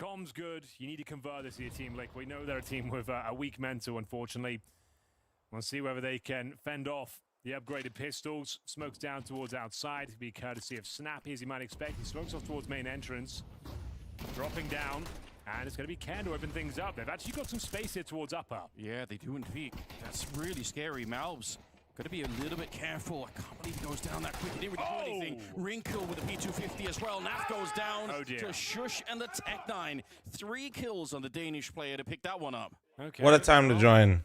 Comms good. You need to convert this to your team. Like, we know they're a team with a weak mental, unfortunately. We'll see whether they can fend off the upgraded pistols. Smokes down towards outside. To be courtesy of Snappy, as you might expect. He smokes off towards main entrance. Dropping down. And it's going to be Ken to open things up. They've actually got some space here towards upper. Yeah, they do indeed. That's really scary. Malv's got to be a little bit careful. I can't believe he goes down that quick. He didn't really do anything. Wrinkle with the P250 as well. Naf goes down to Shush and the Tech9. 3 kills on the Danish player to pick that one up. Okay. What a time to join.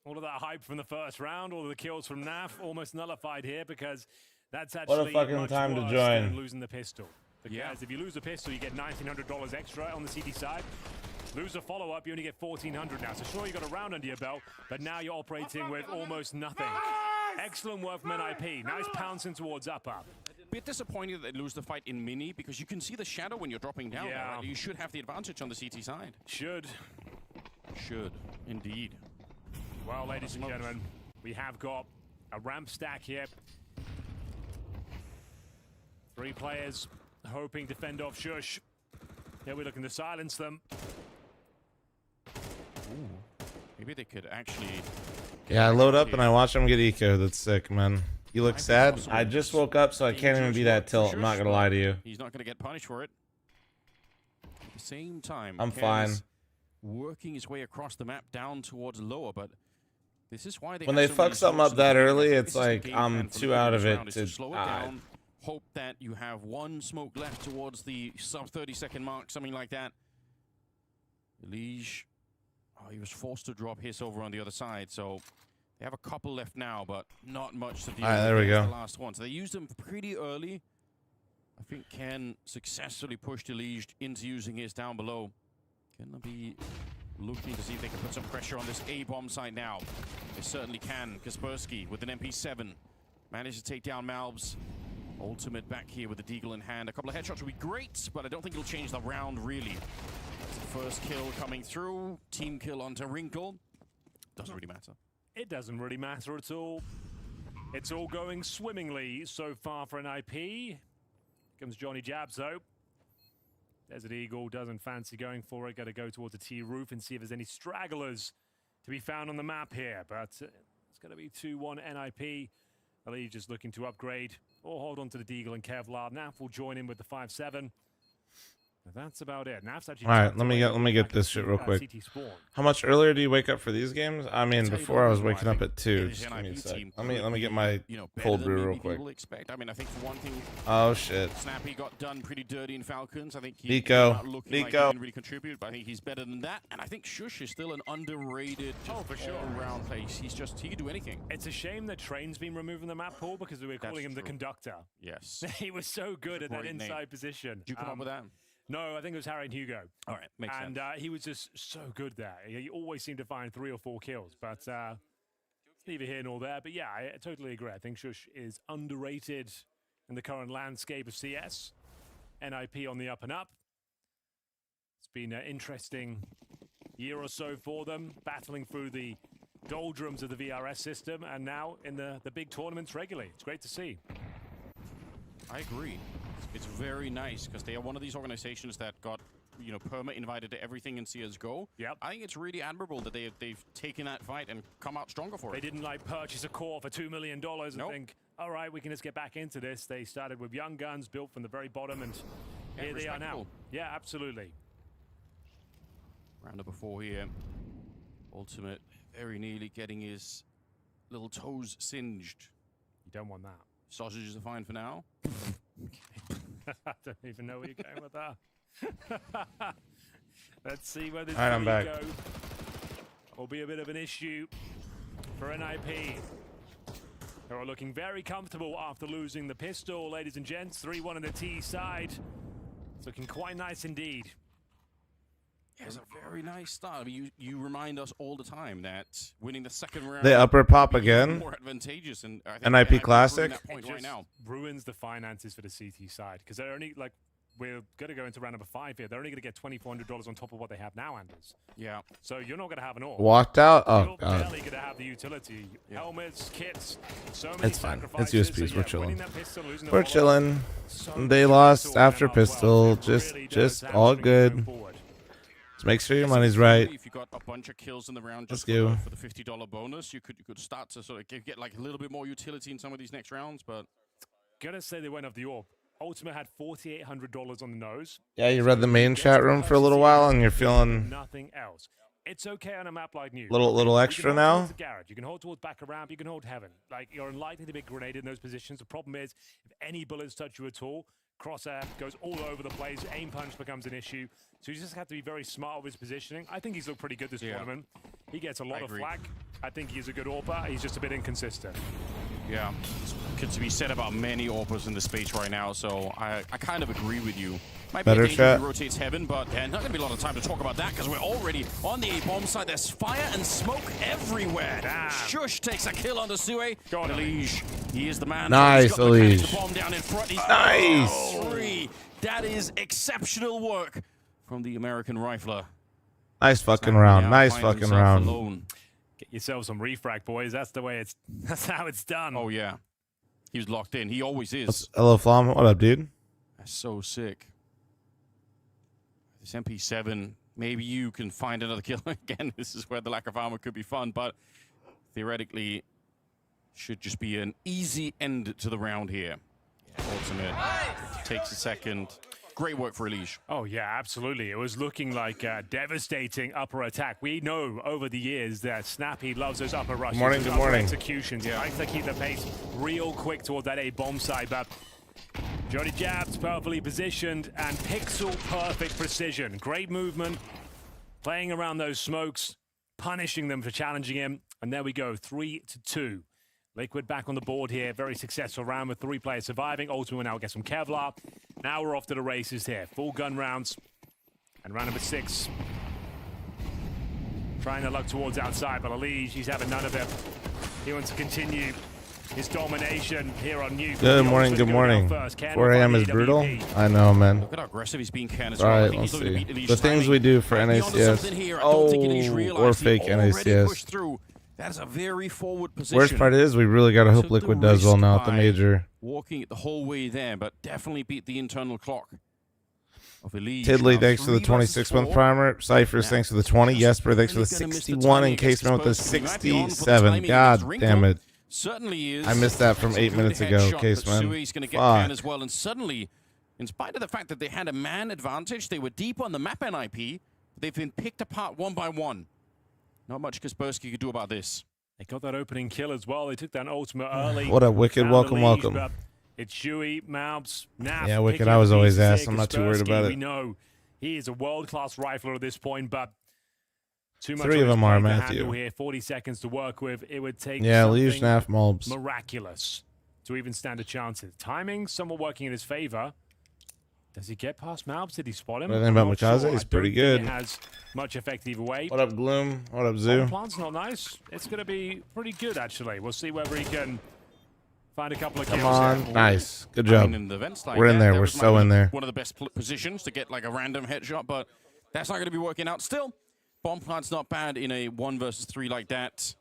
All of that hype from the first round, all of the kills from Naf, almost nullified here because that's actually what a fucking time to join. Losing the pistol. Because if you lose a pistol, you get $1,900 extra on the CT side. Lose a follow-up, you only get $1,400 now. So sure, you got a round under your belt, but now you're operating with almost nothing. Excellent work from NIP. Nice pouncing towards upper. Bit disappointed that they lose the fight in mini because you can see the shadow when you're dropping down. Yeah. Right? You should have the advantage on the CT side. Should, indeed. Well, ladies and gentlemen, we have got a ramp stack here. 3 players hoping to fend off Shush. Here we're looking to silence them. Ooh. Maybe they could actually... Yeah, I load up and I watch them get eco. That's sick, man. You look sad? I just woke up, so I can't even be that tilt. I'm not going to lie to you. He's not going to get punished for it. At the same time, I'm fine. Working his way across the map down towards lower, but this is why they when they fuck something up that early, it's like I'm too out of it to slow it down. Hope that you have 1 smoke left towards the sub 30-second mark, something like that. Lige, he was forced to drop his over on the other side, so they have a couple left now, but not much to deal with. There we go. The last one. So they used them pretty early. I think Ken successfully pushed Lige into using his down below. Can they be looking to see if they can put some pressure on this A-bomb site now? They certainly can. Kaspersky with an MP7 managed to take down Malbs. Ultimate back here with the deagle in hand. A couple of headshots would be great, but I don't think it'll change the round, really. That's the first kill coming through. Team kill onto Wrinkle. Doesn't really matter. It doesn't really matter at all. It's all going swimmingly so far for an IP. Here comes Johnny Jabs, though. Desert Eagle doesn't fancy going for it. Got to go towards the T roof and see if there's any stragglers to be found on the map here. But it's going to be 2-1 NIP. Ali just looking to upgrade or hold on to the Deagle and Kevlar. Naf will join in with the 5-7. That's about it. Naf's actually all right, let me get this shit real quick. How much earlier do you wake up for these games? I mean, before I was waking up at 2. Just give me a sec. Let me get my cold brew real quick. I mean, I think for one thing, oh shit, Snappy got done pretty dirty in Falcons. I think Nico like he didn't really contribute, but I think he's better than that. And I think Shush is still an underrated, for sure, round place. He can do anything. It's a shame that Train's been removed from the map pool because we were calling him the conductor. Yes, he was so good at that inside position. Did you come up with that? No, I think it was Harry and Hugo. All right, makes sense. And he was just so good there. He always seemed to find 3 or 4 kills, but neither here nor there. But yeah, I totally agree. I think Shush is underrated in the current landscape of CS. NIP on the up and up. It's been an interesting year or so for them, battling through the doldrums of the VRS system, and now in the big tournaments regularly. It's great to see. I agree. It's very nice because they are one of these organizations that got, perma invited to everything in CS:GO. Yep. I think it's really admirable that they've taken that fight and come out stronger for it. They didn't purchase a core for $2 million and think, all right, we can just get back into this. They started with young guns built from the very bottom, and here they are now. Yeah, absolutely. Round number 4 here. Ultimate very nearly getting his little toes singed. You don't want that. Sausages are fine for now. I don't even know where you're going with that. Let's see where this I'm back. Will be a bit of an issue for NIP. They are looking very comfortable after losing the pistol, ladies and gents. 3-1 on the T side. It's looking quite nice indeed. Yeah, it's a very nice start. I mean, you remind us all the time that winning the second round, they upper pop again. More advantageous, and NIP Classic. It just ruins the finances for the CT side because they're only we're going to go into round number 5 here. They're only going to get $2,400 on top of what they have now, Anders. Yeah. So you're not going to have an all. Walked out. Oh you're god. barely going to have the utility. Helmets, kits, so many. It's fine. It's USPs. We're chilling. Pistol, we're chilling. They lost after pistol. Just all good. Just make sure your money's right. If you got a bunch of kills in the round, Let's just go. for the $50 bonus, you could start to sort of get like a little bit more utility in some of these next rounds. But gotta say they went off the orb. Ultimate had $4,800 on the nose. Yeah, you read the main chat room for a little while, and you're feeling nothing else. It's okay on a map like Nuke. Little extra now. The garage. You can hold towards back of ramp. You can hold heaven. Like, you're unlikely to be grenaded in those positions. The problem is, if any bullets touch you at all, crosshair goes all over the place. Aim punch becomes an issue. So you just have to be very smart with his positioning. I think he's looked pretty good this tournament. He gets a lot of flack. I think he's a good AWPer. He's just a bit inconsistent. Yeah, it's to be said about many AWPers in the space right now, so I kind of agree with you. Might Better be a chat. Rotates heaven, but not going to be a lot of time to talk about that because we're already on the A-bomb side. There's fire and smoke everywhere. Damn. Shush takes a kill on the Sue. Go on, Elige. He is the man. Nice, Elige. The bomb down in front. He's Nice. free. That is exceptional work from the American rifler. Nice fucking round. Nice fucking round. Alone. Get yourself some refract, boys. That's the way it's. That's how it's done. Oh yeah, he was locked in. He always is. Hello, fl0m. What up, dude? That's so sick. This MP7, maybe you can find another kill. Again, this is where the lack of armor could be fun, but theoretically, should just be an easy end to the round here. Ultimate takes a second. Great work for Elige. Oh, yeah, absolutely. It was looking like a devastating upper attack. We know over the years that Snappy loves those upper rushes. Good morning. Executions. He likes to keep the pace real quick toward that A-bomb side, but Johnny Jabs perfectly positioned and pixel-perfect precision. Great movement, playing around those smokes, punishing them for challenging him. And there we go, 3-2. Liquid back on the board here. Very successful round with 3 players surviving. Ultimate will now get some Kevlar. Now we're off to the races here. Full gun rounds. And round number 6. Trying to luck towards outside, but Elige, he's having none of it. He wants to continue his domination here on Nuke. Good morning, good morning. 4 a.m. is brutal. I know, man. Look at how aggressive he's being, Ken. All right, let's see. The things we do for NACS. Oh, or fake NACS. That is a very forward position. Worst part is we really got to hope Liquid does well now at the major. Walking it the whole way there, but definitely beat the internal clock of Elige. Tiddly, thanks for the 26-month primer. Cyphers, thanks for the 20. Jesper, thanks for the 61. And Casement with the 67. God damn it. Certainly is. I missed that from 8 minutes ago, Casement. He's going to get Pan as well, and suddenly, in spite of the fact that they had a man advantage, they were deep on the map NIP, they've been picked apart one by one. Not much Kaspersky could do about this. They got that opening kill as well. They took that ultimate early. What a wicked welcome. It's Shuey, Malbs, Naf. Yeah, wicked. I was always asked. I'm not too worried about it. We know he is a world-class rifler at this point, but too much 3 of them are Matthew. Here, 40 seconds to work with. It would take Elige, Naf, Malbs. Miraculous to even stand a chance. Timing, somewhat working in his favor. Does he get past Malbs? Did he spot him? What do you think about Mikaze? Sure. He's pretty good. It has much effect either way. What up, Gloom? What up, Zoo? Plant's not nice. It's going to be pretty good, actually. We'll see whether he can find a couple of kills. Come on. Here. Nice. Good job. In the vents like We're in there. We're so in there. One of the best positions to get like a random headshot, but that's not going to be working out. Still, bomb plant's not bad in a 1 versus 3 like that.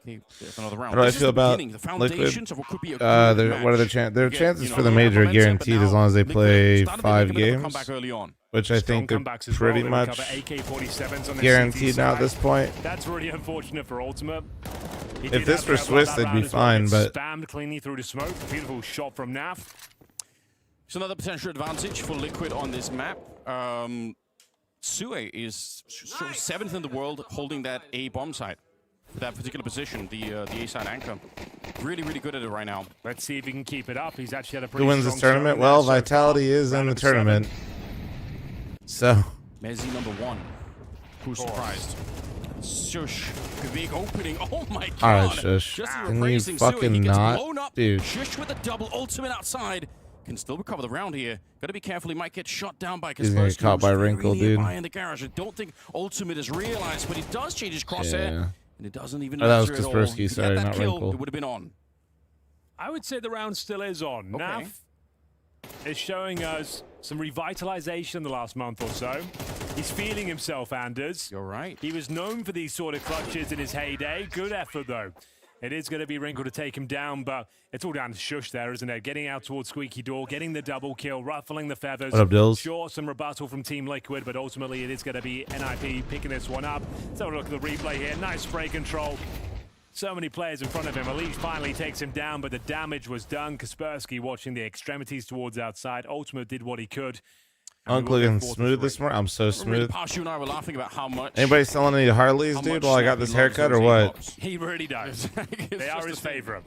Okay, another round. How do I feel about Liquid? What are their chances? Their chances for the major are guaranteed as long as they play 5 games, which I think they're pretty much guaranteed now at this point. That's really unfortunate for Ultimate. If this were Swiss, they'd be fine, but spammed cleanly through the smoke. Beautiful shot from Naf. It's another potential advantage for Liquid on this map. Sue is sort of 7th in the world holding that A bomb site. That particular position, the A-side anchor. Really, really good at it right now. Let's see if he can keep it up. He's actually had a pretty Who wins this tournament? Well, Vitality is in the tournament. So. Mezzi number 1. Who's surprised? Shush. Big opening. Oh my god. Alright, Shush. Can you fucking not? Dude. Shush with a double ultimate outside. Can still recover the round here. Gotta be careful. He might get shot down by Kaspersky. He's gonna get caught by Wrinkle, dude. In the garage. I don't think ultimate is realized, but he does change his crosshair. Yeah. And it doesn't even that was Kaspersky, sorry, not Wrinkle. It would have been on. I would say the round still is on. Okay. Naf is showing us some revitalization in the last month or so. He's feeling himself, Anders. You're right. He was known for these sort of clutches in his heyday. Good effort, though. It is going to be Wrinkle to take him down, but it's all down to Shush there, isn't it? Getting out towards Squeaky Door, getting the double kill, ruffling the feathers. What up, Dills? Sure, some rebuttal from Team Liquid, but ultimately it is going to be NIP picking this one up. Let's have a look at the replay here. Nice spray control. So many players in front of him. Elite finally takes him down, but the damage was done. Kaspersky watching the extremities towards outside. Ultimate did what he could. Uncle looking smooth this morning. I'm so smooth. Past you and I were laughing about how much. Anybody selling any Harleys, dude, while I got this haircut or what? He really does. They are his favorite.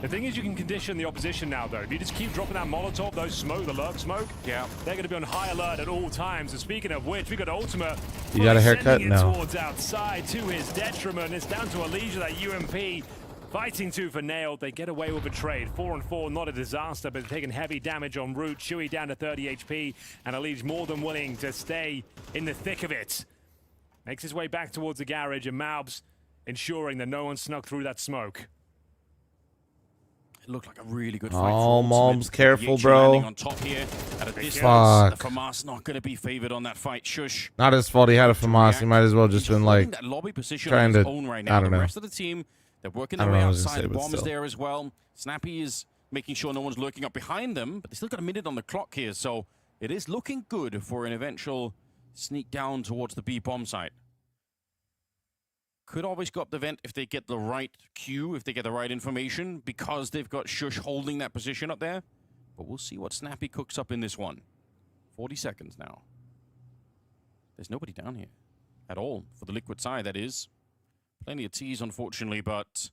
The thing is, you can condition the opposition now, though. If you just keep dropping that Molotov, those smoke, the lurk smoke, they're going to be on high alert at all times. And speaking of which, we got Ultimate. You got a haircut? No. Towards outside to his detriment. It's down to Elijah, that UMP. Fighting tooth and nail, they get away with a trade. 4-4, not a disaster, but taking heavy damage en route. Chewy down to 30 HP, and Elite's more than willing to stay in the thick of it. Makes his way back towards the garage, and Maubs ensuring that no one snuck through that smoke. It looked like a really good fight. Oh, Mom's careful, bro. On top here at a distance. Fuck. The FAMAS not going to be favored on that fight. Shush. Not his fault. He had a FAMAS. He might as well just been like that lobby position trying on to. his own right now. I don't know. The rest of the team, they're working their way outside. The bomb is there as well. Snappy is making sure no one's lurking up behind them, but they still got a minute on the clock here, so it is looking good for an eventual sneak down towards the B bomb site. Could always go up the vent if they get the right cue, if they get the right information, because they've got Shush holding that position up there. But we'll see what Snappy cooks up in this one. 40 seconds now. There's nobody down here at all, for the Liquid side, that is. Plenty of T's, unfortunately, but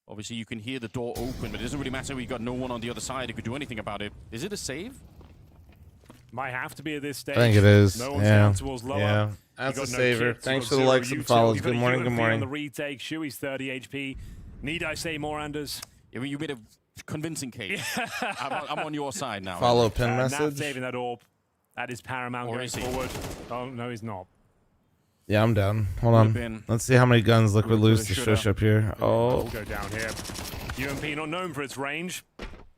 obviously you can hear the door open, but it doesn't really matter. We've got no one on the other side who could do anything about it. Is it a save? Might have to be at this stage. I think it is. No one's down towards lower. Yeah, that's a saver. Thanks for the likes and follows. Good morning, good morning. On the retake, Shuey's 30 HP. Need I say more, Anders? Yeah, well, you made a convincing case. I'm on your side now. Follow pin Nav message. saving that orb. That is paramount going forward. Oh, no, he's not. Yeah, I'm down. Hold on. Let's see how many guns Liquid lose to Shush up here. Oh. We'll go down here. UMP not known for its range.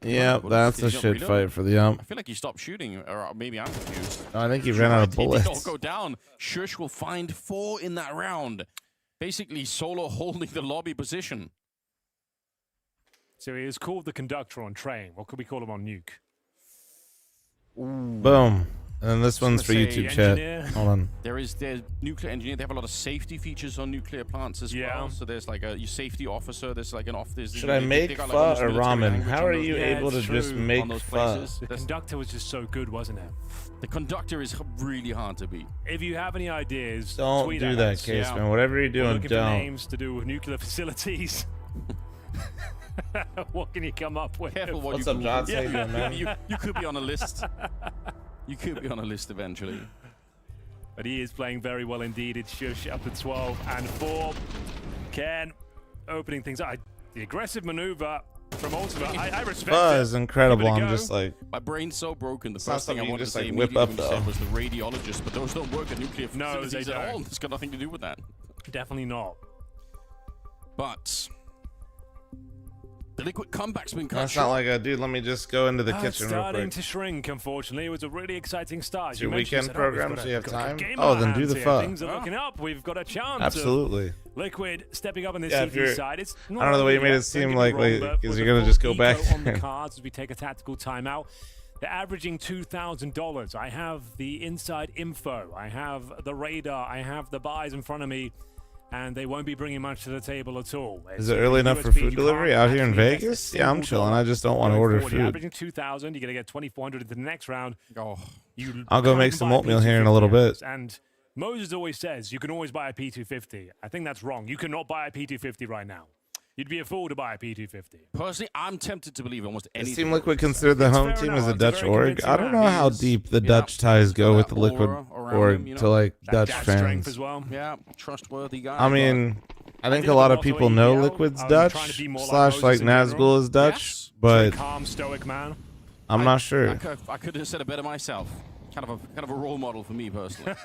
Yeah, that's a shit fight for the ump. I feel like he stopped shooting, or maybe I'm confused. No, I think he ran out of bullets. They all go down. Shush will find 4 in that round. Basically, solo holding the lobby position. So he is called the conductor on train. What could we call him on Nuke? Boom. And then this one's for YouTube chat. Hold on. There's nuclear engineer. They have a lot of safety features on nuclear plants as well. So there's like a safety officer. There's like an officer. Should I make pho or ramen? How are you able to just make pho? The conductor was just so good, wasn't it? The conductor is really hard to beat. If you have any ideas, don't tweet do that, Case Man. Whatever you're doing, looking don't. For names to do with nuclear facilities. What can you come up with? Careful what What's up, John? Yeah, man? You could be on a list. You could be on a list eventually. But he is playing very well indeed. It's Shush up to 12 and 4. Ken opening things up. The aggressive maneuver from Ultimate. I respect it. Is incredible. I'm just like... My brain's so broken. The first thing I wanted to say whip up, though. was the radiologist, but those don't work at nuclear facilities they at don't. all. It's got nothing to do with that. Definitely not. But... the Liquid comeback's been cut That's not like a dude. Let me just go into the kitchen real starting quick. to shrink, unfortunately. It was a really exciting start. Your weekend programs, you have time? Oh, then do the pho. Things are looking up. We've got a chance. Absolutely. Liquid stepping up on the CT side. It's not I don't know the way you made it seem like because you're gonna just go back on the cards as we take a tactical timeout. They're averaging $2,000. I have the inside info. I have the radar. I have the buys in front of me. And they won't be bringing much to the table at all. Is it early enough for food delivery out here in Vegas? Yeah, I'm chilling. I just don't want to order food. Averaging 2,000, you're gonna get 2,400 into the next round. I'll go make some oatmeal here in a little bit. And Moses always says you can always buy a P250. I think that's wrong. You cannot buy a P250 right now. You'd be a fool to buy a P250. Personally, I'm tempted to believe almost anything. It seemed like we considered the home team as a Dutch org. I don't know how deep the Dutch ties go with the Liquid org to like Dutch fans. As well. Yeah, trustworthy guy. I mean, I think a lot of people know Liquid's Dutch / like Nazgul is Dutch, but calm, stoic man. I'm not sure. I could have said it better myself. Kind of a role model for me personally.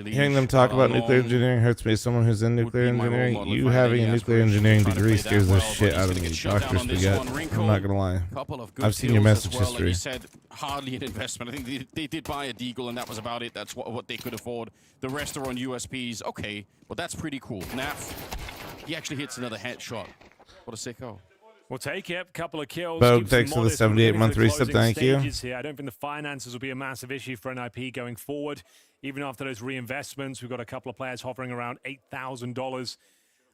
Hearing them talk about nuclear engineering hurts me. Someone who's in nuclear engineering, you having a nuclear engineering degree scares the shit out of me. Doctors forget. I'm not gonna lie. I've seen your message history. Like you said, hardly an investment. I think they did buy a Deagle, and that was about it. That's what they could afford. The rest are on USPs. Okay, well that's pretty cool. Naf He actually hits another headshot. What a sicko. We'll take it. Couple of kills. Bogue, thanks for the 78-month resub. Thank you. Here. I don't think the finances will be a massive issue for NIP going forward. Even after those reinvestments, we've got a couple of players hovering around $8,000.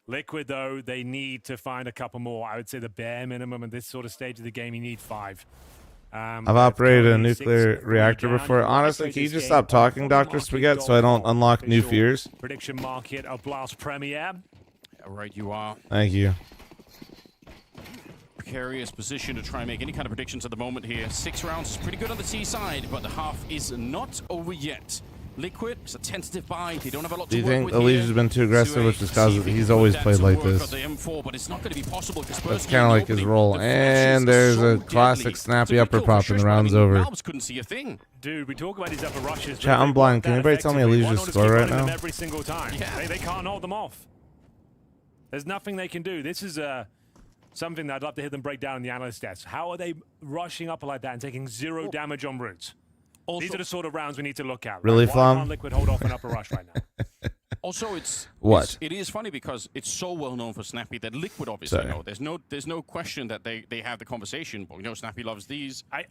Liquid, though, they need to find a couple more. I would say the bare minimum at this sort of stage of the game, you need 5. I've operated a nuclear reactor before. Honestly, can you just stop talking, Dr. Spaghetti, so I don't unlock new fears? Prediction market of Blast Premier. Right, you are. Thank you. Precarious position to try and make any kind of predictions at the moment here. 6 rounds is pretty good on the T side, but the half is not over yet. Liquid, it's a tentative buy. They don't have a lot to work with. Do you think Elige has been too aggressive, which is because he's always played like this? That's kind of like his role. And there's a classic snappy upper pop and the round's over. Couldn't see a thing. Dude, we talk about these upper rushes. Chat, I'm blind. Can anybody tell me Elige's score right now? Every single time. Yeah. They can't hold them off. There's nothing they can do. This is something that I'd love to hear them break down in the analyst desk. How are they rushing up like that and taking 0 damage on routes? Also, these are the sort of rounds we need to look at. Right? Really, Why fl0m? can't Liquid hold off an upper rush right now? Also, it is funny because it's so well known for Snappy that Liquid obviously know. There's no question that they have the conversation. But we know Snappy loves these. I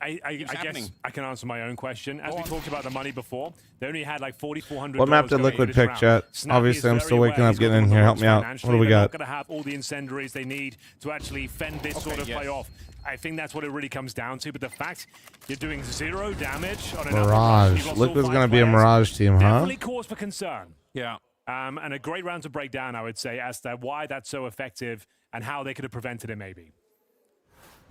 guess I can answer my own question. As we talked about the money before, they only had like $4,400. What map did Liquid pick, chat? Obviously, I'm still waking up, getting in here. Help me out. What do we got? They're not going to have all the incendiaries they need to actually fend this sort of play off. I think that's what it really comes down to. But the fact you're doing 0 damage on an Mirage. Liquid's going to be a Mirage team, huh? Definitely cause for concern. Yeah. And a great round to break down, I would say, as to why that's so effective and how they could have prevented it, maybe.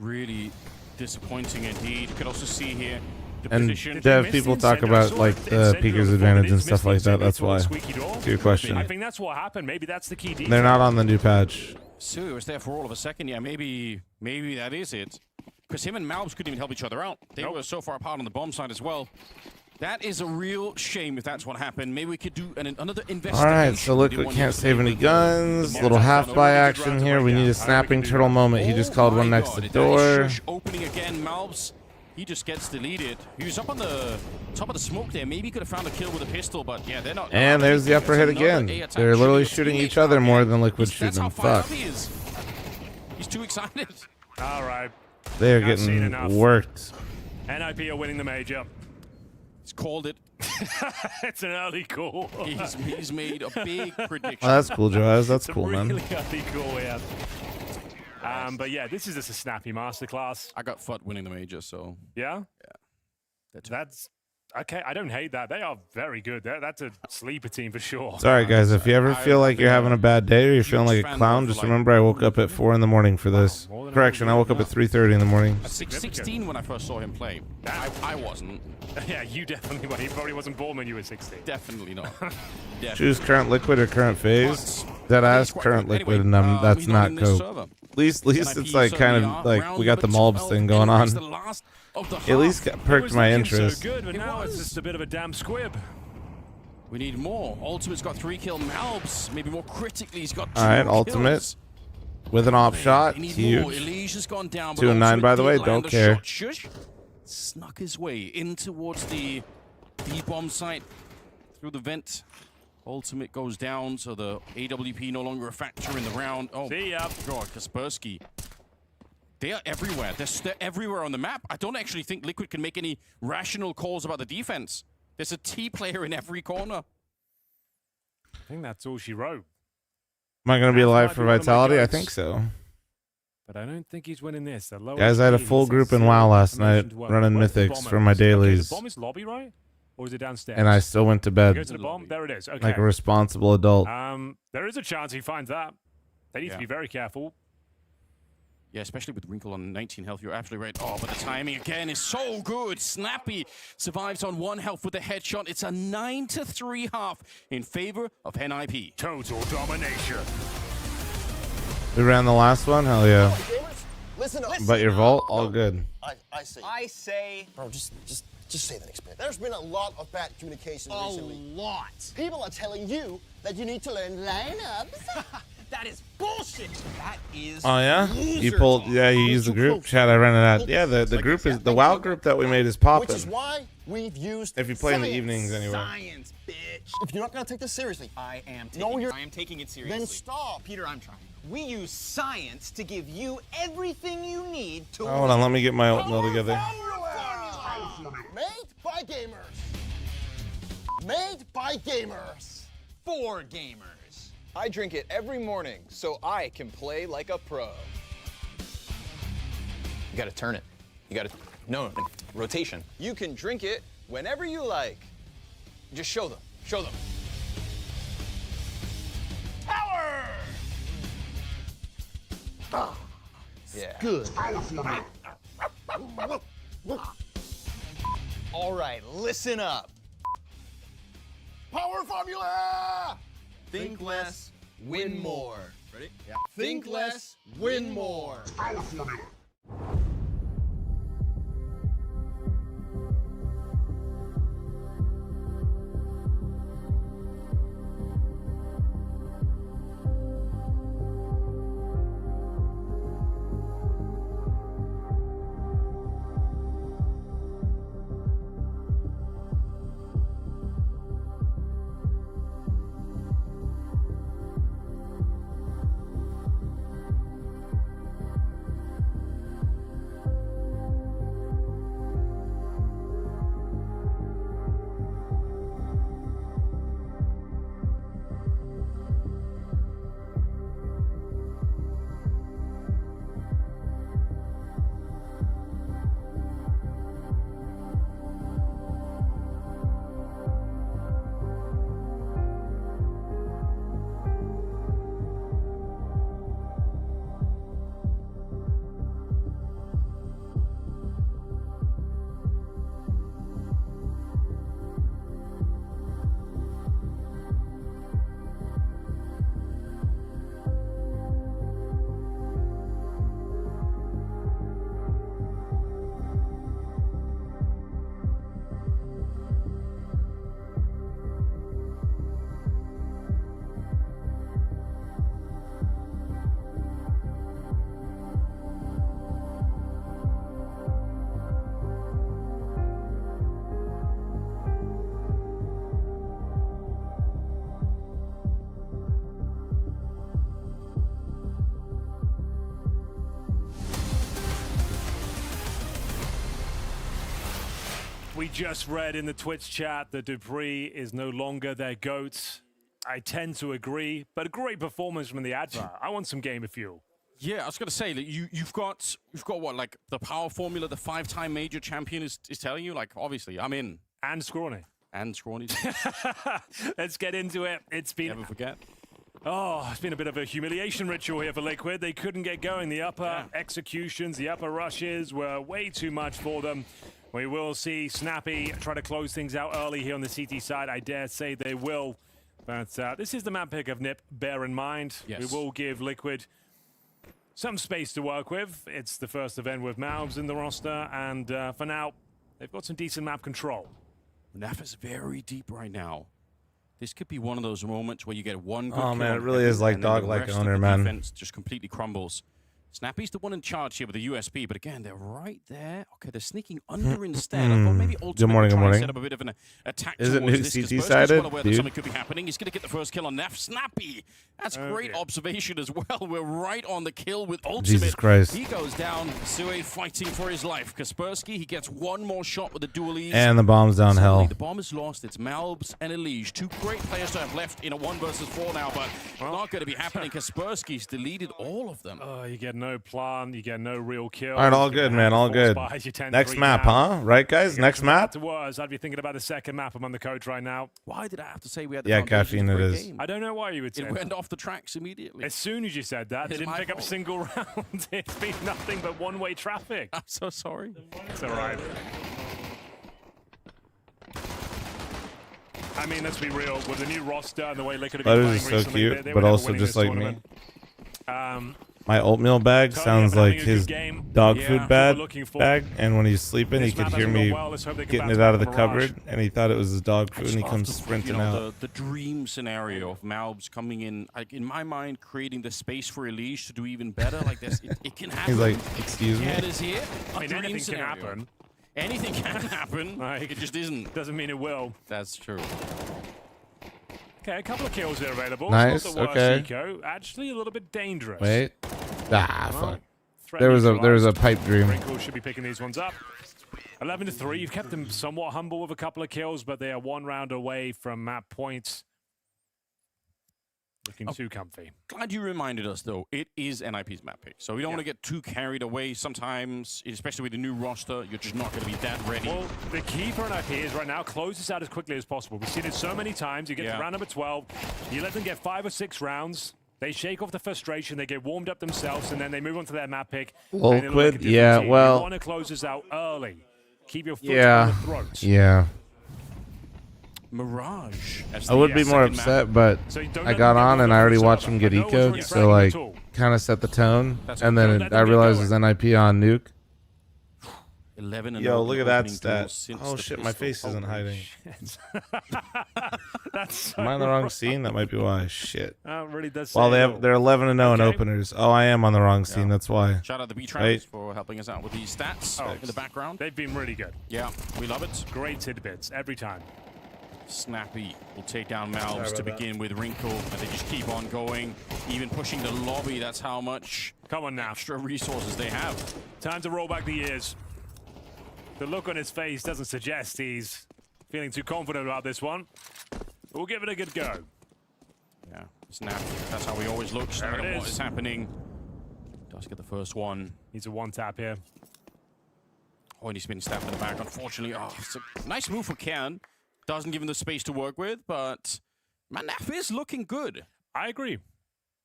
Really disappointing indeed. You could also see here the and position. Dev, people talk about like the Peeker's advantage and stuff like that. That's why. To your question. I think that's what happened. Maybe that's the key detail. They're not on the new patch. So it was there for all of a second. Yeah, maybe that is it. Because him and Malbs couldn't even help each other out. They were so far apart on the bomb side as well. That is a real shame if that's what happened. Maybe we could do another investigation. All right, so Liquid can't save any guns. Little half-buy action here. We need a snapping turtle moment. He just called one next to the door. Opening again, Malbs. He just gets deleted. He was up on the top of the smoke there. Maybe he could have found a kill with a pistol, but yeah, they're not. And there's the upper hit again. They're literally shooting each other more than Liquid shooting them. Fuck. He's too excited. All right. They are getting worked. NIP are winning the major. He's called it. It's an early call. He's made a big prediction. Oh, that's cool, Joaz. That's cool, man. Really early call, yeah. But yeah, this is just a snappy masterclass. I got FUT winning the major, so. Yeah? Yeah. That's okay. I don't hate that. They are very good. That's a sleeper team for sure. Sorry, guys. If you ever feel like you're having a bad day or you're feeling like a clown, just remember I woke up at 4 in the morning for this. Correction, I woke up at 3:30 in the morning. 16 when I first saw him play. I wasn't. Yeah, you definitely were. He probably wasn't born when you were 16. Definitely not. Choose current Liquid or current phase. Deadass current Liquid, and that's not cope. At least it's like kind of like we got the Mulbs thing going on. At least perked my interest. So good, but now it's just a bit of a damn squib. We need more. Ultimate's got 3 kill. Malbs, maybe more critically, he's got 2 All right, kills. Ultimate with an off shot. Huge. 2 and 9, by the way. Don't care. Snuck his way in towards the bomb site through the vent. Ultimate goes down, so the AWP no longer a factor in the round. Oh, see ya. God, Kaspersky. They are everywhere. They're everywhere on the map. I don't actually think Liquid can make any rational calls about the defense. There's a T player in every corner. I think that's all she wrote. Am I going to be alive for Vitality? I think so. But I don't think he's winning this. Guys, I had a full group in WoW last night running Mythics for my dailies. The bomb is lobby, right? Or is it downstairs? And I still went to bed. Go to the bomb? There it is. Okay. Like a responsible adult. There is a chance he finds that. They need to be very careful. Yeah, especially with Wrinkle on 19 health. You're absolutely right. Oh, but the timing again is so good. Snappy survives on 1 health with a headshot. It's a 9-3 half in favor of NIP. Total domination. We ran the last one? Hell yeah. Listen up. But your vault? All good. I say... Bro, just say the next bit. There's been a lot of bad communication recently. A lot. People are telling you that you need to learn lineups. That is bullshit. That is. Oh yeah, you pulled. Yeah, you used the group chat. I ran it out. Yeah, the group is the WoW group that we made is popping. Which is why We've used If you play in the science. evenings anyway. Science, bitch. If you're not gonna take this seriously, I am taking it seriously. then stop. Peter, I'm trying. We use science to give you everything you need to Hold on, let me get my oatmeal together. Made by gamers. Made by gamers. for gamers. I drink it every morning so I can play like a pro. You gotta turn it. You gotta, no, rotation. You can drink it whenever you like. Just show them, show them. Power! Ah, yeah. Good. All right, listen up. Power formula! Think less, win more. Ready? Yeah. Think less, win more. We just read in the Twitch chat that Dupree is no longer their GOAT. I tend to agree, but a great performance from the advert. I want some gamer fuel. Yeah, I was going to say that you've got what, like the power formula, the 5-time major champion is telling you, like, obviously, I'm in. And Scrawny. And Scrawny. Let's get into it. It's been... Never forget. Oh, it's been a bit of a humiliation ritual here for Liquid. They couldn't get going. The upper executions, the upper rushes were way too much for them. We will see Snappy try to close things out early here on the CT side. I dare say they will. But this is the map pick of Nip, bear in mind. Yes. We will give Liquid some space to work with. It's the first event with Malbs in the roster, and for now, they've got some decent map control. NAF is very deep right now. This could be one of those moments where you get one good Oh kill man, on it really heavy, is like and then the dog-like rest of owner, the man. defense just completely crumbles. Snappy's the one in charge here with the USB, but again, they're right there. Okay, they're sneaking under instead. I thought maybe Ultimate morning, would good try and morning. set up a bit of an attack Is it towards Nuke this, 'cause CT Spurs is sided, well aware that dude? something could be happening. He's going to get the first kill on Nef. Snappy! That's great observation as well. We're right on the kill with Ultimate. Jesus Christ. He goes down. Sue fighting for his life. Kaspersky, he gets one more shot with the dualies. And the bomb's down Suddenly, hell. the bomb is lost. It's Malbs and Elige. Two great players to have left in a 1 versus 4 now, but not going to be happening. Kaspersky's deleted all of them. You get no plan, you get no real kill. All right, all good, man, all good. Next map, huh? Right, guys? Next map? I'd be thinking about the second map. I'm on the coach right now. Why did I have to say we had the Yeah, foundation caffeine for it a is. game? I don't know why you would say It that. went off the tracks immediately. As soon as you said that, they It's didn't my pick up a fault. single round. It's been nothing but one-way traffic. I'm so sorry. It's all right. I mean, let's be real. With the new roster and the way Liquid have been Butters playing is so recently, cute, they but were never also winning just this like me. tournament. My oatmeal bag Tony, sounds I've been like having a his good game. dog Yeah, food we're bag, looking for- and when he's sleeping, he This could map hear hasn't me gone well. Let's hope they can getting bounce it out back of the from Mirage. cupboard, and he thought it was his dog food, and he I comes just love sprinting the, out. the dream scenario of Malbs coming in, like in my mind, creating the space for Elige to do even better. Like this, it can happen. He's like, excuse me? Cat is here. I mean, anything can happen. Anything can happen. Like, it just isn't. Doesn't mean it will. That's true. Okay, a couple of kills are available. Nice. It's not the worst eco. Actually, a little bit dangerous. Wait. Ah, fuck. Threat There was neutralized. a pipe dream. Wrinkle should be picking these ones up. 11-3. You've kept them somewhat humble with a couple of kills, but they are 1 round away from map points. Looking too comfy. Glad you reminded us, though. It is NIP's map pick, so we don't want to get too carried away. Sometimes, especially with the new roster, you're just not going to be that ready. Well, the key for NIP is right now, close this out as quickly as possible. We've seen it so many times. You get to round number 12, you let them get 5 or 6 rounds. They shake off the frustration, they get warmed up themselves, and then they move on to their map pick. Liquid, yeah, well... You want to close this out early. Keep your foot on the throat. Yeah. Mirage. I would be more upset, but I got on and I already watched him get eco'd, so like, kind of set the tone. And then I realized his NIP on Nuke. 11 and Yo, look at that stat. Oh shit, my face isn't hiding. Am I in the wrong scene? That might be why. Shit. Really does. Well, they're 11-0 in openers. Oh, I am on the wrong scene. That's why. Shout out the B-Trans for helping us out with these stats in the background. They've been really good. Yeah, we love it. Great tidbits every time. Snappy will take down Malves to begin with Wrinkle, and they just keep on going, even pushing the lobby. That's how much extra resources they have. Time to roll back the years. The look on his face doesn't suggest he's feeling too confident about this one. We'll give it a good go. Yeah, Snappy. That's how he always looks. No matter what is happening. Does get the first one. Needs a one tap here. Oh, and he's been stabbed in the back. Unfortunately, it's a nice move for Cairn. Doesn't give him the space to work with, but Manaf is looking good. I agree.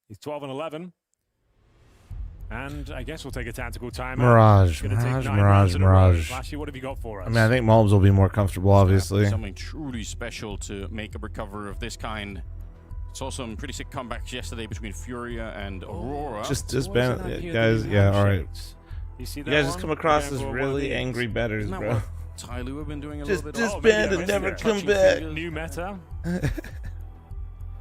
He's 12 and 11. And I guess we'll take a tactical timeout. Mirage. Lashy, what have you got for us? I mean, I think Mulbs will be more comfortable, obviously. Something truly special to make a recovery of this kind. Saw some pretty sick comebacks yesterday between Furia and Aurora. Just band, guys. Yeah, all right. You guys just come across as really angry betters, bro. Tyloo have been doing a little bit. Disband and never come back. New meta.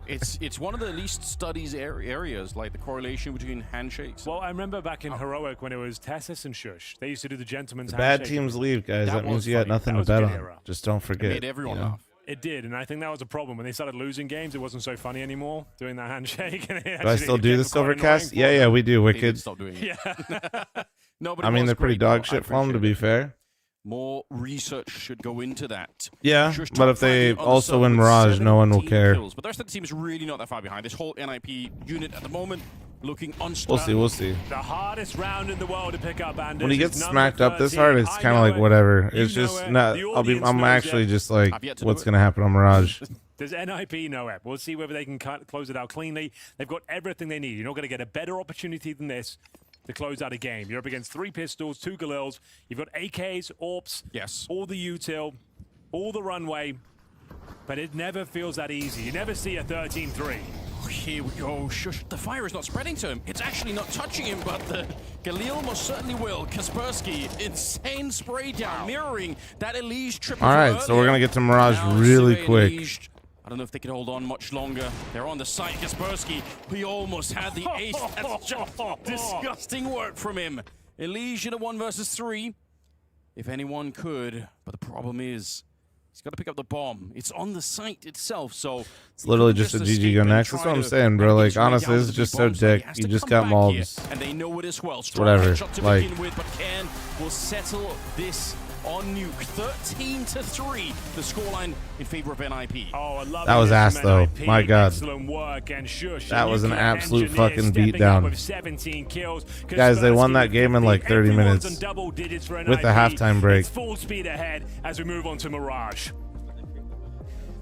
It's one of the least studied areas, like the correlation between handshakes. Well, I remember back in Heroic when it was Tessus and Shush. They used to do the gentleman's handshake. Bad teams leave, guys. That means you got nothing to bet on. Just don't forget. It made everyone laugh. It did, and I think that was a problem. When they started losing games, it wasn't so funny anymore, doing that handshake. Do I still do the Silvercast? Yeah, we do, Wicked. Stop doing it. Yeah. I mean, they're pretty dog shit for them, to be fair. More research should go into that. Yeah, but if they also win Mirage, no one will care. But the rest of the team is really not that far behind. This whole NIP unit at the moment looking unstoppable. We'll see. The hardest round in the world to pick up, Anders. When he gets smacked up this hard, it's kind of like whatever. It's just not. I'm actually just like, what's gonna happen on Mirage? Does NIP know it? We'll see whether they can close it out cleanly. They've got everything they need. You're not going to get a better opportunity than this to close out a game. You're up against 3 pistols, 2 Galils. You've got AKs, AWPs, all the util, all the runway, but it never feels that easy. You never see a 13-3. Oh, here we go. Shush. The fire is not spreading to him. It's actually not touching him, but the Galil most certainly will. Kaspersky, insane spray down, mirroring that Elige triple. All right, so we're going to get to Mirage really quick. Elige. I don't know if they can hold on much longer. They're on the site. Kaspersky, he almost had the ace. That's just disgusting work from him. Elige in a 1 versus 3. If anyone could. But the problem is, he's got to pick up the bomb. It's on the site itself, so... It's literally just a GG go next. That's what I'm saying, bro. Like, honestly, this is just so dick. You just got Mulbs. And they know it as well. Whatever. Like... But Ken will settle this on Nuke. 13-3, the scoreline in favor of NIP. Oh, I love that was ass, though. NIP. My God. Work and Shush. That was an absolute fucking beatdown. 17 kills. Guys, they won that game in like 30 minutes with the halftime break. It's full speed ahead as we move on to Mirage.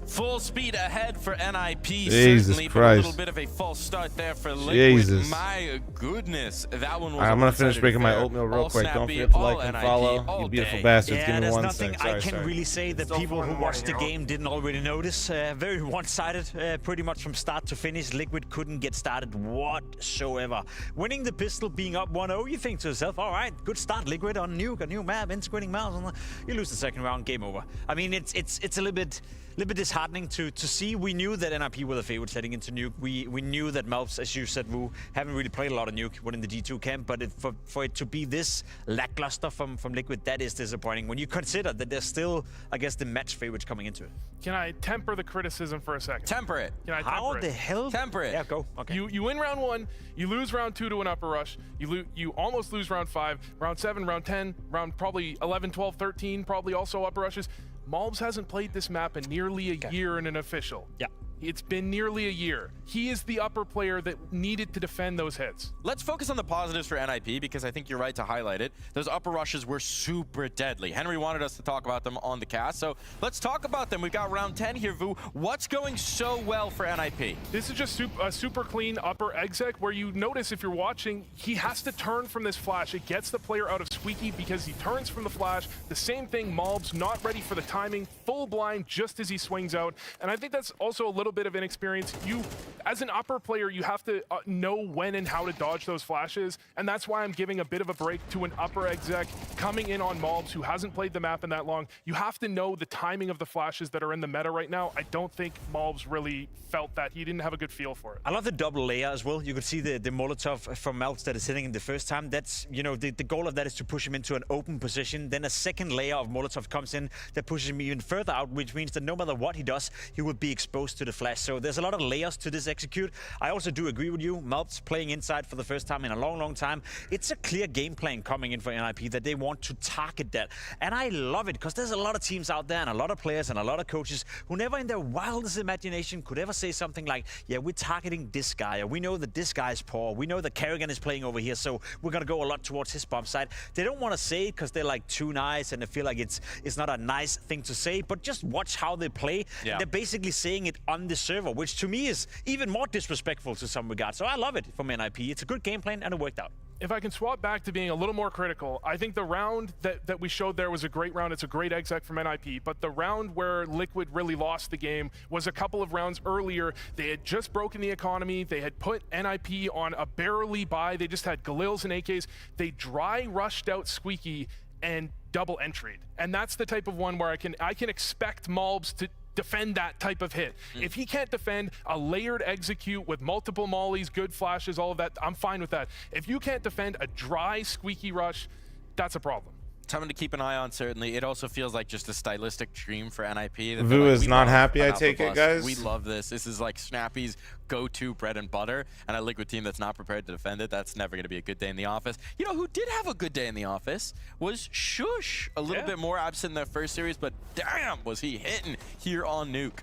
Full speed ahead for NIP, Jesus certainly, Christ. but a little bit of a false start there for Liquid. Jesus. My goodness, that one was I'm going to finish making my oatmeal real quick. Don't forget to like and follow. You beautiful bastards. Give me 1 second. I can really say that people who watched the game didn't already notice. Very one-sided, pretty much from start to finish. Liquid couldn't get started whatsoever. Winning the pistol, being up 1-0, you think to yourself, all right, good start, Liquid on Nuke, a new map, integrating mouse. You lose the second round, game over. I mean, it's a little bit disheartening disheartening to see. We knew that NIP were the favorites heading into Nuke. We knew that Malps, as you said, Vu, haven't really played a lot of Nuke within the G2 camp, but for it to be this lackluster from Liquid, that is disappointing. When you consider that there's still, I guess, the match favorites coming into it. Can I temper the criticism for a second? Temper it. Can I temper How it? the hell? Temper it. Yeah, go. Okay. You win round 1, you lose round 2 to an upper rush, you almost lose round 5, round 7, round 10, round probably 11, 12, 13, probably also upper rushes. Malbs hasn't played this map in nearly a year in an official. Yeah. It's been nearly a year. He is the upper player that needed to defend those hits. Let's focus on the positives for NIP because I think you're right to highlight it. Those upper rushes were super deadly. Henry wanted us to talk about them on the cast, so let's talk about them. We've got round 10 here, Vu. What's going so well for NIP? This is just a super clean upper exec where you notice if you're watching, he has to turn from this flash. It gets the player out of Squeaky because he turns from the flash. The same thing, Malbs not ready for the timing, full blind just as he swings out. And I think that's also a little bit of inexperience. You, as an upper player, you have to know when and how to dodge those flashes, and that's why I'm giving a bit of a break to an upper exec coming in on Malbs who hasn't played the map in that long. You have to know the timing of the flashes that are in the meta right now. I don't think Malbs really felt that. He didn't have a good feel for it. I love the double layer as well. You could see the Molotov from Malbs that is hitting him the first time. That's, you know, the goal of that is to push him into an open position. Then a second layer of Molotov comes in that pushes him even further out, which means that no matter what he does, he will be exposed to the flash. So there's a lot of layers to this execute. I also do agree with you. Malbs playing inside for the first time in a long, long time. It's a clear game plan coming in for NIP that they want to target that. And I love it because there's a lot of teams out there and a lot of players and a lot of coaches who never in their wildest imagination could ever say something like, yeah, we're targeting this guy, or we know that this guy is poor, we know that Kerrigan is playing over here, so we're going to go a lot towards his bomb side. They don't want to say it because they're like too nice and they feel like it's not a nice thing to say, but just watch how they play. Yeah. They're basically saying it on the server, which to me is even more disrespectful to some regard. So I love it from NIP. It's a good game plan and it worked out. If I can swap back to being a little more critical, I think the round that we showed there was a great round. It's a great exec from NIP, but the round where Liquid really lost the game was a couple of rounds earlier. They had just broken the economy. They had put NIP on a barely buy. They just had Galils and AKs. They dry rushed out Squeaky and double entry'd. And that's the type of one where I can expect Malbs to defend that type of hit. If he can't defend a layered execute with multiple mollies, good flashes, all of that, I'm fine with that. If you can't defend a dry Squeaky rush, that's a problem. Something to keep an eye on, certainly. It also feels like just a stylistic dream for NIP. Vu is not happy, I take it, guys? We love this. This is like Snappy's go-to bread and butter, and a Liquid team that's not prepared to defend it, that's never going to be a good day in the office. You know who did have a good day in the office was Shush. A little bit more absent in their first series, but damn, was he hitting here on Nuke.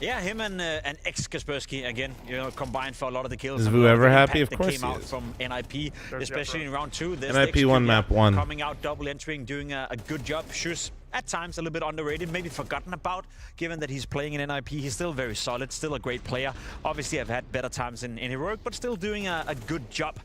Yeah, him and Kaspersky again, you know, combined for a lot of the kills. Is Vu ever happy? Of that course came he out is. from NIP, especially in round 2. NIP won map 1. Coming out, double entering, doing a good job. Shush, at times a little bit underrated, maybe forgotten about, given that he's playing in NIP. He's still very solid, still a great player. Obviously, I've had better times in Heroic, but still doing a good job.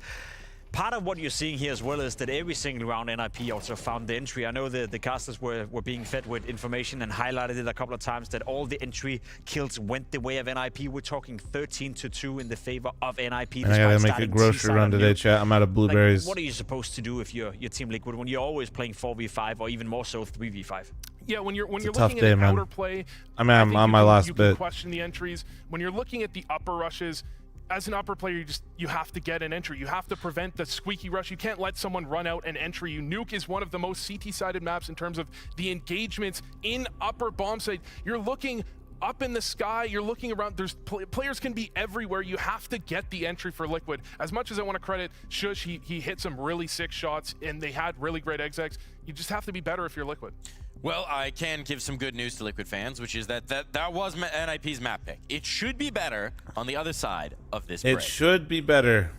Part of what you're seeing here as well is that every single round NIP also found the entry. I know the casters were being fed with information and highlighted it a couple of times that all the entry kills went the way of NIP. We're talking 13-2 in the favor of NIP. I gotta make a grocery run today, chat. I'm out of blueberries. Like, what are you supposed to do if you're Team Liquid when you're always playing 4v5 or even more so 3v5? Yeah, when you're looking day, at man. outer play, I'm on my last you bit. can question the entries. When you're looking at the upper rushes, as an upper player, you have to get an entry. You have to prevent the Squeaky rush. You can't let someone run out and entry you. Nuke is one of the most CT-sided maps in terms of the engagements in upper bomb site. You're looking up in the sky, you're looking around, there's players can be everywhere. You have to get the entry for Liquid. As much as I want to credit Shush, he hit some really sick shots and they had really great execs. You just have to be better if you're Liquid. Well, I can give some good news to Liquid fans, which is that was NIP's map pick. It should be better on the other side of this break. It should be better.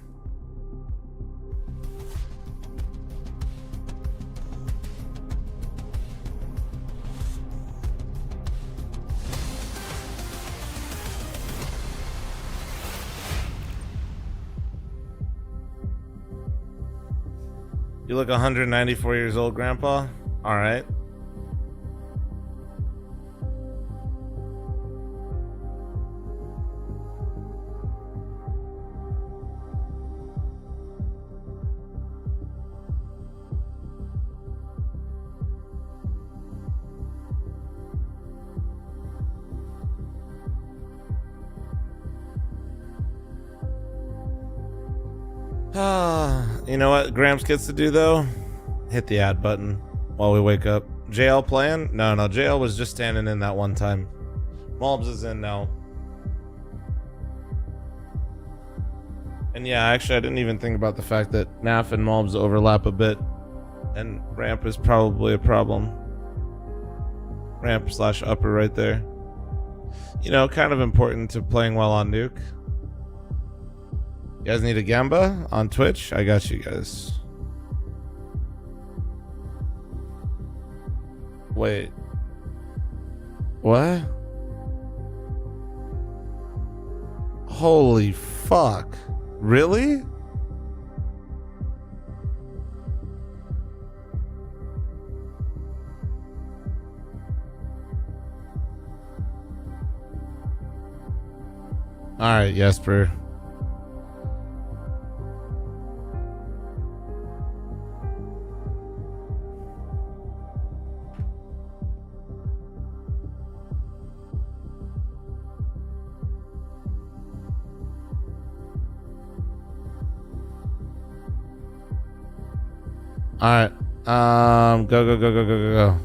You look 194 years old, Grandpa? All right. You know what Gramps gets to do, though? Hit the add button while we wake up. JL playing? No, JL was just standing in that one time. Malbs is in now. And yeah, actually, I didn't even think about the fact that Naf and Malbs overlap a bit. And ramp is probably a problem. Ramp / upper right there. You know, kind of important to playing well on Nuke. You guys need a Gamba on Twitch? I got you guys. Wait. What? Holy fuck. Really? All right, Jesper. All right. Go.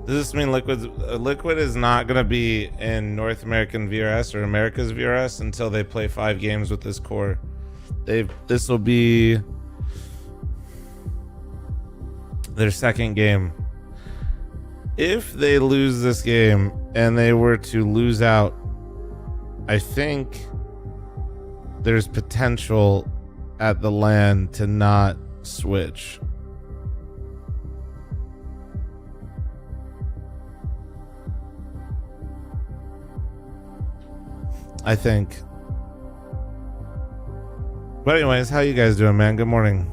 Does this mean Liquid is not gonna be in North American VRS or America's VRS until they play 5 games with this core? This will be their second game. If they lose this game and they were to lose out, I think there's potential at the LAN to not switch. I think. But anyways, how you guys doing, man? Good morning.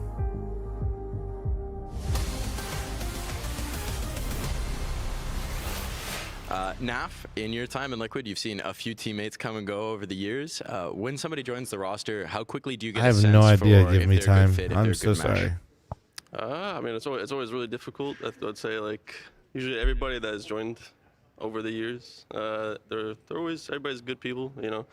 Naf, in your time in Liquid, you've seen a few teammates come and go over the years. When somebody joins the roster, how quickly do you get I have a sense no idea. for Give if me they're a time. good fit, if I'm they're a so good sorry. I mean, it's always really difficult. I'd say, like, usually everybody that has joined over the years, everybody's good people, you know.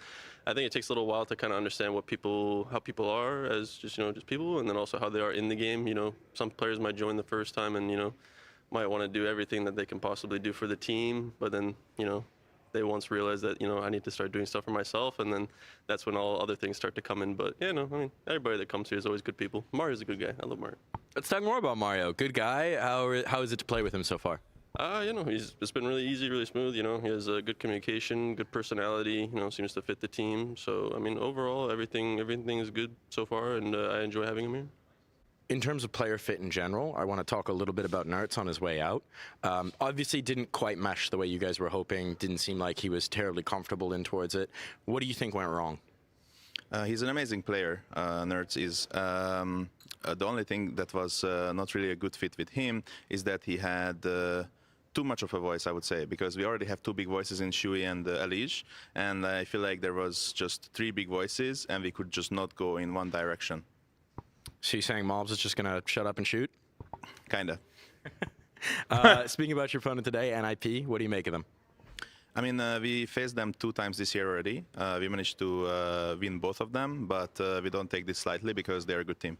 I think it takes a little while to kind of understand how people are as just people, and then also how they are in the game. You know, some players might join the first time and, might want to do everything that they can possibly do for the team, but then, they once realize that, I need to start doing stuff for myself, and then that's when all other things start to come in. But yeah, no, I mean, everybody that comes here is always good people. Mario's a good guy. I love Mario. Let's talk more about Mario. Good guy. How is it to play with him so far? It's been really easy, really smooth. He has good communication, good personality. Seems to fit the team. So I mean, overall, everything is good so far, and I enjoy having him here. In terms of player fit in general, I want to talk a little bit about Nartz on his way out. Obviously didn't quite mesh the way you guys were hoping. Didn't seem like he was terribly comfortable in towards it. What do you think went wrong? He's an amazing player, Nartz is. The only thing that was not really a good fit with him is that he had too much of a voice, I would say, because we already have 2 big voices in Shui and Alige, and I feel like there was just 3 big voices and we could just not go in one direction. So you're saying Mobs is just going to shut up and shoot? Kinda. Speaking about your opponent today, NIP, what do you make of them? I mean, we faced them 2 times this year already. We managed to win both of them, but we don't take this lightly because they're a good team.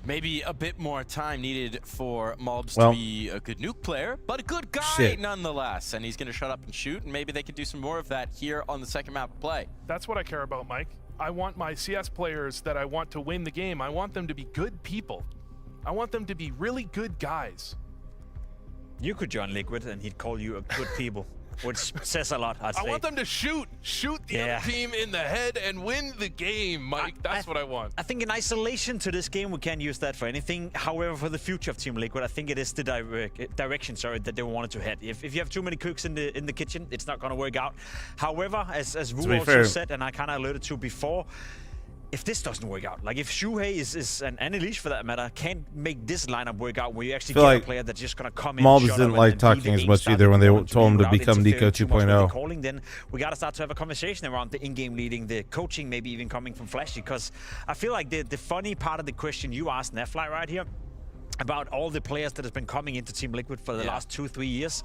Maybe a bit more time needed for Mobs to be a good Nuke player, but a good guy nonetheless. And he's going to shut up and shoot, and maybe they could do some more of that here on the second map of play. That's what I care about, Mike. I want my CS players that I want to win the game. I want them to be good people. I want them to be really good guys. You could join Liquid and he'd call you a good people, which says a lot, I'd say. I want them to shoot the other team in the head and win the game, Mike. That's what I want. I think in isolation to this game, we can't use that for anything. However, for the future of Team Liquid, I think it is the direction that they wanted to head. If you have too many cooks in the kitchen, it's not going to work out. However, as Wu also said, and I kind of alluded to before, if this doesn't work out, like if Shuhei is and Elish for that matter can't make this lineup work out, where you actually get a player that's just gonna come in. Mobs didn't like talking as much either when they told him to become Nico 2.0. Then we gotta start to have a conversation around the in-game leading, the coaching, maybe even coming from Flashy, because I feel like the funny part of the question you asked Nefly right here about all the players that has been coming into Team Liquid for the last 2-3 years.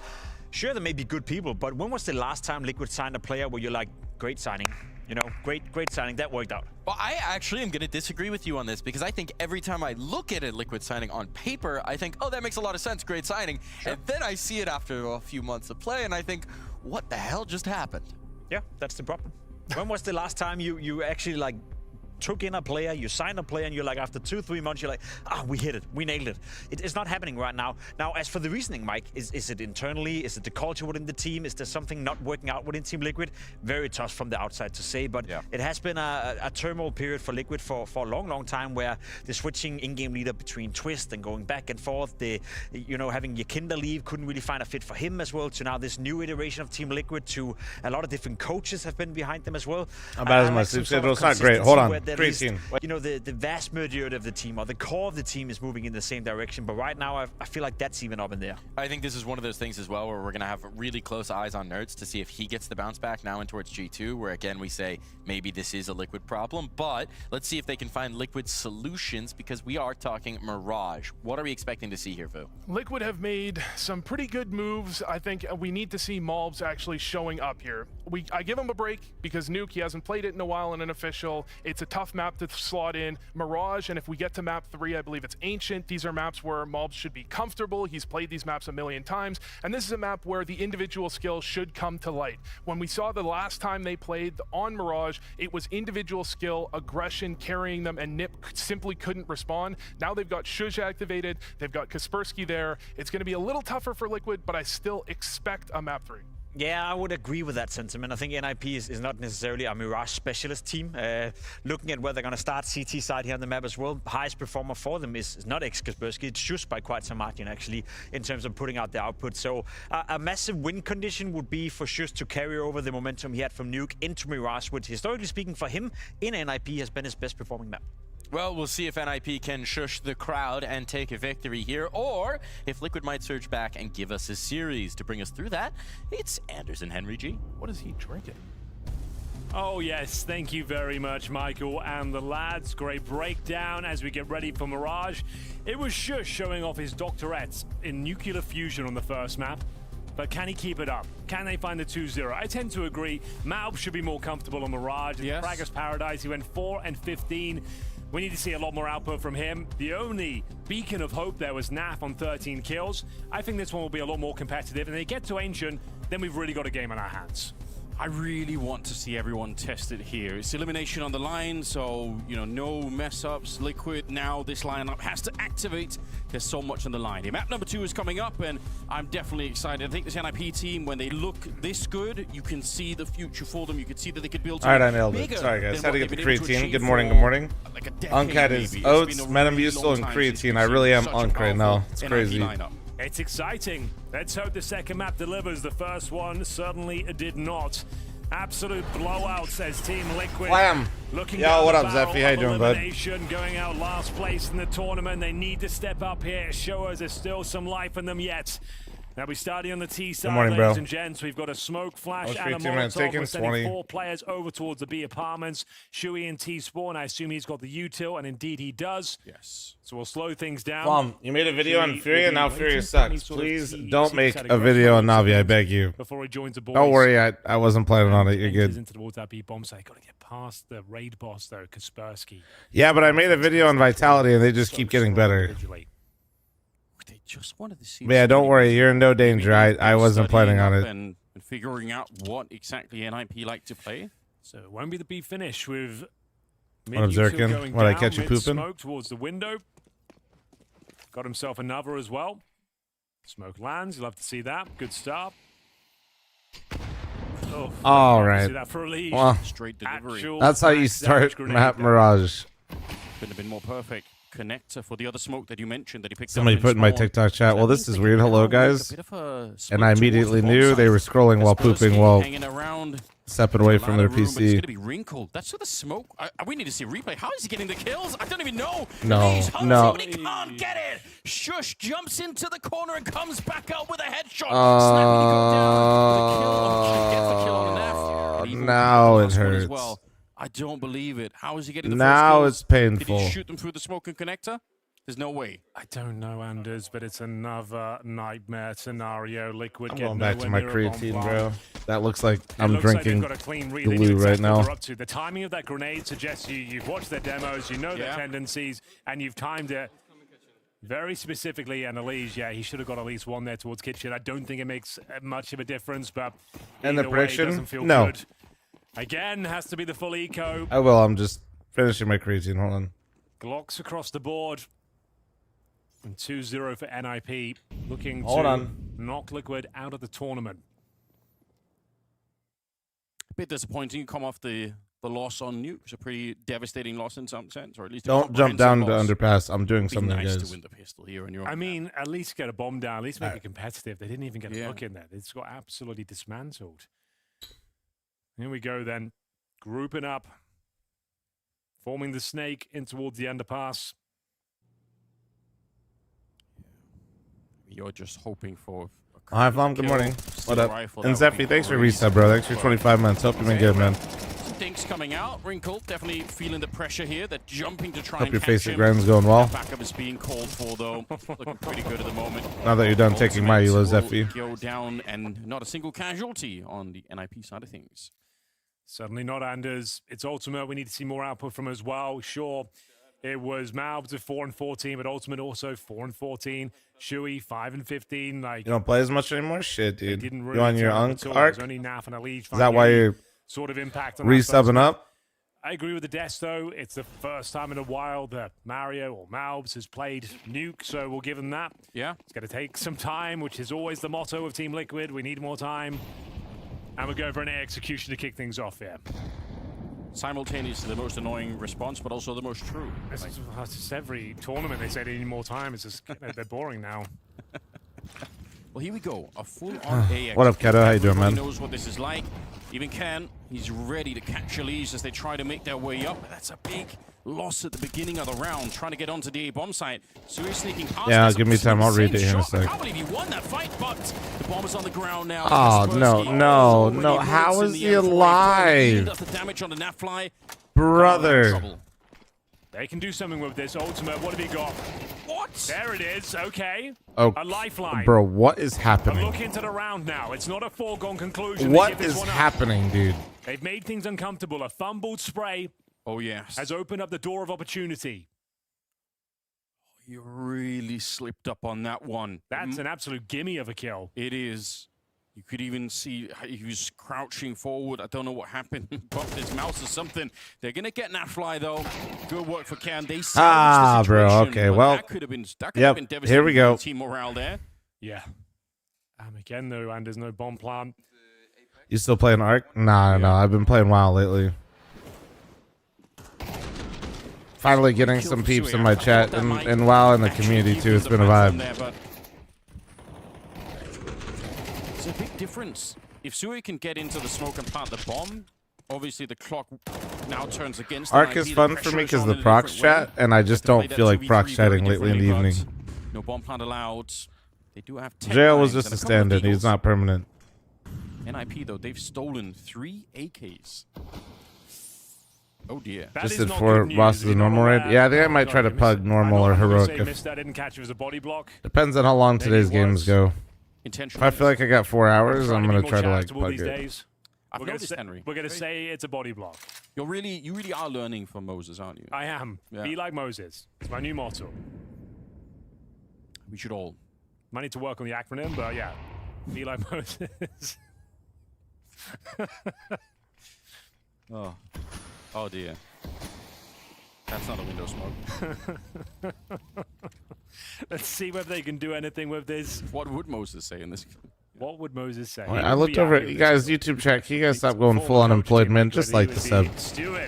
Sure, there may be good people, but when was the last time Liquid signed a player where you're like, great signing? You know, great signing, that worked out. Well, I actually am going to disagree with you on this, because I think every time I look at a Liquid signing on paper, I think, oh, that makes a lot of sense, great signing. Sure. And then I see it after a few months of play, and I think, what the hell just happened? Yeah, that's the problem. When was the last time you actually like took in a player, you signed a player, and you're like, after 2-3 months, you're like, we hit it, we nailed it. It's not happening right now. Now, as for the reasoning, Mike, is it internally? Is it the culture within the team? Is there something not working out within Team Liquid? Very tough from the outside to say, but it has been a turmoil period for Liquid for a long time, where the switching in-game leader between Twist and going back and forth, having Yakinda leave, couldn't really find a fit for him as well, to now this new iteration of Team Liquid, to a lot of different coaches have been behind them as well. About as much sleep schedule, it's not great. Hold on. Creatine. The vast majority of the team, or the core of the team, is moving in the same direction. But right now, I feel like that's even up in there. I think this is one of those things as well, where we're going to have really close eyes on Nerds to see if he gets the bounce back now and towards G2, where again we say maybe this is a Liquid problem. But let's see if they can find Liquid solutions, because we are talking Mirage. What are we expecting to see here, Vu? Liquid have made some pretty good moves. I think we need to see Malbs actually showing up here. I give him a break because Nuke, he hasn't played it in a while in an official. It's a tough map to slot in. Mirage, and if we get to map 3, I believe it's Ancient. These are maps where Malbs should be comfortable. He's played these maps a million times, and this is a map where the individual skill should come to light. When we saw the last time they played on Mirage, it was individual skill, aggression, carrying them, and Nip simply couldn't respond. Now they've got Shuj activated, they've got Kaspersky there. It's going to be a little tougher for Liquid, but I still expect a map 3. Yeah, I would agree with that sentiment. I think NIP is not necessarily a Mirage specialist team. Looking at where they're going to start CT side here on the map as well, highest performer for them is not Kaspersky, it's just by quite some margin actually, in terms of putting out the output. So a massive win condition would be for Shush to carry over the momentum he had from Nuke into Mirage, which historically speaking for him in NIP has been his best performing map. Well, we'll see if NIP can shush the crowd and take a victory here, or if Liquid might surge back and give us a series. To bring us through that, it's Anderson Henry G. What is he drinking? Oh yes, thank you very much, Michael and the lads. Great breakdown as we get ready for Mirage. It was Shush showing off his doctorates in nuclear fusion on the first map. But can he keep it up? Can they find the 2-0? I tend to agree. Malb should be more comfortable on Mirage. Yes. Fragger's Paradise, he went 4 and 15. We need to see a lot more output from him. The only beacon of hope there was Naf on 13 kills. I think this one will be a lot more competitive. And they get to Ancient, then we've really got a game on our hands. I really want to see everyone test it here. It's elimination on the line, so, no mess-ups. Liquid, now this lineup has to activate. There's so much on the line. Map number 2 is coming up, and I'm definitely excited. I think this NIP team, when they look this good, you can see the future for them. You can see that they could build. All right, I nailed it. Sorry, guys. Had to get the creatine. Good morning, good morning. Like Uncat is Oats, Metamucil, and creatine. I really am Unk right now. It's crazy. It's exciting. Let's hope the second map delivers. The first one certainly did not. Absolute blowout, says Team Liquid. Flam. Yo, what up, Zeffy? How you doing, bud? Going out last place in the tournament. They need to step up here. Show us there's still some life in them yet. Now we're starting on the T side, ladies and gents. We've got a smoke flash and a Molotov. We're sending 4 players over towards the B apartments. Shuey and T-Spawn. I assume he's got the util, and indeed he does. Yes. So we'll slow things down. You made a video on Fury, and now Fury sucks. Please don't make a video on Navi, I beg you. Before he joins the boys. Don't worry, I wasn't planning on it. You're good. Into towards that B bomb site. Got to get past the raid boss though, Kaspersky. Yeah, but I made a video on Vitality, and they just keep getting better. They just wanted to see. Yeah, don't worry. You're in no danger. I wasn't planning on it. And figuring out what exactly NIP like to play. So it won't be the B finish with. What up, Zerkin? What, I catch you pooping? Smoke towards the window. Got himself another as well. Smoke lands. You'll have to see that. Good start. Oh, all right. See that for a lead. Well, straight delivery. That's how you start map Mirage. Couldn't have been more perfect. Connector for the other smoke that you mentioned that he picked Somebody up. Somebody put in my TikTok chat, well, this is weird. Hello, guys. And I immediately knew they were scrolling while pooping while stepping away from their But it's PC. going to be wrinkled. That's the smoke. We need to see a replay. How is he getting the kills? I don't even know. No, no. He can't get it. Shush jumps into the corner and comes back out with a headshot. Gets the kill on the left. Now it hurts. Well. I don't believe it. How is he getting the now first kills? It's painful. Did he shoot them through the smoke and connector? There's no way. I don't know, Anders, but it's another nightmare scenario. Liquid I'm getting going back to my creatine, bro. Bomb. That looks like I'm looks drinking like they've got a clean read. glue right now. Up to. The timing of that grenade suggests you've watched their demos, you know their tendencies, and you've timed it very specifically. And Elise, yeah, he should have got at least one there towards Kitchen. I don't think it makes much of a difference, but and the prediction? Doesn't feel no. good. Again, has to be the full eco. I will. I'm just finishing my creatine. Hold on. Glocks across the board. And 2-0 for NIP. Looking Hold to on. knock Liquid out of the tournament. A bit disappointing. You come off the loss on Nuke. It's a pretty devastating loss in some sense, or at least don't jump down loss. to underpass. I'm doing something, nice guys. to win the pistol here on your I mean, at least get a bomb down. At least make it competitive. They didn't even get a look in there. It's got absolutely dismantled. Here we go then. Grouping up. Forming the snake in towards the underpass. You're just hoping for. Hi, fl0m. Good morning. What up? And Zephy, thanks for reset, bro. Thanks for 25 months. Hope you've been good, man. Dinks coming out. Wrinkle definitely feeling the pressure here. They're jumping to try Hope and your catch face him. at grand's going well. Backup is being called for, though. Looking pretty good at the moment. Now that you're done taking my elo, Zephy. Go down and not a single casualty on the NIP side of things. Certainly not, Anders. It's Ultimate. We need to see more output from as well. Sure, it was Malbs at 4-14, but Ultimate also 4-14. Shui 5-15. Like, You don't play as much anymore? Shit, dude. didn't really You on your turn up Unk at all. arc? There's only Naf and Elise. Is that why you're sort of impact on resubbing up? I agree with the desk, though. It's the first time in a while that Mario or Malbs has played Nuke, so we'll give him that. Yeah. It's going to take some time, which is always the motto of Team Liquid. We need more time. And we're going for an execution to kick things off here. Simultaneously the most annoying response, but also the most true. It's just every tournament they say they need more time. It's just they're boring now. Well, here we go. A full-on AX. What up, Keto? How you doing, man? Everybody knows what this is like. Even Ken, he's ready to catch Elise as they try to make their way up. That's a big loss at the beginning of the round, trying to get onto the A-bomb site. So he's sneaking past. Yeah, give me time. I'll read it here in a I sec. can't believe he won that fight, but the bomb is on the ground now. Oh, no. How is he alive? Does the damage on the Nafly. Brother. They can do something with this. Ultimate, what have you got? What? There it is. Okay. Oh, a lifeline. Bro, what is A happening? look into the round now. It's not a foregone conclusion. What is happening, dude? They've made things uncomfortable. A fumbled spray. Oh, yes. Has opened up the door of opportunity. You really slipped up on that one. That's an absolute gimme of a kill. It is. You could even see he was crouching forward. I don't know what happened. Bumped his mouse or something. They're going to get Nafly, though. Good work for Cam. They Ah, bro. Okay, well. That could have been devastating. Here we go. Team morale there. Yeah. Again, though, and there's no bomb plant. You still playing Arc? Nah, no. I've been playing WoW lately. Finally getting some peeps in my chat and WoW in the community, too. It's been a vibe. It's a big difference. If Sui can get into the smoke and plant the bomb, obviously the clock now turns against Arc is fun for me because the procs chat, and I just don't feel like procs chatting lately in the evening. No bomb plant allowed. They do have 10 Jail was lines just and a couple of stand-in. He's Eagles. not permanent. NIP, though, they've stolen 3 AKs. Oh, dear. Just did 4 bosses of normal raid. Yeah, I think I might try to pug normal or heroic. I didn't catch it as a body block. Depends on how long today's games go. If I feel like I got 4 hours, I'm going to try to like pug it. I've noticed, Henry. We're going to say it's a body block. You really are learning from Moses, aren't you? I am. Yeah. Be like Moses. It's my new motto. We should all. Might need to work on the acronym, but yeah. Be like Moses. Oh dear. That's not a window smoke. Let's see whether they can do anything with this. What would Moses say in this? What would Moses say? I looked over at you guys' YouTube chat. Can you guys stop going full unemployed, man? Just like the sub.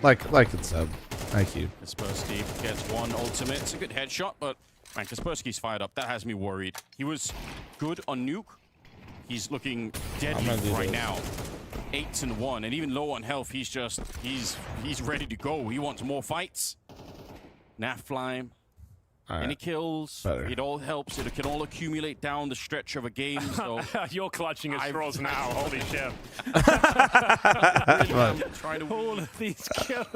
Like the sub. Thank you. Kaspersky gets 1 ultimate. It's a good headshot, but man, Kaspersky's fired up. That has me worried. He was good on Nuke. He's looking deadly right now. 8-1, and even low on health, he's ready to go. He wants more fights. fl0m. Any kills, it all helps. It can all accumulate down the stretch of a game. So you're clutching at straws now. Holy shit! I'm trying to all of these kills.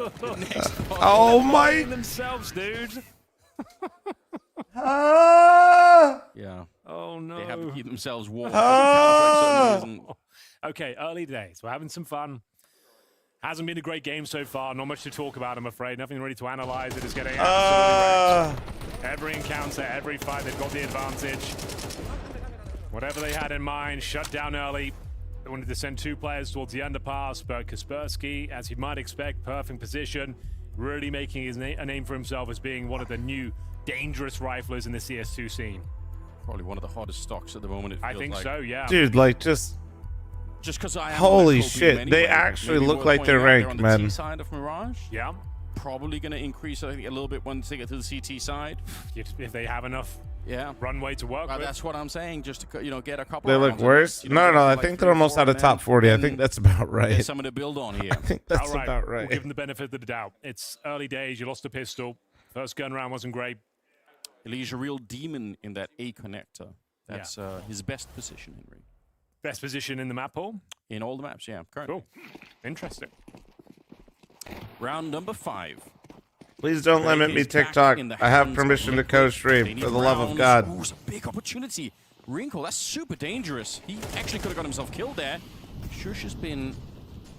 Oh my! Themselves, dude. Yeah. Oh no. They have to keep themselves warm. Okay, early days. We're having some fun. Hasn't been a great game so far. Not much to talk about, I'm afraid. Nothing really to analyze. It is getting absolutely wrecked. Every encounter, every fight, they've got the advantage. Whatever they had in mind, shut down early. They wanted to send 2 players towards the underpass, but Kaspersky, as you might expect, perfect position, really making a name for himself as being one of the new dangerous riflers in the CS2 scene. Probably one of the hottest stocks at the moment, it feels I think like. so, yeah. Dude, like, just because I holy shit, anyway, they actually look like they're ranked, man. T side of Mirage. Yeah. Probably going to increase, I think, a little bit once they get to the CT side. If they have enough runway to work with. That's what I'm saying, just to, get a couple They of look worse? No, I think they're almost out of top 40. I think that's about right. There's someone to build on here. I think that's about right. We'll give them the benefit of the doubt. It's early days. You lost a pistol. First gun round wasn't great. He's a real demon in that A connector. That's his best position, Henry. Best position in the map pool? In all the maps, yeah. Currently. Cool. Interesting. Round number 5. Please don't limit me, TikTok. I have permission to co-stream, for the love of God. Ooh, it's a big opportunity. Wrinkle, that's super dangerous. He actually could have got himself killed there. Shush has been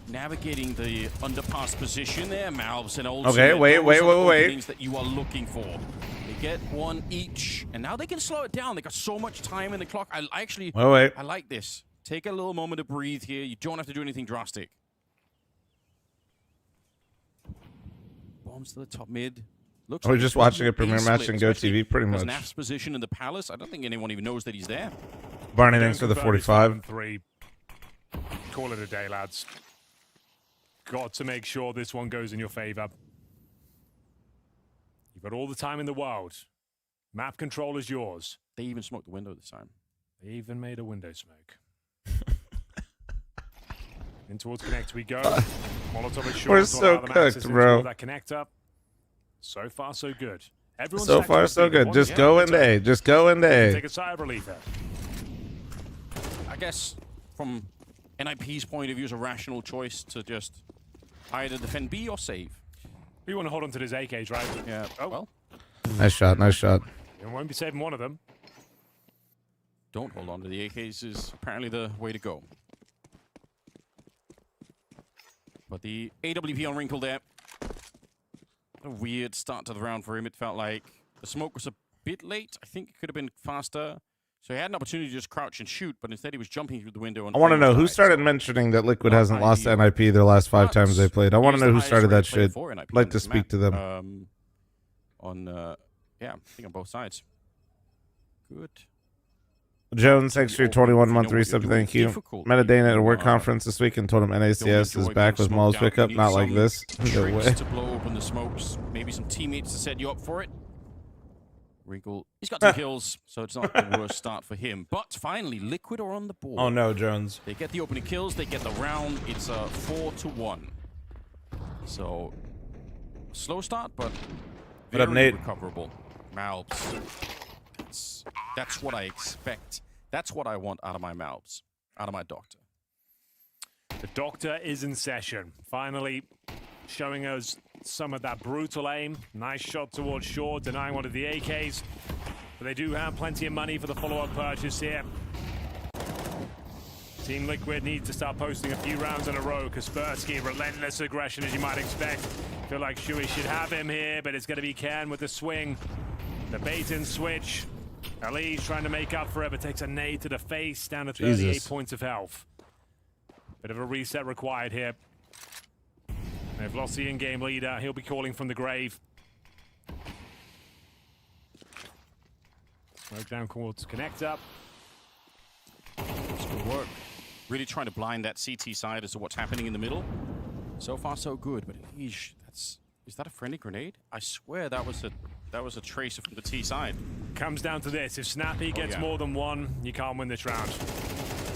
navigating the underpass position there. Malves and old. Okay, wait. That you are looking for. They get 1 each, and now they can slow it down. They got so much time in the clock. I actually, I like this. Take a little moment to breathe here. You don't have to do anything drastic. Bombs to the top mid. Looks We're like just watching a premiere match and Go TV, pretty much. Naf's position in the palace. I don't think anyone even knows that he's there. Barney, thanks for the 45. 3. Call it a day, lads. Got to make sure this one goes in your favor. You've got all the time in the world. Map control is yours. They even smoked the window this time. They even made a window smoke. In towards connect we go. Molotov is short. We're so cooked, bro. That connector. So far, so good. Everyone's so far, so good. Just go into A. Just go into A. Take a sigh of relief there. I guess from NIP's point of view, it's a rational choice to just either defend B or save. We want to hold on to these AKs, right? Yeah. Oh. Well. Nice shot. Nice shot. You won't be saving one of them. Don't hold on to the AKs is apparently the way to go. But the AWP on Wrinkle there. A weird start to the round for him. It felt like the smoke was a bit late. I think it could have been faster. So he had an opportunity to just crouch and shoot, but instead he was jumping through the window. I want to know who started mentioning that Liquid hasn't lost to NIP their last 5 times they played. I want to know who started that shit. I'd like to speak to them. Yeah, I think on both sides. Good. Jones, thanks for your 21-month resub. Thank you. Met a Dana at a work conference this week and told him NACS is back with Maul's pickup. Not like this. No way. To blow open the smokes. Maybe some teammates to set you up for it. Wrinkle, he's got some kills, so it's not the worst start for him. But finally, Liquid are on the board. Oh no, Jones. They get the opening kills, they get the round. It's a 4-1. So, slow start, but very recoverable. Malbs. That's what I expect. That's what I want out of my Malbs, out of my Doctor. The Doctor is in session. Finally showing us some of that brutal aim. Nice shot towards shore, denying one of the AKs. But they do have plenty of money for the follow-up purchase here. Team Liquid needs to start posting a few rounds in a row. Kaspersky, relentless aggression as you might expect. Feel like Shui should have him here, but it's going to be Ken with the swing. The bait and switch. Ali's trying to make up for it, but takes a nade to the face, down to 38 points of health. Bit of a reset required here. They've lost the in-game leader. He'll be calling from the grave. Smoke down towards connector. That's good work. Really trying to blind that CT side as to what's happening in the middle. So far, so good, but eesh, is that a friendly grenade? I swear that was a tracer from the T side. Comes down to this. If Snappy gets more than one, you can't win this round.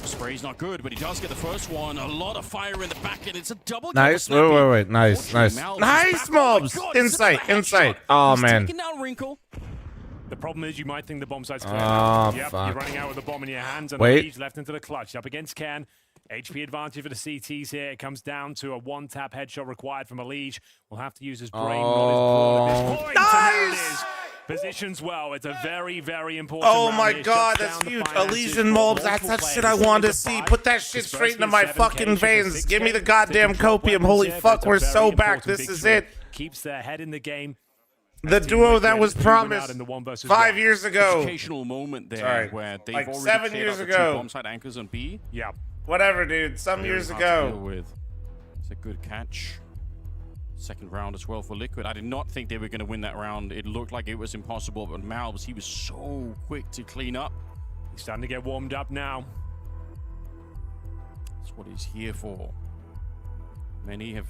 Spray's not good, but he does get the first one. A lot of fire in the back, and it's a double. Nice. Wait. Nice. Nice mobs. Insight. Oh, man. Taking down Wrinkle. The problem is you might think the bomb site's clear. Fuck. You're running out with the bomb in your hands, and Wait. Lee's left into the clutch. Up against Ken. HP advantage for the CTs here. It comes down to a one-tap headshot required from Elige. Will have to use his brain, not his brawn at this point. Nice! Positions well. It's a very, very important Oh round my here. god, Shuts that's down the huge. finances Elysian for mobs, that's multiple that shit I players. wanted to It's see. five. Put that shit straight into my 7K fucking for veins. 6K. Give me the They goddamn can drop copium. weapons Holy here, fuck, but we're it's a so very back. important This is victory. it. Keeps their head in the game. The duo that was Liquid went out promised in the 1 versus 5 1. years ago. Educational moment there Sorry. where they've Like already 7 cleared years out the ago. two bomb site anchors on B. Yeah. Whatever, dude. Some Very years hard to deal ago. with. It's a good catch. Second round as well for Liquid. I did not think they were going to win that round. It looked like it was impossible, but Malbs, he was so quick to clean up. He's starting to get warmed up now. That's what he's here for. Many have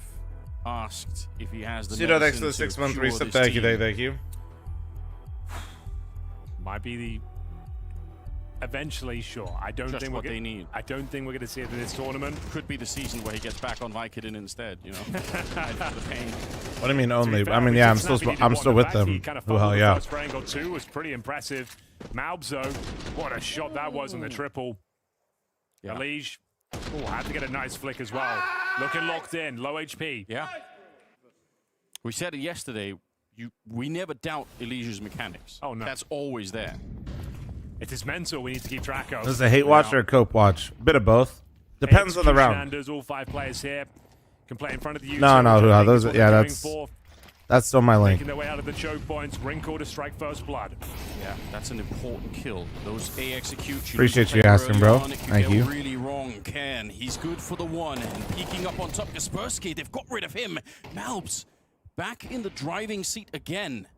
asked if he has the Pseudo, thanks for medicine the to 6-month cure resub. this Thank you, team. thank you. Might be the eventually, sure. I don't Just think what they need. I don't think we're going to see it in this tournament. Could be the season where he gets back on Vicodin instead, you know. For the pain. What do you mean only? Fair, I mean, we yeah, did I'm still snap, he did I'm one still in with the back. He them. kind of Oh hell fumbled the yeah. first triangle too was pretty impressive. Malbzo, what a shot that was on the triple. Yeah. Elige, had to get a nice flick as well. Looking locked in, low HP. Yeah. We said it yesterday. We never doubt Elige's mechanics. Oh no, that's always there. It is mental. We need to keep track of. This is a hate watch or a cope watch? Bit of both. Depends on the round. Sanders, all 5 players here can play in front of the No, those. Yeah, that's still my link. Making their way out of the choke points. Wrinkle to strike first blood. Yeah, that's an important kill. Those A execute. Appreciate you asking, bro. Thank you. Really wrong, Ken. He's good for the one and peeking up on top. Kaspersky, they've got rid of him. Malbs back in the driving seat again.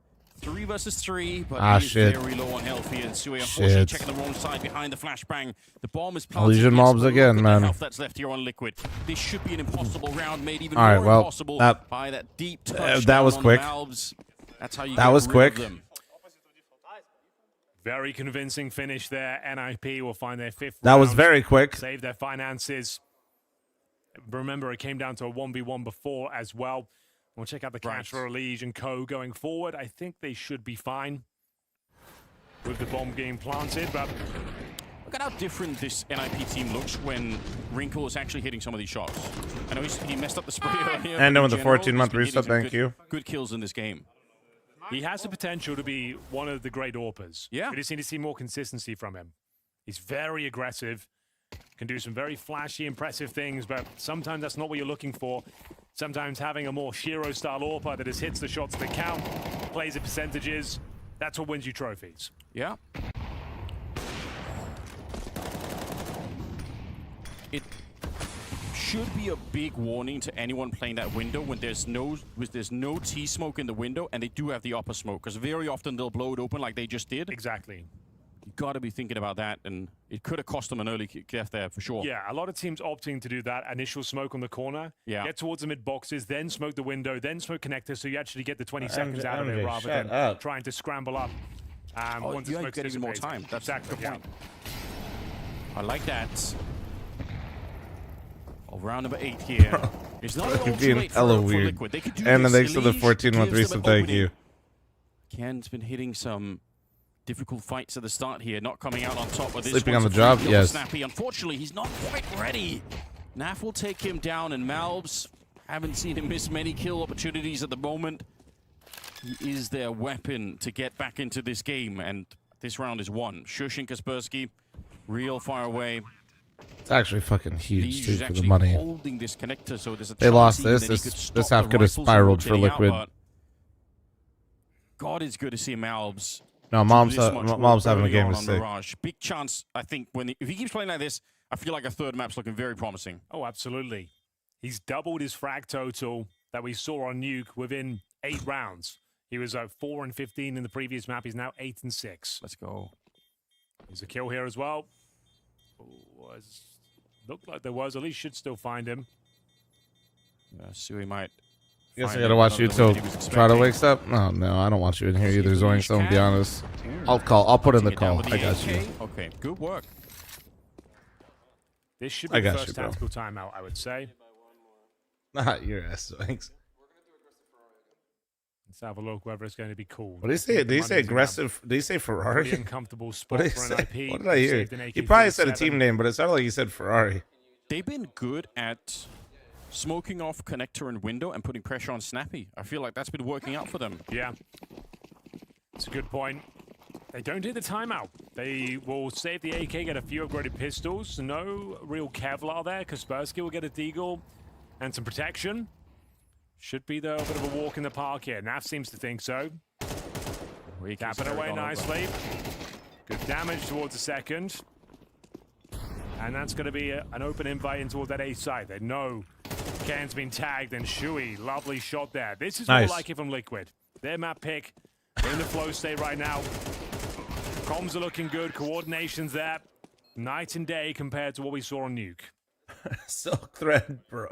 3 versus 3, but he's very low on health here. And Sui, unfortunately, checking the wrong side behind the flashbang. The bomb is planted. Elysian mobs again, man. Health that's left here on Liquid. This should be an impossible round, made even more impossible by that deep touch. That was quick. That's how you that was quick. Them. Very convincing finish there. NIP will find their 5th That round. was very quick. Save their finances. Remember, it came down to a 1v1 before as well. We'll check out the catch for Elige and Co. going forward. I think they should be fine with the bomb being planted, but look at how different this NIP team looks when Wrinkle is actually hitting some of these shots. I know he messed up the spray earlier. And then with the 14-month reset, thank you. Good kills in this game. He has the potential to be one of the great AWPers. Yeah. We just need to see more consistency from him. He's very aggressive, can do some very flashy, impressive things, but sometimes that's not what you're looking for. Sometimes having a more Shiro-style AWPer that just hits the shots that count, plays the percentages, that's what wins you trophies. Yeah. It should be a big warning to anyone playing that window when there's no T smoke in the window and they do have the upper smoke, because very often they'll blow it open like they just did. Exactly. You got to be thinking about that, and it could have cost them an early death there for sure. Yeah, a lot of teams opting to do that initial smoke on the corner, get towards the mid boxes, then smoke the window, then smoke connector, so you actually get the 20 seconds out of it rather than trying to scramble up. Once you get even more time. That's exactly the point. I like that. Oh, round number 8 here. It's not all too late for Liquid. They could do and this. then thanks for the 14-month reset. Thank you. Ken's been hitting some difficult fights at the start here, not coming out on top. With this Sleeping on the job, yes. Snappy. Unfortunately, he's not quite ready. Naf will take him down, and Malbs, haven't seen him miss many kill opportunities at the moment. He is their weapon to get back into this game, and this round is won. Shush and Kaspersky, real far away. It's actually fucking huge, too, for the actually money. Holding this connector, so there's a they lost this. this This half could have spiraled for Liquid. God, it's good to see Malbs. No, Mom's having a game of sick. Mirage. Big chance, I think, if he keeps playing like this, I feel like a third map's looking very promising. Oh, absolutely. He's doubled his frag total that we saw on Nuke within 8 rounds. He was 4 and 15 in the previous map. He's now 8 and 6. Let's go. There's a kill here as well. Looked like there was. At least should still find him. Sui might. Guess I gotta watch you till Trotta wakes up. No, I don't want you in here either, Zoing, so I'll be honest. I'll put in the call. I got you. Okay, good work. This should be the first tactical timeout, I would say. Not your ass, thanks. Let's have a look whether it's going to be cool. What did he say? Did he say aggressive? Did he say Ferrari? Really uncomfortable spot for an IP. What did I hear? He probably said a team name, but it sounded like he said Ferrari. They've been good at smoking off connector and window and putting pressure on Snappy. I feel like that's been working out for them. Yeah. That's a good point. They don't do the timeout. They will save the AK, get a few upgraded pistols. No real Kevlar there. Kaspersky will get a deagle and some protection. Should be, though, a bit of a walk in the park here. Naf seems to think so. Tap it away nicely. Good damage towards the second. And that's going to be an open invite in toward that A side. They know Ken's been tagged, and Shui, lovely shot there. This is more like it from Liquid. Their map pick. They're in the flow state right now. Comms are looking good. Coordination's there. Night and day compared to what we saw on Nuke. Silk thread, bro.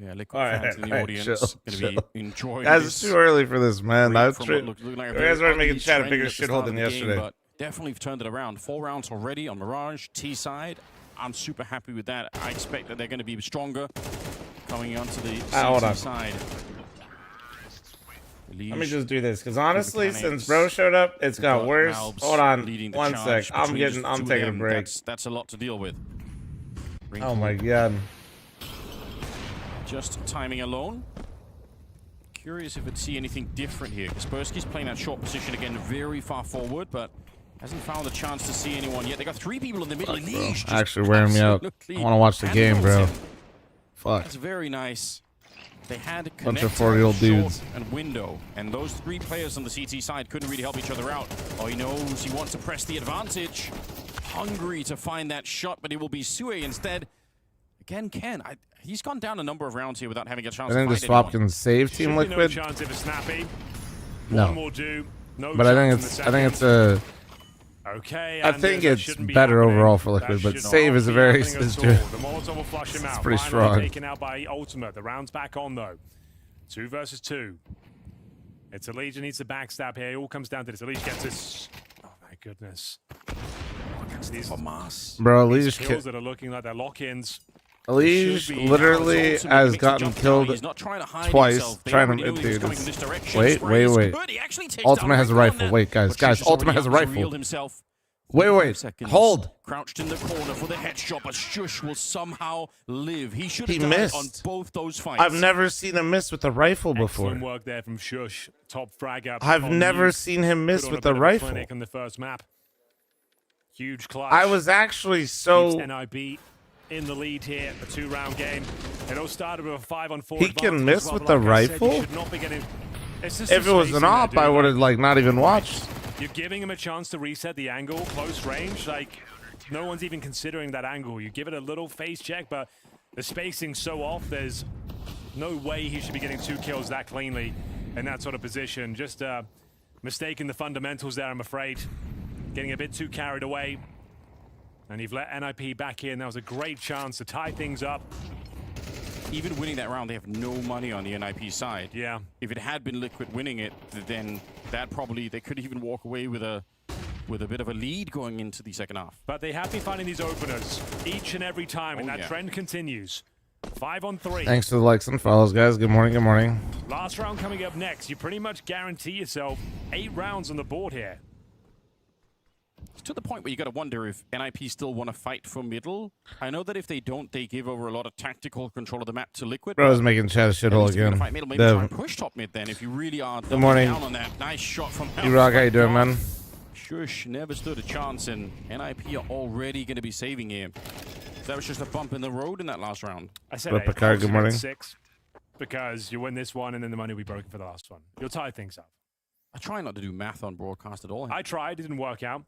Yeah, Liquid fans in the audience going to be enjoying this. It's too early for this, man. Like you guys were making chat a bigger shithole than yesterday. But definitely turned it around. 4 rounds already on Mirage, T side. I'm super happy with that. I expect that they're going to be stronger coming onto the CT side. Let me just do this, because honestly, since bro showed up, it's got worse. Hold on, 1 sec. I'm taking a break. That's a lot to deal with. Oh my god. Just timing alone. Curious if it'd see anything different here. Kaspersky's playing that short position again, very far forward, but hasn't found a chance to see anyone yet. They got 3 people in the middle. Actually wearing me out. I want to watch the game, bro. Fuck. That's very nice. They had a bunch of 40-year-old dudes and window, and those 3 players on the CT side couldn't really help each other out. Oh, he knows he wants to press the advantage. Hungry to find that shot, but it will be Sui instead. Again, Ken, he's gone down a number of rounds here without having a chance to find the swap can save Team Liquid. No chance if it's snappy. No. One will do. No, but I think it's a. Okay. I think it's better overall for Liquid, but save is a very. The Molotov will flush him out. Pretty strong. Taken out by Ultimate. The round's back on though. 2 versus 2. It's Elijah needs to backstab here. It all comes down to this. Elijah gets this. Oh my goodness. Bro, Elijah's kills that are looking like they're lock-ins. Elijah literally has gotten killed twice trying to dude. Wait. Ultimate has a rifle. Wait, guys, Ultimate has a rifle. Wait. Hold. Crouched in the corner for the headshot, but Shush will somehow live. He should have died missed on both those fights. I've never seen him miss with a rifle before. Excellent work there from Shush. Top frag up. I've never seen him miss with a rifle. On the first map. Huge clutch. I was actually so. NIB in the lead here, a 2-round game. It all started with a 5-on-4. He can miss with the rifle. If it was an op, I would have not even watched. You're giving him a chance to reset the angle, close range. No one's even considering that angle. You give it a little face check, but the spacing's so off. There's no way he should be getting 2 kills that cleanly in that sort of position. Just mistaking the fundamentals there, I'm afraid. Getting a bit too carried away. And you've let NIP back in. That was a great chance to tie things up. Even winning that round, they have no money on the NIP side. Yeah. If it had been Liquid winning it, then they could even walk away with a bit of a lead going into the second half. But they have been finding these openers each and every time, and that trend continues. 5-on-3. Thanks for the likes and follows, guys. Good morning. Last round coming up next. You pretty much guarantee yourself 8 rounds on the board here. It's to the point where you got to wonder if NIP still want to fight for middle. I know that if they don't, they give over a lot of tactical control of the map to Liquid. Bro's making chat a shithole again. Maybe try and push top mid then if you really are Good morning. down on that. Nice shot from E-Rock, how you doing, man? Shush never stood a chance, and NIP are already going to be saving him. That was just a bump in the road in that last round. I said Picard, good morning. 6 because you win this one and then the money will be broken for the last one. You'll tie things up. I try not to do math on broadcast at all. I tried, it didn't work out.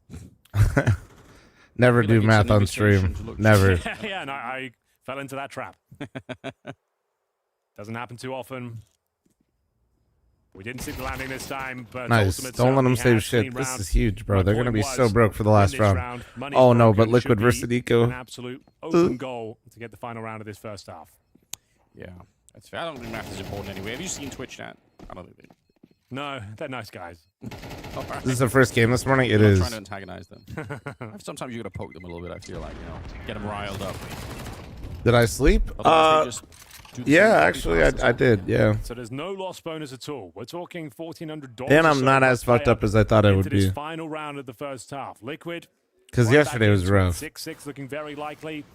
Never do math on stream. Never. Yeah, and I fell into that trap. Doesn't happen too often. We didn't see the landing this time, but nice. Don't let them save shit. This is huge, bro. They're gonna be so broke for the last round. Oh no, but Liquid versus Eco. An absolute open goal to get the final round of this first half. Yeah, that's fair. I don't think math is important anyway. Have you seen Twitch chat? I don't think they. No, they're nice guys. This is the first game this morning. It is. Trying to antagonize them. Sometimes you gotta poke them a little bit. I feel like, you know, get them riled up. Did I sleep? Yeah, actually, I did. Yeah. So there's no loss bonus at all. We're talking $1,400. And I'm not as fucked up as I thought I would be. Final round of the first half. Liquid. Because yesterday was rough. 6-6 looking very likely.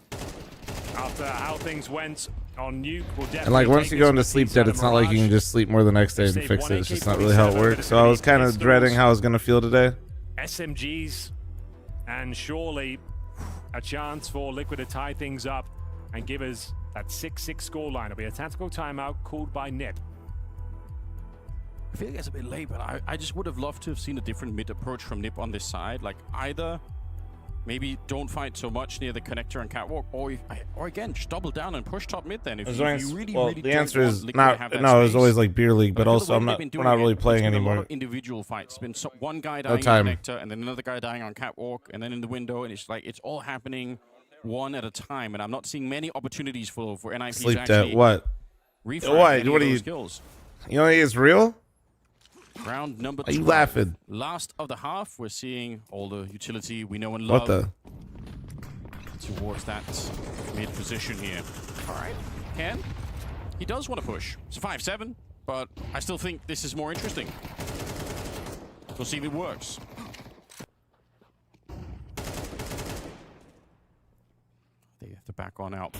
After how things went on Nuke, we'll definitely. And like once you go into sleep debt, it's not like you can just sleep more the next day and fix it. It's just not really how it works. So I was kind of dreading how I was gonna feel today. SMGs, and surely a chance for Liquid to tie things up and give us that 6-6 scoreline. It'll be a tactical timeout called by Nip. I feel like it's a bit late, but I just would have loved to have seen a different mid approach from Nip on this side. Like either maybe don't fight so much near the connector and catwalk, or again just double down and push top mid. Then if you really the answer is not. No, it was always like beer league, but also we're not really playing anymore. A lot of individual fights. It's been one guy dying on connector, and then another guy dying on catwalk, and then in the window, and it's like it's all happening one at a time. And I'm not seeing many opportunities for NIP sleep to actually what? What are you? Skills. You know it's real. Round number 12. Are you 12. laughing? Last of the half, we're seeing all the utility we know and love. What the? Towards that mid position here. All right, Ken. He does want to push. It's a 5-7, but I still think this is more interesting. We'll see if it works. They have to back on out.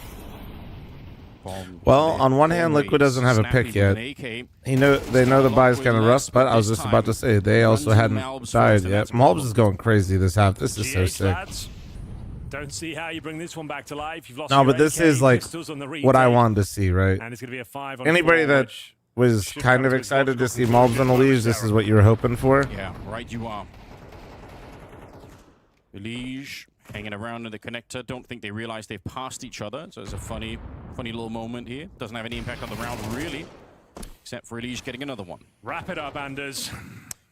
Well, on one hand, Liquid doesn't have a pick yet. They know the buy's kind of rough, but I was just about to say they also hadn't died yet. Malbs is going crazy this half. This is so sick. Don't see how you bring this one back to life. You've lost no, but this is like what I wanted to see, right? And it's going to be a 5 on Anybody that was kind of excited to see Malbs on the leaves, this is what you were hoping for. Yeah, right you are. Elige hanging around in the connector. Don't think they realize they've passed each other. So it's a funny little moment here. Doesn't have any impact on the round, really. Except for Elige getting another one. Wrap it up, Anders.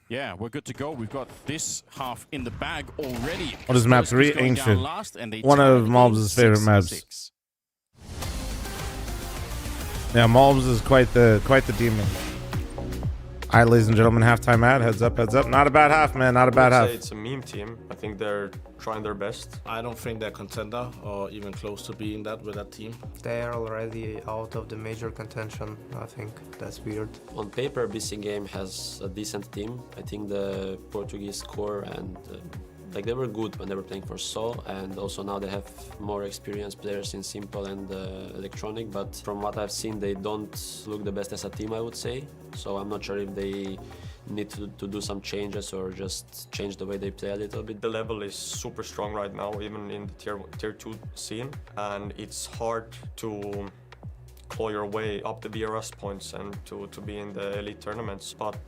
Yeah, we're good to go. We've got this half in the bag already. What is map 3? Ancient. One of Malbs' favorite maps. Yeah, Malbs is quite the demon. All right, ladies and gentlemen, halftime ad. Heads up, heads up. Not a bad half, man. Not a bad half. It's a meme team. I think they're trying their best. I don't think they're contender or even close to being that with that team. They're already out of the major contention. I think that's weird. On paper, BC Game has a decent team. I think the Portuguese core and like they were good when they were playing for SO, and also now they have more experienced players in Simple and Electronic, but from what I've seen they don't look the best as a team, I would say. So I'm not sure if they need to do some changes or just change the way they play a little bit. The level is super strong right now, even in the tier 2 scene, and it's hard to claw your way up the BRS points and to be in the elite tournaments. But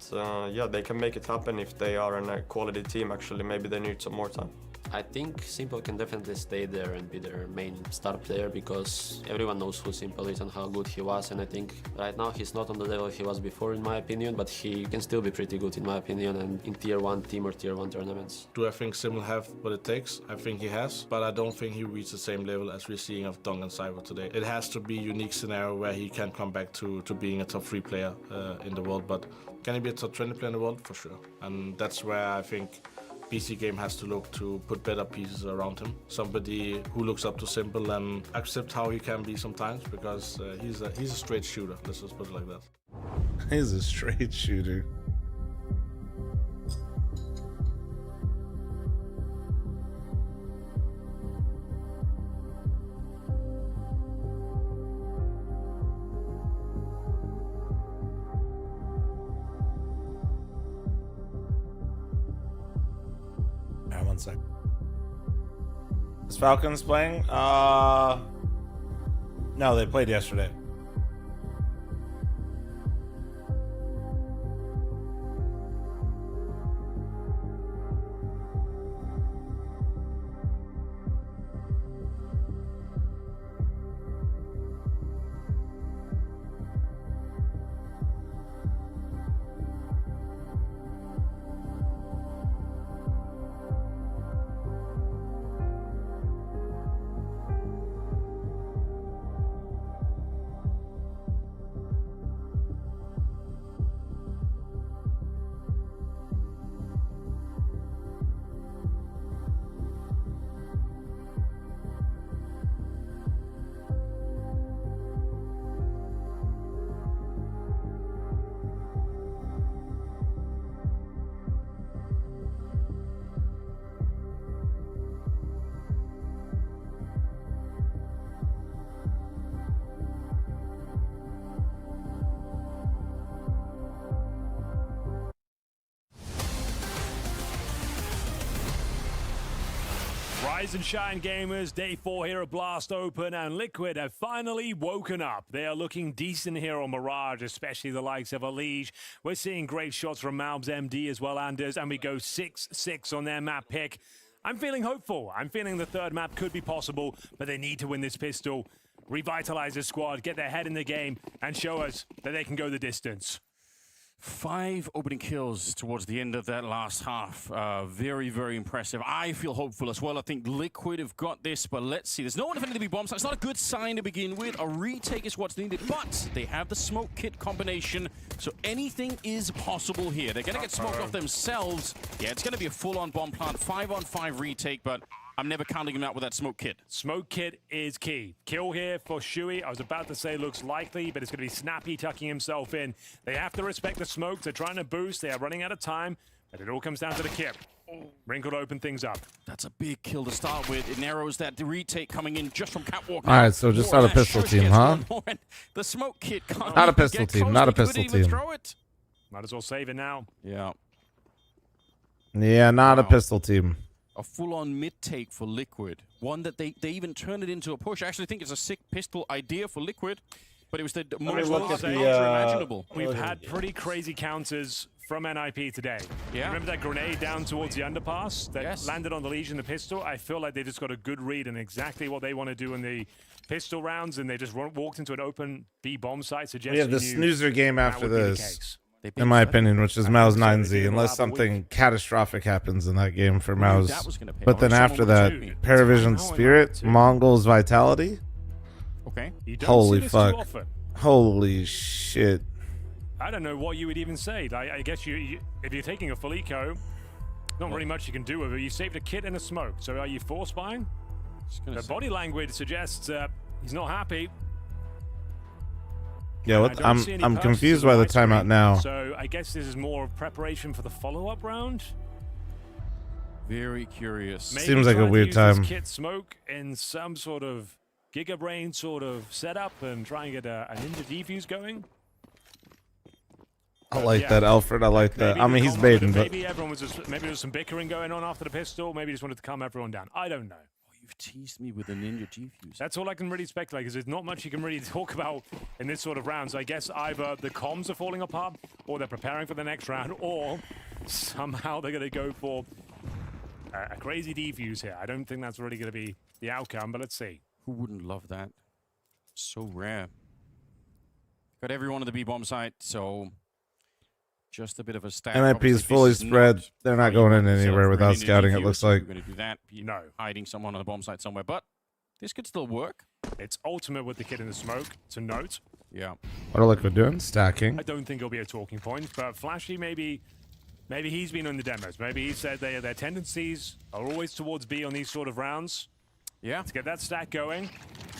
yeah, they can make it happen if they are a quality team. Actually, maybe they need some more time. I think Simple can definitely stay there and be their main star player because everyone knows who Simple is and how good he was, and I think right now he's not on the level he was before in my opinion, but he can still be pretty good in my opinion and in tier 1 team or tier 1 tournaments. Do I think Simple have what it takes? I think he has, but I don't think he reached the same level as we're seeing of Dong and Cyber today. It has to be a unique scenario where he can come back to being a top 3 player in the world, but can he be a top 20 player in the world? For sure. And that's where I think BC Game has to look to put better pieces around him. Somebody who looks up to Simple and accept how he can be sometimes, because he's a straight shooter. Let's just put it like that. He's a straight shooter. One sec. Is Falcons playing? No, they played yesterday. Rise and shine, gamers. Day 4 here at Blast Open, and Liquid have finally woken up. They are looking decent here on Mirage, especially the likes of Elige. We're seeing great shots from Malbs MD as well, Anders, and we go 6-6 on their map pick. I'm feeling hopeful. I'm feeling the third map could be possible, but they need to win this pistol, revitalize the squad, get their head in the game, and show us that they can go the distance. 5 opening kills towards the end of that last half. Very, very impressive. I feel hopeful as well. I think Liquid have got this, but let's see. There's no one defending the B bomb, so it's not a good sign to begin with. A retake is what's needed, but they have the smoke kit combination, so anything is possible here. They're going to get smoked off themselves. Yeah, it's going to be a full-on bomb plant, 5-on-5 retake, but I'm never counting him out with that smoke kit. Smoke kit is key. Kill here for Shui. I was about to say looks likely, but it's going to be Snappy tucking himself in. They have to respect the smoke. They're trying to boost. They are running out of time, but it all comes down to the kit. Wrinkle to open things up. That's a big kill to start with. It narrows that retake coming in just from Catwalk. All right, so just not a pistol team, huh? The smoke kit can't not a pistol team. Not a pistol team. Might as well save it now. Yeah. Yeah, not a pistol team. A full-on mid-take for Liquid. One that they even turned it into a push. I actually think it's a sick pistol idea for Liquid, but it was the most imaginable. We've had pretty crazy counters from NIP today. Yeah. Remember that grenade down towards the underpass that landed on the Legion, the pistol? I feel like they just got a good read on exactly what they want to do in the pistol rounds, and they just walked into an open B bomb site, suggesting we have the snoozer game after this, in my opinion, which is Mao's 9Z, unless something catastrophic happens in that game for Mao's. But then after that, Paravision Spirit, Mongols Vitality. Okay. Holy fuck. Holy shit. I don't know what you would even say. I guess you if you're taking a full eco, not really much you can do with it. You saved a kit and a smoke. So are you force buying? The body language suggests he's not happy. Yeah, what, I'm confused by the timeout now. So I guess this is more preparation for the follow-up round. Very curious. Maybe seems like a weird time. Kit smoke in some sort of Giga Brain sort of setup and try and get a ninja defuse going. I like that, Alfred. I like that. I mean, he's baiting, but maybe everyone was just, maybe there was some bickering going on after the pistol. Maybe he just wanted to calm everyone down. I don't know. You've teased me with a ninja defuse. That's all I can really speculate, because there's not much you can really talk about in this sort of round. So I guess either the comms are falling apart, or they're preparing for the next round, or somehow they're going to go for a crazy defuse here. I don't think that's really going to be the outcome, but let's see. Who wouldn't love that? So rare. Got everyone at the B-bomb site, so just a bit of a stack. NIP is fully spread. They're not going in anywhere without scouting, it looks like. We're going to do that. No. Hiding someone on the bomb site somewhere, but this could still work. It's ultimate with the kid in the smoke, to note. Yeah. What are Liquid doing? Stacking. I don't think it'll be a talking point, but Flashy maybe he's been on the demos. Maybe he said their tendencies are always towards B on these sort of rounds. Yeah. To get that stack going.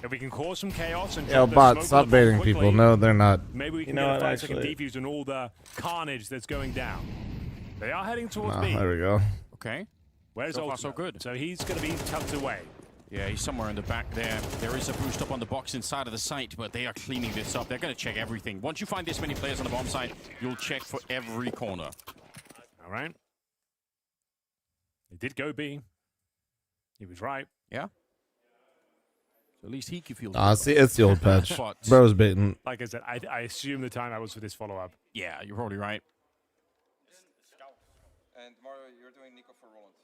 If we can cause some chaos and yo, bot, stop baiting people. No, they're not. Maybe we can get a 5-second defuse and all the carnage that's going down. They are heading towards B. There we go. Okay. Where's so far, so good. So he's going to be tucked away. Yeah, he's somewhere in the back there. There is a boost up on the box inside of the site, but they are cleaning this up. They're going to check everything. Once you find this many players on the bomb site, you'll check for every corner. All right. He did go B. He was right. Yeah. At least he can feel. See, it's the old patch. Bro's baiting. Like I said, I assume the timeout was for this follow-up. Yeah, you're probably right. And tomorrow you're doing Nico for Roland.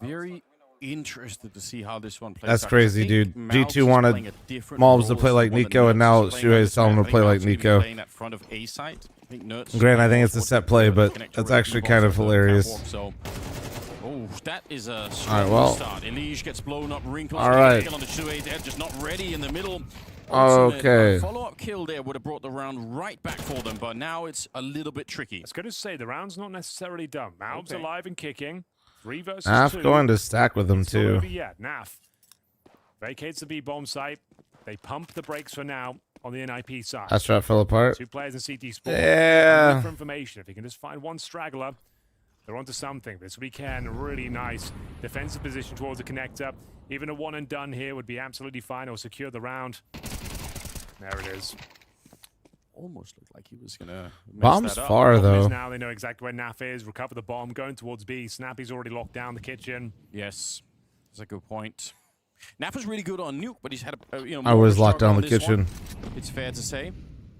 Very interested to see how this one plays. That's crazy, dude. G2 wanted Malbs to play like Nico, and now Shuhei's telling him to play like Nico. Grant, I think it's a set play, but that's actually kind of hilarious. Oh, that is a strong start. Elige gets blown up. Wrinkles all right. Kill on the Shuhei. They're just not ready in the middle. Okay. Follow-up kill there would have brought the round right back for them, but now it's a little bit tricky. I was going to say, the round's not necessarily done. Malbs alive and kicking. 3 versus 2. Naf going to stack with them, too. Yeah, Naf vacates the B-bomb site. They pump the brakes for now on the NIP side. That strat fell apart. 2 players in CT Sport. Yeah. For information, if you can just find one straggler, they're onto something. This weekend, really nice defensive position towards the connector. Even a one and done here would be absolutely fine. Or secure the round. There it is. Almost looked like he was gonna. Bomb's far though. Now they know exactly where Naf is. Recover the bomb. Going towards B. Snappy's already locked down the kitchen. Yes. That's a good point. Naf was really good on Nuke, but he's had a I was locked down the kitchen. It's fair to say.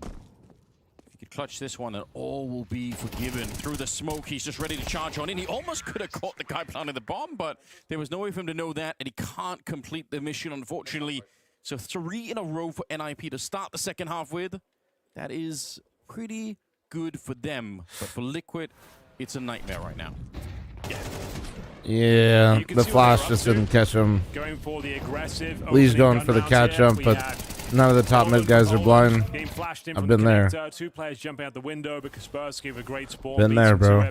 If he could clutch this one, then all will be forgiven. Through the smoke, he's just ready to charge on in. He almost could have caught the guy planting the bomb, but there was no way for him to know that, and he can't complete the mission, unfortunately. So 3 in a row for NIP to start the second half with. That is pretty good for them, but for Liquid, it's a nightmare right now. Yeah, the flash just didn't catch him. Going for the aggressive. Lee's going for the catch jump, but none of the top mid guys are blind. I've been there. 2 players jump out the window, but Kaspersky with a great spawn. Been there, bro.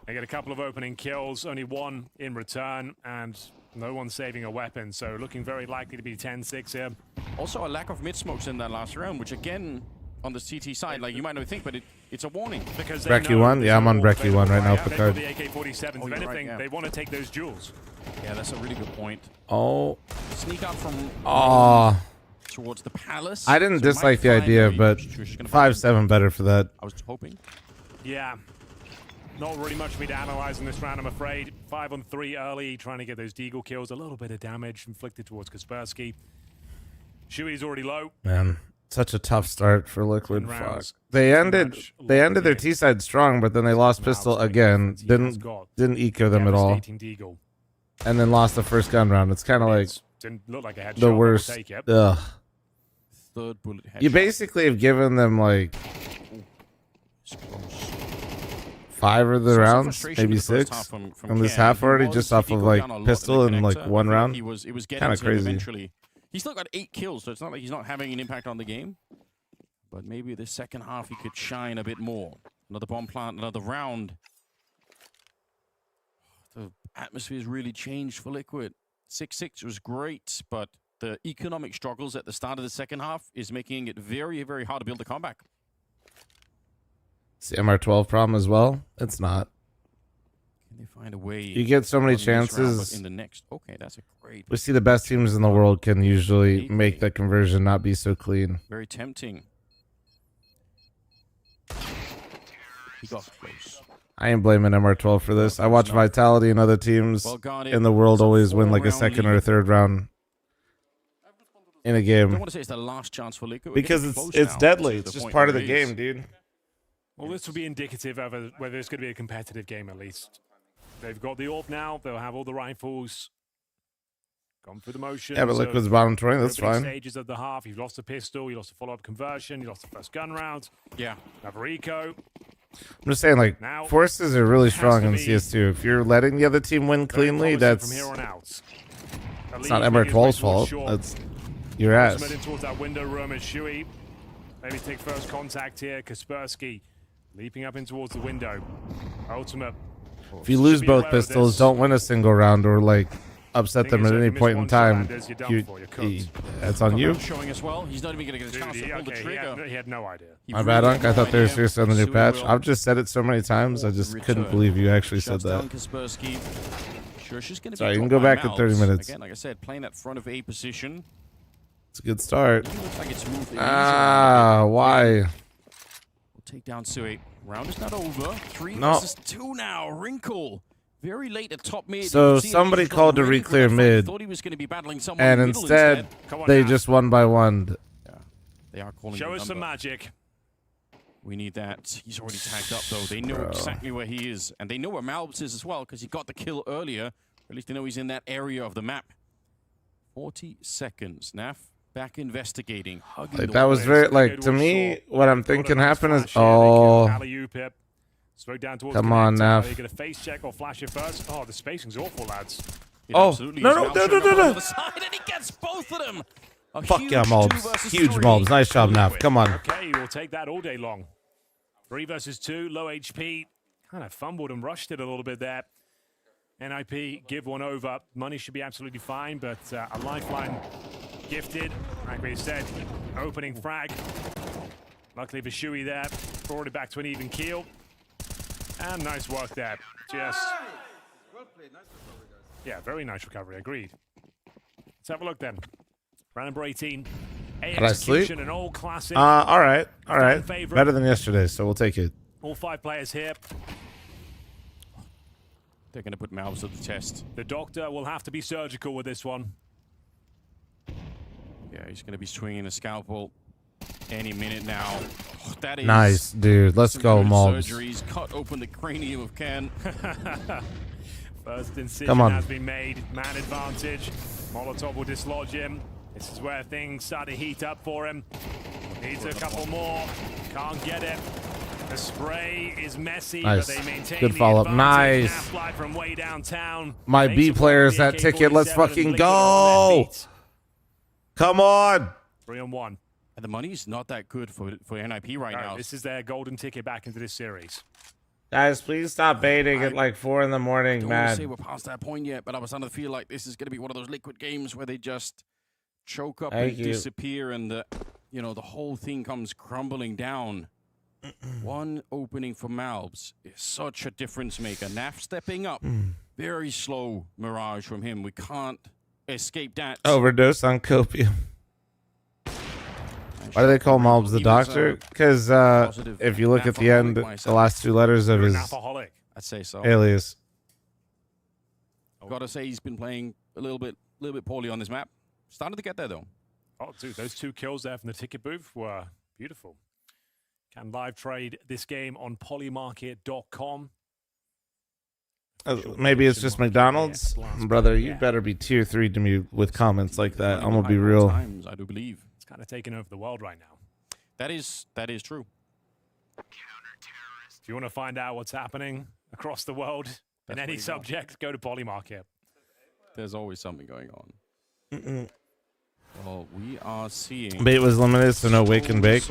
They get a couple of opening kills, only 1 in return, and no one saving a weapon, so looking very likely to be 10-6 here. Also a lack of mid smokes in that last round, which again, on the CT side, like you might not think, but it's a warning. Because Brecci 1? Yeah, I'm on Brecci 1 right now, Picard. The AK-47s, if anything, they want to take those jewels. Yeah, that's a really good point. Oh. Sneak out from towards the palace. I didn't dislike the idea, but 5-7 better for that. I was hoping. Yeah. Not really much for me to analyze in this round, I'm afraid. 5 on 3 early, trying to get those deagle kills. A little bit of damage inflicted towards Kaspersky. Shui's already low. Man, such a tough start for Liquid. Fuck. They ended their T side strong, but then they lost pistol again. Didn't eco them at all. And then lost the first gun round. It's kind of like didn't look like a headshot, the worst. Ugh. Third bullet headshot. You basically have given them like 5 of the rounds, maybe 6, from this half already, just off of like pistol and like 1 round. It was getting kind of crazy. Eventually. He's still got 8 kills, so it's not like he's not having an impact on the game. But maybe the second half he could shine a bit more. Another bomb plant, another round. The atmosphere's really changed for Liquid. 6-6 was great, but the economic struggles at the start of the second half is making it very, very hard to build a comeback. It's the MR12 problem as well. It's not. Can they find a way? You get so many chances. In the next, okay, that's a great. We see the best teams in the world can usually make the conversion not be so clean. Very tempting. He got close. I ain't blaming MR12 for this. I watch Vitality and other teams in the world always win like a second or a third round in a game. I don't want to say it's the last chance for Liquid because it's deadly. It's just part of the game, dude. Well, this will be indicative of whether it's going to be a competitive game at least. They've got the AWP now. They'll have all the rifles. Gone through the motion. Yeah, but Liquid's bottom 20. That's fine. Stages of the half. You've lost a pistol. You lost a follow-up conversion. You lost the first gun round. Yeah. Another eco. I'm just saying, like, now, forces are really strong in CS2. If you're letting the other team win cleanly, that's from here on out. It's not MR12's fault. That's your ass. In towards that window room as Shui. Maybe take first contact here. Kaspersky leaping up in towards the window. Ultimate. If you lose both pistols, don't win a single round or like upset them at any point in time. That's on you. Showing as well. He's not even going to get a chance to pull the trigger. He had no idea. My bad, Unk. I thought they were serious on the new patch. I've just said it so many times. I just couldn't believe you actually said that. Sorry, you can go back to 30 minutes. Again, like I said, playing that front of A position. It's a good start. Looks like it's moved why? We'll take down Sui. Round is not over. 3 versus 2 now. Wrinkle. Very late at top mid. So somebody called to re-clear mid, thought he was going to be battling someone and in the middle instead they just won by 1. Yeah, they are calling. Show us some magic. We need that. He's already tagged up though. They know exactly where he is, and they know where Malbs is as well because he got the kill earlier. Or at least they know he's in that area of the map. 40 seconds. Naf back investigating. Like, that was very like to me. What I'm thinking happened is come on, Naf. Are you going to face check or flash it first? Oh, the spacing's awful, lads. No. And he gets both of them. Fuck yeah, Malbs. Huge Malbs. Nice job, Naf. Come on. Okay, we'll take that all day long. 3 versus 2, low HP. Kind of fumbled and rushed it a little bit there. NIP give one over. Money should be absolutely fine, but a lifeline gifted. Like we said, opening frag. Luckily for Shui there, brought it back to an even keel. And nice work there. Just well played. Nice recovery, guys. Yeah, very nice recovery. Agreed. Let's have a look then. Round number 18. Did I sleep? An old classic. All right. Better than yesterday, so we'll take it. All 5 players here. They're going to put Malbs to the test. The doctor will have to be surgical with this one. Yeah, he's going to be swinging a scalpel any minute now. Oh, that is nice, dude. Let's go, Malbs. Surgeries cut open the cranium of Ken. First incision has been made. Man advantage. Molotov will dislodge him. This is where things start to heat up for him. Needs a couple more. Can't get it. The spray is messy, nice. But they maintain good follow-up. Nice. From way downtown. My B player's that ticket. Let's fucking go. Come on. 3-on-1. And the money's not that good for NIP right now. This is their golden ticket back into this series. Guys, please stop baiting at like 4 in the morning, man. I don't man. want to say we're past that point yet, but I was starting to feel like this is going to be one of those liquid games where they just choke up and disappear, and the whole thing comes crumbling down. One opening for Malbs is such a difference maker. Naf stepping up, very slow Mirage from him. We can't escape that. Overdose on copium. Why do they call Malbs the doctor? Because if you look at the end, the last 2 letters of his I'd say so. alias. Gotta say he's been playing a little bit poorly on this map. Started to get there though. Oh, dude, those 2 kills there from the ticket booth were beautiful. Can live trade this game on polymarket.com. Maybe it's just McDonald's, brother. You better be tier 3 to me with comments like that. I'm gonna be real. Times, I do believe. Kind of taking over the world right now. That is true. If you want to find out what's happening across the world in any subject, go to Polymarket. There's always something going on. Well, we are seeing... Bait was limited, so no wake and bake.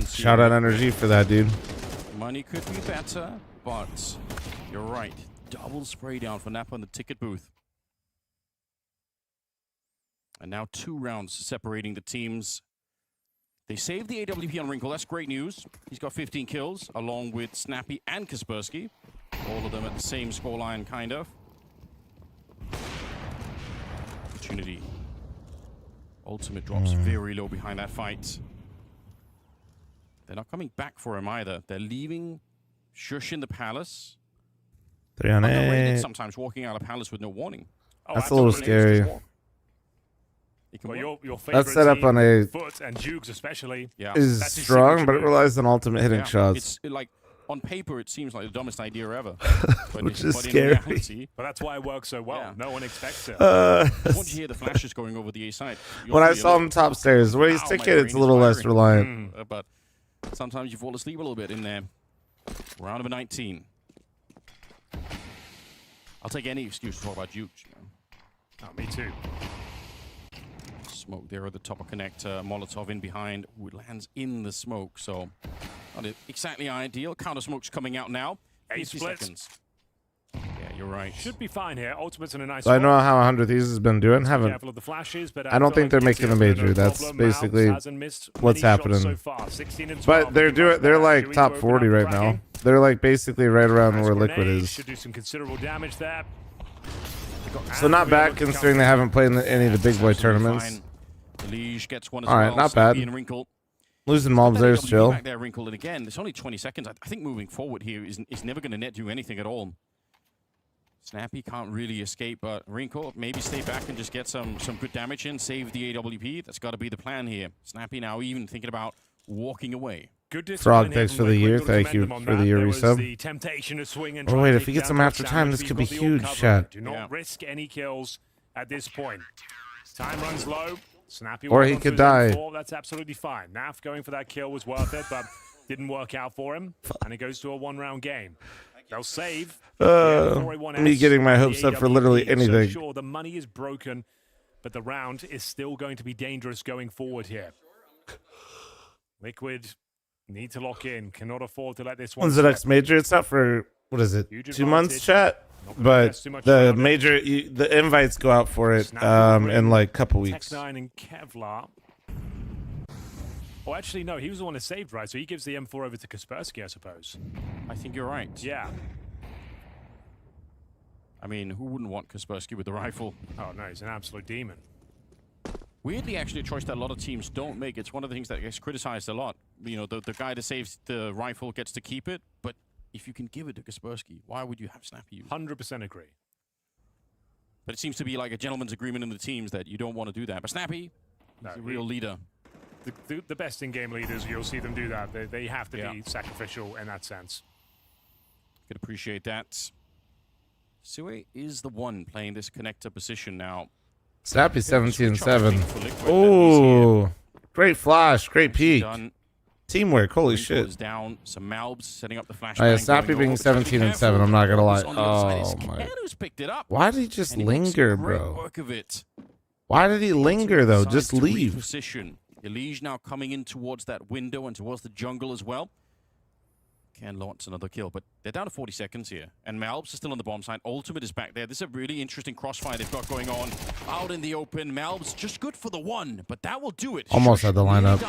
Shout out Energy for that, dude. Money could be better, but you're right. Double spray down for Nap on the ticket booth. And now 2 rounds separating the teams. They saved the AWP on Wrinkle. That's great news. He's got 15 kills, along with Snappy and Kaspersky. All of them at the same scoreline, kind of. Opportunity. Ultimate drops very low behind that fight. They're not coming back for him either. They're leaving Shush in the palace. 3 on 8. Sometimes walking out of palace with no warning. That's a little scary. Well, your that's set up on a foot and Jukes especially. Yeah, is strong, but it relies on ultimate hitting shots. It's like on paper, it seems like the dumbest idea ever, which is scary. But that's why it works so well. Yeah. No one expects it. Once you hear the flashes going over the A side, when I saw him top stairs, where he's ticket, it's a little less reliant. But sometimes you fall asleep a little bit in there. Round number 19. I'll take any excuse to talk about Jukes. Oh, me too. Smoke there at the top of connector. Molotov in behind, who lands in the smoke. So not exactly ideal. Counter smoke's coming out now. 8 seconds. Yeah, you're right. Should be fine here. Ultimate's in a nice I know how 100 Thieves has been doing. Careful of the flashes, but I don't think they're making a major. That's basically what's happening. So far, 16 and 12. But they're like top 40 right now. They're like basically right around where Liquid is. Should do some considerable damage there. So not bad considering they haven't played in any of the big boy tournaments. Liege gets one as all right, well. not bad. Losing Malbs there is chill. Back there, Wrinkle, and again, it's only 20 seconds. I think moving forward here is never going to net you anything at all. Snappy can't really escape, but Wrinkle maybe stay back and just get some good damage in, save the AWP. That's got to be the plan here. Snappy now even thinking about walking away. Frog, thanks for the year. Thank you for the year resub. Oh wait, if he gets them after time, this could be huge, chat. Do not risk any kills at this point. Time runs low. Snappy or he could die. That's absolutely fine. Naf going for that kill was worth it, but didn't work out for him. And it goes to a 1-round game. They'll save. Me getting my hopes up for literally anything. So sure, the money is broken, but the round is still going to be dangerous going forward here. Liquid need to lock in. Cannot afford to let this one. When's the next major? It's not for, what is it, 2 months, chat? But the major, the invites go out for it in like a couple weeks. Tech9 and Kevlar. Oh, actually, no, he was the one that saved, right? So he gives the M4 over to Kaspersky, I suppose. I think you're right. Yeah. I mean, who wouldn't want Kaspersky with the rifle? Oh, no, he's an absolute demon. Weirdly, actually, a choice that a lot of teams don't make. It's one of the things that gets criticized a lot. You know, the guy that saves the rifle gets to keep it, but if you can give it to Kaspersky, why would you have Snappy use it? 100% agree. But it seems to be like a gentleman's agreement in the teams that you don't want to do that. But Snappy, he's a real leader. The best in-game leaders, you'll see them do that. They have to be sacrificial in that sense. Could appreciate that. Sue is the one playing this connector position now. Snappy 17-7. Oh, great flash, great peek. Teamwork, holy shit. Down, some Malbs setting up the flashbang. Oh, yeah, Snappy being 17-7, I'm not gonna lie. Oh my. Why did he just linger, bro? Why did he linger though? Just leave. Position. Elige now coming in towards that window and towards the jungle as well. Can launch another kill, but they're down to 40 seconds here. And Malbs is still on the bomb side. Ultimate is back there. This is a really interesting crossfire they've got going on out in the open. Malbs just good for the one, but that will do it. Almost had the lineup.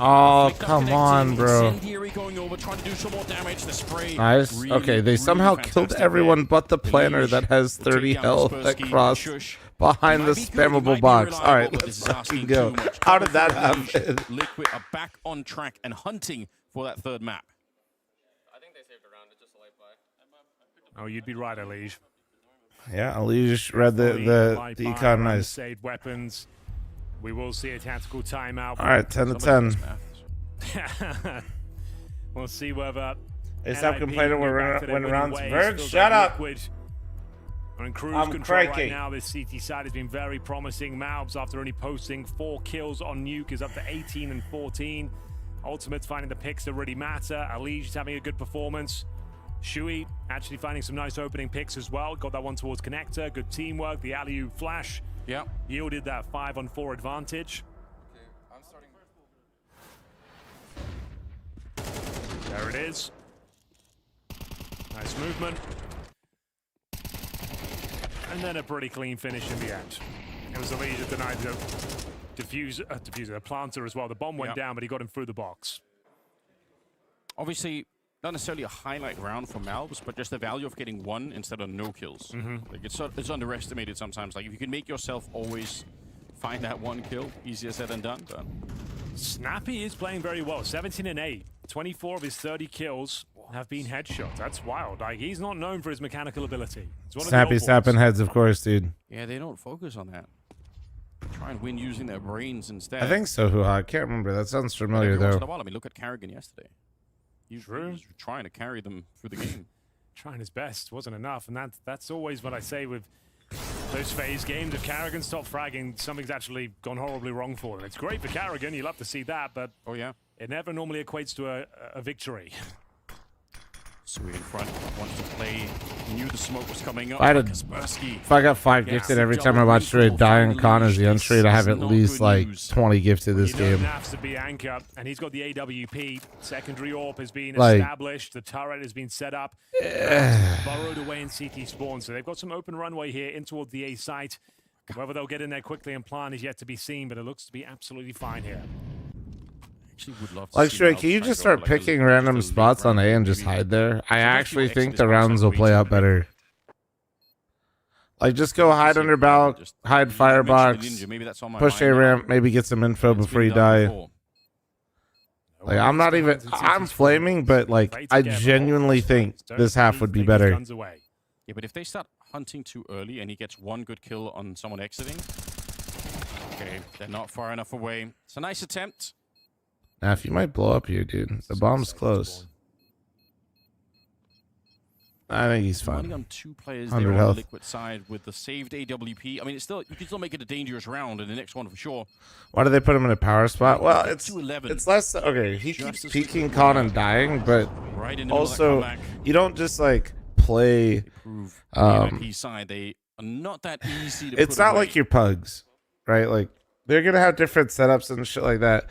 Oh, come on, bro. Going over, trying to do some more damage. The spray. Nice. Really, okay, they somehow killed everyone but the planner that has 30 health across behind the spammable box. All right, let's fucking go. How did that happen? Liquid are back on track and hunting for that third map. Oh, you'd be right, Elige. Yeah, Elige read the econ nice. Saved weapons. We will see a tactical timeout. All right, 10 to 10. We'll see whether. Hey, stop complaining when rounds. Bird, shut up. We're in cruise control right now. This CT side has been very promising. Malbs, after only posting 4 kills on Nuke, is up to 18 and 14. Ultimate's finding the picks that really matter. Elige is having a good performance. Shui actually finding some nice opening picks as well. Got that one towards connector. Good teamwork. The alley-oop flash yielded that 5-on-4 advantage. Okay, I'm starting. There it is. Nice movement. And then a pretty clean finish in the end. It was Elige that denied the diffuser, the planter as well. The bomb went down, but he got him through the box. Obviously, not necessarily a highlight round for Malbs, but just the value of getting 1 instead of no kills. Like it's underestimated sometimes. Like if you can make yourself always find that 1 kill, easier said than done. But Snappy is playing very well. 17 and 8. 24 of his 30 kills have been headshots. That's wild. Like he's not known for his mechanical ability. Snappy snapping heads, of course, dude. Yeah, they don't focus on that. Try and win using their brains instead. I think so, Hoo-Ha. I can't remember. That sounds familiar, though. I mean, look at Carrigan yesterday. He's trying to carry them through the game. Trying his best wasn't enough, and that's always what I say with those phase games. If Carrigan stopped fragging, something's actually gone horribly wrong for them. It's great for Carrigan, you love to see that, but it never normally equates to a victory. Sweet in front, wants to play. He knew the smoke was coming up. If I got 5 gifted every time I watch Trade die in Con as the untrade, I have at least like 20 gifted this game. Naf's to be anchor, and he's got the AWP. Secondary AWP has been established. The turret has been set up. Burrowed away in CT spawn, so they've got some open runway here in toward the A site. Whether they'll get in there quickly and plan is yet to be seen, but it looks to be absolutely fine here. Would love to like, Shrek, can you just start picking random spots on A and just hide there? I actually think the rounds will play out better. Like, just go hide under balk, hide firebox, push A ramp, maybe get some info before you die. Like, I'm flaming, but like, I genuinely think this half would be better. Yeah, but if they start hunting too early and he gets 1 good kill on someone exiting, okay, they're not far enough away. It's a nice attempt. Naf, you might blow up here, dude. The bomb's close. I think he's fine. Only on 2 players there on the Liquid side with the saved AWP. I mean, you can still make it a dangerous round in the next one for sure. Why do they put him in a power spot? Well, it's less. Okay, he keeps peeking, con, and dying, but also you don't just like play. Side, they are not that easy to. It's not like your pugs, right? Like they're gonna have different setups and shit like that.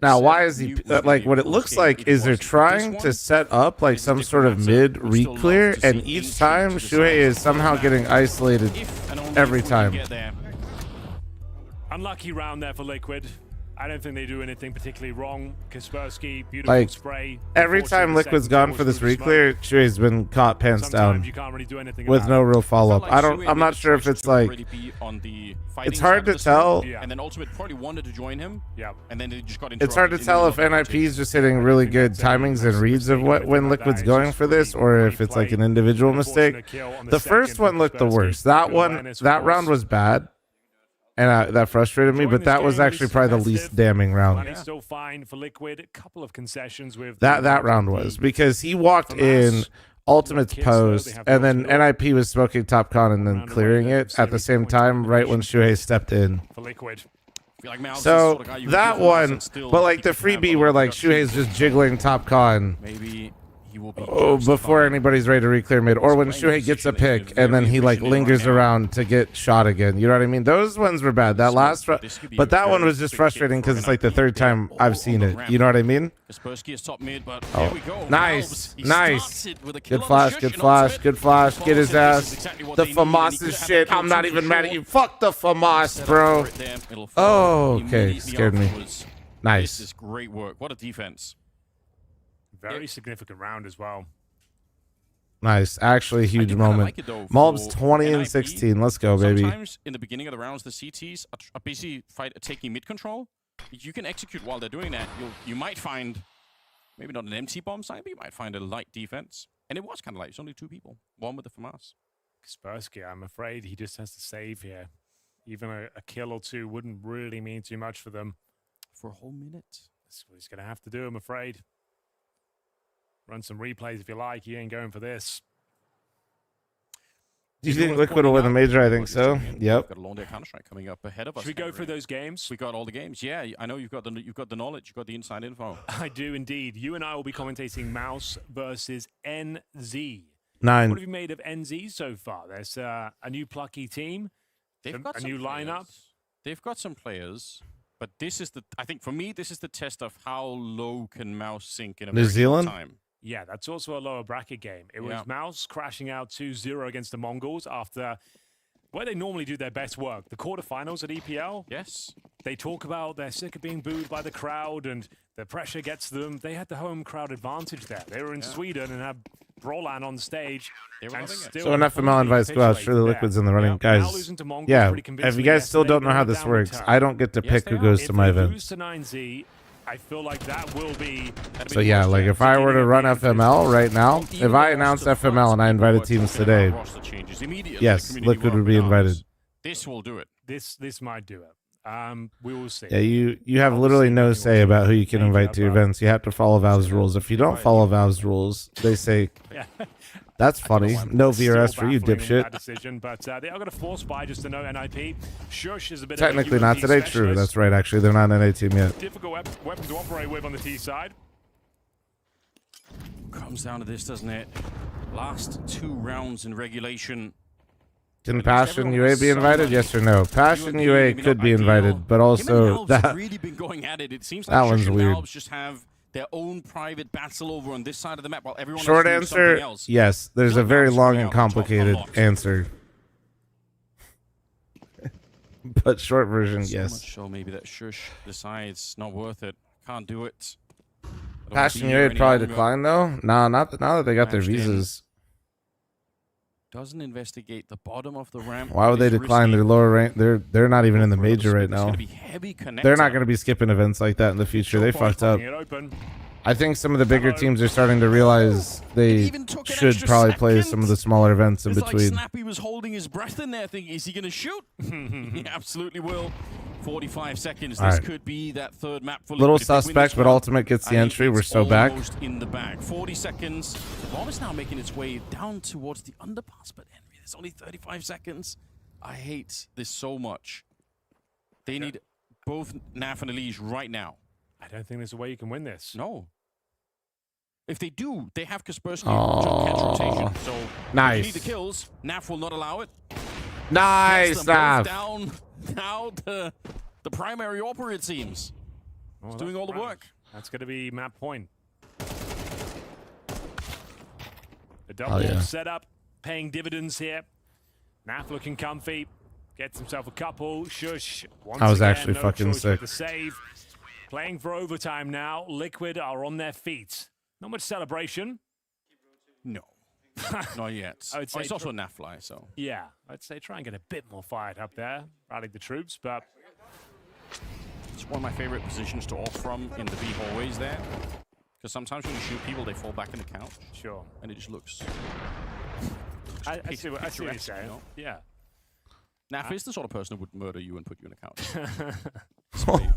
Now, why is he like what it looks like is they're trying to set up like some sort of mid re-clear, and each time Shuhei is somehow getting isolated every time. Unlucky round there for Liquid. I don't think they do anything particularly wrong. Kaspersky, beautiful Like, spray. every time Liquid's gone for this re-clear, Shuei's been caught pants down you can't really do anything with no real follow-up. I'm not sure if it's like, it's hard to tell. And then Ultimate probably wanted to join him. Yeah. And then they just got interrupted. It's hard to tell if NIP is just hitting really good timings and reads of when Liquid's going for this, or if it's like an individual mistake. The first one looked the worst. That round was bad. And that frustrated me, but that was actually probably the least damning round. Money's still fine for Liquid. A couple of concessions with that round was, because he walked in Ultimate's post, and then NIP was smoking top con and then clearing it at the same time, right when Shuhei stepped in. For Liquid. So that one, but like the freebie where like Shuhei's just jiggling top con. Maybe he will be before anybody's ready to re-clear mid, or when Shuhei gets a pick and then he like lingers around to get shot again. You know what I mean? Those ones were bad. That last, but that one was just frustrating because it's like the third time I've seen it. You know what I mean? Kaspersky is top mid, but Oh, there we go. nice, nice. Good flash, good flash, good flash. Get his ass. The FAMAS is shit. I'm not even mad at you. Fuck the FAMAS, bro. Oh, okay. Scared me. Nice. This is great work. What a defense. Very significant round as well. Nice. Actually, huge moment. Mulb's 20 and 16. Let's go, baby. Sometimes in the beginning of the rounds, the CTs are busy taking mid control. You can execute while they're doing that. You might find, maybe not an empty bomb site, but you might find a light defense. And it was kind of light. It's only 2 people. One with the FAMAS. Kaspersky, I'm afraid he just has to save here. Even a kill or 2 wouldn't really mean too much for them. For a whole minute. That's what he's going to have to do, I'm afraid. Run some replays if you like. He ain't going for this. Do you think Liquid will win the major? I think so. Yep. We've got a long day Counter-Strike coming up ahead of us. Should we go through those games? We got all the games. Yeah, I know you've got the knowledge. You've got the inside info. I do indeed. You and I will be commentating Mouse versus NZ. 9. What have you made of NZ so far? There's a new plucky team. They've got a some new lineup. They've got some players. But this is I think for me, this is the test of how low can Mouse sink in a New very Zealand? short time. Yeah, that's also a lower bracket game. It was Mouse crashing out 2-0 against the Mongols after where they normally do their best work. The quarterfinals at EPL. Yes. They talk about they're sick of being booed by the crowd and the pressure gets them. They had the home crowd advantage there. They were in Sweden and had Brolan on stage. So an FML invites go out. Sure, the Liquid's in the running. Guys, yeah, if you guys still don't know how this works, I don't get to pick who goes to my events. I feel like that will be... So yeah, like if I were to run FML right now, if I announced FML and I invited teams today, yes, Liquid would be invited. This will do it. This might do it. We will see. Yeah, you have literally no say about who you can invite to your events. You have to follow Valve's rules. If you don't follow Valve's rules, they say, that's funny. No VRS for you, dipshit. Decision, but they are going to force by just to know NIP. Shush is a bit Technically of a not today. True, that's right. Actually, they're not an NA team yet. Difficult weapon to operate with on the T side. Comes down to this, doesn't it? Last 2 rounds in regulation. Can Passion UA be invited? Yes or no? Passion UA could be invited, but also that really been going at it. It seems that like one's weird. Just have their own private battle over on this side of the map while everyone Short else doing something answer, else. yes. There's a very long and complicated answer. But short version, So yes. much so maybe that Shush decides not worth it. Can't do it. Passion UA would probably decline though. Nah, not that they got their visas. Doesn't investigate the bottom of the ramp. Why would they decline their lower rank? They're not even in the major right now. They're not going to be skipping events like that in the future. They fucked up. I think some of the bigger teams are starting to realize they should probably play some of the smaller events in between. Like Snappy was holding his breath in there thinking, is he going to shoot? He absolutely will. 45 seconds. This could be that third map for Little Liquid. If they win suspect, this but one, Ultimate gets the I entry. think We're it's so back. almost in the bag. 40 seconds. The bomb is now making its way down towards the underpass, but Henry, there's only 35 seconds. I hate this so much. They need both Naf and Elige right now. I don't think there's a way you can win this. No. If they do, they have Kaspersky catch rotation. So nice. if you need the kills. Naf will not allow it. Nice, Naf. Down now the primary operator, it seems. He's doing all the work. That's going to be map point. The double setup paying dividends here. Naf looking comfy. Gets himself a couple. Shush. Once I was again, actually no fucking choice but sick. the save. Playing for overtime now. Liquid are on their feet. Not much celebration. No. Not yet. I would say it's also a Nafly, so. Yeah, I'd say try and get a bit more fired up there. Rally the troops, but It's one of my favorite positions to off from in the B hallways there. Because sometimes when you shoot people, they fall back in the couch. Sure. And it just looks... I see what you're saying. You know? Yeah. Naf is the sort of person who would murder you and put you in a couch.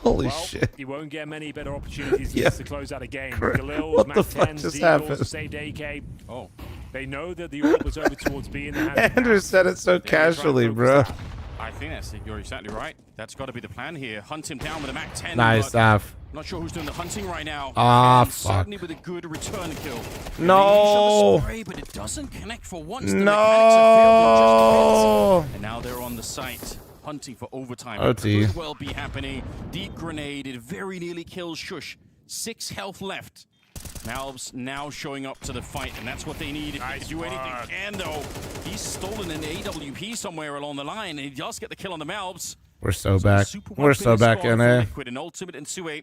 Holy well, shit. You won't get many better opportunities Yeah. to close out a game. Correct. Galil, What the Mac fuck 10, just Zeagles, happened? saved AK. Oh. They know that the orb was over towards B in the hands of Andrew said it so casually, bro. I think you're exactly right. That's got to be the plan here. Hunt him down with a Mac 10. Nice, Af. Not sure who's doing the hunting right now. Ah, And fuck. certainly with a good return kill. No. Spray, but it doesn't connect for once. The No. mechanics have failed in just a bit. And now they're on the site, hunting for overtime. OT. Could well be happening. Deep grenade. It very nearly kills Shush. 6 health left. Malbs now showing up to the fight, and that's what they need. If they can do anything, can though. He's stolen an AWP somewhere along the line, and he does get the kill on the Malbs. We're so back. Super We're so back, squad for NA. Liquid and Ultimate and Sue.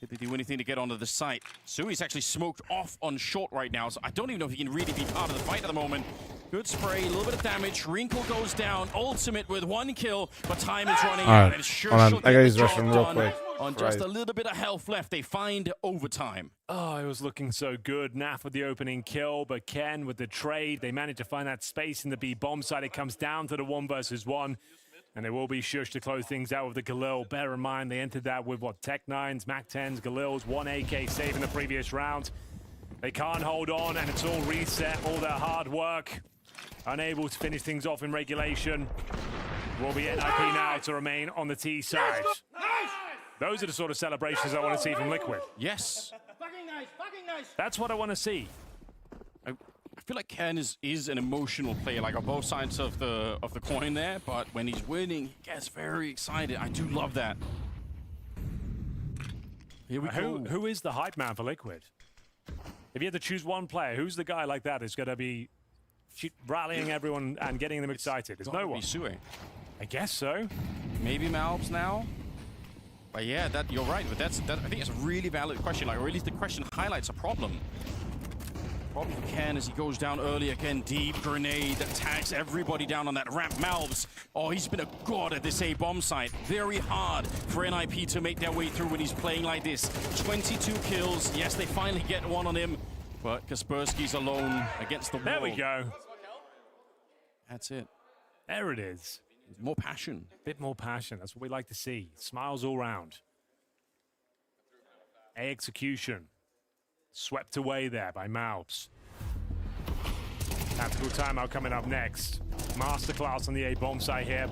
Did they do anything to get onto the site? Sui's actually smoked off on short right now, so I don't even know if he can really be part of the fight at the moment. Good spray, a little bit of damage. Wrinkle goes down. Ultimate with 1 kill, but time is running All out. right, And sure hold on. should I gotta get use the the job restroom real done. quick. On just a little bit of health left, they find overtime. Oh, it was looking so good. Naf with the opening kill, but Ken with the trade. They managed to find that space in the B bomb side. It comes down to the 1 versus 1. And there will be Shush to close things out with the Galil. Bear in mind, they entered that with, what, Tech 9s, Mac 10s, Galils, 1 AK save in the previous round. They can't hold on, and it's all reset, all their hard work. Unable to finish things off in regulation. Will be NIP now to remain on the T side. Those are the sort of celebrations I want to see from Liquid. Yes. Fucking nice, fucking nice. That's what I want to see. I feel like Ken is an emotional player, like on both sides of the coin there, but when he's winning, he gets very excited. I do love that. Here we go. Who is the hype man for Liquid? If you had to choose one player, who's the guy like that who's going to be rallying everyone and getting them excited? There's no one. Sue. I guess so. Maybe Malbs now. But yeah, you're right. But I think it's a really valid question. Like, or at least the question highlights a problem. Problem for Ken as he goes down early again. Deep grenade that tags everybody down on that ramp. Malbs. Oh, he's been a god at this A-bomb site. Very hard for NIP to make their way through when he's playing like this. 22 kills. Yes, they finally get one on him. But Kaspersky's alone against the wall. There we go. That's it. There it is. More passion. Bit more passion. That's what we like to see. Smiles all round. A execution. Swept away there by Malbs. Tactical timeout coming up next. Masterclass on the A-bomb site here.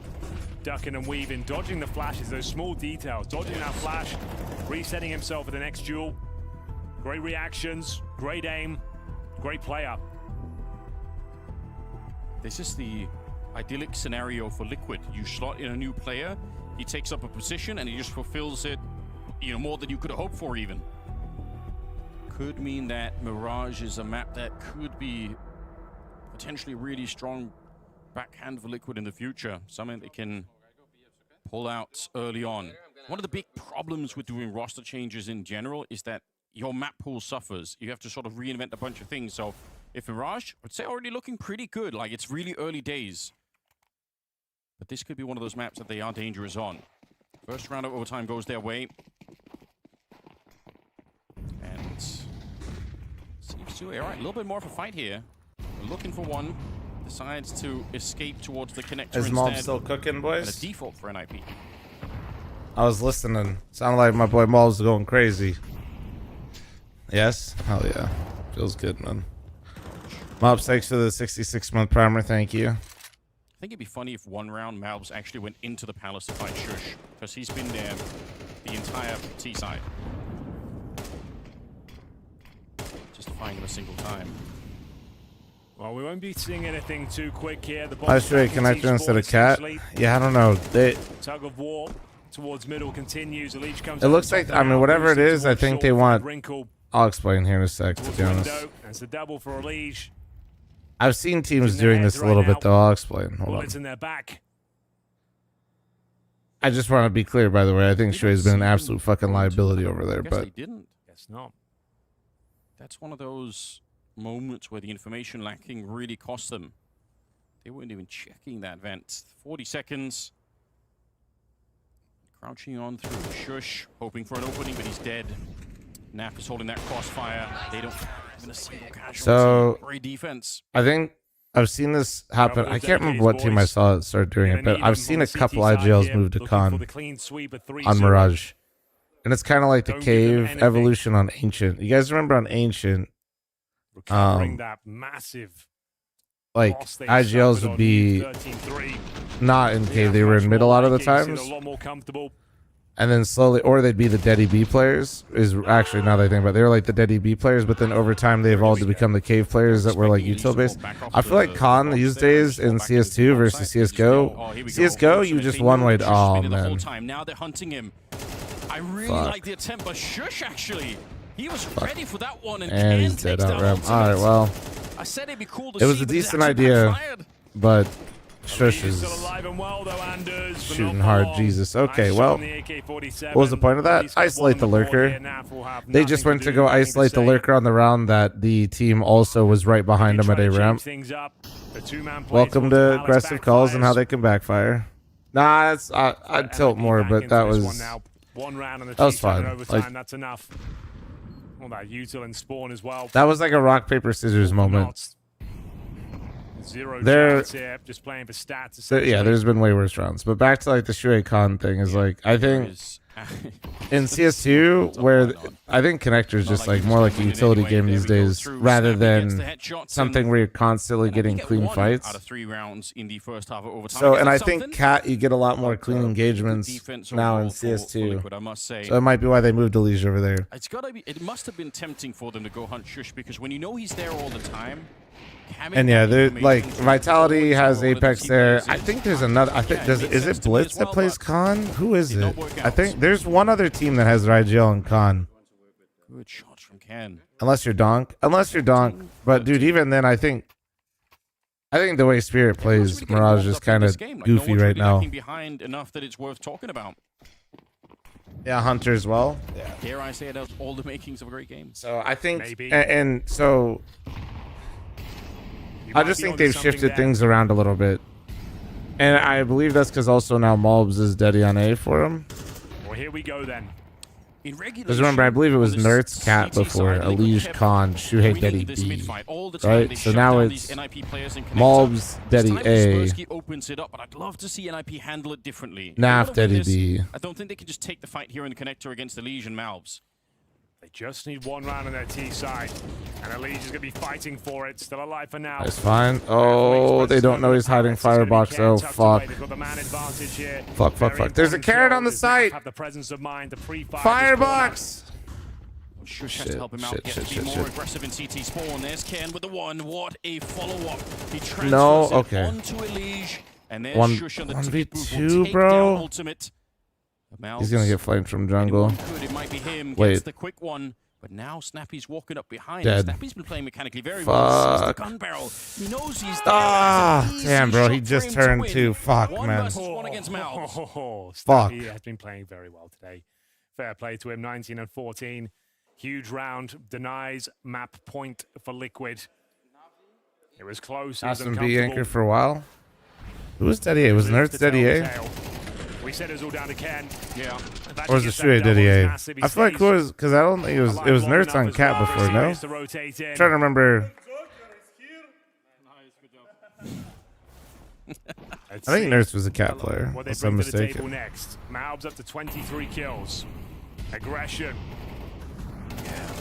Ducking and weaving, dodging the flashes, those small details. Dodging that flash, resetting himself for the next duel. Great reactions, great aim, great player. This is the idyllic scenario for Liquid. You slot in a new player, he takes up a position, and he just fulfills it, more than you could have hoped for even. Could mean that Mirage is a map that could be potentially really strong backhand for Liquid in the future. Something they can pull out early on. One of the big problems with doing roster changes in general is that your map pool suffers. You have to sort of reinvent a bunch of things. So if Mirage, I'd say already looking pretty good. Like, it's really early days. But this could be one of those maps that they are dangerous on. First round of overtime goes their way. And seems to, all right, a little bit more of a fight here. We're looking for one. Decides to escape towards the connector Is instead. Mom still cooking, And boys? a default for NIP. I was listening. Sounded like my boy Maul's going crazy. Yes? Hell yeah. Feels good, man. Mobs, thanks for the 66-month primer. Thank you. I think it'd be funny if one round Malbs actually went into the palace to fight Shush, because he's been there the entire T side. Just to find him a single time. Well, we won't be seeing anything too quick here. The By the way, can I do instead of cat? Yeah, I don't know. Tug of war towards middle continues. Elite comes. It looks like, I mean, whatever it is, I think they want. I'll explain here in a sec, to be honest. That's the double for Elite. I've seen teams doing this a little bit, though. I'll explain. Hold on. Bullets in their back. I just want to be clear, by the way. I think Shui's been an absolute fucking liability over there, Guess but they didn't. Guess not. That's one of those moments where the information lacking really cost them. They weren't even checking that vent. 40 seconds. Crouching on through Shush, hoping for an opening, but he's dead. Nap is holding that crossfire. They don't have even a single casualty. So great defense. I think I've seen this happen. I can't remember what team I saw start doing it, but I've seen a couple IGLs move to Con on Mirage. And it's kind of like the cave evolution on Ancient. You guys remember on Ancient, that massive like IGLs would be not in cave, they were in mid a lot of the times. And then slowly, or they'd be the Dead B players, is actually, now that I think about it, they were like the Dead B players, but then over time they evolved to become the cave players that were like util based. I feel like Con these days in CS2 versus CSGO, CSGO you just one way. Oh man. Now they're hunting him. I really like the attempt, but Shush actually, he was ready for that one, and he's dead out ramp. All right, well, I said it'd be cool to it was a decent idea, but Shush is shooting hard. Jesus. Okay, well, what was the point of that? Isolate the lurker. They just went to go isolate the lurker on the round that the team also was right behind them at a ramp. Welcome to aggressive calls and how they can backfire. Nah, that's I'd tilt more, but that was fine. Like, that's enough. Well, that util and spawn as well. That was like a rock paper scissors moment. Zero chance here, just playing for stats. Yeah, there's been way worse rounds. But back to like the Shui Khan thing is like, I think in CS2, where I think Connector is just like more like a utility game these days, rather than something where you're constantly getting clean fights. Out of 3 rounds in the first half of overtime. So, and I think Cat, you get a lot more clean engagements now in CS2. So it might be why they moved Elige over there. It's gotta be. It must have been tempting for them to go hunt Shush, because when you know he's there all the time. And yeah, they're like Vitality has Apex there. I think there's another. I think is it Blitz that plays Con? Who is it? I think there's one other team that has IGL and Con. Good shots from Ken. Unless you're Donk. But dude, even then, I think the way Spirit plays Mirage is kind of goofy right now. Behind enough that it's worth talking about. Yeah, Hunter as well. Yeah. Dare I say it has all the makings of a great game. So I think, and so. I just think they've shifted things around a little bit. And I believe that's because also now Malbs is Daddy on A for him. Well, here we go then. Because remember, I believe it was Nert's Cat before, Elige Khan, Shuhei Daddy B. Right? So now it's Malbs Daddy A. Opens it up, but I'd love to see NIP handle it differently. Naf Daddy B. I don't think they can just take the fight here in the connector against Elige and Malbs. They just need one round on their T side. And Elige is going to be fighting for it. Still alive for now. That's fine. Oh, they don't know he's hiding Firebox. Oh, fuck. Fuck. There's a carrot on the site. Firebox! Shush has to help him out, get to be more aggressive in CT spawn. There's Ken with the one. What a follow-up. He transfers onto Elige. And there's Shush on the 1v2, bro. Ultimate. He's gonna get flamed from jungle. It might be him. Wait. Gets the quick one, but now Snappy's walking up behind. Dead. Snappy's been playing mechanically very well. Sees the gun barrel. He knows he's there. Damn, bro. He just turned 2. Fuck, man. One against Fuck. He has been playing very well today. Fair play to him. 19 and 14. Huge round. Denies map point for Liquid. It was close. Aston B anchor for a while. Who was Daddy A? Was Nerds Daddy A? We said it was all down to Ken. Yeah. Or was it Shuhei Daddy A? I feel like it was, because I don't think it was Nerds on Cat before, no? I'm trying to remember. I think Nerds was a Cat player, unless I'm mistaken. Next. Malbs up to 23 kills. Aggression. Yeah.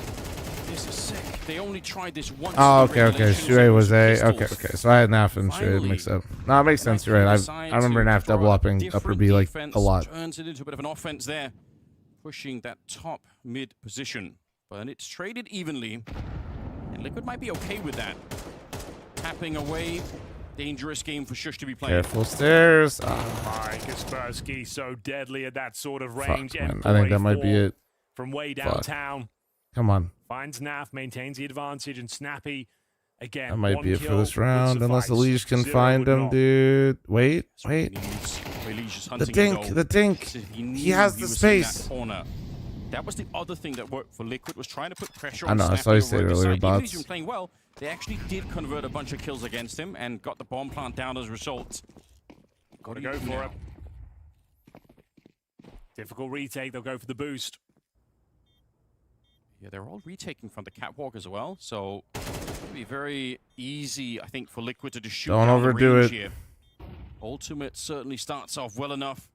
This is sick. They only tried this once. Oh, okay. Shuhei was A. Okay. So I had Naf and Shuhei mixed up. No, it makes sense. You're right. I remember Naf double upping upper B like a lot. Turns it into a bit of an offense there, pushing that top mid position. But it's traded evenly, and Liquid might be okay with that. Tapping away. Dangerous game for Shush to be playing. Careful stairs. My Kaspersky so deadly at that sort of range. Fuck, man. I think that might be it. From way downtown. Come on. Finds Naf, maintains the advantage, and Snappy again. That might be it for this round, unless Elige can find him, dude. Wait. The dink. He has the space. That was the other thing that worked for Liquid, was trying to put pressure I on know, I saw you say earlier, Even though he's bots. been playing well, they actually did convert a bunch of kills against him and got the bomb plant down as a result. Got to go for it. Difficult retake, they'll go for the boost. Yeah, they're all retaking from the catwalk as well, so it'll be very easy, I think, for Liquid to just shoot Don't down the overdo range it. here. Ultimate certainly starts off well enough.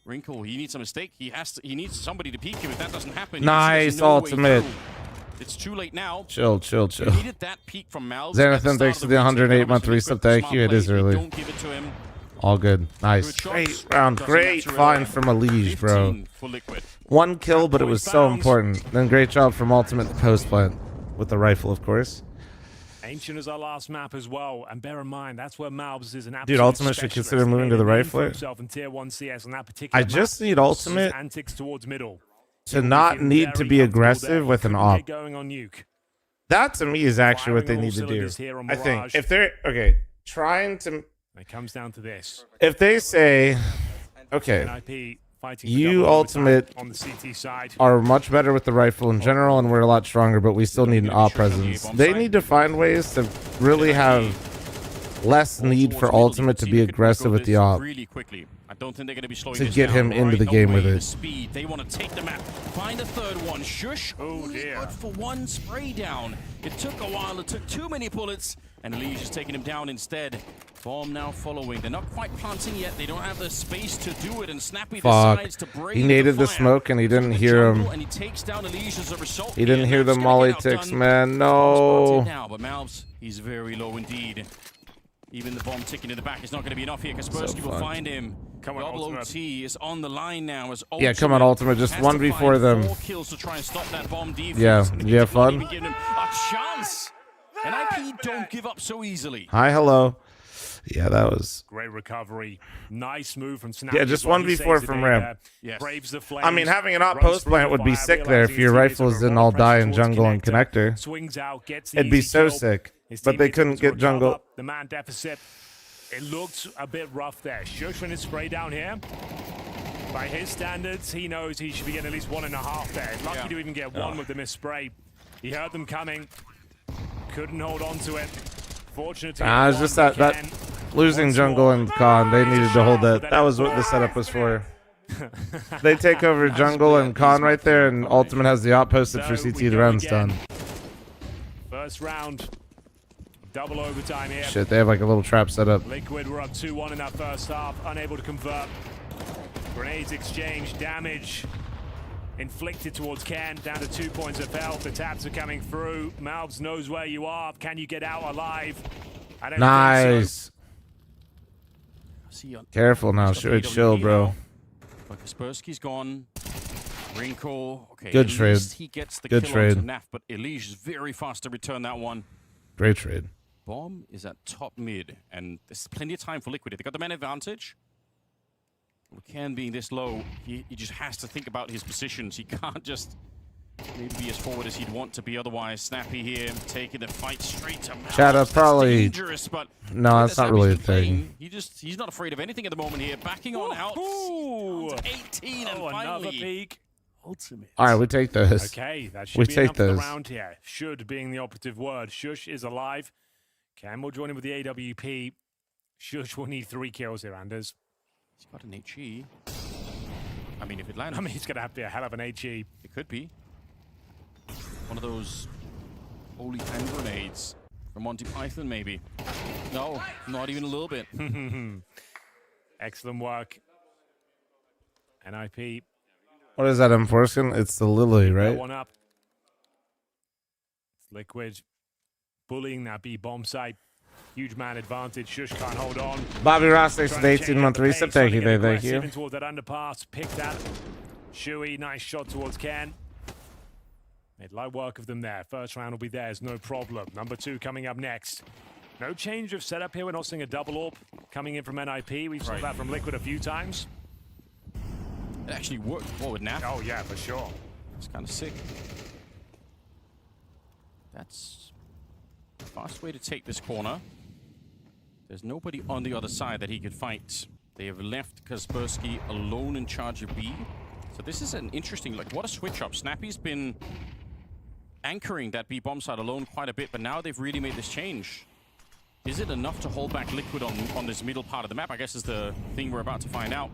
Wrinkle, he needs a mistake. He needs somebody to peek him. If that doesn't happen, Nice ultimate. It's too late now. Chill. He needed that peek from Malves. Xanathan, thanks for the 108-month resub. Thank you. It is early. Don't give it to him. All good. Nice. Great round. Great find from Elige, bro. 1 kill, but it was so important. Then great job from Ultimate post plant with the rifle, of course. Ancient is our last map as well, and bear in mind that's where Malves is an absolute Dude, Ultimate should specialist. consider moving to the rifle. In tier 1 CS on that particular I just need Ultimate antics towards middle. to not need to be aggressive with an op. Going on Nuke. That to me is actually what they need to do. I think if they're trying to. It comes down to this. If they say, okay, you Ultimate on the CT side are much better with the rifle in general, and we're a lot stronger, but we still need an op presence. They need to find ways to really have less need for Ultimate to be aggressive with the op. Really quickly. I don't think they're going to be slowing To this get down him into the game with it. Speed. They want to take the map, find a third one. Shush. Only good for one spray down. It took a while. It took too many bullets, and Elige is taking him down instead. Bomb now following. They're not quite planting yet. They don't have the space to do it, and Snappy decides to break. He naded the smoke, and he didn't hear him. And he takes down Elige as a result. He didn't hear the molly ticks, man. No. Now, but Malves, he's very low indeed. Even the bomb ticking in the back is not going to be enough here. Kaspersky will find him. Come on, Double Ultimate. OT is on the line now. As Yeah, come on, Ultimate. Just 1v4 them. 4 kills to try and stop that bomb defense. Yeah, did you have fun? Give him a chance. And IP don't give up so easily. Hi, hello. Yeah, that was great recovery. Nice move from Snap. Yeah, just 1v4 from ramp. Braves the flames. I mean, having an op post plant would be sick there if your rifles didn't all die in jungle and connector. Swings out, gets the It'd be easy so kill. sick, His but they teammates couldn't able to get recover. jungle. The man deficit. It looked a bit rough there. Shush with his spray down here. By his standards, he knows he should be getting at least 1.5 there. Lucky to even get one with the missed spray. He heard them coming. Couldn't hold on to it. Fortunate. It's just that losing jungle and Khan, they needed to hold that. That was what the setup was for. They take over jungle and Khan right there, and Ultimate has the op posted for CT. The round's done. First round. Double overtime here. Shit, they have like a little trap set up. Liquid were up 2-1 in that first half, unable to convert. Grenades exchange, damage inflicted towards Ken, down to 2 points of health. The taps are coming through. Malves knows where you are. Can you get out alive? I don't Nice. think so. Careful now. Chill, bro. But Kaspersky's gone. Wrinkle. Okay, Good at trade. least he gets the Good kill trade. onto Naf, but Elige is very fast to return that one. Great trade. Bomb is at top mid, and there's plenty of time for Liquid. They got the man advantage. With Ken being this low, he just has to think about his positions. He can't just maybe be as forward as he'd want to be otherwise. Snappy here, taking the fight straight to Malves. Chad, that's probably dangerous, but no, that's not really a thing. He's not afraid of anything at the moment here. Backing on out. Ooh. 18 and another finally peak. Ultimate. All right, we take those. Okay, that should we be take enough for the those. round here. Should being the operative word. Shush is alive. Cam will join him with the AWP. Shush will need 3 kills here, Anders. He's got an HE. I mean, if it lands... I mean, he's going to have to be a hell of an HE. It could be. One of those holy hand grenades from Monty Python, maybe. No, not even a little bit. Excellent work. NIP. What is that, enforcing? It's the Lily, right? One up. It's Liquid bullying that B bomb site. Huge man advantage. Shush can't hold on. Bobby Ross, thanks for the 18-month reset. Thank you, thank you. In towards that underpass. Picked that. Shuey, nice shot towards Ken. Made light work of them there. First round will be theirs, no problem. Number 2 coming up next. No change of setup here. We're not seeing a double AWP coming in from NIP. We've saw that from Liquid a few times. It actually worked forward now. Oh, yeah, for sure. It's kind of sick. That's a fast way to take this corner. There's nobody on the other side that he could fight. They have left Kaspersky alone in charge of B. So this is an interesting, like, what a switch up. Snappy's been anchoring that B bomb site alone quite a bit, but now they've really made this change. Is it enough to hold back Liquid on this middle part of the map? I guess is the thing we're about to find out.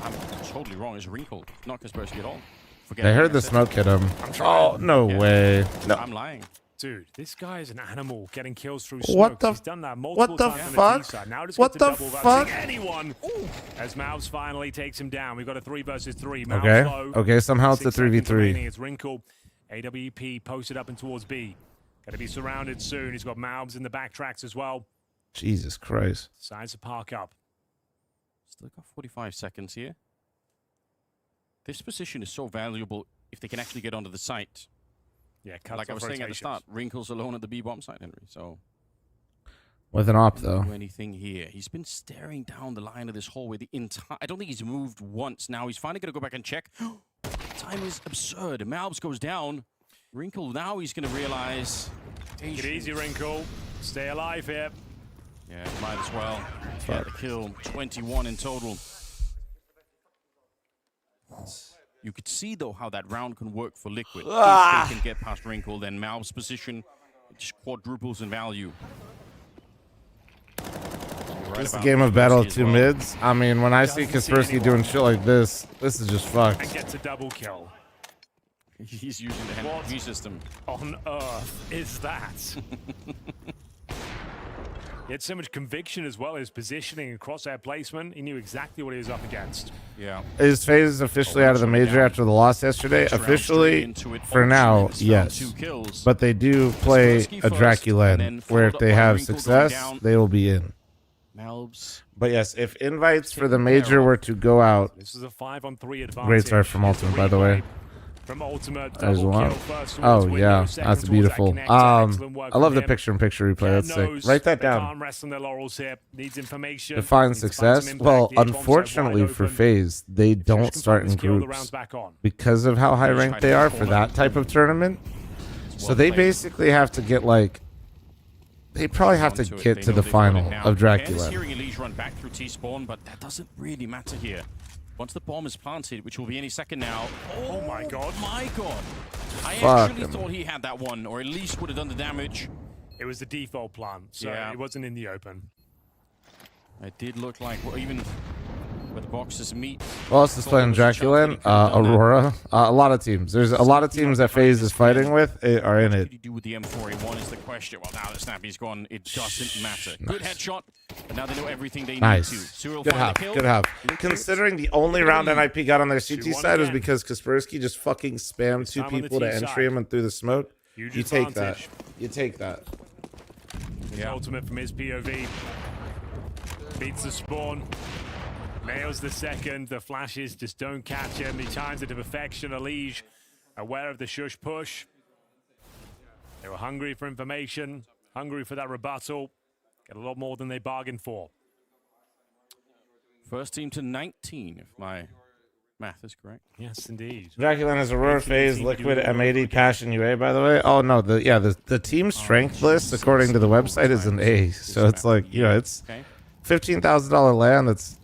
I'm totally wrong. It's Wrinkle, not Kaspersky at all. Forget I heard the smoke hit him. Oh, no way. No. I'm lying. Dude, this guy is an animal getting kills through What smokes. the He's done that multiple times on the fuck? T-side. Now just What gets the a double fuck? anyone. As Mavs finally takes him down. We've got a 3 versus 3. Okay. Mavs low. Okay, somehow it's a 6 seconds 3v3. remaining. It's Wrinkle. AWP posted up and towards B. Going to be surrounded soon. He's got Mavs in the backtracks as well. Jesus Christ. Decides to park up. Still got 45 seconds here. This position is so valuable if they can actually get onto the site. Yeah, like I was saying at the start, Wrinkle's alone at the B bomb site, Henry. So with an op though. Do anything here? He's been staring down the line of this hallway the entire. I don't think he's moved once. Now he's finally gonna go back and check. Time is absurd. Malbs goes down. Wrinkle now he's gonna realize. Take it easy, Wrinkle. Stay alive here. Yeah, might as well. Get the kill. 21 in total. You could see, though, how that round can work for Liquid. If they can get past Wrinkle, then Malb's position just quadruples in value. This is a game of battle of two mids. I mean, when I see Kaspersky doing shit like this is just fucked. And gets a double kill. He's using the Henry system. On earth is that? He had so much conviction as well, his positioning and crosshair placement. He knew exactly what he was up against. Yeah. Is FaZe officially out of the major after the loss yesterday? Officially, for now, yes. But they do play a Draculan, where if they have success, they will be in. But yes, if invites for the major were to go out, this is a 5-on-3 advantage. Great start from Ultimate, by the way. From Ultimate, There's one. Oh yeah, that's beautiful. I love the picture-in-picture replay. That's sick. Write that down. Define success. Well, unfortunately for FaZe, they don't start in groups because of how high ranked they are for that type of tournament. So they basically have to get like. They probably have to get to the final of Dracula. Hearing Elise run back through T-spawn, but that doesn't really matter here. Once the bomb is planted, which will be any second now. Oh my god. My god. I actually thought he had that one, or at least would have done the damage. It was the default plant, so it wasn't in the open. It did look like, well, even where the boxes meet. Who else is playing Draculan? Aurora. A lot of teams. There's a lot of teams that FaZe is fighting with are in it. What do you do with the M4A1 is the question. Well, now that Snappy's gone, it doesn't matter. Good headshot, but now they know everything they need to. Cyril Good half. Good half. Considering the only round NIP got on their CT side was because Kaspersky just fucking spammed 2 people to entry him and through the smoke. You take that. You take that. Ultimate from his POV. Beats the spawn. Nails the second. The flashes just don't catch him. He times it to perfection. Elige, aware of the shush push. They were hungry for information, hungry for that rebuttal. Get a lot more than they bargained for. First team to 19, if my math is correct. Yes, indeed. Draculan has Aurora, FaZe, Liquid, M80, Passion, UA, by the way. Oh, no. The team strength list, according to the website, is an A. So it's like, it's $15,000 land. That's,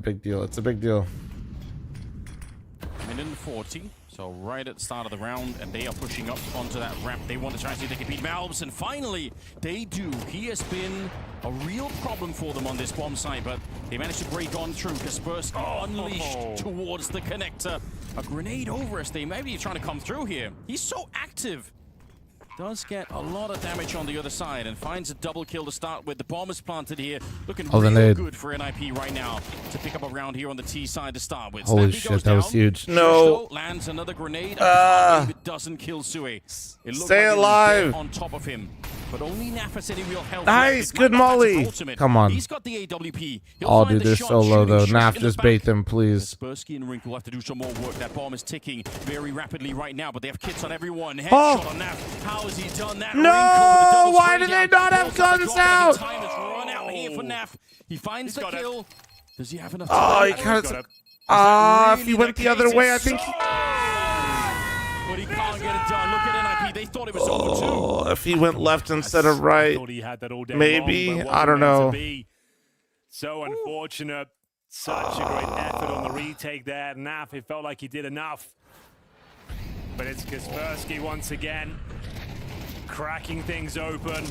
big deal. It's a big deal. Minute and 40. So right at the start of the round, and they are pushing up onto that ramp. They want to try and see if they can beat Malbs, and finally, they do. He has been a real problem for them on this bomb site, but they managed to break on through. Kaspersky unleashed towards the connector. A grenade over us. They may be trying to come through here. He's so active. Does get a lot of damage on the other side and finds a double kill to start with. The bomb is planted here. Looking real good for NIP right now to pick up a round here on the T side to start with. Holy shit, that was huge. No. Lands another grenade. It doesn't kill Sui. Stay alive. On top of him. But only Naf has any real health. Nice, good molly. Come on. He's got the AWP. Oh, dude, they're so low, though. Naf, just bait them, please. Kaspersky and Wrinkle have to do some more work. That bomb is ticking very rapidly right now, but they have kits on everyone. Headshot on Naf. How has he done that? No! Why did they not have guns out? Time has run out here for Naf. He finds the kill. Does he have enough time? He kind of... if he went the other way, I think... But he can't get it done. Look at NIP. They they thought it was over too. Oh, if he went left instead of right, Thought he had that all day maybe. long, but I don't wasn't meant know. to be. So unfortunate. Such a great effort on the retake there. Naf, it felt like he did enough. But it's Kaspersky once again, cracking things open.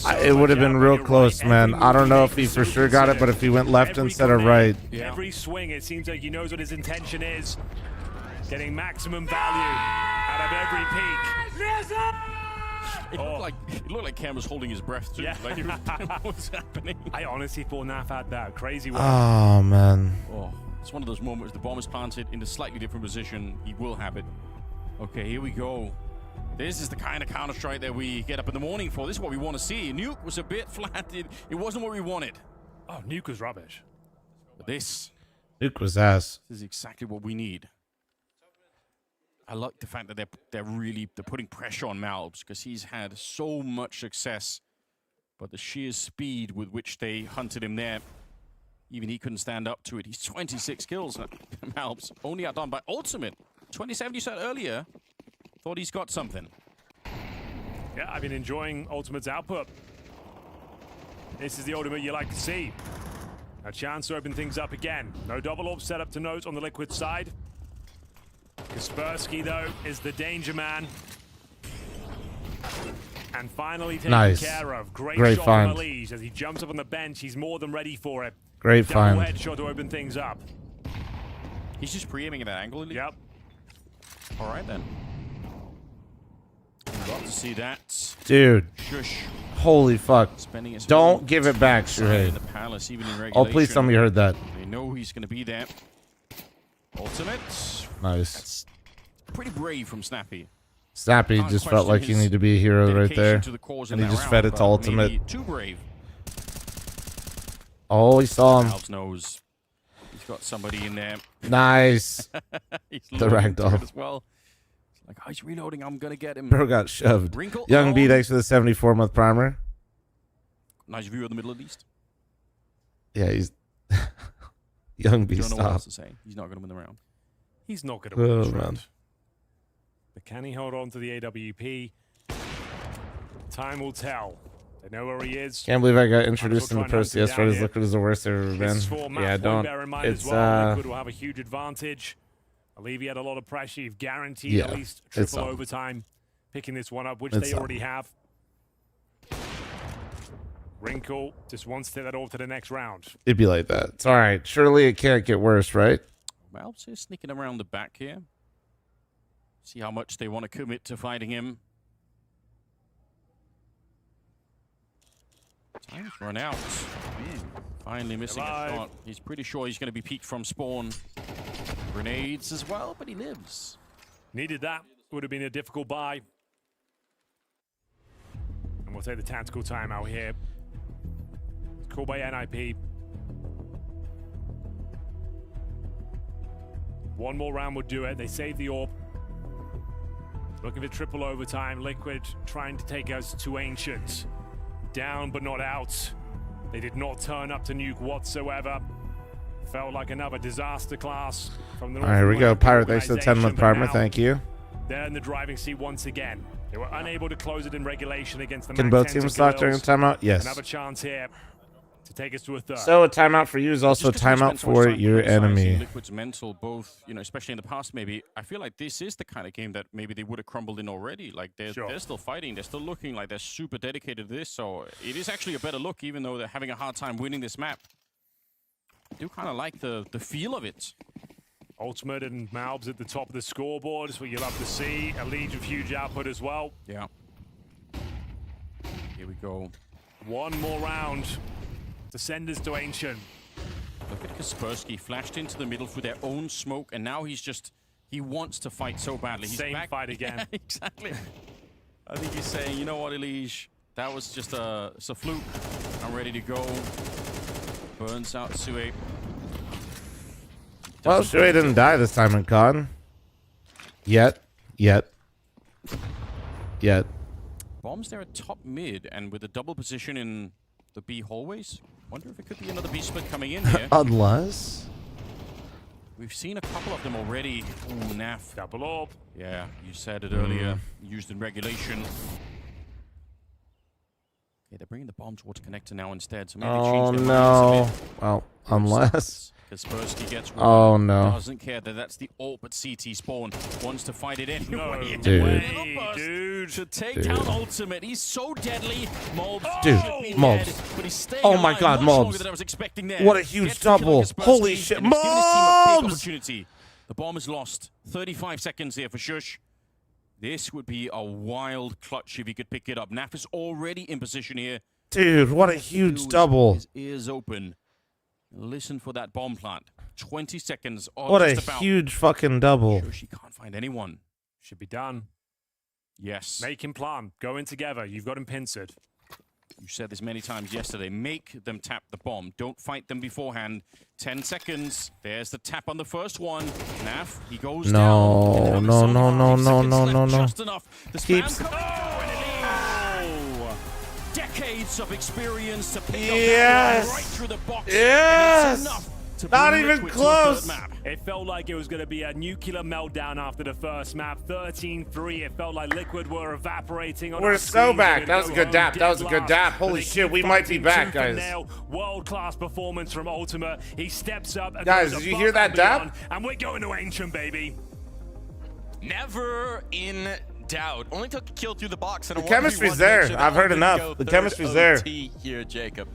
It would have been real close, man. I don't know if he for sure got it, but if he went left instead of right. Every swing, it seems like he knows what his intention is. Getting maximum value out of every peak. It looked like Cam was holding his breath too. Yeah. Like he was, what was happening? I honestly thought Naf had that crazy one. Oh, man. Oh, it's one of those moments. The bomb is planted in a slightly different position. He will have it. Okay, here we go. This is the kind of Counter-Strike that we get up in the morning for. This is what we want to see. Nuke was a bit flat. It wasn't what we wanted. Oh, Nuke was rubbish. But this Nuke was ass. is exactly what we need. I like the fact that they're putting pressure on Malbs because he's had so much success. But the sheer speed with which they hunted him there, even he couldn't stand up to it. He's 26 kills. Malbs only outdone by Ultimate. 27 you said earlier. Thought he's got something. Yeah, I've been enjoying Ultimate's output. This is the Ultimate you like to see. A chance to open things up again. No double AWP set up to note on the Liquid side. Kaspersky, though, is the danger man. And finally taken care of. Great shot from Mirage. As he jumps up on the bench, he's more than ready for it. Great find. Double headshot to open things up. He's just pre-aiming at that angle. Yep. All right, then. Love to see that. Dude. Shush. Holy fuck. Don't give it back, in Shuhei. the palace, even in Oh, please tell me you heard that. They know he's going to be there. Ultimate. Nice. That's pretty brave from Snappy. Snappy just felt like he needed to be a hero right there. And he just fed it to Ultimate. Too brave. Oh, he saw him. Valves knows he's got somebody in there. Nice. The ragdoll. As well. It's like, oh, he's reloading. I'm going to get him. Bro got shoved. Wrinkle Young B, thanks for the 74-month primer. Nice view of the middle at least. Yeah, he's... Young B, Don't know what else stop. to say. He's not going to win the round. He's not going to win this man. round. But can he hold on to the AWP? Time will tell. They know where he is. Can't believe I got introduced into Pro CS right as Liquid is the worst they've ever been. Yeah, don't. Bear in mind It's as well, Liquid will have a huge advantage. I believe he had a lot of pressure. You've guaranteed at least triple overtime, picking this one up, which they already have. Wrinkle just wants to take that all to the next round. It'd be like that. It's all right. Surely it can't get worse, right? Malbs is sneaking around the back here. See how much they want to commit to fighting him. Time's run out. Finally missing a shot. He's pretty sure he's going to be peeked from spawn. Grenades as well, but he lives. Needed that. Would have been a difficult buy. And we'll take the tactical timeout here. It's called by NIP. One more round would do it. They save the AWP. Looking for triple overtime. Liquid trying to take us to Ancient. Down but not out. They did not turn up to Nuke whatsoever. Felt like another disaster class from the All right, here we go. Pirate, thanks for the 10-month primer. Thank you. They're in the driving seat once again. They were unable to close it in regulation against the Can both teams start during a timeout? Yes. Another chance here to take us to a third. So a timeout for you is also a timeout for your enemy. Liquid's mental, both, you know, especially in the past, maybe. I feel like this is the kind of game that maybe they would have crumbled in already. Like they're still fighting. They're still looking like they're super dedicated to this. So it is actually a better look, even though they're having a hard time winning this map. I do kind of like the feel of it. Ultimate and Malbs at the top of the scoreboard is what you love to see. A Legion of huge output as well. Yeah. Here we go. One more round to send us to Ancient. Look at Kaspersky flashed into the middle through their own smoke, and now he wants to fight so badly. He's Same back. fight again. Yeah, exactly. I think he's saying, you know what, Elige, that was just it's a fluke. I'm ready to go. Burns out Sue. Well, Shuhei didn't die this time in COD. Yet. Bombs there at top mid, and with a double position in the B hallways. Wonder if it could be another B split coming in here. Unless... We've seen a couple of them already. Ooh, Naf. Double orb. Yeah, you said it earlier. Used in regulation. Okay, they're bringing the bomb towards connector now instead. So maybe change their minds a bit. Well, unless. Because first he gets one. Oh no. Doesn't care that that's the ult, but CT spawn wants to fight it anyway. Dude. To take down Ultimate. He's so deadly. Mobs Dude, should be Mobs. dead, but he's staying Oh my alive God, much Mobs. longer than I was expecting there. What a huge Gets the kill double. against Holy Bursky, shit, and it's given his team a big Mobs. opportunity. The bomb is lost. 35 seconds here for Shush. This would be a wild clutch if he could pick it up. Naf is already in position here. Dude, what a huge double. His ears open. Listen for that bomb plant. 20 seconds. What a huge fucking double. Sure, she can't find anyone. Should be done. Yes. Make him plan. Go in together. You've got him pincered. You said this many times yesterday. Make them tap the bomb. Don't fight them beforehand. 10 seconds. There's the tap on the first one. Naf, he goes down. No. Just enough. The spam Keeps. Decades of experience to pick up Yes. that one right through the box. Yes. And it's enough to Not bring even Liquid to the close. third map. It felt like it was going to be a nuclear meltdown after the first map. 13-3. It felt like Liquid were evaporating. We're so back. That was a good dap. That was a good dap. Holy shit, we might be back, guys. World-class performance from Ultima. He steps up. And Guys, goes did you above hear that and dap? beyond, and we're going to Ancient, baby. Never in doubt. Only took a kill through the box. And The chemistry's there. I've heard enough. The chemistry's there. Here, Jacob.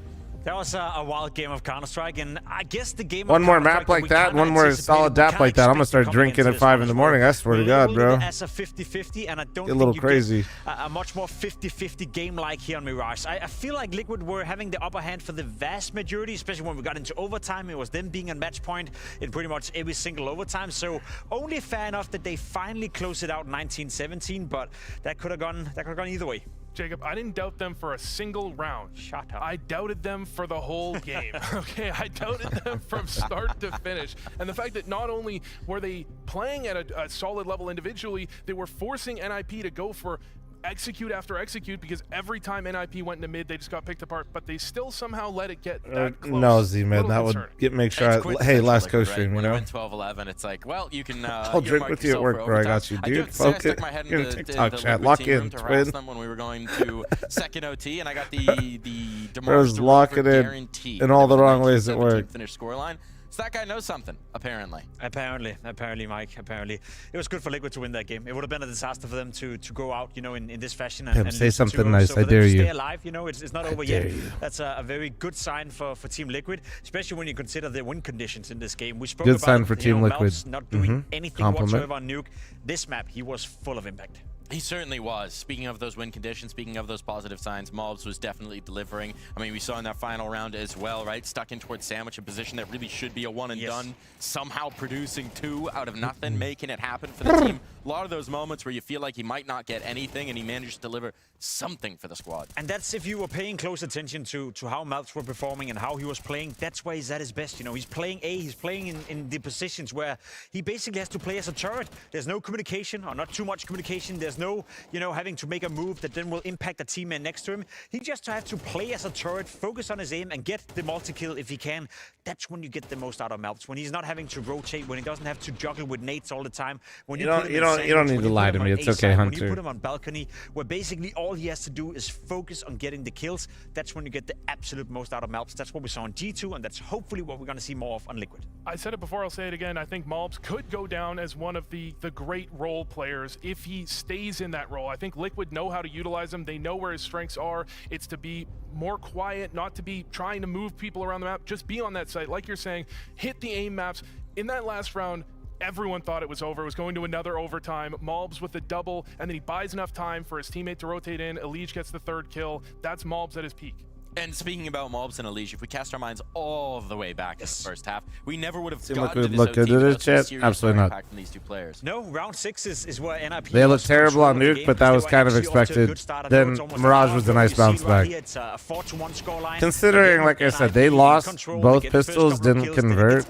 That was a wild game of Counter-Strike, and I guess the game One of more Counter-Strike map like we that, kinda one more anticipated, solid we dap kinda like that. I'm gonna expected start coming drinking into at this 5 one in the as morning. well. I swear to We God, labeled it bro. as a 50-50, and I don't Get a little think you crazy. get a much more 50-50 game like here on Mirage. I feel like Liquid were having the upper hand for the vast majority, especially when we got into overtime. It was them being on match point in pretty much every single overtime. So only fair enough that they finally closed it out 19-17, but that could have gone either way. Jacob, I didn't doubt them for a single round. Shut up. I doubted them for the whole game. Okay, I doubted them from start to finish. And the fact that not only were they playing at a solid level individually, they were forcing NIP to go for execute after execute, because every time NIP went into mid, they just got picked apart, but they still somehow let it get that close. No, Z-Man, that would make sure hey, last co-stream, you know? When 12-11, it's like, well, you can I'll drink with you at work, bro. I got you, dude. Focus. You're in TikTok chat. Lock in, twin. When we were going to second OT, and I got the Bro's locking in in all the wrong ways at work. Finished scoreline. So that guy knows something, apparently. Apparently, Mike. Apparently, it was good for Liquid to win that game. It would have been a disaster for them to go out, you know, in this fashion. And Say something 2-0. nice. So I for them dare to you. Stay alive, you know, it's not over yet. You. That's a very good sign for Team Liquid, especially when you consider the win conditions in this game. We spoke Good about sign for Team Liquid. Melts not doing anything Compliment. whatsoever on Nuke. This map, he was full of impact. He certainly was. Speaking of those win conditions, speaking of those positive signs, Mobs was definitely delivering. I mean, we saw in that final round as well, right? Stuck in towards Sandwich, a position that really should be a one and done. Somehow producing 2 out of nothing, making it happen for the team. A lot of those moments where you feel like he might not get anything, and he managed to deliver something for the squad. And that's if you were paying close attention to how Melts were performing and how he was playing. That's why he's at his best. You know, he's playing A, he's playing in the positions where he basically has to play as a turret. There's no communication, or not too much communication. There's no, you know, having to make a move that then will impact the teammate next to him. He just has to play as a turret, focus on his aim, and get the multi-kill if he can. That's when you get the most out of Melts. When he's not having to rotate, when he doesn't have to juggle with nades all the time. When you don't need to lie to me. It's okay, Hunter. When you put him on balcony, where basically all he has to do is focus on getting the kills, that's when you get the absolute most out of Malps. That's what we saw on G2, and that's hopefully what we're going to see more of on Liquid. I said it before, I'll say it again. I think Malps could go down as one of the great role players if he stays in that role. I think Liquid know how to utilize him. They know where his strengths are. It's to be more quiet, not to be trying to move people around the map. Just be on that site. Like you're saying, hit the aim maps. In that last round, everyone thought it was over. It was going to another overtime. Malbs with the double, and then he buys enough time for his teammate to rotate in. Elige gets the 3rd kill. That's Malbs at his peak. And speaking about Malbs and Elige, if we cast our minds all the way back in the first half, we never would have Seem gotten like to we'd this look OT good at without it, some chat? serious Absolutely not. impact from these 2 players. No, round 6 is where NIP They look lost terrible on control of the Nuke, game, but that because was they were kind of actually off to a expected. good start. I know Then it's almost Mirage a was a draw, nice but you see bounce right back. here, it's a 4-1 scoreline. Considering, like I said, they lost, both pistols didn't convert.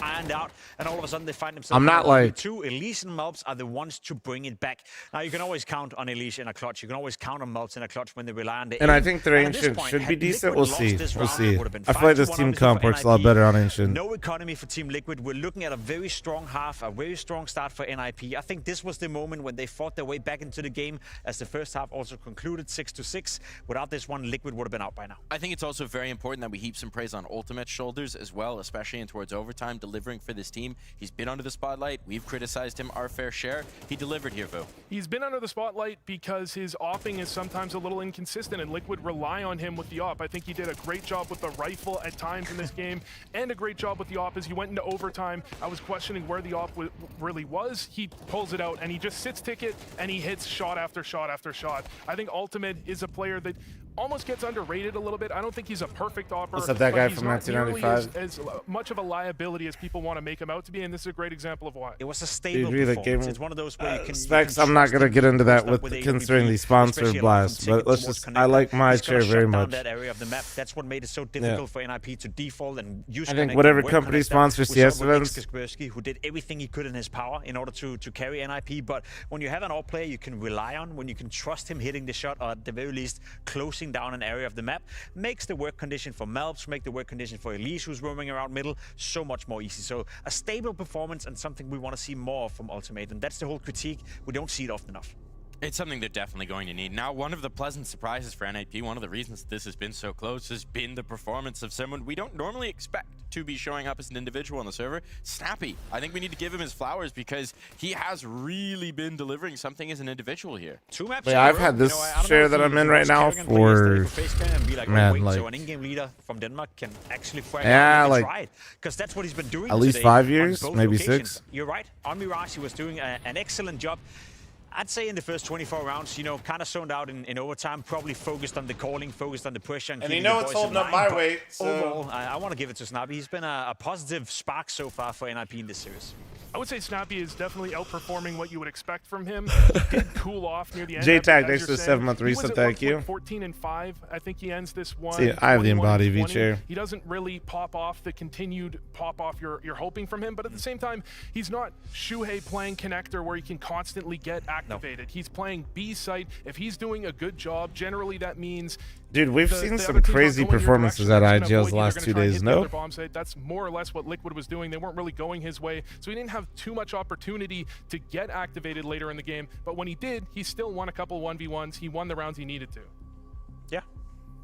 And all of a sudden they find themselves I'm not like... 2. Elige and Malps are the ones to bring it back. Now, you can always count on Elige in a clutch. You can always count on Malps in a clutch when they rely on the And aim. I think their And at this Ancient point, should be had decent. Liquid We'll lost see. this We'll round, see. it would have been I feel like 5-1 this team obviously comp for works a lot NIP. better on Ancient. No economy for Team Liquid. We're looking at a very strong half, a very strong start for NIP. I think this was the moment when they fought their way back into the game, as the first half also concluded 6-6. Without this one, Liquid would have been out by now. I think it's also very important that we heap some praise on Ultimate's shoulders as well, especially in towards overtime, delivering for this team. He's been under the spotlight. We've criticized him our fair share. He delivered here, Vu. He's been under the spotlight because his opping is sometimes a little inconsistent, and Liquid rely on him with the op. I think he did a great job with the rifle at times in this game, and a great job with the op as he went into overtime. I was questioning where the op really was. He pulls it out, and he just sits ticket, and he hits shot after shot after shot. I think Ultimate is a player that almost gets underrated a little bit. I don't think he's a perfect opper. What's up, that guy he's from not nearly 1995? as much of a liability as people want to make him out to be, and this is a great example of why. It was a stable Dude, performance. It's one of those where you can... Specs, I'm not going to get into that with considering the sponsor blast, but let's just, I like my chair very much. That area of the map. That's what made it so difficult for NIP to default and use I think whatever company sponsors CS events, who did everything he could in his power in order to carry NIP, but when you have an all player you can rely on, when you can trust him hitting the shot, or at the very least closing down an area of the map, makes the work condition for Melps, make the work condition for Elise, who's roaming around middle, so much more easy. So a stable performance and something we want to see more of from Ultimate, and that's the whole critique. We don't see it often enough. It's something they're definitely going to need. Now, one of the pleasant surprises for NIP, one of the reasons this has been so close, has been the performance of someone we don't normally expect to be showing up as an individual on the server. Snappy. I think we need to give him his flowers because he has really been delivering something as an individual here. Two maps. Yeah, I've had this share that I'm in right now for, man, like, so an in-game leader from Denmark can actually like, because that's what he's been doing at least 5 years, maybe locations. 6. You're right. On Mirage, he was doing an excellent job. I'd say in the first 24 rounds, you know, kind of zoned out in overtime, probably focused on the calling, focused on the push. And you know it's holding up my weight, so... Overall, I want to give it to Snappy. He's been a positive spark so far for NIP in this series. I would say Snappy is definitely outperforming what you would expect from him. Did cool off near the end. J-Tag, thanks for the 7-month resub, thank you. 14-5. I think he ends this one. See, I have the embody V chair. He doesn't really pop off the continued pop off you're hoping from him, but at the same time, he's not Shuhei playing connector where he can constantly get activated. No. He's playing B site. If he's doing a good job, generally that means. Dude, we've seen some crazy performances at IGL's last 2 days, no? That's more or less what Liquid was doing. They weren't really going his way, so he didn't have too much opportunity to get activated later in the game. But when he did, he still won a couple 1v1s. He won the rounds he needed to. Yeah.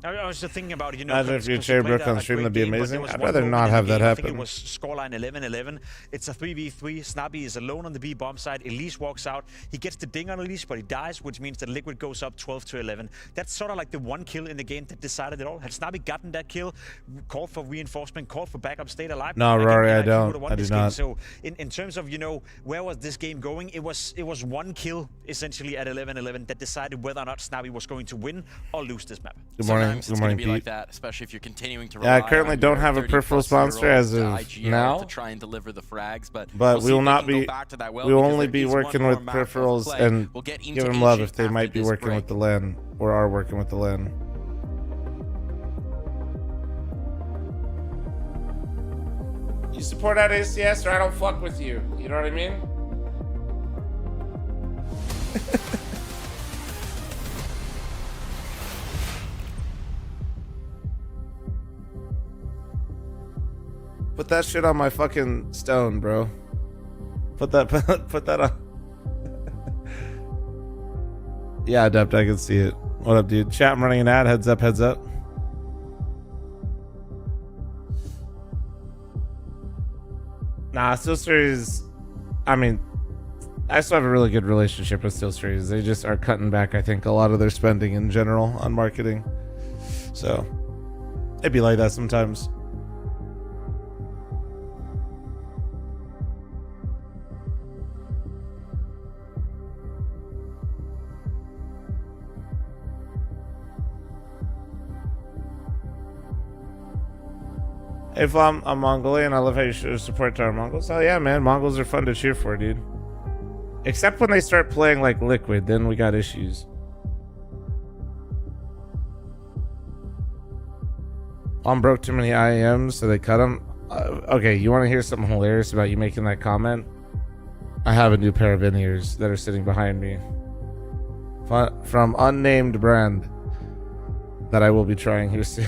I was just thinking about, you know, imagine if you shared Brook on stream, that'd be amazing. I'd rather not have that happen. I think it was scoreline 11-11. It's a 3v3. Snappy is alone on the B bomb side. Elise walks out. He gets the ding on Elise, but he dies, which means that Liquid goes up 12-11. That's sort of like the one kill in the game that decided it all. Had Snappy gotten that kill, called for reinforcement, called for backup, stayed alive. No, Rory, I don't. I do not. So in terms of, you know, where was this game going? It was one kill essentially at 11-11 that decided whether or not Snappy was going to win or lose this map. Good morning. Good morning, Pete. Like that, especially if you're continuing to I currently don't have a peripheral sponsor as of now, to try and deliver the frags, but we will not be. We will only be working with peripherals and give them love if they might be working with the LAN or are working with the LAN. You support that ACS or I don't fuck with you. You know what I mean? Put that shit on my fucking stone, bro. Put that on. Yeah, Adept, I can see it. What up, dude? Chat, I'm running an ad. Heads up, heads up. Nah, Steel Series, I mean, I still have a really good relationship with Steel Series. They just are cutting back, I think, a lot of their spending in general on marketing. So, it'd be like that sometimes. Hey, fl0m, I'm Mongolian. I love how you show support to our Mongols. Oh yeah, man. Mongols are fun to cheer for, dude. Except when they start playing like Liquid, then we got issues. Broke too many IAMs, so they cut them. Okay, you want to hear something hilarious about you making that comment? I have a new pair of in-ears that are sitting behind me. From unnamed brand that I will be trying here soon.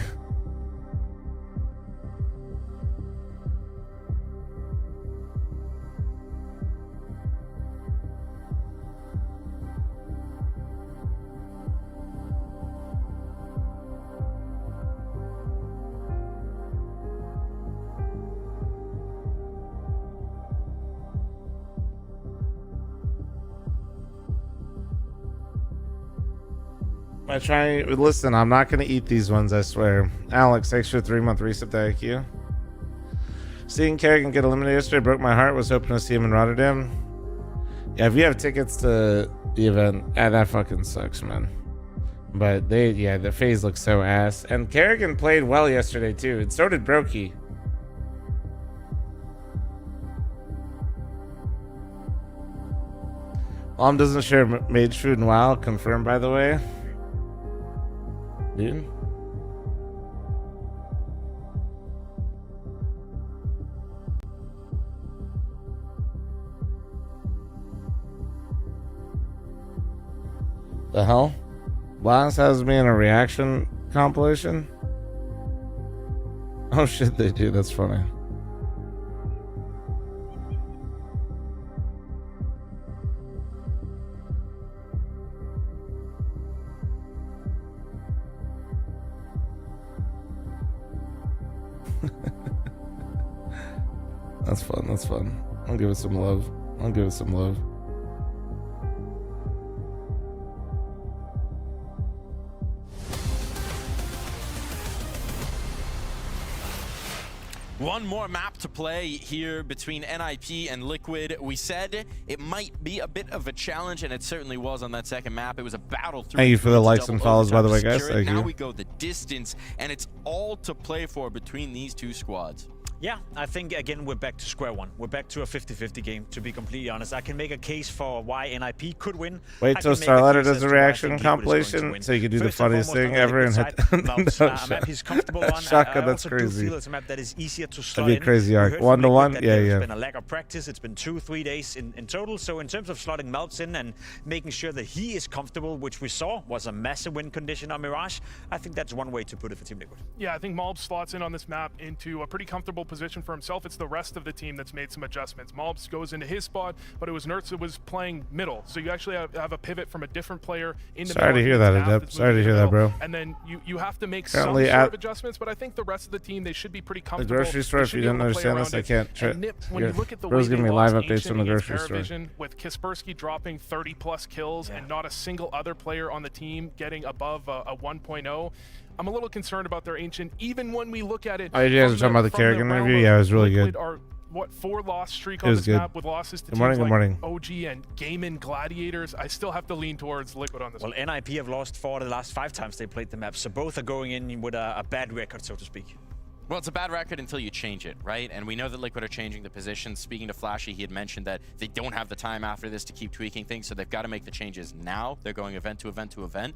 Listen, I'm not going to eat these ones, I swear. Alex, extra 3-month reset to IQ. Seeing Kerrigan get eliminated yesterday broke my heart. Was hoping to see him in Rotterdam. Yeah, if you have tickets to the event, that fucking sucks, man. But the phase looks so ass. And Kerrigan played well yesterday, too. And so did Brokey. Mom doesn't share mage food in WoW. Confirmed, by the way. Dude. The hell? Blast has me in a reaction compilation? Oh shit, they do. That's funny. That's fun. That's fun. I'll give it some love. I'll give it some love. One more map to play here between NIP and Liquid. We said it might be a bit of a challenge, and it certainly was on that second map. It was a battle through. Thank you for the likes and follows, by the way, guys. Thank you. Now we go the distance, and it's all to play for between these two squads. Yeah, I think, again, we're back to square one. We're back to a 50-50 game, to be completely honest. I can make a case for why NIP could win. Wait till Starlighter does a reaction compilation so you can do the funniest thing ever and hit a map he's comfortable on. Shaka, that's crazy. It's a map that is easier to slot That'd be a crazy arc. 1-to-1? Yeah, There's yeah. been a lack of practice. It's been 2-3 days in total. So in terms of slotting Malps in and making sure that he is comfortable, which we saw was a massive win condition on Mirage, I think that's one way to put it for Team Liquid. Yeah, I think Malbs slots in on this map into a pretty comfortable position for himself. It's the rest of the team that's made some adjustments. Malbs goes into his spot, but it was Nertz that was playing middle. So you actually have a pivot from a different player in the middle. Sorry to hear that, Adept. Sorry to hear that, bro. And then you have to make some sort of adjustments, but I think the rest of the team, they should be pretty comfortable. The grocery store, if you didn't understand this, I can't. Nip, when you look at the Bro's way giving me live updates from the grocery store. With Kaspersky dropping 30+ kills and not a single other player on the team getting above a 1.0, I'm a little concerned about their Ancient, even when we look at it. Oh, you guys are talking about the Kerrigan interview? Yeah, it was really good. What, 4-loss streak on this map with losses to teams like OG and Gaimin Gladiators. I still have to lean towards Liquid on this one. Well, NIP have lost 4 of the last 5 times they played the map, so both are going in with a bad record, so to speak. Well, it's a bad record until you change it, right? And we know that Liquid are changing the positions. Speaking to Flashy, he had mentioned that they don't have the time after this to keep tweaking things, so they've got to make the changes now. They're going event to event to event.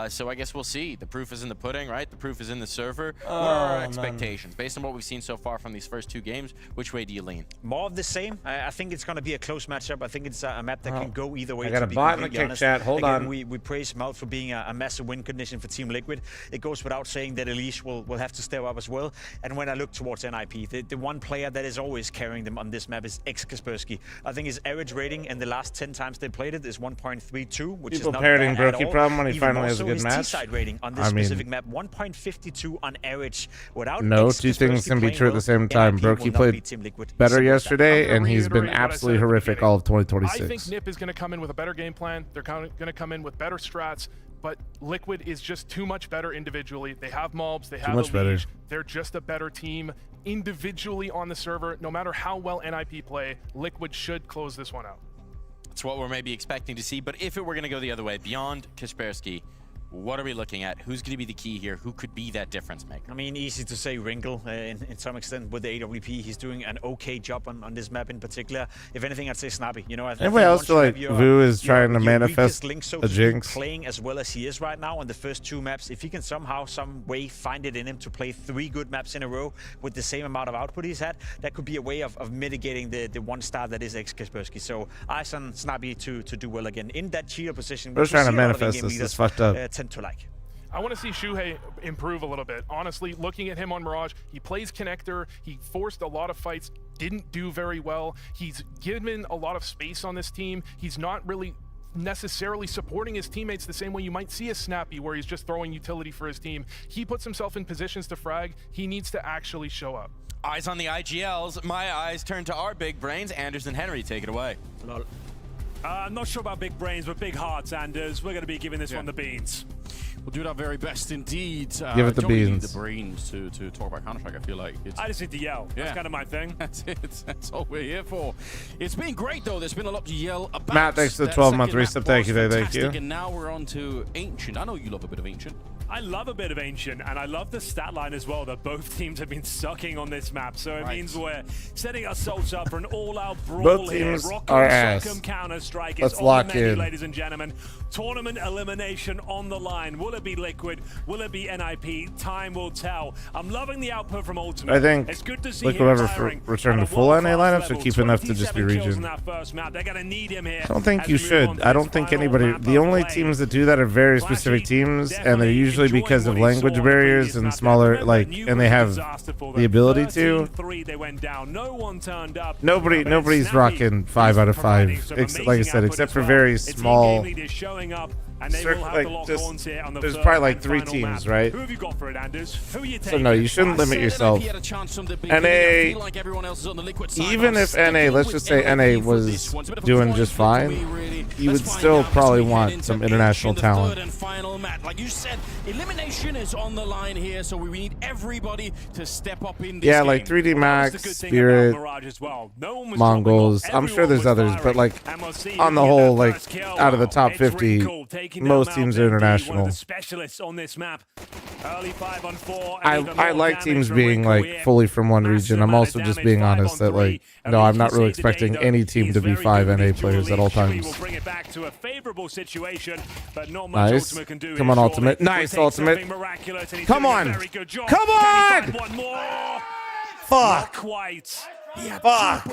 So I guess we'll see. The proof is in the pudding, right? The proof is in the server. What are our expectations? Based on what we've seen so far from these first 2 games, which way do you lean? More of the same. I think it's going to be a close matchup. I think it's a map that can go either way. I got a bot in the kick chat. Hold on. We praise Mouth for being a massive win condition for Team Liquid. It goes without saying that Elise will have to step up as well. And when I look towards NIP, the one player that is always carrying them on this map is Kaspersky. I think his average rating in the last 10 times they played it is 1.32, which is not bad at all. Brokey problem when he finally has a good match. Rating on this specific map, 1.52 on average. Without no, 2 things can be true at the same time. Brokey played better yesterday, and he's been absolutely horrific all of 2026. I think Nip is going to come in with a better game plan. They're going to come in with better strats, but Liquid is just too much better individually. They have Malbs, they have Elise. They're just a better team individually on the server. No matter how well NIP play, Liquid should close this one out. That's what we're maybe expecting to see, but if it were going to go the other way, beyond Kaspersky, what are we looking at? Who's going to be the key here? Who could be that difference maker? I mean, easy to say Wrinkle in some extent with the AWP. He's doing an okay job on this map in particular. If anything, I'd say Snappy. You know, anybody else feel like Vu is trying to manifest link, so a jinx? Playing as well as he is right now on the first 2 maps. If he can somehow, some way find it in him to play 3 good maps in a row with the same amount of output he's had, that could be a way of mitigating the 1 star that is Kaspersky. So eyes on Snappy to do well again in that cheater position. We're trying to manifest this. It's fucked up. Tend to like. I want to see Shuhei improve a little bit. Honestly, looking at him on Mirage, he plays connector. He forced a lot of fights, didn't do very well. He's given a lot of space on this team. He's not really necessarily supporting his teammates the same way you might see a Snappy, where he's just throwing utility for his team. He puts himself in positions to frag. He needs to actually show up. Eyes on the IGLs. My eyes turn to our big brains. Anders and Henry, take it away. I'm not sure about big brains, but big hearts, Anders. We're going to be giving this one the beans. We'll do our very best indeed. Give it the Johnny, beans. The brains to talk about Counter-Strike, I feel like. I just need to yell. That's kind of my thing. That's it. That's all we're here for. It's been great, though. There's been a lot to yell about. Matt, thanks for the 12-month resub. Thank you, thank you. And now we're on to Ancient. I know you love a bit of Ancient. I love a bit of Ancient, and I love the stat line as well that both teams have been sucking on this map. So it means we're setting ourselves up for an all-out brawl both here. teams Rocco are ass. Counter-Strike Let's is lock on the menu, in. ladies and gentlemen. Tournament elimination on the line. Will it be Liquid? Will it be NIP? Time will tell. I'm loving the output from Ultimate. I think it's good to see Liquid him ever firing return to at a full NA world-class lineups or level. keep enough to just be 27 kills region. on that first map. They're gonna need him here I don't think as you we move on should. to I this don't think final anybody. map The of only play. teams that do that are very specific teams, and they're usually because of language barriers and smaller, like, and they have the ability to. They went down. No one turned up. Nobody's rocking 5 out of 5. Like I said, except for very small. There's probably like 3 teams, right? Who have you got for it, Anders? Who are you taking? So no, you shouldn't limit yourself. NA, even if NA, let's just say NA was doing just fine, you would still probably want some international talent. Like you said, elimination is on the line here, so we need everybody to step up in this Yeah, game. like 3D Max, Spirit, Mongols. I'm sure there's others, but like on the whole, like out of the top 50, most teams are international. Specialists on this map. Early 5-on-4. I like teams being like fully from one region. I'm also just being honest that like no, I'm not really expecting any team to be 5 NA players at all times. Will bring it back to a favorable situation, but not much Nice. Ultimate can do. Come on, Ultimate. Nice, Ultimate. Come on. Come on. One more. Fuck. Not quite. Fuck.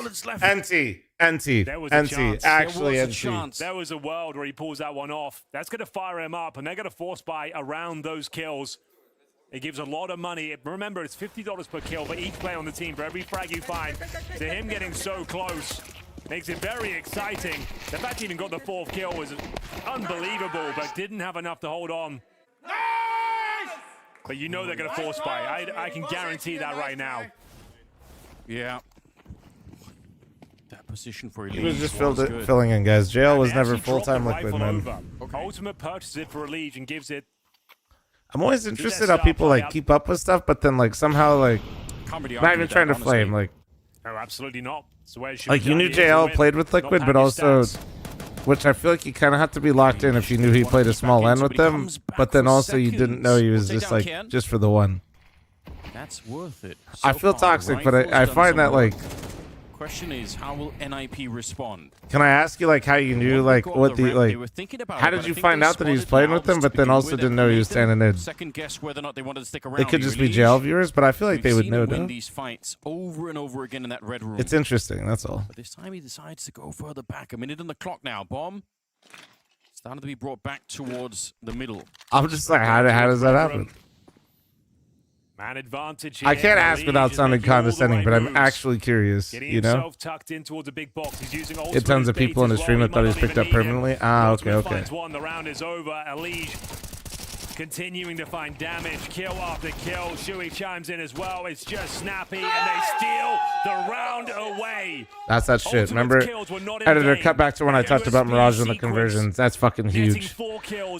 NT. There was a chance. Actually, there was NT. There was a world where he pulls that one off. That's going to fire him up, and they're going to force buy around those kills. It gives a lot of money. Remember, it's $50 per kill for each player on the team for every frag you find. To him getting so close makes it very exciting. The fact he even got the 4th kill was unbelievable, but didn't have enough to hold on. But you know they're going to force buy. I can guarantee that right now. Yeah. That position for He was just filling in, guys. JL was never full-time Liquid, man. Ultimate purchases it for a Liege and gives it. I'm always interested how people like keep up with stuff, but then like somehow like not even trying to flame like. No, absolutely not. It's the way it should Like be you done. knew JL played with Liquid, but also, which I feel like you kind of have to be locked in if you knew he played a small N with them, but then also you didn't know he was just like just for the one. That's worth it. I feel toxic, but I find that like. Question is, how will NIP respond? Can I ask you like how you knew like what the like? How did you find out that he was playing with them, but then also didn't know he was standing in? Second guess whether or not they wanted to stick around. They could just be JL viewers, but I feel like they would know. Win these fights over and over again in that red room. It's interesting. That's all. But this time he decides to go further back. A minute on the clock now. Bomb starting to be brought back towards the middle. I'm just like, how does that happen? Man advantage I can't ask without sounding condescending, but I'm actually curious. You know, tucked in towards a big box. He's using get tons of people in the stream that thought he was picked up permanently. Ah, okay. The round is over. Elige continuing to find damage, kill after kill. Shui chimes in as well. It's just snappy, and they steal the round away. That's that shit. Remember, editor, cut back to when I talked about Mirage and the conversions. That's fucking huge.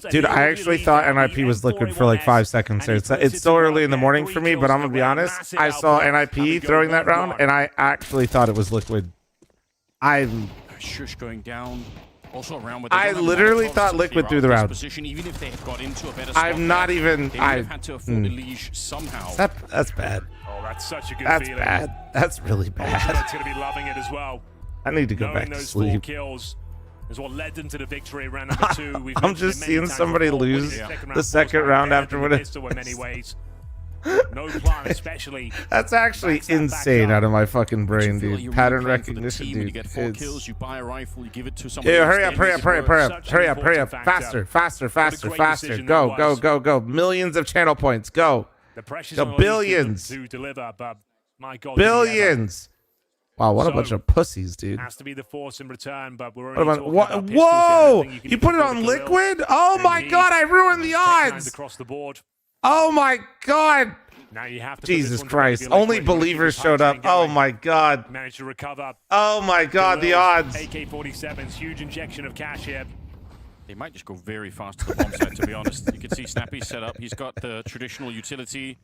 Dude, I actually thought NIP was Liquid for like 5 seconds there. It's so early in the morning for me, but I'm gonna be honest. I saw NIP throwing that round, and I actually thought it was Liquid. Shush going down. Also around with I literally thought Liquid threw the round. Position, even if they had got into a better I'm not even. I had to afford a leash somehow. That's bad. Oh, that's such a good That's feeling. bad. That's really bad. Ultimate's going to be loving it as well. I need to go back to those sleep. 4 kills is what led them to the victory round number 2. I'm just seeing somebody lose the second round after winning. In many ways. No plan, especially. That's actually insane out of my fucking brain, dude. Pattern recognition, dude. You get 4 kills, you buy a rifle, you give it to someone. Yeah, hurry up. Faster. Go. Millions of channel points. Go. The pressure's the billions. To deliver, but my God. Billions. Wow, what a bunch of pussies, dude. Has to be the force in return, but we're only talking about pistols. Whoa! You put it on Liquid? Oh my God, I ruined the odds. Across the board. Oh my God! Now you have to Jesus Christ! Only believers showed up. Oh my God! Managed to recover. Oh my God! The odds. AK-47's huge injection of cash here. They might just go very fast to the bomb site, to be honest. You can see Snappy set up. He's got the traditional utility.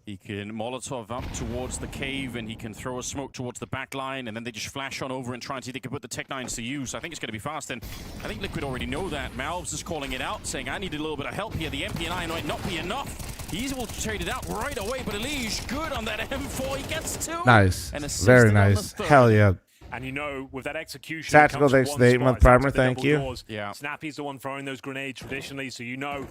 He can Molotov up towards the cave, and he can throw a smoke towards the back line, and then they just flash on over and try and see if they can put the Tech 9s to use. I think it's going to be fast, and I think Liquid already know that. Malvs is calling it out, saying, I need a little bit of help here. The MP9 might not be enough. He's able to trade it out right away, but Elige, good on that M4. He gets two. Nice. Very nice. Hell yeah. And you know, with that execution, Tactical, thanks to the 8-month primer, thank you. Doors. Yeah. Snappy's the one throwing those grenades traditionally, so you know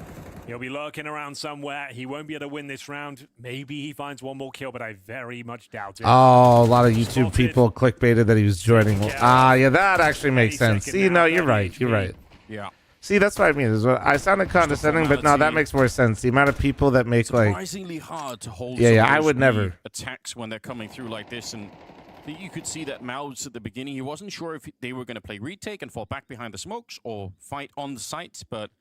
he'll be lurking around somewhere. He won't be able to win this round. Maybe he finds one more kill, but I very much doubt it. Oh, a lot of YouTube people clickbaited that he was joining. Yeah, that actually makes sense. See, no, you're right. You're right. Yeah. See, that's what I mean. I sounded condescending, but no, that makes more sense. The amount of people that make surprisingly hard to hold. Yeah, I would never attacks when they're coming through like this, and you could see that Malvs at the beginning, he wasn't sure if they were going to play retake and fall back behind the smokes or fight on the sites, but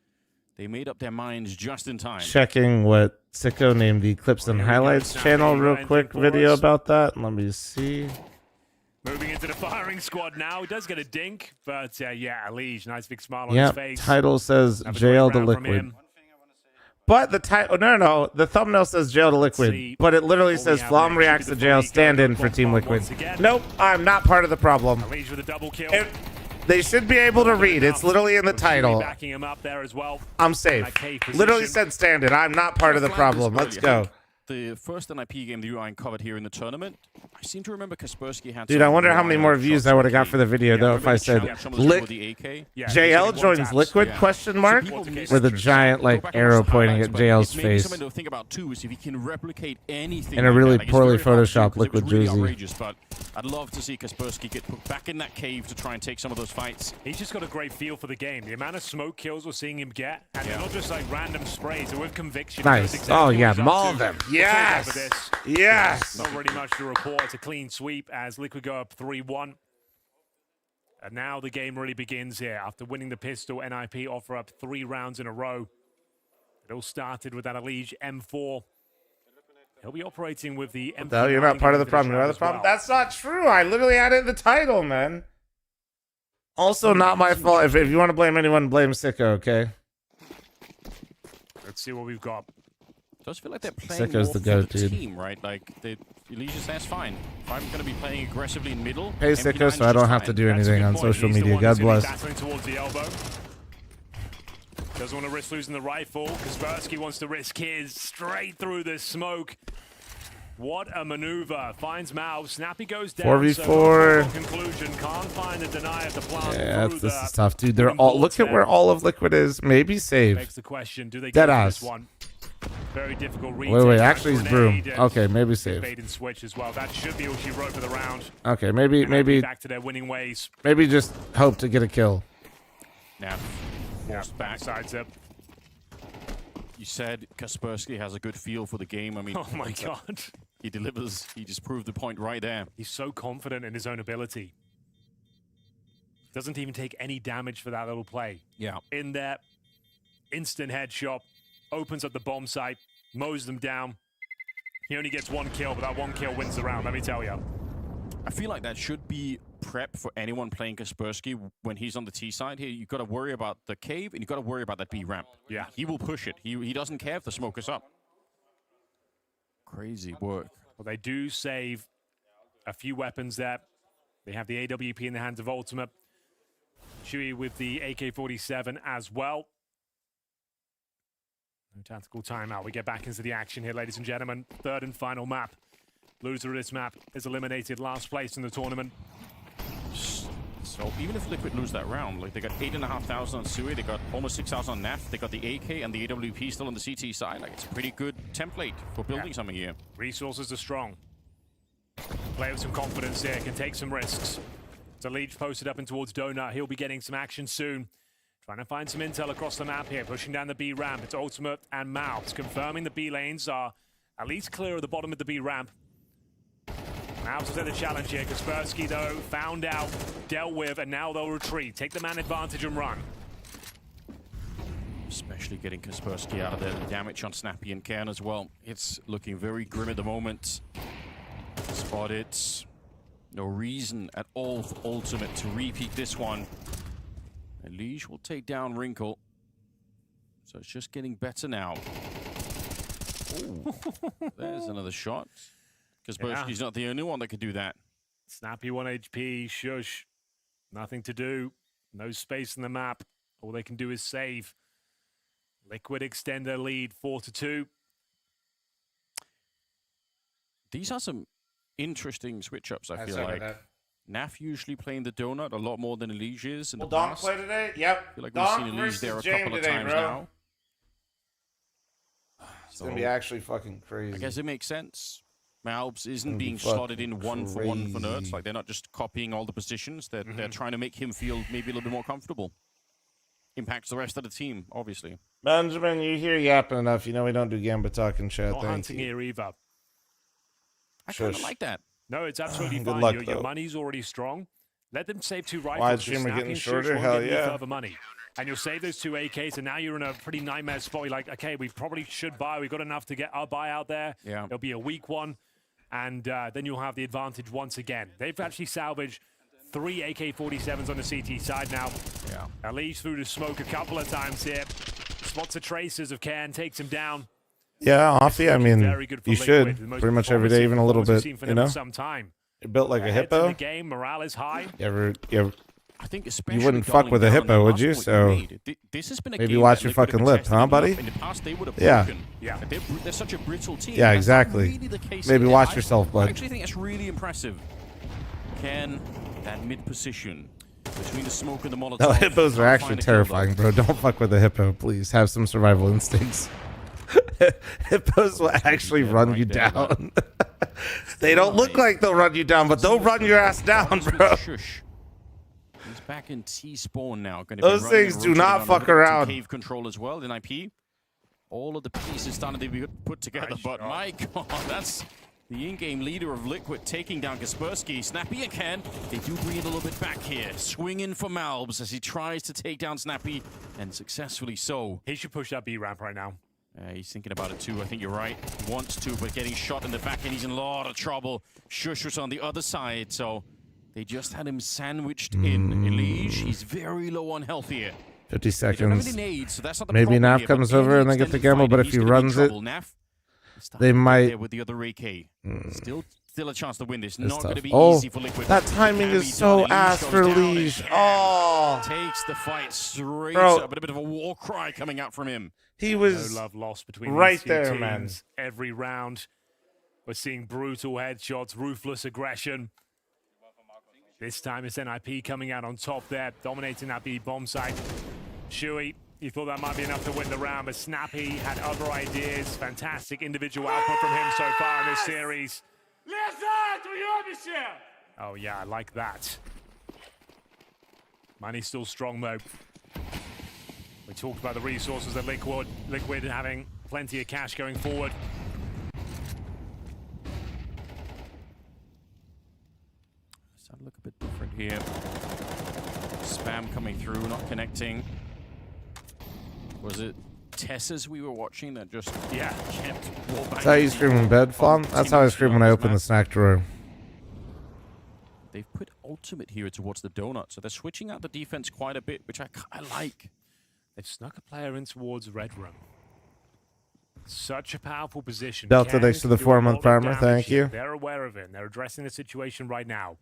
they made up their minds just in time. Checking what Sicko named the Clips and Highlights channel real quick video about that. Let me see. Moving into the firing squad now. He does get a dink, but yeah, Elige, nice big smile on his face. Title says Jail to Liquid. But the title, no, the thumbnail says Jail to Liquid, but it literally says fl0m reacts to Jail, stand in for Team Liquid. Nope, I'm not part of the problem. Elige with a double kill. They should be able to read. It's literally in the title. Backing him up there as well. I'm safe. Literally said stand in. I'm not part of the problem. Let's go. The first NIP game that I covered here in the tournament, I seem to remember Kaspersky had. Dude, I wonder how many more views I would have got for the video though if I said JL joins Liquid question mark with a giant like arrow pointing at JL's face. Something to think about too is if he can replicate anything in a really poorly photoshopped Liquid jersey. But I'd love to see Kaspersky get put back in that cave to try and take some of those fights. He's just got a great feel for the game. The amount of smoke kills we're seeing him get, and they're not just like random sprays, and with conviction. Nice. Oh yeah, maul them. Yes. Yes. Not really much to report. It's a clean sweep as Liquid go up 3-1. And now the game really begins here. After winning the pistol, NIP offer up 3 rounds in a row. It all started with that Elige M4. He'll be operating with the M4. No, you're not part of the problem. You're the problem. That's not true. I literally added the title, man. Also, not my fault. If you want to blame anyone, blame Sicko, okay? Let's see what we've got. It does feel like they're playing Sicko's more the for goat, the dude. team, right? Like, Elige says fine. If I'm going to be playing aggressively in middle, Hey, Sicko, so I don't have to do anything on social media. God bless. Towards the elbow. Doesn't want to risk losing the rifle. Kaspersky wants to risk his straight through the smoke. What a maneuver. Finds Mao. Snappy goes down. 4v4. So conclusion. Can't find the deny of the plant. Yeah, this is tough, dude. They're all look at where all of Liquid is. Maybe save. Begs the question, do they Dead get ass. this one? Very difficult read. Wait, actually he's Broom. Okay, maybe save. Bait and switch as well. That should be all she wrote for the round. Okay, maybe back to their winning ways. Maybe just hope to get a kill. Now, forced back. Sidestep. You said Kaspersky has a good feel for the game. I mean, oh my god. He delivers. He just proved the point right there. He's so confident in his own ability. Doesn't even take any damage for that little play. Yeah. In there, instant headshot. Opens up the bomb site, mows them down. He only gets 1 kill, but that 1 kill wins the round, let me tell you. I feel like that should be prep for anyone playing Kaspersky when he's on the T side. Here, you've got to worry about the cave, and you've got to worry about that B ramp. Yeah. He will push it. He doesn't care if the smoke is up. Crazy work. Well, they do save a few weapons there. They have the AWP in the hands of Ultimate. Chewy with the AK-47 as well. No tactical timeout. We get back into the action here, ladies and gentlemen. 3rd and final map. Loser of this map is eliminated, last place in the tournament. So even if Liquid lose that round, like they got 8,500 on Sui, they got almost 6,000 on NAF, they got the AK and the AWP still on the CT side. Like it's a pretty good template for building something here. Resources are strong. Play with some confidence here, can take some risks. So Elige posted up and towards Donut. He'll be getting some action soon. Trying to find some intel across the map here, pushing down the B ramp. It's Ultimate and Mouths, confirming the B lanes are at least clear of the bottom of the B ramp. Mouths has had a challenge here. Kaspersky, though, found out, dealt with, and now they'll retreat. Take the man advantage and run. Especially getting Kaspersky out of there. The damage on Snappy and Cairn as well. It's looking very grim at the moment. Spotted. No reason at all for Ultimate to repeat this one. Elige will take down Wrinkle. So it's just getting better now. Ooh, there's another shot. Kaspersky's not the only one that could do that. Snappy 1 HP, Shush. Nothing to do. No space in the map. All they can do is save. Liquid extend their lead 4-2. These are some interesting switch-ups, I feel like. Naf usually playing the donut a lot more than Elige is in the past. Play today? Yep. I feel like we've seen Elige there a couple of times now. It's going to be actually fucking crazy. I guess it makes sense. Malbs isn't being slotted in one for Nerds. Like, they're not just copying all the positions. They're trying to make him feel maybe a little bit more comfortable. Impacts the rest of the team, obviously. Benjamin, you hear yapping enough. You know we don't do Gamba talk in chat. Not hunting here either. I kind of like that. No, it's absolutely Good fine. luck, Your money's already strong. Let them save 2 rifles. Wide streamer getting shorter? Hell yeah. Further money. And you'll save those 2 AKs, and now you're in a pretty nightmare spot. You're like, okay, we probably should buy. We've got enough to get our buy out there. Yeah. It'll be a weak one, and then you'll have the advantage once again. They've actually salvaged 3 AK-47s on the CT side now. Yeah. Elige through the smoke a couple of times here. Spots the traces of Cairn, takes him down. Yeah, Offie, I mean, you should pretty much every day, even a little bit, you know? You're built like a hippo. The game, morale is high. You ever I think especially you wouldn't fuck with a hippo, would you? So this has been a maybe game watch that your Liquid fucking have lip, tested huh, enough. buddy? In the past, they would have Yeah. broken. Yeah. They're such a brittle team. Yeah, That's not exactly. really the case Maybe here. watch yourself, bud. I actually think that's really impressive. Can that mid position between the smoke and the Molotov. No, hippos are actually find a terrifying, bro. Don't fuck with a hippo, please. Have some survival instincts. Hippos will actually run you down. They don't look like they'll run you down, but they'll run your ass down, bro. He's back in T-spawn now. Those things do not fuck around. Cave control as well in IP. All of the pieces starting to be put together, but my God, that's the in-game leader of Liquid taking down Kaspersky. Snappy and Ken, they do bring it a little bit back here. Swinging for Malbs as he tries to take down Snappy, and successfully so. He should push that B ramp right now. He's thinking about it too. I think you're right. He wants to, but getting shot in the back, and he's in a lot of trouble. Shush was on the other side, so they just had him sandwiched in. Elige, he's very low on health here. 50 seconds. Really nades, so that's not the Maybe problem Naf here, comes but over and they get the gamble, but if he runs it, they might. With the other AK. Still a chance to win this. Not going to be Oh, easy for Liquid. that timing is so ass for Elige. Oh, takes the fight straight Bro. up, but a bit of a war cry coming out from him. He was no love lost between right these two there, teams. man. Every round, we're seeing brutal headshots, ruthless aggression. This time it's NIP coming out on top there, dominating that B bomb site. Shui, he thought that might be enough to win the round, but Snappy had other ideas. Fantastic individual output from him so far in this series. Oh yeah, I like that. Money's still strong though. We talked about the resources at Liquid having plenty of cash going forward. Starting to look a bit different here. Spam coming through, not connecting. Was it Tessa's we were watching that just kept wall That's how you scream in bed, fl0m? That's how I scream when I open the snack drawer. They've put ultimate here towards the donut, so they're switching out the defense quite a bit, which I like. They've snuck a player in towards Red Room. Such a powerful position. Delta, thanks to the 4-month primer. Thank you. They're aware of it, and they're addressing the situation right now.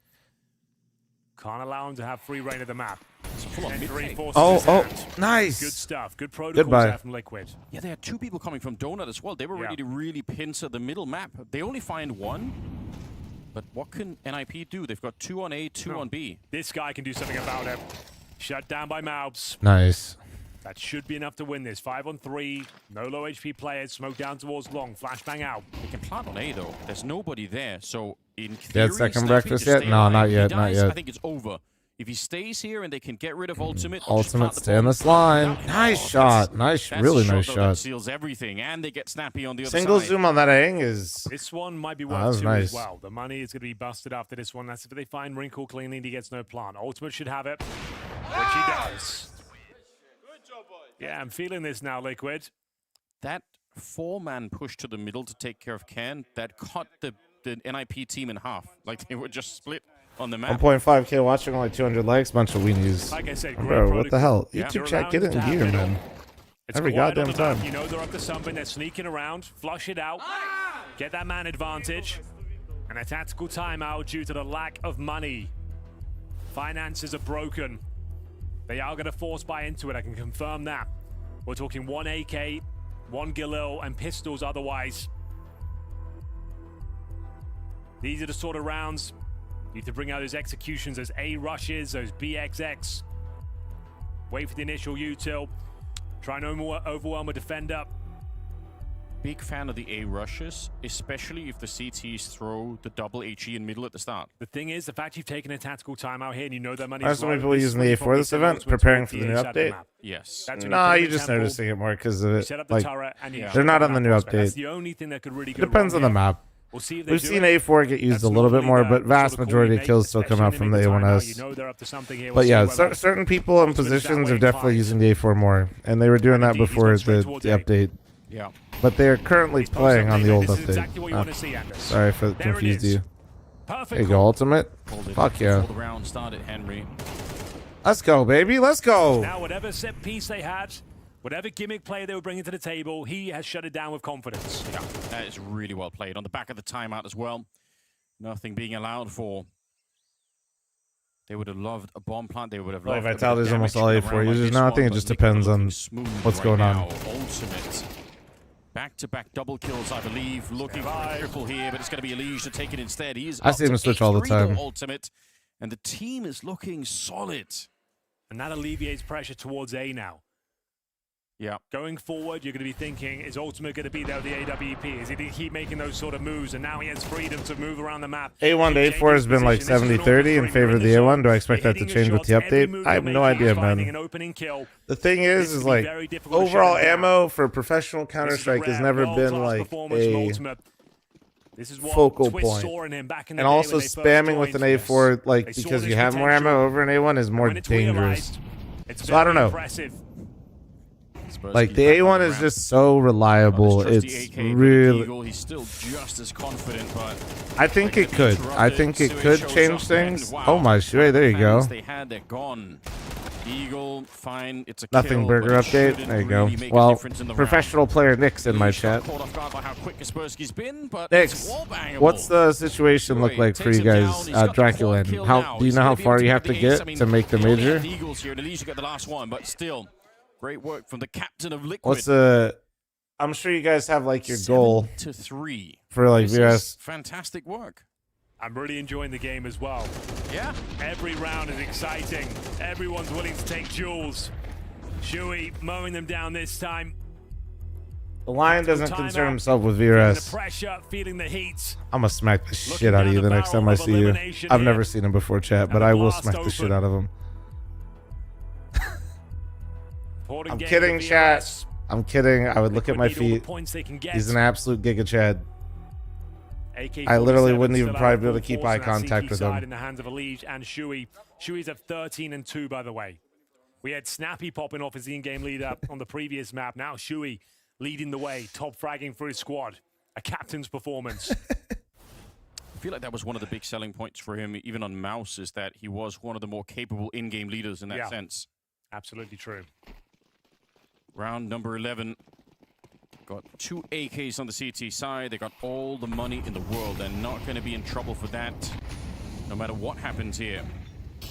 Can't allow them to have free reign of the map. Oh, nice. Good stuff. Good protocols Goodbye. there from Liquid. Yeah, they had two people coming from donut as well. They were ready to really pincer the middle map. They only find one. But what can NIP do? They've got 2 on A, 2 on B. This guy can do something about it. Shut down by Malbs. Nice. That should be enough to win this. 5 on 3. No low HP players. Smoke down towards long. Flashbang out. They can plant on A though. There's nobody there. So in theory, Dead second Snappy breakfast to yet? stay No, alive. not If he yet, not dies, yet. I think it's over. If he stays here and they can get rid of ultimate, Ultimate, stay on this line. Nice shot. Nice, that's really a nice shot. Though, that shot. seals everything, and they get Snappy on the other Single side. zoom on that Aang is. This one might be that worth was 2 nice. as well. The money is going to be busted after this one. That's if they find Wrinkle cleanly and he gets no plant. Ultimate should have it, which he does. Yeah, I'm feeling this now, Liquid. That 4-man push to the middle to take care of Can, that cut the NIP team in half. Like they were just split on the map. 1.5K watching, only 200 likes, bunch of weenies. Like I said, bro, what the hell? Yeah. YouTube chat, get in gear, man. Every goddamn time. You know they're up to something. They're sneaking around. Flush it out. Get that man advantage. And a tactical timeout due to the lack of money. Finances are broken. They are going to force buy into it. I can confirm that. We're talking 1 AK, 1 Galil, and pistols otherwise. These are the sort of rounds you need to bring out those executions, those A rushes, those BXX. Wait for the initial util. Try and overwhelm a defender. Big fan of the A rushes, especially if the CTs throw the double HE in middle at the start. The thing is, the fact you've taken a tactical timeout here and you know that money. Are some people using the A4 this event, preparing for the new update? Yes. Nah, you're just noticing it more because of it. Like, they're not on the new update. That's the only thing that could really go Depends on the map. We'll see if We've seen A4 get used a little bit more, but vast majority of kills still come out from the A1S. But yeah, certain people in positions are definitely using the A4 more, and they were doing that before the update. Yeah. But they are currently playing on the old update. Sorry if it confused you. There you go, ultimate. Fuck yeah. The round started, Henry. Let's go, baby. Let's go. Now, whatever set piece they had, whatever gimmick play they were bringing to the table, he has shut it down with confidence. Yeah, that is really well played. On the back of the timeout as well. Nothing being allowed for. They would have loved a bomb plant. They would have loved Vitality is almost all A4 users now. I think it just depends on what's going on. Ultimate. Back-to-back double kills, I believe. Looking for a triple here, but it's going to be Elige to take it instead. He's I see him switch all the time. Ultimate, and the team is looking solid. And that alleviates pressure towards A now. Yeah. Going forward, you're going to be thinking, is Ultimate going to be there with the AWP? Is he going to keep making those sort of moves? And now he has freedom to move around the map. A1 to A4 has been like 70-30 in favor of the A1. Do I expect that to change with the update? I have no idea, man. The thing is like, overall ammo for professional Counter-Strike has never been like a focal point. And also spamming with an A4, like, because you have more ammo over an A1 is more dangerous. So I don't know. Like, the A1 is just so reliable. It's really... He's still just as confident, but I think it could. I think it could change things. Oh my shit, there you go. They had, they're gone. Eagle, fine. It's a Nothing burger update. There you go. Well, professional player Nick's in my chat. Nick's, what's the situation look like for you guys, Dracula? How do you know how far you have to get to make the major? Eagles here. Elige got the last one, but still. Great work from the captain of Liquid. What's the? I'm sure you guys have like your goal 7-3 for like VS. Fantastic work. I'm really enjoying the game as well. Yeah. Every round is exciting. Everyone's willing to take duels. Shuey mowing them down this time. The Lion doesn't concern himself with VRS. Pressure, feeling the heat. I'm gonna smack the shit out of you the next time I see you. I've never seen him before, chat, but I will smack the shit out of him. I'm kidding, chat. I'm kidding. I would look at my feet. He's an absolute Giga Chad. I literally wouldn't even probably be able to keep eye contact with him. In the hands of Elige and Shuey. Shuey's at 13-2, by the way. We had Snappy popping off as the in-game leader on the previous map. Now Shuey leading the way, top fragging for his squad. A captain's performance. I feel like that was one of the big selling points for him, even on Mouse, is that he was one of the more capable in-game leaders in that sense. Absolutely true. Round number 11. Got 2 AKs on the CT side. They got all the money in the world. They're not going to be in trouble for that, no matter what happens here.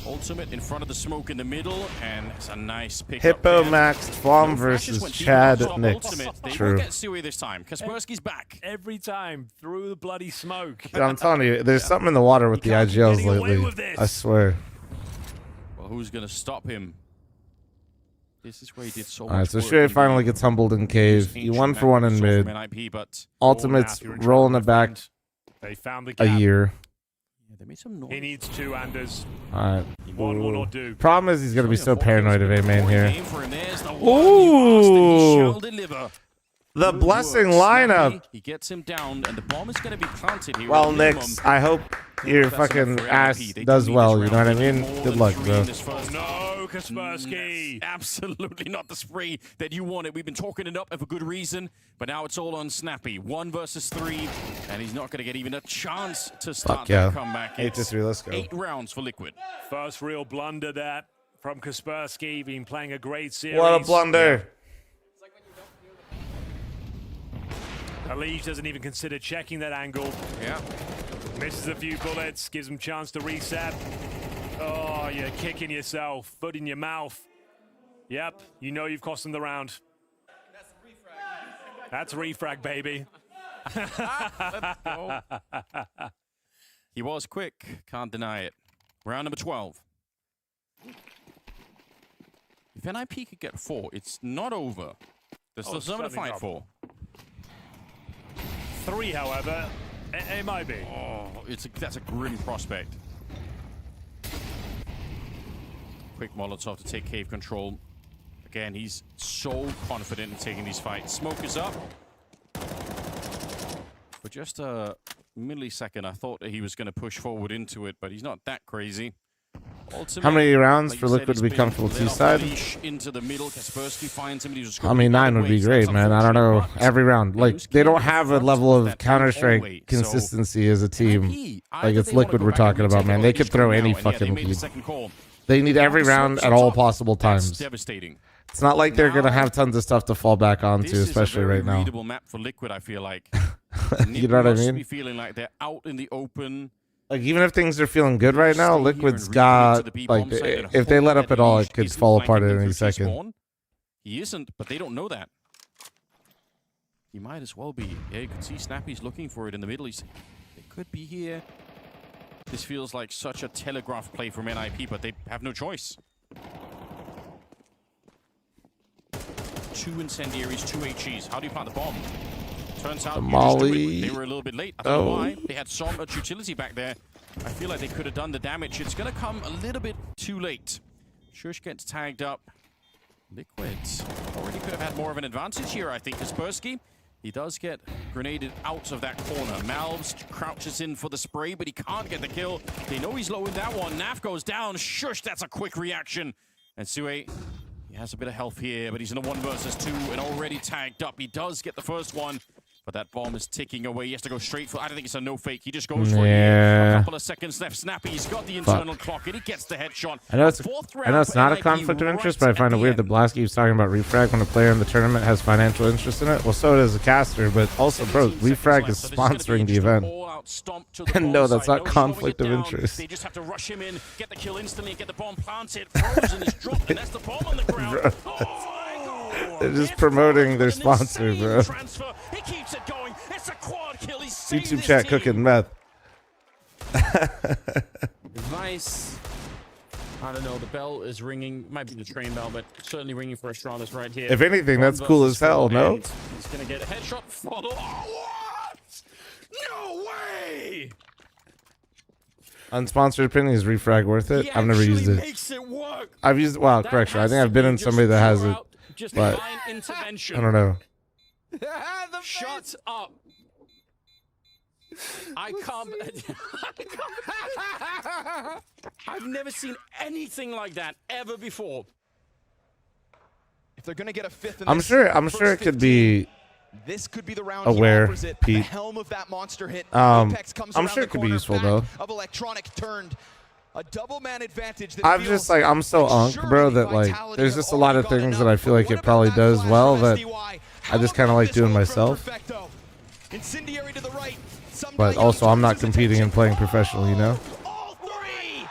Ultimate in front of the smoke in the middle, and it's a nice pick. Hippo maxed fl0m versus Chad Nix. They True. will get Suey this time. Kaspersky's back. Every time through the bloody smoke. Dude, I'm telling you, there's something in the water with the IGLs lately. I swear. Well, who's going to stop him? This is where he did so much. All right, so Shuey finally gets humbled in cave. He 1 for 1 in mid. Ultimate's rolling it back They found the a year. Yeah, they made some noise. He needs 2 Anders. All right. One will not do. Problem is he's going to be so paranoid of A main here. Ooh! The Good blessing work. lineup. Snappy, he gets him down, and the bomb is going to be planted here. Well, at minimum. Nyx, I hope your That's enough fucking for ass NIP. They does do need well. this You know what I round. They mean? need more Good than luck, 3 bro. in this first No, Kaspersky. Absolutely not the spree that you wanted. We've been talking it up for good reason, but now it's all on Snappy. 1 versus 3, and he's not going to get even a chance to start yeah. that comeback. 8-3, let's go. 8 rounds for Liquid. First real blunder that from Kaspersky. Been playing a great series. What a blunder. Elige doesn't even consider checking that angle. Yeah. Misses a few bullets, gives him a chance to reset. Oh, you're kicking yourself, foot in your mouth. Yep, you know you've cost him the round. That's refrag, baby. Let's go. He was quick, can't deny it. Round number 12. If NIP could get 4, it's not over. There's still something to fight for. 3, however, it might be. Oh, that's a grim prospect. Quick Molotov to take cave control. Again, he's so confident in taking these fights. Smoke is up. For just a millisecond, I thought that he was going to push forward into it, but he's not that crazy. Ultimately, How many rounds like for you said, Liquid to he's be comfortable been lit off T-side? the leash into the middle. Kaspersky finds somebody who's I mean, 9 would be great, man. I don't know. Every round. Like, they don't have a level of Counter-Strike consistency as a team. Like, it's Liquid we're talking about, man. They could throw any fucking lead. They need every round at all possible times. Devastating. It's not like they're going to have tons of stuff to fall back onto, especially right now. This is a very readable map for Liquid, I feel like. You know what I mean? Be feeling like they're out in the open. Like, even if things are feeling good right now, Liquid's got, like, if they let up at all, it could fall apart at any second. He isn't, but they don't know that. He might as well be. Yeah, you can see Snappy's looking for it in the middle. They could be here. This feels like such a telegraph play from NIP, but they have no choice. 2 incendiaries, 2 HEs. How do you plant the bomb? Turns out they were a little bit late. I don't know why. They had so much utility back there. I feel like they could have done the damage. It's going to come a little bit too late. Shush gets tagged up. Liquid already could have had more of an advantage here, I think. Kaspersky, he does get grenaded out of that corner. Malves crouches in for the spray, but he can't get the kill. They know he's low in that one. Naf goes down. Shush, that's a quick reaction. And Sue, he has a bit of health here, but he's in a 1 versus 2 and already tagged up. He does get the first one. But that bomb is ticking away. He has to go straight for. I don't think it's a no fake. He just goes for it. A couple of seconds left. Snappy, he's got the internal clock, and he gets the headshot. I know it's not a conflict of interest, but I find it weird that Blask keeps talking about refrag when a player in the tournament has financial interest in it. Well, so does a caster, but also, bro, refrag is sponsoring the event. And no, that's not conflict of interest. They just have to rush him in, get the kill instantly, and get the bomb planted. Frozen is dropped, and that's the bomb on the ground. They're just promoting their sponsor, bro. He keeps it going. It's a quad kill. He's YouTube chat cooking meth. Advice. I don't know. The bell is ringing. Might be the train bell, but certainly ringing for Astralis right here. If anything, that's cool as hell, no? He's gonna get a headshot. Follow. Oh, what? No way! Unsponsored opinion, is refrag worth it? I've never used it. Makes it work. I've used, well, correction. I think I've been in somebody that has it, but I don't know. Shut up. I can't. I've never seen anything like that ever before. If they're gonna get a 5th, I'm sure it could be. This could be the round aware, Pete. The helm of that monster hit. I'm sure it could be useful though. Of electronic turned. A double man advantage that I'm just like, I'm so bro, that like there's just a lot of things that I feel like it probably does well that I just kind of like doing myself. Incendiary to the right. But also, I'm not competing and playing professional, you know? All 3!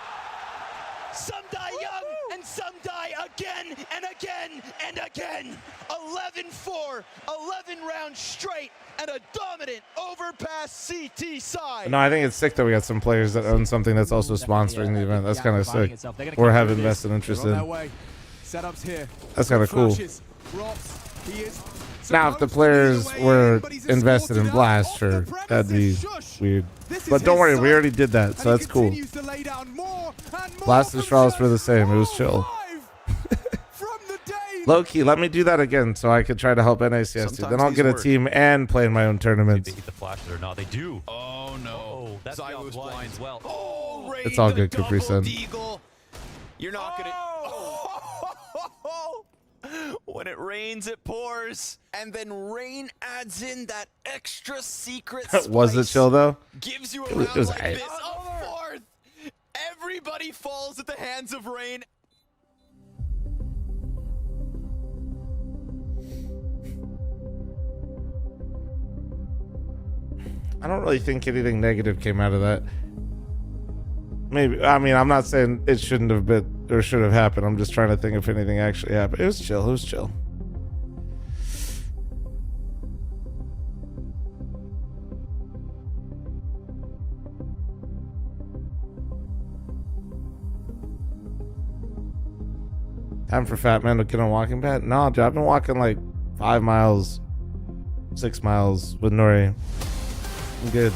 Some die young, and some die again, and again, and again. 11-4, 11 rounds straight, and a dominant overpass CT side. No, I think it's sick that we got some players that own something that's also sponsoring the event. That's kind of sick. Or have invested interest in. That's kind of cool. Now, if the players were invested in Blast, sure, that'd be weird. But don't worry, we already did that, so that's cool. Blast and Astralis were the same. It was chill. Low-key, let me do that again so I could try to help NACS2. Then I'll get a team and play in my own tournaments. They get the flashes or not. They do. Oh, no. That's Zywo's blind as well. Oh, Rain, It's all good, Capri-san. You're not going to... When it rains, it pours. And then Rain adds in that extra secret spice. Was it chill, though? Gives you a It round was like aight. this. A fourth. Everybody falls at the hands of Rain. I don't really think anything negative came out of that. Maybe. I mean, I'm not saying it shouldn't have been or should have happened. I'm just trying to think if anything actually happened. It was chill. It was chill. Time for fat man to get on walking pad? No, dude, I've been walking like 5 miles, 6 miles with Nori. I'm good.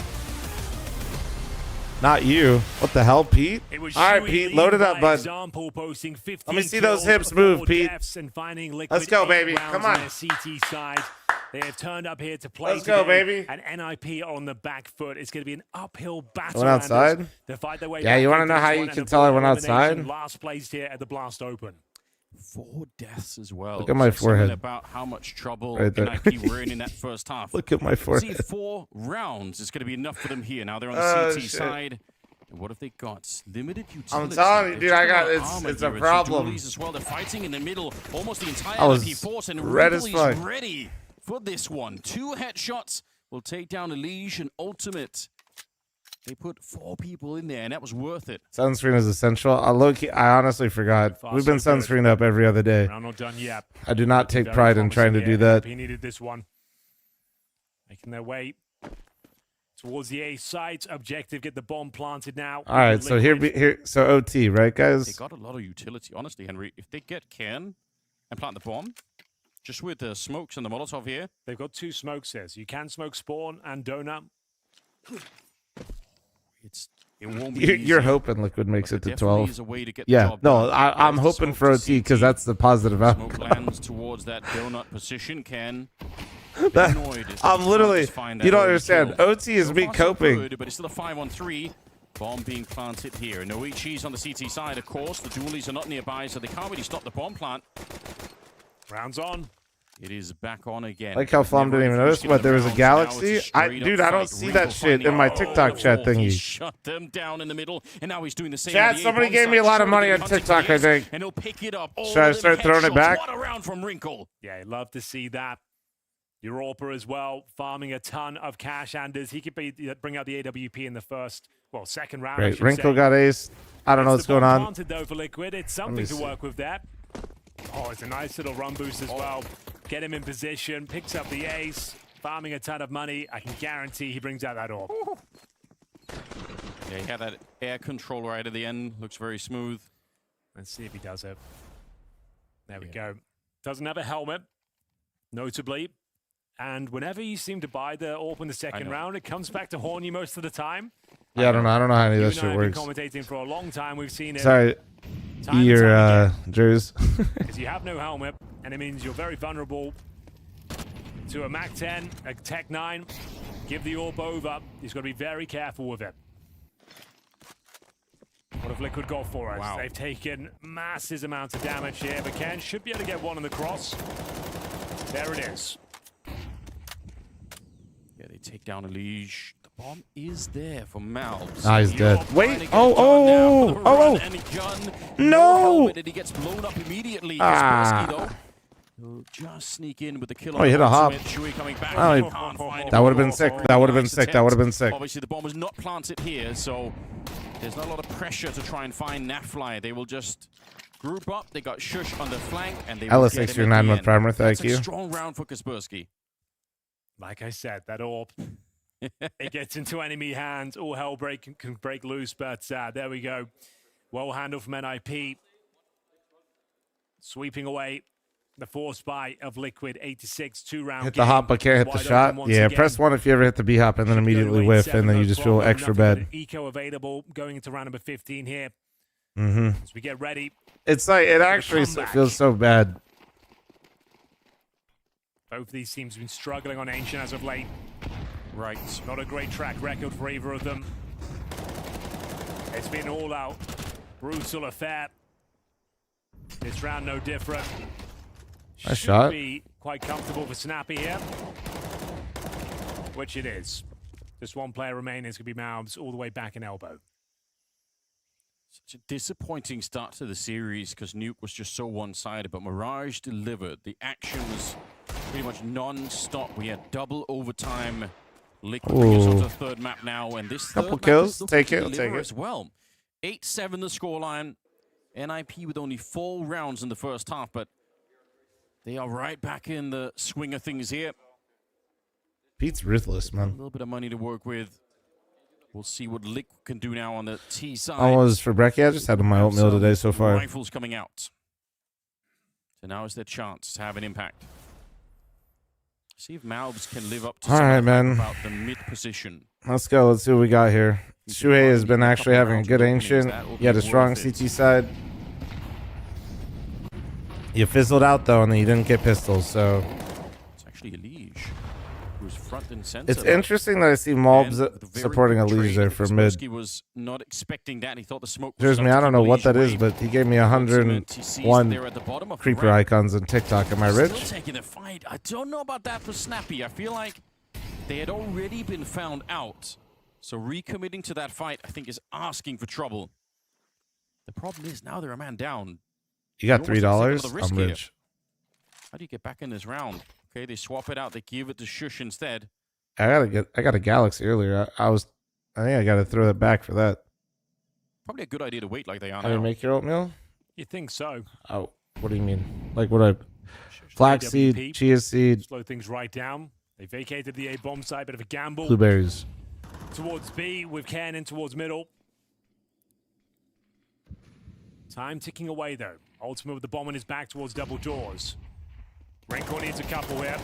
Not you. What the hell, Pete? All right, Pete, load it up, bud. Let me see those hips move, Pete. Let's go, baby. Come on. They have turned up here to play. Let's go, baby. And NIP on the back foot. It's going to be an uphill battle. Went outside? To fight their way Yeah, you want to know how you can tell I went outside? Last place here at the Blast Open. 4 deaths as well. Look at my forehead. About how much trouble Right there. NIP were in that first half. Look at my forehead. See, 4 rounds is going to be enough for them here. Now they're on the CT shit. side. And what have they got? Limited utility. I'm telling you, They've dude, just I got got it's armor a here. problem. Dualies as well. They're fighting in the middle, almost the entire I was NIP force, and red as Wrigley's fuck. ready for this one. 2 headshots will take down Elige and Ultimate. They put 4 people in there, and that was worth it. Sunscreen is essential. I honestly forgot. We've been sunscreen up every other day. I'm not done yet. I do not take pride in trying to do that. He needed this one. Making their way towards the A site. Objective, get the bomb planted now. All right, so so OT, right, They guys? got a lot of utility, honestly, Henry. If they get Cairn and plant the bomb, just with the smokes and the Molotov here. They've got 2 smokes here, so you can smoke Spawn and Donut. It won't be You're easy, hoping Liquid makes but it to there definitely 12. is a way to get the Yeah, job no, done. I'm There's the hoping smoke for to OT because CT. that's the positive Smoke outcome. lands towards that donut position. Can I'm literally, you don't understand. OT is me coping. Good, but it's still a 5-on-3. Bomb being planted here. Noichi's on the CT side, of course. The dualies are not nearby, so they can't really stop the bomb plant. Rounds on. It is back on again. Like how fl0m didn't even notice. What, there was a galaxy? Dude, I don't see that shit in my TikTok chat He thingy. shut them down in the middle, and now he's doing the same. Chat, somebody gave me a lot of money on TikTok, I think. And he'll pick it up. Should I start throwing it back? What a round from Wrinkle. Yeah, I'd love to see that. Europa as well, farming a ton of cash. Anders, he could bring out the AWP in the second round. Great. Wrinkle got ace. I don't know what's going on. Planted, though, for Liquid. It's something to work with there. Oh, it's a nice little run boost as well. Get him in position, picks up the ace, farming a ton of money. I can guarantee he brings out that orb. Yeah, he had that air control right at the end. Looks very smooth. Let's see if he does it. There we go. Doesn't have a helmet, notably. And whenever you seem to buy the orb in the second round, it comes back to haunt you most of the time. Yeah, I don't know how any of that shit I've works. been commentating for a long time. We've seen it. Sorry, your Drews. Because you have no helmet, and it means you're very vulnerable to a Mac 10, a Tech 9. Give the orb over. He's got to be very careful with it. What have Liquid got for us? Wow. They've taken massive amounts of damage here, but Ken should be able to get one on the cross. There it is. Yeah, they take down Elige. The bomb is there for Malbs. Ah, he's dead. Wait. Oh. No. No. And he gets blown up immediately. Ah. Kaspersky, though. He'll just sneak in with the kill. Oh, he hit a hop. Coming back. That would have been sick. That would have been sick. That would have been sick. Obviously, the bomb was not planted here, so there's not a lot of pressure to try and find Nafly. They will just group up. They got Shush on the flank, and they will get LS6, him your at the 9-month end. primer. Thank That's you. a strong round for Kaspersky. Like I said, that orb, it gets into enemy hands. All hell can break loose, but there we go. Well handled from NIP. Sweeping away the force buy of Liquid. 86, 2-round Hit the hop, but can't hit the shot. Yeah, press 1 if you ever hit the B hop and then immediately whiff, and then you just feel extra bad. Eco available going into round number 15 here. Mm-hmm. As we get ready. It's like, it actually feels so bad. Both of these teams have been struggling on Ancient as of late. Right. Not a great track record for either of them. It's been all out. Brutal affair. This round no different. Nice shot. Be quite comfortable for Snappy here. Which it is. Just one player remaining. It's going to be Mouths all the way back in elbow. Such a disappointing start to the series because Nuke was just so one-sided, but Mirage delivered. The action was pretty much non-stop. We had double overtime. Liquid bring us onto the third map now, and this couple third kills. map is Take it. looking to Take deliver it. as well. 8-7 the scoreline. NIP with only 4 rounds in the first half, but they are right back in the swing of things here. Pete's ruthless, A man. little bit of money to work with. We'll see what Liquid can do now on the T side. Almost for brekkie. I just had my oatmeal today so far. Rifles coming out. So now is their chance to have an impact. See if Mouths can live up to All right, something man. about the mid position. Let's go. Let's see what we got here. Shuhei has been actually having a good Ancient. He had a strong CT side. You fizzled out, though, and then you didn't get pistols, so... It's actually a Liege who's front and center. It's interesting that I see Mobs supporting a Liege there for mid. He was not expecting that. He thought the smoke was There's me. I don't know what that is, but he gave me 101 creeper icons on TikTok. Am I rich? Still taking the fight. I don't know about that for Snappy. I feel like they had already been found out. So recommitting to that fight, I think, is asking for trouble. The problem is now they're a man down. You got You're almost $3? taking I'm here. rich. How do you get back in this round? Okay, they swap it out. They give it to Shush instead. I got a Galaxy earlier. I think I got to throw that back for that. Probably a good idea to wait like they are I now. didn't make your oatmeal? You think so? Oh, what do you mean? Like what I... Flaxseed, chia seed, Slow things right down. They vacated the A bomb site, bit of a gamble. blueberries. Towards B with Cannon towards middle. Time ticking away though. Ultimate with the bomb on his back towards double doors. Raincore needs a couple here.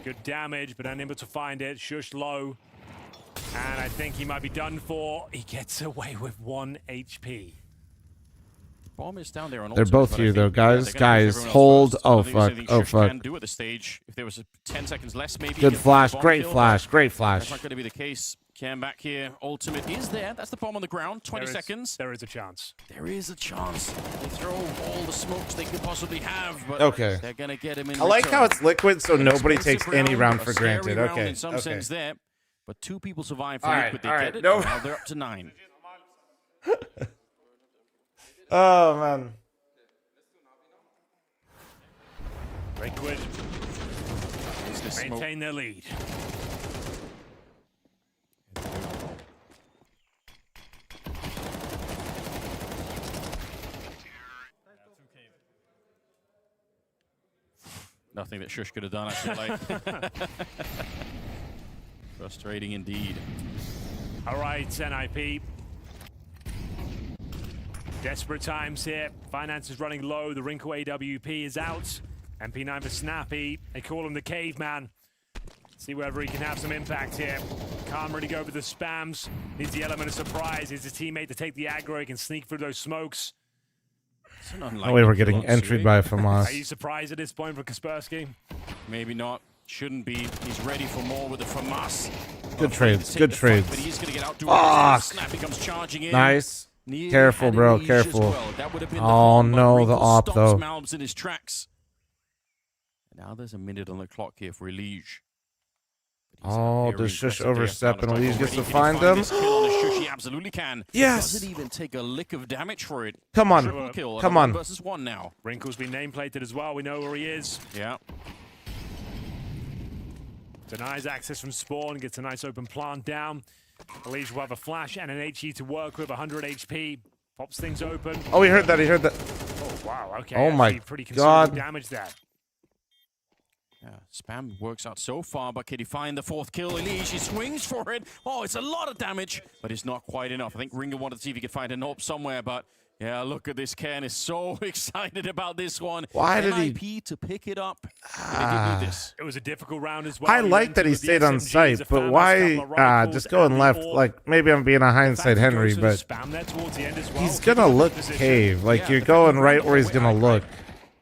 Good damage, but unable to find it. Shush low. And I think he might be done for. He gets away with 1 HP. Bomb is down there on They're ultimate, both but I here, think, though, guys. they're gonna Guys, use everyone else hold. first. Oh, I think there's fuck. anything Oh, Shush fuck. can do at this stage. If there was 10 seconds less, maybe. Good he flash. could get the Great bomb flash. kill, Great but flash. That's not going to be the case. Cam back here. Ultimate is there. That's the bomb on the ground. 20 seconds. There is a chance. There is a chance. They throw all the smokes they could possibly have, but Okay. they're going to get him in I like return. how it's liquid, so An nobody expensive takes any round for a scary granted. round Okay. in some Okay. sense there, but 2 people survive for All right, Liquid. They all get right. it. No. Now they're up to 9. Oh, man. Liquid maintain their lead. Nothing that Shush could have done, I feel like. Frustrating indeed. All right, NIP. Desperate times here. Finance is running low. The Wrinkle AWP is out. MP9 for Snappy. They call him the caveman. See whether he can have some impact here. Can't really go with the spams. Needs the element of surprise. Needs his teammate to take the aggro. He can sneak through those smokes. Oh, wait, we're getting entered by FAMAS. Are you surprised at this point from Kaspersky? Maybe not. Shouldn't be. He's ready for more with the FAMAS. Good trades. Good trades. But he's going to get out. Fuck. Snappy comes charging in. Nice. Nearly Careful, had bro. Liege as Careful. well. That would have been the Oh, bomb, but no. The Wrinkle op, stops though. Malbs in his tracks. Now there's a minute on the clock here for Liege. Oh, does Shush overstep and Liege gets to find them? He absolutely can. Yes. Doesn't even take a lick of damage for it. Come on. Triple kill. Come on. Versus 1 now. Wrinkle's been nameplated as well. We know where he is. Yeah. Denies access from spawn. Gets a nice open plant down. Liege will have a flash and an HE to work with. 100 HP. Pops things open. Oh, he heard that. He heard that. Oh, wow. Okay. Oh, my pretty God. Damage there. Yeah, spam works out so far, but can he find the 4th kill? Liege, he swings for it. Oh, it's a lot of damage, but it's not quite enough. I think Ringer wanted to see if he could find a AWP somewhere, but yeah, look at this. Ken is so excited about this one. Why did he... NIP to pick it up. They did do this. It was a difficult round as well. I like that he stayed on site, but why just going left? Like, maybe I'm being a hindsight Henry, but he's going to look cave. Like, you're going right where he's going to look.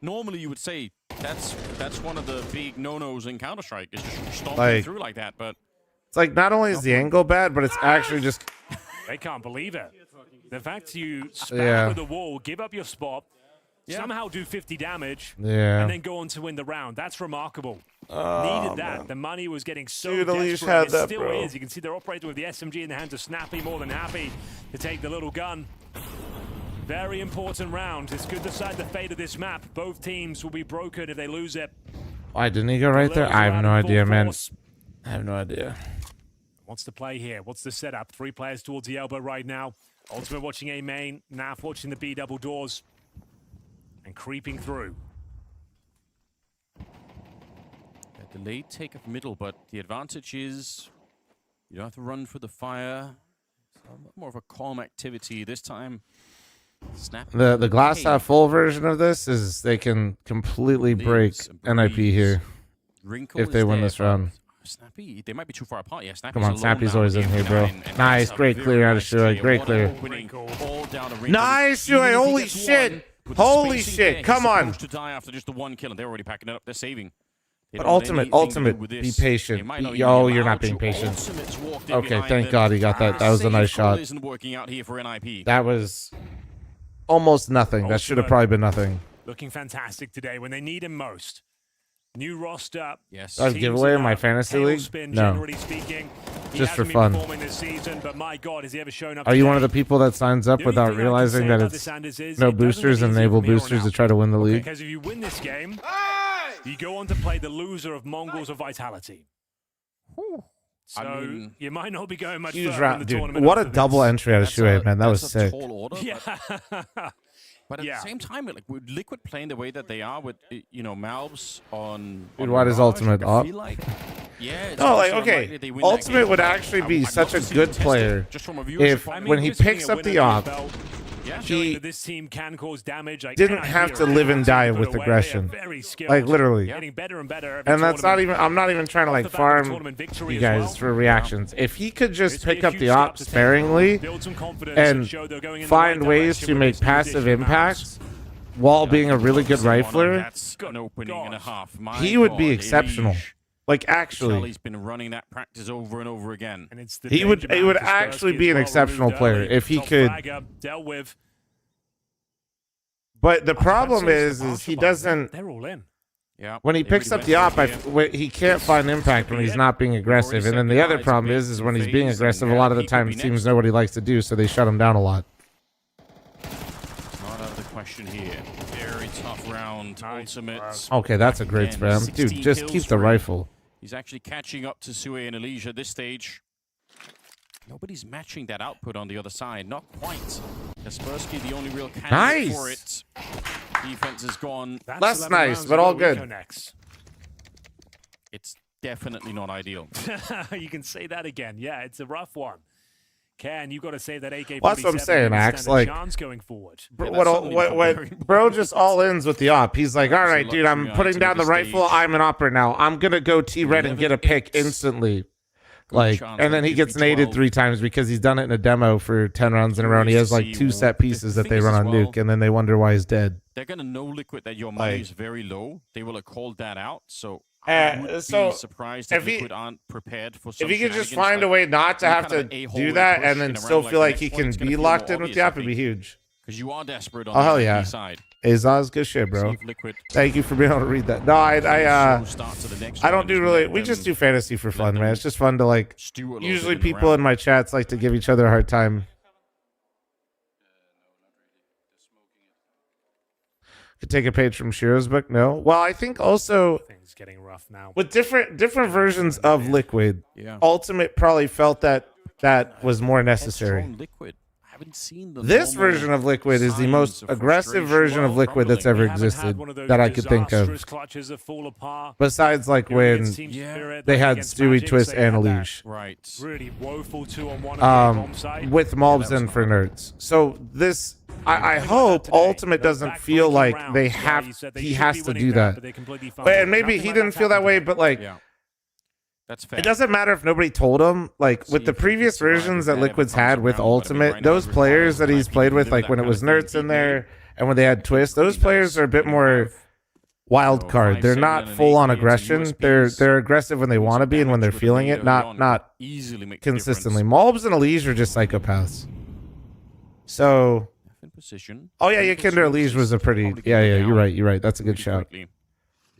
Normally, you would say That's one of the big no-nos in Counter-Strike, is just stomping Like, through like that. But it's like not only is the angle bad, but it's actually just. They can't believe it. The fact you spam with the wall, give up your spot, somehow do 50 damage, and then go on to win the round. That's remarkable. Needed that. Man. The money was getting so desperate. It still is. You can see they're operating with the SMG in the hands of Snappy, more than happy to take the little gun. Very important round. This could decide the fate of this map. Both teams will be broken if they lose it. Why didn't he go right there? I have no idea, man. I have no idea. What's the play here? What's the setup? 3 players towards the elbow right now. Ultimate watching A main. Naf watching the B double doors. And creeping through. A delayed take of middle, but the advantage is you don't have to run for the fire. It's a lot more of a calm activity this time. Snap. The glass half full version of this is they can completely break NIP here if they win this round. Snappy, they might be too far apart. Yeah, Snappy's come on, Snappy's always in here, bro. Nice, great clear out of Shuai. Great clear. Nice, Shuai. Holy shit. Holy shit. Come on. To die after just the 1 kill, and they're already packing it up. They're saving. But ultimate, be patient. Oh, you're not being patient. Okay, thank God he got that. That was a nice shot. That was almost nothing. That should have probably been nothing. Looking fantastic today when they need him most. New roster. Yes. I'd give away in my fantasy league? No. Just for fun. Season, but my God, has he ever shown up Are you one of the people that signs up without realizing that it's no boosters and enable boosters to try to win the league? Because if you win this game, you go on to play the loser of Mongols or Vitality. So I mean, you might not be going much further in the tournament. What a double entry out of Shuai, man. That was sick. Yeah. But at the same time, like with Liquid playing the way that they are with, you know, Malbs on. Dude, why does Ultimate up? Yeah. No, like, okay. Ultimate would actually be such a good player if, when he picks up the op, he this team can cause damage. didn't have to live and die with aggression. Like, literally. Getting better and better. And that's not even, I'm not even trying to, like, farm you guys for reactions. If he could just pick up the op sparingly and find ways to make passive impacts while being a really good rifler, he would be exceptional. Like, actually, he's been running that practice over and over again. And it's he would actually be an exceptional player if he could. But the problem is he doesn't. They're all in. Yeah. When he picks up the op, he can't find impact when he's not being aggressive. And then the other problem is when he's being aggressive, a lot of the time teams know what he likes to do, so they shut him down a lot. Not out of the question here. Very tough round. Ultimate. Okay, that's a great spam. Dude, just keep the rifle. He's actually catching up to Sue and Elijah at this stage. Nobody's matching that output on the other side. Not quite. Kaspersky, the only real candidate for it. Defense is gone. Less nice, but all good. It's definitely not ideal. You can say that again. Yeah, it's a rough one. Ken, you got to save that AK-47. Well, that's what I'm saying, Axe. Like, going forward. Bro just all ends with the op. He's like, all right, dude, I'm putting down the rifle. I'm an opera now. I'm going to go T-Red and get a pick instantly. Like, and then he gets naded 3 times because he's done it in a demo for 10 rounds in a row. And he has like 2 set pieces that they run on Nuke, and then they wonder why he's dead. They're going to know Liquid that your money is very low. They will have called that out. So I would be surprised if Liquid aren't prepared for some if he could just find a way not to have to do that and then still feel like he can be locked in with the op, it'd be huge. Because you are desperate on the side. Azaz, good shit, bro. Thank you for being able to read that. No, I don't do really. We just do fantasy for fun, man. It's just fun to like. Usually, people in my chats like to give each other a hard time. Could take a page from Shiro's book. No. Well, I think also things getting rough now with different versions of Liquid. Ultimate probably felt that was more necessary. This version of Liquid is the most aggressive version of Liquid that's ever existed that I could think of. Besides, like, when they had Stewie, Twist, and Elige. Right. Really woeful 2-on-1 with Mobs and for nerds. So this, I hope Ultimate doesn't feel like he has to do that. And maybe he didn't feel that way, but like... That's fair. It doesn't matter if nobody told him. Like, with the previous versions that Liquid's had with Ultimate, those players that he's played with, like when it was Nerds in there and when they had Twist, those players are a bit more wild card. They're not full on aggression. They're aggressive when they want to be and when they're feeling it, not consistently. Malbs and Elige are just psychopaths. So, oh yeah, Kinder Elige was a pretty, yeah, you're right. That's a good shout.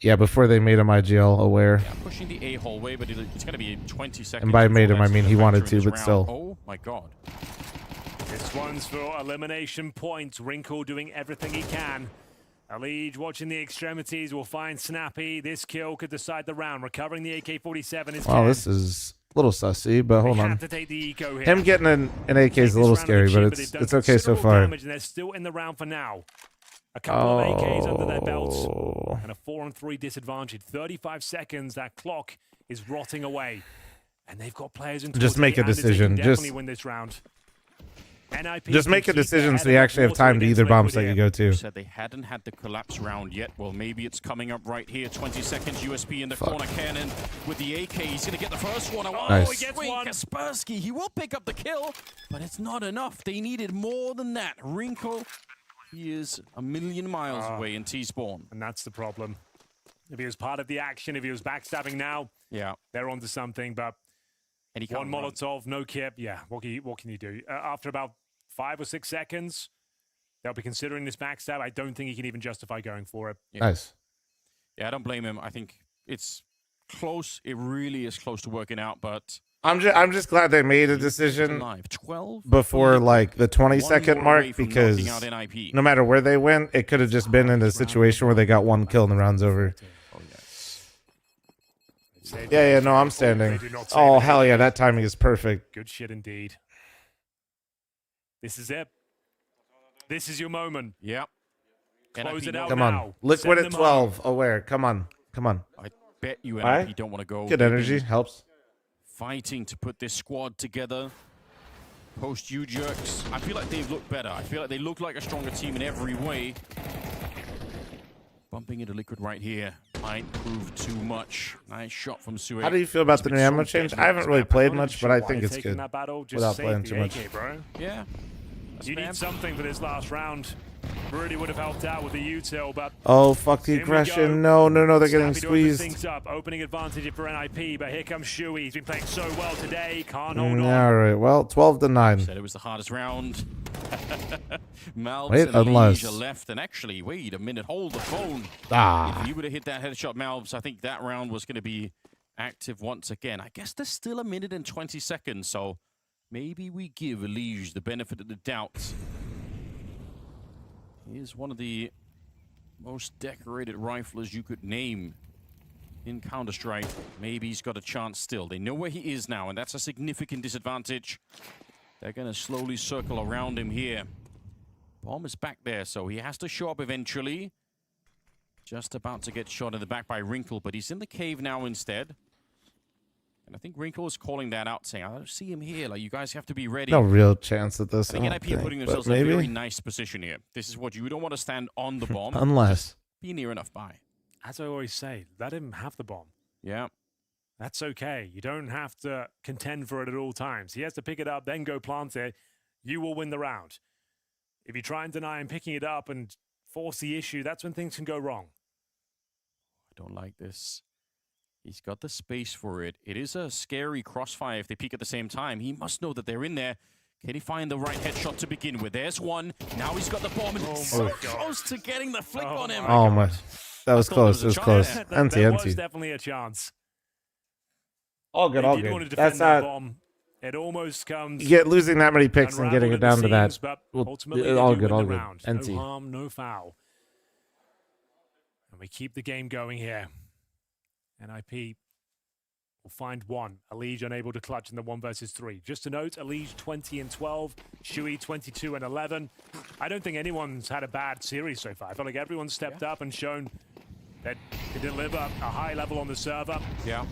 Yeah, before they made him IGL aware. Yeah, pushing the A hallway, but it's going to be 20 seconds. And by made him, I mean he wanted to, but still. Oh my god. This one's for elimination points. Wrinkle doing everything he can. Elige watching the extremities will find Snappy. This kill could decide the round. Recovering the AK-47 is Wow, this is a little sussy, but hold on. to take the eco here. Him getting an AK is a little scary, but it's okay so far. And they're still in the round for now. A couple of AKs under their belts and a 4-on-3 disadvantage. 35 seconds. That clock is rotting away, and they've got players in. Just make a decision. Definitely win this round. NIP just make a decision so you actually have time to either bomb site you go to. Said they hadn't had the collapse round yet. Well, maybe it's coming up right here. 20 seconds. USP in the corner. Cannon with the AK. He's gonna get the first one. Nice. He gets one. Kaspersky. He will pick up the kill, but it's not enough. They needed more than that. Wrinkle. He is a million miles away in T-spawn. And that's the problem. If he was part of the action, if he was backstabbing now, yeah, they're onto something. But one Molotov, no kip. Yeah, what can you do? After about 5 or 6 seconds, they'll be considering this backstab. I don't think he can even justify going for it. Yeah. Nice. Yeah, I don't blame him. I think it's close. It really is close to working out, but I'm just glad they made a decision before like the 20-second mark, because no matter where they went, it could have just been in a situation where they got one kill and the round's over. Yeah, no, I'm standing. Oh, hell yeah, that timing is perfect. Good shit indeed. This is it. This is your moment. Yep. Close it out Come now. on. Liquid at 12. Aware. Come on. I bet you NIP don't want to go. Good energy. Helps. Fighting to put this squad together. Post U-jerks. I feel like they've looked better. I feel like they look like a stronger team in every way. Bumping into Liquid right here might prove too much. Nice shot from Sue. How do you feel about the new ammo change? I haven't really played much, but I think it's good without playing too much. Yeah. You need something for this last round. Really would have helped out with the util, but oh, fuck the aggression. No, they're getting squeezed. Things up. Opening advantage for NIP, but here comes Shuey. He's been playing so well today. Can't hold on. All right, well, 12-9. Said it was the hardest round. Malbs wait, and unless Elige left, and actually, wait a minute, hold the phone. Ah. If you would have hit that headshot, Malbs, I think that round was going to be active once again. I guess there's still 1 minute and 20 seconds, so maybe we give Elige the benefit of the doubt. He is one of the most decorated riflers you could name in Counter-Strike. Maybe he's got a chance still. They know where he is now, and that's a significant disadvantage. They're going to slowly circle around him here. Bomb is back there, so he has to show up eventually. Just about to get shot in the back by Wrinkle, but he's in the cave now instead. And I think Wrinkle is calling that out, saying, I don't see him here. Like, you guys have to be ready. No real chance at this. I think NIP are putting themselves in a very nice position here. This is what you don't want to stand on the bomb. Unless. Be near enough by. As I always say, let him have the bomb. Yeah. That's okay. You don't have to contend for it at all times. He has to pick it up, then go plant it. You will win the round. If you try and deny him picking it up and force the issue, that's when things can go wrong. I don't like this. He's got the space for it. It is a scary crossfire if they peek at the same time. He must know that they're in there. Can he find the right headshot to begin with? There's one. Now he's got the bomb, and it's so close to getting the flick on him. Oh my. That was close. It was close. There was definitely a chance. All good, all good. That's not... bomb. It almost comes... losing that many picks and getting it down to that. Ultimately, all good, all good. No harm, no foul. And we keep the game going here. NIP will find one. Elige unable to clutch in the 1 versus 3. Just to note, Elige 20-12, Shuey 22-11. I don't think anyone's had a bad series so far. I feel like everyone's stepped up and shown that they deliver a high level on the server. Yeah.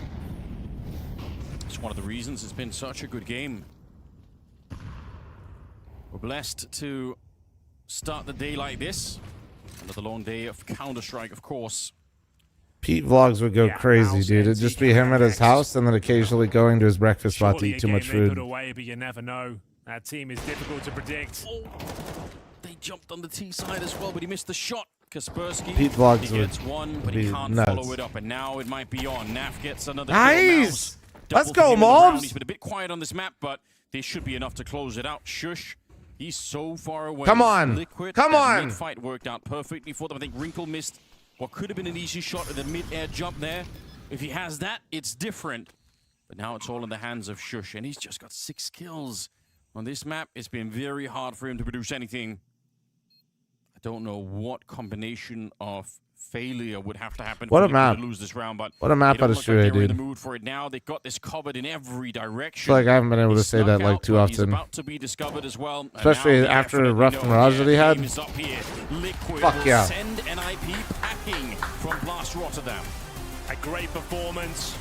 It's one of the reasons it's been such a good game. We're blessed to start the day like this. Another long day of Counter-Strike, of course. Pete vlogs would go crazy, dude. It'd just be him at his house and then occasionally going to his breakfast spot to eat too much food. Put away, but you never know. That team is difficult to predict. Oh, they jumped on the T side as well, but he missed the shot. Kaspersky, Pete vlogs he gets one, but he can't follow it up, and now it might be on. Naf gets another nice. Kill. Let's go, Mobs. He's been a bit quiet on this map, but this should be enough to close it out. Shush. He's so far away. Come on. Liquid, Come on. Mid-fight worked out perfectly for them. I think Wrinkle missed what could have been an easy shot at the mid-air jump there. If he has that, it's different. But now it's all in the hands of Shush, and he's just got 6 kills. On this map, it's been very hard for him to produce anything. I don't know what combination of failure would have to happen what for a map. to lose this round, but what a map out of Shure, like dude. In the mood for it now. They've got this covered in every direction. I feel like I haven't been able to say that like too often. He's about to be discovered as well. Especially after a rough Mirage that he had. Liquid Fuck yeah. Send NIP packing from Blast Rotterdam. A great performance,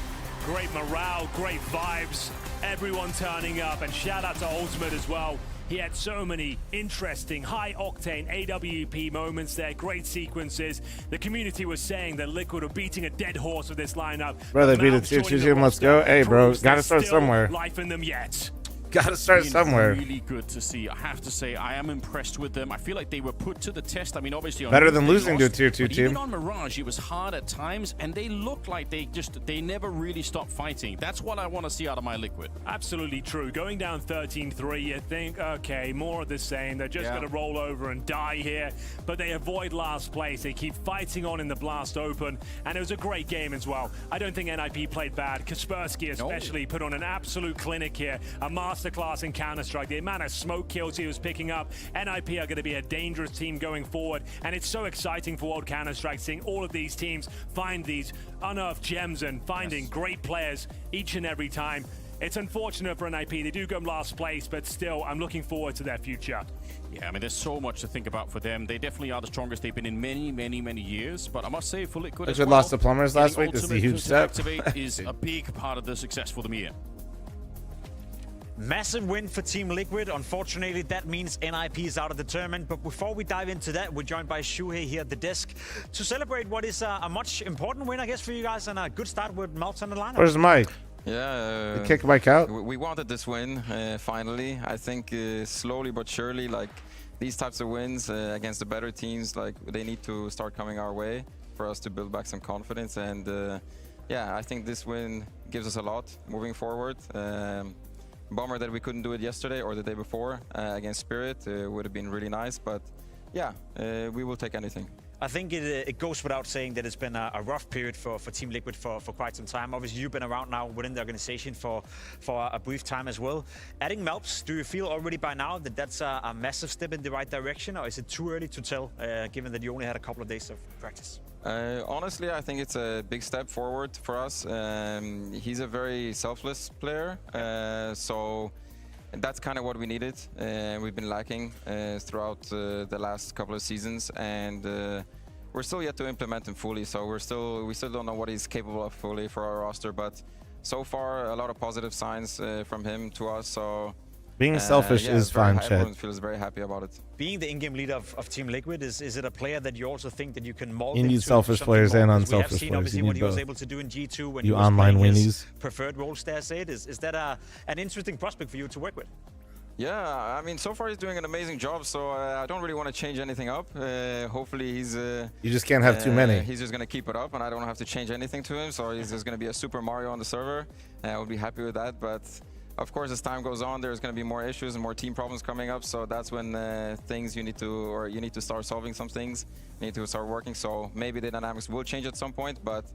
great morale, great vibes. Everyone turning up, and shout out to Ultimate as well. He had so many interesting, high-octane AWP moments there, great sequences. The community was saying that Liquid are beating a dead horse with this lineup. Bro, they beat a tier 2 team. Let's go. Hey, bro, gotta start somewhere. Life in them yet. Gotta start somewhere. Really good to see. I have to say, I am impressed with them. I feel like they were put to the test. I mean, obviously, on better than lost, losing to a tier 2 team. Even on Mirage, it was hard at times, and they looked like they never really stopped fighting. That's what I want to see out of my Liquid. Absolutely true. Going down 13-3, you think, okay, more of the same. They're just going to roll over and die here, but they avoid last place. They keep fighting on in the Blast Open, and it was a great game as well. I don't think NIP played bad. Kaspersky especially put on an absolute clinic here, a masterclass in Counter-Strike. The amount of smoke kills he was picking up. NIP are going to be a dangerous team going forward, and it's so exciting for World Counter-Strike seeing all of these teams find these unearthed gems and finding great players each and every time. It's unfortunate for NIP. They do go last place, but still, I'm looking forward to their future. Yeah, I mean, there's so much to think about for them. They definitely are the strongest they've been in many, many, many years. But I must say, for Liquid as well, lost to Plumbers last week. This is a huge step. Activate is a big part of the success for them here. Massive win for Team Liquid. Unfortunately, that means NIP is out of the tournament. But before we dive into that, we're joined by Shuhei here at the desk to celebrate what is a much important win, I guess, for you guys, and a good start with Melts on the lineup. Where's Mike? Yeah, kick Mike out. We wanted this win finally. I think slowly but surely, like these types of wins against the better teams, like they need to start coming our way for us to build back some confidence. And yeah, I think this win gives us a lot moving forward. Bummer that we couldn't do it yesterday or the day before against Spirit. Would have been really nice, but yeah, we will take anything. I think it goes without saying that it's been a rough period for Team Liquid for quite some time. Obviously, you've been around now within the organization for a brief time as well. Adding Melps, do you feel already by now that that's a massive step in the right direction, or is it too early to tell, given that you only had a couple of days of practice? Honestly, I think it's a big step forward for us. He's a very selfless player, so that's kind of what we needed. We've been lacking throughout the last couple of seasons, and we're still yet to implement him fully. So we still don't know what he's capable of fully for our roster. But so far, a lot of positive signs from him to us. So being selfish is fine, Chad. Everyone feels very happy about it. Being the in-game leader of Team Liquid, is it a player that you also think that you can mold? You need selfish players and unselfish players. Obviously, what he was able to do in G2 when you he was online playing winnies. his preferred roles there, say it. Is that an interesting prospect for you to work with? Yeah, I mean, so far he's doing an amazing job, so I don't really want to change anything up. Hopefully he's... you just can't have too many. He's just going to keep it up, and I don't have to change anything to him, so he's just going to be a Super Mario on the server. I would be happy with that, but of course, as time goes on, there's going to be more issues and more team problems coming up, so that's when you need to start solving some things, you need to start working, so maybe the dynamics will change at some point, but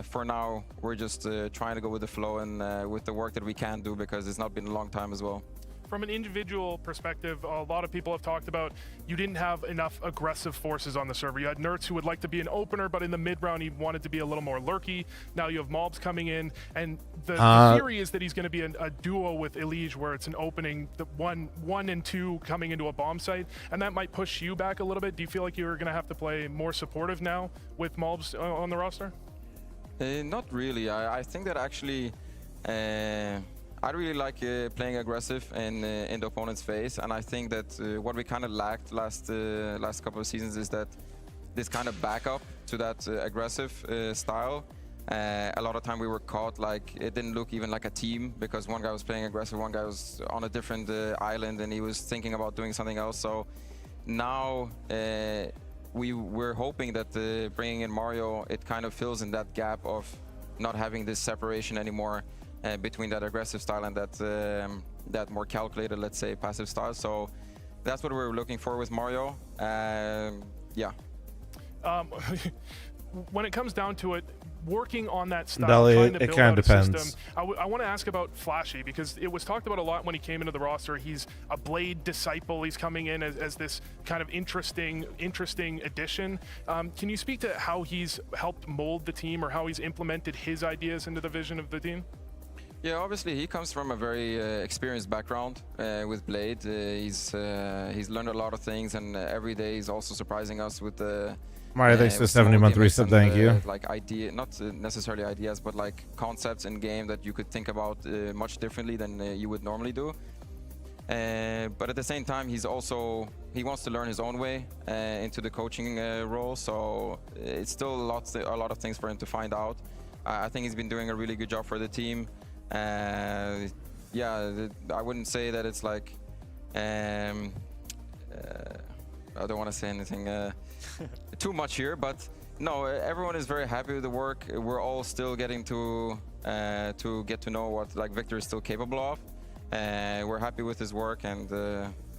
for now, we're just trying to go with the flow and with the work that we can do, because it's not been a long time as well. From an individual perspective, a lot of people have talked about you didn't have enough aggressive forces on the server. You had Nerds who would like to be an opener, but in the mid-round he wanted to be a little more lurky. Now you have Mobs coming in, and the theory is that he's going to be a duo with Elige, where it's an opening, the one and two coming into a bomb site, and that might push you back a little bit. Do you feel like you're going to have to play more supportive now with Mobs on the roster? Not really. I think that actually... I really like playing aggressive in the opponent's face, and I think that what we kind of lacked last couple of seasons is that this kind of backup to that aggressive style. A lot of time we were caught, like it didn't look even like a team, because one guy was playing aggressive, one guy was on a different island, and he was thinking about doing something else. So now we're hoping that bringing in Mario, it kind of fills in that gap of not having this separation anymore between that aggressive style and that more calculated, let's say, passive style. So that's what we're looking for with Mario. Yeah. When it comes down to it, working on that style, trying to build out a system. I want to ask about Flashy, because it was talked about a lot when he came into the roster. He's a Blade disciple. He's coming in as this kind of interesting addition. Can you speak to how he's helped mold the team, or how he's implemented his ideas into the vision of the team? Yeah, obviously he comes from a very experienced background with Blade. He's learned a lot of things, and every day he's also surprising us with the Mario, thanks for 70-month reset, thank you. Like not necessarily ideas, but like concepts in game that you could think about much differently than you would normally do. But at the same time, he wants to learn his own way into the coaching role. So it's still a lot of things for him to find out. I think he's been doing a really good job for the team. Yeah, I wouldn't say that it's like I don't want to say anything too much here, but no, everyone is very happy with the work. We're all still getting to get to know what Victor is still capable of. We're happy with his work, and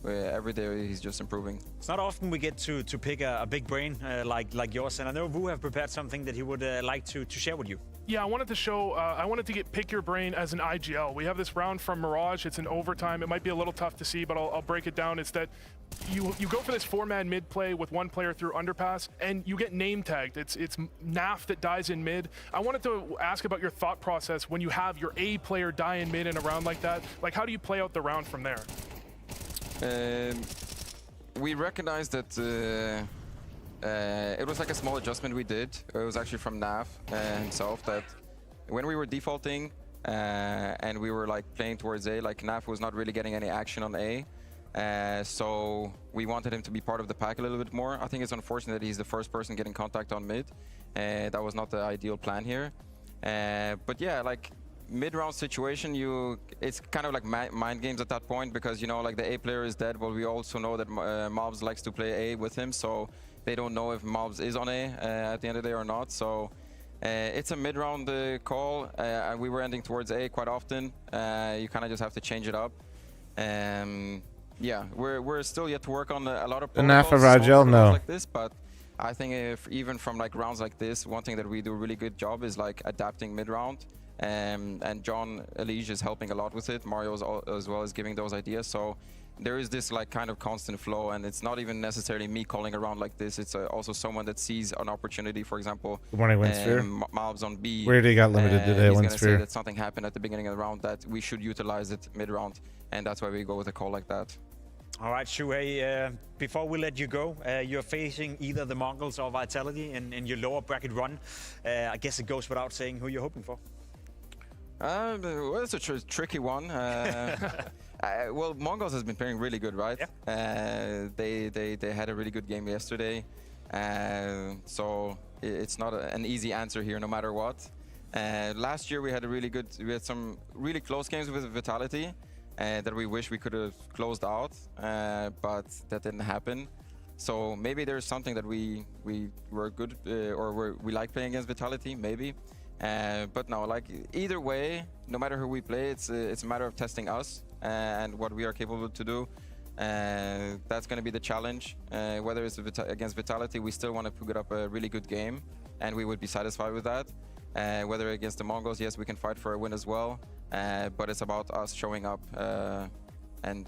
every day he's just improving. It's not often we get to pick a big brain like yours, and I know Wu have prepared something that he would like to share with you. Yeah, I wanted to show, I wanted to pick your brain as an IGL. We have this round from Mirage. It's an overtime. It might be a little tough to see, but I'll break it down. It's that you go for this 4-man mid play with one player through underpass, and you get name tagged. It's NAF that dies in mid. I wanted to ask about your thought process when you have your A player die in mid in a round like that. Like, how do you play out the round from there? We recognized that it was like a small adjustment we did. It was actually from NAF himself, that when we were defaulting and we were playing towards A, NAF was not really getting any action on A. So we wanted him to be part of the pack a little bit more. I think it's unfortunate that he's the first person getting contact on mid. That was not the ideal plan here. But yeah, mid-round situation, it's kind of like mind games at that point, because the A player is dead, but we also know that Mobs likes to play A with him, so they don't know if Mobs is on A at the end of the day or not. So it's a mid-round call. We were ending towards A quite often. You kind of just have to change it up. Yeah, we're still yet to work on a lot of enough of Rajel, no. Like this, but I think if even from rounds like this, one thing that we do a really good job is adapting mid-round. And John Elige is helping a lot with it. Mario as well is giving those ideas. So there is this kind of constant flow, and it's not even necessarily me calling around like this. It's also someone that sees an opportunity. For example, good morning, Winsphere. Mobs on B. Where did he got limited today, Winsphere? He's gonna say that something happened at the beginning of the round that we should utilize it mid-round, and that's why we go with a call like that. All right, Shuhei, before we let you go, you're facing either the Mongols or Vitality in your lower bracket run. I guess it goes without saying who you're hoping for. Well, it's a tricky one. Well, Mongols has been playing really good, right? Yeah. They had a really good game yesterday, so it's not an easy answer here, no matter what. Last year we had some really close games with Vitality that we wish we could have closed out, but that didn't happen. So maybe there's something that we were good or we like playing against Vitality, maybe. But no, either way, no matter who we play, it's a matter of testing us and what we are capable to do. That's going to be the challenge. Whether it's against Vitality, we still want to put up a really good game, and we would be satisfied with that. Whether against the Mongols, yes, we can fight for a win as well. But it's about us showing up and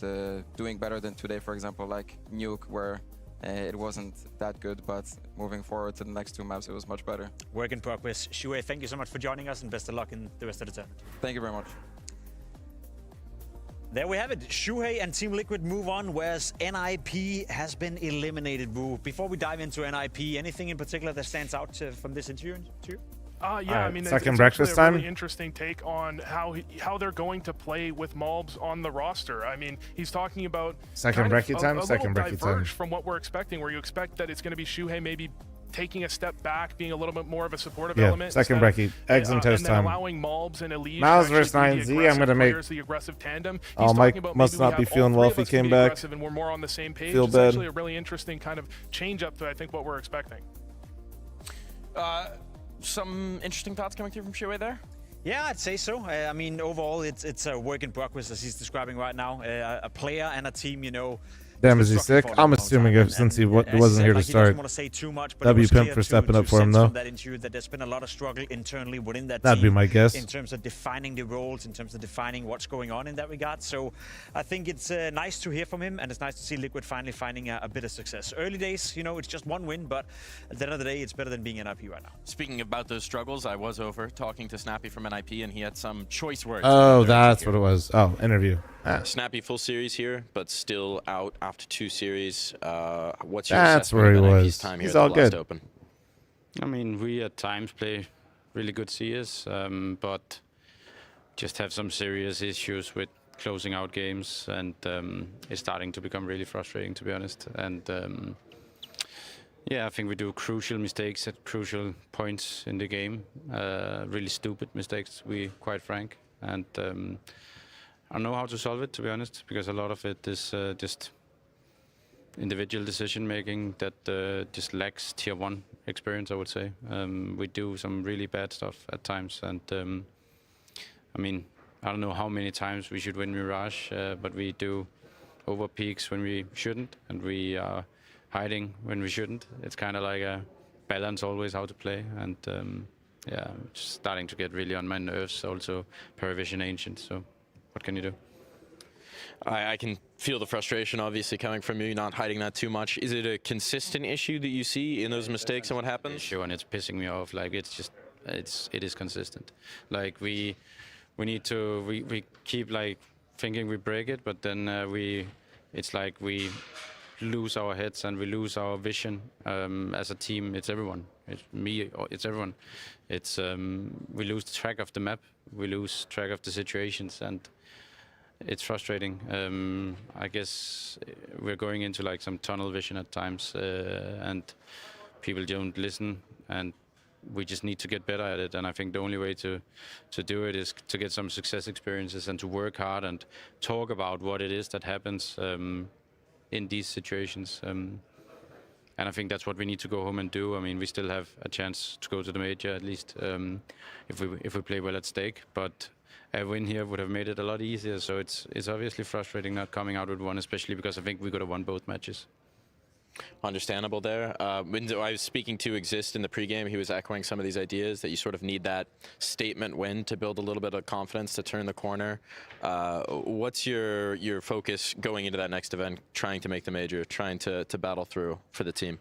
doing better than today, for example, like Nuke, where it wasn't that good, but moving forward to the next two maps, it was much better. Work in progress. Shuhei, thank you so much for joining us, and best of luck in the rest of the tournament. Thank you very much. There we have it. Shuhei and Team Liquid move on, whereas NIP has been eliminated, Wu. Before we dive into NIP, anything in particular that stands out from this interview to you? Yeah, I mean, it's breakfast a time. Really interesting take on how they're going to play with Mobs on the roster. I mean, he's talking about second brekkie time. From what we're expecting, where you expect that it's going to be Shuhei maybe taking a step back, being a little bit more of a supportive Yeah, element. second brekkie. Eggs and toast and then time. allowing Malbs and Elige Miles to versus actually be 9Z, I'm going to make... the aggressive tandem. Oh, Mike must not be feeling well if he came back. And we're more on the same page. Feel It's bad. actually a really interesting kind of change up to, I think, what we're expecting. Some interesting thoughts coming through from Shiwei there? Yeah, I'd say so. I mean, overall, it's a work in progress, as he's describing right now. A player and a team, you know. Damn, is he sick? I'm assuming since he wasn't here to start. W Pimp for stepping up for him, though. That interview that there's been a lot of struggle internally within that That'd team be my guess. in terms of defining the roles, in terms of defining what's going on in that regard. So I think it's nice to hear from him, and it's nice to see Liquid finally finding a bit of success. Early days, you know, it's just one win, but at the end of the day, it's better than being NIP right now. Speaking about those struggles, I was over talking to Snappy from NIP, and he had some choice words. Oh, that's what it was. Oh, interview. Snappy full series here, but still out after 2 series. What's your That's assessment where he of NIP's was. time He's here all at the last good. Open? I mean, we at times play really good CS, but just have some serious issues with closing out games, and it's starting to become really frustrating, to be honest. And yeah, I think we do crucial mistakes at crucial points in the game. Really stupid mistakes, to be quite frank. And I don't know how to solve it, to be honest, because a lot of it is just individual decision making that just lacks tier 1 experience, I would say. We do some really bad stuff at times, and I mean, I don't know how many times we should win Mirage, but we do over peaks when we shouldn't, and we are hiding when we shouldn't. It's kind of like a balance always how to play, and yeah, I'm just starting to get really on my nerves. Also, Paravision Ancient, so what can you do? I can feel the frustration, obviously, coming from you, not hiding that too much. Is it a consistent issue that you see in those mistakes and what happens? Issue, and it's pissing me off. Like, it's just, it is consistent. Like, we keep like thinking we break it, but then it's like we lose our heads and we lose our vision as a team. It's everyone. It's me. It's everyone. It's we lose track of the map. We lose track of the situations, and it's frustrating. I guess we're going into like some tunnel vision at times, and people don't listen, and we just need to get better at it. And I think the only way to do it is to get some success experiences and to work hard and talk about what it is that happens in these situations. And I think that's what we need to go home and do. I mean, we still have a chance to go to the major at least if we play well at stake. But a win here would have made it a lot easier. So it's obviously frustrating not coming out with one, especially because I think we could have won both matches. Understandable there. When I was speaking to Exist in the pregame, he was echoing some of these ideas that you sort of need that statement win to build a little bit of confidence to turn the corner. What's your focus going into that next event, trying to make the major, trying to battle through for the team?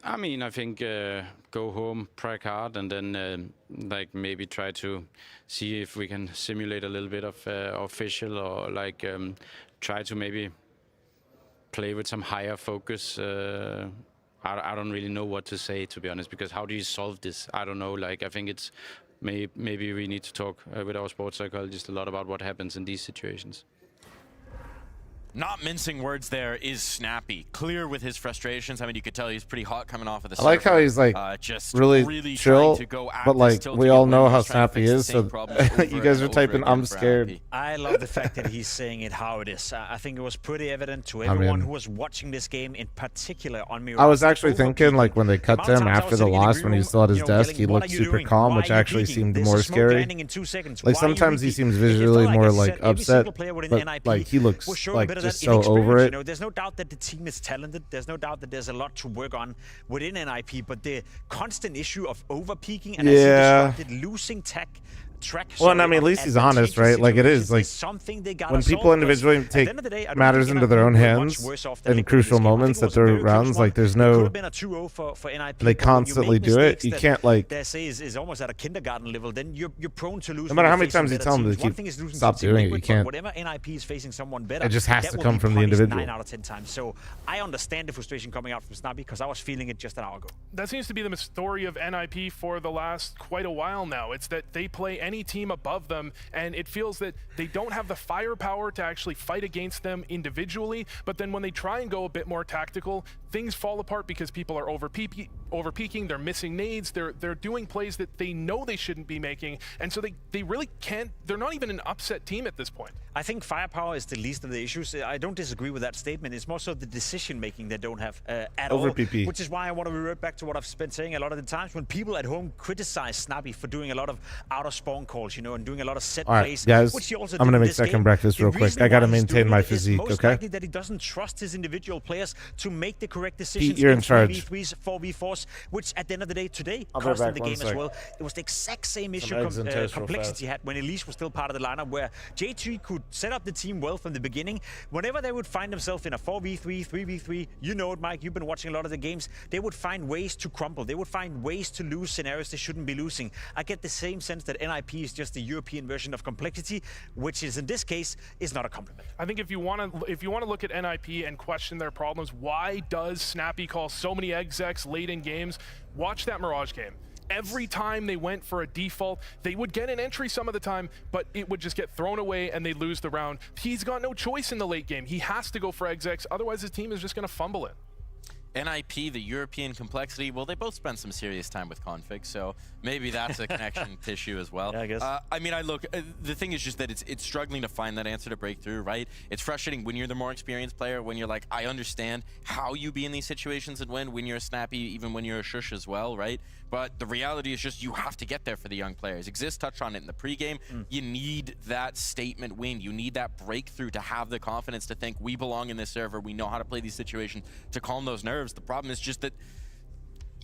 I mean, I think go home, practice hard, and then like maybe try to see if we can simulate a little bit of official, or like try to maybe play with some higher focus. I don't really know what to say, to be honest, because how do you solve this? I don't know. Like, I think it's maybe we need to talk with our sports psychologist a lot about what happens in these situations. Not mincing words there is Snappy. Clear with his frustrations. I mean, you could tell he's pretty hot coming off of the I like how he's like just really chill, to go but like we all know how Snappy is, so you guys are typing, I'm scared. I love the fact that he's saying it how it is. I think it was pretty evident to everyone who was watching this game, in particular on Mirage. I was actually thinking, like, when they cut to him after the loss, when he's still at his desk, he looked super calm, which actually seemed more scary. Like, sometimes he seems visually more like upset, but like he looks like just so over it. You know, there's no doubt that the team is talented. There's no doubt that there's a lot to work on within NIP, but the constant issue of over-peaking and losing track. Well, and I mean, at least he's honest, right? Like, it is like when people individually take matters into their own hands in crucial moments that they're rounds, like there's no, they constantly do it. You can't like, is almost at a kindergarten level. Then you're prone to lose. no matter how many times you tell them to keep stop doing it, you can't. Whatever NIP is facing someone better, it just has to come from the individual. 9 out of 10 times. So I understand the frustration coming out from Snappy because I was feeling it just an hour ago. That seems to be the story of NIP for the last quite a while now. It's that they play any team above them, and it feels that they don't have the firepower to actually fight against them individually, but then when they try and go a bit more tactical, things fall apart because people are over-peaking, they're missing nades, they're doing plays that they know they shouldn't be making, and so they really can't, they're not even an upset team at this point. I think firepower is the least of the issues. I don't disagree with that statement. It's more so the decision-making they don't have at all. PP. Which is why I want to revert back to what I've been saying a lot of the times when people at home criticize Snappy for doing a lot of out-of-spawn calls, you know, and doing a lot of set plays. Guys, which he also I'm did going to in make this second game. breakfast real quick. I got to maintain my physique, most okay? likely that he doesn't trust his individual players to make the correct decisions. Pete, you're in charge. 3v3s, 4v4s, which at the end of the day today I'll be cost him back the one game sec. as well. It was the exact same issue eggs and toast real complexity had when Elise was still part of the lineup, where J3 could set up the team well from the beginning. Whenever they would find themselves in a 4v3, 3v3, you know it, Mike, you've been watching a lot of the games, they would find ways to crumble. They would find ways to lose scenarios they shouldn't be losing. I get the same sense that NIP is just the European version of complexity, which is in this case is not a compliment. I think if you want to look at NIP and question their problems, why does Snappy call so many execs late in games? Watch that Mirage game. Every time they went for a default, they would get an entry some of the time, but it would just get thrown away and they lose the round. He's got no choice in the late game. He has to go for execs, otherwise his team is just going to fumble it. NIP, the European complexity, well, they both spend some serious time with config, so maybe that's a connection issue as well. Yeah, I guess. I mean, the thing is just that it's struggling to find that answer to break through, right? It's frustrating when you're the more experienced player, when you're like, I understand how you be in these situations and when you're a Snappy, even when you're a Shush as well, right? But the reality is just you have to get there for the young players. Exist touched on it in the pregame. You need that statement win. You need that breakthrough to have the confidence to think we belong in this server. We know how to play these situations to calm those nerves. The problem is just that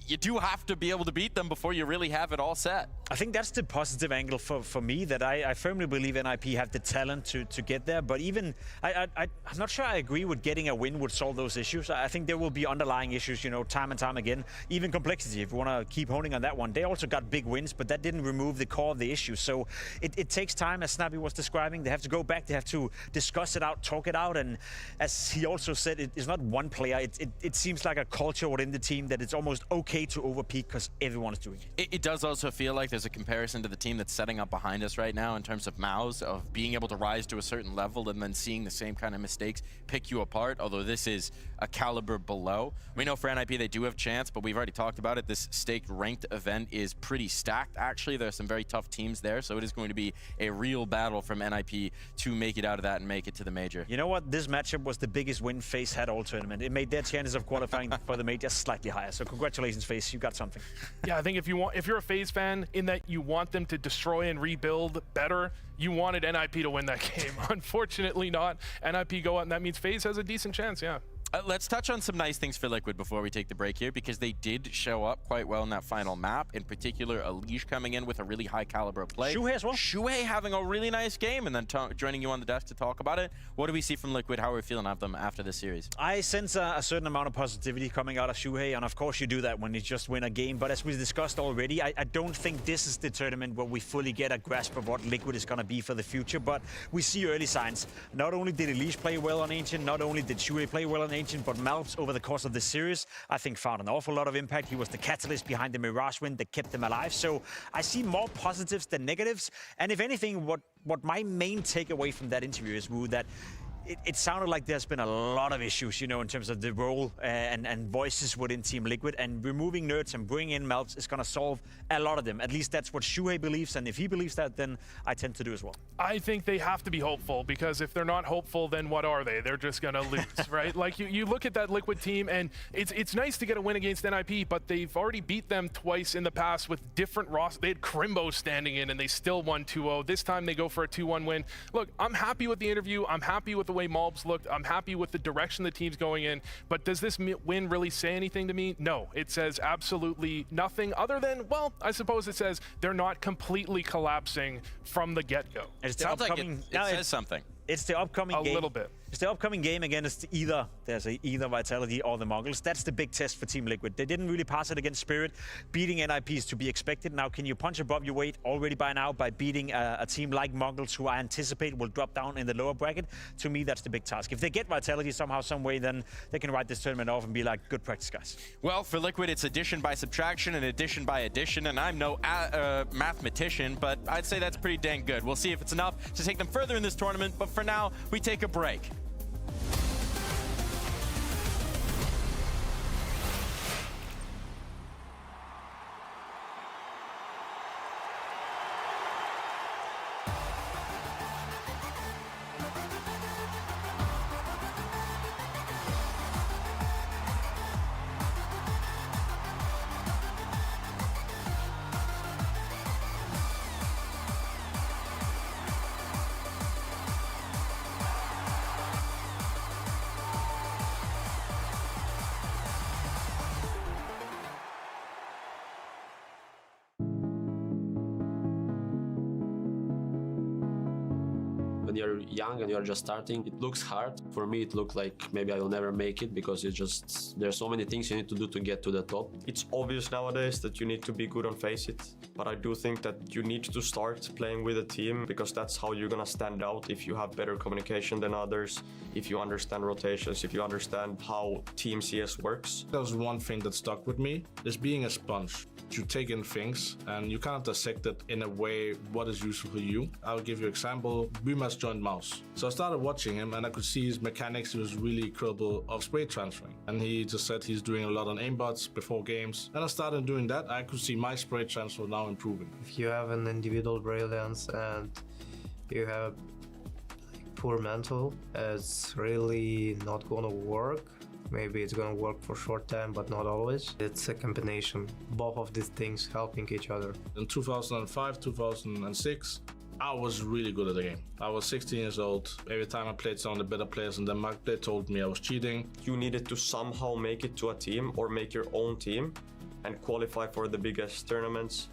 you do have to be able to beat them before you really have it all set. I think that's the positive angle for me, that I firmly believe NIP have the talent to get there. But even, I'm not sure I agree with getting a win would solve those issues. I think there will be underlying issues, you know, time and time again. Even complexity, if you want to keep honing on that one. They also got big wins, but that didn't remove the core of the issue. So it takes time, as Snappy was describing. They have to go back, they have to discuss it out, talk it out. And as he also said, it's not one player. It seems like a culture within the team that it's almost okay to overpeak because everyone is doing it. It does also feel like there's a comparison to the team that's setting up behind us right now in terms of MOUs, of being able to rise to a certain level and then seeing the same kind of mistakes pick you apart, although this is a caliber below. We know for NIP they do have chance, but we've already talked about it. This staked ranked event is pretty stacked, actually. There's some very tough teams there, so it is going to be a real battle from NIP to make it out of that and make it to the major. You know what? This matchup was the biggest win FaZe had all tournament. It made their chances of qualifying for the major slightly higher. So congratulations, FaZe. You got something. Yeah, I think if you're a FaZe fan, in that you want them to destroy and rebuild better, you wanted NIP to win that game. Unfortunately not. NIP go out, and that means FaZe has a decent chance, yeah. Let's touch on some nice things for Liquid before we take the break here, because they did show up quite well in that final map. In particular, Alish coming in with a really high caliber play. Shuhei as well. Shuhei having a really nice game, and then joining you on the desk to talk about it. What do we see from Liquid? How are we feeling of them after this series? I sense a certain amount of positivity coming out of Shuhei, and of course you do that when you just win a game. But as we discussed already, I don't think this is the tournament where we fully get a grasp of what Liquid is going to be for the future. But we see early signs. Not only did Alish play well on Ancient, not only did Shuhei play well on Ancient, but Malps over the course of this series, I think found an awful lot of impact. He was the catalyst behind the Mirage win that kept them alive. So I see more positives than negatives. And if anything, what my main takeaway from that interview is, Wu, that it sounded like there's been a lot of issues, you know, in terms of the role and voices within Team Liquid, and removing nerds and bringing in Malps is going to solve a lot of them. At least that's what Shuhei believes, and if he believes that, then I tend to do as well. I think they have to be hopeful, because if they're not hopeful, then what are they? They're just going to lose, right? Like, you look at that Liquid team, and it's nice to get a win against NIP, but they've already beat them twice in the past with different rosters. They had Crimbo standing in, and they still won 2-0. This time they go for a 2-1 win. Look, I'm happy with the interview. I'm happy with the way Malbs looked. I'm happy with the direction the team's going in, but does this win really say anything to me? No, it says absolutely nothing other than, well, I suppose it says they're not completely collapsing from the get-go. It sounds like it says something. It's the upcoming game. A little bit. It's the upcoming game against either Vitality or the Mongols. That's the big test for Team Liquid. They didn't really pass it against Spirit. Beating NIP is to be expected. Now, can you punch above your weight already by now by beating a team like Mongols, who I anticipate will drop down in the lower bracket? To me, that's the big task. If they get Vitality somehow, some way, then they can write this tournament off and be like, good practice, guys. Well, for Liquid, it's addition by subtraction and addition by addition, and I'm no mathematician, but I'd say that's pretty dang good. We'll see if it's enough to take them further in this tournament, but for now, we take a break. When you're young and you're just starting, it looks hard. For me, it looked like maybe I will never make it because there's so many things you need to do to get to the top. It's obvious nowadays that you need to be good on Face-It, but I do think that you need to start playing with a team because that's how you're gonna stand out if you have better communication than others, if you understand rotations, if you understand how Team CS works. That was one thing that stuck with me, is being a sponge. You take in things and you kind of dissect it in a way what is useful for you. I'll give you an example. Bumas joined Mouse. So I started watching him and I could see his mechanics. He was really capable of spray transferring. And he just said he's doing a lot on aimbots before games. And I started doing that. I could see my spray transfer now improving. If you have an individual brilliance and you have poor mental, it's really not gonna work. Maybe it's gonna work for short time, but not always. It's a combination, both of these things helping each other. In 2005, 2006, I was really good at the game. I was 16 years old. Every time I played some of the better players in Denmark, they told me I was cheating. You needed to somehow make it to a team or make your own team and qualify for the biggest tournaments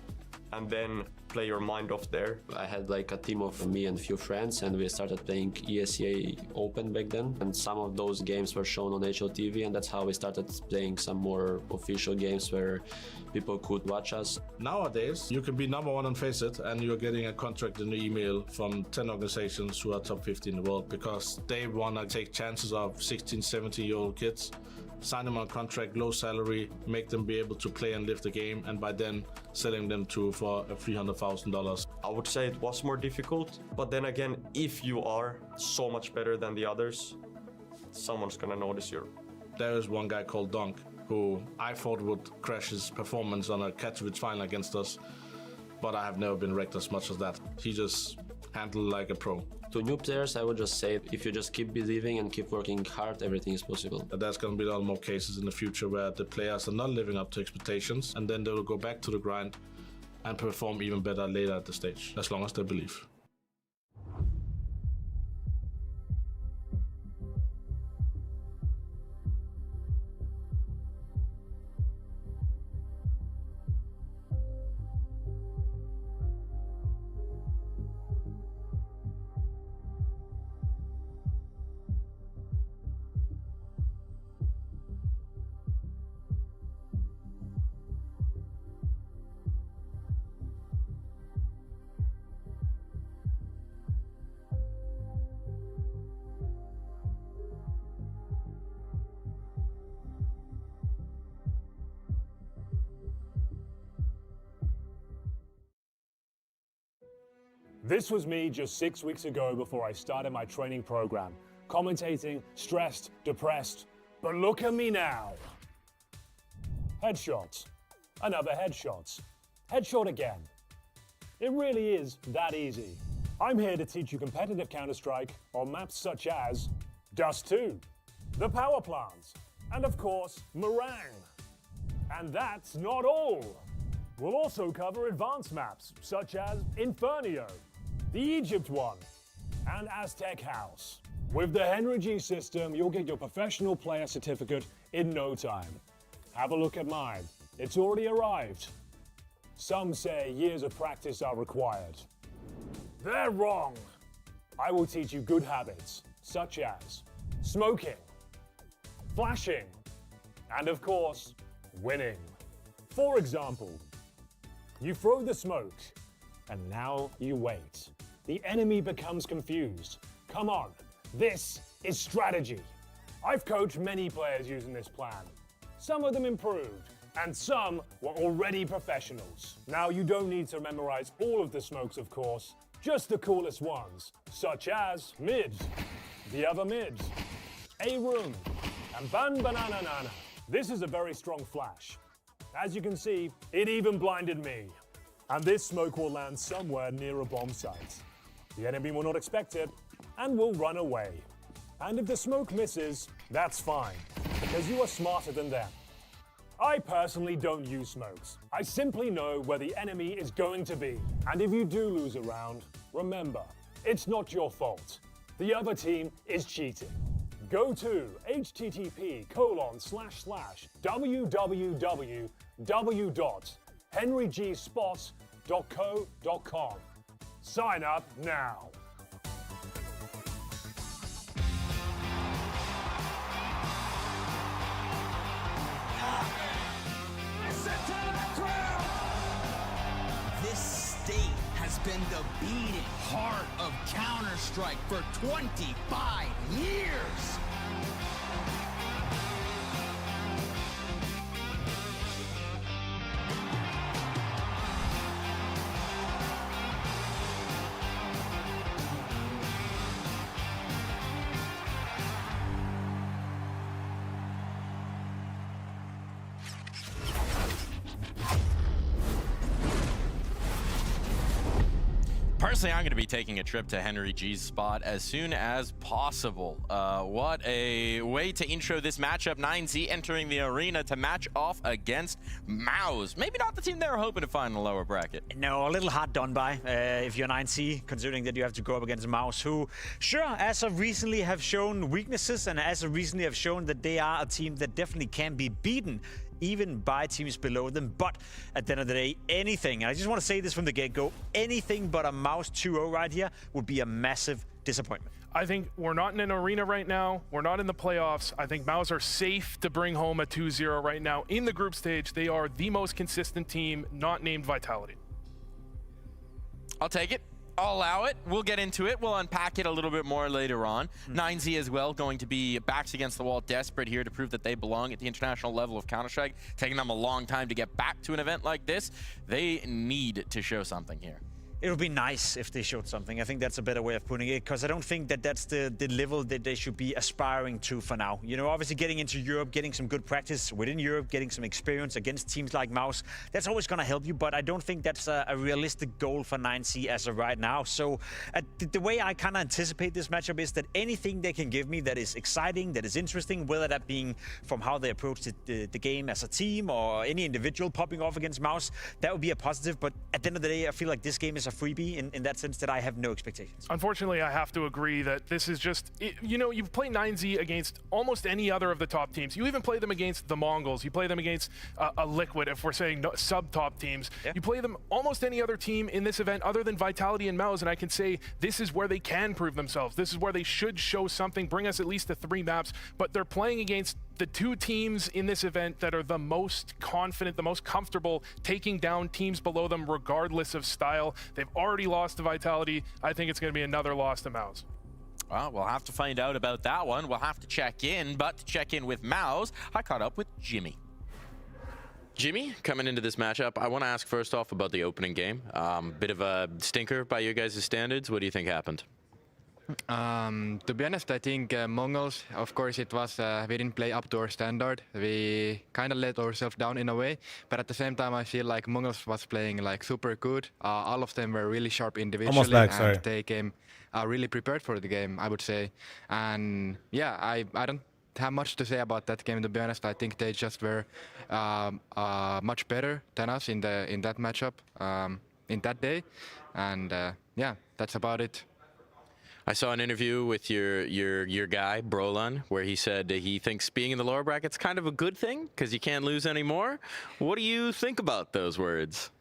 and then play your mind off there. I had like a team of me and a few friends and we started playing ESEA Open back then, and some of those games were shown on HLTV, and that's how we started playing some more official games where people could watch us. Nowadays, you can be #1 on Face-It and you're getting a contract in the email from 10 organizations who are top 50 in the world because they want to take chances of 16, 17-year-old kids, sign them on contract, low salary, make them be able to play and live the game, and by then selling them for $300,000. I would say it was more difficult, but then again, if you are so much better than the others, someone's gonna notice you. There is one guy called Donk who I thought would crash his performance on a Katowice final against us, but I have never been wrecked as much as that. He just handled like a pro. To new players, I would just say, if you just keep believing and keep working hard, everything is possible. There's going to be a lot more cases in the future where the players are not living up to expectations, and then they will go back to the grind and perform even better later at the stage, as long as they believe. This was me just 6 weeks ago before I started my training program. Commentating, stressed, depressed, but look at me now. Headshots, another headshot, headshot again. It really is that easy. I'm here to teach you competitive Counter-Strike on maps such as Dust 2, the Power Plant, and of course, Mirage. And that's not all. We'll also cover advanced maps such as Inferno, the Egypt one, and Aztec House. With the Henry G system, you'll get your professional player certificate in no time. Have a look at mine. It's already arrived. Some say years of practice are required. They're wrong. I will teach you good habits, such as smoking, flashing, and of course, winning. For example, you throw the smoke, and now you wait. The enemy becomes confused. Come on, this is strategy. I've coached many players using this plan. Some of them improved, and some were already professionals. Now you don't need to memorize all of the smokes, of course, just the coolest ones, such as mid, the other mid, A room, and ban banana nana. This is a very strong flash. As you can see, it even blinded me. And this smoke will land somewhere near a bomb site. The enemy will not expect it and will run away. And if the smoke misses, that's fine, because you are smarter than them. I personally don't use smokes. I simply know where the enemy is going to be. And if you do lose a round, remember, it's not your fault. The other team is cheating. Go to http://www.henrygspots.co.com. Sign up now. the beating heart of Counter-Strike for 25 years. Personally, I'm going to be taking a trip to Henry G's spot as soon as possible. What a way to intro this matchup. 9Z entering the arena to match off against Mouse. Maybe not the team they were hoping to find in the lower bracket. No, a little hard done by if you're 9C, considering that you have to go up against Mouse, who, sure, as of recently have shown weaknesses and as of recently have shown that they are a team that definitely can be beaten even by teams below them. But at the end of the day, anything, and I just want to say this from the get-go, anything but a Mouse 2-0 right here would be a massive disappointment. I think we're not in an arena right now. We're not in the playoffs. I think Mouse are safe to bring home a 2-0 right now. In the group stage, they are the most consistent team, not named Vitality. I'll take it. I'll allow it. We'll get into it. We'll unpack it a little bit more later on. 9Z as well, going to be backs against the wall, desperate here to prove that they belong at the international level of Counter-Strike. Taking them a long time to get back to an event like this. They need to show something here. It would be nice if they showed something. I think that's a better way of putting it, because I don't think that that's the level that they should be aspiring to for now. You know, obviously getting into Europe, getting some good practice within Europe, getting some experience against teams like Mouse, that's always going to help you, but I don't think that's a realistic goal for 9C as of right now. So the way I kind of anticipate this matchup is that anything they can give me that is exciting, that is interesting, whether that being from how they approach the game as a team or any individual popping off against Mouse, that would be a positive. But at the end of the day, I feel like this game is a freebie in that sense that I have no expectations. Unfortunately, I have to agree that this is just, you know, you've played 9Z against almost any other of the top teams. You even play them against the Mongols. You play them against a Liquid, if we're saying sub-top teams. Yeah. You play them almost any other team in this event other than Vitality and Mouse, and I can say this is where they can prove themselves. This is where they should show something, bring us at least to 3 maps, but they're playing against the 2 teams in this event that are the most confident, the most comfortable taking down teams below them regardless of style. They've already lost to Vitality. I think it's going to be another loss to Mouse. Well, we'll have to find out about that one. We'll have to check in, but to check in with Mouse, I caught up with Jimmy. Jimmy, coming into this matchup, I want to ask first off about the opening game. Bit of a stinker by you guys' standards. What do you think happened? To be honest, I think Mongols, of course, it was we didn't play up to our standard. We kind of let ourselves down in a way, but at the same time, I feel like Mongols was playing like super good. All of them were really sharp individually, and they came really prepared for the game, I would say. And yeah, I don't have much to say about that game, to be honest. I think they just were much better than us in that matchup in that day, and yeah, that's about it. I saw an interview with your guy, Brolan, where he said he thinks being in the lower bracket's kind of a good thing because you can't lose anymore. What do you think about those words?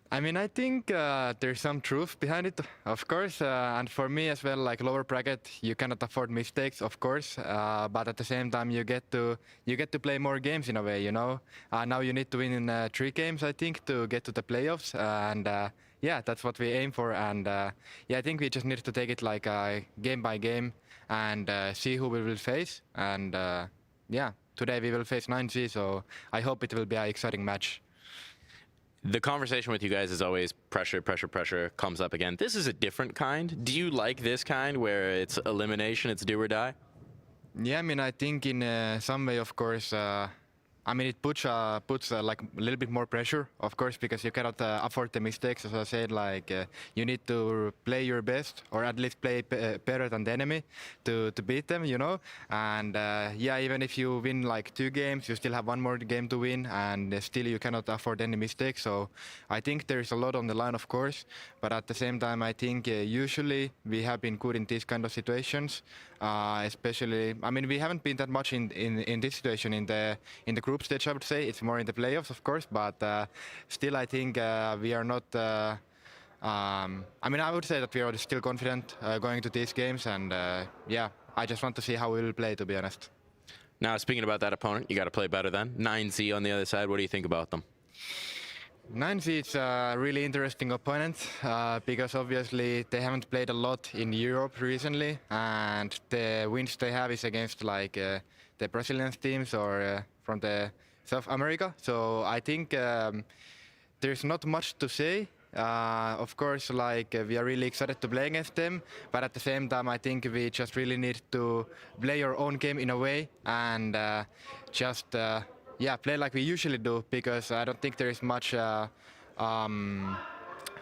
I mean, I think there's some truth behind it, of course, and for me as well, like lower bracket, you cannot afford mistakes, of course, but at the same time, you get to play more games in a way, you know. Now you need to win in 3 games, I think, to get to the playoffs, and yeah, that's what we aim for, and yeah, I think we just need to take it like game by game and see who we will face, and yeah, today we will face 9Z, so I hope it will be an exciting match. The conversation with you guys is always pressure, pressure, pressure comes up again. This is a different kind. Do you like this kind where it's elimination, it's do or die? Yeah, I mean, I think in some way, of course, I mean, it puts like a little bit more pressure, of course, because you cannot afford the mistakes. As I said, like you need to play your best, or at least play better than the enemy to beat them, you know. And yeah, even if you win like 2 games, you still have 1 more game to win, and still you cannot afford any mistakes. So I think there's a lot on the line, of course, but at the same time, I think usually we have been good in these kind of situations. Especially, I mean, we haven't been that much in this situation in the group stage, I would say. It's more in the playoffs, of course, but still I think we are not I mean, I would say that we are still confident going to these games, and yeah, I just want to see how we will play, to be honest. Now, speaking about that opponent, you got to play better then. 9Z on the other side, what do you think about them? 9Z is a really interesting opponent because obviously they haven't played a lot in Europe recently, and the wins they have is against like the Brazilian teams or from the South America. So I think there's not much to say. Of course, like we are really excited to play against them, but at the same time, I think we just really need to play our own game in a way and just play like we usually do, because I don't think there is much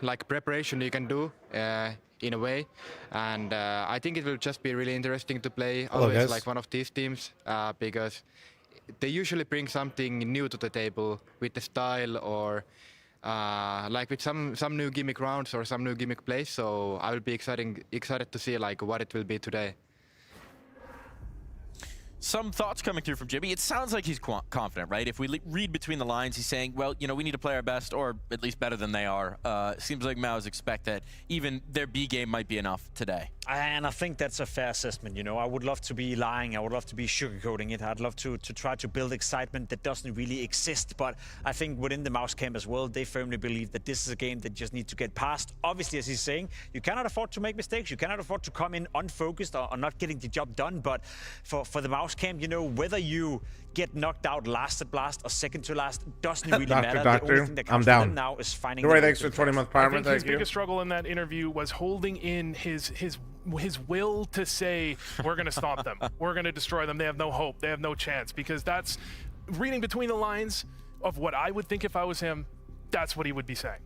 like preparation you can do in a way, and I think it will just be really interesting to play always like one of these teams because they usually bring something new to the table with the style or like with some new gimmick rounds or some new gimmick plays. So I will be excited to see like what it will be today. Some thoughts coming through from Jimmy. It sounds like he's confident, right? If we read between the lines, he's saying, well, you know, we need to play our best, or at least better than they are. Seems like Maus expect that even their B game might be enough today. And I think that's a fair assessment, you know. I would love to be lying. I would love to be sugarcoating it. I'd love to try to build excitement that doesn't really exist. But I think within the Maus camp as well, they firmly believe that this is a game that just needs to get past. Obviously, as he's saying, you cannot afford to make mistakes. You cannot afford to come in unfocused or not getting the job done. But for the Maus camp, you know, whether you get knocked out last at last or second to last doesn't really matter. The only thing that comes to them now is finding. Thanks for 20-month I think his biggest struggle in that interview was holding in his will to say, we're going to stop them. We're going to destroy them. They have no hope. They have no chance. Because that's, reading between the lines of what I would think if I was him, that's what he would be saying.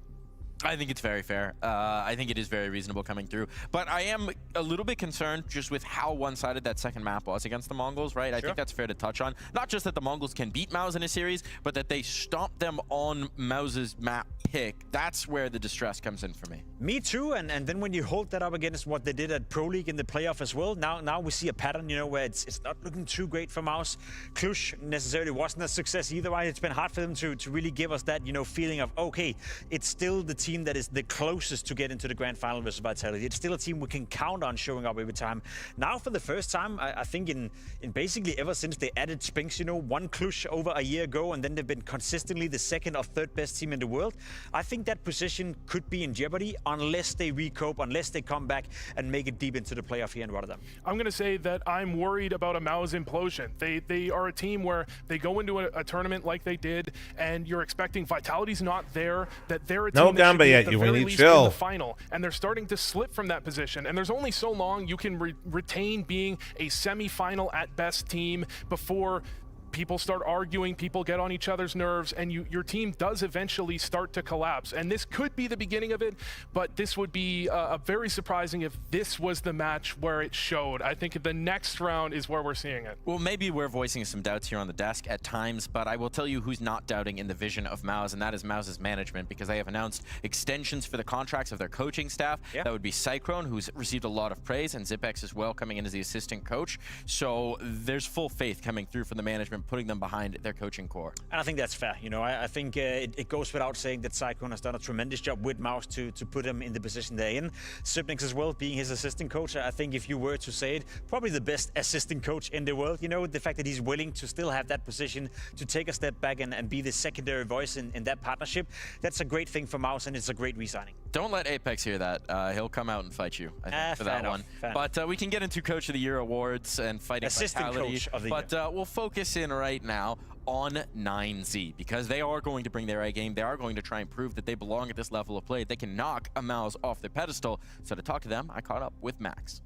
I think it's very fair. I think it is very reasonable coming through. But I am a little bit concerned just with how one-sided that second map was against the Mongols, right? I think that's fair to touch on. Not just that the Mongols can beat Maus in a series, but that they stomp them on Maus's map pick. That's where the distress comes in for me. Me too, and then when you hold that up against what they did at Pro League in the playoff as well, now we see a pattern, you know, where it's not looking too great for Maus. Cluj necessarily wasn't a success either, right? It's been hard for them to really give us that, you know, feeling of, okay, it's still the team that is the closest to get into the grand final versus Vitality. It's still a team we can count on showing up every time. Now, for the first time, I think in basically ever since they added Spinks, you know, won Cluj over a year ago, and then they've been consistently the second or third best team in the world. I think that position could be in jeopardy unless they recope, unless they come back and make it deep into the playoff here in Rotterdam. I'm going to say that I'm worried about a Maus implosion. They are a team where they go into a tournament like they did, and you're expecting Vitality's not there, that they're a team that should be at the very least in the final, and they're starting to slip from that position. And there's only so long you can retain being a semi-final at best team before people start arguing, people get on each other's nerves, and your team does eventually start to collapse. And this could be the beginning of it, but this would be very surprising if this was the match where it showed. I think the next round is where we're seeing it. Well, maybe we're voicing some doubts here on the desk at times, but I will tell you who's not doubting in the vision of Maus, and that is Maus's management, because they have announced extensions for the contracts of their coaching staff. That would be Cyclone, who's received a lot of praise, and Zipex as well, coming in as the assistant coach. So there's full faith coming through from the management, putting them behind their coaching core. And I think that's fair. You know, I think it goes without saying that Cyclone has done a tremendous job with Maus to put him in the position they're in. Sipnix as well, being his assistant coach. I think if you were to say it, probably the best assistant coach in the world. You know, the fact that he's willing to still have that position, to take a step back and be the secondary voice in that partnership, that's a great thing for Maus, and it's a great re-signing. Don't let Apex hear that. He'll come out and fight you, I think, for that one. But we can get into Coach of the Year awards and fighting assistant Vitality. Coach of the But we'll focus in right now on 9Z, because they are going to bring their A game. They are going to try and prove that they belong at this level of play. They can knock a Maus off their pedestal. So to talk to them, I caught up with Max.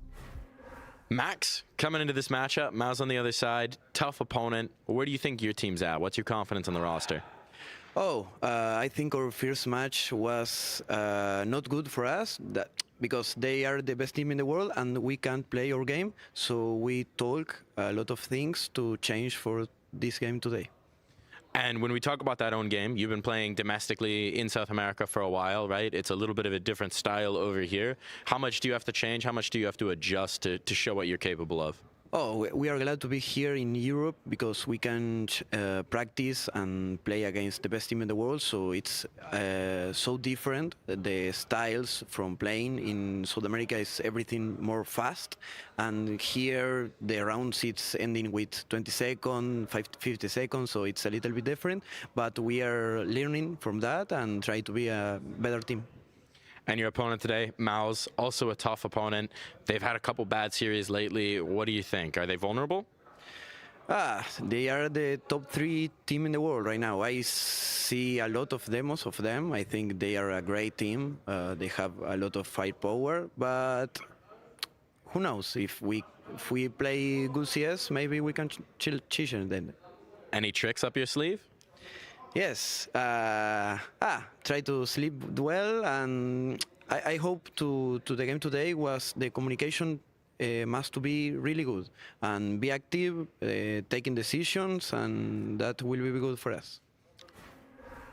Max, coming into this matchup, Maus on the other side, tough opponent. Where do you think your team's at? What's your confidence on the roster? I think our first match was not good for us, because they are the best team in the world and we can't play our game. So we talk a lot of things to change for this game today. And when we talk about that own game, you've been playing domestically in South America for a while, right? It's a little bit of a different style over here. How much do you have to change? How much do you have to adjust to show what you're capable of? Oh, we are glad to be here in Europe because we can practice and play against the best team in the world. So it's so different. The styles from playing in South America is everything more fast. And here the rounds it's ending with 20 seconds, 50 seconds. So it's a little bit different. But we are learning from that and try to be a better team. And your opponent today, Mao's, also a tough opponent. They've had a couple bad series lately. What do you think? Are they vulnerable? They are the top 3 team in the world right now. I see a lot of demos of them. I think they are a great team. They have a lot of firepower, but who knows? If we play good CS, maybe we can challenge them. Any tricks up your sleeve? Yes. Try to sleep well, and I hope to the game today was the communication must to be really good and be active, taking decisions, and that will be good for us.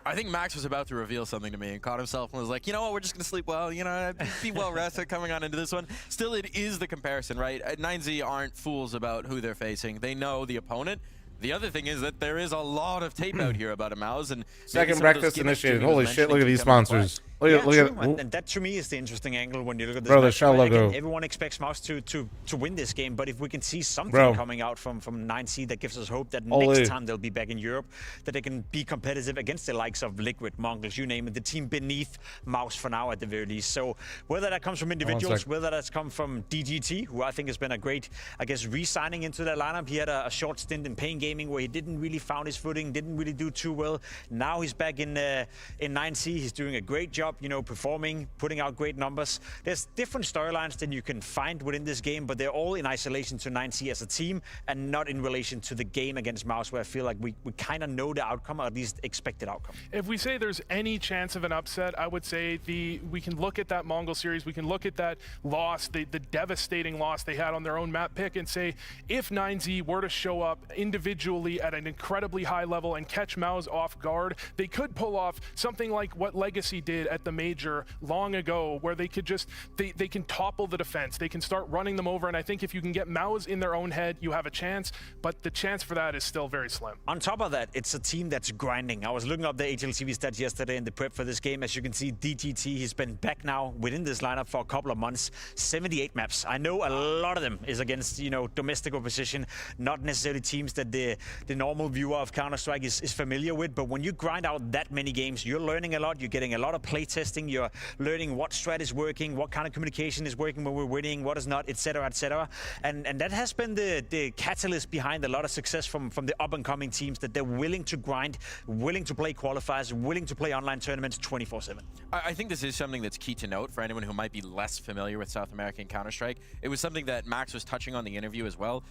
I think Max was about to reveal something to me and caught himself and was like, you know what, we're just going to sleep well, you know, be well rested coming on into this one. Still, it is the comparison, right? 9Z aren't fools about who they're facing. They know the opponent. The other thing is that there is a lot of tape out here about Mouse and second breakfast initiated. Holy shit! Look at these sponsors. Look at and that to me is the interesting angle when you look at this. Bro, the shell logo. Again, everyone expects Mouse to win this game, but if we can see something coming out from 9C that gives us hope that next time they'll be back in Europe, that they can be competitive against the likes of Liquid, Mongols, you name it, the team beneath Mouse for now at the very least. So whether that comes from individuals, whether that's come from DGT, who I think has been a great, I guess, re-signing into that lineup. He had a short stint in Pain Gaming where he didn't really found his footing, didn't really do too well. Now he's back in 9C. He's doing a great job, you know, performing, putting out great numbers. There's different storylines that you can find within this game, but they're all in isolation to 9C as a team and not in relation to the game against Mouse, where I feel like we kind of know the outcome, or at least expected outcome. If we say there's any chance of an upset, I would say we can look at that Mongol series, we can look at that loss, the devastating loss they had on their own map pick, and say if 9Z were to show up individually at an incredibly high level and catch Mouse off guard, they could pull off something like what Legacy did at the Major long ago, where they could just they can topple the defense, they can start running them over, and I think if you can get Mouse in their own head, you have a chance, but the chance for that is still very slim. On top of that, it's a team that's grinding. I was looking up the HLTV stats yesterday in the prep for this game. As you can see, DGT, he's been back now within this lineup for a couple of months. 78 maps. I know a lot of them is against, you know, domestic opposition, not necessarily teams that the normal viewer of Counter-Strike is familiar with, but when you grind out that many games, you're learning a lot, you're getting a lot of play testing, you're learning what strat is working, what kind of communication is working when we're winning, what is not, etc., etc. And that has been the catalyst behind a lot of success from the up-and-coming teams, that they're willing to grind, willing to play qualifiers, willing to play online tournaments 24/7. I think this is something that's key to note for anyone who might be less familiar with South American Counter-Strike. It was something that Max was touching on the interview as well.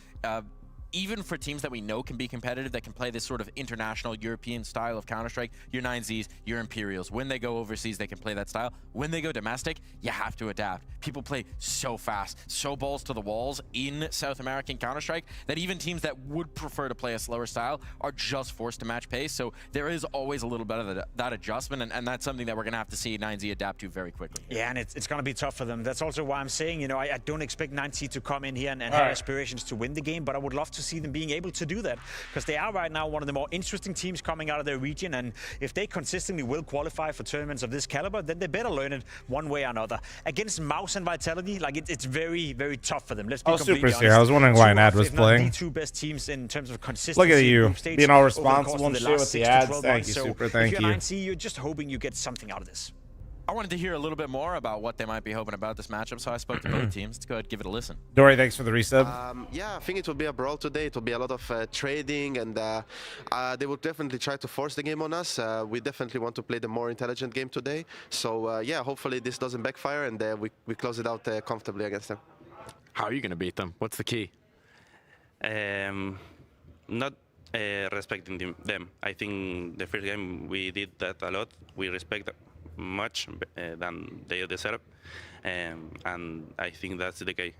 Even for teams that we know can be competitive, that can play this sort of international European style of Counter-Strike, your 9Zs, your Imperials, when they go overseas, they can play that style. When they go domestic, you have to adapt. People play so fast, so balls to the walls in South American Counter-Strike that even teams that would prefer to play a slower style are just forced to match pace. So there is always a little bit of that adjustment, and that's something that we're going to have to see 9Z adapt to very quickly. Yeah, and it's going to be tough for them. That's also why I'm saying, you know, I don't expect 9Z to come in here and have aspirations to win the game, but I would love to see them being able to do that, because they are right now one of the more interesting teams coming out of their region, and if they consistently will qualify for tournaments of this caliber, then they better learn it one way or another. Against Mouse and Vitality, like it's very, very tough for them. Let's be completely honest. I was wondering why Nad was playing. The two best teams in terms of consistency. Look at you, being all responsible and shit with the ads. Thank you, Super. Thank you. If you're 9C, you're just hoping you get something out of this. I wanted to hear a little bit more about what they might be hoping about this matchup, so I spoke to both teams. Let's go ahead and give it a listen. Dory, thanks for the resub. Yeah, I think it will be a brawl today. It will be a lot of trading, and they will definitely try to force the game on us. We definitely want to play the more intelligent game today. So yeah, hopefully this doesn't backfire, and we close it out comfortably against them. How are you going to beat them? What's the key? Not respecting them. I think the first game we did that a lot. We respect much than they deserve, and I think that's the case.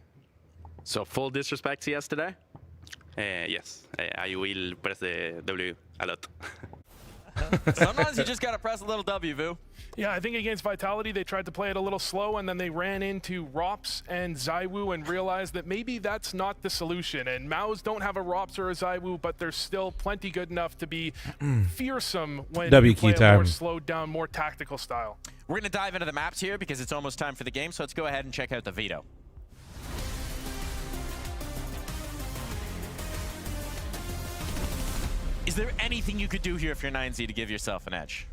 So full disrespect to yesterday? Yes, I will press the W a lot. Sometimes you just got to press a little W, Vu. Yeah, I think against Vitality, they tried to play it a little slow, and then they ran into Rops and Zywoo and realized that maybe that's not the solution. And Maus don't have a Rops or a Zywoo, but they're still plenty good enough to be fearsome when you play a more slowed down, more tactical style. We're going to dive into the maps here because it's almost time for the game, so let's go ahead and check out the veto. Is there anything you could do here if you're 9Z to give yourself an edge?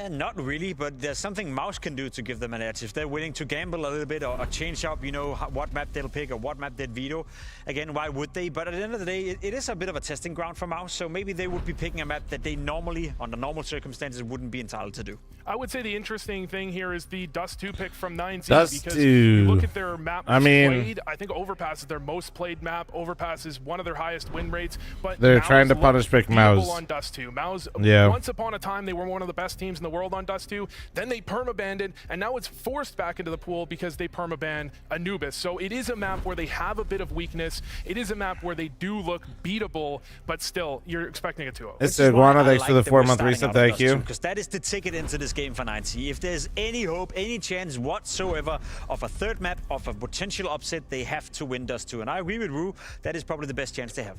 Not really, but there's something Mouse can do to give them an edge. If they're willing to gamble a little bit or change up, you know, what map they'll pick or what map they'd veto. Again, why would they? But at the end of the day, it is a bit of a testing ground for Mouse, so maybe they would be picking a map that they normally, under normal circumstances, wouldn't be entitled to do. I would say the interesting thing here is the Dust 2 pick from 9Z because 2. you look at their map played. I think Overpass is their most played map. Overpass is one of their highest win rates, but they're trying to punish pick Maus on Dust 2. Maus, yeah. Once upon a time, they were one of the best teams in the world on Dust 2. Then they perma-banned, and now it's forced back into the pool because they perma-ban Anubis. So it is a map where they have a bit of weakness. It is a map where they do look beatable, but still, you're expecting a 2-0. It's Iguana, thanks for the 4-month reset, thank you. Because that is the ticket into this game for 9C. If there's any hope, any chance whatsoever of a third map, of a potential upset, they have to win Dust 2. And I agree with Rue, that is probably the best chance they have.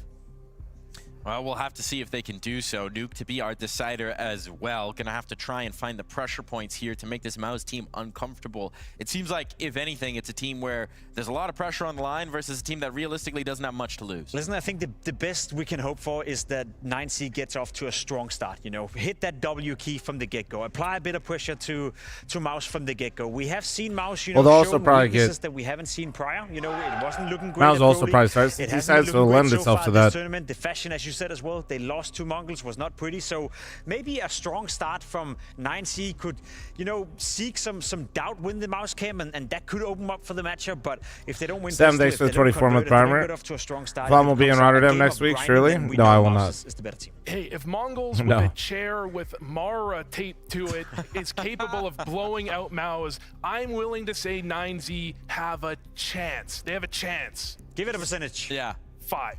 Well, we'll have to see if they can do so. Nuke to be our decider as well. Gonna have to try and find the pressure points here to make this Maus team uncomfortable. It seems like, if anything, it's a team where there's a lot of pressure on the line versus a team that realistically doesn't have much to lose. Listen, I think the best we can hope for is that 9C gets off to a strong start. You know, hit that W key from the get-go. Apply a bit of pressure to Maus from the get-go. We have seen Maus, you know, show weaknesses that we haven't seen prior. You know, it wasn't looking great. Maus also probably starts. He decides to lend itself to that. Tournament. The fashion, as you said as well, they lost to Mongols, was not pretty. So maybe a strong start from 9C could, you know, seek some doubt, win the Maus cam, and that could open up for the matchup. But if they don't win, Sam, thanks for the 24-month primer. fl0m will be in Rotterdam next week, surely? No, I will not. Hey, if Mongols with a chair with Mara taped to it is capable of blowing out Maus, I'm willing to say 9Z have a chance. They have a chance. Give it a percentage. Yeah. 5%.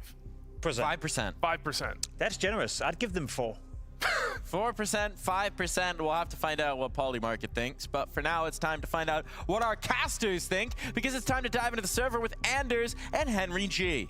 5%. That's generous. I'd give them 4. 4%, 5%. We'll have to find out what Polymarket thinks. But for now, it's time to find out what our casters think, because it's time to dive into the server with Anders and Henry G.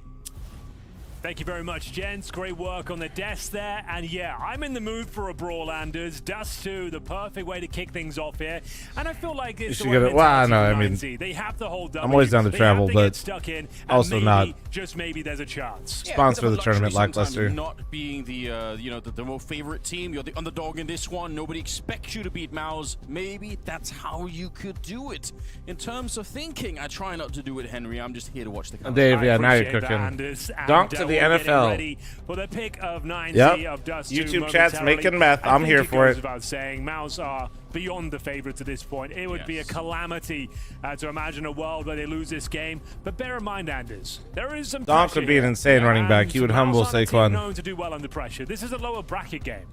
Thank you very much, gents. Great work on the desk there. And yeah, I'm in the mood for a brawl, Anders. Dust 2, the perfect way to kick things off here. And I feel like it's well, no, I mean, they have to hold W. I'm always down to travel, but stuck in, also maybe, not. Just maybe there's a chance. Yeah, sponsor of the tournament lackluster. Not being the you know, the more favorite team, you're the underdog in this one. Nobody expects you to beat Maus. Maybe that's how you could do it. In terms of thinking, I try not to do it, Henry. I'm just here to watch the game. Dave, yeah, now you're cooking. Dunk to the NFL. For the pick of 9Z yep. of Dust YouTube chat's making meth. I'm here for it. About saying Maus are beyond the favorites at this point. It would be a calamity to imagine a world where they lose this game. But bear in mind, Anders, there is some Donk would be an insane running back. He would humble Saquon. Known to do well under pressure. This is a lower bracket game.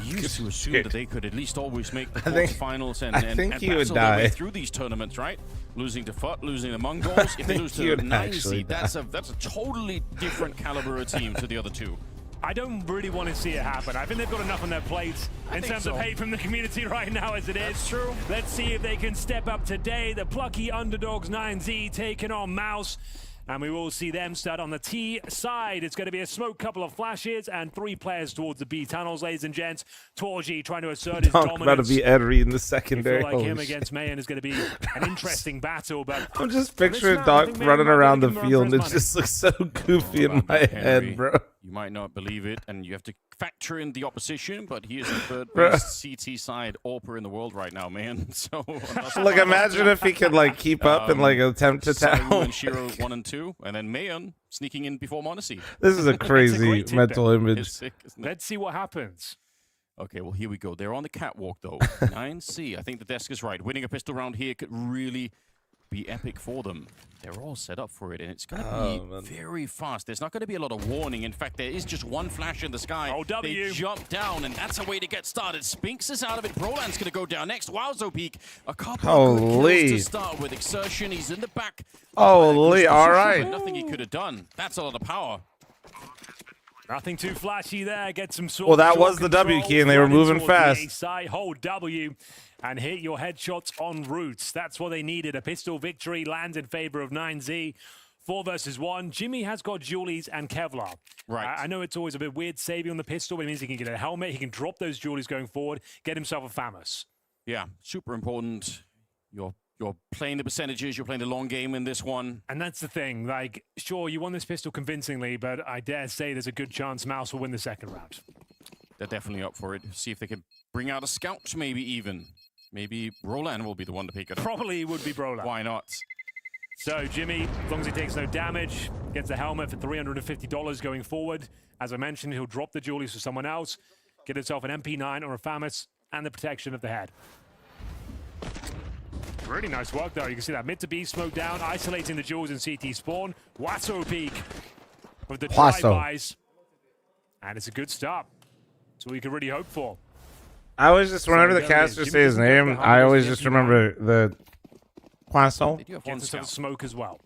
We used to assume that they could at least always make the quarterfinals and he would battle die their way through these tournaments, right? Losing to FUT, losing to Mongols. If they lose to 9C, that's a totally different caliber of team to the other two. I don't really want to see it happen. I think they've got enough on their plate in terms of hate from the community right now as it is. That's true. Let's see if they can step up today. The plucky underdogs 9Z taking on Maus. And we will see them start on the T side. It's going to be a smoke couple of flashes and 3 players towards the B tunnels, ladies and gents. Torji trying to assert his dominance. About to be Edry in the secondary. I feel like him against Mayan is going to be an interesting battle. But I'm just picturing Doc running around the field. It just looks so goofy in my head, bro. You might not believe it, and you have to factor in the opposition, but he is the third best CT side AWPer in the world right now, man. So look, imagine if he could like keep up and like attempt to tackle. And Shiro 1 and 2, and then Mayan sneaking in before Monacy. This is a crazy mental image. Sick, let's see what happens. Okay, well, here we go. They're on the catwalk, though. 9C, I think the desk is right. Winning a pistol round here could really be epic for them. They're all set up for it, and it's going to be very fast. There's not going to be a lot of warning. In fact, there is just one flash in the sky. Oh, W. They jump down, and that's a way to get started. Spinks is out of it. Broland's going to go down next. Wowzo Peak, a couple of kills to start with. Exertion, he's in the back. Holy, all right. Nothing he could have done. That's a lot of power. Nothing too flashy there. Get some sort Well, that of was the W key, and they were moving fast. Side, hold W and hit your headshots en route. That's what they needed. A pistol victory lands in favor of 9Z. 4 versus 1. Jimmy has got Julies and Kevlar. Right. I know it's always a bit weird saving on the pistol, but it means he can get a helmet. He can drop those Julies going forward, get himself a FAMAS. Yeah, super important. You're playing the percentages, you're playing the long game in this one. And that's the thing. Like, sure, you won this pistol convincingly, but I dare say there's a good chance Mouse will win the second round. They're definitely up for it. See if they can bring out a scout, maybe even. Maybe Roland will be the one to pick it up. Probably would be Roland. Why not? So Jimmy, as long as he takes no damage, gets a helmet for $350 going forward. As I mentioned, he'll drop the Julies for someone else, get himself an MP9 or a FAMAS, and the protection of the head. Really nice work, though. You can see that mid to B smoke down, isolating the Jules in CT spawn. Watso peak with the drive-bys. And it's a good start. That's what we could really hope for. I always just, whenever the casters say his name, I always just remember the Poisson. Gets some smoke as well.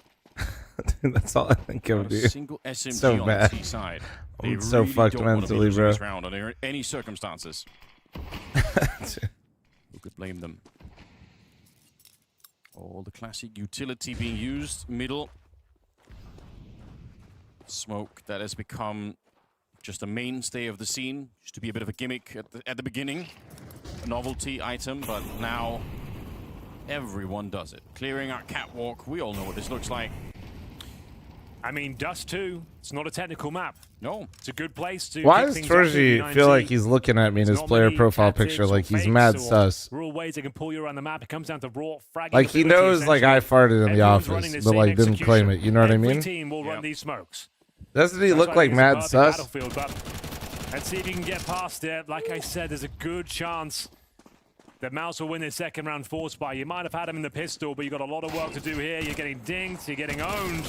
That's all I think of, dude. Single SMG So on bad. the T side. I'm so fucked mentally, bro. This round under any circumstances. Who could blame them? All the classic utility being used. Middle. Smoke that has become just a mainstay of the scene. Used to be a bit of a gimmick at the beginning. A novelty item, but now everyone does it. Clearing our catwalk. We all know what this looks like. I mean, Dust 2, it's not a technical map. No. It's a good place to Why does Torji feel like he's looking at me in his player profile picture like he's mad sus? Rule ways they can pull you around the map. It comes down to raw fragging. Like he knows like I farted in the office, but like didn't claim it. You know what I mean? Every team will run these smokes. Doesn't he look like mad sus? Let's see if you can get past it. Like I said, there's a good chance that Mouse will win this second round force buy. You might have had him in the pistol, but you've got a lot of work to do here. You're getting dinked, you're getting owned.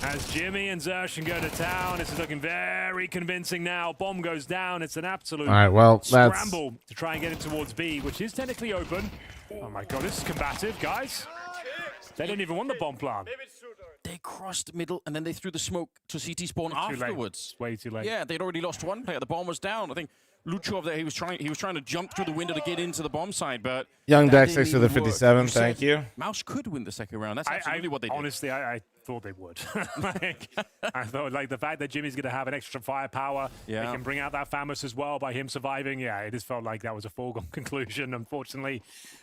As Jimmy and Zershin go to town, this is looking very convincing now. Bomb goes down. It's an absolute scramble to try and get it towards B, which is technically open. Oh my god, this is combative, guys. They didn't even want the bomb plant. They crossed middle and then they threw the smoke to CT spawn afterwards. Way too late. Yeah, they'd already lost one player. The bomb was down. I think Luchov there, he was trying to jump through the window to get into the bomb side, but Young Dex next to the 57, thank you. Mouse could win the second round. That's absolutely what they did. Honestly, I thought they would. I thought like the fact that Jimmy's going to have an extra firepower, they can bring out that FAMAS as well by him surviving. Yeah, it just felt like that was a foregone conclusion, unfortunately.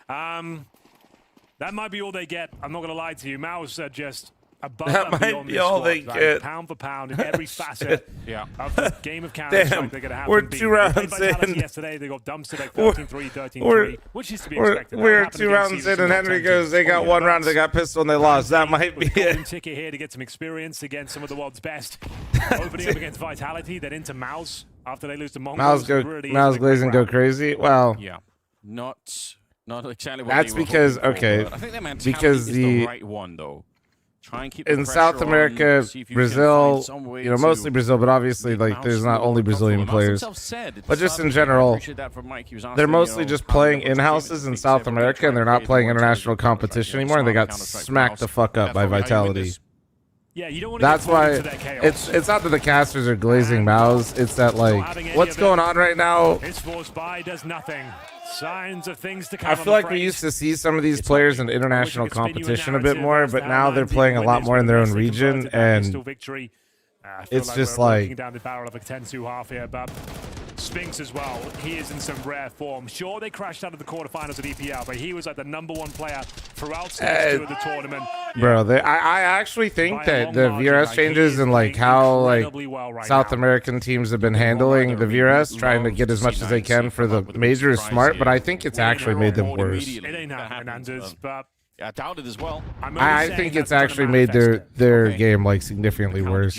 That might be all they get. I'm not going to lie to you. Mouse just above and beyond this squad, like, get. pound for pound in every facet of the game of counter Damn, strike they're going to have. we're 2 rounds in. Yesterday they got dumpstered at 13-3, 13-3, which is to be expected. We're 2 rounds in, and Henry goes, they got 1 round, they got pistol, and they lost. That might be it. Ticket here to get some experience against some of the world's best. Opening up against Vitality, then into Mouse after they lose to Mongols. Mouse glazing go crazy. Well, yeah, not exactly what that's they were because hoping for, okay, but I think their mentality because is the right one though. Try and keep in South America, Brazil, you know, mostly Brazil, but obviously, like, there's not only Brazilian players, but just in general, they're mostly just playing in-houses in South America, and they're not playing international competition anymore, and they got smacked the fuck up by Vitality. Yeah, you don't want That's why it's not that the casters are glazing mouths, it's that, like, what's going on right now? This force buy does nothing. Signs of things to come. I feel like we used to see some of these players in international competition a bit more, but now they're playing a lot more in their own region, and it's just like down the barrel of a 10-2 half here, but Spinks as well. He is in some rare form. Sure, they crashed out of the quarterfinals at EPL, but he was like the #1 player throughout stage 2 of the tournament. Bro, I actually think that the VRS changes and like how like South American teams have been handling the VRS, trying to get as much as they can for the major is smart, but I think it's actually made them worse. It ain't happening, Anders, but I doubt it as well. I think it's actually made their game like significantly worse.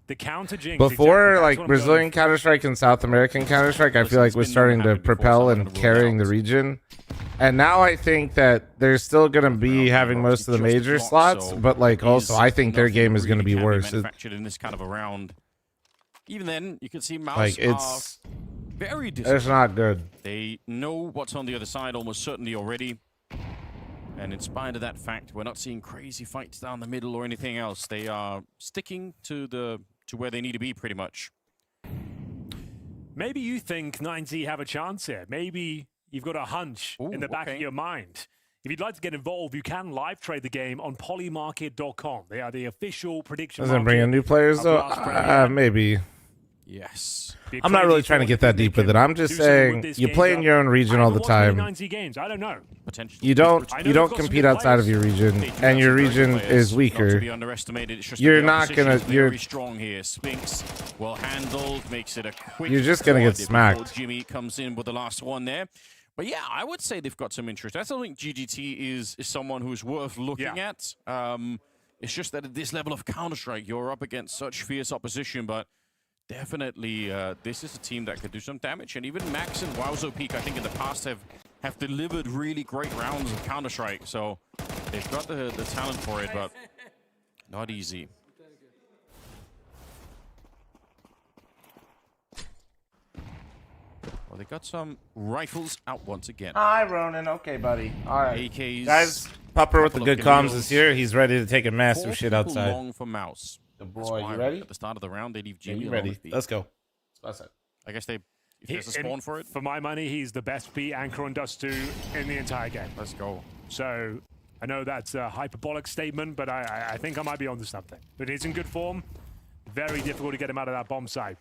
The counter jinx. Before, like Brazilian Counter-Strike and South American Counter-Strike, I feel like was starting to propel and carrying the region. And now I think that they're still going to be having most of the major slots, but like also I think their game is going to be worse. Manufactured in this kind of a round. Even then, you can see Mouse like it's very it's not good. They know what's on the other side almost certainly already. And in spite of that fact, we're not seeing crazy fights down the middle or anything else. They are sticking to where they need to be pretty much. Maybe you think 9Z have a chance here. Maybe you've got a hunch in the back of your mind. If you'd like to get involved, you can live trade the game on polymarket.com. They are the official prediction Doesn't bring in new players, though? Maybe. Yes. I'm not really trying to get that deep with it. I'm just saying you play in your own region all the time. Games. I don't know. You don't compete outside of your region, and your region is weaker. You're not gonna. You're strong here. Spinks well handled, makes it a quick. You're just gonna get smacked. Jimmy comes in with the last one there. But yeah, I would say they've got some interest. I still think GGT is someone who's worth looking at. It's just that at this level of Counter-Strike, you're up against such fierce opposition, but definitely this is a team that could do some damage. And even Max and Wowzo Peak, I think in the past have delivered really great rounds of Counter-Strike. So they've got the talent for it, but not easy. Well, they got some rifles out once again. Hi, Ronan. Okay, buddy. All right. AKs. Guys, Pupper with the good comms is here. He's ready to take a massive shit outside. Long for Mouse. The boy, you ready? At the start of the round, they leave Jimmy ready. Let's go. I guess if there's a spawn for it. For my money, he's the best B anchor on Dust 2 in the entire game. Let's go. So I know that's a hyperbolic statement, but I think I might be onto something. But he's in good form. Very difficult to get him out of that bomb site.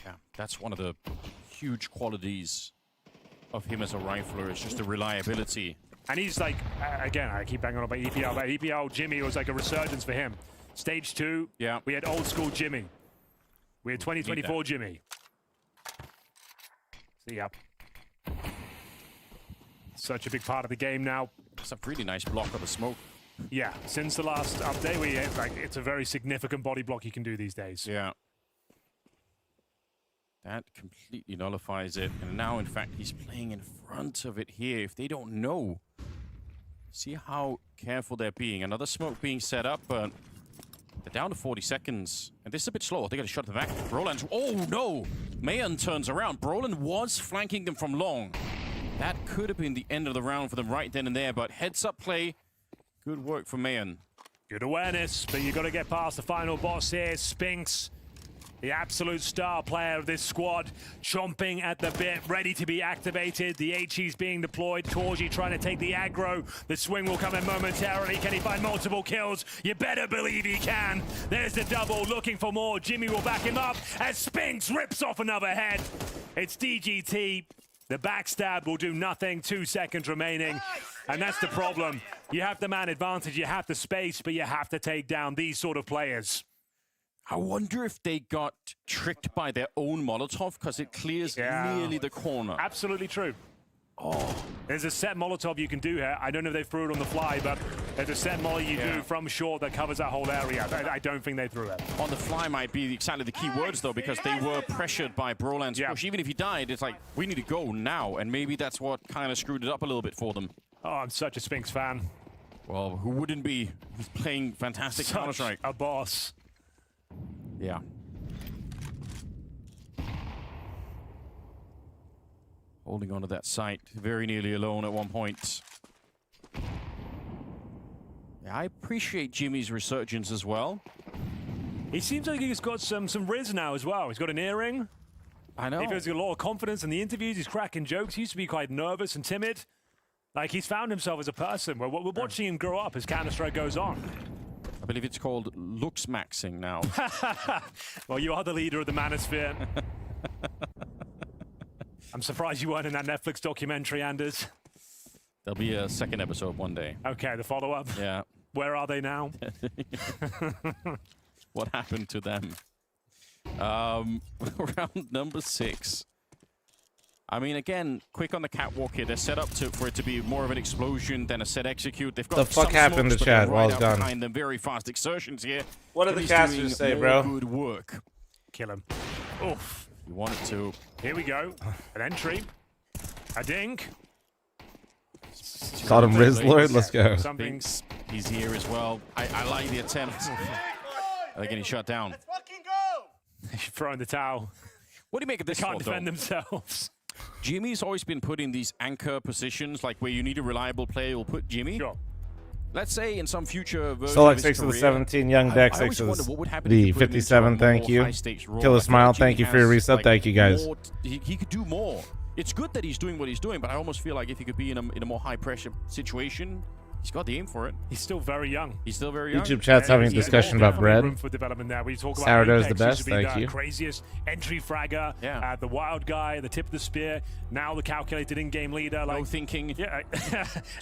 Yeah, that's one of the huge qualities of him as a rifler. It's just the reliability. And he's like, again, I keep banging on about EPL, but EPL Jimmy was like a resurgence for him. Stage 2, we had old school Jimmy. We had 2024 Jimmy. See ya. Such a big part of the game now. It's a pretty nice block of the smoke. Yeah, since the last update, it's a very significant body block you can do these days. Yeah. That completely nullifies it. And now, in fact, he's playing in front of it here. If they don't know, see how careful they're being. Another smoke being set up, but they're down to 40 seconds. And this is a bit slow. They got a shot at the back. Broland. Oh, no. Mayan turns around. Broland was flanking them from long. That could have been the end of the round for them right then and there, but heads-up play. Good work for Mayan. Good awareness, but you got to get past the final boss here. Spinks, the absolute star player of this squad, chomping at the bit, ready to be activated. The HE's being deployed. Torji trying to take the aggro. The swing will come in momentarily. Can he find multiple kills? You better believe he can. There's the double, looking for more. Jimmy will back him up as Spinks rips off another head. It's DGT. The backstab will do nothing. 2 seconds remaining. And that's the problem. You have the man advantage, you have the space, but you have to take down these sort of players. I wonder if they got tricked by their own Molotov, because it clears nearly the corner. Absolutely true. Oh, there's a set Molotov you can do here. I don't know if they threw it on the fly, but there's a set Molly you do from short that covers that whole area. I don't think they threw it. On the fly might be exactly the key words, though, because they were pressured by Broland's push. Even if he died, it's like, we need to go now. And maybe that's what kind of screwed it up a little bit for them. Oh, I'm such a Spinks fan. Well, who wouldn't be? He's playing fantastic Counter-Strike. A boss. Yeah. Holding on to that site, very nearly alone at one point. Yeah, I appreciate Jimmy's resurgence as well. He seems like he's got some riz now as well. He's got an earring. I know. He feels a lot of confidence in the interviews. He's cracking jokes. He used to be quite nervous and timid. Like, he's found himself as a person. We're watching him grow up as Counter-Strike goes on. I believe it's called looks maxing now. Well, you are the leader of the manosphere. I'm surprised you weren't in that Netflix documentary, Anders. There'll be a second episode one day. Okay, the follow-up. Yeah. Where are they now? What happened to them? Round number 6. I mean, again, quick on the catwalk here. They're set up for it to be more of an explosion than a set execute. They've got the fuck happened to Chad while it's done? Behind them, very fast exertions here. What did the casters say, bro? Good work. Kill him. Oof. You wanted to. Here we go. An entry. A dink. Called him Riz Lord. Let's go. Something's. He's here as well. I like the attempt. They're getting shut down. Let's fucking go! Throwing the towel. What do you make of this? They can't defend themselves. Jimmy's always been put in these anchor positions, like where you need a reliable player, you'll put Jimmy. Sure. let's say in some future version Select of his 6 of the career, 17, Young Deck I 6 always of wonder what would happen the if you put him into a 57, thank more you. high-stakes role. Kill I a feel Smile, like thank Jimmy you for your has, resub, like, thank you guys. more he could do more. It's good that he's doing what he's doing, but I almost feel like if he could be in a more high-pressure situation, he's got the aim for it. He's still very young. He's still very young. YouTube chat's having a discussion about bread. Room for development there. We talk about Sourdough's Apex the best, used to be thank the you. craziest entry fragger, the wild guy, the tip of the spear. Now the calculated in-game leader. Like, no thinking. Yeah,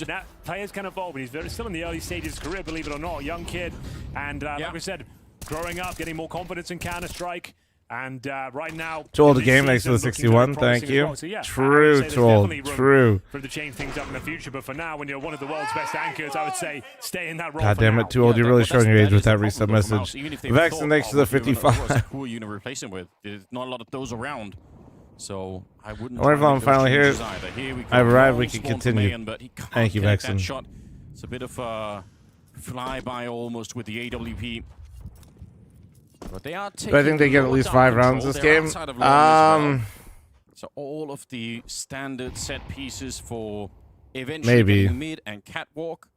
now players can evolve, but he's still in the early stages of his career, believe it or not. Young kid, and like we said, growing up, getting more confidence in Counter-Strike. And right now, Too old a game next to the 61, thank you. Well. So, yeah, True, too old, true. For to change things up in the future, but for now, when you're one of the world's best anchors, I would say stay in that role. God damn it, too old. You're really showing your age with that resub message. Vex next to the 55. Who are you going to replace him with? There's not a lot of those around. So I wouldn't. Or if I'm finally here, I've arrived, we can continue. Thank you, Vexen. Shot. It's a bit of a flyby almost with the AWP. But they are taking I think they get at least 5 rounds this game. So all of the standard set pieces for eventually getting mid and catwalk.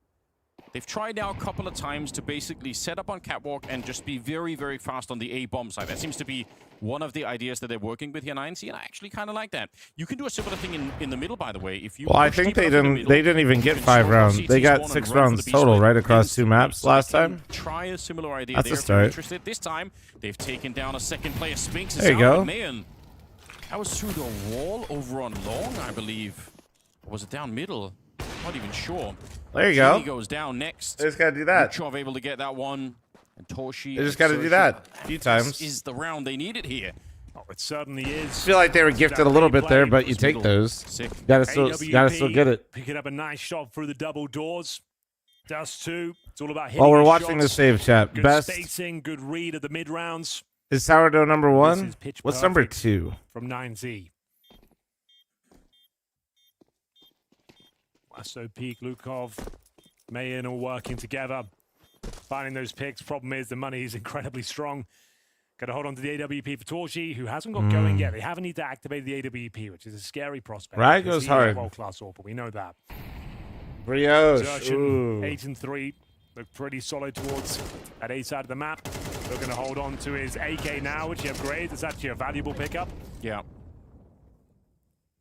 They've tried now a couple of times to basically set up on catwalk and just be very, very fast on the A-bomb side. That seems to be one of the ideas that they're working with here, 9C, and I actually kind of like that. You can do a similar thing in the middle, by the way. If you well, I think they didn't even get 5 rounds. They got 6 rounds total, right, across 2 maps last time. Try a similar idea. That's a start. start. Interested. This time, they've taken down a second player. Spinks is there you out. go. Man, that was through the wall over on long, I believe. Or was it down middle? Not even sure. There you go. He goes down next. They just gotta do that. Nuke able to get that one. And Torshi. They just gotta do that a few times. This is the round they needed here. Oh, it certainly is. I feel like they were gifted a little bit there, but you take those. Sick. Gotta still get it. Picking up a nice shot through the double doors. Dust 2. It's all about hitting. While we're his watching the shots. save chat, Good best spacing, good read of the mid rounds. is Sourdough number 1. This is pitch What's number perfect 2? From 9Z. Lasso, Peak, Lukov, Mayan all working together, finding those picks. Problem is the money is incredibly strong. Got to hold on to the AWP for Torshi, who hasn't got going yet. They haven't need to activate the AWP, which is a scary prospect. Right goes hard. World-class AWP, we know that. Brioche. Zerchen, 8 and 3. Look pretty solid towards that A side of the map. Looking to hold on to his AK now, which he upgrades. It's actually a valuable pickup. Yeah.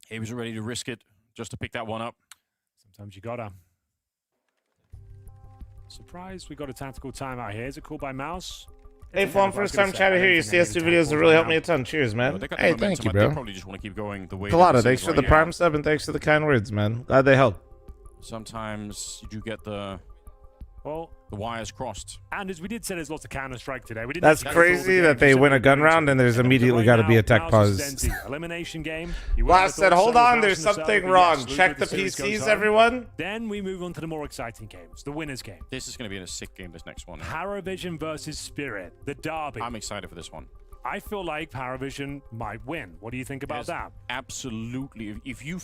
He was ready to risk it just to pick that one up. Sometimes you gotta. Surprised we got a tactical timeout here. Is it called by Mouse? Hey, fl0m, first time chatting here. Your CS2 videos have really helped me a ton. Cheers, man. Hey, thank you, bro. They probably just want to keep going the way. Colada, thanks for the prime sub and thanks for the kind words, man. Glad they helped. Sometimes you do get the wires crossed. And as we did say, there's lots of Counter-Strike today. We didn't That's crazy that they win a gun round and there's immediately got to be a tech pause. Elimination game. Last said, hold on, there's something wrong. Check the PCs, everyone. Then we move on to the more exciting games, the winners game. This is going to be a sick game, this next one. Paravision versus Spirit, the derby. I'm excited for this one. I feel like Paravision might win. What do you think about that? Absolutely. If you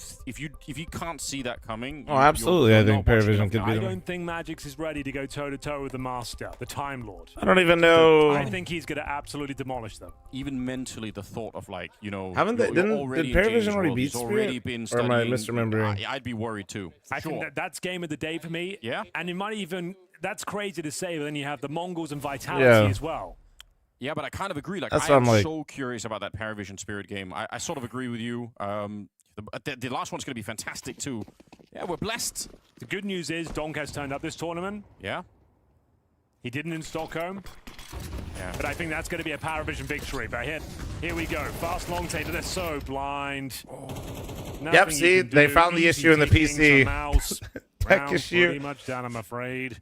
can't see that coming, oh, absolutely. I think Paravision could be. I don't think Magix is ready to go toe to toe with the Master, the Time Lord. I don't even know. I think he's going to absolutely demolish them. Even mentally, the thought of did Paravision already beat Spirit? Or am I misremembering? I'd be worried too. I think that's game of the day for me. Yeah. And it might even, that's crazy to say, but then you have the Mongols and Vitality as well. Yeah, but I kind of agree. Like, That's I'm so curious about that Paravision Spirit game. I sort of agree with you. The last one's going to be fantastic too. Yeah, we're blessed. The good news is Donk has turned up this tournament. Yeah. He didn't in Stockholm. Yeah. But I think that's going to be a Paravision victory. But here we go. Fast long taper. They're so blind. Yep, see, they found the issue in the PC. Tech issue. Pretty much down, I'm afraid.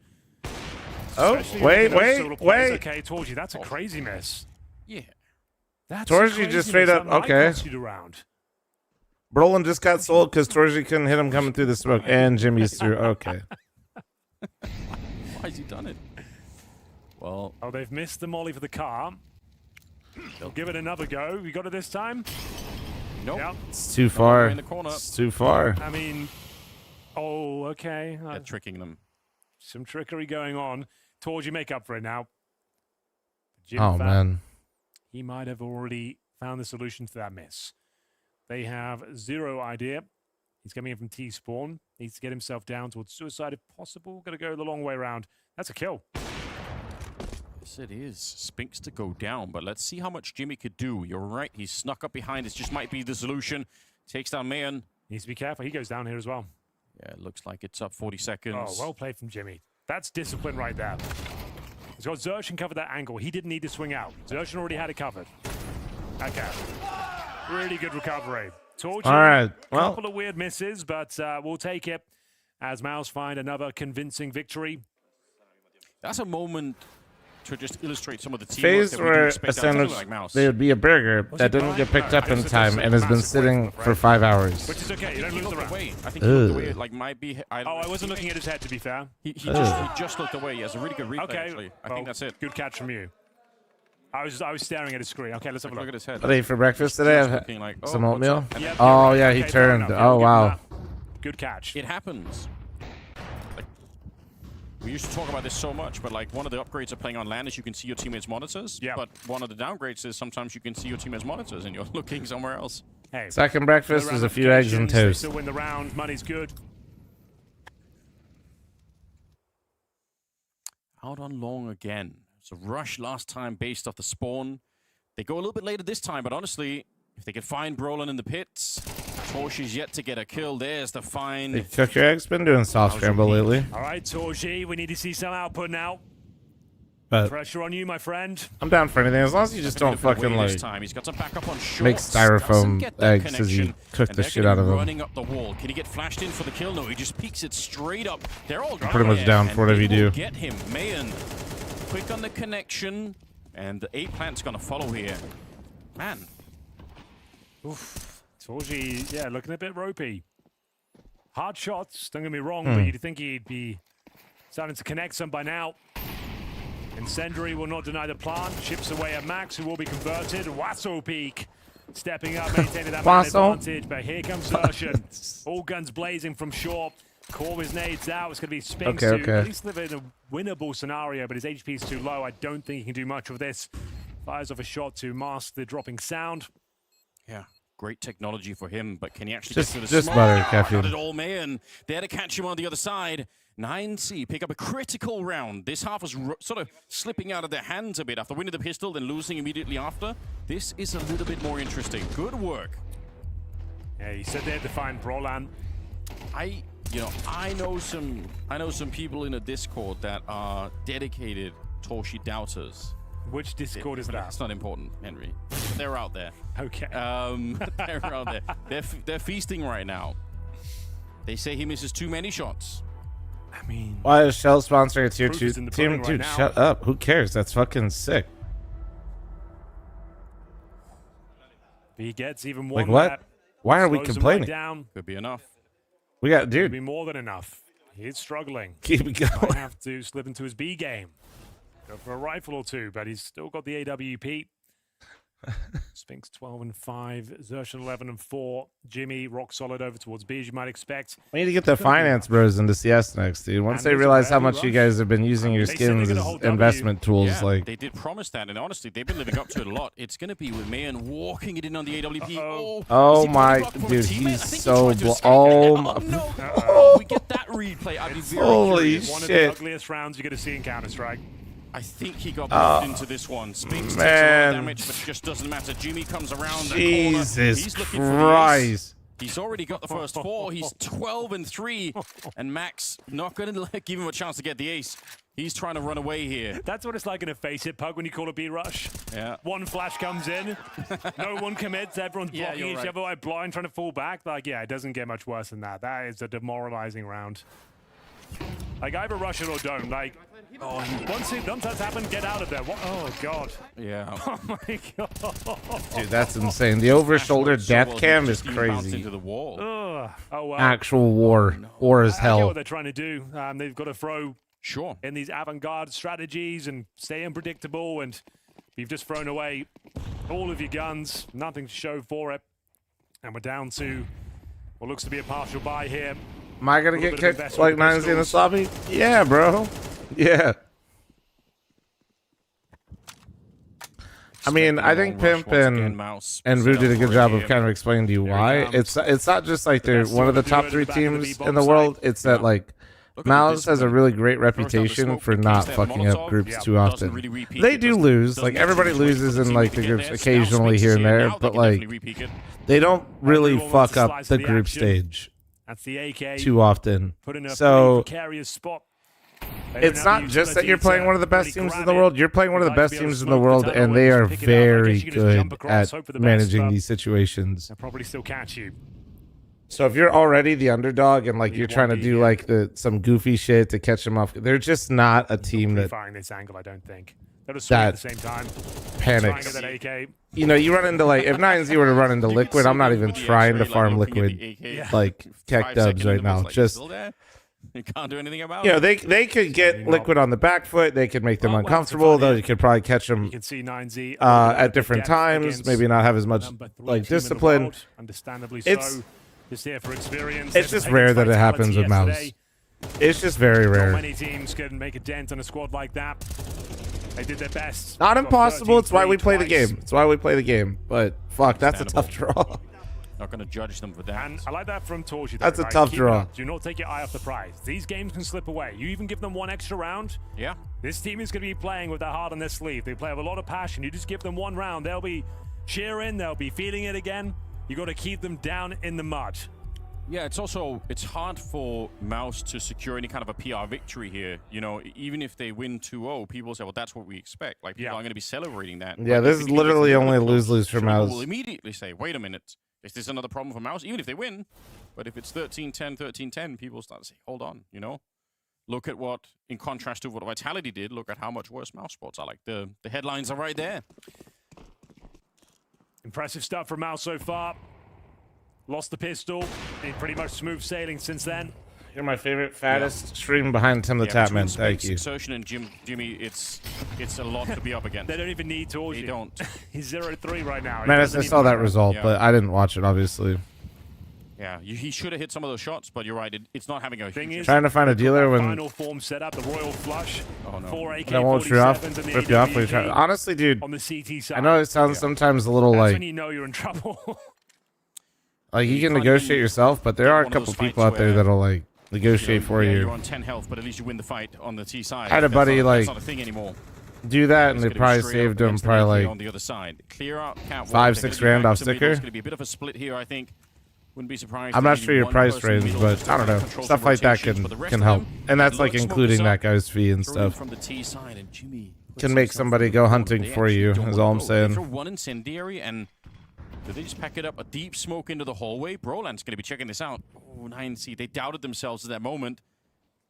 Oh, wait. Okay, Torji, that's a crazy miss. Yeah. That's Torji just straight up, okay. Brolin just got sold because Torji couldn't hit him coming through the smoke, and Jimmy's through. Okay. Why has he done it? Well. Oh, they've missed the molly for the car. They'll give it another go. You got it this time? Nope. Yep. It's too far. It's too far. I mean, oh, okay. They're tricking them. Some trickery going on. Torji make up for it now. Man. He might have already found the solution to that miss. They have zero idea. He's coming in from T-spawn. Needs to get himself down towards suicide if possible. Got to go the long way around. That's a kill. Yes, it is. Spinks to go down, but let's see how much Jimmy could do. You're right. He's snuck up behind. This just might be the solution. Takes down Mayan. Needs to be careful. He goes down here as well. Yeah, it looks like it's up 40 seconds. Oh, well played from Jimmy. That's discipline right there. He's got Xerxen covered that angle. He didn't need to swing out. Xerxen already had it covered. Okay. Really good recovery. Torture, all right. Well, couple of weird misses, but we'll take it as Mouse find another convincing victory. That's a moment to just illustrate some of the teamwork phase that we where expect a sandwich, like Mouse. there would be a burger that didn't get picked up in time and has been sitting for 5 hours. Which is okay. You don't lose the round. I think he looked away. Like might be. I wasn't looking at his head, to be fair. He just looked away. He has a really good replay. Okay. Actually, I think that's it. Good catch from you. I was staring at his screen. Okay, let's have a look at his head. What ate for breakfast today? I've like, some oatmeal. Yep, oh right. yeah, he Okay, turned. Yeah, oh wow. Good catch. It happens. Like, we used to talk about this so much, but like one of the upgrades of playing on LAN is you can see your teammates' monitors. Yeah. But one of the downgrades is sometimes you can see your teammates' monitors and you're looking somewhere else. Hey, second breakfast is a few eggs and toast. Still win the round. Money's good. Out on long again. It's a rush last time based off the spawn. They go a little bit later this time, but honestly, if they can find Brolin in the pits, Torchi's yet to get a kill. There's the find. Hey, cook your eggs. Been doing soft scramble lately. All right, Torchi, we need to see some output now. But pressure on you, my friend. I'm down for anything as long as you just don't fucking like He's got some backup on shorts, make styrofoam eggs as you cook the shit out of them. Running up the wall. Can he get flashed in for the kill? No, he just peeks it straight up. They're all pretty much down for whatever you do. Get him, Mayan. Quick on the connection, and the A plant's gonna follow here. Man. Oof. Torchi, yeah, looking a bit ropey. Hard shots, don't get me wrong, Hmm. but you'd think he'd be starting to connect some by now. Incendiary will not deny the plant. Chips away at Max, who will be converted. Wasso Peak stepping up, maintaining that man advantage. But here comes Xerxen. All guns blazing from short. Core his nades out. It's going to be Spinks to at least live in a winnable scenario, but his HP is too low. I don't think he can do much of this. Fires off a shot to mask the dropping sound. Yeah, great technology for him, but can he actually Just- get through the just smoke? butter, caffeine. Not at all, Mayan. There to catch him on the other side. 9C pick up a critical round. This half was sort of slipping out of their hands a bit after winning the pistol, then losing immediately after. This is a little bit more interesting. Good work. Yeah, he said they had to find Brolan. I know some people in a Discord that are dedicated Torchi doubters. Which Discord is that? It's not important, Henry. They're out there. Okay. They're out there. They're feasting right now. They say he misses too many shots. I mean, why is Shell sponsoring a tier proof 2 is in the team? pudding right Dude, now. shut up. Who cares? That's fucking sick. He gets even one. Like what? Lap. Why are we Slows him complaining? Right down. Could be enough. We got, Could dude. be more than enough. He's struggling. Keep it going. Might have to slip into his B game. Go for a rifle or two, but he's still got the AWP. Spinks 12-5, Xerxen 11-4, Jimmy rock solid over towards B as you might expect. We need to get the finance bros into CS next, dude. Once they realize how much you guys have been using your skins as investment tools, Yeah, like they did promise that, and honestly, they've been living up to it a lot. It's going to be with Mayan walking it in on the AWP. oh my, dude, he's so oh, we get that replay. I'd be very holy curious. One of shit. the ugliest rounds you're going to see in Counter-Strike. I think he got buffed into this one. Spinks takes a lot man. of damage, but it just doesn't matter. Jimmy comes around the corner. Jesus He's looking for the ace. Christ. He's already got the first 4. He's 12-3, and Max not going to give him a chance to get the ace. He's trying to run away here. That's what it's like in a face hit pug when you call a B rush. Yeah. One flash comes in, no one commits, everyone's blocking each other like blind, trying to fall back. Like, yeah, it doesn't get much worse than that. That is a demoralizing round. Like, either rush it or don't. Like, once that's happened, get out of there. What? Oh, God. Yeah. Oh, my God. Dude, that's insane. The over-shoulder death cam is Into crazy. the wall. Oh, well. Actual war. War as I get hell. what they're trying to do. They've got to throw Sure. in these avant-garde strategies and stay unpredictable, and you've just thrown away all of your guns, nothing to show for it, and we're down to what looks to be a partial buy here. Am I gonna get kicked like 9Z in this lobby? Yeah, bro. Yeah. I mean, I think Pimp and Vu did a good job of kind of explaining to you why. It's not just like they're one of the top 3 teams in the world. It's that like Mouse has a really great reputation for not fucking up groups too often. They do lose. Like everybody loses in like the groups occasionally here and there, but like they don't really fuck up the group stage too often. So it's not just that you're playing one of the best teams in the world. You're playing one of the best teams in the world, and they are very good at managing these situations. They'll probably still catch you. So if you're already the underdog and like you're trying to do like some goofy shit to catch them off, they're just not a team that this angle, I don't think. At the same time. Panics. You know, you run into like if 9Z were to run into Liquid, I'm not even trying to farm Liquid like Keck Dubs right now. Just you can't do anything about it. You know, they could get Liquid on the back foot. They could make them uncomfortable, though you could probably catch them at different times, maybe not have as much like discipline. Understandably so. Just here for experience. It's just rare that it happens with Mouse. It's just very rare. Not many teams can make a dent on a squad like that. They did their best. Not impossible. It's why we play the game. It's why we play the game. But fuck, that's a tough draw. Not going to judge them for that. And I like that from Torchi. That's a tough draw. Do not take your eye off the prize. These games can slip away. You even give them one extra round. Yeah. This team is going to be playing with their heart on their sleeve. They play with a lot of passion. You just give them one round. They'll be cheering. They'll be feeling it again. You got to keep them down in the mud. Yeah, it's hard for Mouse to secure any kind of a PR victory here. You know, even if they win 2-0, people say, well, that's what we expect. Like, people are going to be celebrating that. Yeah, this is literally only lose-lose for Mouse. We'll immediately say, wait a minute, is this another problem for Mouse? Even if they win. But if it's 13-10, 13-10, people start to say, hold on, you know? Look at what, in contrast to what Vitality did, look at how much worse Mouse sports are. Like, the headlines are right there. Impressive stuff from Mouse so far. Lost the pistol. Been pretty much smooth sailing since then. You're my favorite, fattest stream behind Tim the Tapman. Thank you. Exertion and Jimmy, it's a lot to be up against. They don't even need Torchi. They don't. He's 0-3 right now. Menace, I saw that result, but I didn't watch it, obviously. Yeah, he should have hit some of those shots, but you're right. It's not having a huge... Trying to find a dealer when... Final form set up, the Royal Flush. Oh, no. 4 AK-47s that won't rip you off when you try. Honestly, dude, on the CT side. I know it sounds sometimes a little That's like... when you know you're in trouble. Like, you can negotiate yourself, but there are a couple people out there that'll, like, negotiate for you. You're on 10 health, but at least you win the fight on the T side. I had a buddy, like, that's not a thing anymore. do that, and they probably saved him probably, on the other side. Clear out 5-6 grand off sticker. It's going to be a bit of a split here, I think. Wouldn't be surprised. I'm not sure your price range, but I don't know. Stuff like that can help. And that's, like, including that guy's fee and stuff. From the T side, and Jimmy can make somebody go hunting for you, is all I'm saying. Throw one incendiary, and do they just pack it up? A deep smoke into the hallway? Broland's going to be checking this out. Oh, 9C. They doubted themselves at that moment.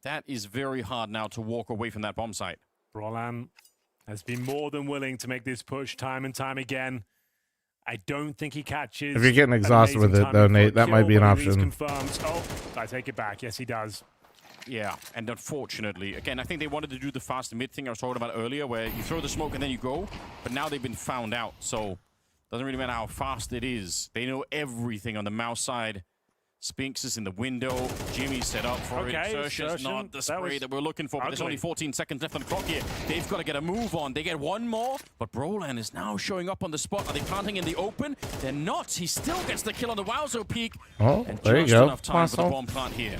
That is very hard now to walk away from that bomb site. Broland has been more than willing to make this push time and time again. I don't think he catches. If you're getting exhausted with it, though, Nate, that might be an option. Oh, I take it back. Yes, he does. Yeah, and unfortunately, again, I think they wanted to do the fast mid thing I was talking about earlier, where you throw the smoke and then you go. But now they've been found out, so doesn't really matter how fast it is. They know everything on the mouse side. Spinks is in the window. Jimmy set up for it. Insertion's not the spray that we're looking for, but there's only 14 seconds left on the clock here. They've got to get a move on. They get one more, but Broland is now showing up on the spot. Are they planting in the open? They're not. He still gets the kill on the Wowzo peak. Oh, and there you just go. Enough time for the bomb plant here.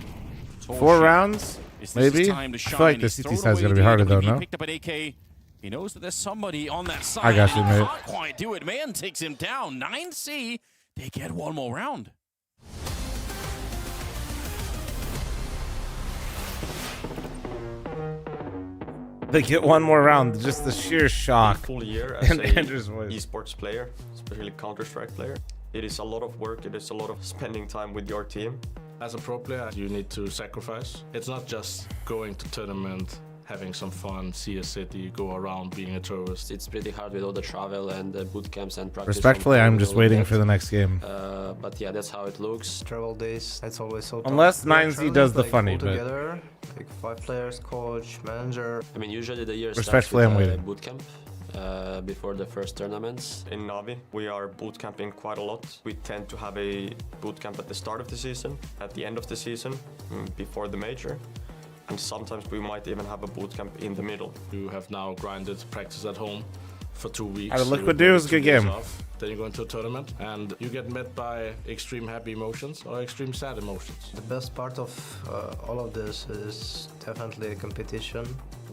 4 rounds, maybe? I feel like the CT side's going to be harder, though, no? Picked up an AK. He knows that there's somebody on that side. I got you, mate. Can't quite do it. Man takes him down. 9C. They get one more round. They get one more round. Just the sheer shock. Full year as in a Andrew's voice. esports player, especially Counter-Strike player. It is a lot of work. It is a lot of spending time with your team. As a pro player, you need to sacrifice. It's not just going to tournament, having some fun, see a city, go around being a tourist. It's pretty hard with all the travel and the boot camps and practice. Respectfully, I'm just waiting for the next game. But yeah, that's how it looks. Travel days, that's always so tough. Unless 9Z does the like, funny, but... but... together, like 5 players, coach, manager. I mean, usually the year Respectfully, starts I'm with waiting. boot camp. Before the first tournaments. In Navi, we are boot camping quite a lot. We tend to have a boot camp at the start of the season, at the end of the season, before the major. And sometimes we might even have a boot camp in the middle. You have now grinded practice at home for 2 weeks. How did Liquid do? It was a good game. Then you go into a tournament and you get met by extreme happy emotions or extreme sad emotions. The best part of all of this is definitely a competition.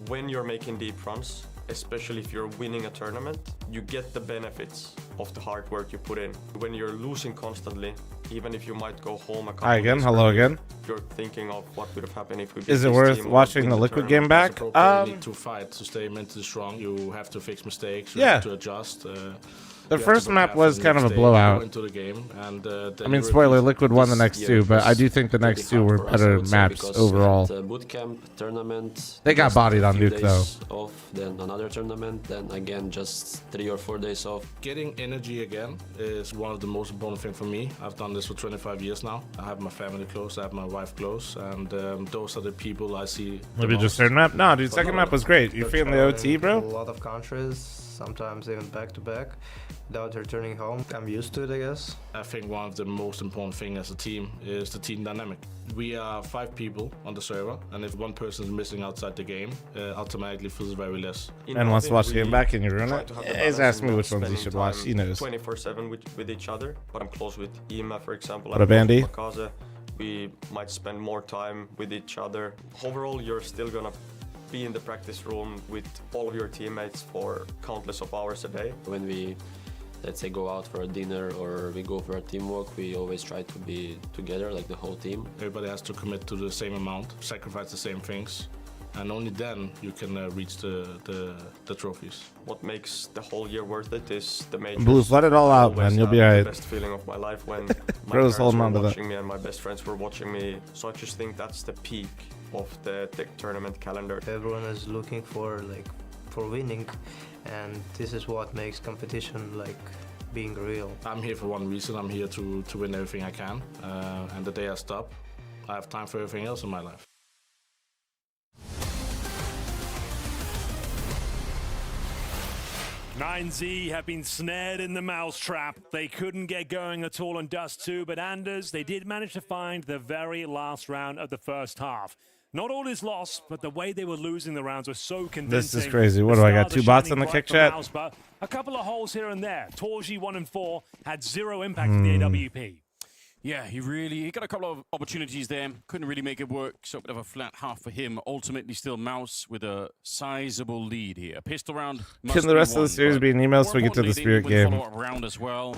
When you're making deep runs, especially if you're winning a tournament, you get the benefits of the hard work you put in. When you're losing constantly, even if you might go home a couple Hi again, days hello earlier, again. you're thinking of what would have happened if we beat Is it this worth team or watching win the Liquid game tournament. back? You need to fight to stay mentally strong. You have to fix mistakes. You Yeah. have to adjust. The first map was kind of a blowout. I mean, spoiler, Liquid won the next two, but I do think the next two were better maps overall. Bootcamp tournament. They got bodied on Nuke, though. Off, then another tournament, then again just 3 or 4 days off. Getting energy again is one of the most important things for me. I've done this for 25 years now. I have my family close, I have my wife close, and those are the people I see. Maybe just third map? No, dude, second map was great. You feeling the OT, bro? A lot of countries, sometimes even back to back, without returning home. I'm used to it, I guess. I think one of the most important things as a team is the team dynamic. We are 5 people on the server, and if one person is missing outside the game, automatically feels very less. And wants to watch the game back and you ruin it? He's asked me which ones he should watch. He knows. 24/7 with each other, but I'm close with Ima, for example. What a bandy. We might spend more time with each other. Overall, you're still gonna be in the practice room with all of your teammates for countless of hours a day. When we, let's say, go out for a dinner or we go for a team walk, we always try to be together, like the whole team. Everybody has to commit to the same amount, sacrifice the same things, and only then you can reach the trophies. What makes the whole year worth it is the majors. Blues, let it all out, man. You'll be alright. The best feeling of my life when my Bro's parents holding were on to that. watching me and my best friends were watching me. So I just think that's the peak of the tournament calendar. Everyone is looking for winning, and this is what makes competition being real. I'm here for one reason. I'm here to win everything I can, and the day I stop, I have time for everything else in my life. NineZ have been snared in the mousetrap. They couldn't get going at all on Dust 2, but Anders, they did manage to find the very last round of the first half. Not all is lost, but the way they were losing the rounds was so convincing. This is crazy. What do I got? 2 bots in the kick chat? A couple of holes here and there. Torji 1 and 4 had 0 impact for the AWP. Yeah, he got a couple of opportunities there. Couldn't really make it work, so a bit of a flat half for him. Ultimately, still Mouse with a sizable lead here. Pistol round. Can the rest of the series be an email so we get to the Spirit game? Follow-up round as well.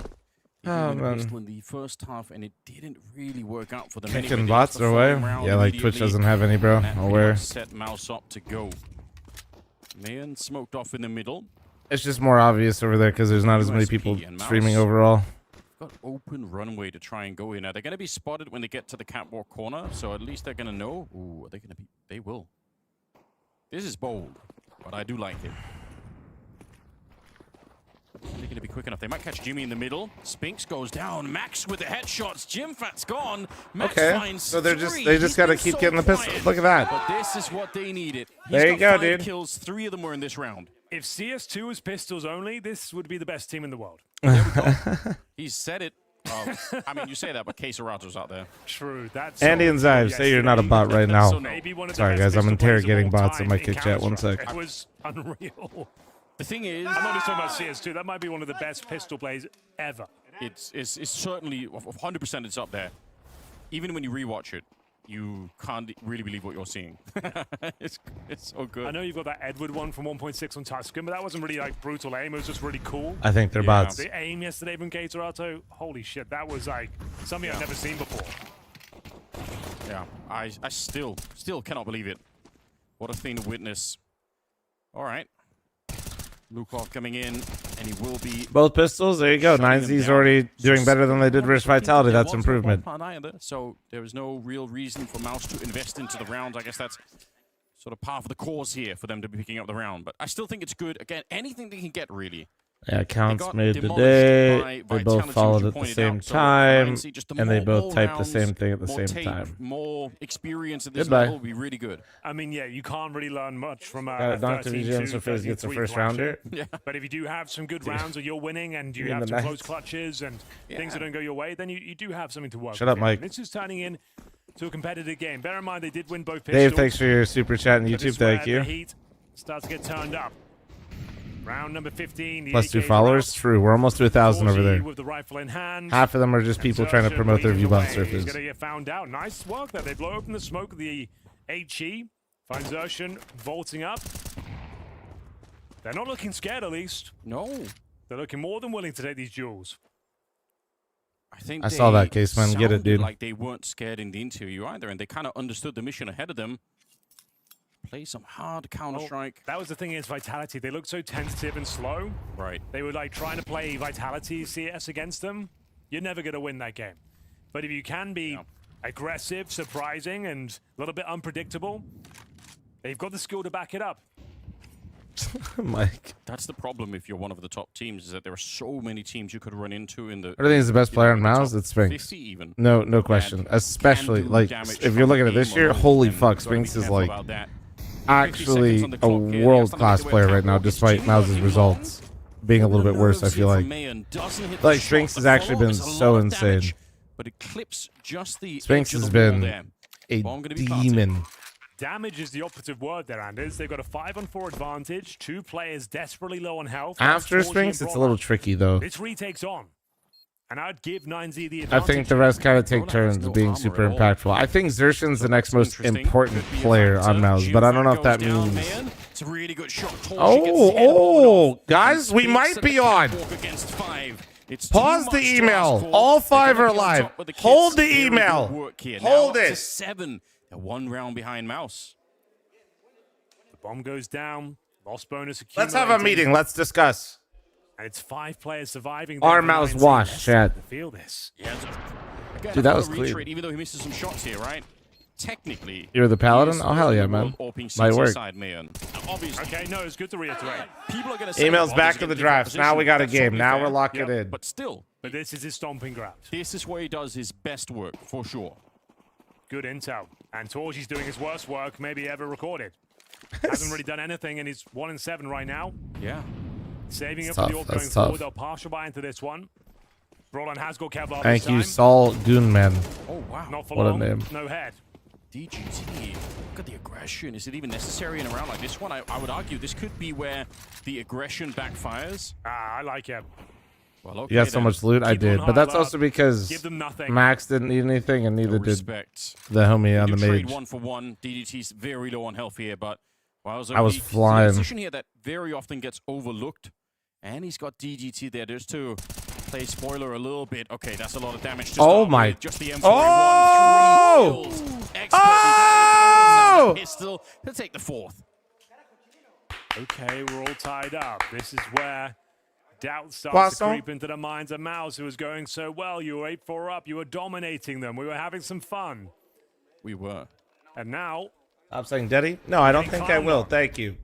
Oh, man. In the first half, and it didn't really work out for them. Kicking bots their way? Yeah, like Twitch doesn't have any, bro. Aware. Set Mouse up to go. Mayan smoked off in the middle. It's just more obvious over there because there's not as many people streaming overall. Got open runway to try and go in. Now they're going to be spotted when they get to the catwalk corner, so at least they're going to know. Ooh, are they going to be? They will. This is bold, but I do like it. They're going to be quick enough. They might catch Jimmy in the middle. Spinks goes down. Max with the headshots. Jimfat's gone. Max finds so they just got to keep getting the pistol. Look at that. But this is what they needed. There you go, 5 dude. Kills. 3 of them were in this round. If CS2 is pistols only, this would be the best team in the world. He said it. I mean, you say that, but Caserato's out there. True. That's Andy and Zive, say you're not a bot right now. So maybe one of the Sorry, best guys. I'm pistol players of interrogating all bots in time my in kick chat. One Counter-Strike. sec. It was unreal. The thing is, I'm not just talking about CS2. That might be one of the best pistol plays ever. It's certainly 100%. It's up there. Even when you rewatch it, you can't really believe what you're seeing. it's so good. I know you've got that Edward one from 1.6 on Tuscan, but that wasn't really like brutal aim. It was just really cool. I think they're bots. The aim yesterday from Caterotto, holy shit, that was like something I've never seen before. Yeah, I still cannot believe it. What a thing to witness. All right. Lukov coming in, and he will be... Both pistols? There you go. NineZ's already doing better than they did versus Vitality. That's improvement. So there is no real reason for Mouse to invest into the rounds. I guess that's sort of part of the cause here for them to be picking up the round. But I still think it's good. Again, anything they can get, really. Yeah, counts made today. They both followed at the same time, and they both typed the same thing at the same time. More experience at this level will be really good. I mean, yeah, you can't really learn much from Dr. VGN so Fizz gets a first rounder. Yeah. But if you do have some good rounds or you're winning and you have some close clutches and things that don't go your way, then you do have something to work with. Shut up, Mike. This is turning in to a competitive game. Bear in mind, they did win both pistols. pistols. Dave, thanks for your super chat and YouTube. Thank you. The heat starts to get turned up. Round number 15. Plus 2 followers. True. We're almost to 1,000 over there. With the rifle in hand. Half of them are just people trying to promote their view on surface. He's going to get found out. Nice work there. They blow open the smoke of the HE. Find Zershan vaulting up. They're not looking scared, at least. No. They're looking more than willing to take these duels. I think I saw that case, man. Get it, dude. Like they weren't scared in the interview either, and they kind of understood the mission ahead of them. Play some hard Counter-Strike. That was the thing is Vitality. They looked so tentative and slow. Right. They were like trying to play Vitality CS against them. You're never going to win that game. But if you can be aggressive, surprising, and a little bit unpredictable, they've got the skill to back it up. Mike. That's the problem if you're one of the top teams, is that there are so many teams you could run into in the... I think he's the best player on Mouse. It's Sphinx. Even. No question. Especially, like, if you're looking at this year, holy fuck, Sphinx is like actually a world-class player right now, despite Mouse's results being a little bit worse, I feel like. Like, Sphinx has actually been so insane. But it clips just the Sphinx has been a demon. Damage is the operative word there, Anders. They've got a 5-on-4 advantage. 2 players desperately low on health. After Sphinx, it's a little tricky, though. This retakes on. And I'd give 9Z the advantage. I think the rest kind of take turns being super impactful. I think Zershan's the next most important player on Mouse, but I don't know if that means... It's a really good shot. Oh, guys, we might be on. Pause the email. All 5 are alive. Hold the email. Hold it. 7. They're 1 round behind Mouse. The bomb goes down. Loss bonus accumulated. Let's have a meeting. Let's discuss. And it's 5 players surviving. Our Mouse wash, chat. Feel this. Yeah, again, dude, that was clear. Even though he misses some shots here, right? Technically, you're the Paladin? Oh, hell yeah, man. Might work. Okay, no, it's good to reiterate. People are going to say emails back to the draft. Now we got a game. Now we're locking it in. But still. But this is his stomping ground. This is where he does his best work, for sure. Good intel. And Torji's doing his worst work maybe ever recorded. Hasn't really done anything, and he's 1-7 right now. Yeah. Saving up for the AWP going forward. They'll partial buy into this one. Brolan has got Kevlar. Thank you, Saul Goonman. Oh, wow. Not for what long. A name. No head. DGT. Look at the aggression. Is it even necessary in a round like this one? I would argue this could be where the aggression backfires. I like it. Well, okay, you got so much loot, I did. But that's also because Max didn't need anything, and neither did the homie on the mage. Trade 1 for 1. DGT's very low on health here, but I was flying. A position here that very often gets overlooked, and he's got DGT there just to play spoiler a little bit. Okay, that's a lot of damage. To oh my! Just the M41. Oh! 3 kills. Oh! Pistol. He'll take the 4th. Okay, we're all tied up. This is where doubt starts to creep into the minds of Mouse, who was going so well. You were 8-4 up. You were dominating them. We were having some fun. We were. And now... I'm saying, Daddy? No, I don't think I will. Thank you.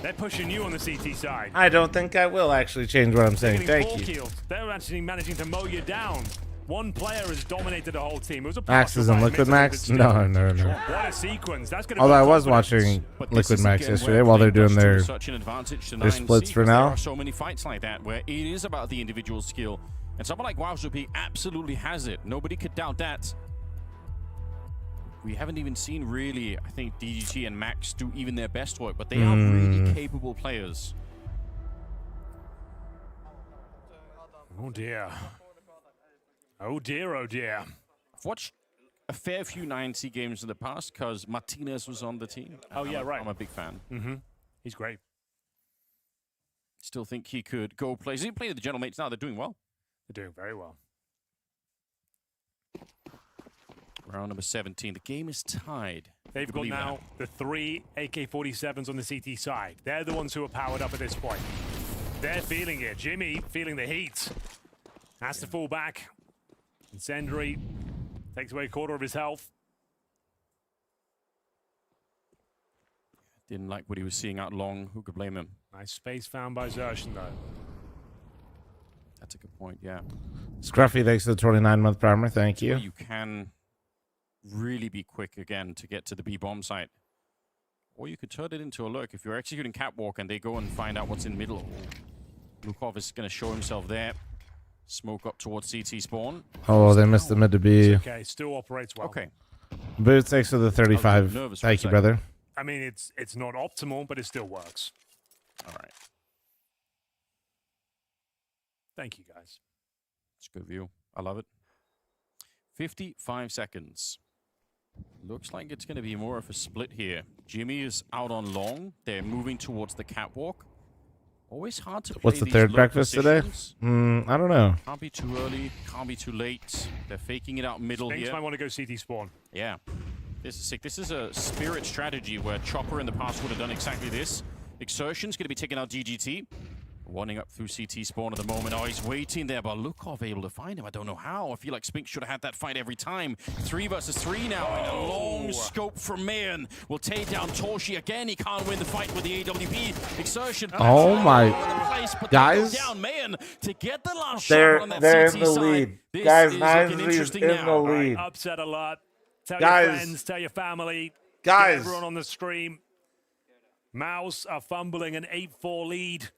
They're pushing you on the CT side. I don't think I will actually change what I'm saying. Thank you. Kills. They're actually managing to mow you down. One player has dominated the whole team. It was a Max isn't Liquid Max? No. What a sequence. That's gonna Although I was watching Liquid Max yesterday while they're doing their splits for now. There are so many fights like that where it is about the individual skill. And someone like Wowzup absolutely has it. Nobody could doubt that. We haven't even seen really, I think, DGT and Max do even their best work, but they are really capable players. Oh dear. Oh dear, oh dear. I've watched a fair few 9C games in the past because Martinez was on the team. Oh, yeah, right. I'm a big fan. He's great. Still think he could go play. He's playing the General Mates now. They're doing well. They're doing very well. Round number 17. The game is tied. They've got now the 3 AK-47s on the CT side. They're the ones who are powered up at this point. They're feeling it. Jimmy feeling the heat. Has to fall back. Incendiary takes away a quarter of his health. Didn't like what he was seeing out long. Who could blame him? Nice space found by Zershan, though. That's a good point, yeah. Scruffy, thanks for the 29-month primer. Thank you. You can really be quick again to get to the B-bomb site. Or you could turn it into a lurk. If you're executing Catwalk and they go and find out what's in middle. Lukov is going to show himself there. Smoke up towards CT spawn. Oh, they missed the mid to B. Okay, still operates well. Okay. Boots, thanks for the 35. Thank you, brother. I mean, it's not optimal, but it still works. All right. Thank you, guys. It's a good view. I love it. 55 seconds. Looks like it's going to be more of a split here. Jimmy is out on long. They're moving towards the catwalk. Always hard to play. What's the third breakfast today? I don't know. Can't be too early. Can't be too late. They're faking it out middle Spinks here. might want to go CT spawn. Yeah. This is sick. This is a Spirit strategy where Chopper in the past would have done exactly this. Exertion's going to be taking out DGT. Running up through CT spawn at the moment. Oh, he's waiting there, but Lukov able to find him. I don't know how. I feel like Spink should have had that fight every time. 3 versus 3 now, and a long scope from Mayan will take down Torshi again. He can't win the fight with the AWP. Exertion. Oh my, guys. Down Mayan to get the last they're shot on that CT in the side. lead. This Guys, is 9-0's in the lead. Right, upset alert. Tell Guys. your friends, tell your family. Guys. Get everyone on the stream. Mouse are fumbling an 8-4 lead.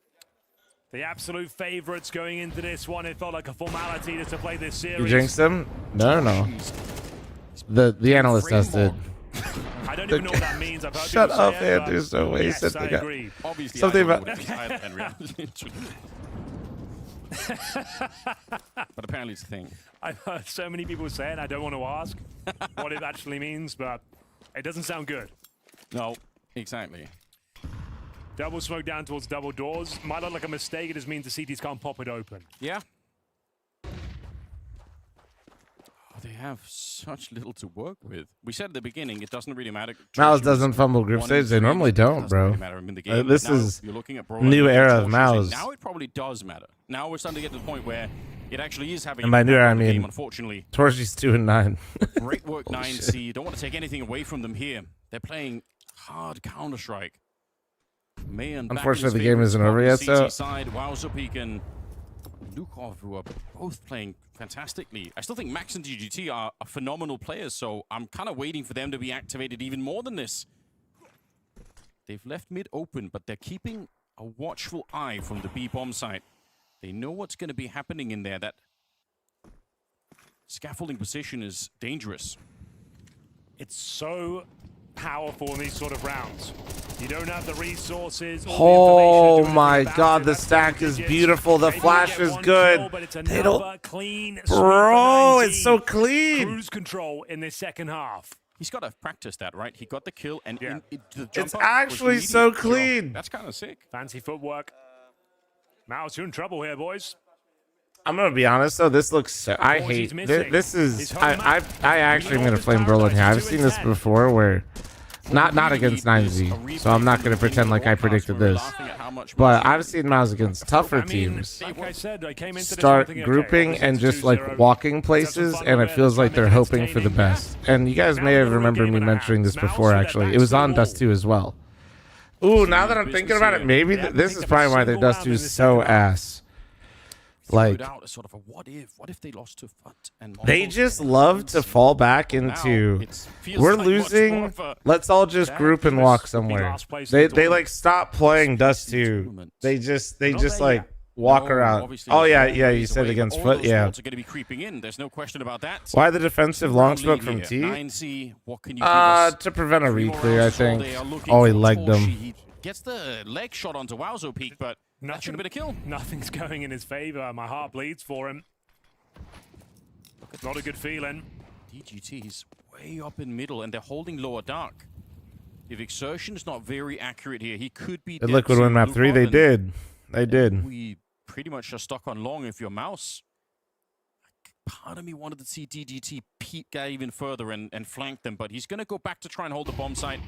The absolute favorites going into this one. It felt like a formality just to play this series. You jinxed them? No. The analyst has to. I don't even know what that means. I've heard Shut people up, say it, Andrew. So wait, yes, I agree. Obviously, something I about. But apparently it's a thing. I've heard so many people say it. I don't want to ask what it actually means, but it doesn't sound good. No, exactly. Double smoke down towards double doors. Might look like a mistake. It just means the CTs can't pop it open. Yeah. Oh, they have such little to work with. We said at the beginning, it doesn't really matter. Mouse doesn't fumble group stage. They normally don't, bro. This is new era of Mouse. Now it probably does matter. Now we're starting to get to the point where it actually is having. And by new era, I game, mean, unfortunately. Torshi's 2-9. Great work, 9C. You don't want to take anything away from them here. They're playing hard Counter-Strike. Unfortunately, the game isn't over yet, so. Wowzopeak and Lukov, who are both playing fantastically. I still think Max and DGT are phenomenal players, so I'm kind of waiting for them to be activated even more than this. They've left mid open, but they're keeping a watchful eye from the B bomb site. They know what's going to be happening in there. That scaffolding position is dangerous. It's so powerful in these sort of rounds. You don't have the resources. Oh my god, the stack is beautiful. The flash is good. They don't. Bro, it's so clean. Cruise control in this second half. He's got to practice that, right? He got the kill, and the jump it's up actually was so immediate. clean. That's kind of sick. Fancy footwork. Mouse, you're in trouble here, boys. I'm gonna be honest though. This looks so. I hate this. Is I actually am gonna flame Brolin here. I've seen this before where. Not against 9Z, so I'm not going to pretend like I predicted this. But I've seen Mouse against tougher teams start grouping and just like walking places, and it feels like they're hoping for the best. And you guys may have remembered me mentioning this before, actually. It was on Dust 2 as well. Ooh, now that I'm thinking about it, maybe this is probably why their Dust 2 is so ass. Like, sort of a what if they lost to FUT and they just love to fall back into we're losing, let's all just group and walk somewhere. They like stop playing Dust 2. They just like walk around. Oh yeah, you said against FUT, yeah. Are going to be creeping in. There's no question about that. Why the defensive long smoke from T? 9C, what can you give us? To prevent a re-clear, I think. Oh, he legged him. Gets the leg shot onto Wowzopeak, but that should have been a kill. Nothing's going in his favor. My heart bleeds for him. Not a good feeling. DGT's way up in middle, and they're holding lower dark. If Exertion's not very accurate here, he could be. Did Liquid win map 3? They did. They did. We pretty much are stuck on long if you're Mouse. Part of me wanted to see DGT peek even further and flank them, but he's going to go back to try and hold the bomb site.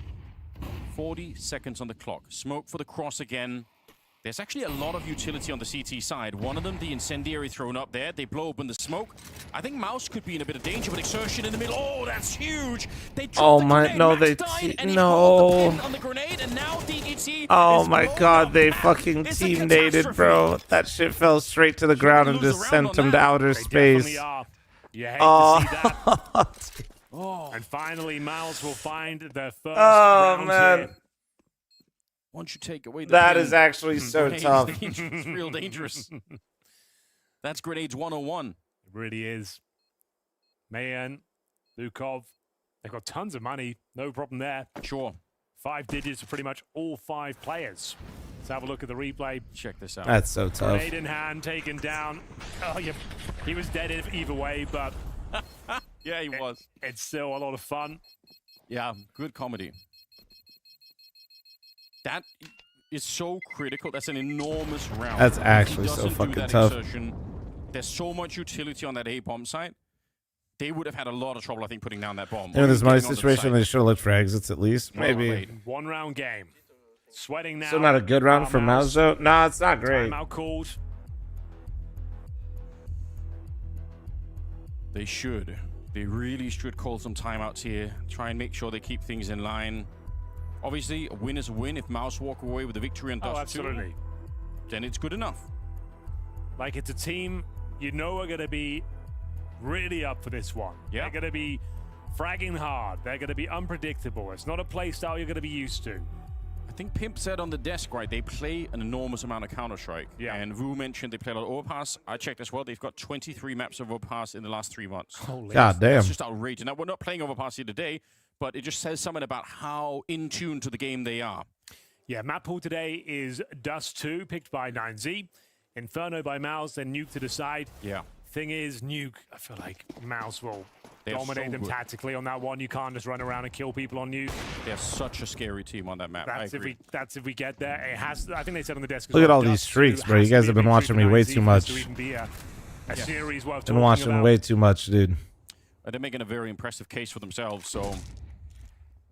40 seconds on the clock. Smoke for the cross again. There's actually a lot of utility on the CT side. One of them, the incendiary thrown up there. They blow open the smoke. I think Mouse could be in a bit of danger, but Exertion in the middle. Oh, that's huge. They oh my, no, they no. On the grenade, and now DGT oh my god, they fucking team naded, bro. That shit fell straight to the ground and just sent them to outer space. You hate to see that. And finally, Miles will find their first round here. Once you take away the that pin, is actually so tough. It's real dangerous. That's grenades 101. It really is. Mayan, Lukov, they've got tons of money. No problem there. Sure. 5 digits for pretty much all 5 players. Let's have a look at the replay. Check this out. That's so tough. Grenade in hand, taken down. Oh, yeah. He was dead either way, but yeah, he was. It's still a lot of fun. Yeah, good comedy. That is so critical. That's an enormous round. That's actually so fucking tough. There's so much utility on that A-bomb site. They would have had a lot of trouble, I think, putting down that bomb. In this money situation, they should have looked for exits at least. Maybe. One round game. Sweating now. Still not a good round for Mouse, though? No, it's not great. Timeout called. They should. They really should call some timeouts here. Try and make sure they keep things in line. Obviously, a win is a win. If Mouse walk away with the victory on Dust 2, then it's good enough. Like, it's a team you know are going to be really up for this one. Yeah. They're going to be fragging hard. They're going to be unpredictable. It's not a play style you're going to be used to. I think Pimp said on the desk, right, they play an enormous amount of Counter-Strike. Yeah. And Vu mentioned they play a lot of Overpass. I checked as well. They've got 23 maps of Overpass in the last 3 months. Holy God damn. That's just outrageous. Now, we're not playing Overpass here today, but it just says something about how in tune to the game they are. Yeah, map pool today is Dust 2, picked by 9Z. Inferno by Mouse, then Nuke to decide. Yeah. Thing is, Nuke, I feel like Mouse will They're dominate so them good. tactically on that one. You can't just run around and kill people on Nuke. They're such a scary team on that map. That's if we get there. It has. I think they said on the desk. Look at all these streaks, bro. You guys have been watching me way too much. A series worth Been watching way too much, dude. They're making a very impressive case for themselves. So,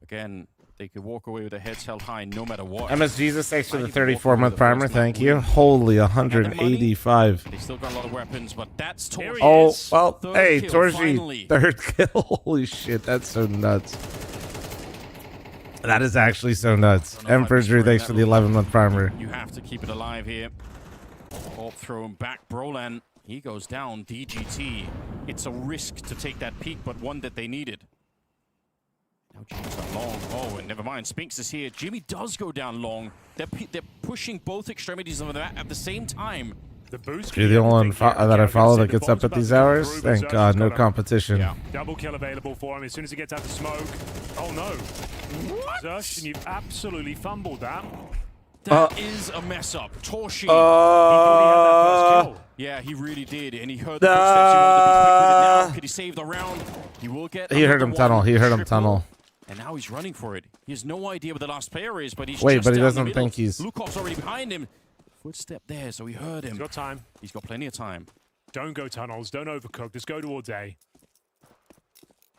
again, they could walk away with their heads held high no matter what. MS Jesus, thanks for the 34-month primer. Thank you. Holy 185. They still got a lot of weapons, but that's Torji. Oh, well, Third hey, kill, Torji, finally. third kill. Holy shit, that's so nuts. That is actually so nuts. Emperor Drew, thanks for the 11-month primer. You have to keep it alive here. Orb thrown back. Brolan, he goes down. DGT. It's a risk to take that peak, but one that they needed. Now Jimmy's up long. Oh, and never mind. Spinks is here. Jimmy does go down long. They're pushing both extremities of the map at the same time. The boost. You're the only one that I follow that gets up at these hours. Thank God, no competition. Yeah. Double kill available for him as soon as he gets out the smoke. Oh no. Zersh, and you've absolutely fumbled that. That is a mess up. Torshi. He thought he had that first kill. Yeah, he really did, and he heard the footsteps. He wanted to be quick with it now. Could he save the round? He will get. He heard him tunnel. He heard him tunnel. And now he's running for it. He has no idea where the last player is, but he's Wait, just but he down the doesn't middle. think he's. Lukov's already behind him. Footstep there, so he heard him. He's got time. He's got plenty of time. Don't go tunnels. Don't overcook. Just go towards A.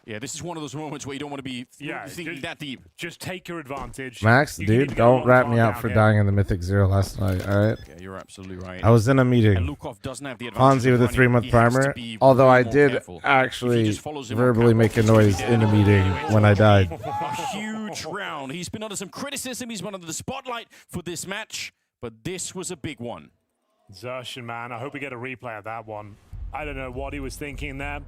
Yeah, this is one of those moments where you don't want to be thinking that deep. Just take your advantage. Max, dude, don't rat me out for dying in the Mythic Zero last night, alright? Yeah, you're absolutely right. I was in a meeting. And Lukov doesn't have the advantage Fonzie with a 3-month primer. Although I did actually verbally make a noise in a meeting when I died. A huge round. He's been under some criticism. He's been under the spotlight for this match, but this was a big one. Zershin, man, I hope we get a replay of that one. I don't know what he was thinking there.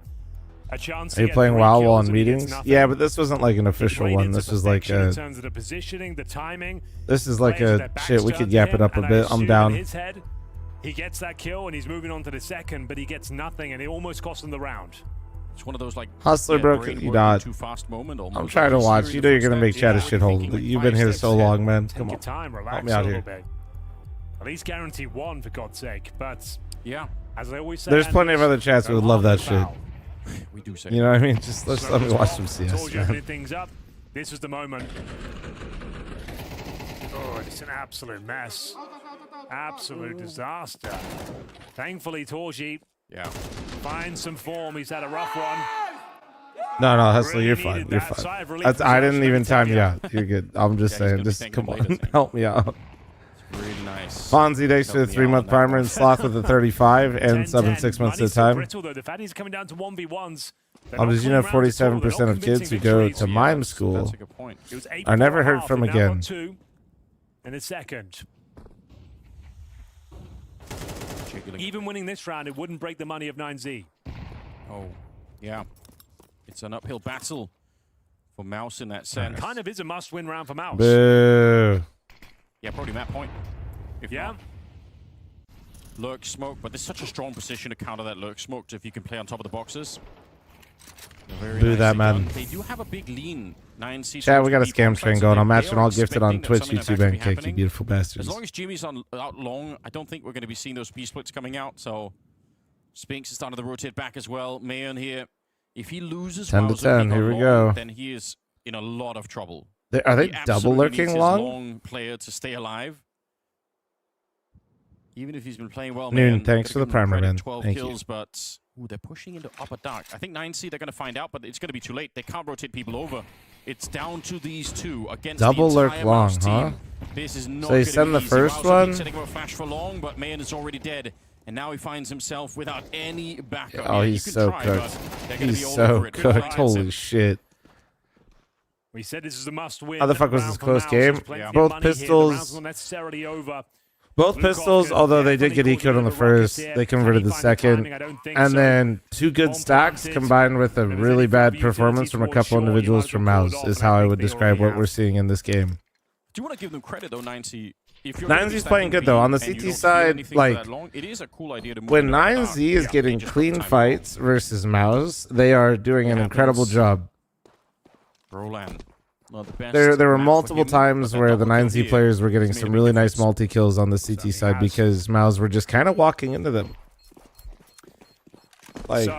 A chance. Are you playing WoW while in meetings? Yeah, but this wasn't like an official one. This is like a. In terms of the positioning, the timing. This is like a shit. We could yap it up a bit. I'm down. In his head, he gets that kill and he's moving on to the second, but he gets nothing, and it almost costs him the round. It's one of those like Hustler, bro. Could you not? Too fast moment. I'm trying to watch. You know you're gonna make chat a shithole. You've been here so long, man. Come on. Time, relax Help me out a little here. bit. At least guarantee one for God's sake. But yeah, as I always say, There's plenty of other chats who would love that shit. We do say. You know what I mean? Just let me watch some CS. Told you opening things up. This was the moment. Oh, it's an absolute mess. Absolute disaster. Thankfully, Torji finds some form. He's had a rough one. No, Hustler, you're fine. You're fine. I didn't even time you out. You're good. I'm just saying. Just come on, help me out. Really nice. Fonzie, thanks for the 3-month primer, and Sloth with the 35, and 6 months at a time. The fatties coming down to 1v1s. Did you know 47% of kids who go to mime school are never heard from again? In a second. Even winning this round, it wouldn't break the money of 9Z. Oh, yeah. It's an uphill battle for Mouse in that sense. Kind of is a must-win round for Mouse. Boo. Yeah, probably map point. Yeah. Not. Lurk smoke, but there's such a strong position to counter that lurk smoke if you can play on top of the boxes. Boo that, man. They do have a big lean. 9C. Chat, we got a scam train going. I'm matching all gifted on Twitch, YouTube, and Cake, you beautiful bastards. As long as Jimmy's out long, I don't think we're going to be seeing those B-splits coming out. So Spinks is starting to rotate back as well. Mayon here, if he loses 10 to 10, here we go. Then he is in a lot of trouble. Are they double lurking long player to stay alive. Even if he's been playing well, Noon, man, thanks for the primer, man. 12 Thank kills, you. but they're pushing into upper dark. I think 9C, they're going to find out, but it's going to be too late. They can't rotate people over. It's down to these two against double the lurk long, huh? This is not so he sent the first one. Setting up a flash for long, but Mayon is already dead, and now he finds himself without any backup. Oh, he's so cooked. He's so cooked. Holy shit. We said this is a must-win. How the fuck was this close game? Both pistols. Both pistols, although they did get EQ'd on the first, they converted the second. And then 2 good stacks combined with a really bad performance from a couple individuals from Mouse is how I would describe what we're seeing in this game. Do you want to give them credit, though, 9C? 9Z's playing good, though. On the CT side, like, it is a cool idea to move when 9Z is getting clean fights versus Mouse, they are doing an incredible job. Roland. There were multiple times where the 9Z players were getting some really nice multi-kills on the CT side because Maus were just kind of walking into them. Like,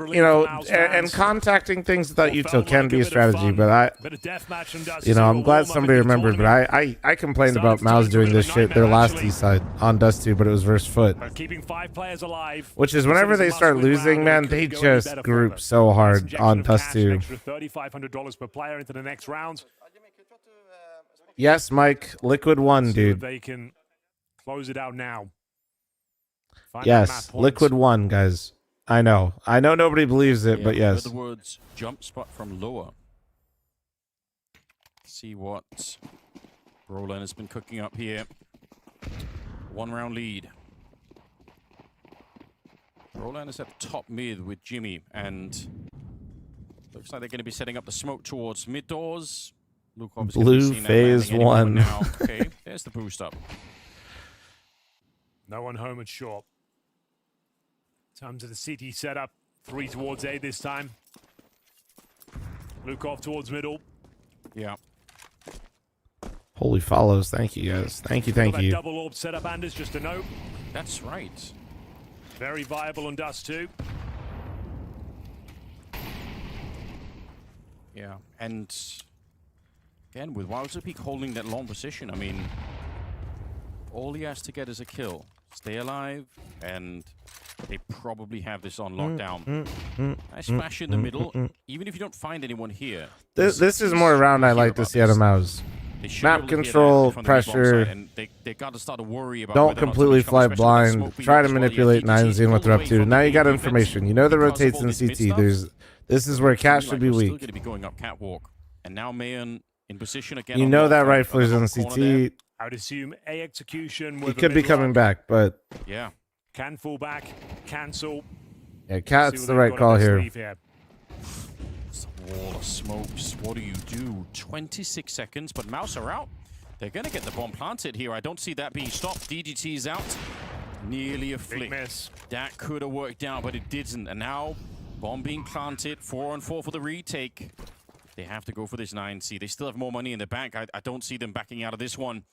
you know, and contacting things without util can be a strategy, but you know, I'm glad somebody remembered, but I complained about Maus doing this shit their last T side on Dust 2, but it was versus Foot. Which is whenever they start losing, man, they just group so hard on Dust 2. $3,500 per player into the next round. Yes, Mike, Liquid won, dude. They can close it out now. Yes, Liquid won, guys. I know nobody believes it, but yes. The words jump spot from lower. See what Roland has been cooking up here. 1 round lead. Roland is at top mid with Jimmy, and looks like they're going to be setting up the smoke towards mid doors. Luke Blue phase 1. Now. Okay, there's the boost up. No one home at short. In terms of the CT setup, 3 towards A this time. Lukov towards middle. Yeah. Holy follows. Thank you, guys. Thank you. Double orb setup, Anders, just a note. That's right. Very viable on Dust 2. Yeah, and again, with Wowzer holding that long position, I mean, all he has to get is a kill. Stay alive, and they probably have this on lockdown. Nice flash in the middle. Even if you don't find anyone here. This is more around I like to see out of Mouse. Map control, pressure. And they got to start to worry about don't completely fly blind. Try to manipulate 9Z and what they're up to. Now you got information. You know the rotates in CT. This is where Cat should be weak. Going to be going up catwalk. And now Mayon in position again. You know that rifler's in CT. I would assume A execution. He could be coming back, but yeah, can fall back, cancel. Yeah, Cat's the right call here. It's a wall of smokes. What do you do? 26 seconds, but Mouse are out. They're going to get the bomb planted here. I don't see that being stopped. DGT's out. Nearly a flick. Miss. That could have worked out, but it didn't. And now, bomb being planted. 4-on-4 for the retake. They have to go for this 9C. They still have more money in the bank. I don't see them backing out of this one.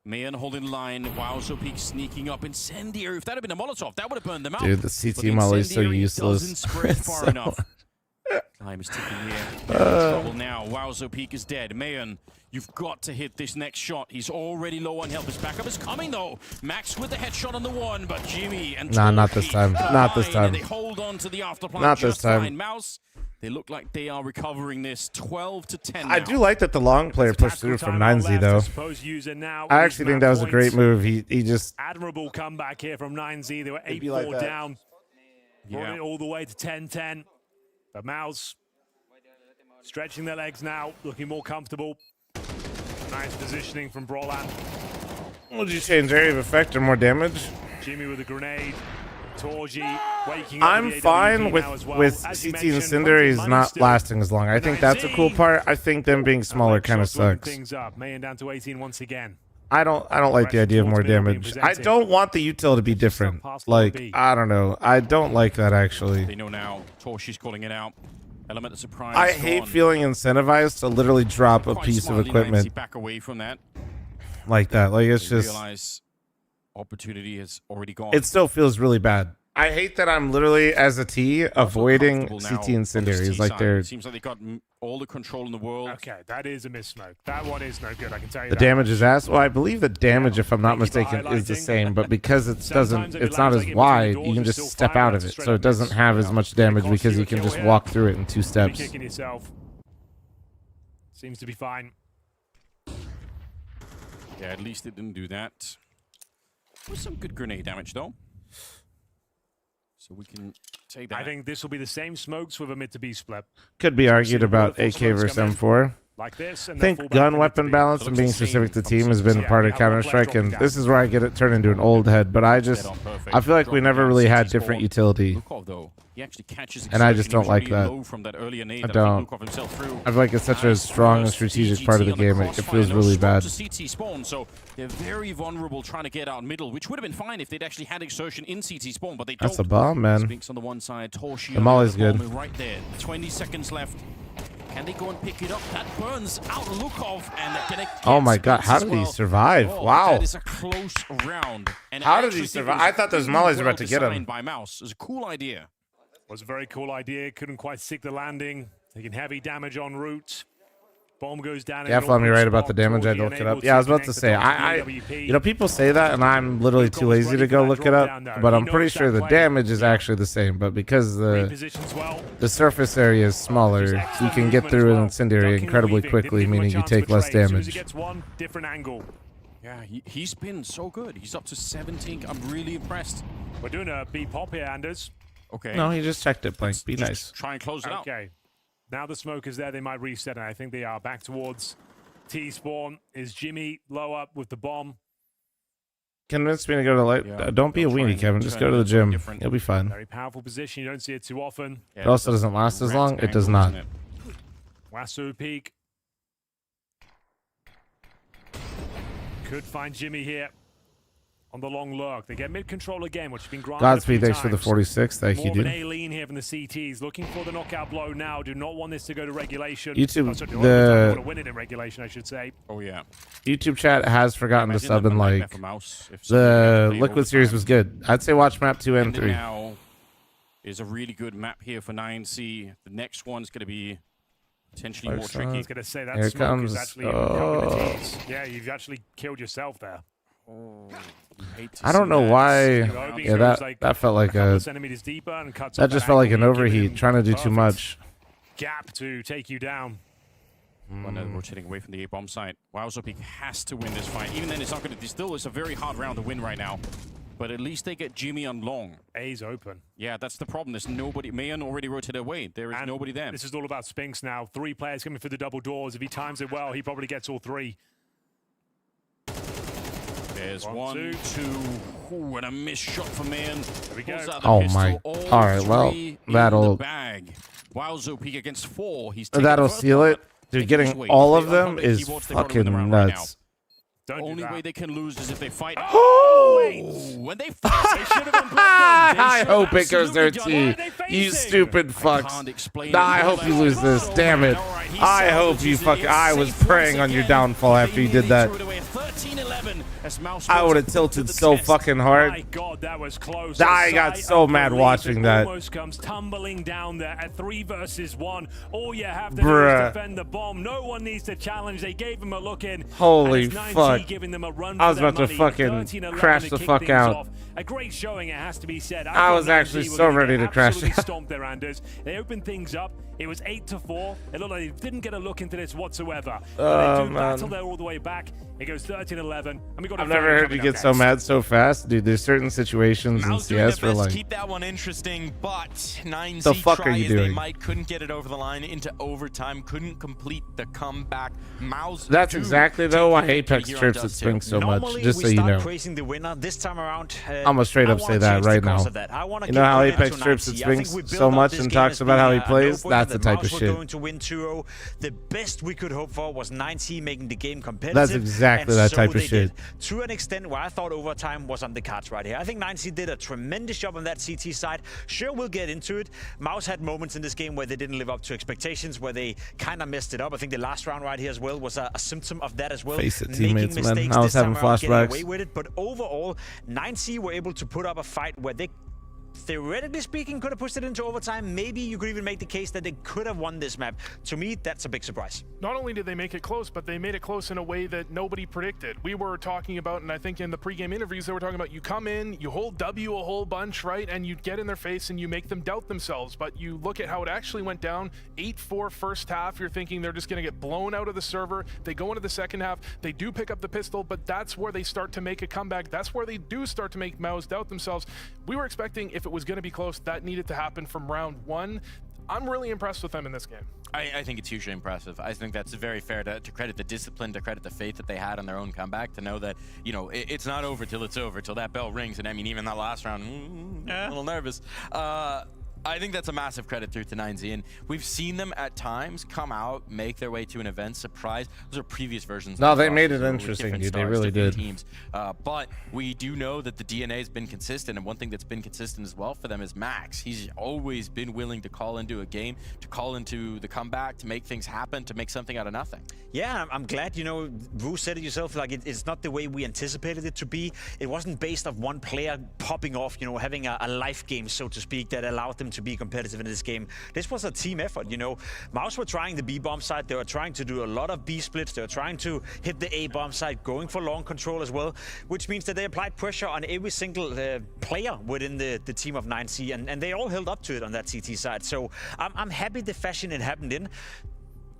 Mayon holding line. Wowzopeak sneaking up. Incendiary. If that had been a Molotov, that would have burned them out. Dude, the CT molly is so useless. Doesn't spread far enough. Time is ticking here. Trouble now. Wowzopeak is dead. Mayon, you've got to hit this next shot. He's already low on health. His backup is coming though. Max with the headshot on the 1, but Jimmy and not this time. Not this time. They hold on to the afterplant. Not this time. Mouse. They look like they are recovering this 12-10 now. I do like that the long player pushed through from 9Z though. I actually think that was a great move. He just admirable comeback here from 9Z. They were 8-4 down. Brought it all the way to 10-10. But Mouse stretching their legs now, looking more comfortable. Nice positioning from Broland. Would you change area of effect or more damage? Jimmy with a grenade. Torji waking up. I'm fine with CT Incendiaries not lasting as long. I think that's a cool part. I think them being smaller kind of sucks. Things up. Mayon down to 18 once again. I don't like the idea of more damage. I don't want the util to be different. Like, I don't know. I don't like that, actually. They know now. Torshi's calling it out. Element of surprise. I hate feeling incentivized to literally drop a piece of equipment back away from that. Like that. Like, it's just... realize opportunity has already gone. It still feels really bad. I hate that I'm literally, as a T, avoiding CT incendiaries. Like, they're... Seems like they got all the control in the world. Okay, that is a missmoke. That one is no good, I can tell you The damage is ass. Well, I believe the damage, if I'm not mistaken, is the same, but because it's not as wide, you can just step out of it, so it doesn't have as much damage because you can just walk through it in 2 steps. Kicking yourself. Seems to be fine. Yeah, at least it didn't do that. With some good grenade damage, though. So we can take that. I think this will be the same smokes with a mid to B split. Could be argued about AK versus M4. Like this, I think gun weapon balance and being specific to team has been part of Counter-Strike, and this is where I get it turned into an old head, but I feel like we never really had different utility. And I just don't like that. I don't. I feel like it's such a strong and strategic part of the game. It feels really bad. CT spawn, so they're very vulnerable trying to get out middle, which would have been fine if they'd actually had exertion in CT spawn, but they don't. That's a bomb, man. Spinks on the one side, Torshi the molly's good. Right there. 20 seconds left. Can they go and pick it up? That burns out Lukov, and they're gonna get oh my god, how did he survive? Wow. That is a close round. And how did he survive? I thought those mollies were about to get him. By Mouse. It was a cool idea. Was a very cool idea. Couldn't quite stick the landing. Taking heavy damage en route. Bomb goes down. Yeah, fl0m, right about the damage. I had to look it up. Yeah, I was about to say, you know, people say that, and I'm literally too lazy to go look it up. But I'm pretty sure the damage is actually the same. But because the surface area is smaller, you can get through an incendiary incredibly quickly, meaning you take less damage. Yeah, he's been so good. He's up to 17. I'm really impressed. We're doing a B pop here, Anders. Okay. No, he just checked it, Plank. Be nice. Try and close it out. Okay. Now the smoke is there, they might reset, and I think they are back towards T-spawn. Is Jimmy low up with the bomb? Convince me to go to light. Yeah, don't be a weenie, Kevin. Just go to the gym. You'll be fine. Very powerful position. You don't see it too often. It also doesn't last as long. It does not. Wasu peak. Could find Jimmy here on the long lurk. They get mid-control again, which has been granted. Godspeed, thanks for the 46. Thank you, dude. More of an A-lean here from the CTs. Looking for the knockout blow now. Do not want this to go to regulation. YouTube, want to win it in regulation, I should say. Oh, yeah. YouTube chat has forgotten to sub and like. The Liquid series was good. I'd say watch map 2 and 3. Now is a really good map here for 9C. The next one's going to be potentially more tricky. I was going to say that Here smoke comes. is actually yeah, you've actually killed yourself there. I don't know why. Yeah, that felt like a. That just felt like an overheat, trying to do too much. Gap to take you down. Well, no, rotating away from the A-bomb site. Wowzopik has to win this fight. Even then, it's not going to. Still, it's a very hard round to win right now. But at least they get Jimmy on long. A's open. Yeah, that's the problem. There's nobody. Mayan already rotated away. There is nobody there. This is all about Spinks now. 3 players coming through the double doors. If he times it well, he probably gets all 3. There's 1, 2. Ooh, and a missed shot for Mayan. There we go. Oh my. All right, well, that'll. Wowzopik against 4. That'll seal it. Dude, getting all of them is fucking nuts. Only way they can lose is if they fight. Oh! When they fight, they should have been I hope it goes their T. You stupid fucks. Nah, I hope you lose this. Damn it. I hope you fuck. I was praying on your downfall after you did that. I would have tilted so fucking hard. My God, that was close. I got so mad watching that. Almost comes tumbling down there at 3 versus 1. All you have to do is defend the bomb. No one needs to challenge. They gave him a look in. Holy fuck. Giving them a run I was about to fucking crash the fuck out. A great showing, it has to be said. I was actually so ready to crash. Stomped their Anders. They opened things up. It was 8-4. It looked like they didn't get a look into this whatsoever. They do battle there all the way back. It goes 13-11, and we got. I've never heard you get so mad so fast, dude. There's certain situations in CS where like. Keep that one interesting, but 9C the fuck are you doing? They might couldn't get it over the line into overtime. Couldn't complete the comeback. Mouse. That's exactly though why Apex chirps at Spinks so much. Just so you know. Praising the winner this time around. I'm gonna straight up say that right now. You know how Apex trips at Spinks so much and talks about how he plays? That's the type of shit. Going to win 2-0. The best we could hope for was 9C making the game competitive. That's exactly that type of shit. To an extent where I thought overtime was on the cards right here. I think 9C did a tremendous job on that CT side. Sure, we'll get into it. Mouse had moments in this game where they didn't live up to expectations, where they kind of messed it up. I think the last round right here as well was a symptom of that as well. Face it, teammates, man. I was having flashbacks. Away with it, but overall, 9C were able to put up a fight where they, theoretically speaking, could have pushed it into overtime. Maybe you could even make the case that they could have won this map. To me, that's a big surprise. Not only did they make it close, but they made it close in a way that nobody predicted. We were talking about, and I think in the pregame interviews, they were talking about you come in, you hold W a whole bunch, right? And you get in their face and you make them doubt themselves. But you look at how it actually went down, 8-4 first half. You're thinking they're just going to get blown out of the server. They go into the second half. They do pick up the pistol, but that's where they start to make a comeback. That's where they do start to make Maus doubt themselves. We were expecting if it was going to be close, that needed to happen from round one. I'm really impressed with them in this game. I think it's hugely impressive. I think that's very fair to credit the discipline, to credit the faith that they had on their own comeback, to know that, you know, it's not over till it's over, till that bell rings. And I mean, even that last round, a little nervous. I think that's a massive credit through to 9Z, and we've seen them at times come out, make their way to an event, surprise. Those are previous versions. No, they made it interesting, dude. They really did. Teams. But we do know that the DNA has been consistent, and one thing that's been consistent as well for them is Max. He's always been willing to call into a game, to call into the comeback, to make things happen, to make something out of nothing. Yeah, I'm glad, you know, Wu said it yourself, like it's not the way we anticipated it to be. It wasn't based off one player popping off, you know, having a life game, so to speak, that allowed them to be competitive in this game. This was a team effort, you know. Mouse were trying the B bomb side. They were trying to do a lot of B splits. They were trying to hit the A bomb side, going for long control as well, which means that they applied pressure on every single player within the team of 9C, and they all held up to it on that CT side. So I'm happy the fashion it happened in.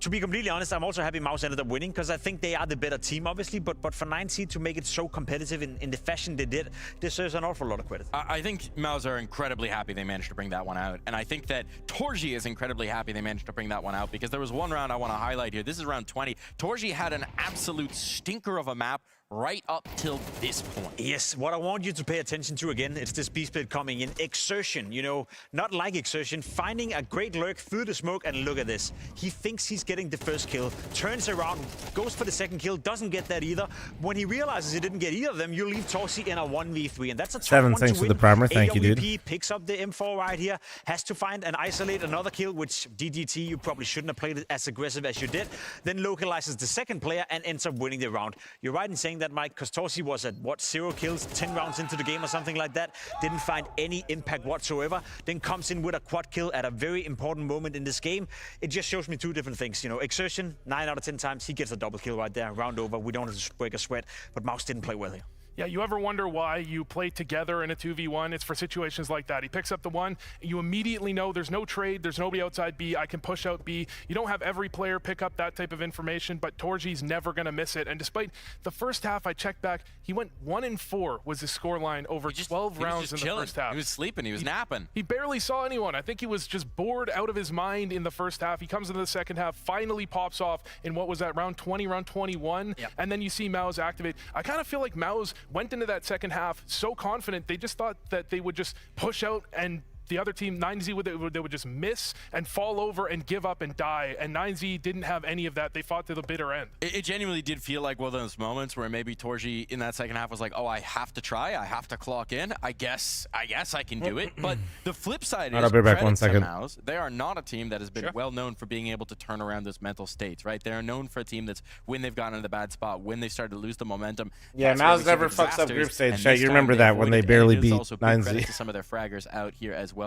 To be completely honest, I'm also happy Mouse ended up winning, because I think they are the better team, obviously, but for 9C to make it so competitive in the fashion they did deserves an awful lot of credit. I think Mouse are incredibly happy they managed to bring that one out, and I think that Torji is incredibly happy they managed to bring that one out, because there was one round I want to highlight here. This is round 20. Torji had an absolute stinker of a map right up till this point. Yes, what I want you to pay attention to again, it's this B-split coming in. Exertion, you know, not like Exertion, finding a great lurk through the smoke, and look at this. He thinks he's getting the first kill, turns around, goes for the second kill, doesn't get that either. When he realizes he didn't get either of them, you leave Torsi in a 1v3, and that's a tough 7 one thanks to for win. the primer, thank you, dude. AWP picks up the M4 right here, has to find and isolate another kill, which DGT, you probably shouldn't have played it as aggressive as you did. Then localizes the second player and ends up winning the round. You're right in saying that, Mike, because Torsi was at, what, 0 kills, 10 rounds into the game or something like that. Didn't find any impact whatsoever. Then comes in with a quad kill at a very important moment in this game. It just shows me two different things. You know, Exertion, 9 out of 10 times, he gets a double kill right there. Round over. We don't have to break a sweat. But Mouse didn't play well here. Yeah, you ever wonder why you play together in a 2v1? It's for situations like that. He picks up the one, and you immediately know there's no trade, there's nobody outside B, I can push out B. You don't have every player pick up that type of information, but Torji's never going to miss it. And despite the first half, I checked back, he went 1-4 was his scoreline over 12 rounds in the first half. He was sleeping, he was napping. He barely saw anyone. I think he was just bored out of his mind in the first half. He comes into the second half, finally pops off in what was that, round 20, round 21, and then you see Maus activate. I kind of feel like Maus went into that second half so confident, they just thought that they would just push out and the other team, 9Z, they would just miss and fall over and give up and die. And 9Z didn't have any of that. They fought to the bitter end. It genuinely did feel like one of those moments where maybe Torji in that second half was like, oh, I have to try. I have to clock in. I guess I can do it. But the flip side is, I'll be back 1 second. Mouse, they are not a team that has been well known for being able to turn around those mental states, right? They're known for a team that's, when they've gotten in the bad spot, when they started to lose the momentum. Yeah, Mouse never fucks up group stage. You remember that when they barely beat 9Z. Credit to some of their fraggers out here as well.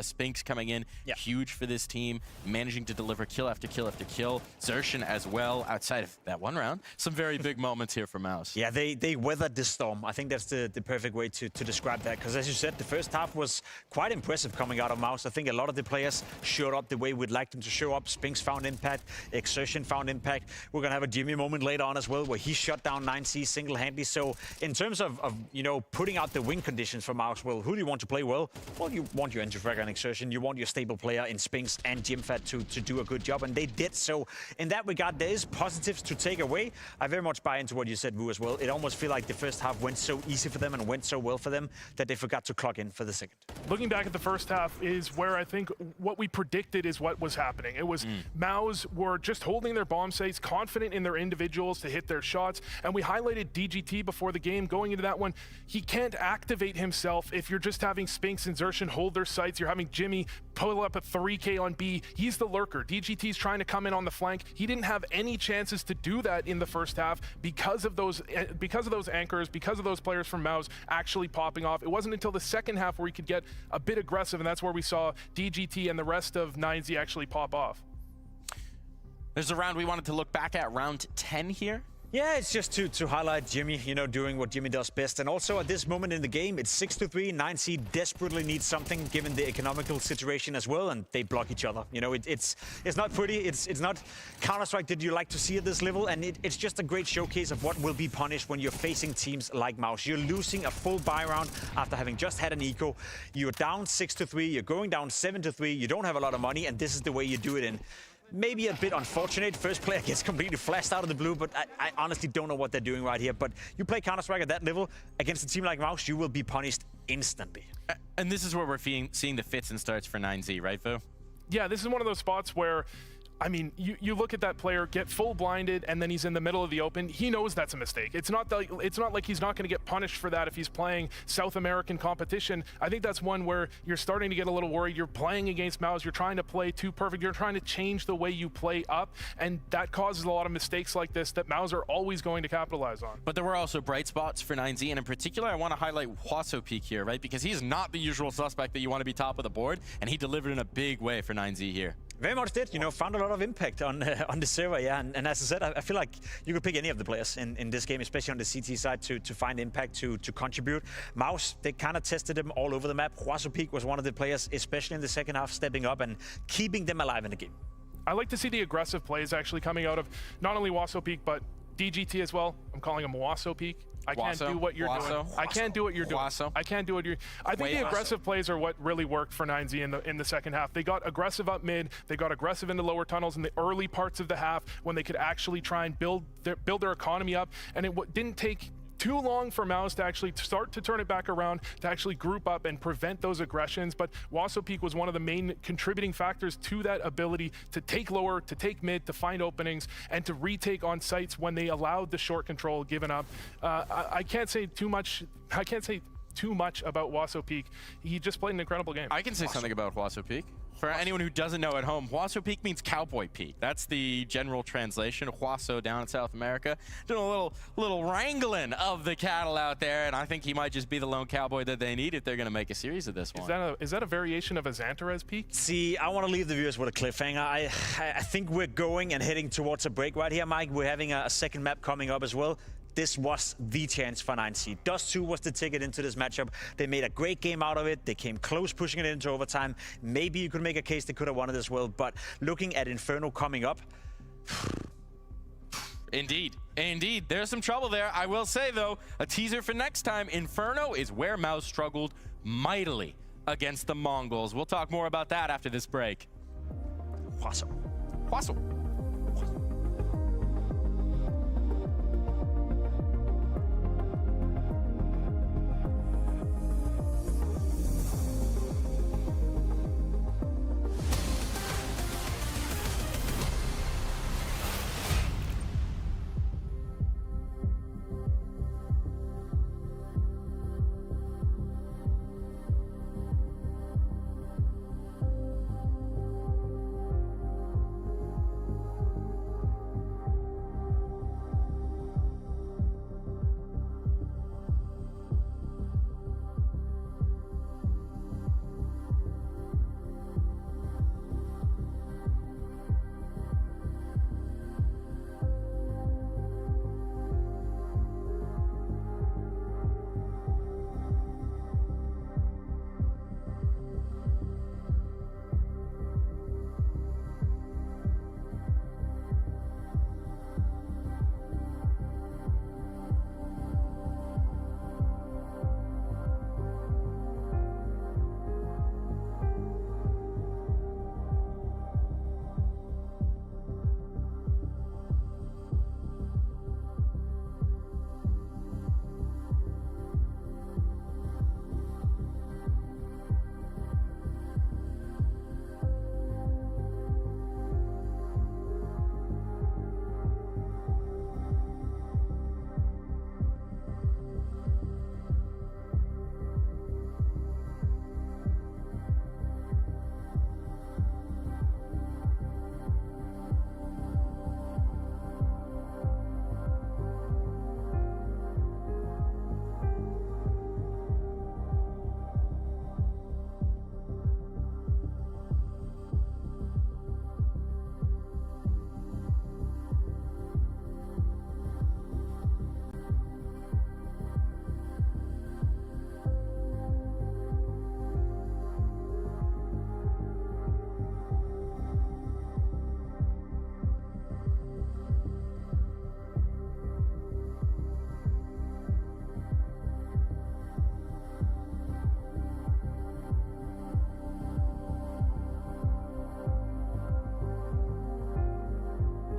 Spinks coming in, huge for this team, managing to deliver kill after kill after kill. Xertion as well, outside of that one round. Some very big moments here for Mouse. Yeah, they weathered this storm. I think that's the perfect way to describe that, because as you said, the first half was quite impressive coming out of Mouse. I think a lot of the players showed up the way we'd like them to show up. Spinks found impact, Exertion found impact. We're going to have a Jimmy moment later on as well, where he shut down 9C single-handedly. So in terms of, you know, putting out the win conditions for Mouse, well, who do you want to play well? Well, you want want your Interfragger and Exertion, you want your stable player in Spinks and Jimfat to do a good job, and they did. So in that regard, there is positives to take away. I very much buy into what you said, Wu, as well. It almost feels like the first half went so easy for them and went so well for them that they forgot to clock in for the second. Looking back at the first half is where I think what we predicted is what was happening. It was MOUZ were just holding their bomb sites, confident in their individuals to hit their shots, and we highlighted DGT before the game. Going into that one, he can't activate himself if you're just having Spinks and Xerxen hold their sights. You're having Jimmy pull up a 3K on B. He's the lurker. DGT's trying to come in on the flank. He didn't have any chances to do that in the first half because of those anchors, because of those players from MOUZ actually popping off. It wasn't until the second half where he could get a bit aggressive, and that's where we saw DGT and the rest of 9Z actually pop off. There's a round we wanted to look back at, round 10 here. Yeah, it's just to highlight Jimmy, you know, doing what Jimmy does best. And also at this moment in the game, it's 6-3. 9C desperately needs something given the economical situation as well, and they block each other. You know, it's not pretty. It's not Counter-Strike that you like to see at this level, and it's just a great showcase of what will be punished when you're facing teams like MOUZ. You're losing a full buy round after having just had an eco. You're down 6-3. You're going down 7-3. You don't have a lot of money, and this is the way you do it in. Maybe a bit unfortunate. First player gets completely flashed out of the blue, but I honestly don't know what they're doing right here. But you play Counter-Strike at that level against a team like MOUZ, you will be punished instantly. And this is where we're seeing the fits and starts for 9Z, right, Vo? Yeah, this is one of those spots where, I mean, you look at that player get full blinded and then he's in the middle of the open. He knows that's a mistake. It's not like he's not going to get punished for that if he's playing South American competition. I think that's one where you're starting to get a little worried. You're playing against MOUZ. You're trying to play too perfect. You're trying to change the way you play up, and that causes a lot of mistakes like this that MOUZ are always going to capitalize on. But there were also bright spots for 9Z, and in particular, I want to highlight Hwasopeak here, right? Because he's not the usual suspect that you want to be top of the board, and he delivered in a big way for 9Z here. Very much did, you know, found a lot of impact on the server, yeah. And as I said, I feel like you could pick any of the players in this game, especially on the CT side, to find impact, to contribute. MOUZ, they kind of tested them all over the map. Hwasopeak was one of the players, especially in the second half, stepping up and keeping them alive in the game. I like to see the aggressive plays actually coming out of not only Hwasopeak, but DGT as well. I'm calling him Hwasopeak. I can't do what you're doing. I can't do what you're doing. I can't do what you're. I think the aggressive plays are what really worked for 9Z in the second half. They got aggressive up mid. They got aggressive into lower tunnels in the early parts of the half when they could actually try and build their economy up. And it didn't take too long for MOUZ to actually start to turn it back around, to actually group up and prevent those aggressions. But Hwasopeak was one of the main contributing factors to that ability to take lower, to take mid, to find openings, and to retake on sites when they allowed the short control given up. I can't say too much. I can't say too much about Hwasopeak. He just played an incredible game. I can say something about Hwasopeak. For anyone who doesn't know at home, Hwasopeak means cowboy peak. That's the general translation. Hwaso down in South America. Doing a little wrangling of the cattle out there, and I think he might just be the lone cowboy that they need if they're going to make a series of this one. Is that a variation of a Xantarez peak? See, I want to leave the viewers with a cliffhanger. I think we're going and heading towards a break right here, Mike. We're having a second map coming up as well. This was the chance for 9C. Dust 2 was the ticket into this matchup. They made a great game out of it. They came close, pushing it into overtime. Maybe you could make a case they could have won it as well, but looking at Inferno coming up... Indeed. There's some trouble there. I will say, though, a teaser for next time, Inferno is where MOUZ struggled mightily against the Mongols. We'll talk more about that after this break. Hwaso.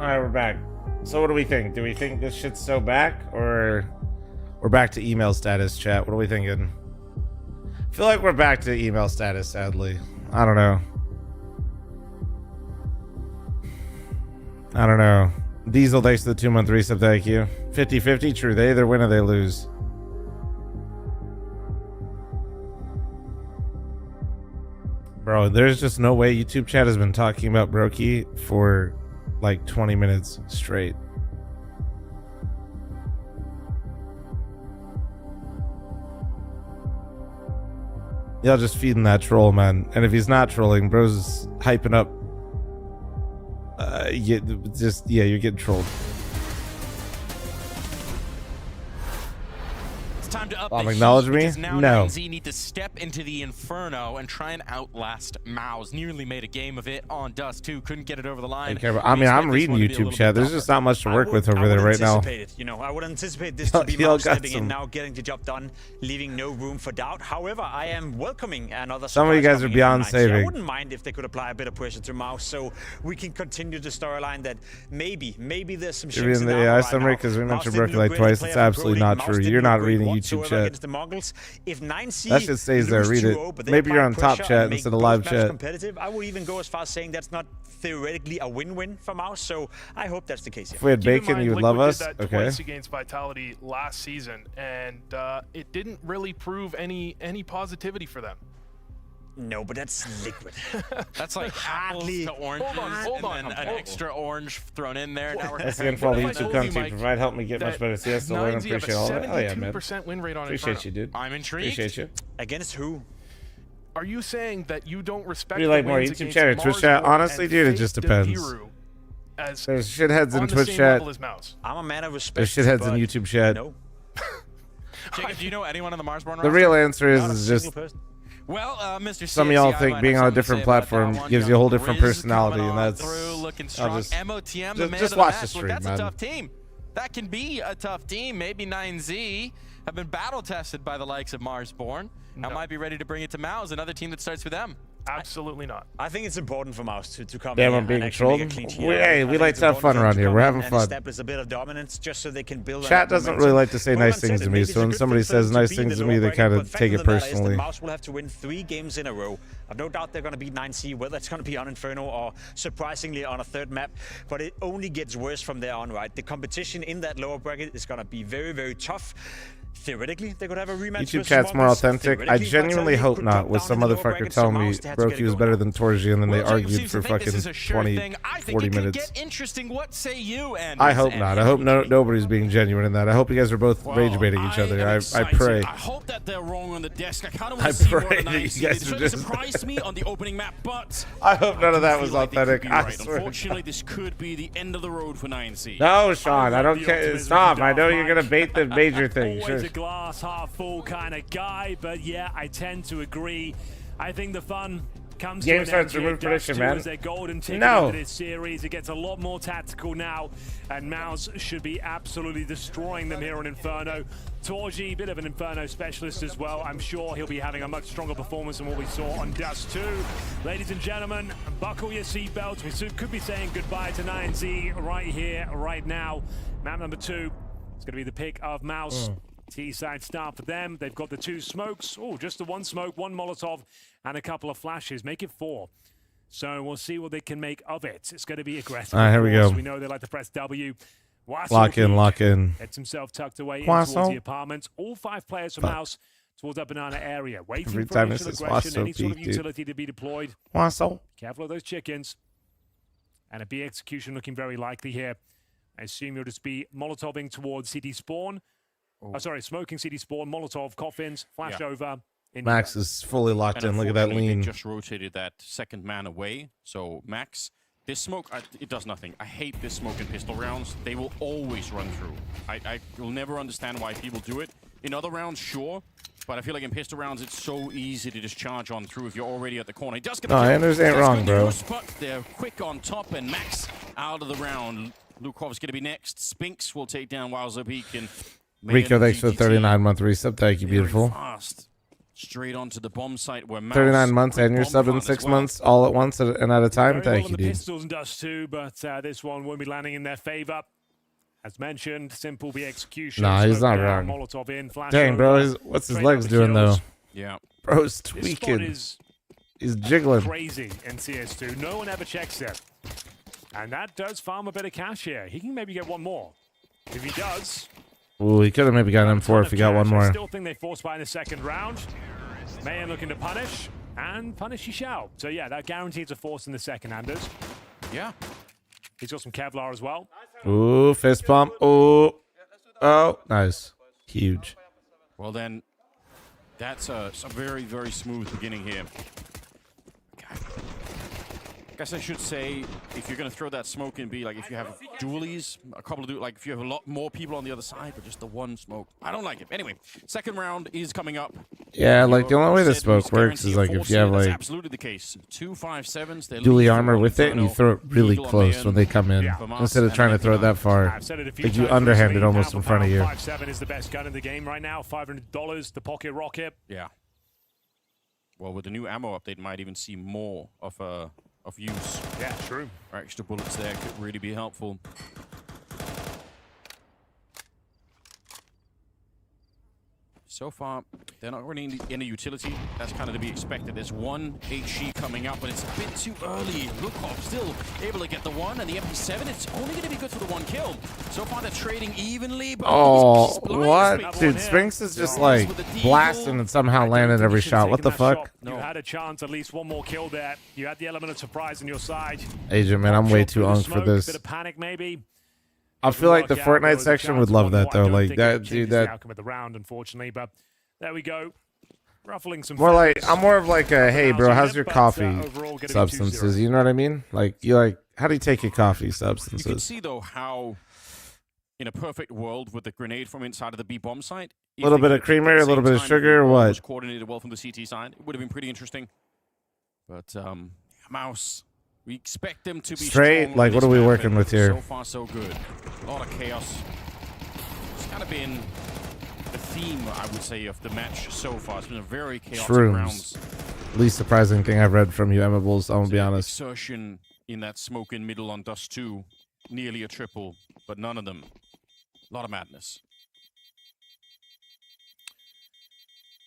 Alright, we're back. So what do we think? Do we think this shit's so back, or we're back to email status, chat? What are we thinking? I feel like we're back to email status, sadly. I don't know. I don't know. Diesel, thanks to the 2-month resub, thank you. 50-50, true. They either win or they lose. Bro, there's just no way YouTube chat has been talking about Brokey for like 20 minutes straight. Y'all just feeding that troll, man. And if he's not trolling, bro's hyping up. You're getting trolled. Time to up Acknowledge me? Now No. 9Z need to step into the Inferno and try and outlast Mouse. Nearly made a game of it on Dust 2. Couldn't get it over the line. I mean, I'm reading YouTube chat. There's just not much to work with over there right now. You know, I would anticipate this to be Mouse stepping in now, getting the job done, leaving no room for doubt. However, I am welcoming another. Some of you guys are beyond saving. I wouldn't mind if they could apply a bit of pressure to Mouse, so we can continue the storyline that maybe there's some shit in the AI summary, because we mentioned Brooklyn like twice. It's absolutely not true. You're not reading YouTube chat. The Mongols. If 9C that shit stays there. Read it. Maybe you're on top chat instead of live chat. Competitive. I would even go as far as saying that's not theoretically a win-win for Mouse. So I hope that's the case. Here. If we had Bacon, you would love us. Did that twice against Vitality last season, and it didn't really prove any positivity for them. No, but that's Liquid. That's like apples to oranges, hold on, and then an extra orange thrown in there. Now That's again for all the YouTube content. Provide help me get much better CS to learn. Appreciate all that. Oh yeah, man. Win rate on Appreciate you, dude. I'm intrigued. Appreciate you. Against who? Are you saying that you don't respect? Do you like more YouTube chat or Twitch chat? Honestly, dude, it just depends. There's shitheads in Twitch chat. I'm a man of respect. There's shitheads in YouTube chat. No. Jacob, do you know anyone on the Marsborn roster? The real answer is just. Well, Mr. Some of y'all think being on a different platform gives you a whole different personality, and that's. Just watch the stream, man. That's a tough team. That can be a tough team. Maybe 9Z have been battle tested by the likes of Marsborn. I might be ready to bring it to Mouse, another team that starts with them. Absolutely not. I think it's important for Mouse to come Damn, here I'm being and actually trolled. make a clean sheet. Hey, we like to have fun around here. We're having fun. Establish a bit of dominance just so they can build. Chat doesn't really like to say nice things to me, so when somebody says nice things to me, they kind of take it personally. Mouse will have to win 3 games in a row. I've no doubt they're going to beat 9C, whether it's going to be on Inferno or surprisingly on a third map. But it only gets worse from there on, right? The competition in that lower bracket is going to be very, very tough. Theoretically, they could have a rematch. YouTube chat's more authentic. I genuinely hope not. With some motherfucker telling me Brokey was better than Torji, and then they argued for fucking 20, 40 minutes. Interesting. What say you? I hope not. I hope nobody's being genuine in that. I hope you guys are both rage baiting each other. I pray. I hope that they're wrong on the desk. I kind of want to see more than I see. It really surprised me on the opening map, but I hope none of that was authentic. I swear. Unfortunately, this could be the end of the road for 9C. No, Sean, I don't care. Stop. I know you're gonna bait the major thing. Sure. A glass half full kind of guy, but yeah, I tend to agree. I think the fun comes game to starts to remove prediction, man. Their golden ticket No. into this series. It gets a lot more tactical now, and Mouse should be absolutely destroying them here on Inferno. Torji, bit of an Inferno specialist as well. I'm sure he'll be having a much stronger performance than what we saw on Dust 2. Ladies and gentlemen, buckle your seatbelts. We could be saying goodbye to 9Z right here, right now. Map number 2 is going to be the pick of Mouse. T-side start for them. They've got the 2 smokes. Oh, just the 1 smoke, 1 Molotov, and a couple of flashes. Make it 4. So we'll see what they can make of it. It's going to be aggressive. All right, here we go. We know they like to press W. Lock in, lock in. Gets himself tucked away in towards the apartment. All 5 players from House towards that banana area. Waiting for initial aggression, any sort of utility to be deployed. Careful of those chickens. And a B execution looking very likely here. I assume you'll just be Molotoving towards city spawn. Oh, sorry, smoking city spawn, Molotov, coffins, flash over. Max is fully locked in. Look at that lean. They just rotated that second man away. So Max, this smoke, it does nothing. I hate this smoke in pistol rounds. They will always run through. I will never understand why people do it. In other rounds, sure. But I feel like in pistol rounds, it's so easy to just charge on through if you're already at the corner. He does get the kill. Anders ain't wrong, bro. But they're quick on top, and Max out of the round. Lukov's going to be next. Spinks will take down Wowzer Peak, and Rico, thanks for the 39-month resub. Thank you, beautiful. Fast. Straight onto the bomb site where 39 months and you're subbing 6 months all at once and at a time. Thank you, dude. Pistols and dust too, but this one won't be landing in their favor. As mentioned, simple be execution. Nah, he's not wrong. Molotov in, flash Dang, bro, over, what's his straight legs up the doing kills. though? Yeah. Bro's This spot tweaking. is He's jiggling. crazy in CS2. No one ever checks it. And that does farm a bit of cash here. He can maybe get one more. If he does... Ooh, he could have maybe gotten M4 if he got one I more. still think they forced by in the second round. Mayan looking to punish, and punish he shall. So yeah, that guarantees a force in the second, Anders. Yeah. He's got some Kevlar as well. Ooh, fist pump. Ooh. Oh, nice. Huge. Well then, that's a very, very smooth beginning here. I guess I should say, if you're going to throw that smoke in B, like if you have dualies, a couple of like if you have a lot more people on the other side, but just the one smoke. I don't like it. Anyway, second round is coming up. Yeah, like the only way the smoke works is like if you have like absolutely the case. 257s, dually armor with it and you throw it really close when they come in. Instead of trying to throw it that far. Like you underhand it almost in front of you. 5.7 is the best gun in the game right now. $500, the pocket rocket. Yeah. Well, with the new ammo update, might even see more of use. Yeah, true. Extra bullets there could really be helpful. So far, they're not running any utility. That's kind of to be expected. There's one HE coming up, but it's a bit too early. Lukov still able to get the one, and the MP7, it's only going to be good for the one kill. So far, they're trading evenly. But oh, what? Dude, Spinks is just like blasting and somehow landing every shot. What the fuck? You had a chance, at least one more kill there. You had the element of surprise on your side. Agent, man, I'm way too unk for this. Bit of panic, maybe. I feel like the Fortnite section would love that though. Like that, dude. That outcome of the round, unfortunately, but there we go. Ruffling some. More like I'm more of like a hey, bro, how's your coffee substances? You know what I mean? Like you like how do you take your coffee substances? You can see though how in a perfect world with the grenade from inside of the B bomb site, a little bit of creamer, a little bit of sugar, what? Coordinated well from the CT side. It would have been pretty interesting. But Mouse. We expect them to be straight. Like, what are we working with here? So far, so good. A lot of chaos. It's kind of been the theme, I would say, of the match so far. It's been a very chaotic rounds. Least surprising thing I've read from you, Emma Bulls. I'm gonna be honest. Exertion in that smoke in middle on Dust 2, nearly a triple, but none of them. A lot of madness.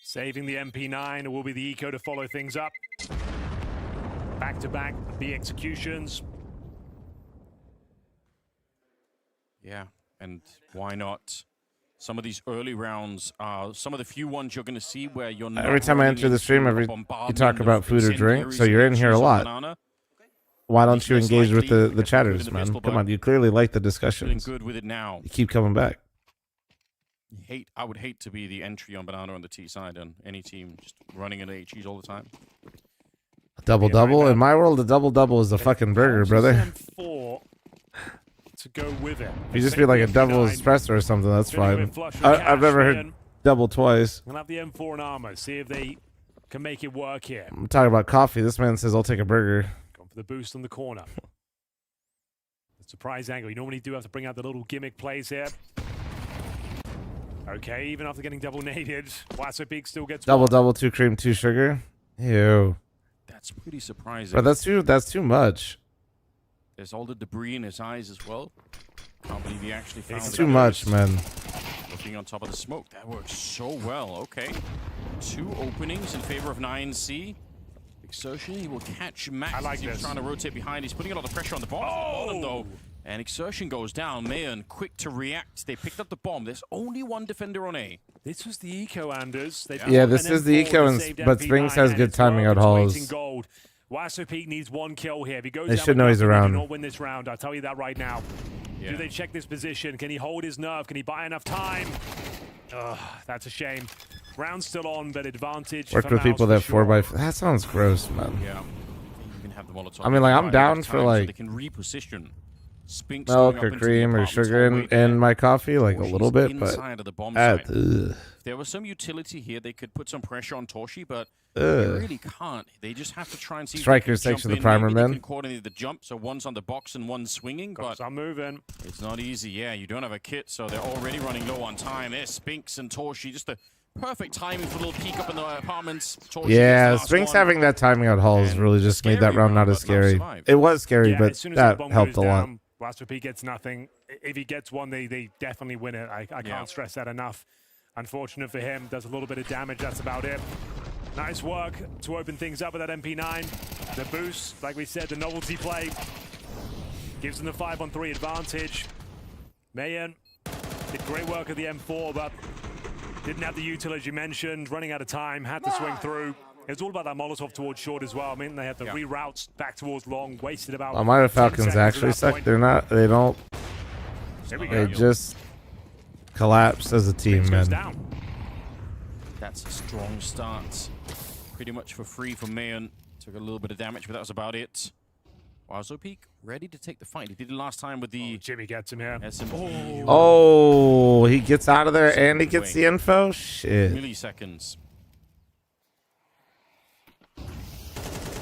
Saving the MP9 will be the eco to follow things up. Back-to-back B executions. Yeah, and why not? Some of these early rounds are some of the few ones you're going to see where you're not. Every time I enter the stream, you talk about food or drink, so you're in here a lot. Why don't you engage with the chatters, man? Come on, you clearly like the discussions. Good with it now. You keep coming back. I would hate to be the entry on Banana on the T side on any team, just running into HEs all the time. Double-double? In my world, a double-double is a fucking burger, brother. To go with it. If you just be like a double espresso or something, that's fine. I've never heard double twice. We'll have the M4 and armor. See if they can make it work here. I'm talking about coffee. This man says, I'll take a burger. Going for the boost on the corner. The surprise angle. You normally do have to bring out the little gimmick plays here. Okay, even after getting double naded, Wasso Peak still gets double, 2 cream, 2 sugar. Ew. That's pretty surprising. But that's too much. There's all the debris in his eyes as well. Can't believe he actually found it. It's too much, man. Looking on top of the smoke. That works so well. Okay. 2 openings in favor of 9C. Exertion, he will catch Max. I like He's this. trying to rotate behind. He's putting a lot of pressure on the bottom though. And Exertion goes down. Mayan quick to react. They picked up the bomb. There's only one defender on A. This was the eco, Anders. Yeah, this is the eco, but Springs has good timing out halls. Wasso Peak needs 1 kill here. If he goes they down should know he's around. They do not win this round. I'll tell you that right now. Yeah. Do they check this position? Can he hold his nerve? Can he buy enough time? Ugh, that's a shame. Round's still on, but advantage. Worked with people that 4x4. That sounds gross, man. Yeah. You can have the Molotov. I mean, like, I'm down for like so they can reposition. Spinks milk or cream or sugar in my coffee, like a little bit, but if there was some utility here, they could put some pressure on Torshi, but they really can't. They just have to try and see. Strikers takes to the primer, man. They can coordinate the jump, so one's on the box and one's swinging, but I'm moving. It's not easy. Yeah, you don't have a kit, so they're already running low on time. There's Spinks and Torshi, just a Perfect timing for a little peek up in the apartments. Yeah, Sphinx having that timing out halls really just made that round not as scary. It was scary, Yeah, but as soon as that the bomb helped a goes lot. down, Blaster P gets nothing. If he gets one, they definitely win it. I can't stress that enough. Unfortunate for him, does a little bit of damage, that's about it. Nice work to open things up with that MP9. The boost, like we said, the novelty play, gives them the 5-on-3 advantage. Mayan did great work at the M4, but didn't have the util, as you mentioned, running out of time, had to swing through. It was all about that Molotov towards short as well. I mean, they had the reroutes back towards long, wasted about. Why do Falcons actually suck? They're not. They don't. They just collapse as a team, man. That's a strong start. Pretty much for free from Mayan. Took a little bit of damage, but that was about it. Wowzopeak ready to take the fight. He did it last time with the... Jimmy gets him here. Oh, he gets out of there and he gets the info? Shit. Milliseconds.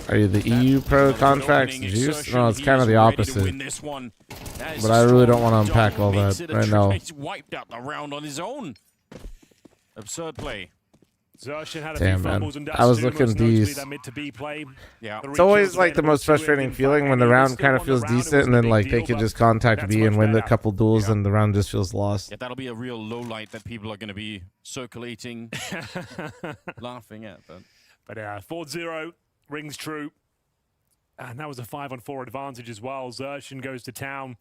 Are you the EU Pro contracts juice? No, it's kind of the opposite. But I really don't want to unpack all that right now. He's wiped out the round on his own. Absurd play. Damn, man. I was looking at these. It's always like the most frustrating feeling when the round kind of feels decent and then like they could just contact B and win a couple duels and the round just feels lost. Yeah, that'll be a real low light that people are going to be circulating, laughing at. But 4-0 rings true. And that was a 5-on-4 advantage as well. Xerxin goes to town.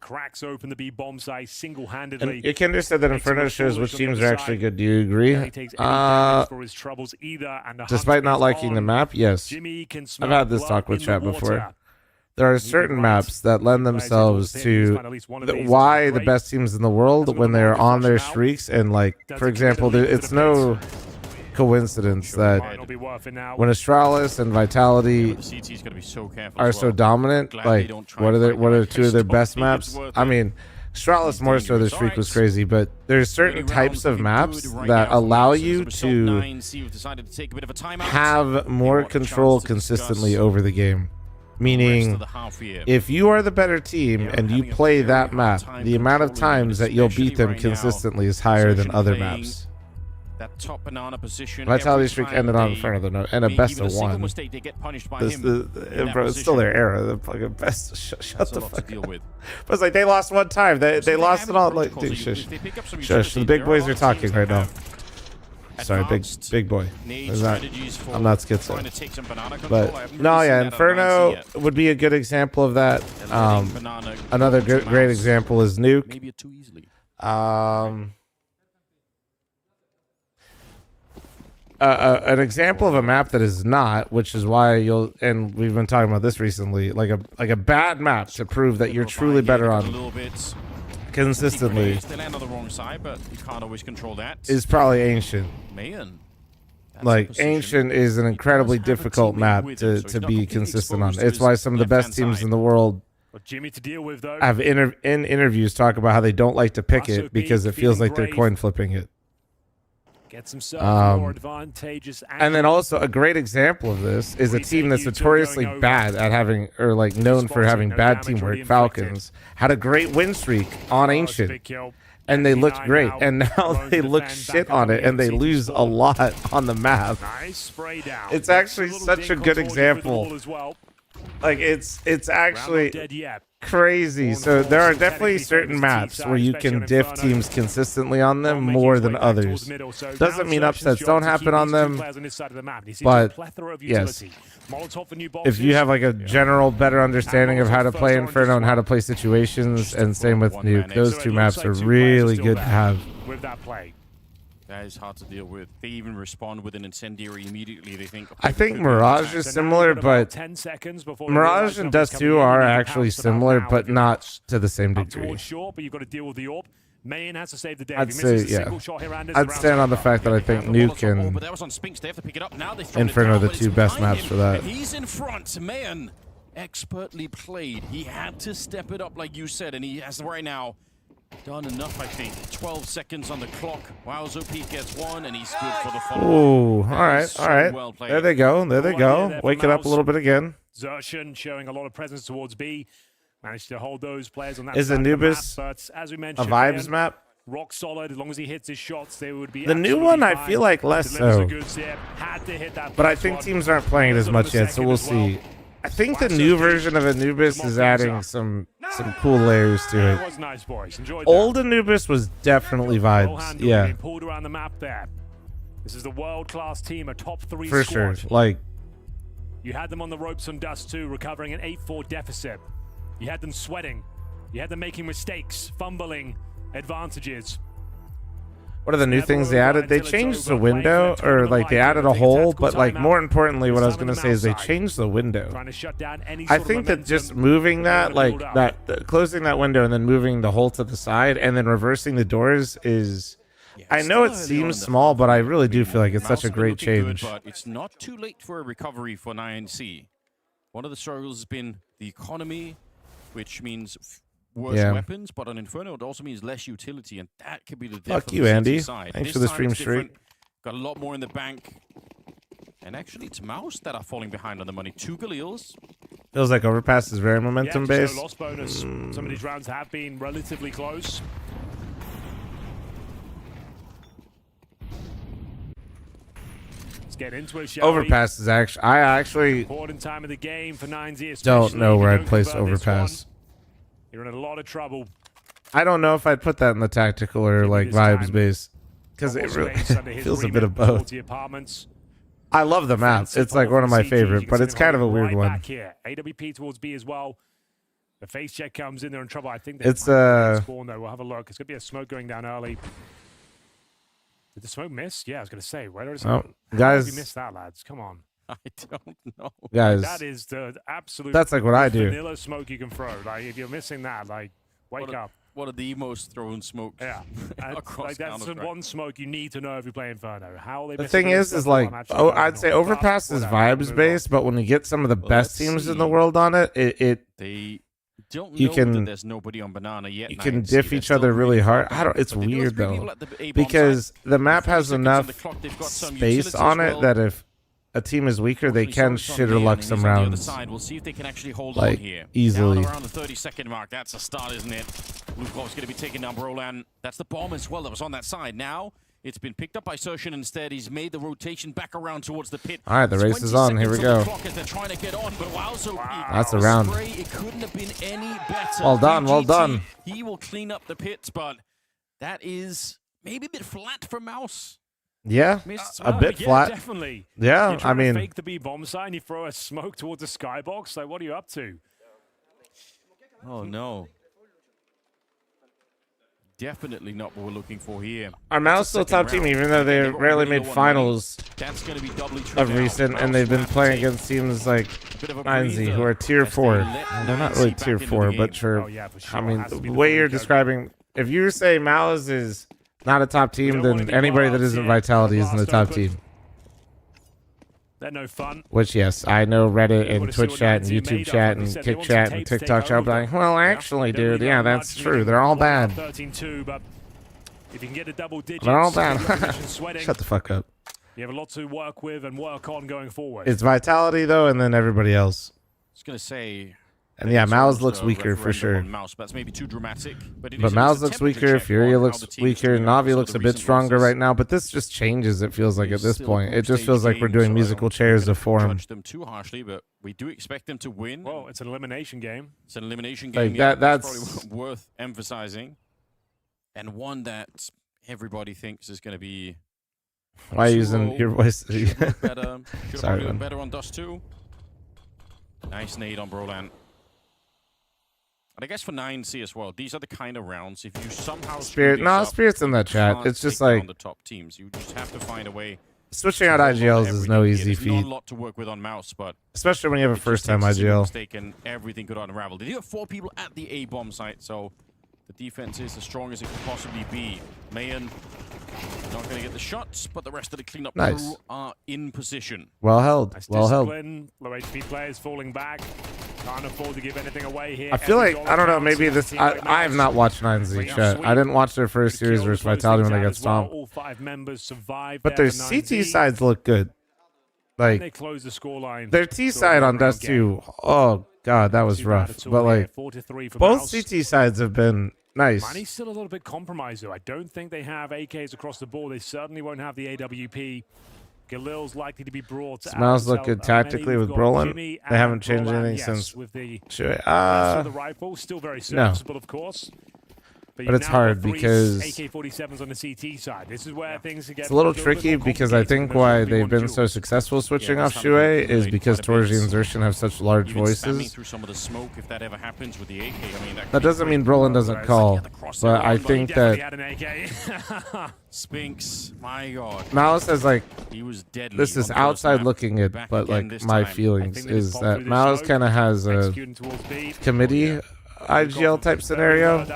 Cracks open the B bomb site single-handedly. And Ikinder said that Inferno shows which teams are actually good. Do you agree? Despite not liking the map, yes. I've had this talk with chat before. There are certain maps that lend themselves to why the best teams in the world when they're on their streaks. And like, for example, it's no coincidence that when Astralis and Vitality are so dominant, like what are two of their best maps? I mean, Astralis more so their streak was crazy, but there's certain types of maps that allow you to have more control consistently over the game. Meaning, if you are the better team and you play that map, the amount of times that you'll beat them consistently is higher than other maps. That top banana position. Vitality streak ended on Inferno and a best of one. Bro, it's still their era. The fucking best. Shut the fuck up. But it's like they lost one time. They lost it all. Like, dude, shush. Shush. The big boys are talking right now. Sorry, big boy. I'm not schizo. But no, yeah, Inferno would be a good example of that. Another great example is Nuke. Maybe too easily. An example of a map that is not, which is why and we've been talking about this recently, like a bad map to prove that you're truly better on consistently. They land on the wrong side, but you can't always control that. Is probably Ancient. Man, like Ancient is an incredibly difficult map to be consistent on. It's why some of the best teams in the world have in interviews talk about how they don't like to pick it because it feels like they're coin flipping it. Gets himself more advantageous. And then also a great example of this is a team that's notoriously bad at having, or like known for having bad teamwork. Falcons had a great win streak on Ancient, and they looked great. And now they look shit on it, and they lose a lot on the map. It's actually such a good example. Like it's actually crazy. So there are definitely certain maps where you can diff teams consistently on them more than others. Doesn't mean upsets don't happen on them, but yes, if you have like a general better understanding of how to play Inferno and how to play situations, and same with Nuke, those two maps are really good to have. That is hard to deal with. They even respond with an incendiary immediately. They think. I think Mirage is similar, but Mirage and Dust 2 are actually similar, but not to the same degree. I'd say, yeah. I'd stand on the fact that I think Nuke and Inferno are the two best maps for that. He's in front, man. Expertly played. He had to step it up, like you said, and he has right now. Done enough, I think. 12 seconds on the clock. Wowzopeak gets one, and he's good for the follow-up. Ooh, all right. Well there they go. Wake it up a little bit again. Xerxin showing a lot of presence towards B. Managed to hold those players on that. Is Anubis a vibes map? rock solid. As long as he hits his shots, they would be. The new one, I feel like less so. Had to hit that, but I think teams aren't playing it as much yet, so we'll see. I think the new version of Anubis is adding some cool layers to it. It was nice, boys. Enjoyed Old Anubis was definitely vibes. Yeah. Being pulled around the map there. This is the world-class team, a top 3 For squad. sure. Like, you had them on the ropes on Dust 2, recovering an 8-4 deficit. You had them sweating. You had them making mistakes, fumbling advantages. what are the new things they added? They changed the window, or like they added a hole, but like more importantly, what I was gonna say is they changed the window. I think that just moving that, like closing that window and then moving the hole to the side and then reversing the doors is. I know it seems small, but I really do feel like it's such a great change. But it's not too late for a recovery for 9C. One of the struggles has been the economy, which means worse weapons, but on Inferno it also means less utility, and that could be the difference. Fuck you, Andy. Side. Thanks for the stream streak. Got a lot more in the bank. And actually, it's Mouse that are falling behind on the money. 2 Galils. Feels like Overpass is very momentum based. Loss bonus. Some of these rounds have been relatively close. Let's get into it, shall Overpass is actually. I actually important time of the game for 9Z. don't know where I'd place Overpass. You're in a lot of trouble. I don't know if I'd put that in the tactical or like vibes base, because it really feels a bit of both. I love the map. It's like one of my favorite, but it's kind of a weird one. AWP towards B as well. The face check comes in, they're in trouble. I think it's spawn though. We'll have a look. It's gonna be a smoke going down early. Did the smoke miss? Yeah, I was gonna say. Where is it? Guys, we missed that, lads. Come on. I don't know. Guys, that is the absolute. That's like what I do. Vanilla smoke you can throw. Like if you're missing that, like wake up. One of the most thrown smokes. Yeah, like that's the one smoke you need to know if you play Inferno. How they. The thing is like, I'd say Overpass is vibes based, but when you get some of the best teams in the world on it, they don't you know can that there's nobody on Banana yet. You can diff each other really hard. I don't. It's weird though, because the map has enough space on it that if a team is weaker, they can shit or luck some rounds. We'll see if they can actually hold like, on here. Easily. Down around the 30-second mark. That's a start, isn't it? Lukov's going to be taking down Brolan. That's the bomb as well that was on that side. Now it's been picked up by Sershin instead. He's made the rotation back around towards the pit. All right, the race is on. Here we go. That's a round. It couldn't have been any better. Well done, well done. He will clean up the pits, but that is maybe a bit flat for Mouse. Yeah, a bit flat. Definitely. Yeah, I mean, fake the B bomb sign. You throw a smoke towards the skybox. Like, what are you up to? Oh no. Definitely not what we're looking for here. Our Mouse still top team, even though they rarely made finals of recent, and they've been playing against teams like 9Z, who are tier 4. They're not really tier 4, but sure. I mean, the way you're describing, if you say Mouse is not a top team, then anybody that isn't Vitality isn't a top team. They're no fun. Which, yes, I know Reddit and Twitch chat and YouTube chat and Kick chat and TikTok chat. Like, well, actually, dude, yeah, that's true. They're all bad. 13-2, but if you can get a double digit, they're all bad. Shut the fuck up. You have a lot to work with and work on going forward. It's Vitality though, and then everybody else. I was gonna say. And yeah, Mouse looks weaker for sure. Mouse, that's maybe too dramatic. But Mouse looks weaker, Furia looks weaker, Navi looks a bit stronger right now. But this just changes, it feels like, at this point. It just feels like we're doing musical chairs of form. Judge them too harshly, but we do expect them to win. Well, it's an elimination game. It's an elimination game. Like yeah, that's probably worth emphasizing. And one that everybody thinks is going to be. Why using your voice? Sorry, man. Better on Dust 2. Nice nade on Brolan. And I guess for 9C as well, these are the kind of rounds, if you somehow Spirit's in that chat. It's just like the top teams. You just have to find a way. Switching out IGLs is no easy feat. Not a lot to work with on Mouse, but especially when you have a first-time IGL. Mistake and everything could unravel. They do have 4 people at the A bomb site, so the defense is as strong as it could possibly be. Mayan not going to get the shots, but the rest of the cleanup crew are in position. Well held. Well held. Low HP players falling back. Can't afford to give anything away here. I feel like, I don't know, maybe this, I have not watched 9Z chat. I didn't watch their first series versus Vitality when they got stomped. All 5 members survived. But their CT sides look good. Like, they close the scoreline. Their T side on Dust 2, oh god, that was rough. But like, both CT sides have been Nice. Money's still a little bit compromised, though. I don't think they have AKs across the board. They certainly won't have the AWP. Galil's likely to be brought out. Smells look good tactically with Brolin. They haven't changed anything since. With the rifle, still very serviceable, of course. But it's hard because AK-47s on the CT side. This is where things get it's a little tricky because I think why they've been so successful switching off Shue is because Torji and Xerxin have such large voices. Through some of the smoke, if that ever happens with the AK, I mean, that doesn't mean Brolin doesn't call, but I think that Spinks, my God, Malice has like he was deadly. This is outside looking it, but like my feelings is that Malice kind of has a committee IGL type scenario where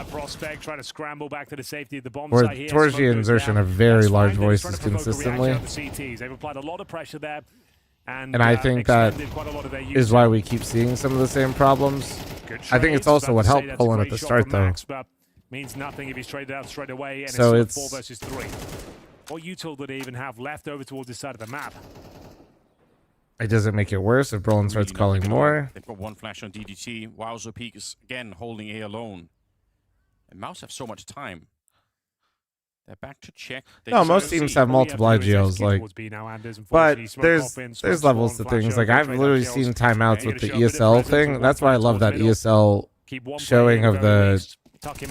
Torji and Xerxin have very large voices consistently. They've applied a lot of pressure there, and I think that is why we keep seeing some of the same problems. I think it's also what helped Poland at the start, though. Means nothing if he's traded out straight away, and so it's 4 versus 3. What util do they even have left over towards this side of the map? It doesn't make it worse if Brolin starts calling more. They've got one flash on DDT. Wowzer Peak is again holding A alone. And Mouse have so much time. They're back to check. No, most teams have multiple IGLs, like, but there's levels to things. Like I've literally seen timeouts with the ESL thing. That's why I love that ESL showing of the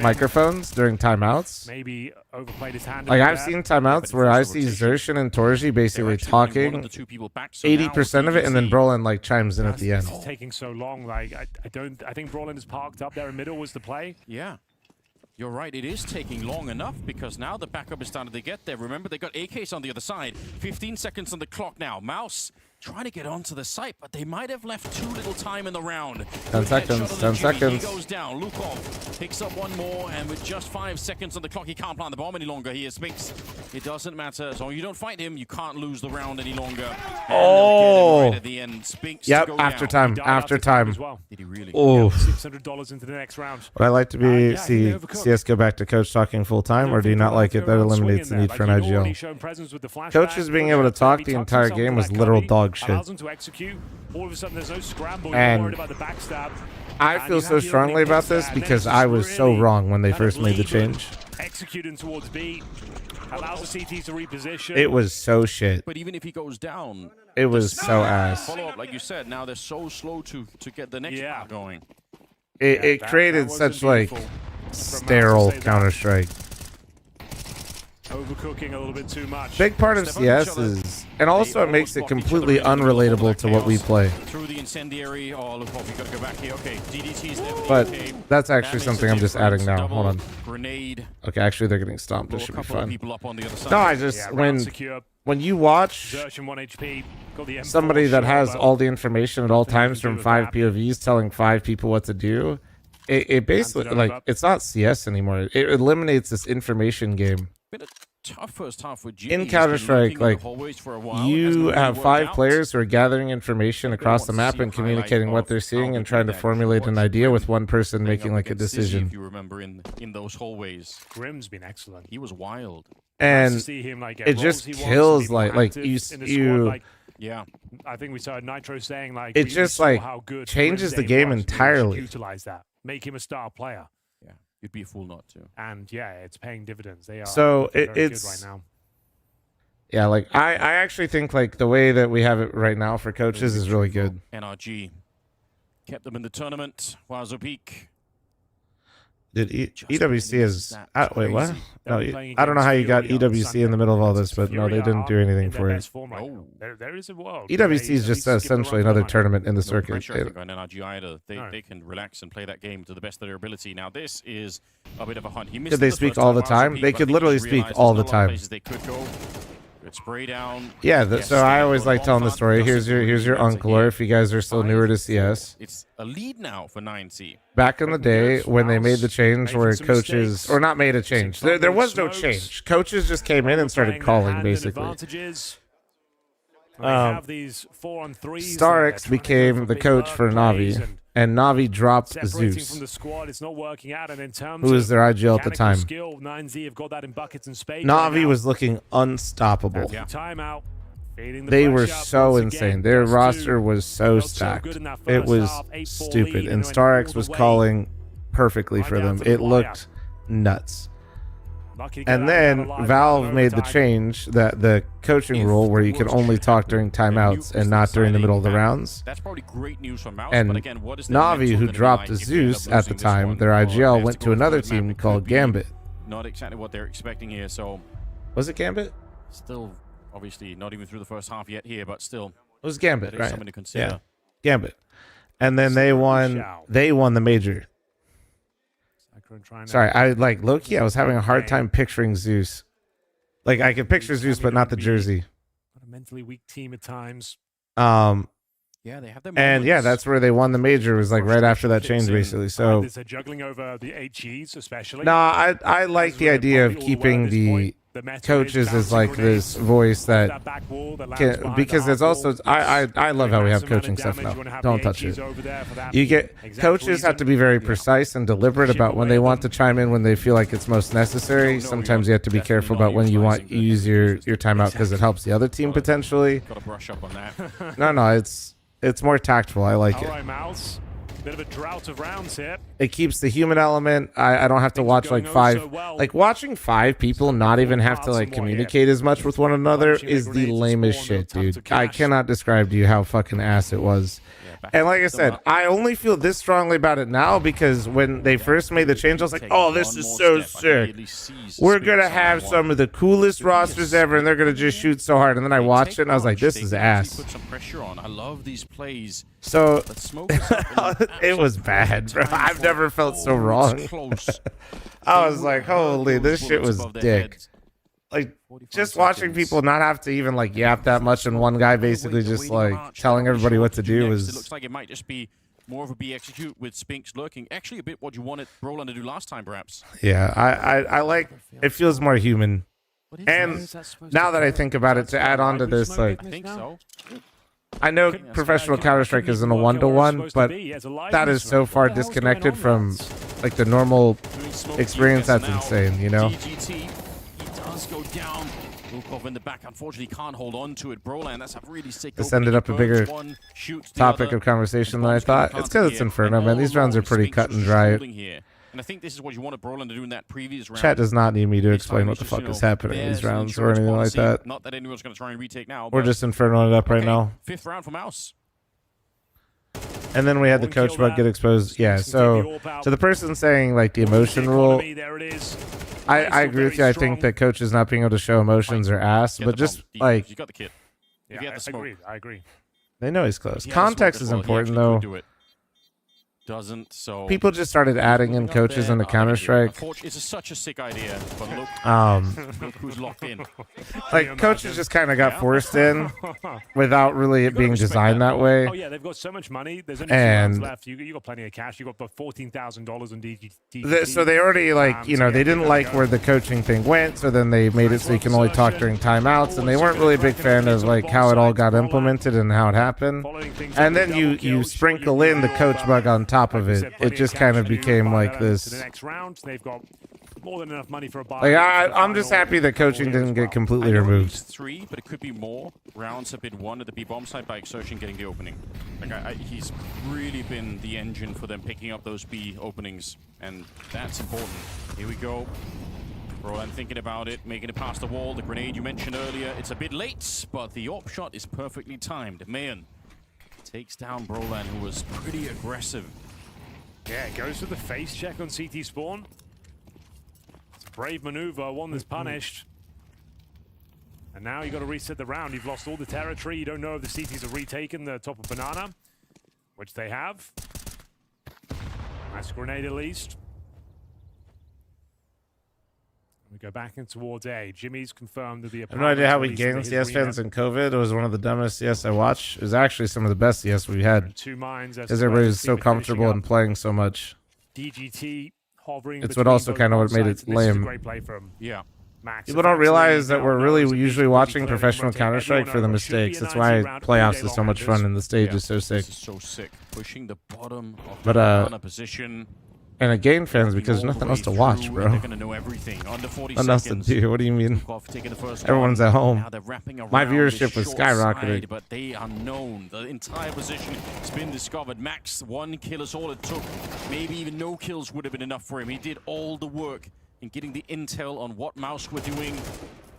microphones during timeouts. Maybe overplayed his hand. Like I've seen timeouts where I see Xerxin and Torji basically talking 80% of it, and then Brolin like chimes in at the end. It's taking so long. Like I think Brolin is parked up there in middle was the play. Yeah. You're right, it is taking long enough because now the backup is starting to get there. Remember, they got AKs on the other side. 15 seconds on the clock now. Mouse trying to get onto the site, but they might have left too little time in the round. 10 seconds, 10 seconds. He goes down. Lukov picks up one more, and with just 5 seconds on the clock, he can't plant the bomb any longer. He is Spinks. It doesn't matter. As long as you don't fight him, you can't lose the round any longer. Oh! Right at the end. Spinks yep, after time, after time. Well. Did he really? Oh. $600 into the next round. Would I like to be see CS go back to coach talking full time, or do you not like it? That eliminates the need for an IGL. Coaches being able to talk the entire game was literal dog shit. All of a sudden, there's no scramble. You're And worried about the backstab. I feel so strongly about this because I was so wrong when they first made the change. Executing towards B allows the CT to reposition. It was so shit. But even if he goes down, it was so ass. Follow up, like you said. Now they're so slow to get the next part going. It created such like sterile Counter-Strike. Overcooking a little bit too much. Big part of CS is, and also it makes it completely unrelatable to what we play. Through the incendiary. Oh, look, we gotta go back here. Okay, DDT's there. But that's actually something I'm just adding now. Hold on. Grenade. Okay, actually they're getting stomped. This should be fun. No, I just when you watch somebody that has all the information at all times from 5 POVs telling 5 people what to do, it basically like it's not CS anymore. It eliminates this information game. Been a tough first half with G. In Counter-Strike, like you have 5 players who are gathering information across the map and communicating what they're seeing and trying to formulate an idea with one person making like a decision. If you remember in those hallways, Grim's been excellent. He was wild. And it just kills like you. Yeah, I think we saw Nitro saying like it just like changes the game entirely. Utilize that, make him a star player. Yeah, you'd be a fool not to. And yeah, it's paying dividends. They are so very it's good right now. Yeah, like I actually think like the way that we have it right now for coaches is really good. NRG kept them in the tournament. Wowzer Peak. Did EWC is wait, what? No, I don't know how you got EWC in the middle of all this, but no, they didn't do anything for it. There is a world. EWC is just essentially another tournament in the circuit. No pressure, I think, on NRG either. They can relax and play that game to the best of their ability. Now this is a bit of a hunt. Could they speak all the time? They could literally speak all the time. They could go. Spray down. Yeah, so I always like telling the story. Here's your uncle, or if you guys are still newer to CS. It's a lead now for 9C. Back in the day when they made the change where coaches, or not made a change, there was no change. Coaches just came in and started calling, basically. StarX became the coach for Navi, and Navi dropped Zeus, from the squad, it's not working out. And in terms who was their IGL at the time. Skill, 9Z have got that in buckets and spades. Navi was looking unstoppable. Timeout. They were so insane. Their roster was so stacked. It was stupid. And StarX was calling perfectly for them. It looked nuts. Lucky to get And out then alive Valve in made the overtime. change, that the coaching rule where you can only talk during timeouts and not during the middle of the rounds. That's probably great news for Mouse, And but again, what is their Navi, mental who gonna be dropped like the if they end up Zeus at the losing this time, one? their Or they IGL have went to to go another third map. team It called could be Gambit. Not exactly what they're expecting here, so Was it Gambit? still, obviously, not even through the first half yet here, but still. It was Gambit, that is right? something to consider. Yeah, Gambit. And then they won the major. Sorry, I like low-key, I was having a hard time picturing Zeus. Like, I could picture Zeus, but not the jersey. A mentally weak team at times. Yeah, they have their And yeah, that's where they won the major, was like right after that change, basically. So They're juggling over the HEs, especially. no, I like the idea of keeping the coaches as like this voice that can, because it's also I love how we have coaching stuff now. Don't touch it. You get coaches have to be very precise and deliberate about when they want to chime in when they feel like it's most necessary. Sometimes you have to be careful about when you want you use your timeout because it helps the other team potentially. Got to brush up on that. No, it's more tactful. I like it. All right, Mouse. Bit of a drought of rounds here. It keeps the human element. I don't have to watch like five. Like watching 5 people not even have to like communicate as much with one another is the lamest shit, dude. I cannot describe to you how fucking ass it was. And like I said, I only feel this strongly about it now because when they first made the change, I was like, oh, this is so sick. We're going to have some of the coolest rosters ever, and they're going to just shoot so hard. And then I watched it, and I was like, this is ass. Put some pressure on. I love these plays. So it was bad, bro. I've never felt so wrong. I was like, holy, this shit was dick. Like, just watching people not have to even like yap that much, and one guy basically just like telling everybody what to do was. It looks like it might just be more of a B execute with Spinks lurking. Actually, a bit what you wanted Roland to do last time, perhaps. Yeah, I like it. Feels more human. And now that I think about it, to add on to this, like, I think so. I know professional Counter-Strike isn't a 1-to-1, but that is so far disconnected from like the normal experience. That's insane, you know. Go down. Lukov in the back, unfortunately, can't hold on to it. Broland, that's a really sick. This ended up a bigger topic of conversation than I thought. It's because it's Inferno, man. These rounds are pretty cut and dry. And I think this is what you wanted Broland to do in that previous round. Chat does not need me to explain what the fuck is happening in these rounds or anything like that. Not that anyone's going to try and retake now. We're just Infernoing it up right now. 5th round for Mouse. And then we had the coach bug get exposed. Yeah, so to the person saying like the emotion rule, I agree with you. I think that coaches not being able to show emotions are ass, but just like you got the kit. Yeah, I agree. They know he's close. Context is important though. Doesn't so people just started adding in coaches into Counter-Strike. It's such a sick idea, but look, look who's locked in. Like coaches just kind of got forced in without really it being designed that way. Oh yeah, they've got so much money. There's only 2 rounds left. You got plenty of cash. You got about $14,000 in DGT. So they already like they didn't like where the coaching thing went. So then they made it so you can only talk during timeouts, and they weren't really a big fan of like how it all got implemented and how it happened. And then you sprinkle in the coach bug on top of it. It just kind of became like this. The next round, they've got more than enough money for a buy. Like I'm just happy that coaching didn't get completely removed. 3, but it could be more. Rounds have been won at the B-bomb side by Exertion getting the opening. Like he's really been the engine for them picking up those B openings, and that's important. Here we go. Roland thinking about it, making it past the wall. The grenade you mentioned earlier, it's a bit late, but the op shot is perfectly timed. Mayan takes down Broland, who was pretty aggressive. Yeah, goes for the face check on CT spawn. It's a brave maneuver, one that's punished. And now you got to reset the round. You've lost all the territory. You don't know if the CTs have retaken the top of Banana, which they have. Nice grenade at least. We go back in towards A. Jimmy's confirmed that the I have no idea how we gained CS fans in COVID. It was one of the dumbest CS I watched. It was actually some of the best CS we had. Because everybody was so comfortable and playing so much. DGT hovering. It's what also kind of what made it lame. Great play from People don't realize that we're really usually watching professional Counter-Strike for the mistakes. That's why playoffs is so much fun and the stage is so sick. This is so sick. Pushing the bottom of But the position. And again, fans, because there's nothing else to watch, bro. They're gonna know everything. Under 40 Nothing else to seconds. do. What do you mean? Everyone's at home. My viewership was skyrocketing. But they are known. The entire position has been discovered. Max, 1 kill is all it took. Maybe even no kills would have been enough for him. He did all the work in getting the intel on what Mouse were doing.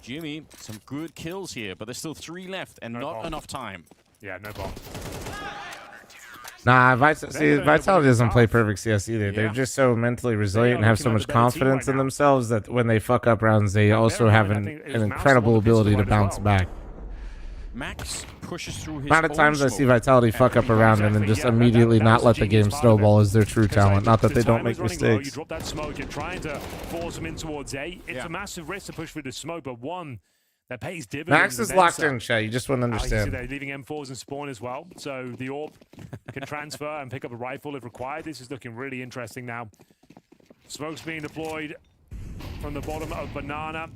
Jimmy, some good kills here, but there's still 3 left and not enough time. Yeah, no bomb. Nah, Vitality doesn't play perfect CS either. They're just so mentally resilient and have so much confidence in themselves that when they fuck up rounds, they also have an incredible ability to bounce back. Max pushes through his amount of times I see Vitality fuck up a round and then just immediately not let the game snowball is their true talent. Not that they don't make mistakes. You drop that smoke, you're trying to force them in towards A. It's a massive risk to push through the smoke, but one that pays dividends. Max is locked in, Shay. You just wouldn't understand. They're leaving M4s in spawn as well, so the AWP can transfer and pick up a rifle if required. This is looking really interesting now. Smoke's being deployed from the bottom of Banana.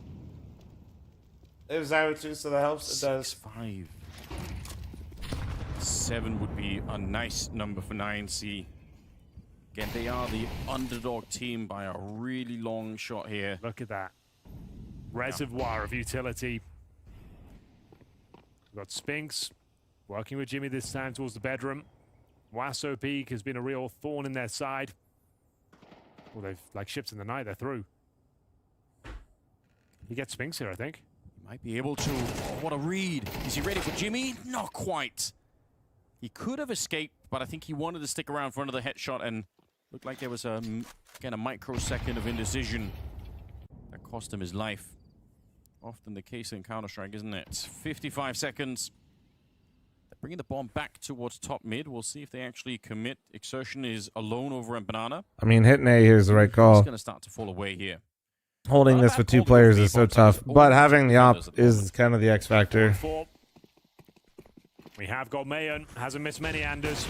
If Zyro2, so that helps. It does. 5. 7 would be a nice number for 9C. Again, they are the underdog team by a really long shot here. Look at that. Reservoir of utility. We've got Spinks working with Jimmy this time towards the bedroom. Wasso Peak has been a real thorn in their side. Well, they've like ships in the night, they're through. He gets Spinks here, I think. Might be able to. Oh, what a read. Is he ready for Jimmy? Not quite. He could have escaped, but I think he wanted to stick around for another headshot and looked like there was again a microsecond of indecision that cost him his life. Often the case in Counter-Strike, isn't it? 55 seconds. They're bringing the bomb back towards top mid. We'll see if they actually commit. Exertion is alone over in Banana. I mean, hitting A here is the right call. He's going to start to fall away here. Holding this with 2 players is so tough, but having the op is kind of the X factor. We have got Mayon, hasn't missed many Anders.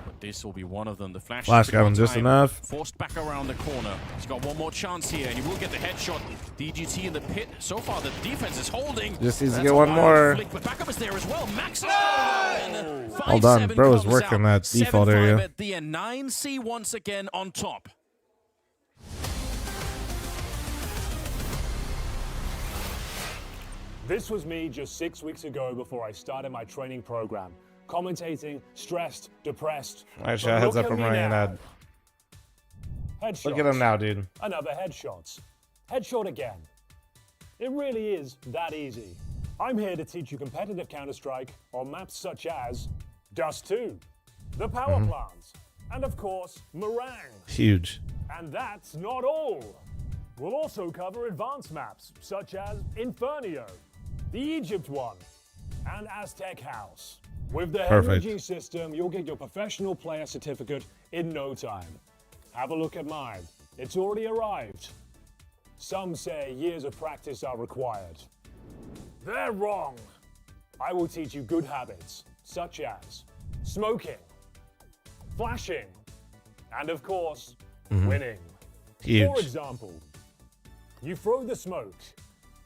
But this will be one of them. The flash got him just enough. Forced back around the corner. He's got one more chance here, and he will get the headshot. DGT in the pit. So far, the defense is holding. Just needs to get one more. But backup is there as well. Max. Well done. Bro is working that default area. At the end. 9C once again on top. This was me just 6 weeks ago before I started my training program. Commentating, stressed, depressed. Actually, heads up, I'm running an ad. Headshots. Look at him now, dude. Another headshots. Headshot again. It really is that easy. I'm here to teach you competitive Counter-Strike on maps such as Dust 2, the Power Plants, and of course, Mirage. Huge. And that's not all. We'll also cover advanced maps such as Inferno, the Egypt one, and Aztec House. With the Henry G system, you'll get your professional player certificate in no time. Have a look at mine. It's already arrived. Some say years of practice are required. They're wrong. I will teach you good habits, such as smoking, flashing, and of course, winning. Huge. For example, you throw the smoke,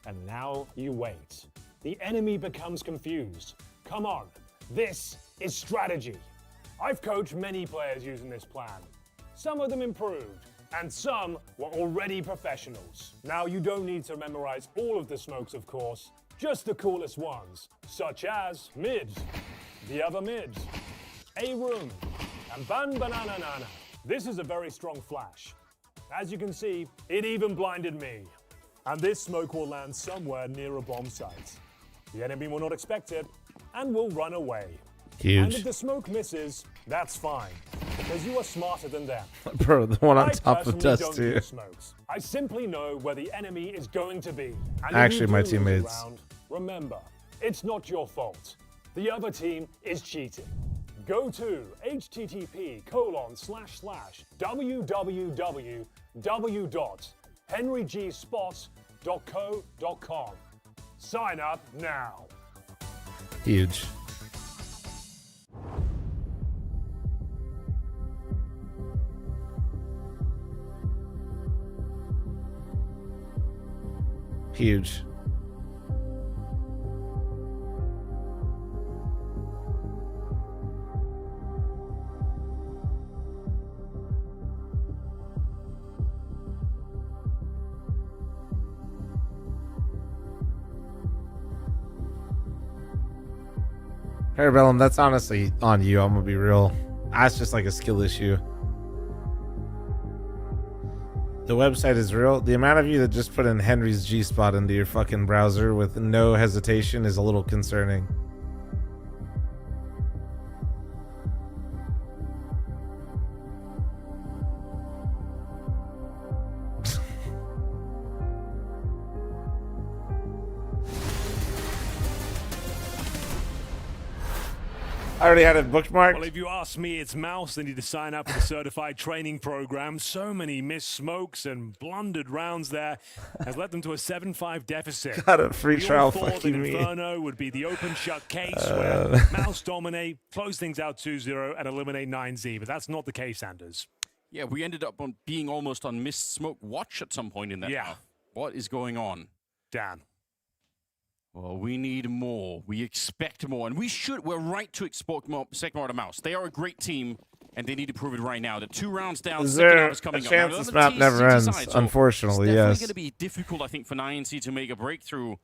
and now you wait. The enemy becomes confused. Come on, this is strategy. I've coached many players using this plan. Some of them improved, and some were already professionals. Now you don't need to memorize all of the smokes, of course, just the coolest ones, such as mid, the other mid, A room, and ban banana nana. This is a very strong flash. As you can see, it even blinded me. And this smoke will land somewhere near a bomb site. The enemy will not expect it and will run away. Huge. And if the smoke misses, that's fine, because you are smarter than them. Bro, the one on I top of personally Dust don't 2. use smokes. I simply know where the enemy is going to be. And if Actually, you my do lose a teammates. round, remember, it's not your fault. The other team is cheating. Go to http://www.henrygspot.co.com. Sign up now. Huge. Huge. Parabellum, that's honestly on you. I'm gonna be real. That's just like a skill issue. The website is real. The amount of you that just put in Henry's G-spot into your fucking browser with no hesitation is a little concerning. I already had it bookmarked. Well, if you ask me, it's Mouse. They need to sign up for the certified training program. So many missed smokes and blundered rounds there has led them to a 7-5 deficit. Got a free trial, thought fucking that me. Inferno would be the open shut case where Mouse dominate, close things out 2-0, and eliminate 9Z. But that's not the case, Anders. Yeah, we ended up on being almost on missed smoke watch at some point in that half. What is going on? Dan. Well, we need more. We expect more. And we're right to expect more out of Mouse. They are a great team, and they need to prove it right now. The 2 rounds down, Is second there half is coming a up. chance Now, this the map never ends? side, so Unfortunately, it's yes. definitely going to be difficult, I think, for 9C to make a breakthrough.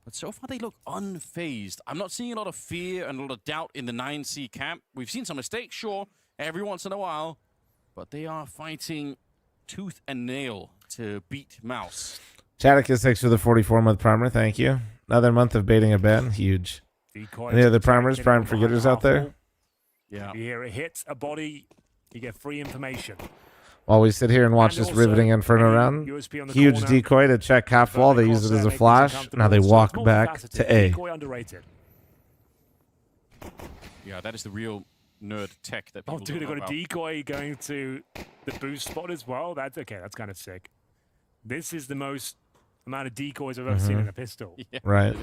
But so far, they look unfazed. I'm not seeing a lot of fear and a lot of doubt in the 9C camp. We've seen some mistakes, sure, every once in a while. But they are fighting tooth and nail to beat Mouse. Chadicus, thanks for the 44-month primer. Thank you. Another month of baiting a Ben. Huge. Any other primers, prime forgetters out there? Yeah. If you hear it hits a body, you get free information. While we sit here and watch this riveting Inferno round, huge decoy to check half wall. They use it as a flash. Now they walk back to A. Yeah, that is the real nerd tech that people dude, they've got about. a decoy going to the boost spot as well. That's okay. That's kind of sick. This is the most amount of decoys I've ever seen in a pistol. Yeah. Right.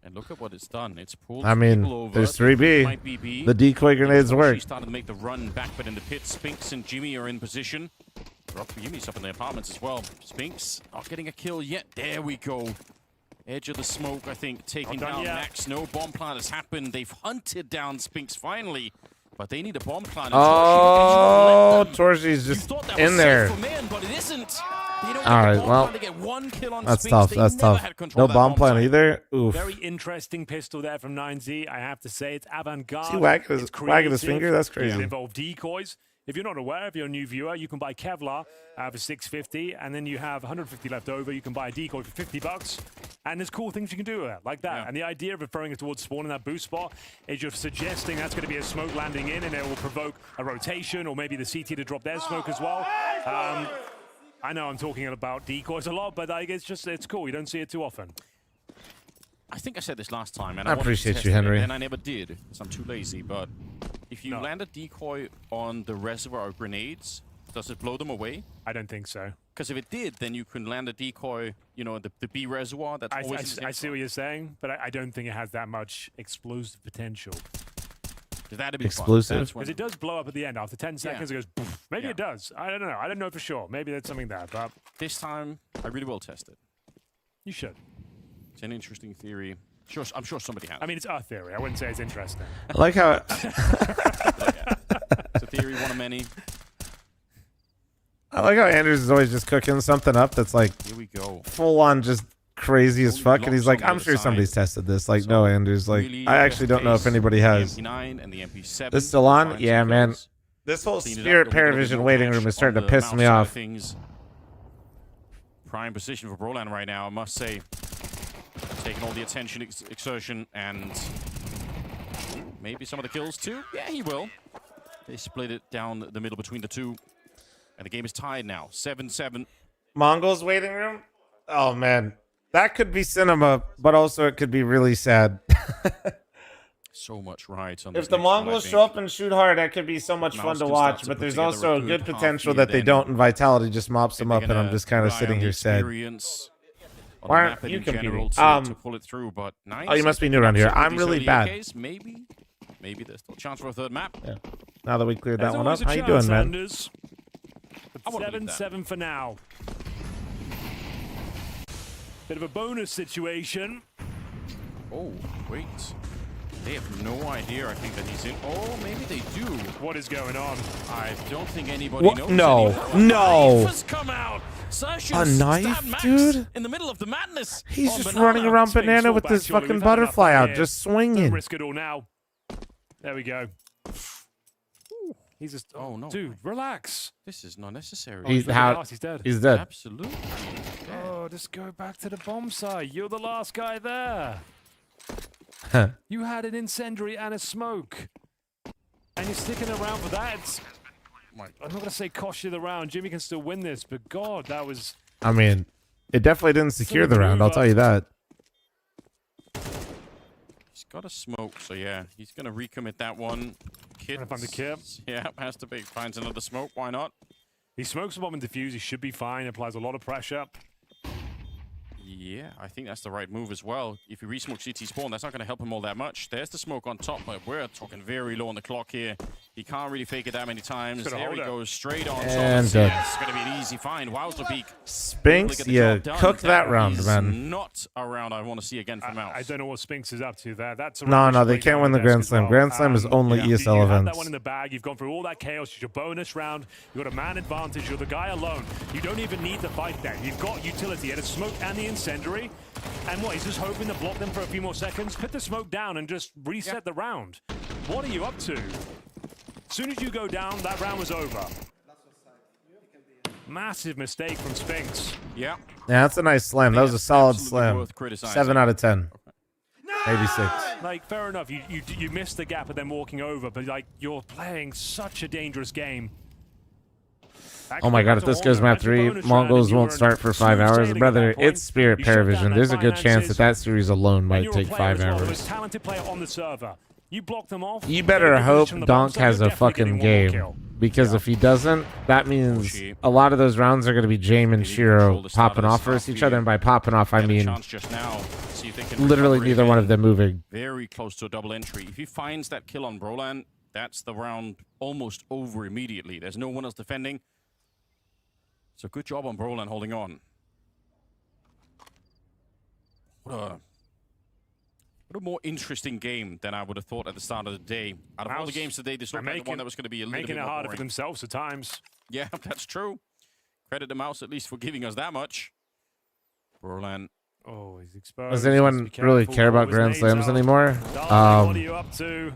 And look at what it's done. It's pulled I mean, people over. there's 3B. Might be B. The decoy grenades work. She started to make the run back, but in the pit, Spinks and Jimmy are in position. Jimmy's up in the apartments as well. Spinks not getting a kill yet. There we go. Edge of the smoke, I think, taking down Max. No bomb plant has happened. They've hunted down Spinks finally, but they need a bomb plant. Oh, Torshi's just in there. Man, but it isn't. All right, well, that's tough. That's tough. No bomb plant either. Oof. Very interesting pistol there from 9Z. I have to say, it's avant-garde. Is he wagging his finger? That's crazy. It involved decoys. If you're not aware, if you're a new viewer, you can buy Kevlar for $650, and then you have $150 left over. You can buy a decoy for $50, and there's cool things you can do with it, like that. Yeah. And the idea of referring it towards spawn in that boost spot is you're suggesting that's going to be a smoke landing in, and it will provoke a rotation, or maybe the CT to drop their smoke as well. I know I'm talking about decoys a lot, but it's cool. You don't see it too often. I think I said this last time, and I appreciate you, Henry. And I never did, because I'm too lazy. But if you land a decoy on the reservoir of grenades, does it blow them away? I don't think so. Because if it did, then you can land a decoy, you know, the B reservoir. That's always I see what you're saying, but I don't think it has that much explosive potential. That'd be explosive? Because it does blow up at the end. After 10 seconds, it goes poof. Maybe it does. I don't know. I don't know for sure. Maybe that's something there. But this time, I really will test it. You should. It's an interesting theory. Sure, I'm sure somebody has. I mean, it's a theory. I wouldn't say it's interesting. I like how... It's a theory, one of many. I like how Anders is always just cooking something up that's like here we go. Full on just crazy as fuck, and he's like, I'm sure somebody's tested this. Like, no, Anders, like, I actually don't know if anybody has. The MP9 and the MP7. This still on? Yeah, man. This whole Spirit Paravision waiting room is starting to piss me off. Prime position for Brolan right now, I must say. Taking all the attention, exertion, and maybe some of the kills too. Yeah, he will. They split it down the middle between the two. And the game is tied now, 7-7. Mongols waiting room? Oh, man. That could be cinema, but also it could be really sad. So much right on if the Mongols show up and shoot hard, that could be so much fun to watch, but there's also a good potential that they don't, and Vitality just mops them up, and I'm just kind of sitting here sad. Why aren't you competing? To pull it through, but oh, you must be new around here. I'm really bad. Maybe there's still a chance for a third map. Yeah. Now that we cleared that one up, how you doing, man? 7-7 for now. Bit of a bonus situation. Oh, wait. They have no idea, I think, that he's in. Oh, maybe they do. What is going on? I don't think anybody What? knows No. anymore. No. A knife has come out. A knife, dude? In the middle of the madness. He's just running around Banana with this fucking butterfly out, just swinging. Risk it all now. There we go. He's just. Oh no, dude, relax. This is not necessary. He's He's dead. He's dead. Absolutely. Oh, just go back to the bomb site. You're the last guy there. You had an incendiary and a smoke, and you're sticking around for that. I'm not gonna say cost you the round. Jimmy can still win this, but God, that was. I mean, it definitely didn't secure the round. I'll tell you that. He's got a smoke, so yeah, he's gonna recommit that one. Kit. Find the kit. Yeah, has to be. Finds another smoke. Why not? He smokes the bomb and defuse. He should be fine. Applies a lot of pressure. Yeah, I think that's the right move as well. If you re-smoke CT spawn, that's not going to help him all that much. There's the smoke on top, but we're talking very low on the clock here. He can't really fake it that many times. There he goes, straight on top. And It's going to be an easy find. Wowzer Peak. Spinks, yeah, cook that round, man. Not a round I want to see again from Mouse. I don't know what Spinks is up to there. That's a No, they can't win the Grand Slam. Grand Slam is only ESL you have events. that one in the bag. You've gone through all that chaos. It's your bonus round. You've got a man advantage. You're the guy alone. You don't even need to fight that. You've got utility and a smoke and the incendiary. And what, he's just hoping to block them for a few more seconds? Put the smoke down and just reset the round. What are you up to? As soon as you go down, that round was over. Massive mistake from Spinks. Yeah. Yeah, that's a nice slam. That was a solid slam. 7 out of 10. Maybe 6. Like, fair enough. You missed the gap of them walking over, but like, you're playing such a dangerous game. Oh my god, if this goes map 3, Mongols won't start for 5 hours. Brother, it's Spirit Paravision. There's a good chance that series alone might take 5 hours. Talented player on the server. You block them off. You better hope Donk has a fucking game. Because if he doesn't, that means a lot of those rounds are going to be Jame and Shiro popping off versus each other. And by popping off, I mean literally neither one of them moving. Very close to a double entry. If he finds that kill on Brolan, that's the round almost over immediately. There's no one else defending. So good job on Brolan holding on. What a more interesting game than I would have thought at the start of the day. Out of all the games today, this looked like the one that was going to be a little bit more making it harder boring. for themselves at times. Yeah, that's true. Credit the Mouse at least for giving us that much. Brolan. Oh, he's exposed. Does anyone really care about Grand Slams anymore? What are you up to?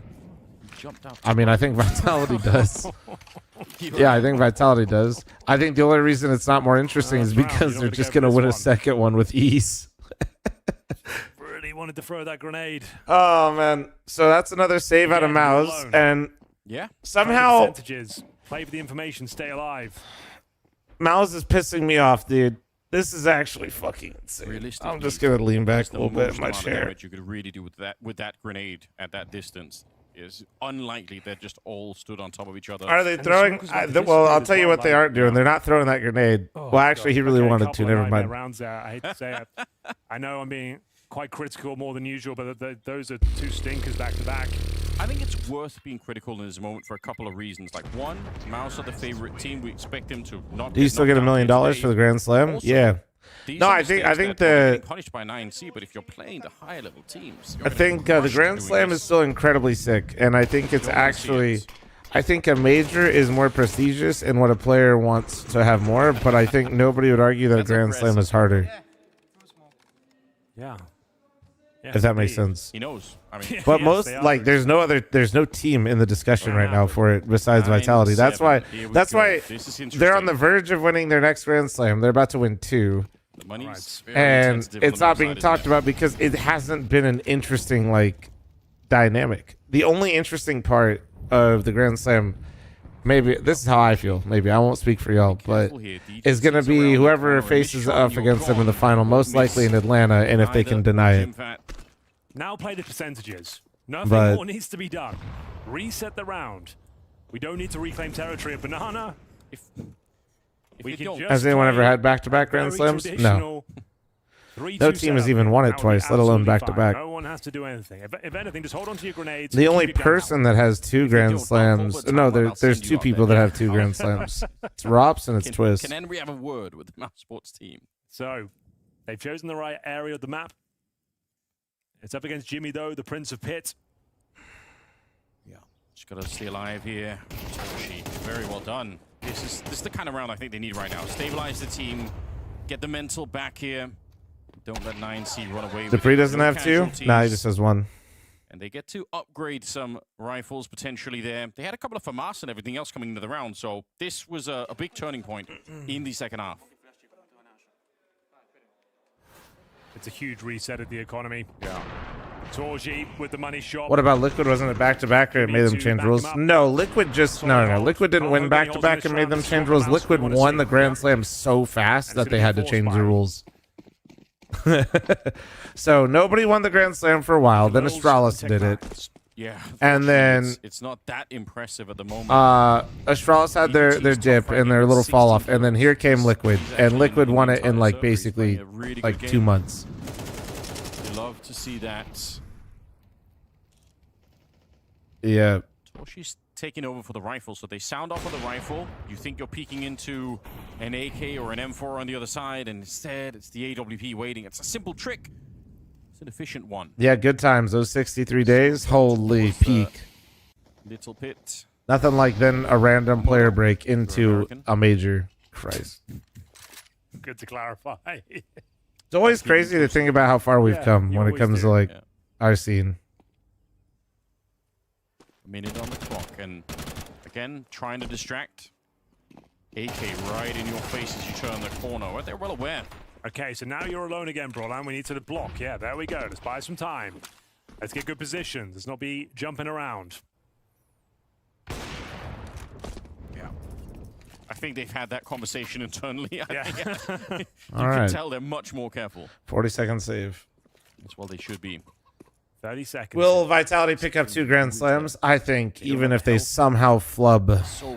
I mean, I think Vitality does. Yeah, I think Vitality does. I think the only reason it's not more interesting is because they're just going to win a second one with ease. Really wanted to throw that grenade. Oh, man. So that's another save out of Mouse. And somehow... Percentages. Play for the information. Stay alive. Mouse is pissing me off, dude. This is actually fucking insane. I'm just going to lean back a little bit in my chair. You could really do with that grenade at that distance. Is unlikely they're just all stood on top of each other. Are they throwing? Well, I'll tell you what they aren't doing. They're not throwing that grenade. Well, actually, he really wanted to. Never mind. Rounds there. I hate to say it. I know I'm being quite critical more than usual, but those are two stinkers back to back. I think it's worth being critical in this moment for a couple of reasons. Like one, Mouse are the favorite team. We expect them to not. Do you still get $1 million for the Grand Slam? Also, yeah. No, I think the punished by 9C, but if you're playing the higher level teams, I think the Grand Slam is still incredibly sick, and I think it's actually, I think a major is more prestigious and what a player wants to have more. But I think nobody would argue that a Grand Slam is harder. Yeah. If that makes sense. He knows. I mean, but most like there's no team in the discussion right now for it besides Vitality. That's why they're on the verge of winning their next Grand Slam. They're about to win 2. And it's not being talked about because it hasn't been an interesting like dynamic. The only interesting part of the Grand Slam, maybe this is how I feel, maybe I won't speak for y'all, but is going to be whoever faces up against them in the final, most likely in Atlanta, and if they can deny it. Now play the percentages. Nothing more needs to be done. Reset the round. We don't need to reclaim territory of Banana. Has anyone ever had back-to-back Grand Slams? No. No team has even won it twice, let alone back-to-back. No one has to do anything. If anything, just hold on to your grenades. The only person that has 2 Grand Slams... No, there's 2 people that have 2 Grand Slams. It's Rops and it's Twist. Can we have a word with the Mouse Sports team? So, they've chosen the right area of the map. It's up against Jimmy, though, the Prince of Pit. Just gotta stay alive here. Toshi, very well done. This is the kind of round I think they need right now. Stabilize the team, get the mental back here. Don't let 9C run away with Dupree it. doesn't No have two? Nah, he just has one. And they get to upgrade some rifles potentially there. They had a couple of FAMAS and everything else coming into the round, so this was a big turning point in the second half. It's a huge reset of the economy. Yeah. Torji with the money shot. What about Liquid? Wasn't it back-to-back or it made them change rules? No, Liquid just... No. Liquid didn't win back-to-back and made them change rules. Liquid won the Grand Slam so fast that they had to change the rules. So nobody won the Grand Slam for a while. Then Astralis did it. Yeah. And then... It's not that impressive at the moment. Astralis had their dip and their little fall-off. And then here came Liquid. And Liquid won it in, like, basically, like 2 months. You love to see that. Yeah. Toshi's taking over for the rifle, so they sound off of the rifle. You think you're peeking into an AK or an M4 on the other side, and instead it's the AWP waiting. It's a simple trick. It's an efficient one. Yeah, good times. Those 63 days. Holy peak. Little pit. Nothing like then a random player break into a major. Christ. Good to clarify. It's always crazy to think about how far we've come when it comes to, like, our scene. Minute on the clock, and again trying to distract. AK right in your face as you turn the corner. Well, they're well aware. Okay, so now you're alone again, Brolan. We need to block. Yeah, there we go. Let's buy some time. Let's get good positions. Let's not be jumping around. Yeah, I think they've had that conversation internally. You All can right. tell they're much more careful. 40-second save. That's what they should be. 30 seconds. Will Vitality pick up 2 Grand Slams? I think, even if they somehow flub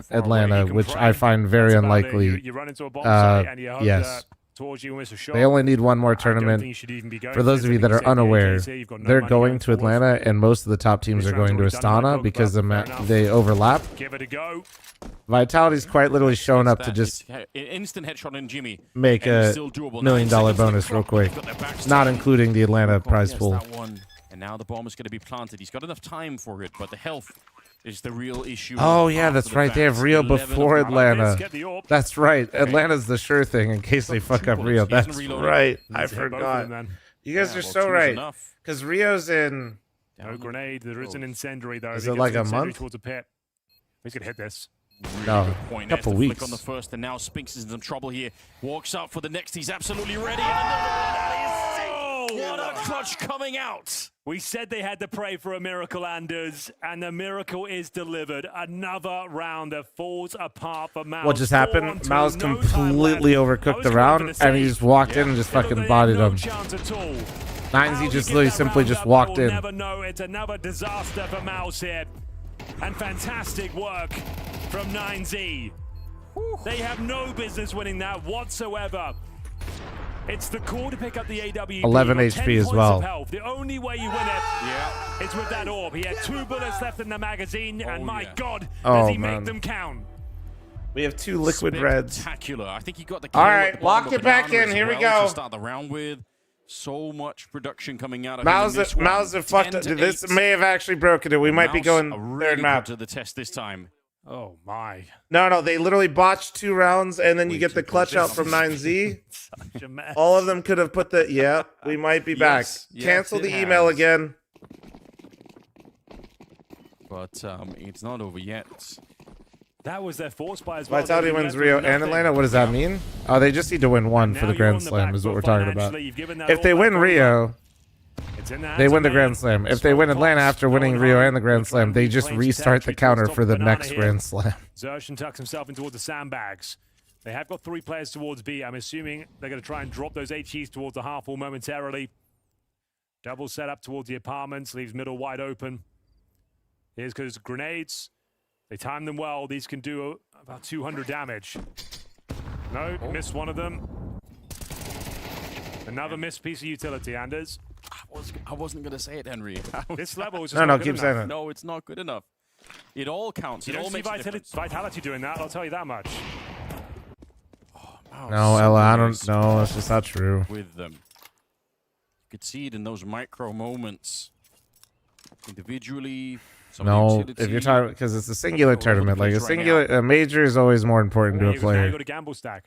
Atlanta, which I find very unlikely. You run into a bomb site and you hope yes. Towards you miss a shot. They only need one more tournament. For those of you that are unaware, they're going to Atlanta, and most of the top teams are going to Astana because they overlap. Give it a go. Vitality's quite literally showing up to just instant headshot in Jimmy. Make a $1 million bonus real quick, not including the Atlanta prize pool. And now the bomb is going to be planted. He's got enough time for it, but the health is the real issue. Oh, yeah, that's right. They have Rio before Atlanta. That's right. Atlanta's the sure thing in case they fuck up Rio. That's right. I forgot. You guys are so right. Because Rio's in... No grenade. There is an incendiary, though. Is it like a month? Towards a pit. He's going to hit this. No, a couple weeks. On the first, and now Spinks is in some trouble here. Walks up for the next. He's absolutely ready. Oh, what a clutch coming out. We said they had to pray for a miracle, Anders, and the miracle is delivered. Another round that falls apart for Mouse. What just happened? Mouse completely overcooked the round, and he just walked in and just fucking bodied him. 9Z just literally simply just walked in. Never know. It's another disaster for Mouse here. And fantastic work from 9Z. They have no business winning that whatsoever. It's the core to pick up the AWP. 11 HP as well. The only way you win it is with that orb. He had 2 bullets left in the magazine, and my God, does he make them count. We have 2 liquid reds. Spectacular. I think he got the all right, lock it back in. Here we go. To start the round with. So much production coming out of Mouse have fucked up. This may have actually broken it. We might be going third map to the test this time. Oh my! No, they literally botched 2 rounds, and then you get the clutch out from 9Z. Such a mess. All of them could have put the. Yeah, we might be back. Cancel the email again. But it's not over yet. That was their force by as well. Vitality wins Rio and Atlanta. What does that mean? Oh, they just need to win 1 for the Grand Slam is what we're talking about. If they win Rio, they win the Grand Slam. If they win Atlanta after winning Rio and the Grand Slam, they just restart the counter for the next Grand Slam. Zershan tucks himself in towards the sandbags. They have got 3 players towards B. I'm assuming they're going to try and drop those HEs towards the half wall momentarily. Double set up towards the apartments, leaves middle wide open. Here's because grenades. They time them well. These can do about 200 damage. No, missed one of them. Another missed piece of utility, Anders. I wasn't going to say it, Henry. This level is just not good keep saying enough. it. No, it's not good enough. It all counts. You It all don't see makes a difference. Vitality doing that, I'll tell you that much. No, Ella, I don't know. That's just not true. With them. You could see it in those micro moments. Individually, No, if you're talking, because it's a singular tournament, like a major is always more important to a player. Go to gamble stack.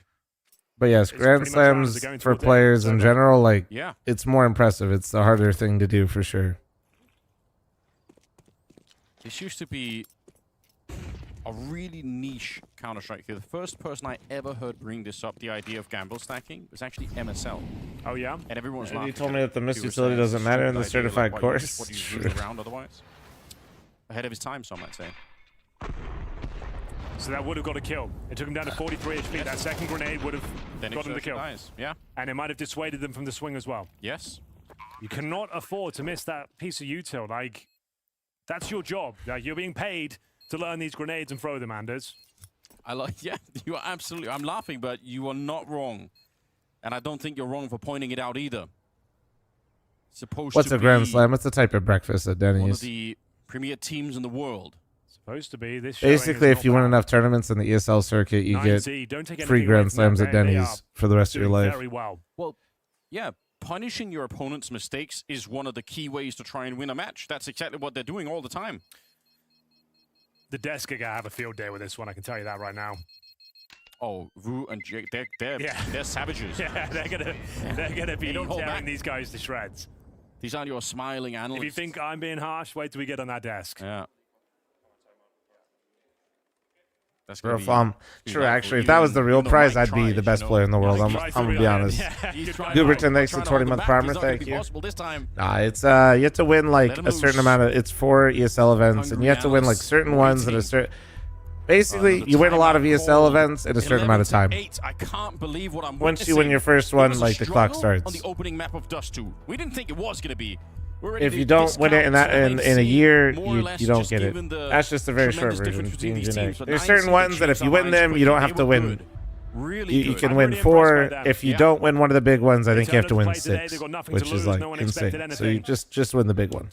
But yes, Grand Slams for players in general, like, it's more impressive. It's the harder thing to do for sure. This used to be a really niche Counter-Strike. The first person I ever heard bring this up, the idea of gamble stacking, was actually MSL. Oh yeah? And everyone was And laughing. you told me that the missed utility doesn't matter in the certified course. What you lose around otherwise. Ahead of his time, some might say. So that would have got a kill. It took him down to 43 HP. That second grenade would have got him the kill. Yeah. And it might have dissuaded them from the swing as well. Yes. You cannot afford to miss that piece of util. Like, that's your job. Like, you're being paid to learn these grenades and throw them, Anders. Yeah, you are absolutely. I'm laughing, but you are not wrong. And I don't think you're wrong for pointing it out either. What's a Grand Slam? What's the type of breakfast at Denny's? One of the premier teams in the world. Supposed to be. This basically, if you win enough tournaments in the ESL circuit, you get free Grand Slams at Denny's for the rest of your life. Very well. Well, yeah, punishing your opponent's mistakes is one of the key ways to try and win a match. That's exactly what they're doing all the time. The desk are gonna have a field day with this one. I can tell you that right now. Oh, Vu and Jake, they're savages. Yeah, they're gonna be tearing these guys to shreds. These aren't your smiling analysts. If you think I'm being harsh, wait till we get on that desk. Yeah. That's Bro, true, actually, if that was the real prize, I'd be the best player in the world. I'm gonna be honest. Gooberton, thanks for 20-month primer. Thank you. Nah, it's you have to win like a certain amount of. It's 4 ESL events, and you have to win like certain ones at a certain. Basically, you win a lot of ESL events in a certain amount of time. I can't believe what I'm Once you win your first one, like the clock starts. On the opening map of Dust 2, we didn't think it was gonna be. If you don't win it in a year, you don't get it. That's just a very short version. There's certain ones that if you win them, you don't have to win. You can win 4. If you don't win one of the big ones, I think you have to win 6, which is like insane. So you just win the big one,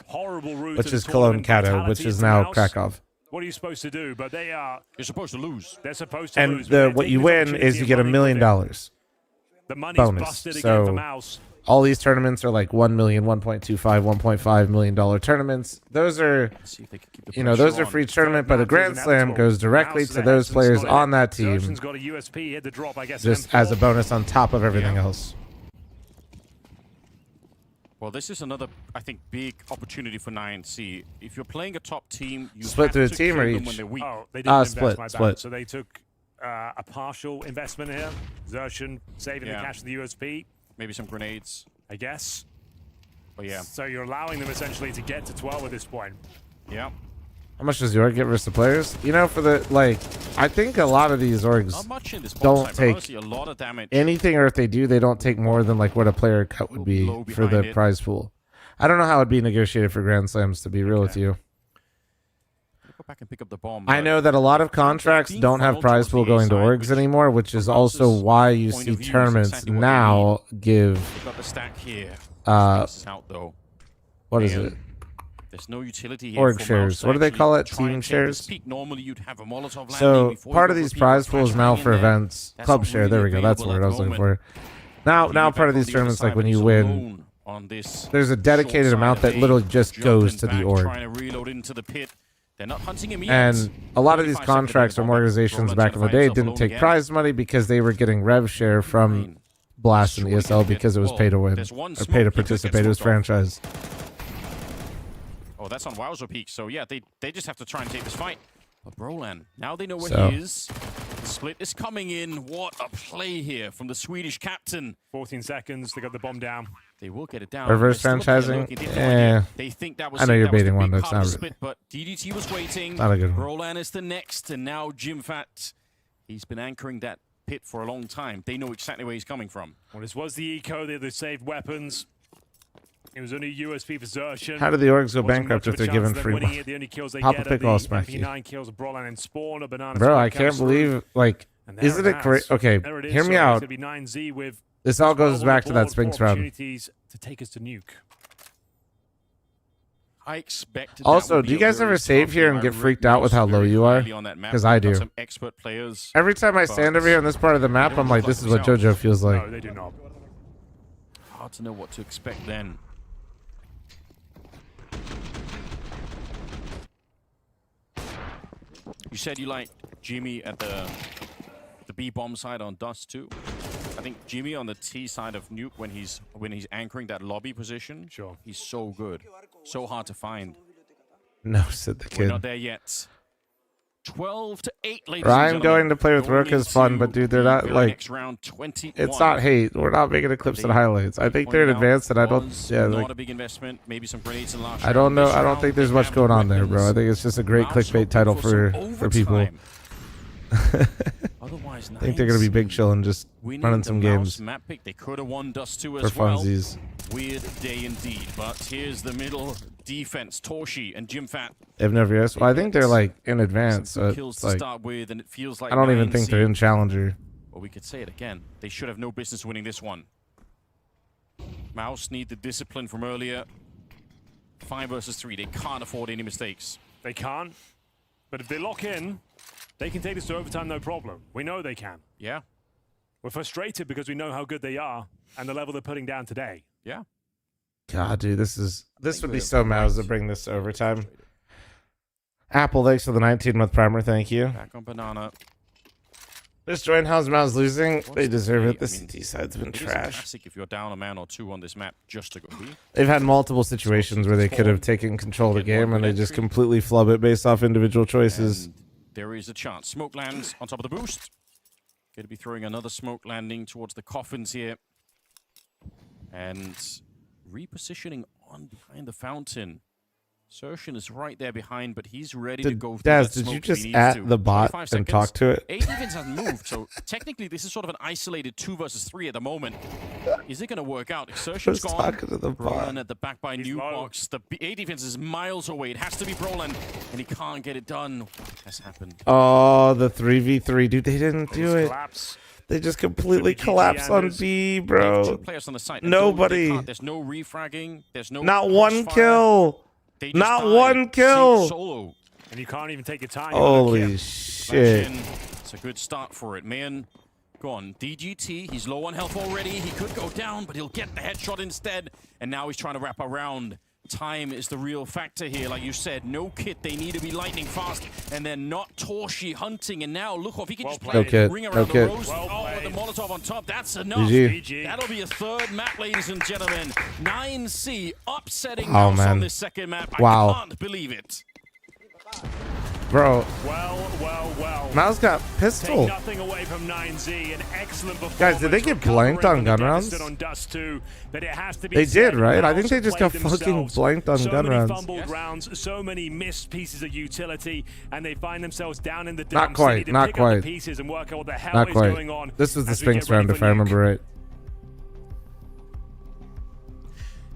which is Cologne Kato, which is now Krakow. What are you supposed to do? But they are. You're supposed to lose. They're supposed to lose. And what you win is you get $1 million the money's bonus. busted again for Mouse. All these tournaments are like $1 million, $1.25, $1.5 million tournaments. Those are, those are free tournament, but a Grand Slam goes directly to those players on that team, just as a bonus on top of everything else. Well, this is another, I think, big opportunity for 9C. If you're playing a top team, you split have through a to team kill or them each? when they're weak. Oh, they didn't split. So they took a partial investment here. Xertion saving the cash of the USP. Maybe some grenades, I guess. But yeah. So you're allowing them essentially to get to 12 at this point. Yeah. How much does the org get versus the players? For the, I think a lot of these orgs don't take a lot of damage. anything, or if they do, they don't take more than what a player cut would be for the prize pool. I don't know how it'd be negotiated for Grand Slams, to be real with you. Go back and pick up the bomb. I know that a lot of contracts don't have prize pool going to orgs anymore, which is also why you see tournaments now give got the stack here. What is it? There's no utility here. Org shares. What do they call it? Team shares. Normally you'd have a Molotov so part of these prize pools now for events, club share. There we go. That's the word I was looking for. Now part of these tournaments, like when you win, there's a dedicated amount that literally just goes to the org. Trying to reload into the pit. They're not hunting him yet. And a lot of these contracts from organizations back in the day didn't take prize money because they were getting rev share from Blast and ESL because it was pay to win or pay to participate. It was franchise. Oh, that's on Wowzer Peak. So yeah, they just have to try and take this fight. But Brolan, now they know where he is. The split is coming in. What a play here from the Swedish captain. 14 seconds. They got the bomb down. They will get it down. Reverse franchising? They think that was I know you're baiting one. That's That's not really. split, but DDT was waiting. Not a good one. Brolan is the next, and now Jimfat. He's been anchoring that pit for a long time. They know exactly where he's coming from. Well, this was the eco. They saved weapons. It was only USP for Xertion. How do the orgs go bankrupt if they're given free? The only kills they Pop get a pick all smacky. 9 kills of Brolan and Spawn, a banana. Bro, I can't believe, isn't it great? Okay, hear me out. This all goes back to that Sphinx round. Opportunities to take us to Nuke. I expected. Also, do you guys ever save here and get freaked out with how low you are? Because I do. Some expert players. Every time I stand over here on this part of the map, I'm like, this is what JoJo feels like. No, they do not. Hard to know what to expect then. You said you like Jimmy at the B-bomb side on Dust too. I think Jimmy on the T side of Nuke when he's anchoring that lobby position. Sure. He's so good. So hard to find. No, said the We're kid. not there yet. 12-8, ladies Ryan and going to play with Going Rook is fun, but dude, they're not very like. next round, 21. It's not hate. We're not making the clips and highlights. I think they're in advance, and I don't. Yeah, not like, a big investment. Maybe some grenades and last I don't know. This I don't round, think there's they much have going on there, weapons. bro. I think it's just a great Mouse clickbait hoping title for for people. overtime. Otherwise, I think they're gonna be big chilling, just running some games Map pick. They could have won Dust 2 for as well. funsies. Weird day indeed. But here's the middle defense. Torshi and Jim Fat. They've never yes. Well, I think they're like in advance. Some So kills it's to like start with, and it feels like I don't even 9 think they're seed. in challenger. Well, we could say it again. They should have no business winning this one. Mouse need the discipline from earlier. 5 versus 3. They can't afford any mistakes. They can't. But if they lock in, they can take this to overtime, no problem. We know they can. Yeah. We're frustrated because we know how good they are and the level they're putting down today. Yeah. God, dude, this would be so mouse to bring this to overtime. Apple, thanks for the 19-month primer. Thank you. Back on Banana. Just join how's Mouse losing. They deserve it. I The mean, CT side's been it is a trash. classic if you're down a man or two on this map just to go B. They've had multiple situations where they could have taken control of the game and they just completely flub it based off individual choices. And there is a chance. Smoke lands on top of the boost. Going to be throwing another smoke landing towards the coffins here. And repositioning on behind the fountain. Sertian is right there behind, but he's ready to go through Daz, that did smoke you if just he needs at to. the bot 25 and seconds. talk to it? 8 defense hasn't moved, so technically this is sort of an isolated 2 versus 3 at the moment. Is it going to work out? Sertian's gone. Talking to the bot. Brolin at the back by New Box. The A defense is miles away. It has to be Brolin, and he can't get it done. What has happened? Oh, the 3v3. Dude, they didn't do it. Collapse. They just completely collapsed on B, They have bro. 2 players on the site. Nobody. There's no refragging. There's no Not one crossfire. kill. They just Not died. one kill. Solo. And you can't even take your time. Holy shit. It's a good start for it. Man, go on. DGT, he's low on health already. He could go down, but he'll get the headshot instead. And now he's trying to wrap around. Time is the real factor here. Like you said, no kit. They need to be lightning fast. And they're not Torshi hunting. And now, look off. He can just play ring around the rose. Oh, the Molotov on top. That's enough. GG. That'll be a third map, ladies and gentlemen. 9C upsetting Oh, Mouse on man. this second map. Wow. I can't believe it. Bro. Well. Mouse got pistol. Take nothing away from 9Z. An excellent performance. Guys, did they get blanked on gun rounds? On Dust 2, but it has to be They said, did, right? I think Mouse they just got played fucking themselves. blanked on so gun many rounds. Fumbled rounds, so many missed pieces of utility, and they find themselves down in the dumps. Not quite, They need to not pick quite. up the pieces and work out what the hell Not is quite. going on. This was the as we get Sphinx ready round, for if I remember right.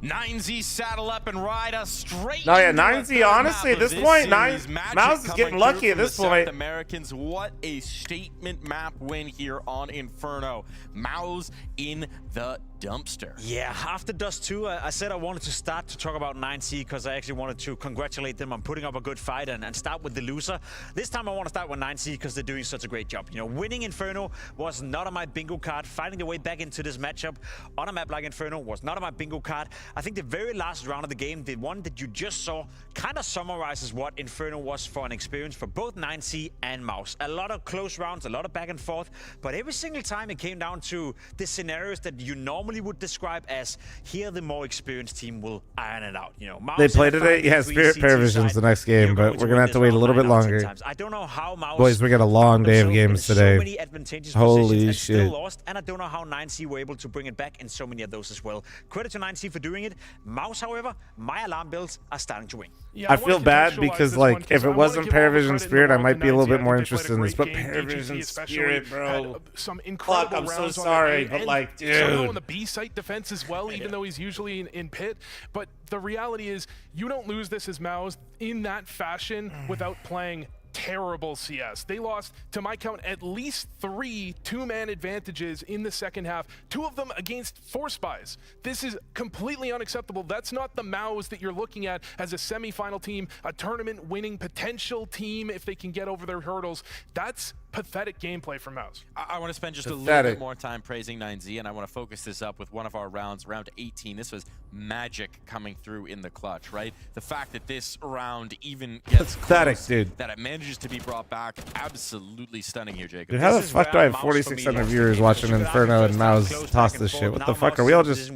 9Z saddle up and ride us straight. No, yeah, into the 9Z, third honestly, map at of this point, series. Magic Mouse is coming getting lucky through at from this the point. South Americans, what a statement map win here on Inferno. Mouse in the dumpster. Yeah, after Dust 2, I said I wanted to start to talk about 9C because I actually wanted to congratulate them on putting up a good fight and start with the loser. This time I want to start with 9C because they're doing such a great job. You know, winning Inferno was not on my bingo card. Finding their way back into this matchup on a map like Inferno was not on my bingo card. I think the very last round of the game, the one that you just saw, kind of summarizes what Inferno was for an experience for both 9C and Mouse. A lot of close rounds, a lot of back and forth, but every single time it came down to the scenarios that you normally would describe as here the more experienced team will iron it out. You know, Mouse They played had today? Yeah, 5v3 Spirit CT Paravision's the side. next game, but we're going to have to wait a little bit longer. I don't know how Mouse Boys, we got a long day of games so today. many advantageous Holy positions and shit. still lost, and I don't know how 9C were able to bring it back in so many of those as well. Credit to 9C for doing it. Mouse, however, my alarm bells are starting to ring. Yeah, I feel bad because, like, if it wasn't Paravision Spirit, I might be a little bit more interested in this. But Paravision Spirit, bro. Some incredible Fuck, I'm so rounds sorry, on but, like, somehow dude. on the B site defense as well, even though he's usually in pit. But the reality is, you don't lose this as Mao's in that fashion without playing terrible CS. They lost, to my count, at least 3 two-man advantages in the second half, 2 of them against 4 spies. This is completely unacceptable. That's not the Maos that you're looking at as a semi-final team, a tournament-winning potential team if they can get over their hurdles. That's pathetic gameplay from Mouse. I want to spend just a little bit more time praising 9Z, and I want to focus this up with one of our rounds, round 18. This was magic coming through in the clutch, right? The fact that this round even gets pathetic, close, dude. that it manages to be brought back, absolutely stunning here, Jacob. Dude, how the fuck do I have 4,600 viewers watching Inferno and Mouse toss this shit? What the fuck? Are we all just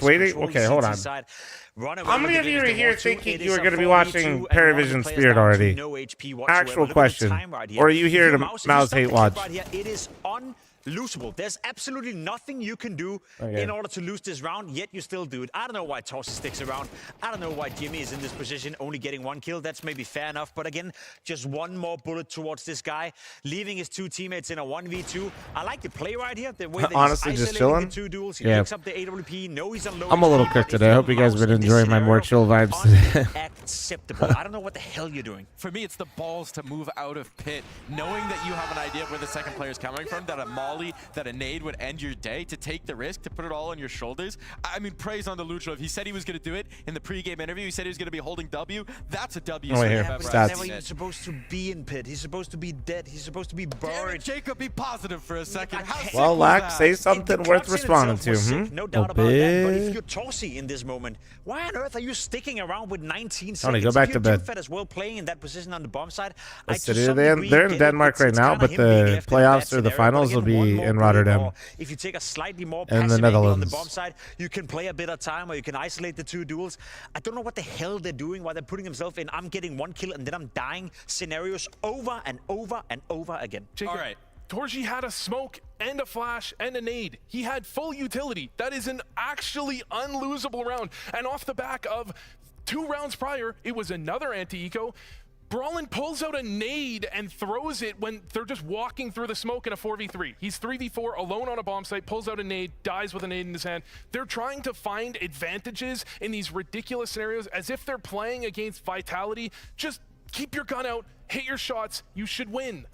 waiting? Okay, hold on. How many of you are here thinking you are going to be watching Paravision Spirit already? Actual question. Or are you here to Mouse hate watch? It is unlosable. There's absolutely nothing you can do in order to lose this round, yet you still do it. I don't know why Torsi sticks around. I don't know why Jimmy is in this position, only getting 1 kill. That's maybe fair enough. But again, just one more bullet towards this guy, leaving his 2 teammates in a 1v2. I like the play right here. The way that honestly, he's just chilling. the 2 duels. He picks up the AWP. No, he's on low. I'm a little cooked today. I hope you guys have been enjoying my more chill vibes today. Unacceptable. I don't know what the hell you're doing. For me, it's the balls to move out of pit, knowing that you have an idea of where the second player is coming from, that a molly, that a nade would end your day, to take the risk, to put it all on your shoulders. I mean, praise on the Lucho. He said he was going to do it in the pre-game interview. He said he was going to be holding W. That's a W. Oh, here. He's never even supposed to be in pit. He's supposed to be dead. He's supposed to be buried. Jacob, be positive for a second. Well, Lack, say something worth responding to. No doubt about that. But if you're Torsi in this moment, why on earth are you sticking around with 19 seconds? Tony, go back to bed. As well playing in that position on the bomb side. They're in Denmark right now, but the playoffs or the finals will be in Rotterdam. If you take a slightly more in passive the angle on the Netherlands. bomb side, you can play a bit of time, or you can isolate the 2 duels. I don't know what the hell they're doing, why they're putting themselves in I'm getting 1 kill and then I'm dying scenarios over and over and over again. Jacob, all right. Torji had a smoke and a flash and a nade. He had full utility. That is an actually unlosable round. And off the back of 2 rounds prior, it was another anti-eco. Brawlin pulls out a nade and throws it when they're just walking through the smoke in a 4v3. He's 3v4 alone on a bomb site, pulls out a nade, dies with a nade in his hand. They're trying to find advantages in these ridiculous scenarios as if they're playing against Vitality. Just keep your gun out, hit your shots, you should win.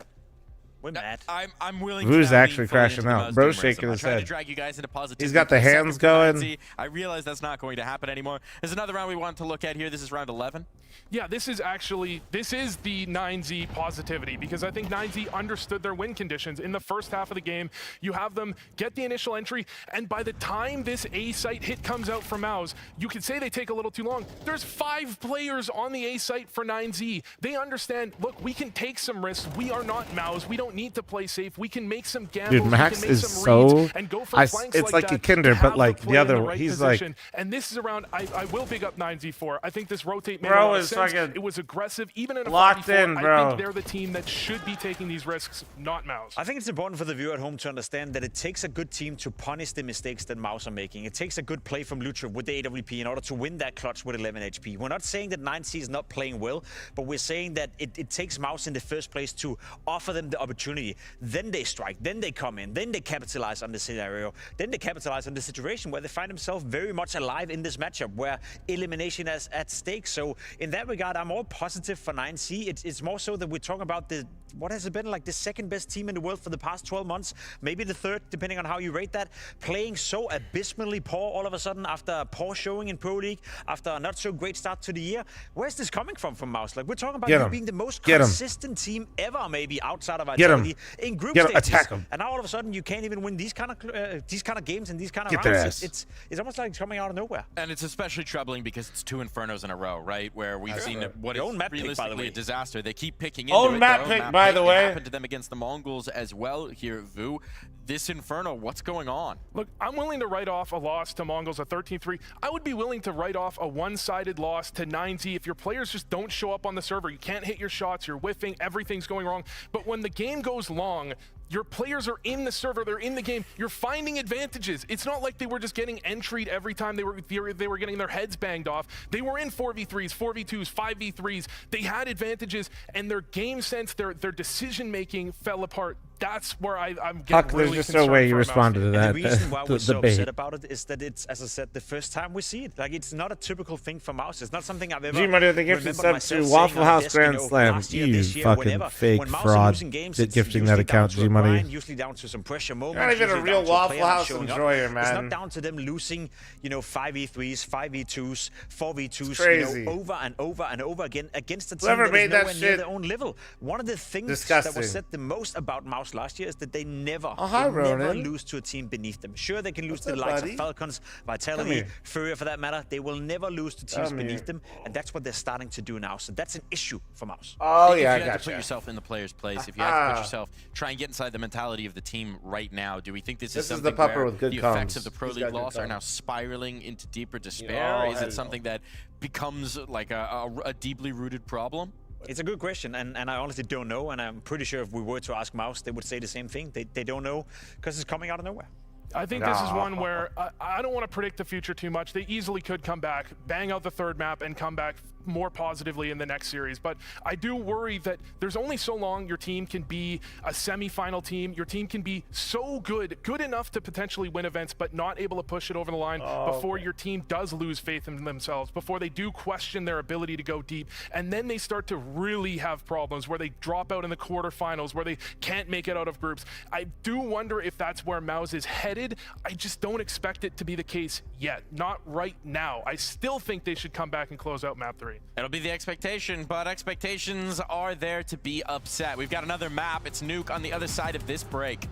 We're mad. I'm willing Who's to actually crashing out? Bro's shaking his head. To drag you guys into positivity. He's got the hands going. I realize that's not going to happen anymore. There's another round we want to look at here. This is round 11. Yeah, this is the 9Z positivity, because I think 9Z understood their win conditions. In the first half of the game, you have them get the initial entry, and by the time this A site hit comes out from Maus, you could say they take a little too long. There's 5 players on the A site for 9Z. They understand, look, we can take some risks. We are not Maus. We don't need to play safe. We can make some gambles. Dude, Max we can make is some so... reads and go for flanks it's like a that Kinder, to but have like the the player in other, right he's position. like... And this is around, I will big up 9Z for. I think this rotate made Bro a lot of is sense. fucking It was aggressive, even in a locked 5v4. in, bro. I think they're the team that should be taking these risks, not Maus. I think it's important for the viewer at home to understand that it takes a good team to punish the mistakes that Maus are making. It takes a good play from Lucha with the AWP in order to win that clutch with 11 HP. We're not saying that 9C is not playing well, but we're saying that it takes Maus in the first place to offer them the opportunity. Then they strike, then they come in, then they capitalize on the scenario, then they capitalize on the situation where they find themselves very much alive in this matchup, where elimination is at stake. So in that regard, I'm more positive for 9C. It's more so that we're talking about what has it been, like the second best team in the world for the past 12 months, maybe the third, depending on how you rate that, playing so abysmally poor all of a sudden after a poor showing in Pro League, after a not so great start to the year. Where's this coming from Maus? Like, we're talking about you being the most consistent team ever, maybe outside of Vitality in group stages. Attack them. And now all of a sudden you can't even win these kind of games and these kind of rounds. It's almost like it's coming out of nowhere. And it's especially troubling because it's 2 Infernos in a row, right? Where we've seen what is realistically a disaster. They keep picking into it. Map pick, by the way. It happened to them against the Mongols as well here, Vu. This Inferno, what's going on? Look, I'm willing to write off a loss to Mongols at 13-3. I would be willing to write off a one-sided loss to 9Z if your players just don't show up on the server. You can't hit your shots, you're whiffing, everything's going wrong. But when the game goes long, your players are in the server, they're in the game, you're finding advantages. It's not like they were just getting entry'd every time they were getting their heads banged off. They were in 4v3s, 4v2s, 5v3s. They had advantages, and their game sense, their decision-making fell apart that's where I'm getting Huck, really there's just concerned no way you for responded to that. And the reason why we're so debate. upset about it is that it's, as I said, the first time we see it. Like, it's not a typical thing for Mouse. It's not something I've ever G-Money, the gifted remembered sub myself to saying Waffle on House desk, Grand you know, Slam. last year, You this year, fucking whenever. fake When Mouse are fraud. losing games, Did it's gifting usually that down account, to a G-Money. grind, usually down to some pressure moments. Not even a usually real down to a Waffle player not House showing up. enjoyer, It's man. not down to them losing, you know, 5v3s, 5v2s, 4v2s, Crazy. you know, over and over and over again against a team Whoever that made is that nowhere near shit their own level. One of the things disgusting. that was said the most about Mouse last year is that they never, hi, never Ronan. lose to a team beneath them. Sure, they can lose What's to the up, likes buddy? of Falcons, Come Vitality, here. Furia for that matter. They will never lose to teams Come beneath here. them, and that's what they're starting to do now. So that's an issue for Mouse. Oh, If yeah, I you had to gotcha. put yourself in the player's place, if you had to put yourself, try and get inside the mentality of the team right now, do we think this is This is something the pupper where with good the effects comms. of the Pro He's League got good loss are now comms. spiraling into deeper despair? Yeah, Is hell it something that becomes like a deeply rooted problem? It's a good question, and I honestly don't know, and I'm pretty sure if we were to ask Mouse, they would say the same thing. They don't know because it's coming out of nowhere. I think this is one where I don't want to predict the future too much. They easily could come back, bang out the third map, and come back more positively in the next series. But I do worry that there's only so long your team can be a semi-final team. Your team can be so good enough to potentially win events, but not able to push it over the line before your team does lose faith in themselves, before they do question their ability to go deep. And then they start to really have problems where they drop out in the quarterfinals, where they can't make it out of groups. I do wonder if that's where Mouse is headed. I just don't expect it to be the case yet. Not right now. I still think they should come back and close out map 3. It'll be the expectation, but expectations are there to be upset. We've got another map. It's Nuke on the other side of this break.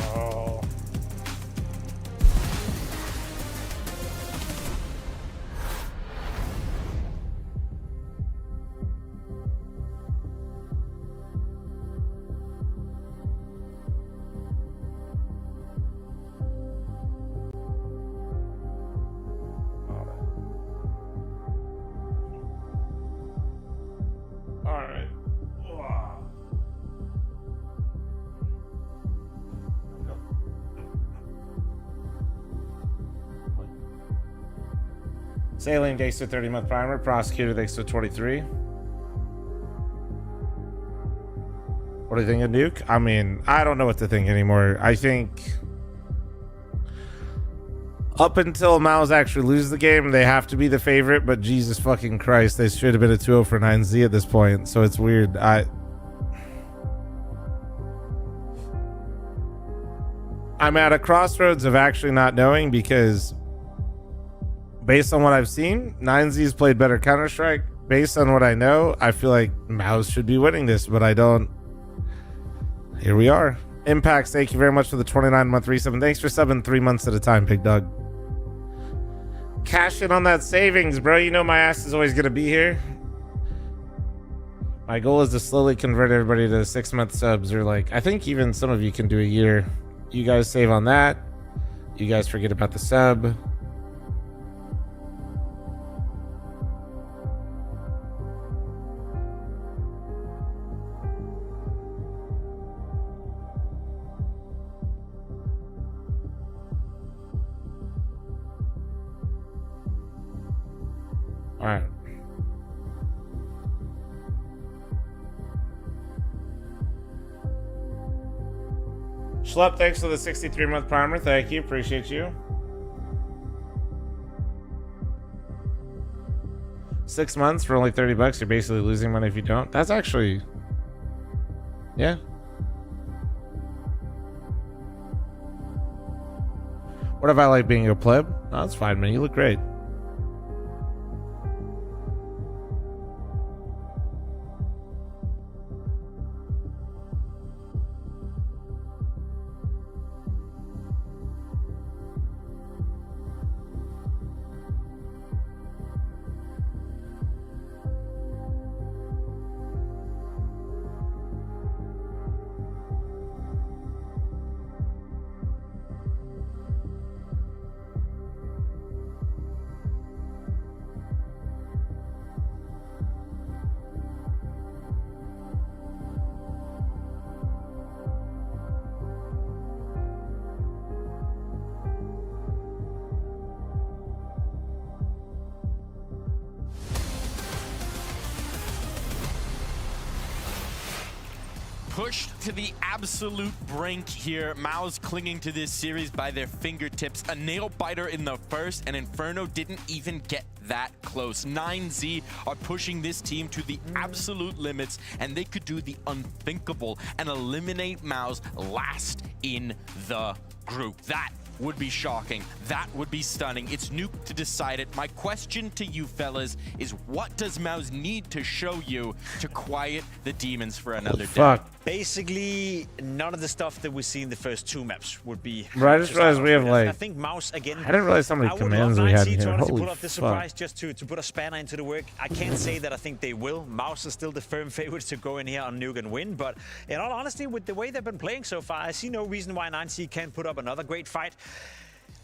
Oh. All right. Saline thanks to 30-month primer. Prosecutor thanks to 23. What do you think of Nuke? I mean, I don't know what to think anymore. I think up until Mouse actually lose the game, they have to be the favorite, but Jesus fucking Christ, they should have been a 2-0 for 9Z at this point, so it's weird. I'm at a crossroads of actually not knowing, because based on what I've seen, 9Z's played better Counter-Strike. Based on what I know, I feel like Mouse should be winning this, but I don't. Here we are. Impacts, thank you very much for the 29-month resub. Thanks for subbing 3 months at a time, Big Dog. Cash in on that savings, bro. You know my ass is always going to be here. My goal is to slowly convert everybody to 6-month subs, or like, I think even some of you can do a year. You guys save on that. You guys forget about the sub. All right. Schlepp, thanks for the 63-month primer. Thank you. Appreciate you. 6 months for only $30. You're basically losing money if you don't. That's actually... Yeah. What if I like being a pleb? No, that's fine, man. You look great. pushed to the absolute brink here. MOUZ clinging to this series by their fingertips. A nail biter in the first, and Inferno didn't even get that close. 9Z are pushing this team to the absolute limits, and they could do the unthinkable and eliminate MOUZ last in the group. That would be shocking. That would be stunning. It's Nuke to decide it. My question to you fellas is, what does MOUZ need to show you to quiet the demons for another day? Basically, none of the stuff that we see in the first 2 maps would be. Bro, I just realized we have like. I think MOUZ again. I didn't realize how many commands we had here. Holy put up the fuck. surprise just to put a spanner into the work. I can't say that I think they will. MOUZ is still the firm favorites to go in here on Nuke and win. But in all honesty, with the way they've been playing so far, I see no reason why 9Z can't put up another great fight.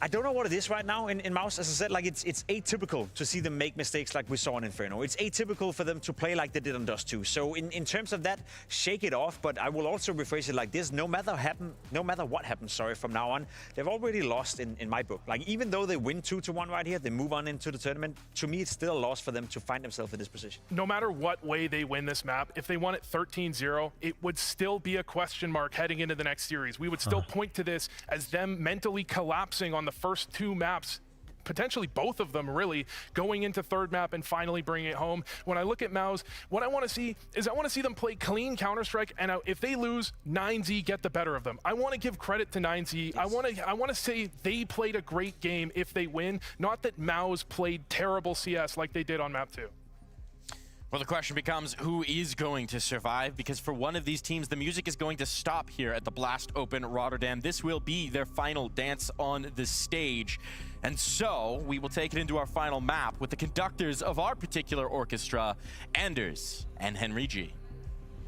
I don't know what it is right now in MOUZ. As I said, like it's atypical to see them make mistakes like we saw in Inferno. It's atypical for them to play like they did on Dust 2. So in terms of that, shake it off. But I will also rephrase it like this: no matter what happens, from now on, they've already lost in my book. Like even though they win 2-1 right here, they move on into the tournament. To me, it's still a loss for them to find themselves in this position. No matter what way they win this map, if they won it 13-0, it would still be a question mark heading into the next series. We would still point to this as them mentally collapsing on the first 2 maps, potentially both of them really, going into 3rd map and finally bringing it home. When I look at MOUZ, what I want to see is I want to see them play clean Counter-Strike, and if they lose, 9Z get the better of them. I want to give credit to 9Z. Yes. I want to say they played a great game if they win, not that MOUZ played terrible CS like they did on map 2. Well, the question becomes, who is going to survive? Because for one of these teams, the music is going to stop here at the Blast Open Rotterdam. This will be their final dance on the stage. And so we will take it into our final map with the conductors of our particular orchestra, Anders and Henry.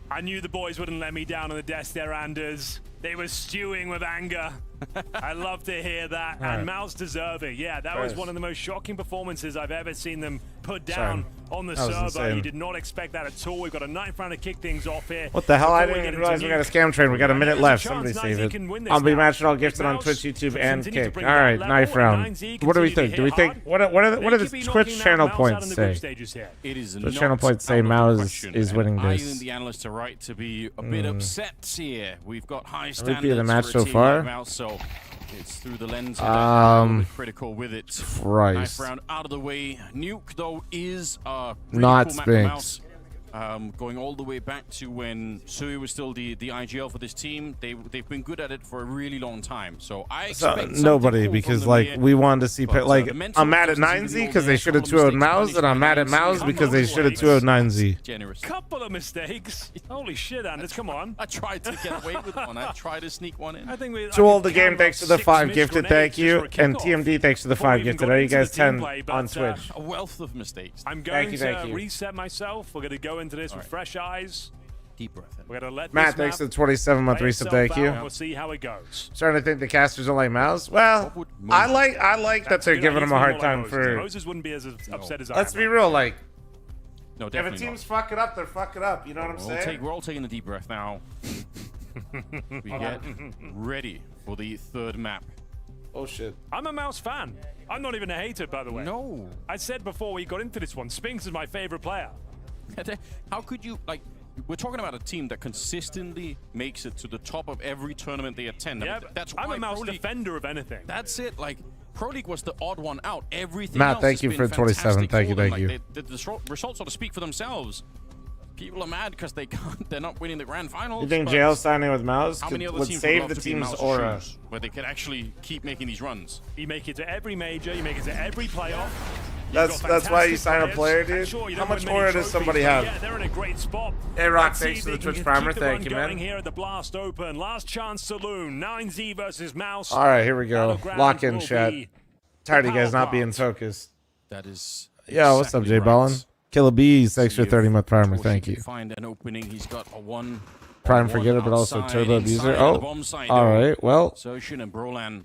I knew the boys wouldn't let me down on the desk there, Anders. They were stewing with anger. I love to hear that. And MOUZ deserving. Yeah, that was one of the most shocking performances I've ever seen them put down on the server. You did not expect that at all. We've got a 9th round to kick things off here. What the hell? I didn't even realize we got a scam train. We got a minute left. Somebody save it. I'll be matched all gifted on Twitch, YouTube, and Kick. All right, 9th round. What do we think? Do we think what are the Twitch channel points say? It is Twitch channel points say MOUZ is winning I this. think the analysts are right to be a bit upset here. We've got high standards MVP of the match for a so team far. like MOUZ, so it's through the lens of that, critical with it. Christ. 9th round out of the way. Nuke, though, is a not cool Spinks. Going all the way back to when Sui was still the IGL for this team. They've been good at it for a really long time. So I expect nobody, because like we wanted to see like I'm mad at 9Z because they should have 2-0'd MOUZ, and I'm mad at MOUZ because they should have 2-0'd 9Z. Couple of mistakes. Holy shit, Anders, come on. I tried to get away with one. I tried to sneak one in. I think we To all the game, thanks to the 5 gifted, thank you, and TMD thanks to the 5 gifted. Are you guys 10 on Twitch? A wealth of mistakes. I'm going to reset myself. We're going to go into this with fresh eyes. Deep breath. We're going to let Matt, thanks to the 27-month reset, thank you. We'll see how it goes. Starting to think the casters don't like MOUZ. Well, I like that they're giving them a hard time for. Moses wouldn't be as upset as I am. Let's be real, like. No, if a team's fucking up, they're fucking up. You know what I'm saying? We're all taking a deep breath now. We get ready for the 3rd map. Oh shit. I'm a MOUZ fan. I'm not even a hater, by the way. No. I said before we got into this one, Spinks is my favorite player. How could you, like, we're talking about a team that consistently makes it to the top of every tournament they attend. Yeah, that's I'm why a MOUZ defender of anything. That's it. Like, Pro League was the odd one out. Everything Matt, else thank you has for been 27. Thank you, fantastic thank for you. them. Like, the results sort of speak for themselves. People are mad because they're not winning the grand finals. You think JL signing with MOUZ would teams save love the to be in team's MOUZ's aura? shoes, where they could actually keep making these runs? You make it to every major, you make it to every playoff. That's why you sign a player, dude. How much aura does somebody have? Yeah, they're in a great spot. Hey, Rock, thanks for the Twitch primer. Thank you, man. Here at the Blast Open, last chance saloon, 9Z versus MOUZ. All right, here we go. Lock in, chat. Tired of you guys not being focused. That is. Yo, what's up, Jay Ballin? Killer Bees, thanks for 30-month primer. Thank you. Find an opening. He's got a one. Prime Forgetter, but also Turbo Abuser. Oh, all right. Well. Soshin and Brolan,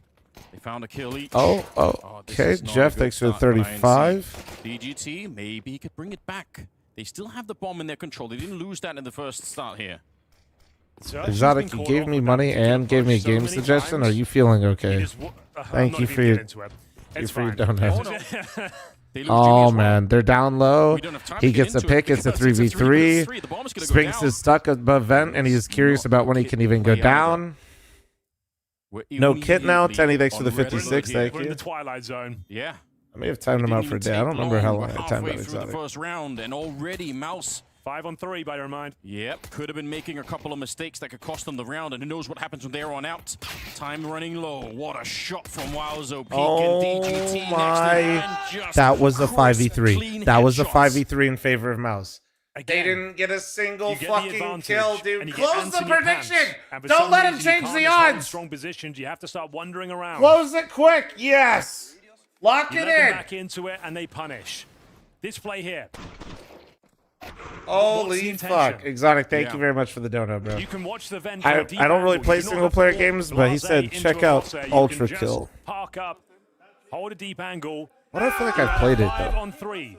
they found a kill each. Okay. Jeff, thanks for the 35. DGT, maybe he could bring it back. They still have the bomb in their control. They didn't lose that in the first start here. Exotic, you gave me money and gave me a game suggestion. Are you feeling okay? Thank you for your donation. Oh man, they're down low. He gets a pick. It's a 3v3. Spinks is stuck above vent, and he's curious about when he can even go down. No kit now. Tenny, thanks for the 56. Thank We're in you. the Twilight Zone. Yeah. I may have timed him out for a day. I don't remember how long I timed out through the exotic. first round, and already Mouse 5 on 3, by your mind. Yep, could have been making a couple of mistakes that could cost them the round, and who knows what happens from there on out. Time running low. What a shot from Wowzo. Peak Oh and DGT my! next That was a crisp, 5v3. clean That was a headshots. 5v3 in favor of Mouse. Again, They didn't get a single you get the fucking advantage, kill, and dude. you get Close ants the in your prediction. pants. And for Don't some let him reason, you change can't the just hold in odds. strong positions. You have to start wandering around. Close it quick. Yes. Lock You it let them in. back into it, and they punish. This play here. Holy fuck. Exotic, thank you very much for the donut, bro. You can watch the vent. I don't really play single player games, but he said check out Ultra Kill. Park up, hold a deep angle. Why do I feel like I've played it 5 though? on 3.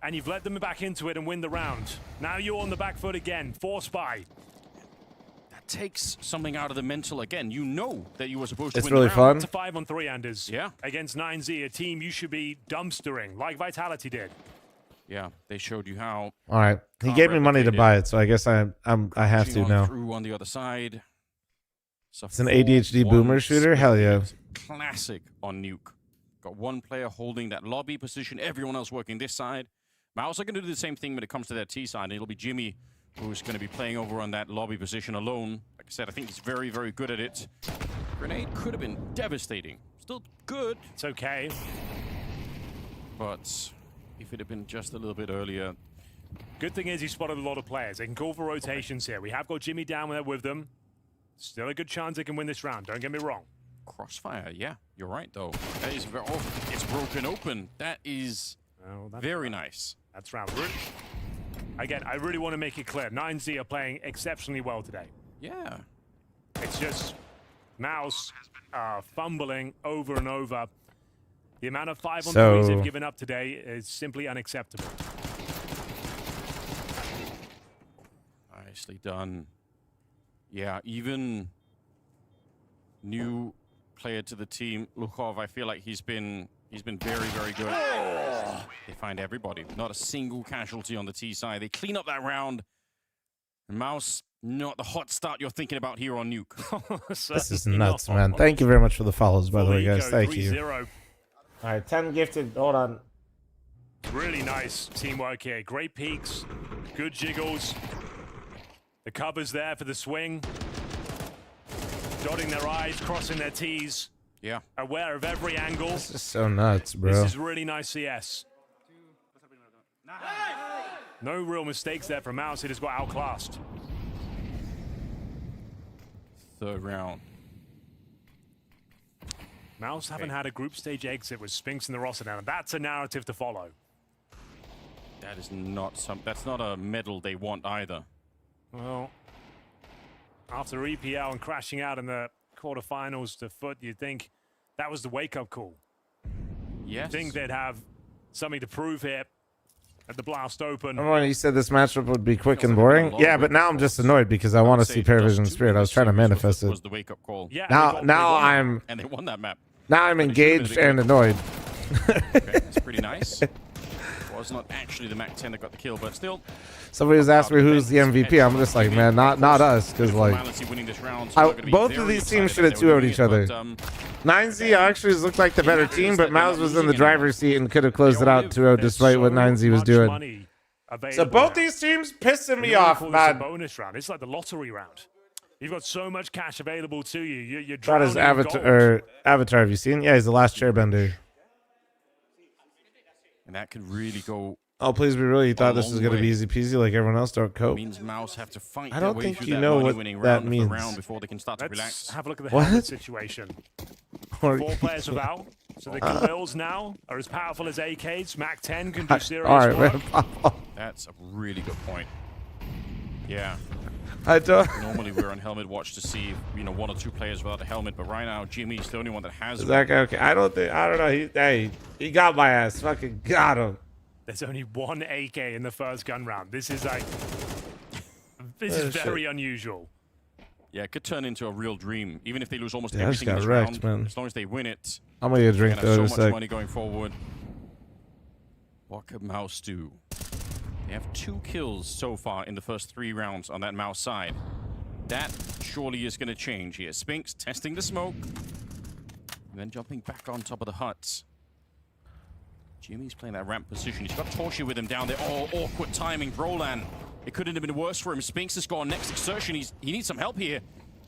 And you've let them back into it and win the round. Now you're on the back foot again. Force buy. That takes something out of the mental again. You know that you were supposed to It's win really the round. fun. It's a 5 on 3, Anders. Yeah. Against 9Z, a team you should be dumpstering, like Vitality did. Yeah, they showed you how. All right, he gave me money to buy it, so I guess I have to now. Through on the other side. It's an ADHD boomer shooter. Hell yeah. Classic on Nuke. Got one player holding that lobby position, everyone else working this side. Mouse are going to do the same thing when it comes to their T side. It'll be Jimmy who's going to be playing over on that lobby position alone. Like I said, I think he's very, very good at it. Grenade could have been devastating. Still good. It's okay. But if it had been just a little bit earlier. Good thing is he spotted a lot of players. They can call for rotations here. We have got Jimmy down there with them. Still a good chance they can win this round. Don't get me wrong. Crossfire, yeah. You're right, though. That is very... Oh, it's broken open. That is very nice. That's round. Again, I really want to make it clear. 9Z are playing exceptionally well today. Yeah. It's just Mouse fumbling over and over. The amount of 5 on 3s they've given up today is simply unacceptable. Nicely done. Yeah, even new player to the team, Lukhov, I feel like he's been very, very good. They find everybody. Not a single casualty on the T side. They clean up that round. And Mouse, not the hot start you're thinking about here on Nuke. This is nuts, man. Thank you very much for the follows, by the way, guys. Thank you. All right, 10 gifted. Hold on. Really nice teamwork here. Great peaks, good jiggles. The cover's there for the swing. Dotting their I's, crossing their T's. Yeah. Aware of every angle. This is so nuts, bro. This is really nice CS. No real mistakes there from Mouse. He just got outclassed. Third round. Mouse haven't had a group stage exit with Spinks in the Rotterdam. That's a narrative to follow. That is not that's not a medal they want either. Well, after EPL and crashing out in the quarterfinals to Foot, you'd think that was the wake-up call. Yes. You'd think they'd have something to prove here at the Blast Open. Remember when you said this matchup would be quick and boring? Yeah, but now I'm just annoyed because I want to see Paravision Spirit. I was trying to manifest it. Was the wake-up call. Yeah, Now I'm and they won that map. Now I'm engaged and annoyed. Okay, that's pretty nice. Was not actually the MAC 10 that got the kill, but still. Somebody was asking me who's the MVP. I'm just like, man, not us, because like, both of these teams should have 2-0'd each other. 9Z actually looked like the better team, but Mouse was in the driver's seat and could have closed it out 2-0 despite what 9Z was doing. So both these teams pissing me off, man. Bonus round. It's like the lottery round. You've got so much cash available to you. You're What is Avatar? Avatar, have you seen? Yeah, he's the last chairbender. And that could really go. Oh, please be real. You thought this was going to be easy peasy like everyone else? Don't cope. Means Mouse have to fight I don't their way think through you that know what money-winning that round means. round before they can start to relax. Have a look at the What? helmet situation. Or- 4 players without. So the Khalils now are as powerful as AKs. MAC 10 can do serious All right, work. man. That's a really good point. Yeah. I don't. Normally we're on helmet watch to see, 1 or 2 players without a helmet, but right now Jimmy's the only one that has Is one. that guy okay? I don't know. He got my ass. Fucking got him. There's only 1 AK in the first gun round. This is like, this Oh, is very unusual. Yeah, it could turn into a real dream, even if they lose almost Yeah, I just everything in got this wrecked, round. man. As long as they win it, I'm gonna get a drink they're gonna though. have Just so much like, money going forward. What could Mouse do? They have 2 kills so far in the first 3 rounds on that Mouse side. That surely is going to change here. Spinks testing the smoke. And then jumping back on top of the huts. Jimmy's playing that ramp position. He's got Torchie with him down there. Oh, awkward timing. Brolan. It couldn't have been worse for him. Spinks has gone next exertion. He needs some help here.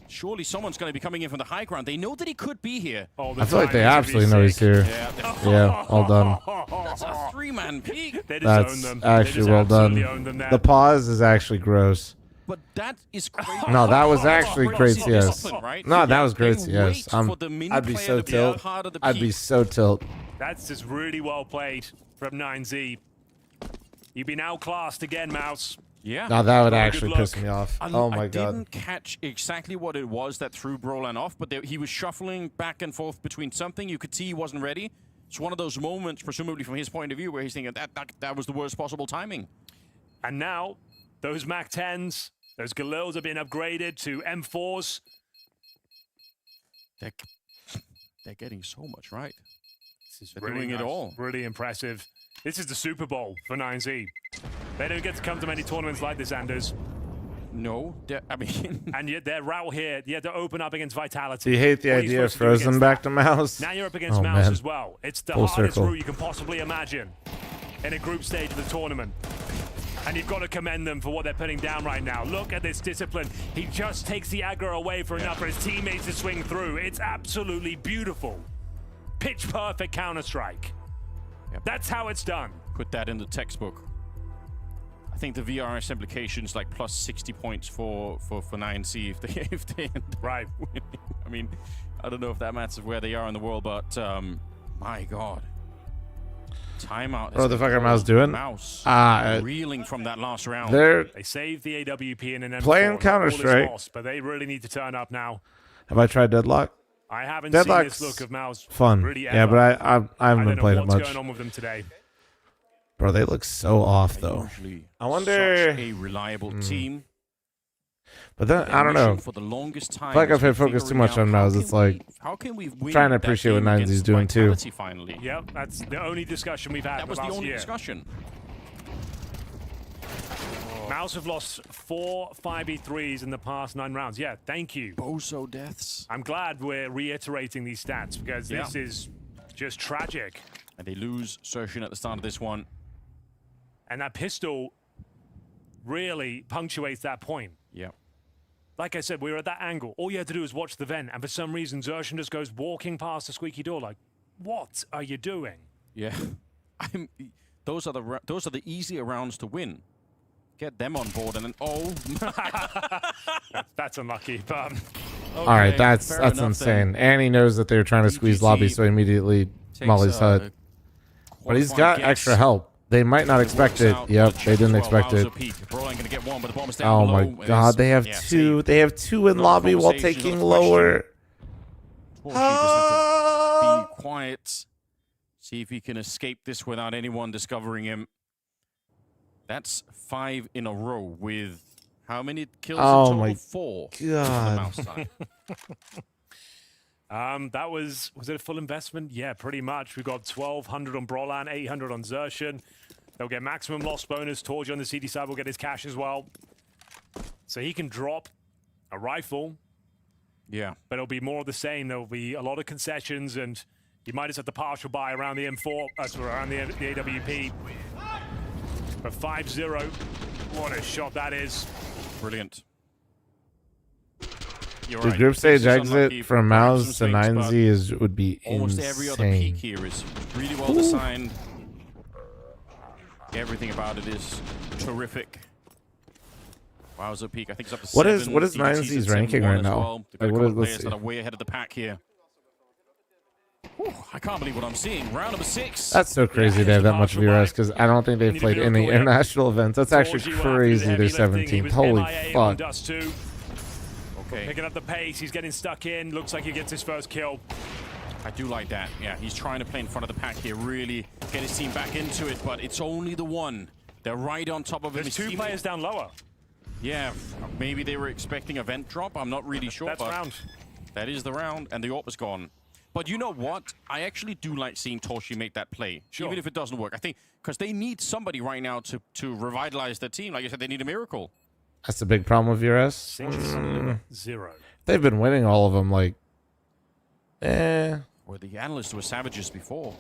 Surely someone's going to be coming in from the high ground. They know that he could be here. I feel like they absolutely know he's here. Yeah, all done. That's a 3-man peak. That's actually well done. The pause is actually gross. But that is crazy. No, that was actually great CS. Right? No, that was great CS. I'd be so tilt. I'd be so tilt. That's just really well played from 9Z. You've been outclassed again, Mouse. Yeah. No, that would actually piss me off. Oh my god. I didn't catch exactly what it was that threw Brolan off, but he was shuffling back and forth between something. You could see he wasn't ready. It's one of those moments, presumably from his point of view, where he's thinking that was the worst possible timing. And now, those Mac 10s, those Galils have been upgraded to M4s. They're getting so much right. They're really doing it all. Really impressive. This is the Super Bowl for 9Z. They don't get to come to many tournaments like this, Anders. No, I mean... and yet their route here, you have to open up against Vitality. Do you hate the idea of frozen back to Mouse? Now you're up against Mouse as well. It's the hardest route you can possibly imagine in a group stage of the tournament. And you've got to commend them for what they're putting down right now. Look at this discipline. He just takes the aggro away for enough for his teammates to swing through. It's absolutely beautiful. Pitch perfect Counter-Strike. Yep. That's how it's done. Put that in the textbook. I think the VRS implications like plus 60 points for 9C if they end up winning. I mean, I don't know if that matters where they are in the world, but my god. Timeout. What the fuck are Mouse doing? Mouse reeling from that last round. They saved the AWP in an M4. Playing Counter-Strike. But they really need to turn up now. Have I tried Deadlock? I haven't seen this look of Mouse fun. Really ever. Yeah, but I haven't been playing it much. I don't know what's going on with them today. Bro, they look so off though. I wonder. Such a reliable team. But then I don't know. For the longest time, I feel like if I focus too much on Mouse, it's like trying to appreciate what 9Z's doing too. Finally. Yep, that's the only discussion we've had. That was the only discussion. Mouse have lost 4 5v3s in the past 9 rounds. Yeah, thank you. Bozo deaths. I'm glad we're reiterating these stats because this is just tragic. And they lose Sershin at the start of this one. And that pistol really punctuates that point. Yeah. Like I said, we were at that angle. All you had to do is watch the vent, and for some reason, Zershin just goes walking past the squeaky door like, what are you doing? Yeah. Those are the easier rounds to win. Get them on board, and then that's unlucky. But okay, all right, that's insane. Then. And he knows that they're trying to squeeze lobby, so he immediately mollies HUD. But he's got extra help. They might not expect it. Yep, they didn't expect it. Oh my god, they have 2. They have 2 in lobby while taking lower. Be quiet. See if he can escape this without anyone discovering him. That's 5 in a row with how many kills? Oh in total? my 4. god. That was it a full investment? Yeah, pretty much. We got 1,200 on Brolan, 800 on Zershin. They'll get maximum loss bonus. Torji on the CD side will get his cash as well. So he can drop a rifle. Yeah. But it'll be more of the same. There'll be a lot of concessions, and you might just have to partial buy around the M4, around the AWP. But 5-0, what a shot that is. Brilliant. The right. Group stage exit from Mouse to 9Z would be almost insane. Every other peak here is really well designed. Everything about it is terrific. Wowza peak. I think it's up to 7. What is 9Z's ranking right now? Well. Like, what is players that are way ahead of the pack here. Whew, I can't believe what I'm seeing. Round number 6. That's so crazy they have that much VRS because I don't think they've played any international events. That's actually crazy. They're 17th. Holy fuck. Okay. Picking up the pace. He's getting stuck in. Looks like he gets his first kill. I do like that. Yeah, he's trying to play in front of the pack here. Really get his team back into it, but it's only the one. They're right on top of him. There's 2 players down lower. Yeah, maybe they were expecting a vent drop. I'm not really sure. That's round. That is the round, and the AWP is gone. But you know what? I actually do like seeing Torshi make that play, even if it doesn't work. I think because they need somebody right now to revitalize their team. Like you said, they need a miracle. That's the big problem with VRS. 0. They've been winning all of them. Like, Or the analysts were savages before.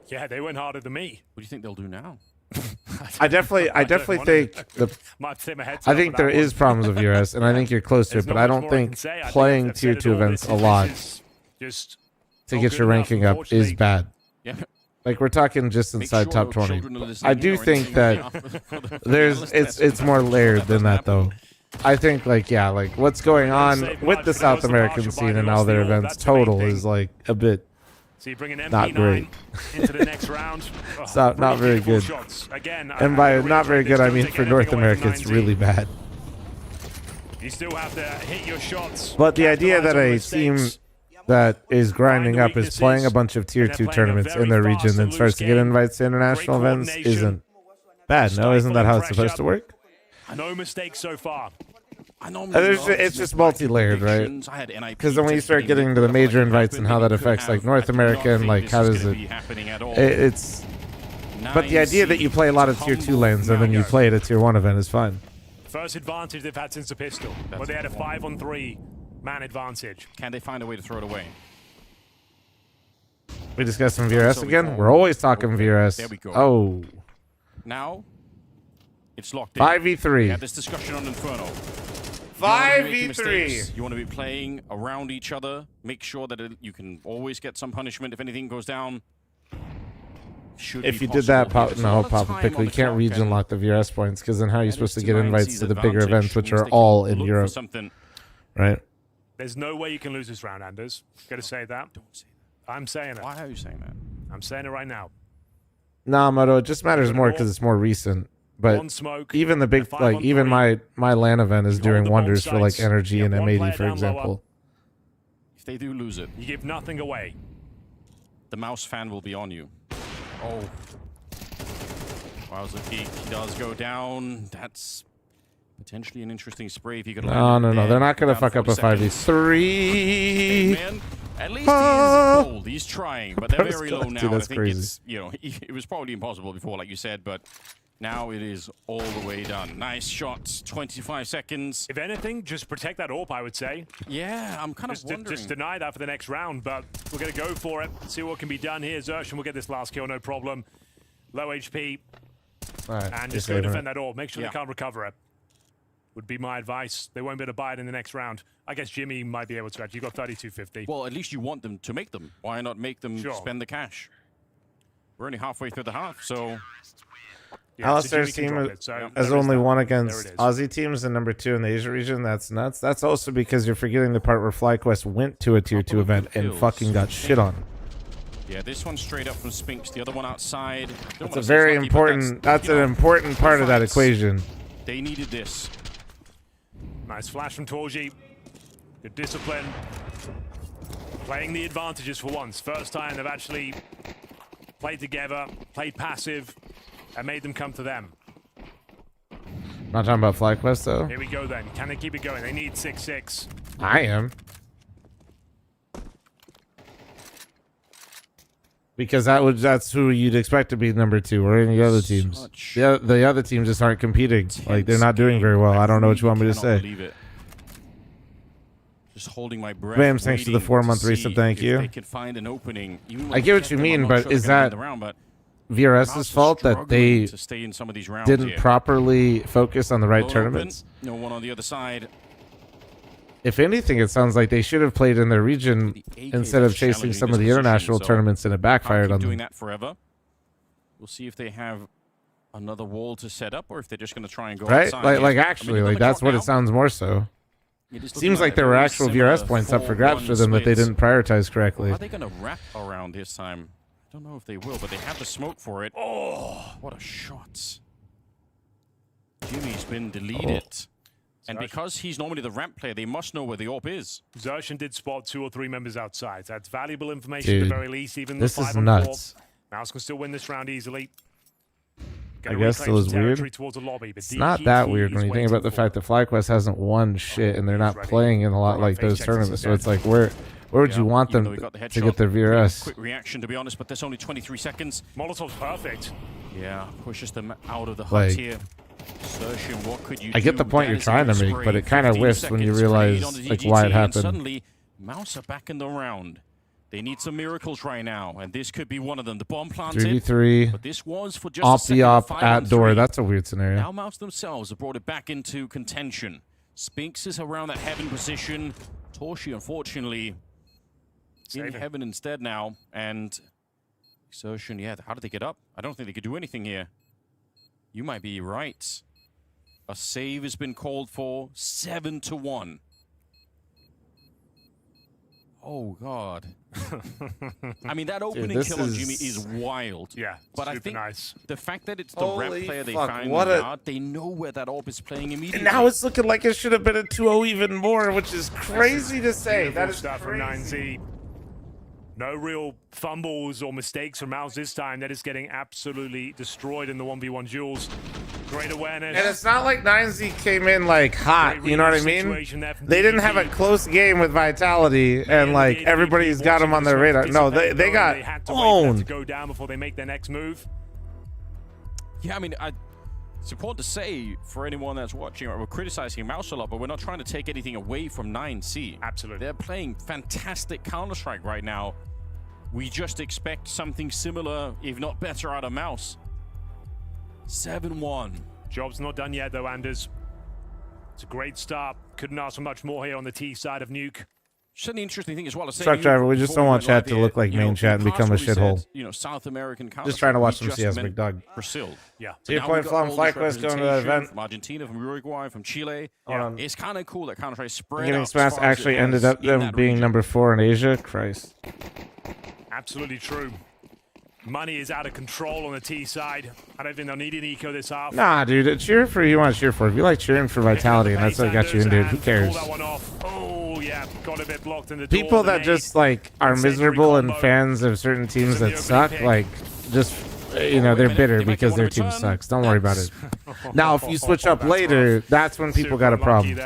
Yeah, they went harder than me. What do you think they'll do now? I definitely think I think there is problems with VRS, and I think you're close to it, but I don't think playing tier 2 events a lot to get your ranking up is bad. Yeah. Like, we're talking just inside top 20. I do think that it's more layered than that, though. I think, like, yeah, like, what's going on with the South American scene and all their events total is, like, a bit not great. Into the next round. It's not very good. And by not very good, I mean for North America, it's really bad. You still have to hit your shots. But the idea that a team that is grinding up is playing a bunch of tier 2 tournaments in their region and starts to get invites to international events isn't bad. No, isn't that how it's supposed to work? No mistakes so far. It's just multi-layered, right? Because then when you start getting into the major invites and how that affects like North America and like how does it, but the idea that you play a lot of tier 2 lanes and then you play at a tier 1 event is fine. First advantage they've had since the pistol, but they had a 5-on-3 man advantage. Can they find a way to throw it away? We discussed some VRS again. We're always talking VRS. There we go. Oh. Now it's locked in. 5v3. We had this discussion on Inferno. 5v3. You want to be playing around each other. Make sure that you can always get some punishment if anything goes down. If you did that, Papa Pickle, you can't region lock the VRS points because then how are you supposed to get invites to the bigger events, which are all in Europe? Right? There's no way you can lose this round, Anders. Got to say that. Don't say that. I'm saying it. Why are you saying that? I'm saying it right now. Nah, Moto, it just matters more because it's more recent. But even the big, like, even my LAN event is doing wonders for, like, Energy and M80, for example. If they do lose it, you give nothing away. The mouse fan will be on you. Oh. Wow's the peak. He does go down. That's potentially an interesting spray if you could land No. They're not going to fuck up a 5v3. Hey, man. At least he's bold. He's trying, but they're very low now. Dude, that's I think crazy. it's, you know, it was probably impossible before, like you said, but now it is all the way done. Nice shots, 25 seconds. If anything, just protect that AWP, I would say. Yeah, I'm kind of wondering. Just deny that for the next round, but we're going to go for it. See what can be done here. Xerxan will get this last kill, no problem. Low HP. All right, and just go defend that AWP. Make sure they can't recover it. Would be my advice. They won't be able to buy it in the next round. I guess Jimmy might be able to. You've got 3250. Well, at least you want them to make them. Why not make them spend the cash? We're only halfway through the half, so... Yeah, Alistair's team has only won against Aussie teams and number 2 in the Asia region. That's nuts. That's also because you're forgetting the part where FlyQuest went to a tier 2 event and fucking got shit on. Yeah, this one straight up from Spinks. The other one outside. That's a very important. That's an important part of that equation. They needed this. Nice flash from Torji. Good discipline. Playing the advantages for once. First time they've actually played together, played passive, and made them come to them. Not talking about FlyQuest, though. Here we go, then. Can they keep it going? They need 6-6. I am. Because that's who you'd expect to be number 2 or any other teams. The other teams just aren't competing. Like, they're not doing very well. I don't know what you want me to say. Just holding my breath. Rams, thanks to the 4-month resub. Thank you. They could find an opening. I get what you mean, but is that VRS's fault that they didn't properly focus on the right tournaments? No one on the other side. If anything, it sounds like they should have played in their region instead of chasing some of the international tournaments, and it backfired on them. Doing that forever. We'll see if they have another wall to set up, or if they're just going to try and go outside. Like actually, like that's what it sounds more so. Seems like there were actual VRS points up for grabs for them that they didn't prioritize correctly. Are they going to wrap around this time? I don't know if they will, but they have the smoke for it. Oh, what a shot. Jimmy's been deleted. And because he's normally the ramp player, they must know where the AWP is. Xerxan did spot 2 or 3 members outside. That's valuable information at the very least. Even this the 5 is on nuts. 4. Mouse can still win this round easily. I guess it was weird. It's not that weird when you think about the fact that FlyQuest hasn't won shit and they're not playing in a lot like those tournaments. So it's like, where Where would you want them to get their VRS? Quick reaction, to be honest, but there's only 23 seconds. Molotov's perfect. Yeah, pushes them out of the hut Like, here. Sershin, what could you I get the point you're trying to make, but it kind of whiffs when you realize like why it happened. Suddenly, Mouse are back in the round. They need some miracles right now, and this could be one of them. The bomb planted, 3v3. but this was for just Op a the second. op 5 at on door. 3. That's a weird scenario. Now Mouse themselves have brought it back into contention. Spinks is around that heaven position. Torshi, unfortunately, in heaven instead now. And Exertion, yeah, how did they get up? I don't think they could do anything here. You might be right. A save has been called for. 7-1. Oh, God. I mean, that opening kill on Jimmy is wild. Yeah, but I think the fact that it's the rep player they found in the yard, they know where that orb is playing immediately. And now it's looking like it should have been a 2-0 even more, which is crazy to say. That is start from crazy. 9Z. No real fumbles or mistakes from Mouse this time. They're just getting absolutely destroyed in the 1v1 duels. Great awareness. And it's not like 9Z came in like hot, you know what I mean? They didn't have a close game with Vitality, and like everybody's got them on their radar. No, they got owned. To go down before they make their next move. Yeah, I mean, it's important to say for anyone that's watching, we're criticizing Mouse a lot, but we're not trying to take anything away from 9C. Absolutely. They're playing fantastic Counter-Strike right now. We just expect something similar, if not better, out of Mouse. 7-1. Job's not done yet, though, Anders. It's a great start. Couldn't ask for much more here on the T side of Nuke. Just an interesting thing as well. Truck driver, we just don't want chat to look like main chat and become a shithole. You know, South American just trying to watch some CS, big dog. Brazil. Yeah. To your point, fl0m, FlyQuest going to the event. From Argentina, from Uruguay, from Chile. Yeah. It's kind of cool that Counter-Strike spread Getting out. Smash actually ended up them being number 4 in Asia. Christ. Absolutely true. Money is out of control on the T side. I don't think they'll need an eco this half. Nah, dude, cheer for who you want to cheer for. If you like cheering for Vitality and that's what got you into it, who cares? Oh, yeah, got a bit blocked in the People that just like are miserable and fans of certain teams that suck, like just you know, they're bitter because their team sucks. Don't worry about it. Now, if you switch up later, that's when people got a problem.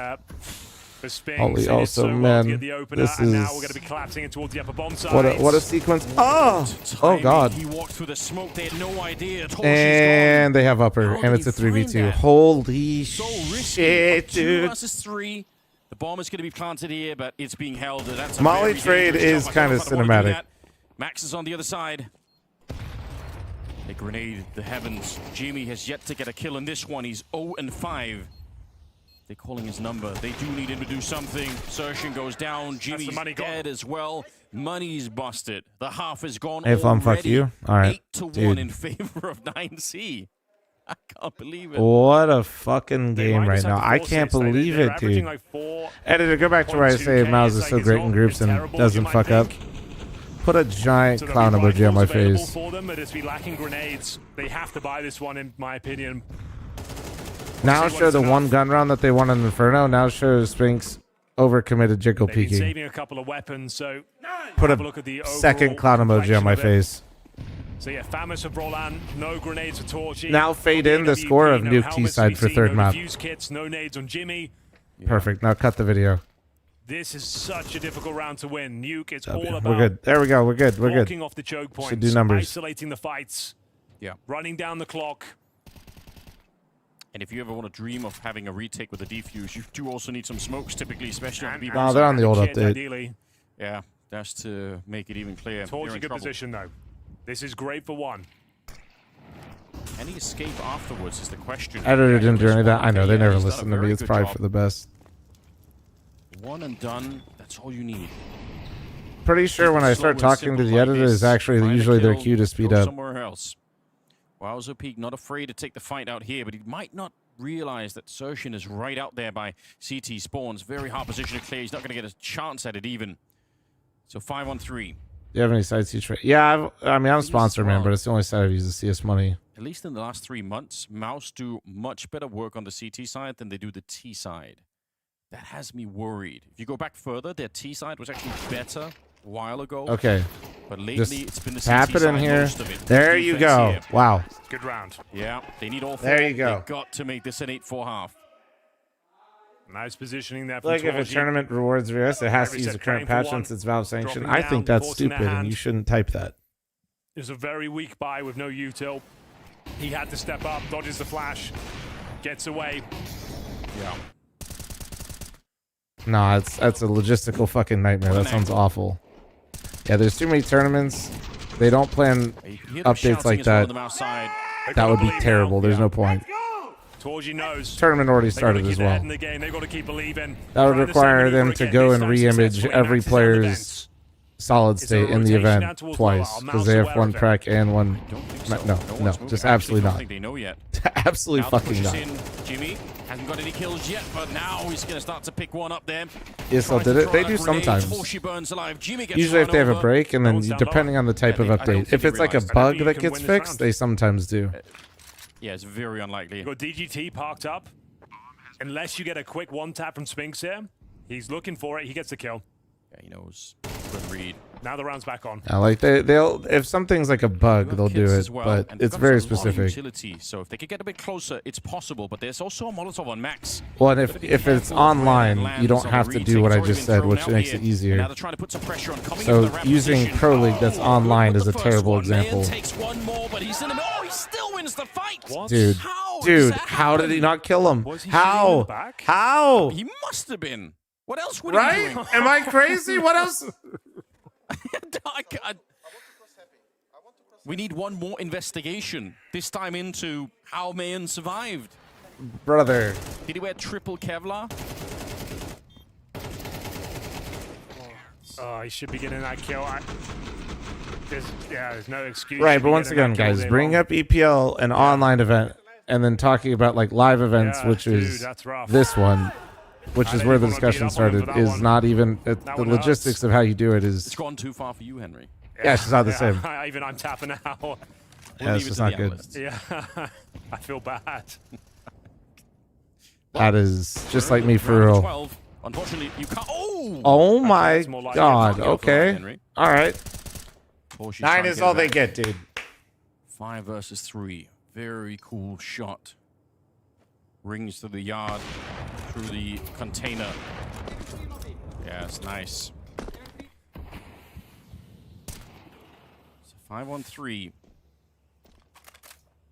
Holy, also, man, this is what a sequence. Oh God! He walked through the smoke. They had no idea. And they have upper, and it's a 3v2. Holy shit, dude! 2 versus 3. The bomb is going to be planted here, but it's being held. That's a Molly trade is kind of cinematic. Max is on the other side. They grenade the heavens. Jimmy has yet to get a kill in this one. He's 0-5. They're calling his number. They do need him to do something. Sershin goes down. Jimmy's dead as well. Money's busted. The half is gone. Hey, fl0m, fuck you. All right, 8-1 in favor of 9C. I can't believe it. What a fucking game right now. I can't believe it, dude. Editor, go back to where I say Mouse is so great in groups and doesn't fuck up. Put a giant clown emoji on my face. For them, but it's be lacking grenades. They have to buy this one, in my opinion. Now show the one gun round that they won in Inferno. Now show Spinks overcommitted jiggle They've been peeking. saving a couple of weapons, so Put have a look at the a second clown emoji on complexion my of it. face. So yeah, Famous for Brolan, no grenades for Torchy. Now fade in the score of Nuke T side for third map. Kits, no nades on Jimmy. Perfect. Now cut the video. This is such a difficult round to win. Nuke, it's all about We're good. There we go. We're good. We're good. blocking off the choke points, Should do numbers. isolating the fights, Yeah. running down the clock. And if you ever want to dream of having a retake with a defuse, you do also need some smokes, typically, especially on the No, they're on the old update. Ideally. Yeah, that's to make it even clear. Towards a good position, though. This is great for one. Any escape afterwards is the question. Editor didn't do any of that. I know, they never listen to me. It's probably for the best. One and done, that's all you need. Pretty sure when I start talking to the editor is actually usually their cue to speed up. Somewhere else. Wowzer Peak not afraid to take the fight out here, but he might not realize that Sershin is right out there by CT spawns. Very hard position to clear. He's not going to get a chance at it even. So 5-on-3. Do you have any side C trade? Yeah, I mean, I'm a sponsor, man, but it's the only side I've used the CS money. At least in the last 3 months, Mouse do much better work on the CT side than they do the T side. That has me worried. If you go back further, their T side was actually better a while ago. Okay. But lately, Just it's been the tap CT it in side here. most of it. There you go. Here. Wow. Good round. Yeah, they need all 4. There you go. They've got to make this an 8-4 half. Nice positioning there from Like if a Torji. tournament rewards Rios, it has to Every use set the current playing for patch one, since it's Valve sanctioned. dropping I think down, that's force in their stupid, and hand. you shouldn't type that. It was a very weak buy with no util. He had to step up, dodges the flash, gets away. Yeah. Nah, that's a logistical fucking nightmare. That sounds awful. Yeah, there's too many tournaments. They don't plan updates like that. That would be terrible. There's no point. Torji knows. Tournament already started as well. In the game. They've got to keep believing. That would require them to go and re-image every player's solid state in the event twice, because they have one crack and one. No, just absolutely not. They know yet. Absolutely fucking not. Jimmy hasn't got any kills yet, but now he's going to start to pick one up there. ESL did it. They do sometimes. Usually if they have a break, and then depending on the type of update. If it's like a bug that gets fixed, they sometimes do. Yeah, it's very unlikely. You've got DGT parked up. Unless you get a quick one tap from Spinks here, he's looking for it. He gets the kill. Yeah, he knows. Good read. Now the round's back on. Yeah, like they'll if something's like a bug, they'll do it, but it's very specific. Utility, so if they could get a bit closer, it's possible. But there's also a Molotov on Max. Well, and if it's online, you don't have to do what I just said, which makes it easier. Now they're trying to put some pressure on. So using Pro League that's online is a terrible example. Takes one more, but he's in the middle. Oh, he still wins the fight. Dude, how did he not kill him? How? How? He must have been. What else would he be doing? Am I crazy? What else? We need one more investigation. This time into how Mayan survived. Brother. Did he wear triple Kevlar? Oh, he should be getting that kill. There's no excuse. Right, but once again, guys, bring up EPL, an online event, and then talking about like live events, which is this one, which is where the discussion started, is not even the logistics of how you do it is. It's gone too far for you, Henry. Yeah, it's just not the same. Even I'm tapping out. Yeah, it's just not good. Yeah, I feel bad. That is just like me for real. 12. Unfortunately, you can't. Oh my God. Okay. All right. 9 is all they get, dude. 5 versus 3. Very cool shot. Rings through the yard, through the container. Yes, nice. So 5-on-3.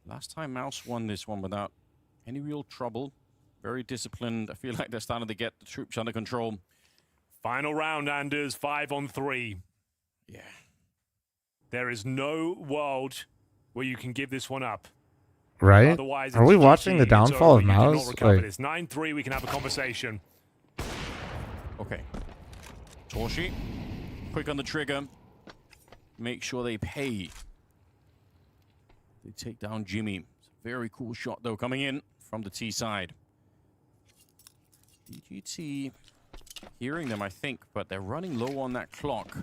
Last time Mouse won this one without any real trouble. Very disciplined. I feel like they're starting to get the troops under control. Final round, Anders. 5-on-3. Yeah. There is no world where you can give this one up. Right? Otherwise, Are we watching the downfall of Mouse? Like, it's 9-3. We can have a conversation. Okay. Torshi, quick on the trigger. Make sure they pay. They take down Jimmy. It's a very cool shot, though, coming in from the T side. DGT hearing them, I think, but they're running low on that clock.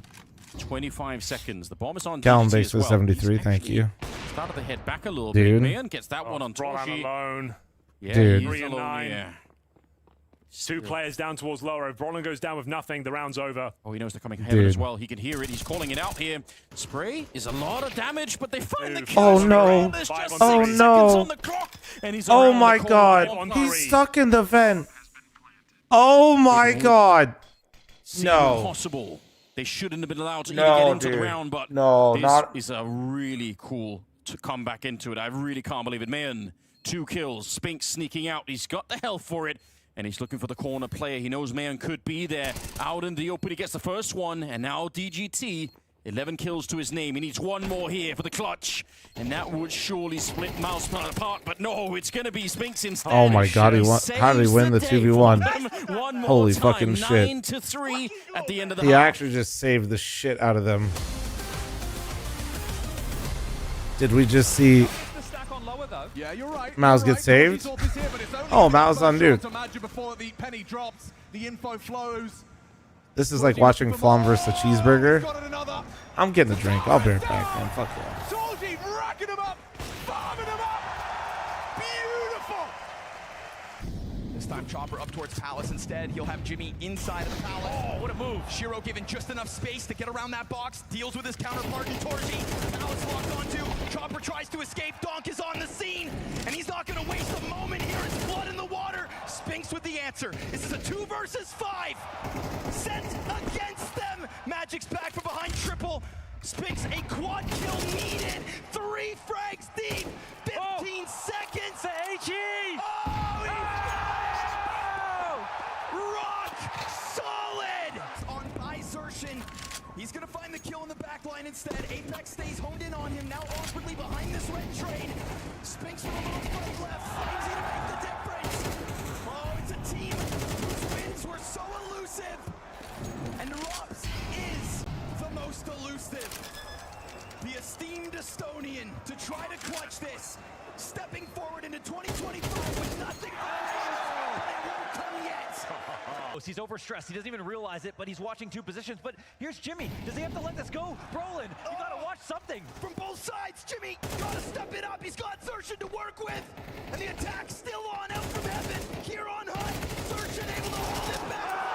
25 seconds. The bomb is on Callum DGT Base as for well. 73, thank you. Started to head back a little Dude. bit. Man gets that one on Torshi. Alone. Yeah, Dude. 3 and 9. Yeah. 2 players down towards lower. If Brolin goes down with nothing, the round's over. Oh, he knows they're coming heaven as well. He can hear it. He's calling it out here. Spray is a lot of damage, but they find the kill. Oh no! Oh no! Oh my God! He's stuck in the vent. Oh my God! No. Impossible. They shouldn't have been allowed to No, even get into dude. the round, but No, this not- is a really cool to come back into it. I really can't believe it. Man, 2 kills. Spinks sneaking out. He's got the health for it, and he's looking for the corner player. He knows Man could be there. Out in the open, he gets the first one, and now DGT. 11 kills to his name. He needs one more here for the clutch. And that would surely split Mouse apart. But no, it's going to be Spinks instead. Oh my God! How did he win the 2v1? Holy fucking shit! 9-3 at the end of the He half. actually just saved the shit out of them. Did we just see Yeah, you're right. Mouse get saved? Oh, Mouse on Nuke. Before the penny drops, the info flows. This is like watching fl0m versus a cheeseburger. I'm getting a drink. I'll be right back, man. Fuck yeah. Torji racking him up, farming him up. Beautiful. This time Chopper up towards Palace instead. He'll have Jimmy inside of the Palace. Oh, what a move. Shiro given just enough space to get around that box. Deals with his counterpart in Torji. Palace locked onto. Chopper tries to escape. Donk is on the scene. And he's not going to waste a moment here. It's blood in the water. Spinks with the answer. This is a 2 versus 5. Sent against them. Magic's back from behind triple. Spinks a quad kill needed. 3 frags deep. 15 seconds. The HE. Oh, rock solid on Bizertion. He's gonna find the kill in the back line instead. Apex stays honed in on him, now awkwardly behind this red trade. Spinks with a little fight left, finds he to make the difference. Oh, it's a team whose wins were so elusive. And Robs is the most elusive. The esteemed Estonian to try to clutch this. Stepping forward into 2025 with nothing but it won't come yet. He's overstressed. He doesn't even realize it, but he's watching 2 positions. But here's Jimmy. Does he have to let this go? Brolin, you gotta watch something. From both sides, Jimmy gotta step it up. He's got Xerxin to work with. And the attack's still on out from heaven. Here on Hunt, Xerxin able to hold it back.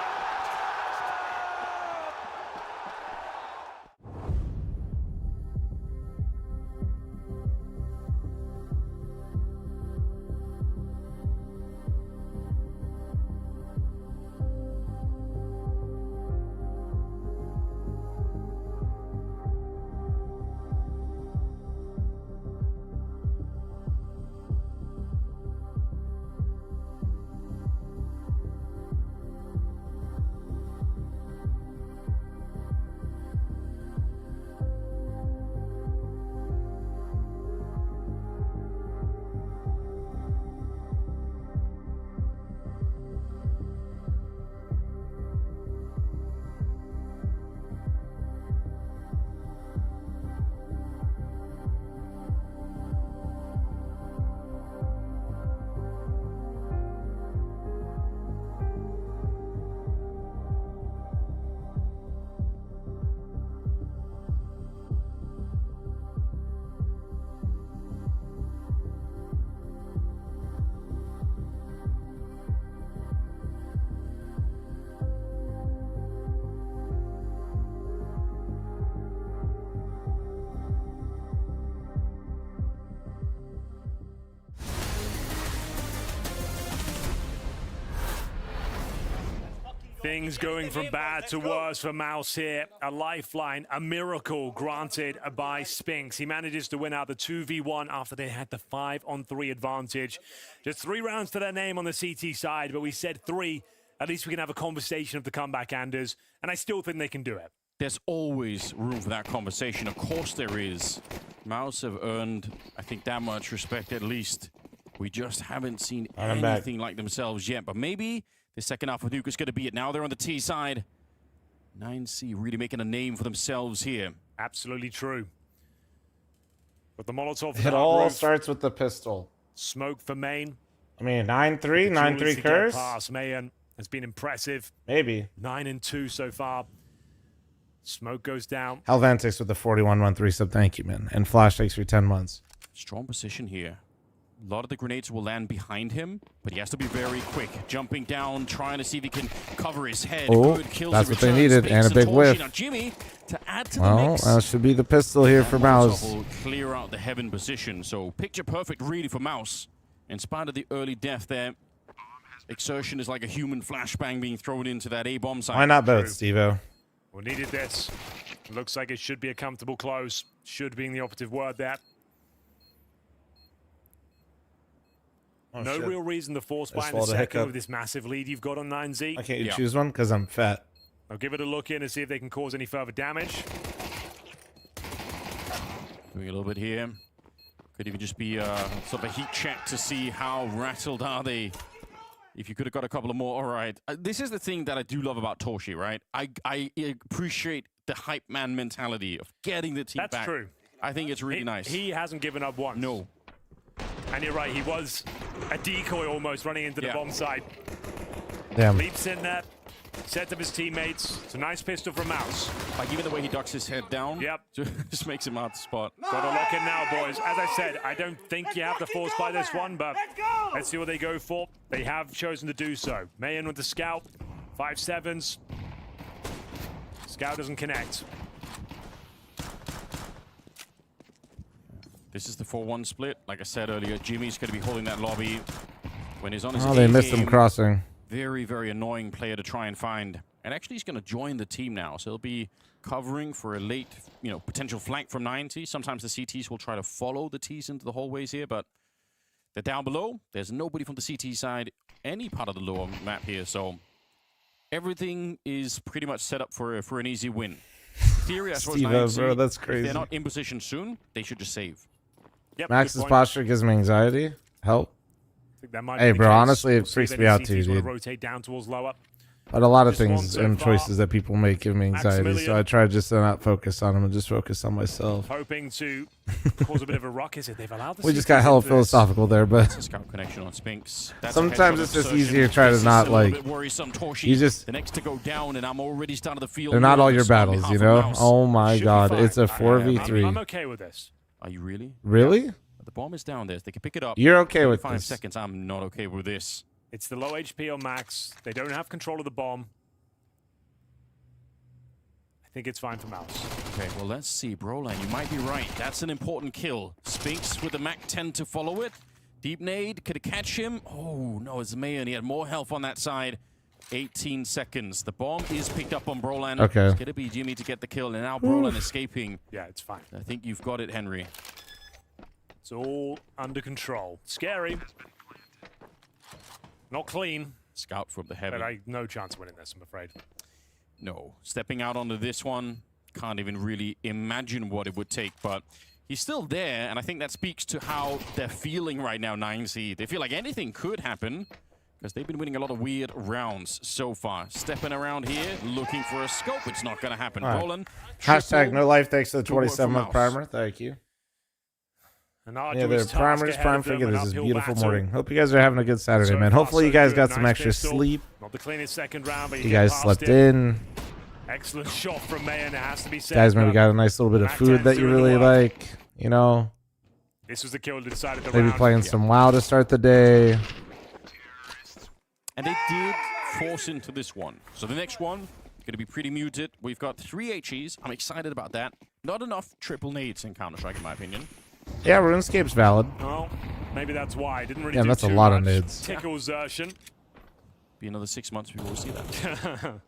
Things going from bad to worse for Mouse here. A lifeline, a miracle granted by Spinks. He manages to win out the 2v1 after they had the 5-on-3 advantage. Just 3 rounds to their name on the CT side, but we said 3. At least we can have a conversation of the comeback, Anders. And I still think they can do it. There's always room for that conversation. Of course there is. Mouse have earned, I think, that much respect at least. We just haven't seen anything like themselves yet. But maybe the second half of Nuke is going to be it. Now they're on the T side. 9C really making a name for themselves here. Absolutely true. But the Molotov... It all starts with the pistol. Smoke for main. I mean, 9-3, 9-3 curse. Pass. Mayan has been impressive. Maybe. 9-2 so far. Smoke goes down. Helvantix with the 41-1-3 sub. Thank you, man. And Flash takes for 10 months. Strong position here. A lot of the grenades will land behind him, but he has to be very quick. Jumping down, trying to see if he can cover his head. Oh, good kills. that's what they needed, and a big whiff. Now Jimmy to add to the mix. That should be the pistol here for Mouse. Will clear out the heaven position, so picture perfect really for Mouse. In spite of the early death there, Exertion is like a human flashbang being thrown into that A-bomb site. Why not both, Steve-O? We needed this. Looks like it should be a comfortable close. Should being the operative word there. Oh, no real reason to force buy in the second with this massive lead you've got on 9Z. Why can't you choose one? Because I'm fat. I'll give it a look in and see if they can cause any further damage. Doing a little bit here. Could even just be sort of a heat check to see how rattled are they. If you could have got a couple of more, all right. This is the thing that I do love about Torshi, right? I appreciate the hype man mentality of getting the team back. That's true. I think it's really nice. He hasn't given up once. No. And you're right, he was a decoy almost running into the bomb site. Damn. Leaps in there, sets up his teammates. It's a nice pistol from Mouse. Like even the way he ducks his head down, just makes him hard to spot. Got to lock in now, boys. As I said, I don't think you have to force by this one, but let's see what they go for. They have chosen to do so. Mayan with the scout, 5-7s. Scout doesn't connect. This is the 4-1 split. Like I said earlier, Jimmy's going to be holding that lobby. when he's on his Oh, they missed him game. crossing. Very, very annoying player to try and find. And actually, he's going to join the team now. So he'll be covering for a late, potential flank from 90. Sometimes the CTs will try to follow the Ts into the hallways here, but they're down below. There's nobody from the CT side, any part of the lower map here. So everything is pretty much set up for an easy win. Theory, I suppose, Bro, that's if crazy. they're not in position soon, they should just save. Yep, Max's posture gives me anxiety. Help. I think that might Hey, be the bro, case. honestly, it We'll see freaks if me any out too, CTs wanna dude. rotate down towards lower. But a lot of Just one things so and far. choices that people make give me anxiety, so I try just to not focus on them and just focus on myself. Hoping to cause a bit of a ruckus. They've allowed the We just CTs got hella into this. philosophical there, but Scout connection on Spinks. That's sometimes a it's just headshot easier to insertion. try to This is not, a little like, bit worrisome. Torshi, you just- the next to go down, and I'm already starting to feel. they're not all your nervous on battles, behalf you of know? Mouse. Oh my Should be god, fine. it's a I'm 4v3. okay with this. Are you really? Really? The bomb is down there. They can pick it up. You're okay with 5 this? seconds. I'm not okay with this. It's the low HP on Max. They don't have control of the bomb. I think it's fine for Mouse. Okay, well, let's see. Brolan, you might be right. That's an important kill. Spinks with the Mac 10 to follow it. Deep nade, could it catch him? Oh, no, it's Mayan. He had more health on that side. 18 seconds. The bomb is picked up on Brolan. Okay. It's going to be Jimmy to get the kill, and now Brolan escaping. Yeah, it's fine. I think you've got it, Henry. It's all under control. Scary. Not clean. Scout from the heaven. But no chance of winning this, I'm afraid. No. Stepping out onto this one, can't even really imagine what it would take, but he's still there, and I think that speaks to how they're feeling right now, 9C. They feel like anything could happen, because they've been winning a lot of weird rounds so far. Stepping around here, looking for a scope. It's not going to happen. All right. Roland. Hashtag no life thanks to the Good work from 27-month Mouse. primer. Thank you. Yeah, the primers, prime figure. This is uphill beautiful battle. morning. Hope you guys are having a good Saturday, So man. far, Hopefully so you guys good. got some Nice extra pistol. sleep. Not the cleanest second round, but You guys slept in. Excellent shot from Mayan, it has to be said. Guys maybe but got a nice little bit of Mac food 10's that you doing the really work. like. You know, This was the kill that decided the maybe round. playing some WoW to start the day. And they did force into this one. So the next one, going to be pretty muted. We've got 3 HEs. I'm excited about that. Not enough triple nades in Counter-Strike, in my opinion. Yeah, RuneScape's valid. Well, maybe that's why. Didn't really Yeah, do that's a too lot of much. nades. Tickle Xertion. Be another 6 months before we see that.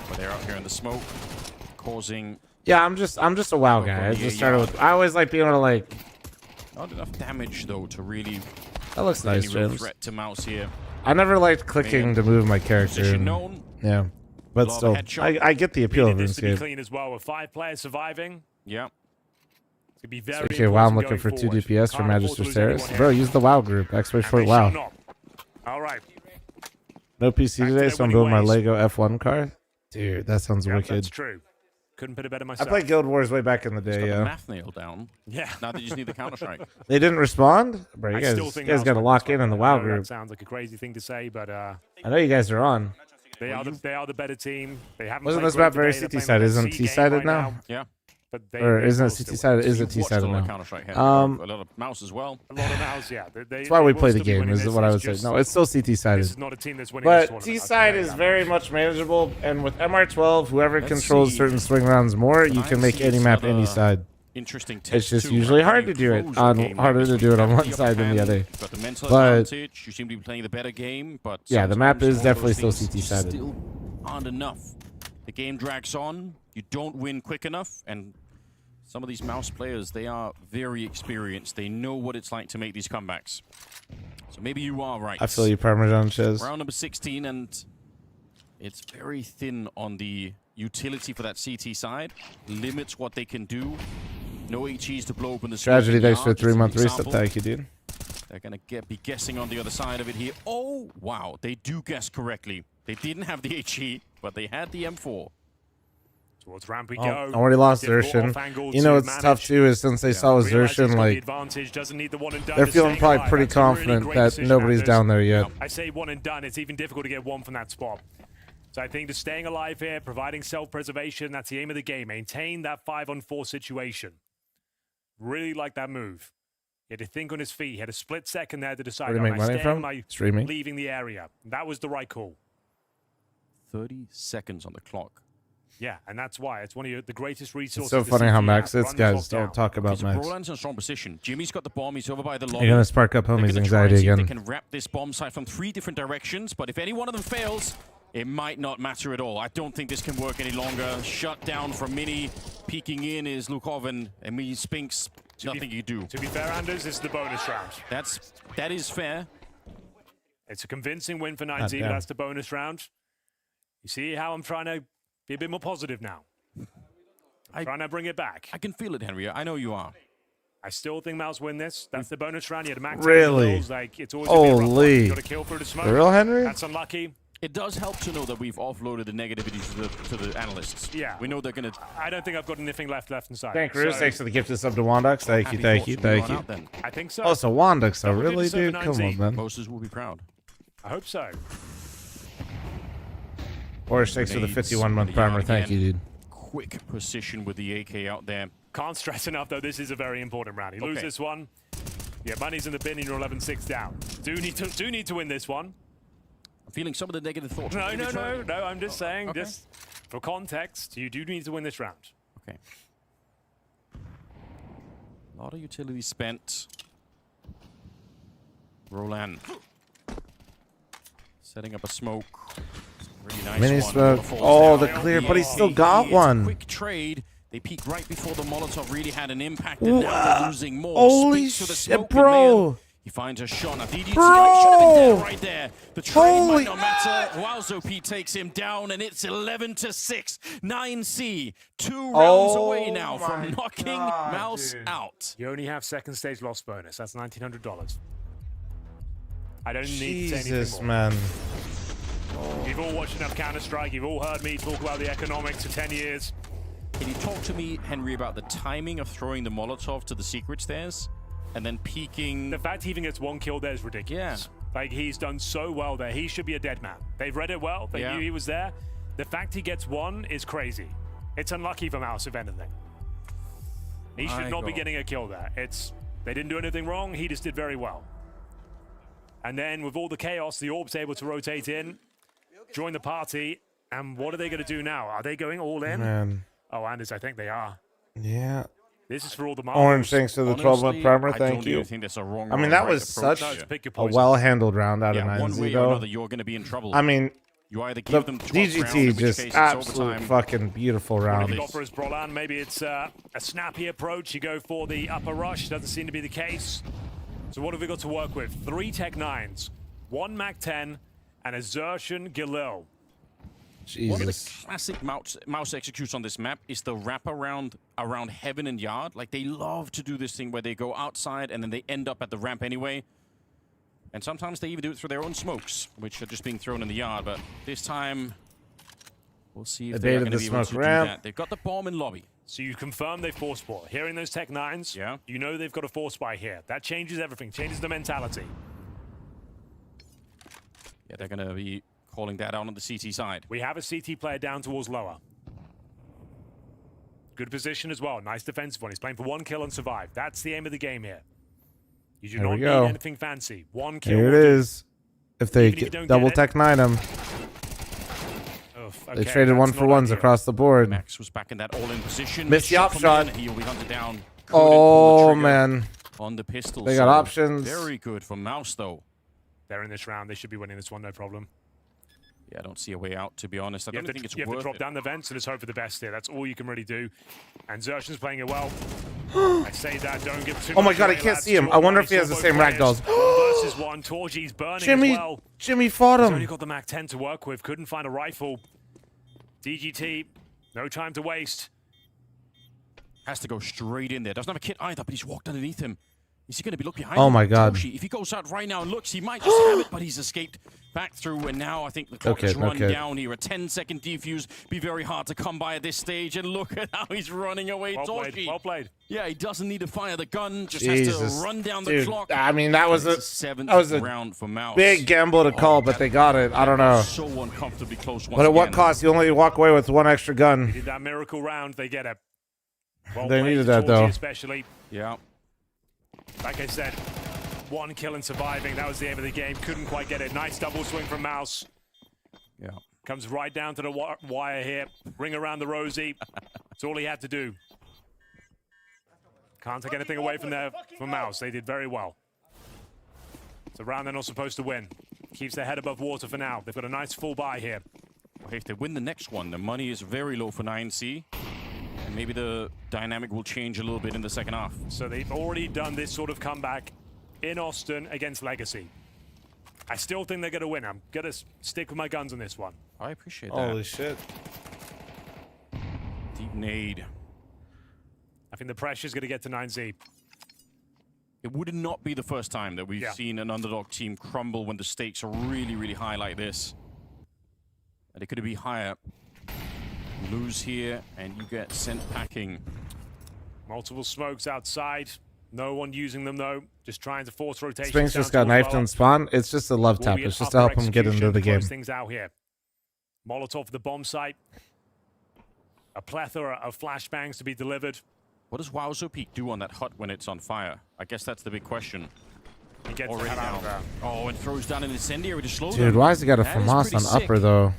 But they're out here in the smoke, causing... Yeah, I'm just a WoW guy. I just started with. I always like being able to like. Not enough damage, though, to really... That looks put nice, any real James. threat to Mouse here. I never liked clicking to move my character. Position and- known. Yeah, but Lot of still, headshot. I get the appeal of Needed this to be RuneScape. clean as well, with 5 players surviving. Yeah. It's going to be very Especially WoW, I'm important looking for going 2 forward. DPS for Can't afford Magister to lose anyone Ceres. here. Bro, use the WoW group. Expert And they WoW. shall not. All right. No PC Back to today, their so I'm winning building my ways. Lego F1 car. Dude, that sounds Yeah, wicked. that's true. Couldn't put it better I myself. played Guild Wars way back in the Got day, the yeah. math nailed down. Yeah. Now they just need the Counter-Strike. They didn't respond? Bro, you I guys, still you think guys Mouse got to wins lock this in one. the I WoW know group. That sounds like a crazy thing to say, but I know you guys are on. they are the better team. They haven't Wasn't played this map great very today. They're CT-sided? playing Isn't like it a C game T-sided right now? Yeah. But Or they isn't it will still CT-sided? Is it You've watched a T-sided lot of now? Counter-Strike here. Um, A lot of Mouse as well. A lot of Mouse, yeah. That's why we play the game, is what I would say. No, it's still CT-sided. This is not a team that's winning this But tournament. T-side is very much manageable, and with MR12, whoever Let's controls see. certain swing rounds more, you can make any map any side. Interesting It's test just too, usually right? hard You to do it close on the game harder like to this. do it on You one have side than the hand, other. you've got the mental But advantage. You seem to be playing the better game, but yeah, the map is sometimes all definitely those still things CT-sided. Still aren't enough. The game drags on. You don't win quick enough, and some of these Mouse players, they are very experienced. They know what it's like to make these comebacks. So maybe you are right. I feel you, Parmesan Chiz. Round number 16, and it's very thin on the utility for that CT side. Limits what they can do. No HEs to blow open the Tragedy, thanks for the just an 3-month reset. example. Thank you, dude. They're going to be guessing on the other side of it here. Oh, wow. They do guess correctly. They didn't have the HE, but they had the M4. Towards ramp we Oh, go. I already lost Difficult Xertion. off-angle You know to what's tough manage. too is since they saw with Realize he's Xertion, got the like advantage, doesn't need the one and done they're to feeling stay probably alive. pretty That's a really confident great that decision, nobody's Anders. down there yet. I say one and done. It's even difficult to get one from that spot. So I think just staying alive here, providing self-preservation, that's the aim of the game. Maintain that 5-on-4 situation. Really like that move. He had to think on his feet. He had a split second there to decide, Where do you am make I money staying, from? am I Streaming. leaving the area? That was the right call. 30 seconds on the clock. Yeah, and that's why. It's one of the greatest resources. It's so funny how Max sits, guys. Don't talk about so Max. Brolan's in a strong position. Jimmy's got the bomb. He's over by the lobby. You're going to spark up homie's anxiety again. They can wrap this bomb site from 3 different directions, but if any one of them fails, it might not matter at all. I don't think this can work any longer. Shut down from Mini. Peeking in is Lukov and Emil Spinks. Nothing you do. To be fair, Anders, this is the bonus round. That is fair. It's a convincing win for 19, but that's the bonus round. You see how I'm trying to be a bit more positive now? Trying to bring it back. I can feel it, Henry. I know you are. I still think Mouse win this. That's the bonus round. You had a max. Really? Like, it's always Holy. You got a kill through the smoke. The real Henry? That's unlucky. It does help to know that we've offloaded the negativity to the analysts. Yeah. We know they're going to... I don't think I've got anything left inside. Thank you. Thanks for the gift of sub to Wandux. Thank you, thank you, thank you. I think so. Oh, so Wandux, though. Really, dude? Come on, man. Moses will be proud. I hope so. Or thanks for the 51-month primer. Thank you, dude. Quick position with the AK out there. Can't stress enough, though, this is a very important round. You lose this one, yeah, money's in the bin and you're 11-6 down. Do need to win this one. I'm feeling some of the negative thoughts. No, I'm just saying, just for context, you do need to win this round. Okay. A lot of utility spent. Roland. Setting up a smoke. Really nice Mini one. smoke. Oh, the clear, but he's still got one. Quick trade. They peaked right before the Molotov really had an impact, and now they're losing more. Holy shit, bro. He finds a shot. Now, DDT should have been dead right there. The trade might not matter. Wowzo P takes him down, and it's 11-6. 9C. 2 rounds away now from knocking Mouse out. You only have second stage loss bonus. That's $1,900. I don't need to say anything Jesus, more. man. You've all watched enough Counter-Strike. You've all heard me talk about the economics for 10 years. Can you talk to me, Henry, about the timing of throwing the Molotov to the secret stairs and then peeking? The fact he even gets 1 kill there is ridiculous. Yeah. Like, he's done so well there. He should be a dead man. They've read it well. They knew he was there. The fact he gets 1 is crazy. It's unlucky for Mouse, if anything. He should not be getting a kill there. They didn't do anything wrong. He just did very well. And then with all the chaos, the orb's able to rotate in, join the party. And what are they going to do now? Are they going all in? Man. Oh, Anders, I think they are. Yeah. This is for all the Mongols. Orange, thanks to the 12-month primer. Thank you. Think that's a wrong I mean, that was such a well-handled round out of 9Z, one way or another, you're going to be in trouble. I mean, you either give them 12 DGT rounds, just absolute fucking beautiful round. What for his Brolan? Maybe it's a snappy approach. You go for the upper rush. Doesn't seem to be the case. So what have we got to work with? 3 Tech 9s, 1 Mac 10, and a Xertion Galil. Jesus. One of the classic mouse executes on this map is the wraparound around Heaven and Yard. Like, they love to do this thing where they go outside and then they end up at the ramp anyway. And sometimes they even do it through their own smokes, which are just being thrown in the yard. But this time, we'll see if they're going to be able to do that. They've got the bomb in lobby. So you confirm they force ball. Hearing those Tech 9s, you know they've got a force buy here. That changes everything, changes the mentality. Yeah, they're going to be calling that out on the CT side. We have a CT player down towards lower. Good position as well. Nice defensive one. He's playing for 1 kill and survive. That's the aim of the game here. You do not need anything fancy. 1 kill. Here it is. If they double Tech 9 him. Okay, they traded 1-for-1s across the board. Max was back in that all-in position. Missed the op shot. He'll be hunted down. Oh, man. On the pistol. They got options. Very good for Mouse, though. They're in this round. They should be winning this one, no problem. Yeah, I don't see a way out, to be honest. I don't think it's worth it. You have to drop down the vents and just hope for the best here. That's all you can really do. And Xertion's playing it well. I say that, don't give too much. Oh my god, I can't see him. I wonder if he has the same ragdolls. 1 versus 1. Torgy's burning as well. Jimmy fought him. He's only got the Mac 10 to work with. Couldn't find a rifle. DGT, no time to waste. Has to go straight in there. Doesn't have a kit either, but he's walked underneath him. Is he going to be looking behind Oh him? my god. If he goes out right now and looks, he might just have it, but he's escaped back through, and now I think the clock has run down here. A 10-second defuse, be very hard to come by at this stage, and look at how he's running away. Well played, well played. Yeah, he doesn't need to fire the gun, just has to run down the clock. I mean, that was a seventh round for Mouse. Big gamble to call, but they got it. I don't know. So uncomfortably close once But at what again. cost? You only walk away with 1 extra gun. They did that miracle round. They get it. Well They played needed to that, though. Especially. Yeah. Like I said, 1 kill and surviving. That was the aim of the game. Couldn't quite get it. Nice double swing from Mouse. Yeah. Comes right down to the wire here. Ring around the rosy. That's all he had to do. Can't take anything away from Mouse. They did very well. It's a round they're not supposed to win. Keeps their head above water for now. They've got a nice full buy here. Well, if they win the next one, the money is very low for 9C. And maybe the dynamic will change a little bit in the second half. So they've already done this sort of comeback in Austin against Legacy. I still think they're going to win. I'm going to stick with my guns on this one. I appreciate that. Holy shit. Deep nade. I think the pressure's going to get to 9Z. It would not be the first time that we've seen an underdog team crumble when the stakes are really, really high like this. And it could be higher. You lose here, and you get sent packing. Multiple smokes outside. No one using them, though. Just trying to force rotation. Spring's just got knifed in spawn. It's just a love tap. It's just to help him get into the game. Things out here. Molotov for the bomb site. A plethora of flashbangs to be delivered. What does Wowzo Peak do on that hut when it's on fire? I guess that's the big question. He gets already down. Oh, and throws down an incendiary to slow them. Dude, why has he got a FAMAS on upper, though?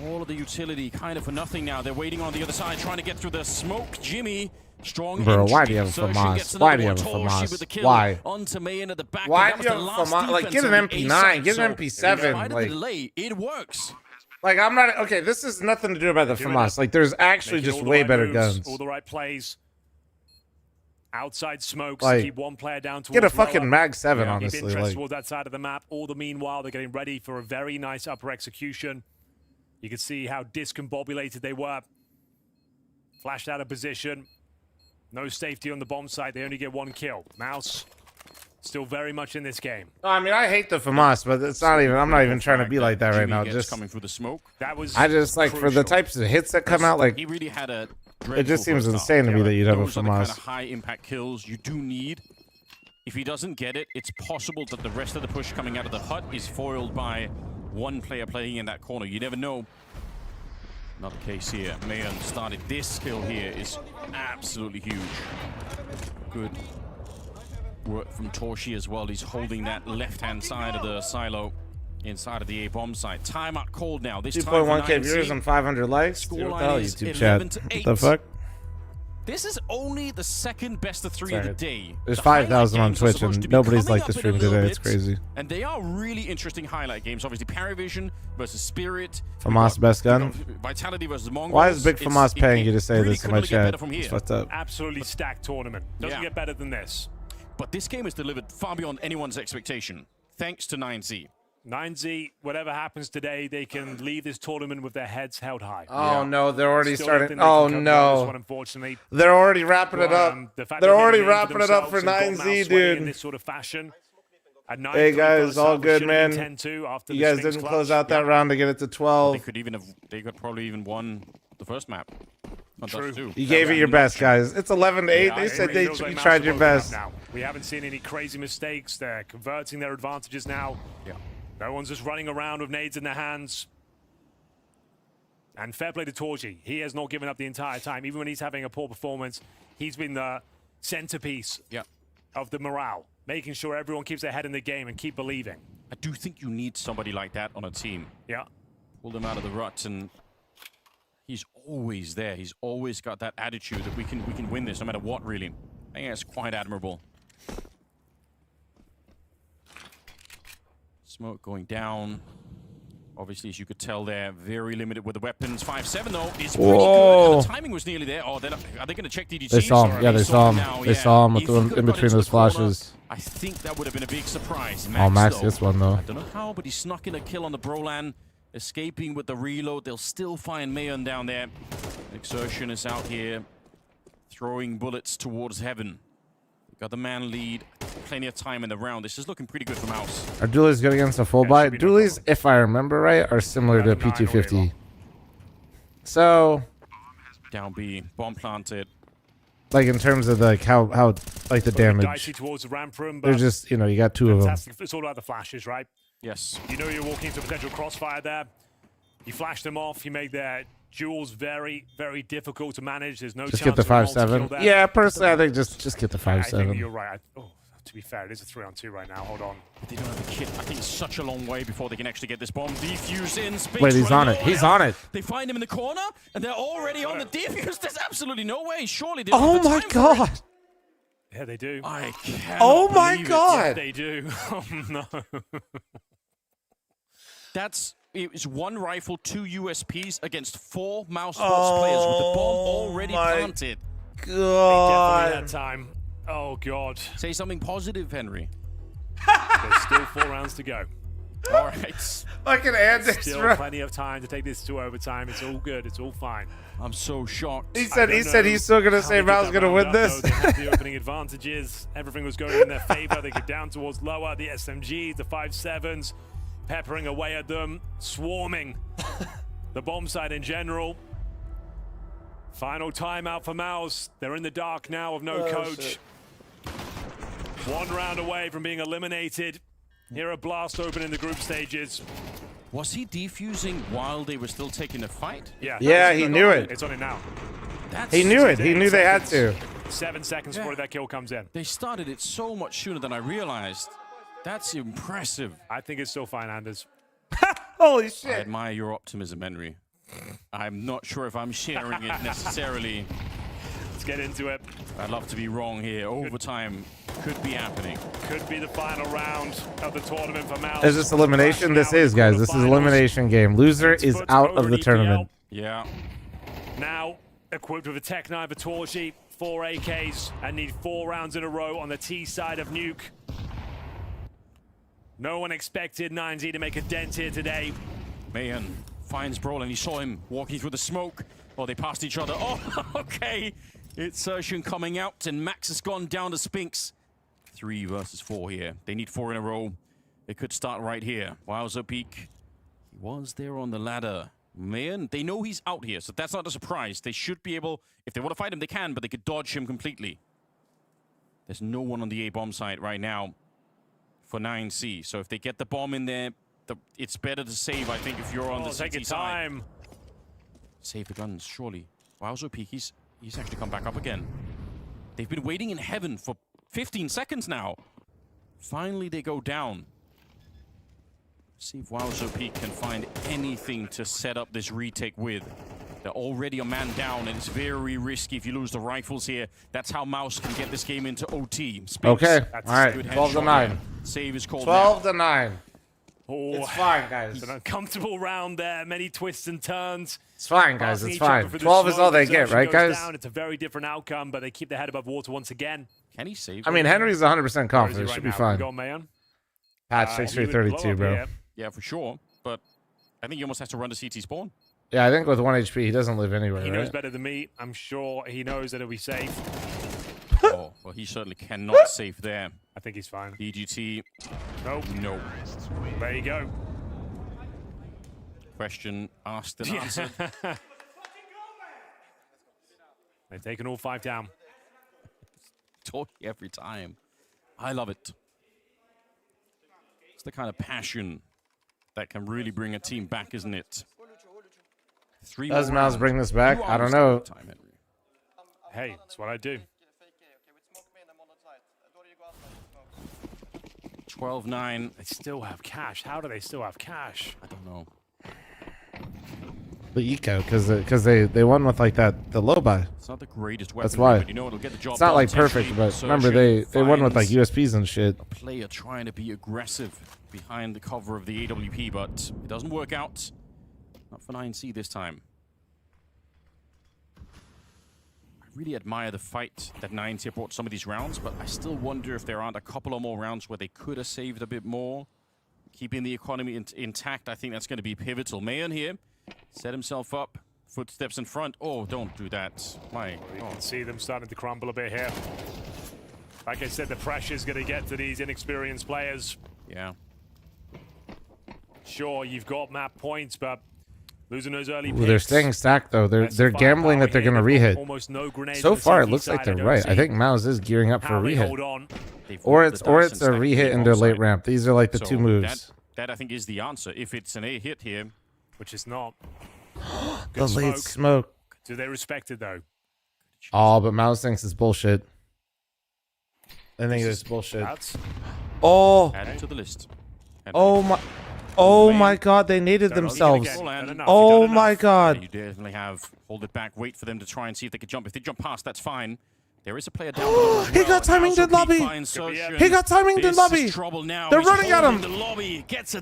All of the utility kind of for nothing now. They're waiting on the other side, trying to get through the smoke. Jimmy, strong. Bro, why do you have a FAMAS? Why do you have a FAMAS? Why? Onto Mayan at the back. Why do you have a FAMAS? Like, get an MP9, get an MP7. Like, delay, it works. Like, I'm not... Okay, this has nothing to do about the FAMAS. Like, there's actually just way better guns. All the right plays. Outside smokes like, to keep one player down towards get a fucking lower. Mag 7, Keep honestly. interest Like, towards that side of the map. All the meanwhile, they're getting ready for a very nice upper execution. You can see how discombobulated they were. Flashed out of position. No safety on the bomb site. They only get one kill. Mouse still very much in this game. no, I mean, I hate the FAMAS, but it's not even... I'm not even trying to be like that right now. Just coming through the smoke. That was I just, like, crucial. for the types of hits that come out, like... He really had a... It just seems insane to me that you'd have a Those are the kind of FAMAS. high impact kills you do need. If he doesn't get it, it's possible that the rest of the push coming out of the hut is foiled by one player playing in that corner. You never know. Not the case here. Mayan started this kill here is absolutely huge. Good work from Torshi as well. He's holding that left-hand side of the silo inside of the A-bomb site. Timeout called now. This 2.1k viewers and 500 likes. Dude, what the hell, YouTube chat? What the fuck? This is only the second best of three of the day. There's 5,000 on Twitch and nobody's liked the stream today. It's crazy. And they are really interesting highlight games. Obviously, Paravision versus Spirit. FAMAS best gun. Vitality versus Mongols. Why is Big FAMAS paying you to say this in my chat? It's fucked up. Absolutely stacked tournament. Doesn't get better than this. But this game is delivered far beyond anyone's expectation, thanks to 9Z. 9Z, whatever happens today, they can leave this tournament with their heads held high. Oh, no, they're already Still starting. don't think they Oh, can cover this no. one, unfortunately. They're already wrapping it up. The fact They're that already named wrapping it up for themselves and got 9Z, Mouse swaying in dude. this sort of fashion. Hey, guys, all good, man. You after guys the Sphinx didn't clutch. close out that round to get it to 12. They could probably even won the first map. Not True. Dust 2. You gave it your best, guys. It's 11 to 8. They said it feels you like Mouse tried are your woken up best. now. We haven't seen any crazy mistakes. They're converting their advantages now. Yeah. No one's just running around with nades in their hands. And fair play to Torji. He has not given up the entire time. Even when he's having a poor performance, he's been the centerpiece of the morale, making sure everyone keeps their head in the game and keep believing. I do think you need somebody like that on a team. Yeah. Pull them out of the ruts, and he's always there. He's always got that attitude that we can win this no matter what, really. I think that's quite admirable. Smoke going down. Obviously, as you could tell, they're very limited with the weapons. 5-7, though, is pretty good. And the timing was nearly there. Oh, are they going to check DDT? They saw him. Yeah, they saw him. Now. They saw him If he in could've got between into those the corner, flashes. I think that would have been a big surprise. Oh, Max though, gets one, though. I don't know how, but he snuck in a kill on the Brolan. Escaping with the reload. They'll still find Mayon down there. Exertion is out here. Throwing bullets towards heaven. Got the man lead. Plenty of time in the round. This is looking pretty good for Mouse. Are dualies good against a full buy? Dualies, if I remember right, are similar to P250. So, Down B. Bomb planted. like in terms of like how like the damage, Dicey towards the ramp room, but they're just, you know, you got two of them. fantastic. It's all about the flashes, right? Yes. You know you're walking into a potential crossfire there. You flash them off. You make their duels very, very difficult to manage. There's no Just chance get the for a multi-kill 5-7. there. Yeah, personally, I think just get the I think 5-7. you're right. Oh, to be fair, it is a 3-on-2 right now. Hold on. But they don't have a kit. I think it's such a long way before they can actually get this bomb defused in. Spinks Wait, he's on it. He's on it. They find him in the corner, and they're already on the defuse. There's absolutely no way. Surely they Oh my god. Yeah, they do. I can't. Oh my god. Yeah, they do. Oh no. It was 1 rifle, 2 USPs against 4 mouse sports players with the bomb already planted. God. They definitely had time. Oh god. Say something positive, Henry. There's still 4 rounds to go. All right. Fucking Anders, Still bro. plenty of time to take this to overtime. It's all good. It's all fine. I'm so shocked. He said he's still gonna say Mal's gonna win this. They had the opening advantages. Everything was going in their favor. They get down towards lower. The SMGs, the 5.7s, peppering away at them, swarming the bomb site in general. Final timeout for Mouse. They're in the dark now with no coach. Shit. 1 round away from being eliminated. Here a blast open in the group stages. Was he defusing while they were still taking a fight? Yeah. Yeah, he knew it. It's on it now. He knew it. He knew they had to. 7 seconds before that kill comes in. They started it so much sooner than I realized. That's impressive. I think it's still fine, Anders. Holy I shit. admire your optimism, Henry. I'm not sure if I'm sharing it necessarily. Let's get into it. I'd love to be wrong here. Overtime could be happening. Could be the final round of the tournament for Mouse. Is this elimination? This is, guys. This is elimination game. Loser is out of the tournament. Yeah. Now, equipped with a Tech 9 Vitorji, 4 AKs, and need 4 rounds in a row on the T side of Nuke. No one expected 9Z to make a dent here today. Mayan finds Brawl, and he saw him walking through the smoke. Oh, they passed each other. Oh, okay. Insertion coming out, and Max has gone down to Spinks. 3 versus 4 here. They need 4 in a row. It could start right here. Wowzer Peak. He was there on the ladder. Man, they know he's out here, so that's not a surprise. They should be able, if they want to fight him, they can, but they could dodge him completely. There's no one on the A-bomb site right now for 9C. So if they get the bomb in there, it's better to save, I think, if you're on the take your CT side. time. Save the guns, surely. Wowzer Peak, he's actually come back up again. They've been waiting in heaven for 15 seconds now. Finally, they go down. See if Wowzer Peak can find anything to set up this retake with. They're already a man down, and it's very risky if you lose the rifles here. That's how Mouse can get this game into OT. Spinks, Okay, all right, 12 to 9. Save is called 12 now. to 9. Oh, It's fine, guys. It's an uncomfortable round there. Many twists and turns. It's fine, guys. Passing It's each other fine. through the 12 is smoke. all they The get, exertion right, goes guys? down. It's a very different outcome, but they keep their head above water once again. Can he save? I mean, Henry's 100% Where is he confident. right Should be now? fine. Go, man. Patch He 6332, would blow bro. up here. Yeah, for sure. But I think you almost have to run to CT spawn. Yeah, I think with 1 HP, he doesn't live anywhere, He knows right? better than me. I'm sure he knows that it'll be safe. Oh, well, he certainly cannot save there. I think he's fine. BGT. Nope. No. There you go. Question asked and answered. They've taken all 5 down. Talking every time. I love it. It's the kind of passion that can really bring a team back, isn't it? 3 Does more Mouse rounds. bring this back? You I don't always know. got time, Henry. Hey, that's what I do. 12-9. They still have cash. How do they still have cash? I don't know. The eco, because they won with like the low buy. It's not the greatest weapon. That's why. But you know it'll get the job It's not done. like perfect, but remember they won with like USPs and shit. Player trying to be aggressive behind the cover of the AWP, but it doesn't work out. Not for 9C this time. I really admire the fight that 9C brought some of these rounds, but I still wonder if there aren't a couple of more rounds where they could have saved a bit more. Keeping the economy intact, I think that's going to be pivotal. Mayan here set himself up. Footsteps in front. Oh, don't do that. My You God. can see them starting to crumble a bit here. Like I said, the pressure's going to get to these inexperienced players. Yeah. Sure, you've got map points, but losing those early Ooh, picks. they're staying stacked though. They're gambling that they're gonna rehit. Almost no grenades So on the far, it CT looks like side. I they're don't right. I see think Mouse is gearing up for how a they rehit, hold on. or rolled it's the dice and a stacked rehit the into offside. late ramp. These are like the So two moves. That I think is the answer. If it's an A hit here, Which is not. The Good late smoke. Do they respect it though? Oh, but Mouse thinks it's bullshit. I think it's bullshit. Oh. Add to the list. Oh my. Oh my God! They naded themselves. Oh my God! You definitely have hold it back. Wait for them to try and see if they can jump. If they jump past, that's fine. There is a player down below. He got timing in lobby. He got timing in lobby. They're running at him.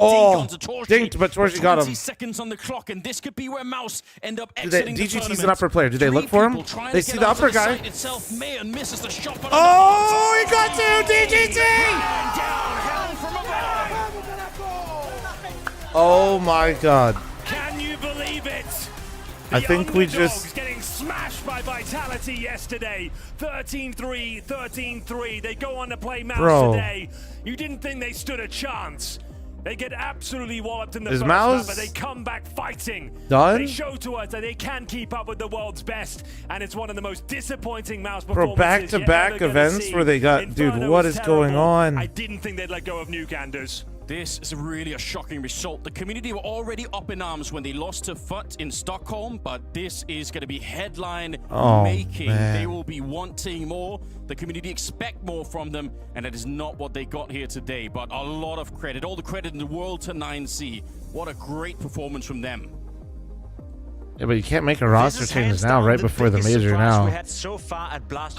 Oh, dinked, but Torji got him. Seconds on the clock, and this could be where Mouse end up DGT's an upper player. Do they look for him? They see the upper guy. Oh, he got two DGT. Oh my God. Can you believe it? I think we just getting smashed by Vitality yesterday. 13-3, 13-3. They go on to play Mouse today. You didn't think they stood a chance. They get absolutely walloped in the first map, but they come back fighting. Done? They show to us that they can keep up with the world's best, and it's one of the most disappointing Mouse performances. Bro, back-to-back events where they got, Inferno dude, what is going on? I didn't think they'd let go of Nuke, Anders. This is really a shocking result. The community were already up in arms when they lost to FUT in Stockholm, but this is going to be headline making. They will be wanting more. The community expect more from them, and that is not what they got here today. But a lot of credit, all the credit in the world to 9C. What a great performance from them. Yeah, but you can't make a roster change now, right before the major now. I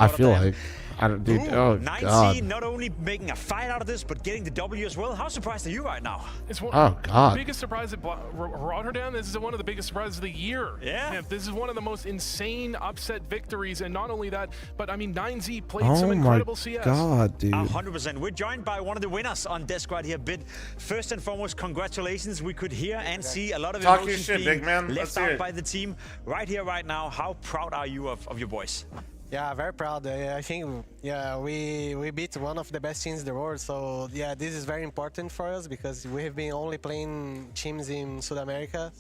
feel like. Dude, oh 9C God. not only making a fight out of this, but getting the W as well. How surprised are you right now? It's one oh God. The biggest surprise at Rotterdam. This is one of the biggest surprises of the year. Yeah. This is one of the most insane upset victories, and not only that, but I mean 9Z played some incredible CS. God, dude. 100%. We're joined by one of the winners on desk right here, Bit. First and foremost, congratulations. We could hear and see a lot of emotions being left out by the team right here, right now. How proud are you of your boys? Yeah, very proud. I think we beat one of the best teams in the world. So yeah, this is very important for us because we have been only playing teams in South America.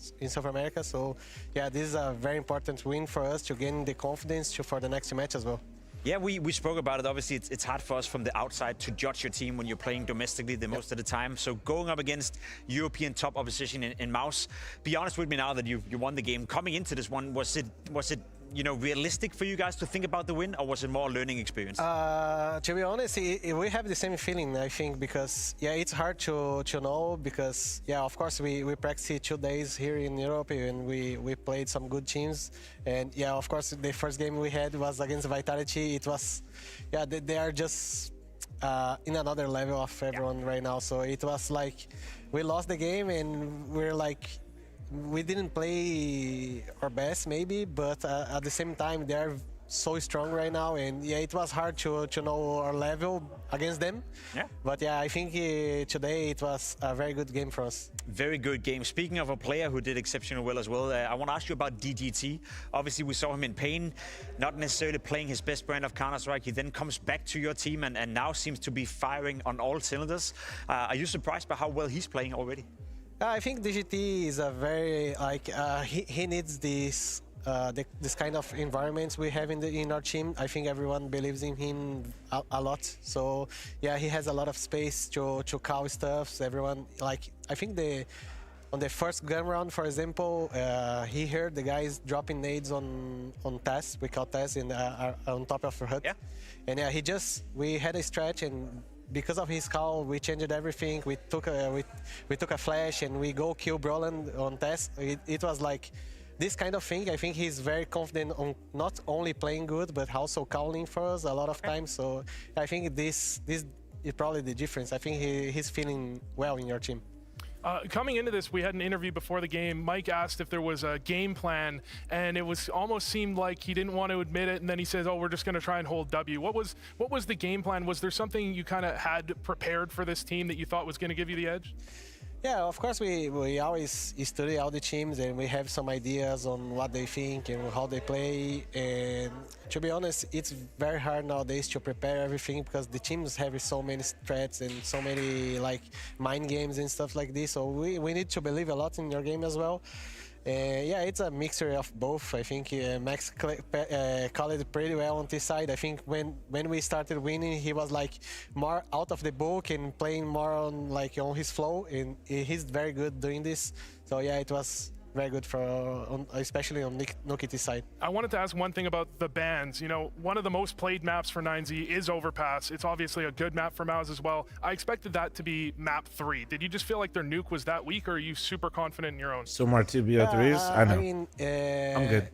So yeah, this is a very important win for us to gain the confidence for the next match as well. Yeah, we spoke about it. Obviously, it's hard for us from the outside to judge your team when you're playing domestically the most of the time. So going up against European top opposition in Mouse, be honest with me now that you won the game. Coming into this one, was it realistic for you guys to think about the win, or was it more a learning experience? To be honest, we have the same feeling, I think, because yeah, it's hard to know because yeah, of course we practiced 2 days here in Europe and we played some good teams, and yeah, of course the first game we had was against Vitality. It was yeah, they are just in another level of everyone right now. So it was like we lost the game and we're like, we didn't play our best maybe, but at the same time they are so strong right now, and yeah, it was hard to know our level against them. Yeah. But yeah, I think today it was a very good game for us. Very good game. Speaking of a player who did exceptionally well as well, I want to ask you about DGT. Obviously, we saw him in pain, not necessarily playing his best brand of Counter-Strike. He then comes back to your team and now seems to be firing on all cylinders. Are you surprised by how well he's playing already? I think DGT is a very he needs this kind of environments we have in our team. I think everyone believes in him a lot. So yeah, he has a lot of space to call stuff. Everyone I think on the first gun round, for example, he heard the guys dropping nades on tests. We call tests on top of her hut. Yeah. And yeah, we had a stretch, and because of his call, we changed everything. We took a flash and we go kill Broland on test. It was like this kind of thing. I think he's very confident on not only playing good but also calling for us a lot of times. So I think this is probably the difference. I think he's feeling well in your team. Coming into this, we had an interview before the game. Mike asked if there was a game plan, and it was almost seemed like he didn't want to admit it, and then he says, oh, we're just going to try and hold W. What was the game plan? Was there something you kind of had prepared for this team that you thought was going to give you the edge? Yeah, of course, we always study all the teams and we have some ideas on what they think and how they play. And to be honest, it's very hard nowadays to prepare everything because the teams have so many threats and so many mind games and stuff like this. So we need to believe a lot in your game as well. Yeah, it's a mixture of both. I think Max called it pretty well on this side. I think when we started winning, he was more out of the book and playing more on his flow, and he's very good doing this. So yeah, it was very good for, especially on Nuke's side. I wanted to ask one thing about the bans. You know, one of the most played maps for 9Z is Overpass. It's obviously a good map for MOUZ as well. I expected that to be map 3. Did you just feel like their nuke was that weak, or are you super confident in your own? So more 2BO3s? I know. I mean, I'm good.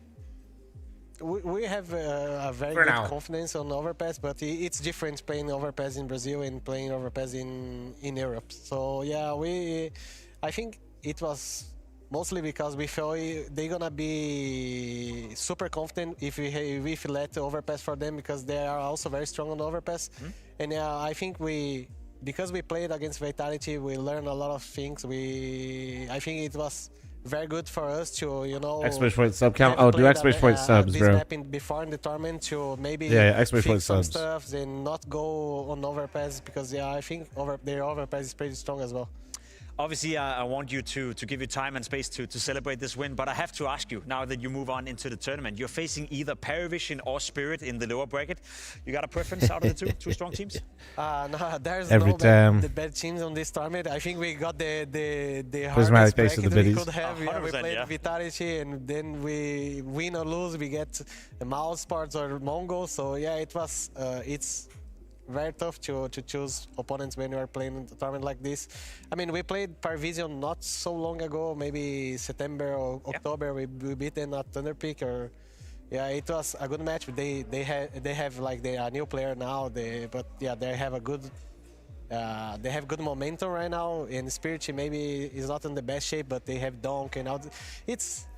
We have a very good confidence on Overpass, but it's different playing Overpass in Brazil and playing Overpass in Europe. So yeah, I think it was mostly because we felt they're gonna be super confident if we let Overpass for them, because they are also very strong on Overpass. And I think because we played against Vitality, we learned a lot of things. I think it was very good for us to, you know, exploit sub count. Oh, do exploit subs, bro. Before in the tournament to maybe exploit fix some subs stuff and not go on Overpass, because I think their Overpass is pretty strong as well. Obviously, I want you to give you time and space to celebrate this win, but I have to ask you, now that you move on into the tournament, you're facing either Paravision or Spirit in the lower bracket. You got a preference out of the two strong teams? No, there's the bad teams on this tournament. I think we got the hardest bracket we could have. We played Vitality, and then we win or lose, we get the MOUZ Sports or Mongols. So yeah, it's very tough to choose opponents when you are playing a tournament like this. I mean, we played Paravision not so long ago, maybe September or October. We beat them at Thunderpeak. Yeah, it was a good match. They have like a new player now. But yeah, they have a good. They have good momentum right now. And Spirit maybe is not in the best shape, but they have Donk and all.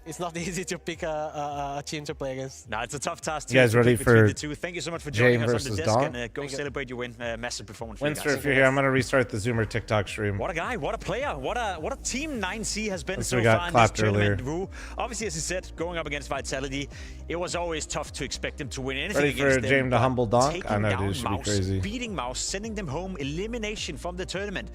It's not easy to pick a team to play against. No, it's a tough task to you guys ready for the two. Thank you so much for joining us on the desk, and go celebrate your win. Massive performance for you guys. Winster, if you're here, I'm going to restart the Zoomer TikTok stream. What a guy, what a player, what a team 9C has been so far in this tournament. Obviously, as you said, going up against Vitality, it was always tough to expect him to win anything ready against for them. James to humble Donk? I know, dude, it should be MOUZ, crazy. beating MOUZ, sending them home, elimination from the tournament.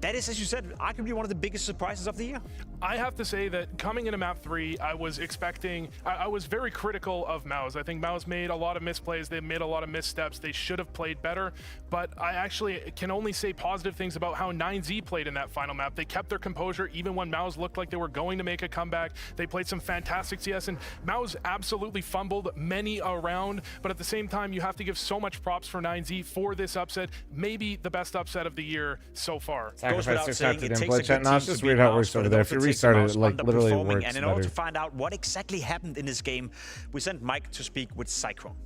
That is, as you said, arguably one of the biggest surprises of the year. I have to say that coming into map 3, I was expecting, I was very critical of MOUZ. I think MOUZ made a lot of misplays, they made a lot of missteps, they should have played better, but I actually can only say positive things about how 9Z played in that final map. They kept their composure even when MOUZ looked like they were going to make a comeback. They played some fantastic CS, and MOUZ absolutely fumbled many a round, but at the same time, you have to give so much props for 9Z for this upset, maybe the best upset of the year so far. Sacrifice saying, it takes a good team it's just weird how it works over there. If you restart it, like literally works and in order to find out what exactly happened in this game, we sent Mike to speak with Cyclone.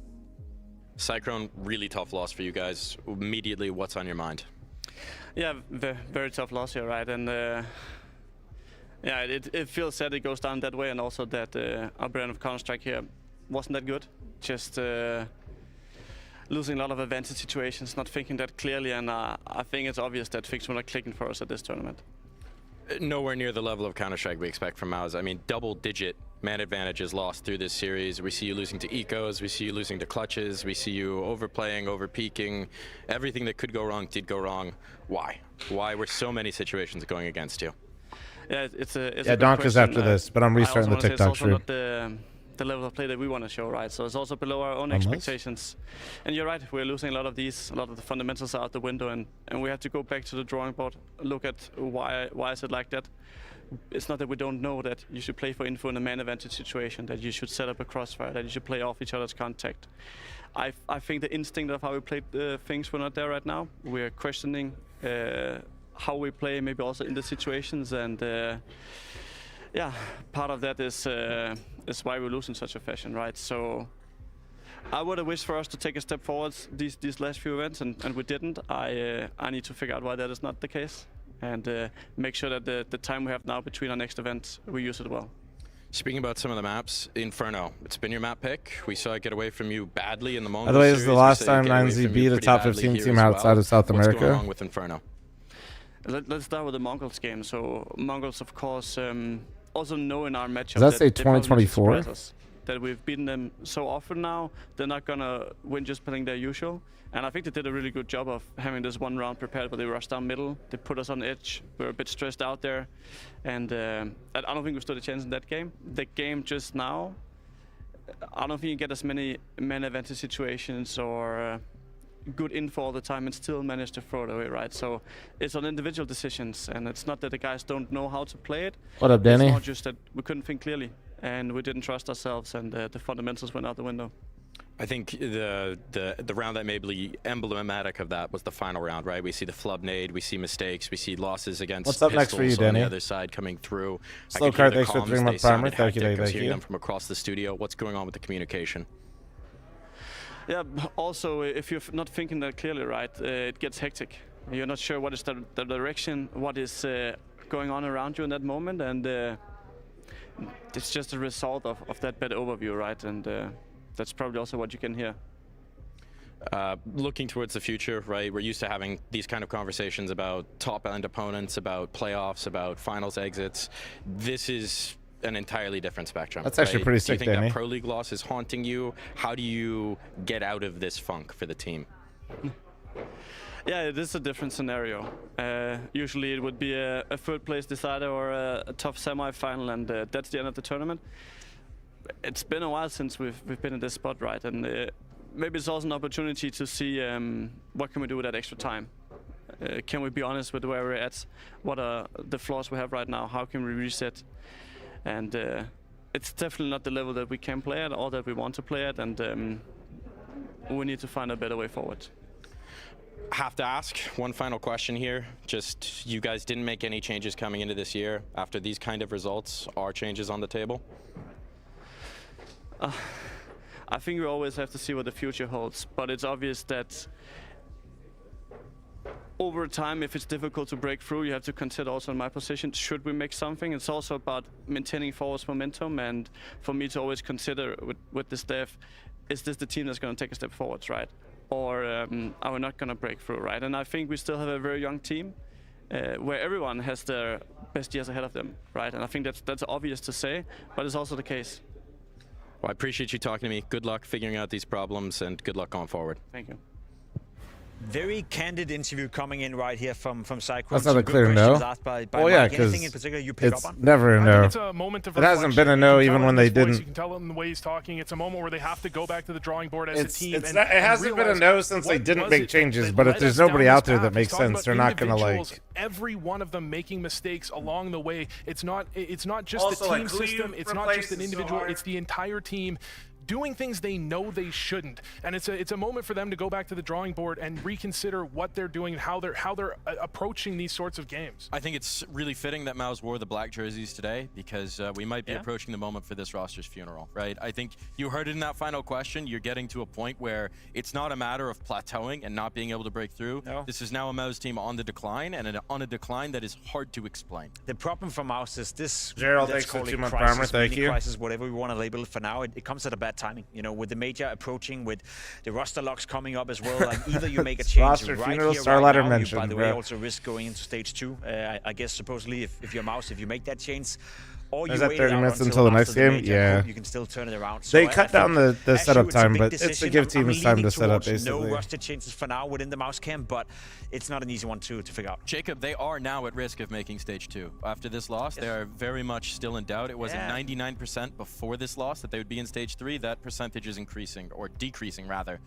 Cyclone, really tough loss for you guys. Immediately, what's on your mind? Yeah, very tough loss here, right? And yeah, it feels sad it goes down that way, and also that our brand of Counter-Strike here wasn't that good. Just losing a lot of advantage situations, not thinking that clearly, and I think it's obvious that things were not clicking for us at this tournament. Nowhere near the level of Counter-Strike we expect from MOUZ. I mean, double-digit man advantages lost through this series. We see you losing to ecos, we see you losing to clutches, we see you overplaying, overpeaking. Everything that could go wrong did go wrong. Why? Why were so many situations going against you? Yeah, it's a Donk is after this, but I'm restarting the TikTok stream. The level of play that we want to show, right? So it's also below our own expectations. And you're right, we're losing a lot of these, a lot of the fundamentals are out the window, and we have to go back to the drawing board, look at why is it like that. It's not that we don't know that you should play for info in a man advantage situation, that you should set up a crossfire, that you should play off each other's contact. I think the instinct of how we played things were not there right now. We're questioning how we play, maybe also in the situations, and yeah, part of that is why we lose in such a fashion, right? So I would have wished for us to take a step forward these last few events, and we didn't. I need to figure out why that is not the case, and make sure that the time we have now between our next events, we use it well. Speaking about some of the maps, Inferno, it's been your map pick. We saw it get away from you badly in the Mongols. By the way, this is the last time 9Z beat a top 15 team outside of South America. What's going on with Inferno? Let's start with the Mongols game. So Mongols, of course, also know in our matchup. Does that say 2024? That we've beaten them so often now, they're not gonna win just playing their usual. And I think they did a really good job of having this one round prepared, but they rushed down middle. They put us on edge. We were a bit stressed out there, and I don't think we stood a chance in that game. The game just now, I don't think you get as many man advantage situations or good info all the time and still manage to throw it away, right? So it's on individual decisions, and it's not that the guys don't know how to play it. What up, Danny? It's more just that we couldn't think clearly, and we didn't trust ourselves, and the fundamentals went out the window. I think the round that may be emblematic of that was the final round, right? We see the flub nade, we see mistakes, we see losses against What's up next for you, pistols on Danny? the other side coming through. Slow card, thanks for 3-month primer. Thank you, thank thank you. them from across the studio. What's going on with the communication? Yeah, also, if you're not thinking that clearly, right, it gets hectic. You're not sure what is the direction, what is going on around you in that moment, and it's just a result of that bad overview, right? And that's probably also what you can hear. Looking towards the future, right? We're used to having these kind of conversations about top-end opponents, about playoffs, about finals exits. This is an entirely different spectrum. That's actually pretty sick, Do you think Danny. that Pro League loss is haunting you? How do you get out of this funk for the team? Yeah, it is a different scenario. Usually it would be a third place decider or a tough semi-final, and that's the end of the tournament. It's been a while since we've been in this spot, right? And maybe it's also an opportunity to see what can we do with that extra time. Can we be honest with where we're at? What are the flaws we have right now? How can we reset? And it's definitely not the level that we can play at or that we want to play at, and we need to find a better way forward. Have to ask one final question here. Just, you guys didn't make any changes coming into this year. After these kind of results, are changes on the table? I think we always have to see what the future holds, but it's obvious that over time, if it's difficult to break through, you have to consider also in my position, should we make something? It's also about maintaining forward momentum, and for me to always consider with the staff, is this the team that's going to take a step forwards, right? Or are we not going to break through, right? And I think we still have a very young team where everyone has their best years ahead of them, right? And I think that's obvious to say, but it's also the case. Well, I appreciate you talking to me. Good luck figuring out these problems, and good luck going forward. Thank you. Very candid interview coming in right here from Cyclone. That's not a clear no. Oh yeah, because it's never a no. It's a moment of it hasn't been a no even when they didn't. You can tell it in the way he's talking. It's a moment where they have to go back to the drawing board as a team. It hasn't been a no since they didn't make changes, but if there's nobody out there that makes sense, they're not going to like. Every one of them making mistakes along the way. It's not just Also, the team like, who system. you It's not just replace an is so individual. hard. It's the entire team doing things they know they shouldn't, and it's a moment for them to go back to the drawing board and reconsider what they're doing and how they're approaching these sorts of games. I think it's really fitting that Maus wore the black jerseys today, because we might be approaching the moment for this roster's funeral, right? I think you heard it in that final question. You're getting to a point where it's not a matter of plateauing and not being able to break through. No. This is now a Maus team on the decline, and on a decline that is hard to explain. The problem for Maus is this. Gerald, let's thanks for call it 2-month crisis, primer, thank mini you. Crisis, whatever we want to label it for now. It comes at a bad timing. You know, with the major approaching, with the roster locks coming up as well. Like either you make a change Roster right funeral, here, Star right Ladder now. mentioned, You, by the way, bro. also risk going into stage 2. I guess supposedly, if you're Maus, if you make that change. Or Is you that wait 30 it out minutes until the after next game? major, Yeah. you can still turn it around. They So cut down the actually, setup it's a time, big but it's to decision. give I'm teams time to leaning set up, towards basically. No roster changes for now within the Maus camp, but it's not an easy one to figure out. Jacob, they are now at risk of making stage 2. After this loss, they are very much still in doubt. It was at 99% before this loss that they would be in stage 3. That percentage is increasing, or decreasing rather.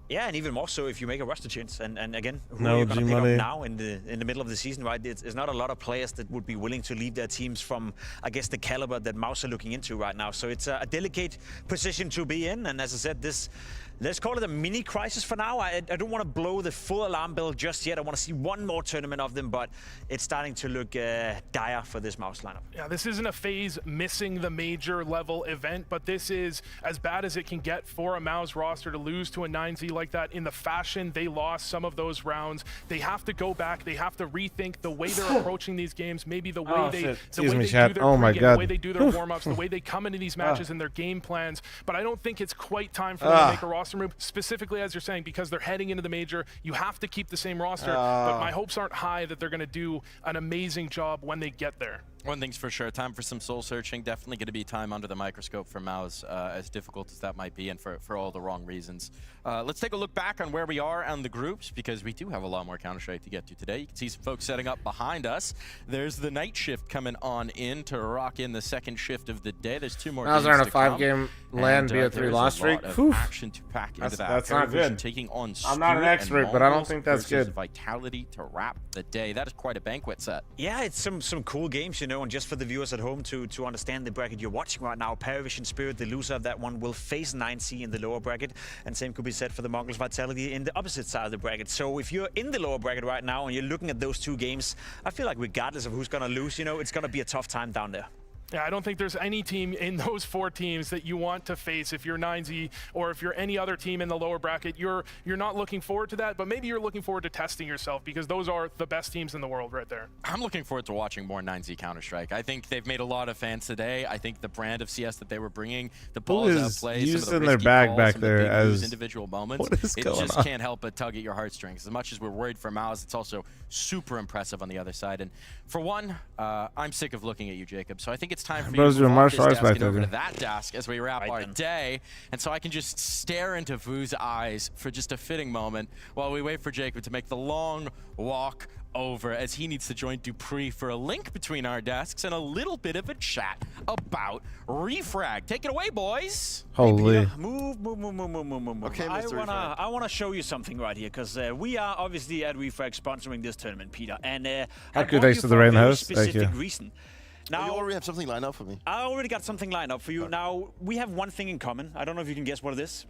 Yeah, and even more so if you make a roster change. And again, who No are you going to pick G-money. up now in the middle of the season, right? It's not a lot of players that would be willing to leave their teams from, I guess, the caliber that Maus are looking into right now. So it's a delicate position to be in. And as I said, this, let's call it a mini crisis for now. I don't want to blow the full alarm bell just yet. I want to see one more tournament of them, but it's starting to look dire for this Maus lineup. Yeah, this isn't a phase missing the major level event, but this is as bad as it can get for a Maus roster to lose to a 9Z like that in the fashion they lost some of those rounds. They have to go back. They have to rethink the way they're approaching these games, maybe the way Oh, they, shit. the Excuse way me, they chat. do their Oh, my pregame, God. the way they do their warm-ups, the way they come into these matches and their game plans. But I don't think it's quite time for them to make a roster move, specifically as you're saying, because they're heading into the major. You have to keep the same roster, but my hopes aren't high that they're going to do an amazing job when they get there. One thing's for sure, time for some soul searching. Definitely going to be time under the microscope for Maus, as difficult as that might be, and for all the wrong reasons. Let's take a look back on where we are on the groups, because we do have a lot more Counter-Strike to get to today. You can see some folks setting up behind us. There's the night shift coming on in to rock in the second shift of the day. There's 2 more games Maus are on a to come. 5-game land BO3 loss streak. Action to pack into that. That's not good. Taking on I'm not an expert, but I don't think that's good. Vitality to wrap the day. That is quite a banquet set. Yeah, it's some cool games, you know, and just for the viewers at home to understand the bracket you're watching right now, Paravision Spirit, the loser of that one, will face 9C in the lower bracket, and same could be said for the Mongols Vitality in the opposite side of the bracket. So if you're in the lower bracket right now and you're looking at those 2 games, I feel like regardless of who's gonna lose, you know, it's gonna be a tough time down there. Yeah, I don't think there's any team in those 4 teams that you want to face if you're 9Z or if you're any other team in the lower bracket. You're not looking forward to that, but maybe you're looking forward to testing yourself, because those are the best teams in the world right there. I'm looking forward to watching more 9Z Counter-Strike. I think they've made a lot of fans today. I think the brand of CS that they were bringing, the balls out of play, some of the their bag balls, back some there of the as individual moments, it just can't help but tug at your heartstrings. As much as we're worried for Maus, it's also super impressive on the other side. And for one, I'm sick of looking at you, Jacob. So I think it's time for you to martial arts back over to that desk as we wrap our day, and so I can just stare into Vu's eyes for just a fitting moment while we wait for Jacob to make the long walk over, as he needs to join Dupree for a link between our desks and a little bit of a chat about Refrag. Take it away, boys. Holy. Hey, move. Okay, I wanna show you something right here, because we are obviously at Refrag sponsoring this tournament, Peter, and thanks to the rain host. Thank you. Reason. Now, you already have something lined up for me. I already got something lined up for you. Now, we have one thing in common. I don't know if you can guess what it is.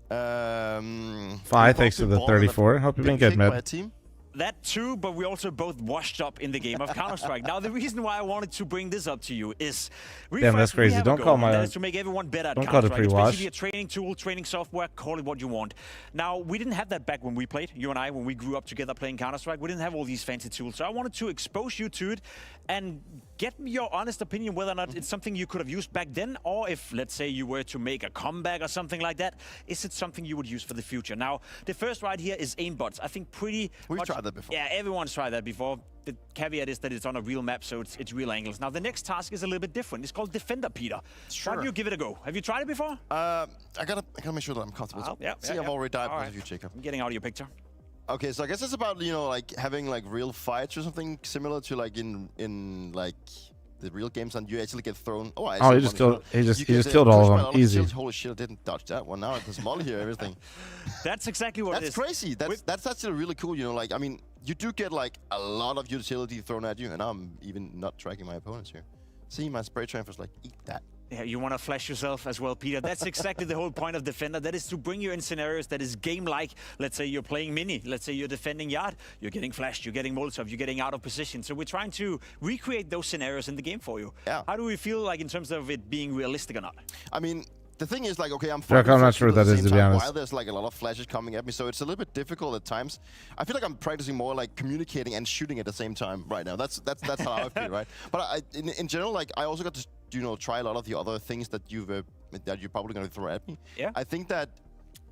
5 thanks to the 34. Hope you've been good, man. That too, but we also both washed up in the game of Counter-Strike. Now, the reason why I wanted to bring this up to you is... Damn, that's crazy. Don't call my... That is to make everyone better at Counter-Strike. It's basically a training tool, training software, call it what you want. Now, we didn't have that back when we played, you and I, when we grew up together playing Counter-Strike. We didn't have all these fancy tools. So I wanted to expose you to it and get your honest opinion whether or not it's something you could have used back then, or if, let's say, you were to make a comeback or something like that, is it something you would use for the future? Now, the first right here is aimbots. I think We've tried that before. Yeah, everyone's tried that before. The caveat is that it's on a real map, so it's real angles. Now, the next task is a little bit different. It's called Defender, Peter. Sure. Why don't you give it a go? Have you tried it before? I gotta make sure that I'm comfortable. I've already died because of you, Jacob. I'm getting out of your picture. Okay, so I guess it's about, you know, like having like real fights or something similar to like in like the real games, and you actually get thrown. He just killed all of them. Easy. Holy shit, I didn't dodge that one. Now there's molly here, everything. That's exactly what it is. That's crazy. That's actually really cool. You know, like, I mean, you do get like a lot of utility thrown at you, and I'm even not tracking my opponents here. See, my spray transfer's like, eat that. Yeah, you want to flash yourself as well, Peter. That's exactly the whole point of Defender. That is to bring you in scenarios that is game-like. Let's say you're playing Mini. Let's say you're defending Yard. You're getting flashed. You're getting Molotov. You're getting out of position. So we're trying to recreate those scenarios in the game for you. Yeah. How do we feel like in terms of it being realistic or not? I mean, the thing is, like, okay, I'm not sure what that is, to be honest. While there's like a lot of flashes coming at me, so it's a little bit difficult at times. I feel like I'm practicing more like communicating and shooting at the same time right now. That's how I feel, right? But in general, like, I also got to, you know, try a lot of the other things that you're probably going to throw at me. Yeah. I think that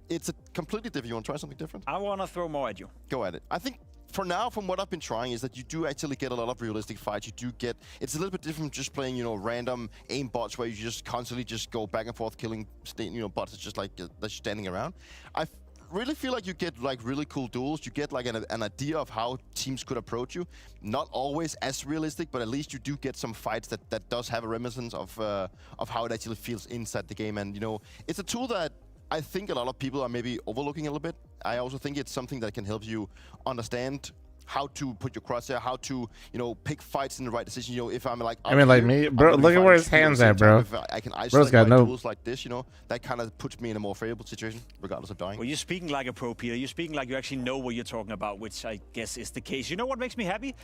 it's a completely different. You want to try something different? I want to throw more at you. Go at it. I think for now, from what I've been trying, is that you do actually get a lot of realistic fights. You do get, it's a little bit different from just playing, you know, random aim bots where you just constantly just go back and forth killing, you know, bots that's just like that's standing around. I really feel like you get like really cool duels. You get like an idea of how teams could approach you. Not always as realistic, but at least you do get some fights that does have a reminiscence of how it actually feels inside the game. And, you know, it's a tool that I think a lot of people are maybe overlooking a little bit. I also think it's something that can help you understand how to put your crosshair, how to, you know, pick fights in the right decision. You know, if I'm like, I mean, like me, bro. Look at where his hands at, bro. If I can isolate my duels like this, you know, that kind of puts me in a more favorable situation, regardless of dying. Well, you're speaking like a pro, Peter. You're speaking like you actually know what you're talking about, which I guess is the case. You know what makes me happy?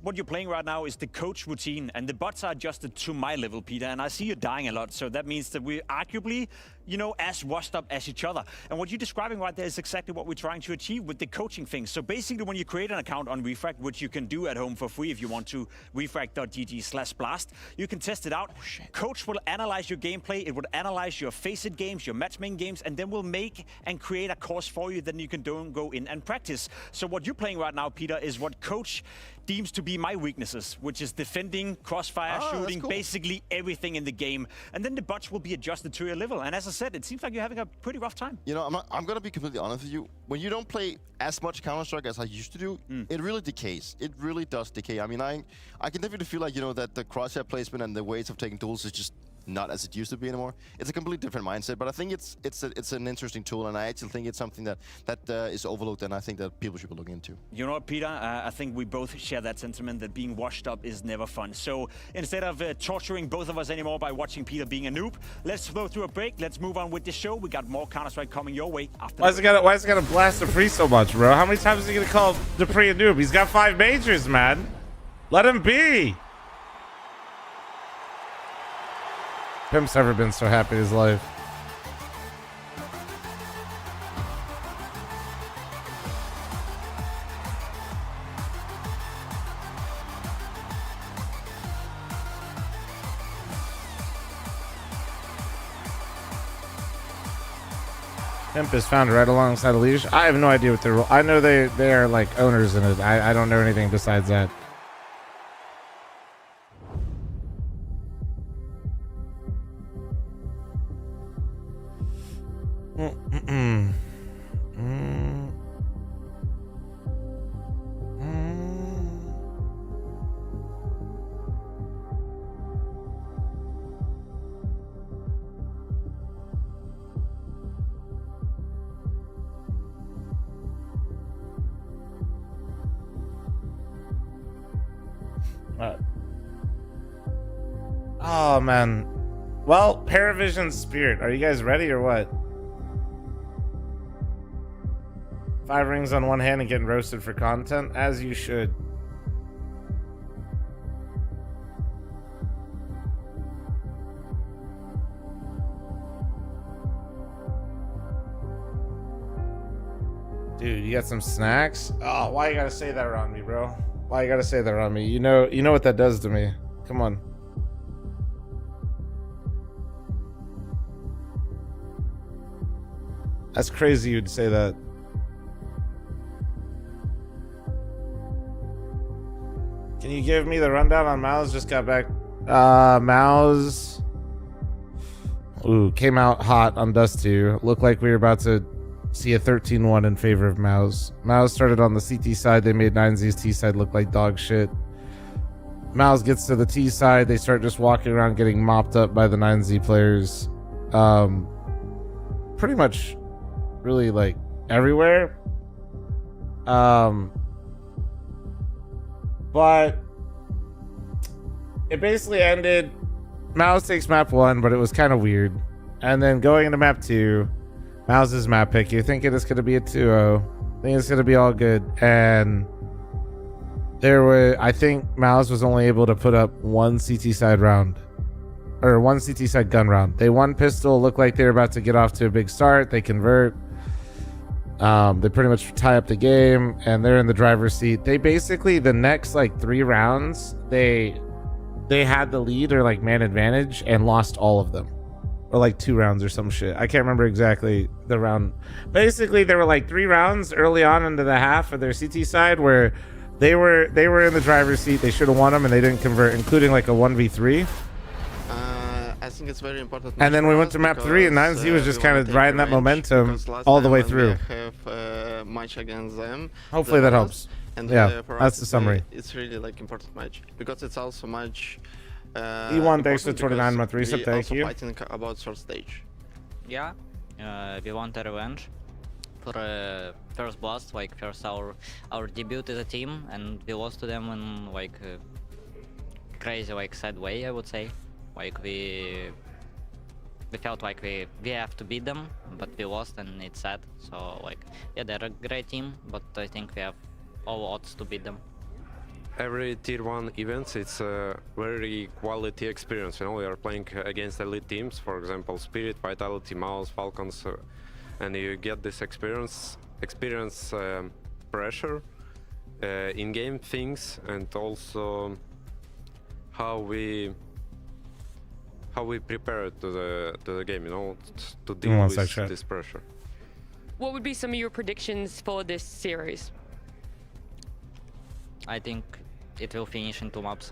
What you're playing right now is the coach routine, and the bots are adjusted to my level, Peter. And I see you dying a lot, so that means that we're arguably, you know, as washed up as each other. And what you're describing right there is exactly what we're trying to achieve with the coaching thing. So basically, when you create an account on Refrag, which you can do at home for free if you want to, refrag.gg/blast, you can test it out. Coach will analyze your gameplay. It will analyze your face-it games, your matchmaking games, and then will make and create a course for you that you can go in and practice. So what you're playing right now, Peter, is what Coach deems to be my weaknesses, which is defending, crossfire, shooting, cool. basically everything in the game. And then the bots will be adjusted to your level. And as I said, it seems like you're having a pretty rough time. You know, I'm going to be completely honest with you. When you don't play as much Counter-Strike as I used to do, it really decays. It really does decay. I mean, I can definitely feel like, you know, that the crosshair placement and the ways of taking duels is just not as it used to be anymore. It's a completely different mindset, but I think it's an interesting tool, and I actually think it's something that is overlooked, and I think that people should be looking into. You know what, Peter? I think we both share that sentiment that being washed up is never fun. So instead of torturing both of us anymore by watching Peter being a noob, let's go through a break. Let's move on with the show. We got more Counter-Strike coming your way after. Why is it gotta blast the free so much, bro? How many times is he gonna call dupreeh a noob? He's got 5 majors, man. Let him be. Pimp's never been so happy in his life. Pimp is found right alongside Elish. I have no idea what their role. I know they are like owners in it. I don't know anything besides that. Oh man. Well, Paravision Spirit, are you guys ready or what? 5 rings on one hand and getting roasted for content, as you should. Dude, you got some snacks? Oh, why you gotta say that around me, bro? Why you gotta say that around me? You know what that does to me. Come on. That's crazy you'd say that. Can you give me the rundown on Mouse? Just got back. Mouse. Ooh, came out hot on Dust 2. Looked like we were about to see a 13-1 in favor of Mouse. Mouse started on the CT side. They made 9Z's T side look like dog shit. Mouse gets to the T side. They start just walking around getting mopped up by the 9Z players. Pretty much really like everywhere. But it basically ended. Mouse takes map 1, but it was kind of weird. And then going into map 2, Mouse's map pick. You're thinking it's going to be a 2-0. Think it's going to be all good. And I think Mouse was only able to put up 1 CT side round. Or 1 CT side gun round. They won pistol. Looked like they were about to get off to a big start. They convert. They pretty much tie up the game, and they're in the driver's seat. They basically, the next like 3 rounds, they had the lead or like man advantage and lost all of them, or like 2 rounds or some shit. I can't remember exactly the round. Basically, there were like 3 rounds early on into the half of their CT side where they were in the driver's seat. They should have won them, and they didn't convert, including like a 1v3. I think it's very important. And then we went to map 3, and 9Z was just kind of riding that momentum all the way through. We have match against them. Hopefully that helps. And yeah, for that's us, the summary. It's really like important match because it's also match. E1, thanks for 29 month reset. Thank you. Fighting about short stage. Yeah, we want a revenge for first blast, like first our debut as a team, and we lost to them in like crazy, like sad way, I would say. Like we felt like we have to beat them, but we lost, and it's sad. So like, yeah, they're a great team, but I think we have all odds to beat them. Every tier 1 events, it's a very quality experience. You know, we are playing against elite teams, for example, Spirit, Vitality, Mouse, Falcons, and you get this experience pressure, in-game things, and also how we prepare to the game, you know, to deal with this pressure. What would be some of your predictions for this series? I think it will finish in 2 maps.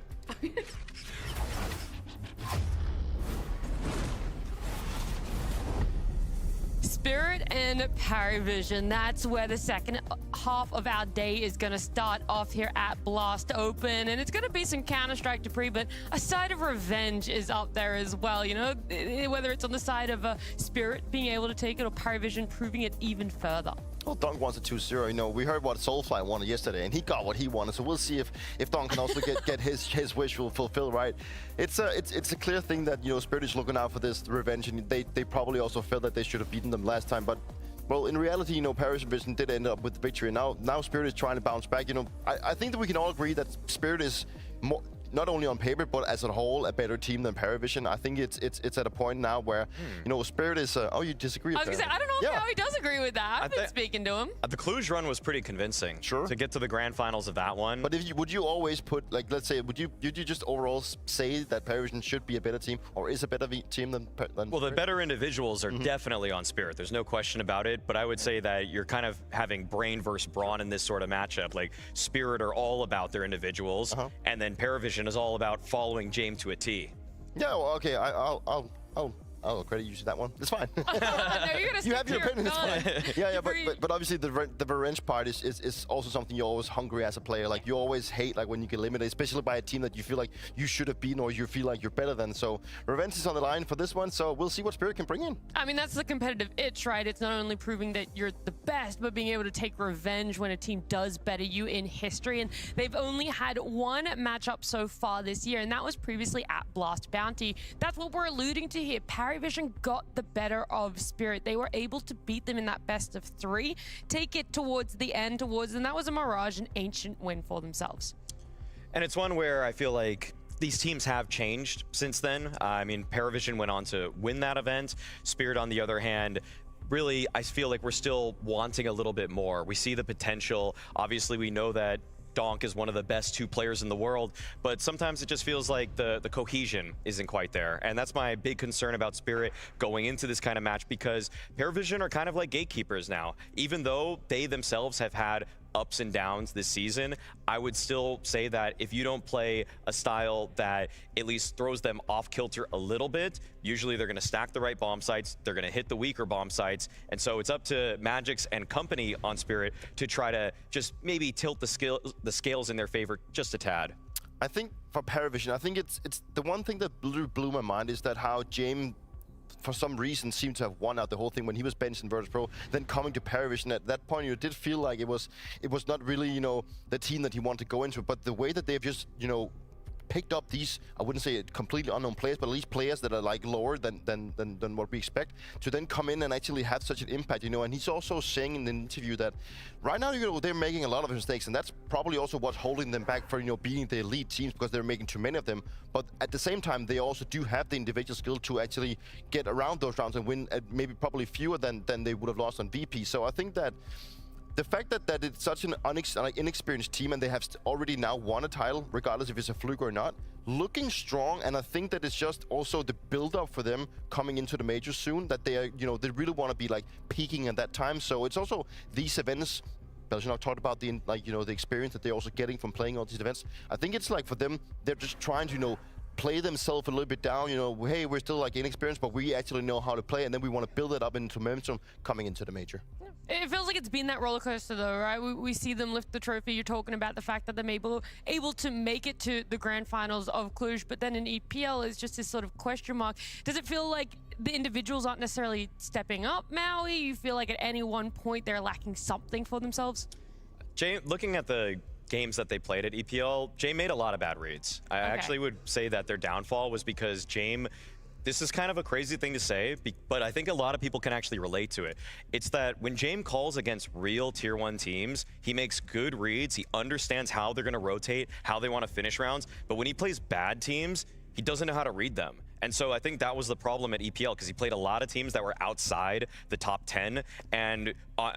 Spirit and Parivision, that's where the second half of our day is going to start off here at Blast Open. And it's going to be some Counter-Strike Dupree, but a side of revenge is up there as well. You know, whether it's on the side of Spirit being able to take it or Parivision proving it even further. Well, Dunk wants a 2-0. You know, we heard what Soulfly wanted yesterday, and he got what he wanted. So we'll see if Dunk can also get his wish fulfilled, right? It's a clear thing that, you know, Spirit is looking out for this revenge, and they probably also felt that they should have beaten them last time. But well, in reality, you know, Parivision did end up with the victory. And now Spirit is trying to bounce back. You know, I think that we can all agree that Spirit is more, not only on paper, but as a whole, a better team than Parivision. I think it's at a point now where, you know, Spirit is... oh, you disagree? I was going to say, I don't know how he does agree with that. I've been speaking to him. The Cluj run was pretty convincing. Sure. To get to the grand finals of that one. But would you always put, like, let's say, would you just overall say that Parivision should be a better team, or is a better team than Well, the better individuals are definitely on Spirit. There's no question about it. But I would say that you're kind of having brain versus brawn in this sort of matchup. Like, Spirit are all about their individuals, and then Parivision is all about following James to a T. Yeah, well, okay, I'll credit you to that one. It's fine. No, you're gonna you have your opinion. It's fine. Yeah, but obviously the revenge part is also something you're always hungry as a player. Like, you always hate like when you get eliminated, especially by a team that you feel like you should have beaten or you feel like you're better than. So revenge is on the line for this one. So we'll see what Spirit can bring in. I mean, that's the competitive itch, right? It's not only proving that you're the best, but being able to take revenge when a team does better you in history. And they've only had one matchup so far this year, and that was previously at Blast Bounty. That's what we're alluding to here. Parivision got the better of Spirit. They were able to beat them in that best of 3, take it towards the end, and that was a Mirage, an ancient win for themselves. And it's one where I feel like these teams have changed since then. I mean, Parivision went on to win that event. Spirit, on the other hand, really, I feel like we're still wanting a little bit more. We see the potential. Obviously, we know that Donk is one of the best 2 players in the world, but sometimes it just feels like the cohesion isn't quite there. And that's my big concern about Spirit going into this kind of match, because Parivision are kind of like gatekeepers now. Even though they themselves have had ups and downs this season, I would still say that if you don't play a style that at least throws them off kilter a little bit, usually they're going to stack the right bomb sites, they're going to hit the weaker bomb sites, and so it's up to Magix and company on Spirit to try to just maybe tilt the scales in their favor just a tad. I think for Parivision, I think it's the one thing that blew my mind is that how James, for some reason, seemed to have won out the whole thing when he was benched in Virtus Pro. Then coming to Parivision, at that point, you did feel like it was not really, you know, the team that he wanted to go into. But the way that they've just, you know, picked up these, I wouldn't say completely unknown players, but at least players that are like lower than what we expect, to then come in and actually have such an impact, you know. And he's also saying in the interview that right now, you know, they're making a lot of mistakes, and that's probably also what's holding them back for, you know, beating the elite teams, because they're making too many of them. But at the same time, they also do have the individual skill to actually get around those rounds and win at maybe probably fewer than they would have lost on VP. So I think that the fact that it's such an inexperienced team, and they have already now won a title, regardless if it's a fluke or not, looking strong. And I think that it's just also the build-up for them coming into the majors soon, that they are, you know, they really want to be like peaking at that time. So it's also these events. Belgian talked about the, like, you know, the experience that they're also getting from playing all these events. I think it's like for them, they're just trying to, you know, play themselves a little bit down, you know, hey, we're still like inexperienced, but we actually know how to play, and then we want to build it up into momentum coming into the major. It feels like it's been that roller coaster though, right? We see them lift the trophy. You're talking about the fact that they're able to make it to the grand finals of Cluj, but then in EPL is just this sort of question mark. Does it feel like the individuals aren't necessarily stepping up, Maui? You feel like at any one point they're lacking something for themselves? Jay, looking at the games that they played at EPL, Jay made a lot of bad reads. I actually would say that their downfall was because Jame, this is kind of a crazy thing to say, but I think a lot of people can actually relate to it. It's that when Jame calls against real tier 1 teams, he makes good reads, he understands how they're going to rotate, how they want to finish rounds, but when he plays bad teams, he doesn't know how to read them. And so I think that was the problem at EPL, because he played a lot of teams that were outside the top 10, and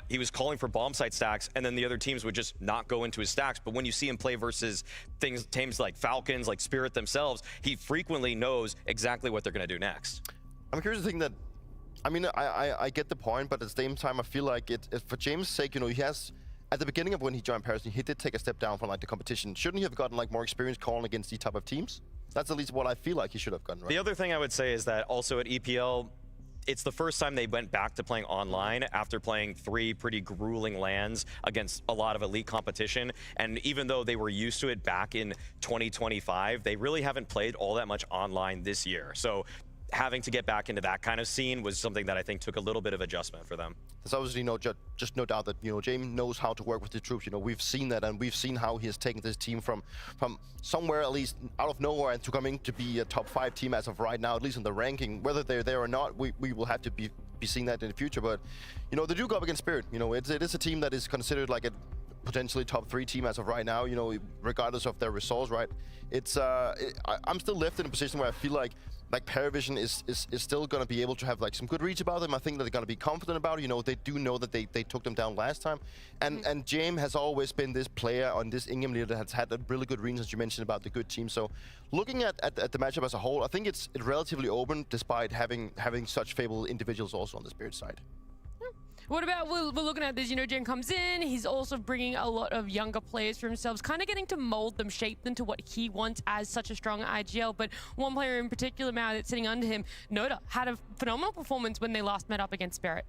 he was calling for bomb site stacks, and then the other teams would just not go into his stacks. But when you see him play versus teams like Falcons, like Spirit themselves, he frequently knows exactly what they're going to do next. I'm curious to think that, I mean, I get the point, but at the same time, I feel like for James' sake, you know, he has at the beginning of when he joined Paris, he did take a step down from like the competition. Shouldn't he have gotten like more experience calling against these type of teams? That's at least what I feel like he should have gotten, right? The other thing I would say is that also at EPL, it's the first time they went back to playing online after playing 3 pretty grueling LANs against a lot of elite competition. And even though they were used to it back in 2025, they really haven't played all that much online this year. So having to get back into that kind of scene was something that I think took a little bit of adjustment for them. There's obviously just no doubt that, you know, James knows how to work with the troops. You know, we've seen that, and we've seen how he has taken this team from somewhere, at least out of nowhere, and to coming to be a top 5 team as of right now, at least in the ranking. Whether they're there or not, we will have to be seeing that in the future. But, you know, they do go up against Spirit. You know, it is a team that is considered like a potentially top 3 team as of right now, you know, regardless of their results, right? It's I'm still left in a position where I feel like Paravision is still going to be able to have like some good reach about them. I think that they're going to be confident about it. You know, they do know that they took them down last time. And James has always been this player on this in-game leader that has had a really good reasons you mentioned about the good team. So looking at the matchup as a whole, I think it's relatively open despite having such favorable individuals also on the Spirit side. What about, we're looking at this, you know, Jen comes in, he's also bringing a lot of younger players for himself, kind of getting to mold them, shape them to what he wants as such a strong IGL. But one player in particular, now that's sitting under him, Noda, had a phenomenal performance when they last met up against Spirit.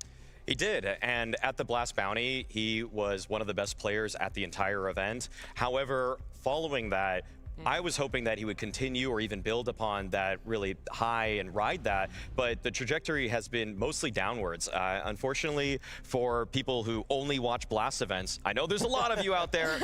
He did, and at the Blast Bounty, he was one of the best players at the entire event. However, following that, I was hoping that he would continue or even build upon that really high and ride that, but the trajectory has been mostly downwards. Unfortunately, for people who only watch Blast events, I know there's a lot of you out there,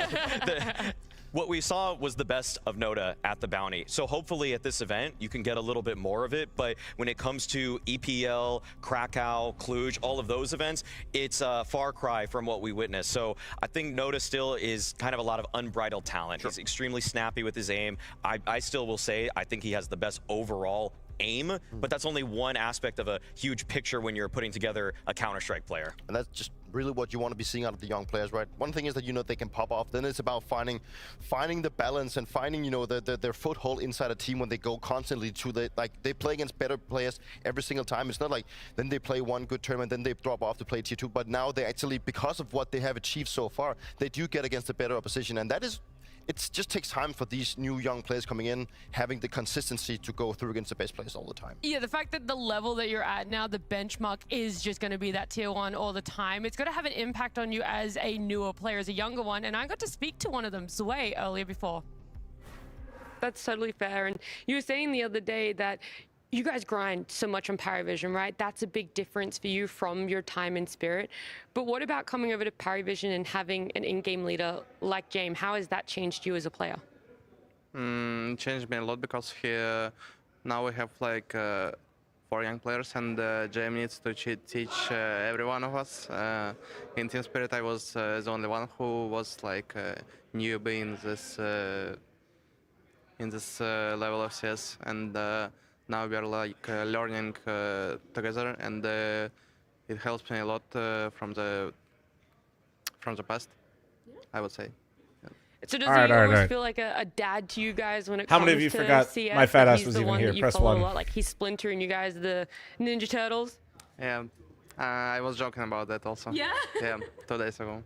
what we saw was the best of Noda at the Bounty. So hopefully at this event, you can get a little bit more of it. But when it comes to EPL, Krakow, Cluj, all of those events, it's a far cry from what we witnessed. So I think Noda still is kind of a lot of unbridled talent. He's extremely snappy with his aim. I still will say, I think he has the best overall aim, but that's only one aspect of a huge picture when you're putting together a Counter-Strike player. And that's just really what you want to be seeing out of the young players, right? One thing is that, you know, they can pop off. Then it's about finding the balance and finding, you know, their foothold inside a team when they go constantly to they play against better players every single time. It's not like then they play one good tournament, then they drop off to play tier 2. But now they actually, because of what they have achieved so far, they do get against a better opposition. And that is, it just takes time for these new young players coming in, having the consistency to go through against the best players all the time. Yeah, the fact that the level that you're at now, the benchmark is just going to be that tier 1 all the time. It's going to have an impact on you as a newer player, as a younger one. And I got to speak to one of them, Zway, earlier before. That's totally fair. And you were saying the other day that you guys grind so much on Paravision, right? That's a big difference for you from your time in Spirit. But what about coming over to Paravision and having an in-game leader like James? How has that changed you as a player? Changed me a lot because here now we have like 4 young players, and James needs to teach every one of us. In Team Spirit, I was the only one who was like newbie in this level of CS, and now we are like learning together, and it helps me a lot from the past, I would say. Yeah. So does he always feel like a dad to you guys when it comes to CS? How many of you forgot CS, my fat that ass he's was the even one here? that you Press follow 1. a lot, like he's splintering you guys, the Ninja Turtles? Yeah, I was joking about that also. Yeah? Yeah, 2 days ago.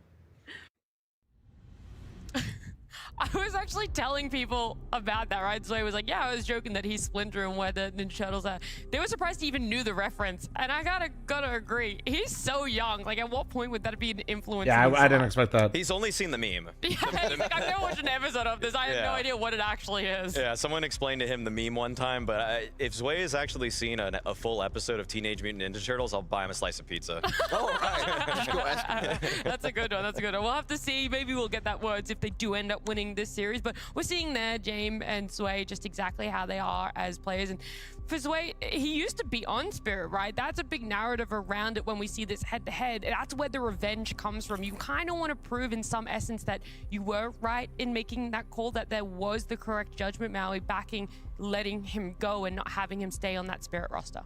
I was actually telling people about that, right? So I was like, yeah, I was joking that he's Splinter and where the Ninja Turtles are. They were surprised he even knew the reference. And I gotta agree. He's so young. Like, at what point would that be an influence? Yeah, I didn't expect that. He's only seen the meme. Yeah, I've never watched an episode of this. I have no idea what it actually is. Yeah, someone explained to him the meme one time, but if Zway has actually seen a full episode of Teenage Mutant Ninja Turtles, I'll buy him a slice of pizza. Oh, right. Just go ask him. That's a good one. That's a good one. We'll have to see. Maybe we'll get that words if they do end up winning this series. But we're seeing there, James and Zway, just exactly how they are as players. And for Zway, he used to be on Spirit, right? That's a big narrative around it when we see this head-to-head. That's where the revenge comes from. You kind of want to prove in some essence that you were right in making that call, that there was the correct judgment, Maui, backing letting him go and not having him stay on that Spirit roster.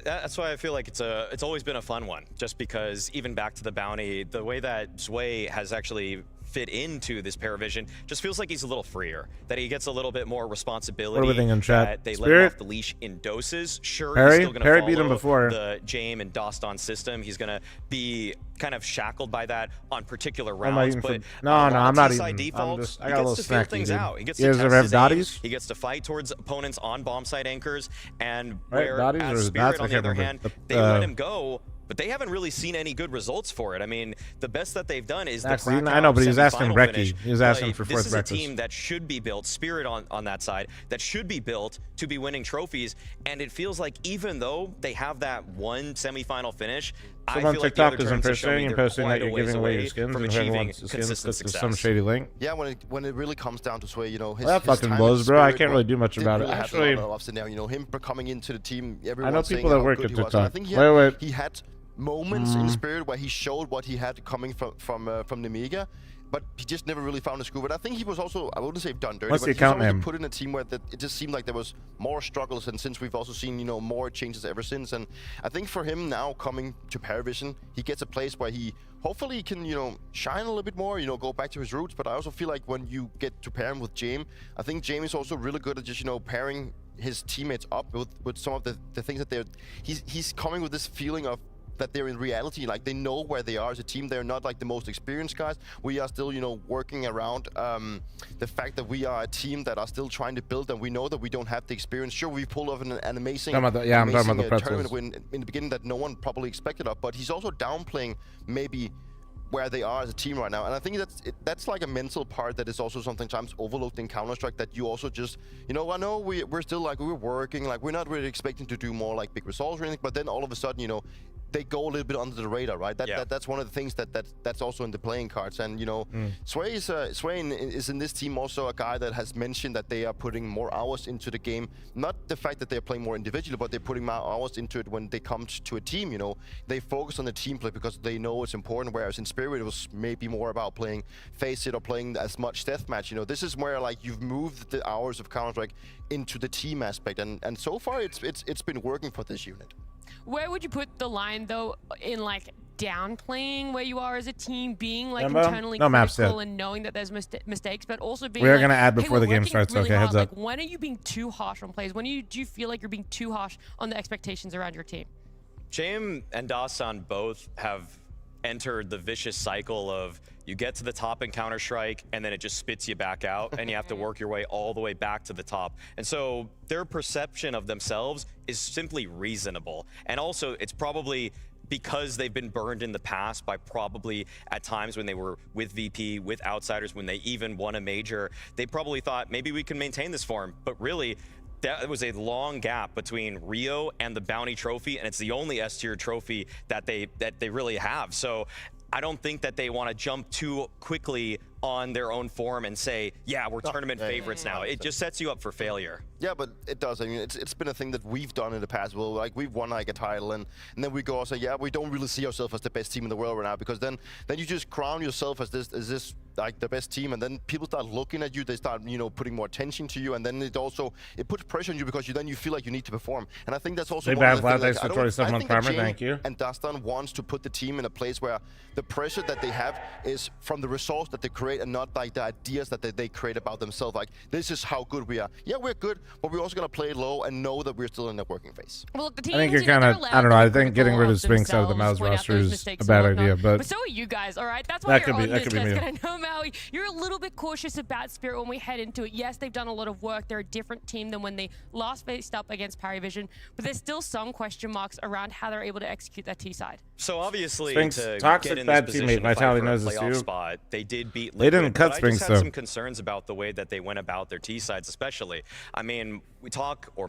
That's why I feel like it's always been a fun one, just because even back to the Bounty, the way that Zway has actually fit into this Paravision. Just feels like he's a little freer, that he gets a little bit more responsibility. What are we thinking, chat? That they Spirit? let him off the leash in doses. Sure, Perry? he's still going to Perry follow beat him before. the Jame and Doston system. He's going to be kind of shackled by that on particular I'm not rounds. eating But no, I'm not T-side eating. defaults, I got a little he gets to feel snacky, things dude. out. He gets You to guys test ever have his aim. dotties? He gets to fight towards opponents on bomb site anchors, and Right, dotties or whereas is it Spirit, dots? I on the can't other remember. hand, they let him go, but they haven't really seen any good results for it. I mean, the best that they've done is Actually, the I know, but he was asking semifinal Brecky. finish. He was asking Like, for this fourth is breakfast. a team that should be built, Spirit on that side, that should be built to be winning trophies, and it feels like even though they have that one semifinal finish, I Someone feel on like the other TikTok is tournaments have shown me impersonating and they're posting quite that a you're ways giving away your away skins from and whoever achieving wants the skins consistent because there's success. some shady link. Yeah, when it really comes down to Sway, you know, his, Well, that his fucking time blows, at bro. I Spirit can't really do much didn't about it. really have a Actually, lot of ups and downs. You know, him coming into the team, I know everyone's saying people that how work good at he was. And I TikTok. think Wait. he had moments in Spirit where he showed what he had coming from the Mega, but he just never really found his groove. But I think he was also, I wouldn't say done dirty, What's but the he's account also name? put in a team where it just seemed like there was more struggles, and since we've also seen, you know, more changes ever since. And I think for him now coming to Paravision, he gets a place where he hopefully can, you know, shine a little bit more, you know, go back to his roots. But I also feel like when you get to pair him with Jame, I think Jame is also really good at just, you know, pairing his teammates up with some of the things that he's coming with this feeling of that they're in reality, like they know where they are as a team. They're not like the most experienced guys. We are still, you know, working around the fact that we are a team that are still trying to build, and we know that we don't have the experience. Sure, we pulled off an amazing, I'm talking about the pretzels. tournament win in the beginning that no one probably expected of, but he's also downplaying maybe where they are as a team right now. And I think that's like a mental part that is also sometimes overlooked in Counter-Strike, that you also just, you know, I know we're still like, we're working, like we're not really expecting to do more like big results or anything, but then all of a sudden, you know, they go a little bit under the radar, right? That's one of the things that's also in the playing cards. And you know, Sway is in this team also a guy that has mentioned that they are putting more hours into the game. Not the fact that they're playing more individually, but they're putting more hours into it when they come to a team. You know, they focus on the team play because they know it's important. Whereas in Spirit, it was maybe more about playing face it or playing as much deathmatch. You know, this is where like you've moved the hours of Counter-Strike into the team aspect, and so far it's been working for this unit. Where would you put the line, though, in, like, downplaying where you are as a team, being, like, Jumbo? internally No maps critical yet. and knowing that there's mistakes, but also being We are like, gonna add hey, before we're the game working starts, really okay, hard. heads up. Like, when are you being too harsh on plays? When do you feel like you're being too harsh on the expectations around your team? Jame and Dasan both have entered the vicious cycle of you get to the top in Counter-Strike and then it just spits you back out and you have to work your way all the way back to the top. And so their perception of themselves is simply reasonable. And also it's probably because they've been burned in the past by probably at times when they were with VP, with Outsiders, when they even won a major, they probably thought maybe we can maintain this form. But really, that was a long gap between Rio and the Bounty Trophy, and it's the only S-tier trophy that they really have. So I don't think that they want to jump too quickly on their own form and say, yeah, we're tournament favorites now. It just sets you up for failure. Yeah, but it does. I mean, it's been a thing that we've done in the past. Well, like we've won like a title, and then we go and say, yeah, we don't really see ourselves as the best team in the world right now, because then you just crown yourself as this like the best team, and then people start looking at you. They start, you know, putting more attention to you, and then it puts pressure on you because you feel like you need to perform. And I think that's also one of the things. Thanks for 27 month primer. Thank you. And Dastan wants to put the team in a place where the pressure that they have is from the results that they create, and not like the ideas that they create about themselves. Like, this is how good we are. Yeah, we're good, but we're also going to play low and know that we're still in the working phase. Well, look, the teams, I think you're kind of, I don't know, I think getting rid of Spinks out of the Mouse roster is a bad idea, but so are you guys, all right? That's why that you're on could this be me. desk, and I know, Maui, you're a little bit cautious about Spirit when we head into it. Yes, they've done a lot of work. They're a different team than when they last faced up against Paravision, but there's still some question marks around how they're able to execute that T-side. So obviously, Spinks, to toxic get in bad this position teammate. to fight Vitality for a knows this playoff too. spot, they did beat Liquid, They didn't cut but I Spinks, just had though. some concerns about the way that they went about their T-sides, especially. I mean,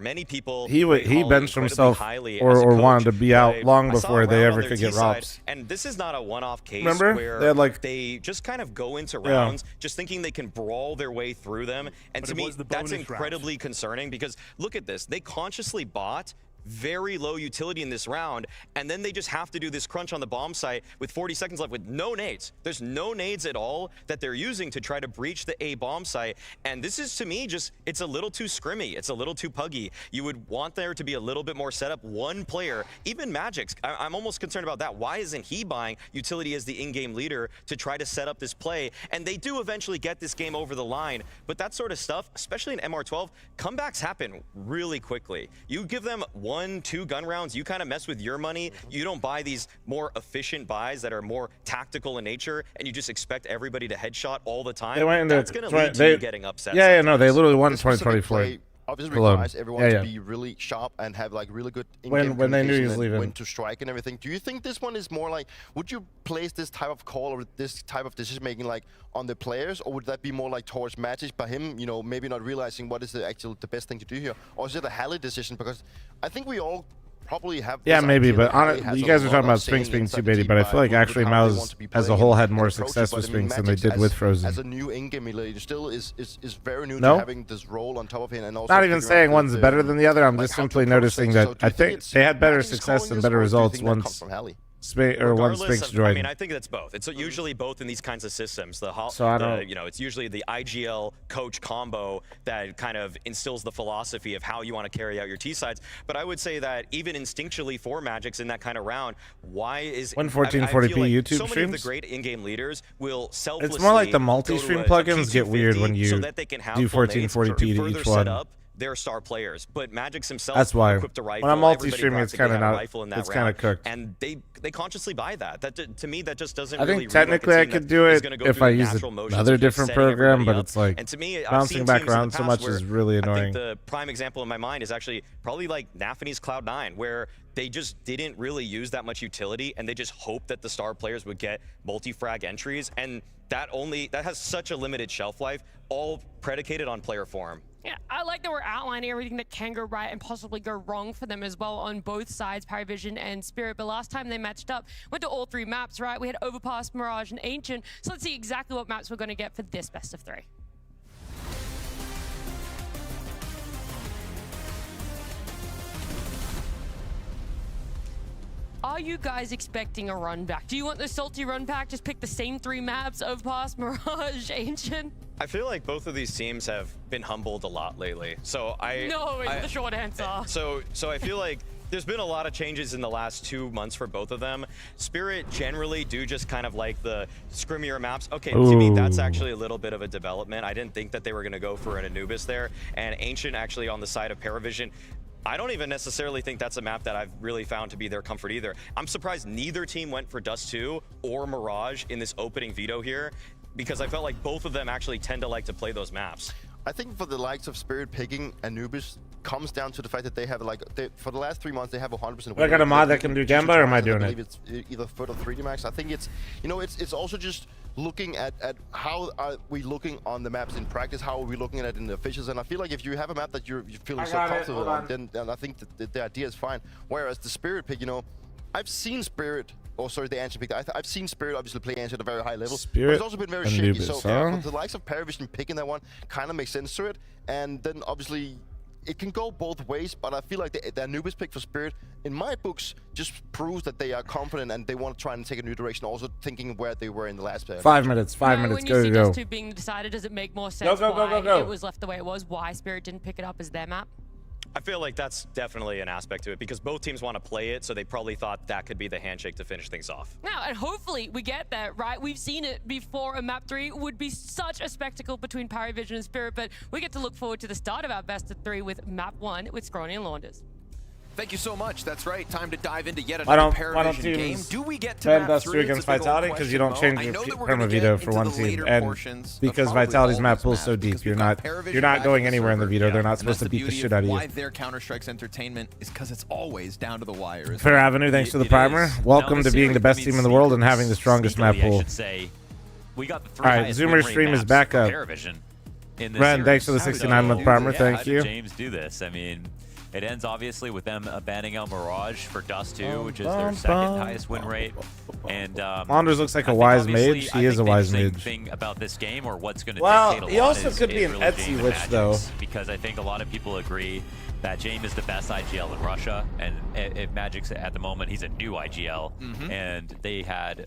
many people he benched himself highly or wanted to be out long before they ever could get T-side, ROPs. And this is not a one-off case. Remember? Where They had, like- they just kind of go into rounds just thinking they can brawl their way through them. And to me, that's incredibly concerning, because look at this. They consciously bought very low utility in this round, and then they just have to do this crunch on the bomb site with 40 seconds left with no nades. There's no nades at all that they're using to try to breach the A bomb site, and this is, to me, just, it's a little too scrimmy. It's a little too puggy. You would want there to be a little bit more setup. One player, even Magic's, I'm almost concerned about that. Why isn't he buying utility as the in-game leader to try to set up this play? And they do eventually get this game over the line, but that sort of stuff, especially in MR12, comebacks happen really quickly. You give them 1-2 gun rounds, you kind of mess with your money, you don't buy these more efficient buys that are more tactical in nature, and you just expect everybody to headshot all the time. That's going to lead to you getting upset. Yeah, no, they literally won 2024. Obviously requires everyone to be really sharp and have like really good in-game when they knew he was communication and leaving. when to strike and everything. Do you think this one is more like, would you place this type of call or this type of decision making like on the players, or would that be more like towards Magic by him, you know, maybe not realizing what is the best thing to do here, or is it a Halley decision? Because I think we all probably have. Yeah, maybe, but you guys are talking about Sphinx being too baity, but I feel like actually Mouse as a whole had more success with Sphinx than they did with Frozen. As a new in-game leader, still is very new to having this role on top of him, and also not even saying one's better than the other. I'm just simply noticing that I think they had better success and better results once Sphinx joined. I mean, I think that's both. It's usually both in these kinds of systems. You know, it's usually the IGL coach combo that kind of instills the philosophy of how you want to carry out your T sides. But I would say that even instinctually for Magic's in that kind of round, why is when 1440p YouTube so streams? many of the great in-game leaders will selflessly. It's more like the multi-stream plugins get weird when you so that they can have do 1440p to each one. Their star players, but Magic's himself that's why equipped a rifle. When I'm multi-streaming, it's kind of not. It's kind of cooked. And they consciously buy that. That to me, that just doesn't. I really think technically I could do it if I use another different program, but it's like and to me, bouncing back around so much is really annoying. I think the prime example in my mind is actually probably like Nafany's Cloud9, where they just didn't really use that much utility, and they just hoped that the star players would get multi-frag entries, and that has such a limited shelf life, all predicated on player form. Yeah, I like that we're outlining everything that can go right and possibly go wrong for them as well on both sides, Paravision and Spirit. But last time they matched up, went to all three maps, right? We had Overpass, Mirage, and Ancient. So let's see exactly what maps we're going to get for this best of 3. Are you guys expecting a run back? Do you want the salty run back? Just pick the same 3 maps, Overpass, Mirage, Ancient? I feel like both of these teams have been humbled a lot lately. So No, is the short answer. So I feel like there's been a lot of changes in the last 2 months for both of them. Spirit generally do just kind of like the scrimmier maps. Okay, to me, that's actually a little bit of a development. I didn't think that they were going to go for an Anubis there. And Ancient actually on the side of Paravision, I don't even necessarily think that's a map that I've really found to be their comfort either. I'm surprised neither team went for Dust 2 or Mirage in this opening veto here, because I felt like both of them actually tend to like to play those maps. I think for the likes of Spirit picking Anubis comes down to the fact that they have for the last 3 months they have 100% win. I got a mod that can do Gamba, or am I doing it? It's either third or 3D max. I think it's, you know, it's also just looking at how are we looking on the maps in practice, how are we looking at it in the officials, and I feel like if you have a map that you're feeling so comfortable on, then I think that the idea is fine. Whereas the Spirit pick, you know, I've seen Spirit, or sorry, the Ancient pick. I've seen Spirit obviously play Ancient at a very high level, but it's also been very shaky. So the likes of Paravision picking that one kind of makes sense to it, and then obviously it can go both ways, but I feel like the Anubis pick for Spirit, in my books, just proves that they are confident and they want to try and take a new direction, also thinking where they were in the last pair. 5 minutes, 5 minutes, go, when you see go. Dust 2 being decided, does it make more sense why it was left the way it was, why Spirit didn't pick it up as their map? I feel like that's definitely an aspect to it, because both teams want to play it, so they probably thought that could be the handshake to finish things off. Now, and hopefully we get that, right? We've seen it before, and map 3 would be such a spectacle between Paravision and Spirit, but we get to look forward to the start of our best of 3 with map 1 with Scrawny and Launders. Thank you so much. That's right. Time to dive into yet another Paravision game. Do we get to map Dust 3 against Vitality? Because you don't change your perma veto for one team, and because Vitality's map pulls so deep, you're not going anywhere in the veto. They're not supposed to beat the shit out of you. Why their Counter-Strike's entertainment is because it's always down to the wire. Fair Avenue, thanks for the primer. Welcome to being the best team in the world and having the strongest map pool. We got the all right, Zoomer stream is back up. Ren, thanks for the 69-month primer. Thank you. James do this. I mean, it ends obviously with them banning out Mirage for Dust 2, which is their second highest win rate. And Launders looks like a wise mage. He is a wise mage. Thing about this game, or what's going to well, dictate a he lot also is could be an really Etsy witch, though. Because I think a lot of people agree that James is the best IGL in Russia, and if Magic's at the moment, he's a new IGL, and they had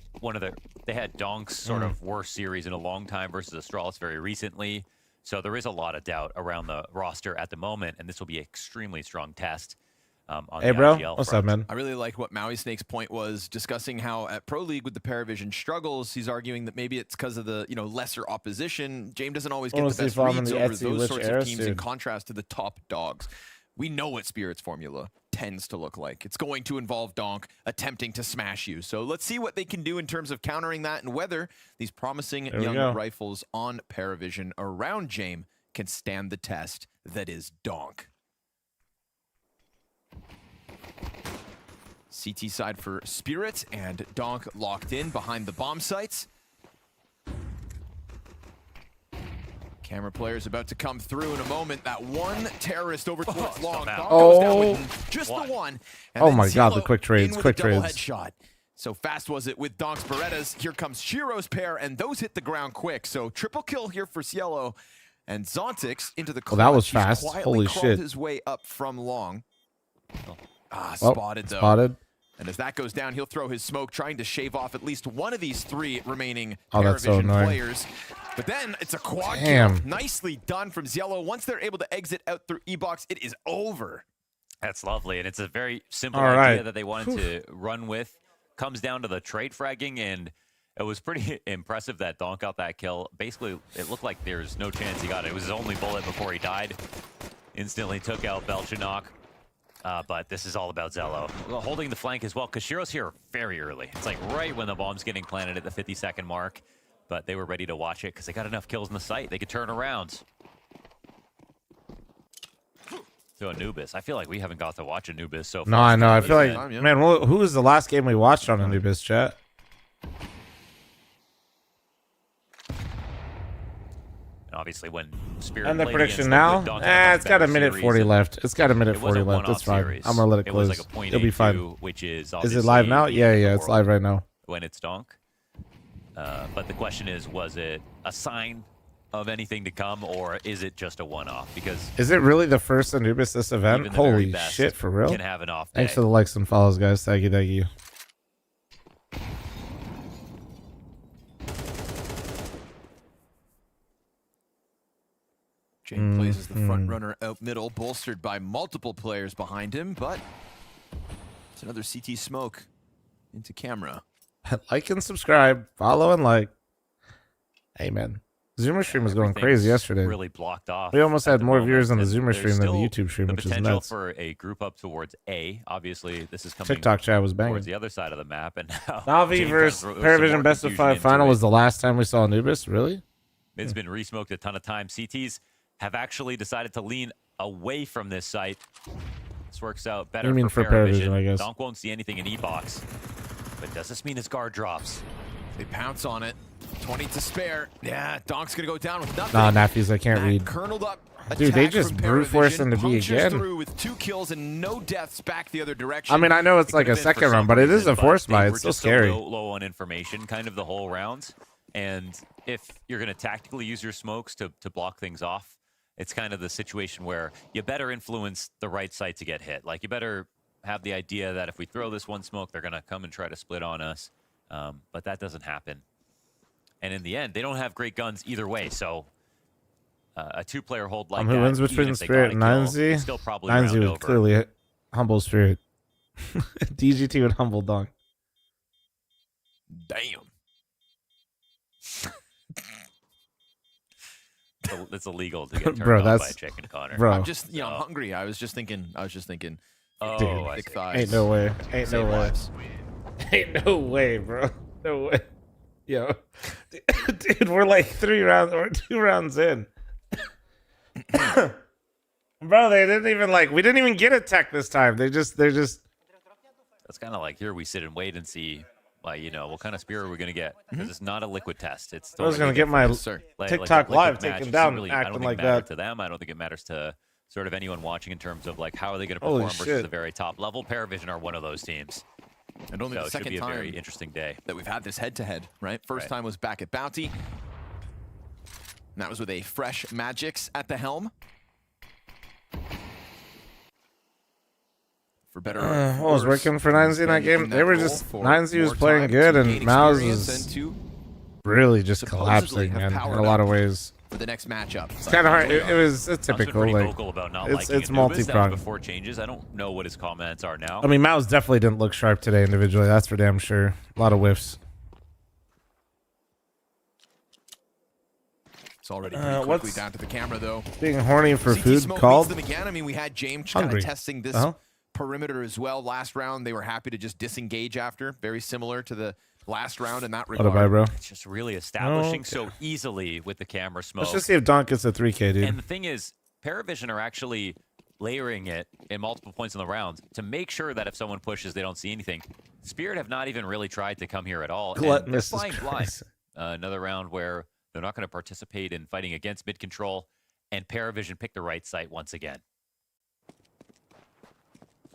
Donk's sort of worst series in a long time versus Astralis very recently. So there is a lot of doubt around the roster at the moment, and this will be an extremely strong test. On hey, the bro. IGL What's front. up, man? I really like what Maui Snake's point was, discussing how at Pro League with the Paravision struggles, he's arguing that maybe it's because of the lesser opposition. James doesn't always get the best reads over those sorts of teams in contrast to the top dogs. We know what Spirit's formula tends to look like. It's going to involve Donk attempting to smash you. So let's see what they can do in terms of countering that and whether these promising young rifles on Paravision around James can stand the test that is Donk. CT side for Spirit, and Donk locked in behind the bomb sites. Camera players about to come through in a moment. That one terrorist over towards Long. Donk goes down with just the one. Oh my God, the quick trades, quick trades. Headshot. So fast was it with Donk's Berettas. Here comes Shiro's pair, and those hit the ground quick. So triple kill here for Cielo. And Zontix into the clutch. Oh, that was He's fast. Holy shit. his way up from Long. Oh, Spotted though. Spotted. And as that goes down, he'll throw his smoke, trying to shave off at least one of these 3 remaining that's so Paravision annoying. players. But then it's a quad Damn. kill. Nicely done from Ziello. Once they're able to exit out through E-Box, it is over. That's lovely, and it's a very simple idea that they wanted to run with. Comes down to the trade fragging, and it was pretty impressive that Donk got that kill. Basically, it looked like there's no chance he got it. It was his only bullet before he died. Instantly took out Belchinok. But this is all about Zello. Holding the flank as well, because Shiro's here very early. It's like right when the bomb's getting planted at the 50-second mark. But they were ready to watch it because they got enough kills in the site. They could turn around. To Anubis. I feel like we haven't got to watch Anubis so far. No, I know. I feel like, man, who was the last game we watched on Anubis, chat? Obviously, when Spirit And the played prediction against now? Liquid, It's got a minute 40 left. It's got a minute 40 left. It's fine. Series. I'm going to let it It was close. like a It'll be fine. 0.82, which is it live now? Yeah, it's live right now. When it's Donk. But the question is, was it a sign of anything to come, or is it just a one-off? Because Is it really the first Anubis this event? Holy shit, for real? can have an off Thanks day. for the likes and follows, guys. Thank you, thank you. Jane plays as the front runner out middle, bolstered by multiple players behind him, but it's another CT smoke into camera. Like and subscribe, follow and like. Hey, man. Zoomer stream was going crazy yesterday. Really blocked off. We almost had more moment, viewers on the and Zoomer there's stream than the still YouTube stream, the which is potential nuts. for a group up towards A. Obviously, this is coming TikTok chat was banging. towards the other side of the map, and now Navi James versus throws some Paravision more Best of confusion 5 into final it. was the last time we saw Anubis? Really? It's been resmoked a ton of times. CTs have actually decided to lean away from this site. This works out better for Paravision, I guess. Donk won't see anything in E-Box. But does this mean his guard drops? They pounce on it. 20 to spare. Yeah, Donk's going to go down with nothing. Nah, Nappies, I can't read. Kerneled up. Dude, they attack just from brute forced Paravision, them to be punctures again. through with 2 kills and no deaths back the other direction. I mean, I know it's like a Could've been for second run, some but it is reason, a force they buy. were It's still just so scary. low on information kind of the whole round. And if you're going to tactically use your smokes to block things off, it's kind of the situation where you better influence the right side to get hit. Like, you better have the idea that if we throw this one smoke, they're going to come and try to split on us. But that doesn't happen. And in the end, they don't have great guns either way. So a 2-player hold like that, who wins even between if they Spirit and got a kill, 9Z? it's still probably 9Z round would over. clearly humble Spirit. DGT would humble Donk. Damn. It's illegal to get turned Bro, on by a that's- chicken, Connor. bro. I'm just, I'm hungry. I was just thinking. Oh, Dude, I thick see. thighs. Ain't no way. Ain't no Save way. lives. Ain't no way, bro. No way. Yo. Dude, we're like 2 rounds in. Bro, they didn't even we didn't even get a tech this time. They're just That's kind of like, here we sit and wait and see, what kind of spear are we going to get? Because it's not a liquid test. It's I was totally gonna get my different. TikTok a liquid live match taken doesn't down really, acting I don't think like matter that. to them. I don't think it matters to sort of anyone watching in terms of how are they going to Holy perform versus shit. the very top level. Paravision are one of those teams. And only So the it should second be a time very interesting day that we've had this head-to-head, right? First time was back at Bounty. And that was with a fresh Magix at the helm. for better. What was working for 9Z in that game? They were just 9Z was playing good, and Mouse was really just collapsing in a lot of ways. For the next matchup, It's kind of hard. It was typical. Pretty like vocal about not it's liking Anubis. That multi-pronged. was before changes. I don't know what his comments are now. I mean, Mouse definitely didn't look sharp today individually. That's for damn sure. A lot of whiffs. It's already pretty quickly down to the camera, though. Being horny for CT food Smoke called. Them again. I mean, we had James kind of testing this perimeter as well. Last round, they were happy to just disengage after. Very similar to the last round in that regard. What about, bro? It's just really establishing so easily with the camera smoke. Let's just see if Donk gets a 3K, dude. And the thing is, Paravision are actually layering it in multiple points in the rounds to make sure that if someone pushes, they don't see anything. Spirit have not even really tried to come here at all. And they're flying blind. Another round where they're not going to participate in fighting against mid control, and Paravision picked the right site once again.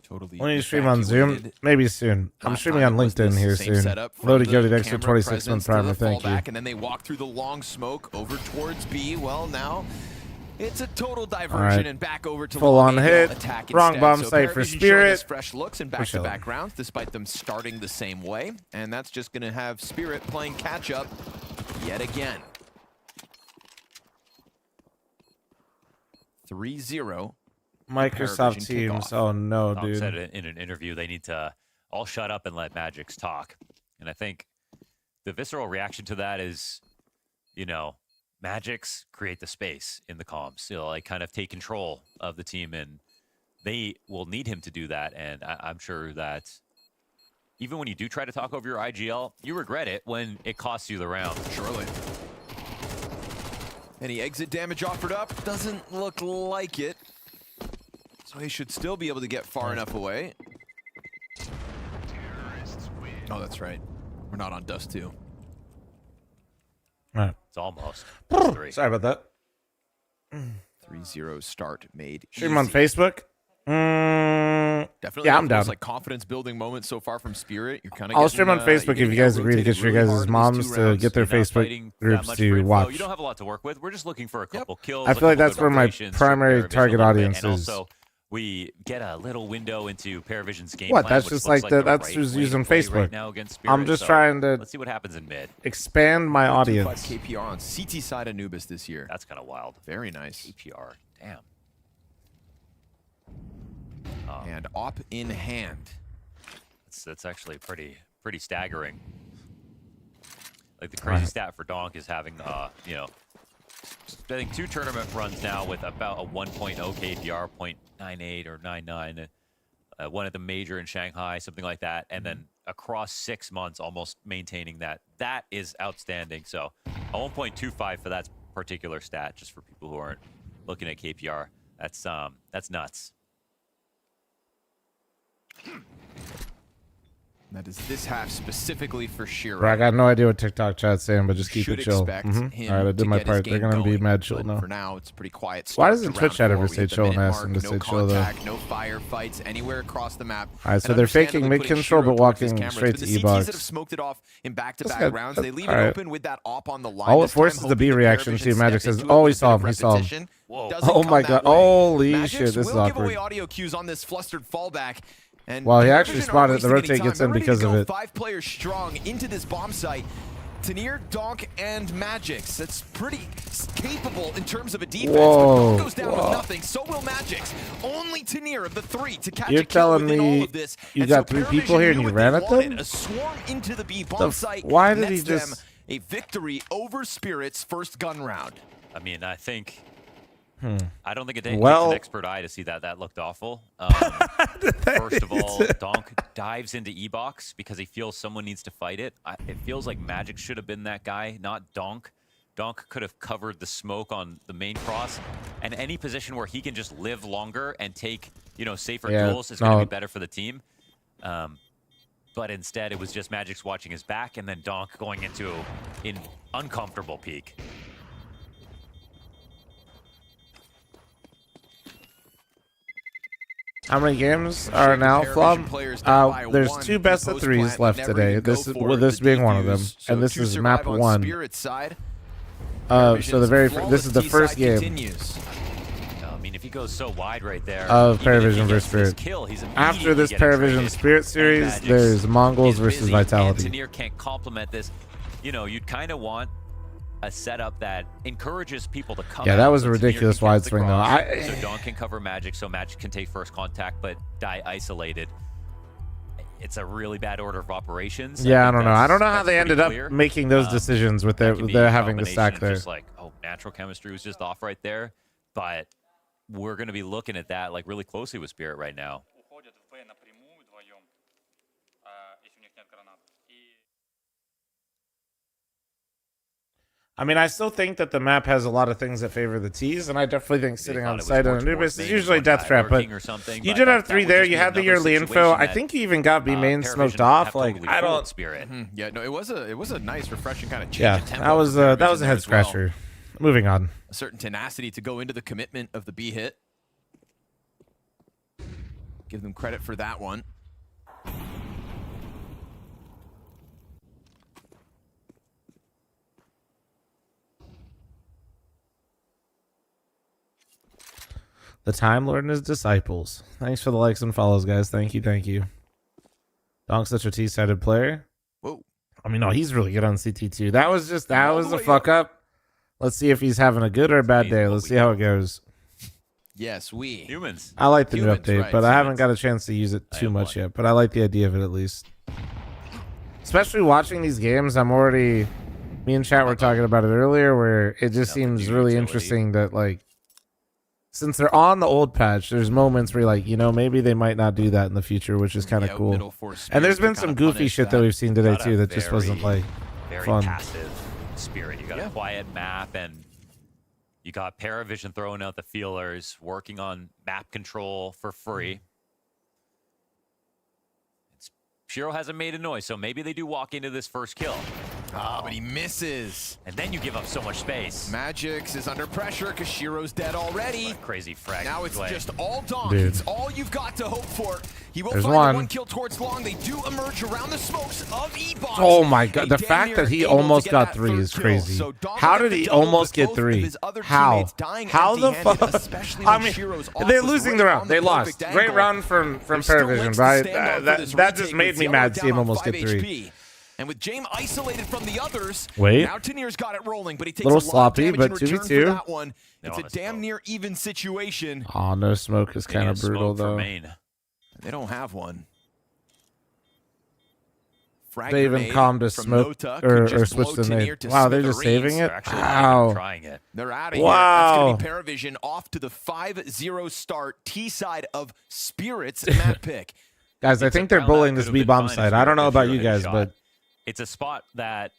Totally. When you stream on Zoom, maybe soon. I'm streaming on LinkedIn here soon. Loaded Goated extra 26-month primer. Thank you. And then they walk through the long smoke over towards B. Well, now it's a total diversion and back over to full on hit. Attack Wrong instead. bomb So site for Paravision showing Spirit. us fresh looks and back-to-back rounds, despite them starting the same way. And that's just going to have Spirit playing catch-up yet again. 3-0. Microsoft Teams. Oh no, Tom dude. said in an interview they need to all shut up and let Magix talk. And I think the visceral reaction to that is, you know, Magix create the space in the comms. He'll like kind of take control of the team, and they will need him to do that. And I'm sure that even when you do try to talk over your IGL, you regret it when it costs you the round. Surely. Any exit damage offered up? Doesn't look like it. So he should still be able to get far enough away. Oh, that's right. We're not on Dust 2. All right. It's almost. Sorry about that. 3-0 start made. Stream on Facebook. Definitely. Yeah, I'm down. Like confidence building moment so far from Spirit. You're kind of. I'll stream on Facebook if you guys agree to get your guys' moms to get their Facebook groups to watch. You don't have a lot to work with. We're just looking for a couple kills. I feel like that's where my primary target audience is. Also, we get a little window into Paravision's game What? plan, That's just like the that's who's using Facebook. Right now against Spirit, I'm just trying to. Let's see what happens in mid. Expand my audience. KPR on CT side Anubis this year. That's kind of wild. Very nice. KPR. Damn. And op in hand. That's actually pretty staggering. Like the crazy stat for Donk is having you know, I think 2 tournament runs now with about a 1.0 KPR, 0.98 or 99. One at the major in Shanghai, something like that, and then across 6 months almost maintaining that. That is outstanding. So a 1.25 for that particular stat, just for people who aren't looking at KPR. That's nuts. That is this half specifically for Shiro. Bro, I got no idea what TikTok chat's saying, but just keep it chill. Him All right, I did my part. They're gonna be mad chill now. For now, it's pretty quiet. Why doesn't Twitch chat ever say chill and ask them to say chill though? No firefights anywhere across the map. All right, so they're faking mid control but walking straight to E-box. That have smoked it off in back-to-back rounds. They leave it open with that op on the line. All it forces the B reaction to Magic says, "Oh, he saw him. He saw him." Oh my god! Holy shit! This is awkward. Give away audio cues on this flustered fallback. And well, he actually spotted the rotate gets in because of it. 5 players strong into this bomb site. Tanir, Donk, and Magix. That's pretty capable in terms of a defense. Whoa, but Donk goes down with nothing. So will Magix. Only Tanir of the 3 to catch You're a kill telling within me all of this. you And got so 3 people here and you ran at them? A swarm into the B bomb site. Why did he nets just... them a victory over Spirit's first gun round? I mean, I think... I don't think it takes Well, an expert eye to see that looked awful. First of all, Donk dives into E-box because he feels someone needs to fight it. It feels like Magic should have been that guy, not Donk. Donk could have covered the smoke on the main cross, and any position where he can just live longer and take, you know, safer duels is going to be better for the team. But instead, it was just Magic's watching his back, and then Donk going into an uncomfortable peak. How many games are now, fl0m? There's 2 best of 3s left today. This is this being one of them, and this is map 1. So this is the first game. I mean, if you goes so wide right there. Of Paravision versus Spirit. After this Paravision Spirit series, there's Mongols versus Vitality. Antonir can't complement this. You know, you'd kind of want a setup that encourages people to come. Yeah, that was a ridiculous wide swing, though. So Dawn can cover Magic, so Magic can take first contact, but die isolated. It's a really bad order of operations. Yeah, I don't know. I don't know how they ended up making those decisions with their having the stack there. Just like, oh, natural chemistry was just off right there. But we're going to be looking at that like really closely with Spirit right now. I mean, I still think that the map has a lot of things that favor the T's, and I definitely think sitting on site on Anubis is usually death trap. But you did have 3 there. You had the yearly info. I think you even got B main smoked off. Like I don't. Spirit. Yeah, no, it was a nice, refreshing kind of change. Yeah, that was a head scratcher. Well. Moving on. A certain tenacity to go into the commitment of the B hit. Give them credit for that one. The Time Lord and his disciples. Thanks for the likes and follows, guys. Thank you, thank you. Donk's such a T-sided player. Whoa. I mean, no, he's really good on CT2. That was a fuck up. Let's see if he's having a good or a bad day. Let's see how it goes. Yes, we humans. I like the new update, but I haven't got a chance to use it too much yet. But I like the idea of it at least. Especially watching these games, me and chat were talking about it earlier, where it just seems really interesting that like. Since they're on the old patch, there's moments where you're like, you know, maybe they might not do that in the future, which is kind of cool. And there's been some goofy shit that we've seen today too that just wasn't like fun. Passive Spirit. You got a quiet map, and you got Paravision throwing out the feelers, working on map control for free. Shiro hasn't made a noise, so maybe they do walk into this first kill. Ah, but he misses. And then you give up so much space. Magix is under pressure because Shiro's dead already. Crazy frag. Now it's play. just all Donk. It's all you've got to hope for. He will There's find one kill towards long. They do emerge around the smokes of E-Box. Oh my god, the fact that he almost got 3 is crazy. So how did he almost get 3? How? How the fuck? I mean, they're losing the round. They lost. Great round from Paravision, right? That just made me mad to see him almost get 3. And with James isolated from the others, wait. Now Tanir's got it rolling, but he takes little a lot sloppy, of damage but in return 2v2. for that one. It's a damn near even situation. Oh, no smoke is kind of brutal though. They don't have one. Frag they even calmed a smoke or switched the nade. Wow, they're just saving it. Wow. Trying it. They're out of here. Wow. That's going to be Paravision off to the 5-0 start. T side of Spirits map pick. Guys, I think they're bullying this B bomb side. I don't know about you guys, but it's a spot that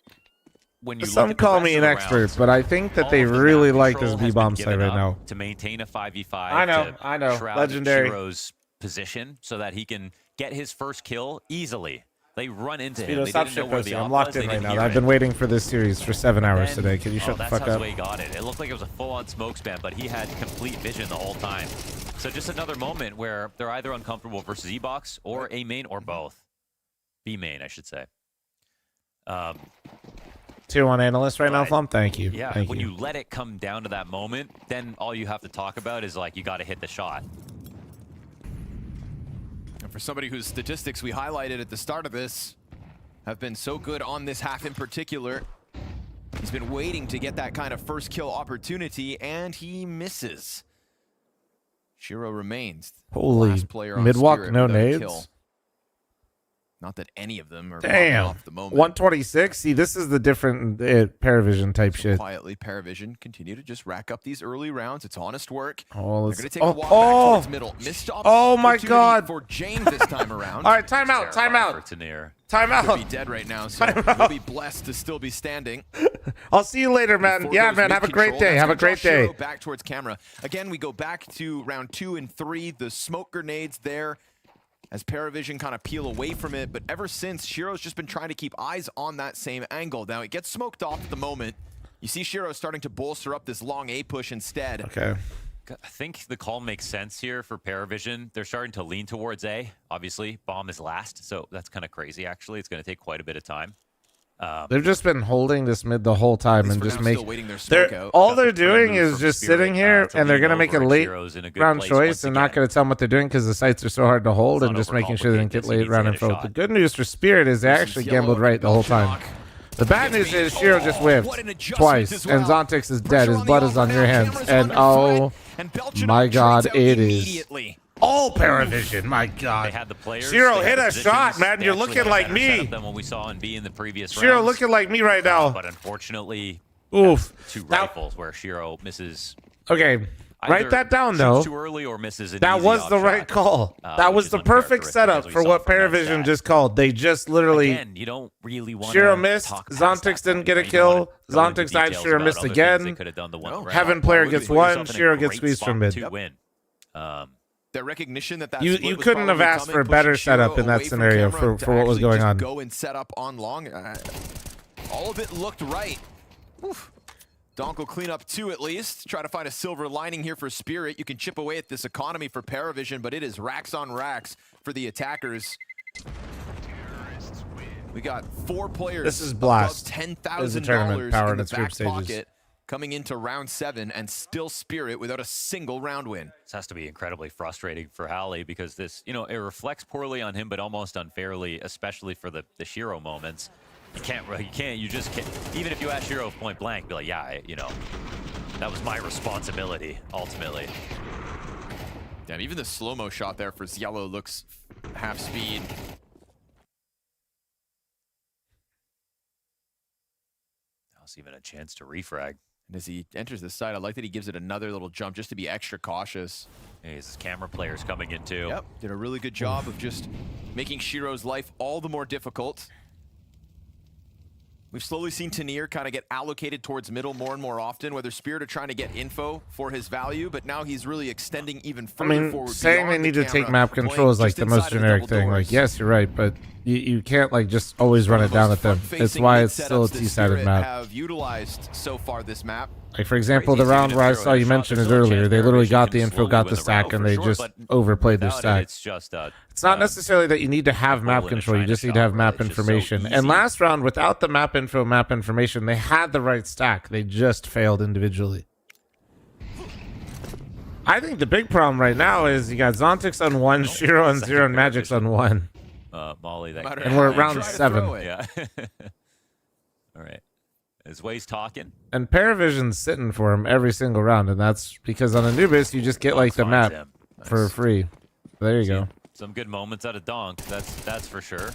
when you some look at call the me an rest of the expert, rounds, but I think that they really like this B bomb side right now. To maintain a 5v5. I know. Shroud Legendary. Shiro's position so that he can get his first kill easily. They run into Speedo, him. stop shit posting. I'm locked in right now. I've been waiting for this series for 7 hours today. Can you shut the fuck up? That's how he got it. It looked like it was a full-on smoke spam, but he had complete vision the whole time. So just another moment where they're either uncomfortable versus E-Box or A main or both. B main, I should say. Tier 1 analyst right now, fl0m. Thank you. Yeah, Thank when you. you let it come down to that moment, then all you have to talk about is like you got to hit the shot. And for somebody whose statistics we highlighted at the start of this have been so good on this half in particular, he's been waiting to get that kind of first kill opportunity, and he misses. Shiro remains the Holy last player on mid-walk, Spirit no without a nades. kill. Not that any of them are Damn. off the moment. 126. See, this is the different Paravision type shit. Quietly, Paravision continue to just rack up these early rounds. It's honest work. Oh, let's. They're gonna take a walk back towards middle. Missed Oh my god. For James this time around. All right, timeout. Timeout. Timeout. Could be dead right now, so he'll be blessed to still be standing. I'll see you later, man. Yeah, man. Have a great day. Have a great day. Back towards camera. Again, we go back to round 2 and 3. The smoke grenades there as Paravision kind of peel away from it. But ever since, Shiro's just been trying to keep eyes on that same angle. Now, it gets smoked off at the moment. You see Shiro starting to bolster up this long A push instead. Okay. I think the call makes sense here for Paravision. They're starting to lean towards A. Obviously, bomb is last, so that's kind of crazy, actually. It's going to take quite a bit of time. They've just been holding this mid the whole time and just all they're doing is just sitting here, and they're gonna make a late round choice and not gonna tell them what they're doing because the sites are so hard to hold, and just making sure they didn't get late round info. The good news for Spirit is they actually gambled right the whole time. The bad news is Shiro just whiffed twice, and Zontix is dead. His blood is on your hands, and oh my god, it is all Paravision. My god. They had the players. Shiro, hit a shot, man. You're looking like me. Than what we saw in B in the previous Shiro rounds. looking like me right now. But unfortunately, oof. 2 rifles where Shiro misses. Okay. Write that down, though. Too early or misses that was the right call. That was the perfect setup for what Paravision just called. They just literally. Again, you don't really want Shiro missed. Zontix didn't get a kill. Zontix died. Shiro missed again. Heaven player gets 1. Shiro gets squeezed from mid. That recognition that you couldn't have asked for a better setup in that scenario for what was going on. Go and set up on long. All of it looked right. Oof. Donk will clean up 2 at least. Try to find a silver lining here for Spirit. You can chip away at this economy for Paravision, but it is racks on racks for the attackers. We got 4 players. This is Blast. $10,000 in the back pocket. Coming into round 7 and still Spirit without a single round win. This has to be incredibly frustrating for Hallie because this, it reflects poorly on him, but almost unfairly, especially for the Shiro moments. You just can't. Even if you ask Shiro point blank, be like, yeah, that was my responsibility, ultimately. Damn, even the slow-mo shot there for Yellow looks half speed. That was even a chance to refrag. And as he enters the side, I like that he gives it another little jump just to be extra cautious. Hey, his camera players coming in too. Yep, did a really good job of just making Shiro's life all the more difficult. We've slowly seen Tanir kind of get allocated towards middle more and more often, whether Spirit are trying to get info for his value, but now he's really extending even further forward. Saying they need to take map control is like the most generic thing. Like, yes, you're right, but you can't like just always run it down at them. It's why it's still a T-sided map. Have utilized so far this map. Like, for example, the round where I saw you mention it earlier, they literally got the info, got the stack, and they just overplayed their stack. It's not necessarily that you need to have map control, you just need to have map information. And last round, without the map info, map information, they had the right stack. They just failed individually. I think the big problem right now is you got Zontix on 1, Shiro on 0, and Magic's on 1. Molly, and we're at round 7. Yeah. All right. His way's talking. And Paravision's sitting for him every single round, and that's because on Anubis you just get like the map for free. There you go. Some good moments out of Donk. That's for sure.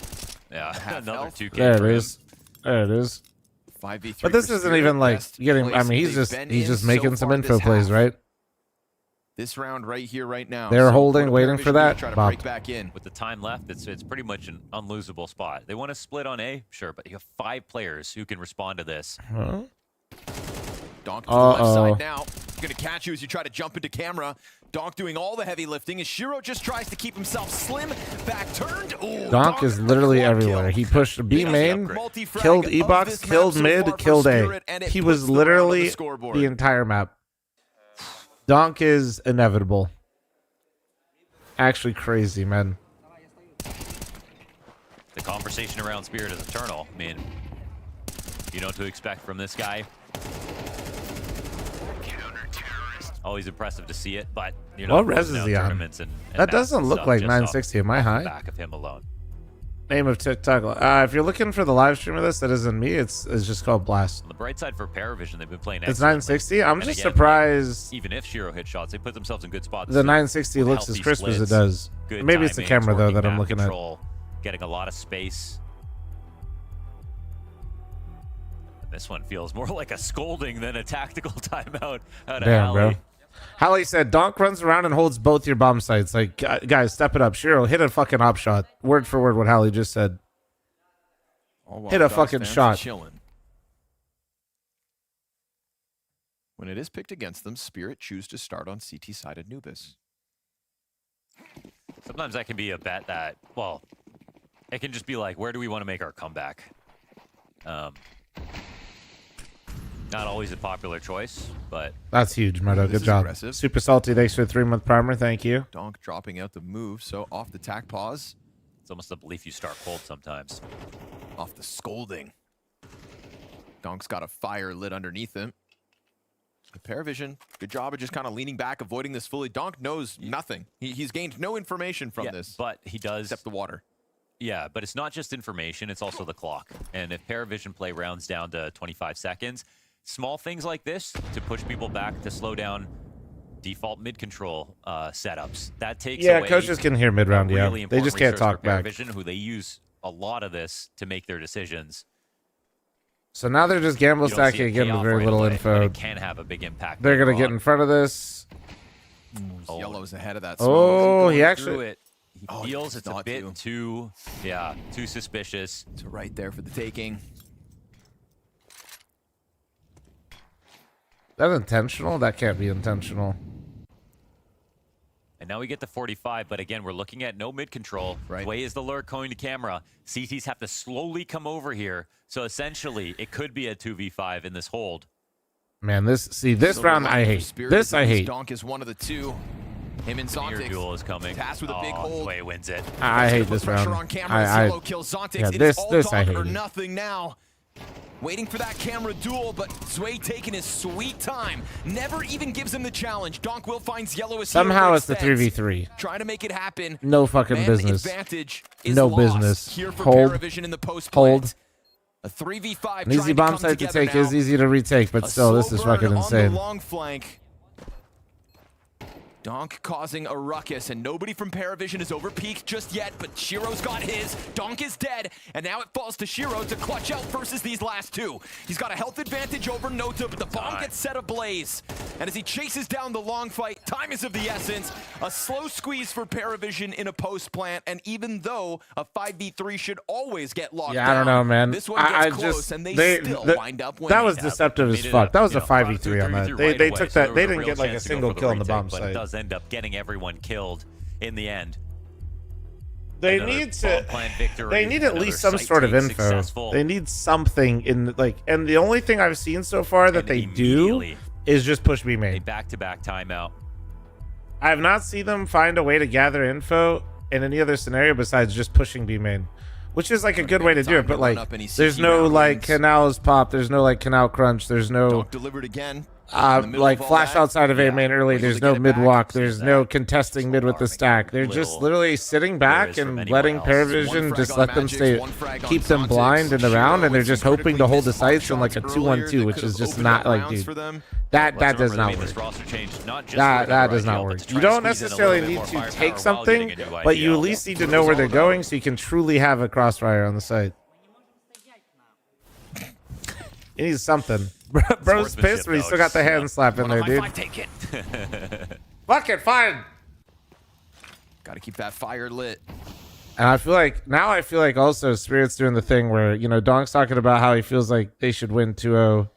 Yeah, another 2K. There it is. There it is. 5v3. But this isn't even like getting. I mean, he's just making some info plays, right? This round right here, right now. They're holding, waiting for that. Try to break back in. With the time left, it's pretty much an unlosable spot. They want to split on A, sure, but you have 5 players who can respond to this. Huh? Donk to the left side now. Gonna catch you as you try to jump into camera. Donk doing all the heavy lifting as Shiro just tries to keep himself slim. Back turned. Ooh, Donk is literally everywhere. He pushed B main, killed E-Box, killed mid, killed A. He was literally the entire map. Donk is inevitable. Actually crazy, man. The conversation around Spirit is eternal. I mean, you know what to expect from this guy. Always impressive to see it, but you know, what res is he on? That doesn't look like 960. Am I high? Back of him alone. Name of TikTok. If you're looking for the live stream of this, that isn't me. It's just called Blast. On the bright side for Paravision, they've been playing. It's 960. I'm just surprised. Even if Shiro hit shots, they put themselves in good spots. The 960 looks as crisp as it does. Maybe it's the camera though that I'm looking at. Getting a lot of space. This one feels more like a scolding than a tactical timeout out of Damn, Hallie. bro. Hallie said, Donk runs around and holds both your bomb sites. Like, guys, step it up. Shiro, hit a fucking op shot. Word for word what Hallie just said. Hit a fucking shot. Chilling. When it is picked against them, Spirit choose to start on CT side Anubis. Sometimes that can be a bet that, well, it can just be like, where do we want to make our comeback? Not always a popular choice, but... That's huge, Murdo. Good job. Aggressive. Super Salty, thanks for the 3-month primer. Thank you. Donk dropping out the move, so off the tack pause. It's almost a belief you start cold sometimes. Off the scolding. Donk's got a fire lit underneath him. Paravision, good job of just kind of leaning back, avoiding this fully. Donk knows nothing. He's gained no information from this. But he does. Except the water. Yeah, but it's not just information, it's also the clock. And if Paravision play rounds down to 25 seconds, small things like this to push people back, to slow down default mid-control setups, that takes away coaches can hear mid-round, really They just can't talk back. Paravision, who they use a lot of this to make their decisions. So now they're just gamble stacking again with very little info. It can have a big impact. They're going to get in front of this. Yellow's ahead of that. Oh, he actually... He feels it's a bit too suspicious. It's right there for the taking. That's intentional? That can't be intentional. And now we get to 45, but again, we're looking at no mid-control. Right. Way is the lurk going to camera. CTs have to slowly come over here. So essentially, it could be a 2v5 in this hold. Man, this round I hate. This I hate. Donk is one of the two. Him and Zontix. Duel is coming. Tasked with a big hold. Way wins it. I hate this round. This I hate. Or nothing now. Waiting for that camera duel, but Zwei taking his sweet time. Never even gives him the challenge. Donk will finds Yellow as somehow it's the 3v3. Trying to make it happen. No fucking business. Advantage is no lost business. Here for Hold. Paravision in the post Hold. A 3v5. An easy bomb site to take is easy to retake, but still, this is fucking insane. On the long flank. Donk causing a ruckus, and nobody from Paravision is over peak just yet, but Shiro's got his. Donk is dead, and now it falls to Shiro to clutch out versus these last two. He's got a health advantage over Nota, but the bomb gets set ablaze. And as he chases down the long fight, time is of the essence. A slow squeeze for Paravision in a post plant, and even though a 5v3 should always get locked down, I don't know, man. This one gets close, and they still wind up winning. That was deceptive as fuck. That was a 5v3 on that. They took that. They didn't get like a single kill on the bomb site. End up getting everyone killed in the end. They need to. They need at least some sort of info. Successful. They need something in like, and the only thing I've seen so far that they do is just push B main. A back-to-back timeout. I have not seen them find a way to gather info in any other scenario besides just pushing B main, which is like a good way to do it. But like, there's no like canals pop. There's no like canal crunch. There's no delivered again. Like flash outside of A main early. There's no mid walk. There's no contesting mid with the stack. They're just literally sitting back and letting Paravision just let them stay, keep them blind in the round, and they're just hoping to hold the sights in like a 2-1-2, which is just not like, dude. That does not work. That does not work. You don't necessarily need to take something, but you at least need to know where they're going so you can truly have a crossfire on the site. He needs something. Bro's pissed, but he still got the hand slap in there, dude. Fuck it, fine. Got to keep that fire lit. And I feel like also Spirit's doing the thing where, you know, Donk's talking about how he feels like they should win 2-0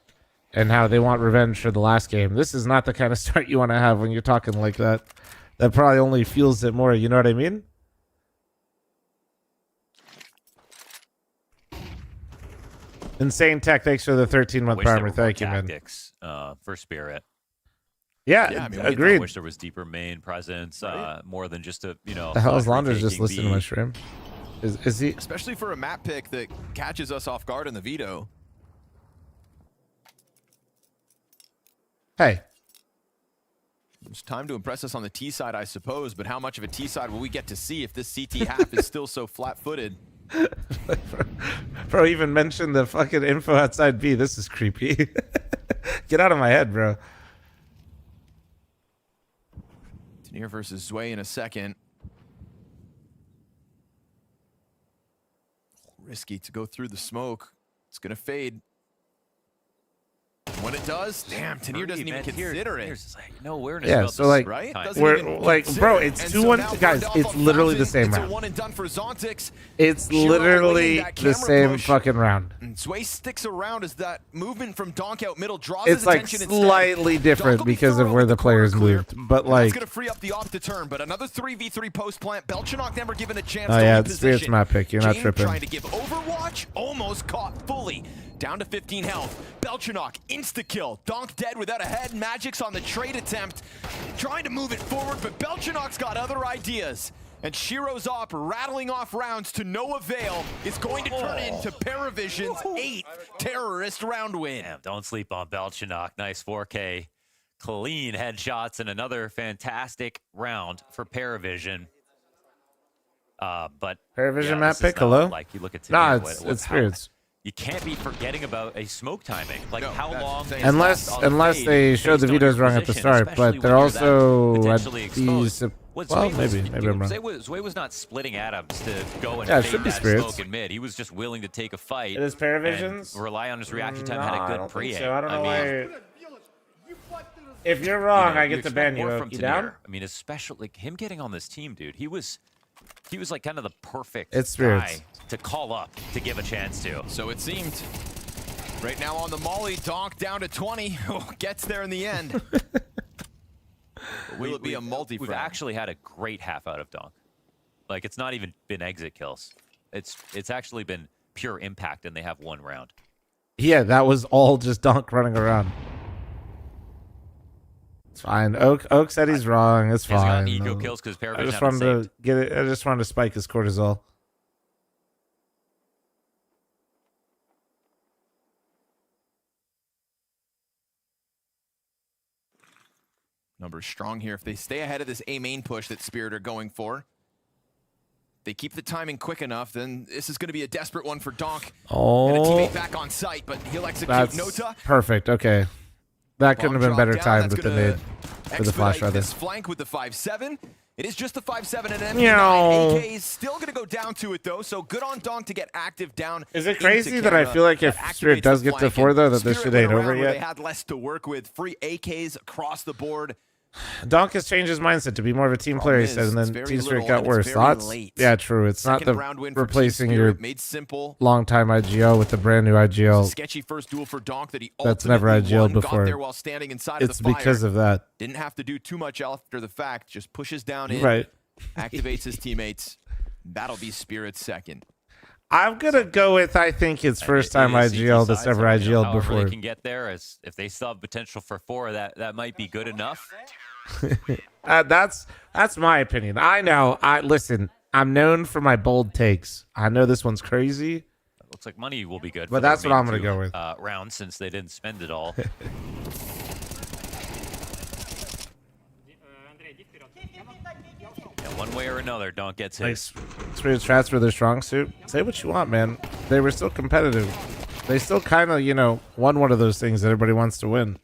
and how they want revenge for the last game. This is not the kind of start you want to have when you're talking like that. That probably only fuels it more. You know what I mean? Insane tech, thanks for the 13-month primer. Thank you, man. For Spirit. Yeah, I mean, agreed. I wish there was deeper main presence, more than just a, you know. The hell is Launders just listening to my stream? Is he? Especially for a map pick that catches us off guard in the veto. Hey. It's time to impress us on the T side, I suppose, but how much of a T side will we get to see if this CT half is still so flat-footed? Bro, even mentioned the fucking info outside B. This is creepy. Get out of my head, bro. Tenier versus Zwei in a second. Risky to go through the smoke. It's going to fade. When it does, damn, Tenier doesn't even consider it. No awareness. Yeah, so like, right? We're like, bro, it's 2-1, guys. It's literally the same round. It's literally the same fucking round. Zwei sticks around as that movement from Donk out middle draws it's like slightly different because of where the players moved, but like, it's gonna free up the off to turn. But another 3v3 post plant. Belchenok never given a chance. Oh yeah, it's Spirit's my pick. You're not tripping. Trying to give Overwatch, almost caught fully. Down to 15 health. Belchenok, insta-kill. Donk dead without a head. Magic's on the trade attempt. Trying to move it forward, but Belchenok's got other ideas. And Shiro's op rattling off rounds to no avail is going to turn into Paravision's 8th terrorist round win. Damn, don't sleep on Belchinok. Nice 4K. Clean headshots and another fantastic round for Paravision. But Paravision yeah, map pick, hello? Like you look at nah, it's Spirits. You can't be forgetting about a smoke timing. Like how long? Unless they showed the videos wrong at the start, but they're also at these. Well, maybe I'm wrong. Zwei was not splitting Adams to go and should be that Spirits. smoke in mid. He was just willing to take a fight. It is Paravision's? And rely on his reaction time. Had a good pre-aim. So. I don't know why. If you're wrong, I get to ban you. From You down? I mean, especially like him getting on this team, dude. He was like kind of the perfect Spirits. guy to call up to give a chance to. So it seemed. Right now on the Molly, Donk down to 20. Gets there in the end. Will it be a multi-frag? We've actually had a great half out of Donk. Like, it's not even been exit kills. It's actually been pure impact, and they have one round. Yeah, that was all just Donk running around. It's fine. Oak said he's wrong. It's fine. He's got eco kills because Paravision I just wanted to get it. I just wanted to spike his cortisol. Numbers strong here. If they stay ahead of this A main push that Spirit are going for, they keep the timing quick enough, then this is going to be a desperate one for Donk. Oh. And a teammate back on site, but he'll execute Nota. Perfect. Okay. That couldn't have been better timed with the nade. For the flash, rather. This flank with the 5-7. It is just the 5-7 and MP9. AK is still going to go down to it, though, so good on Donk to get active down. Is it crazy that I feel like if Spirit does get to 4, though, that this shit ain't over yet? They had less to work with. Free AKs across the board. Donk has changed his mindset to be more of a team player, he said, and then Team Spirit got worse. Thoughts? Yeah, true. It's not the replacing your long-time IGL with the brand new IGL. Sketchy first duel for Donk that he that's never IGL'd before. While standing inside it's of the fire. Because of that. Didn't have to do too much after the fact. Just pushes down in. Right. Activates his teammates. That'll be Spirit's second. I'm gonna go with I think it's first time IGL that's ever IGL'd before. They can get there as if they still have potential for 4. That might be good enough. That's my opinion. I know. Listen. I'm known for my bold takes. I know this one's crazy. Looks like money will be good. But that's what I'm gonna go with. Round since they didn't spend it all. One way or another, Donk gets his. Spirit strats for their strong suit. Say what you want, man. They were still competitive. They still kind of, won one of those things that everybody wants to win.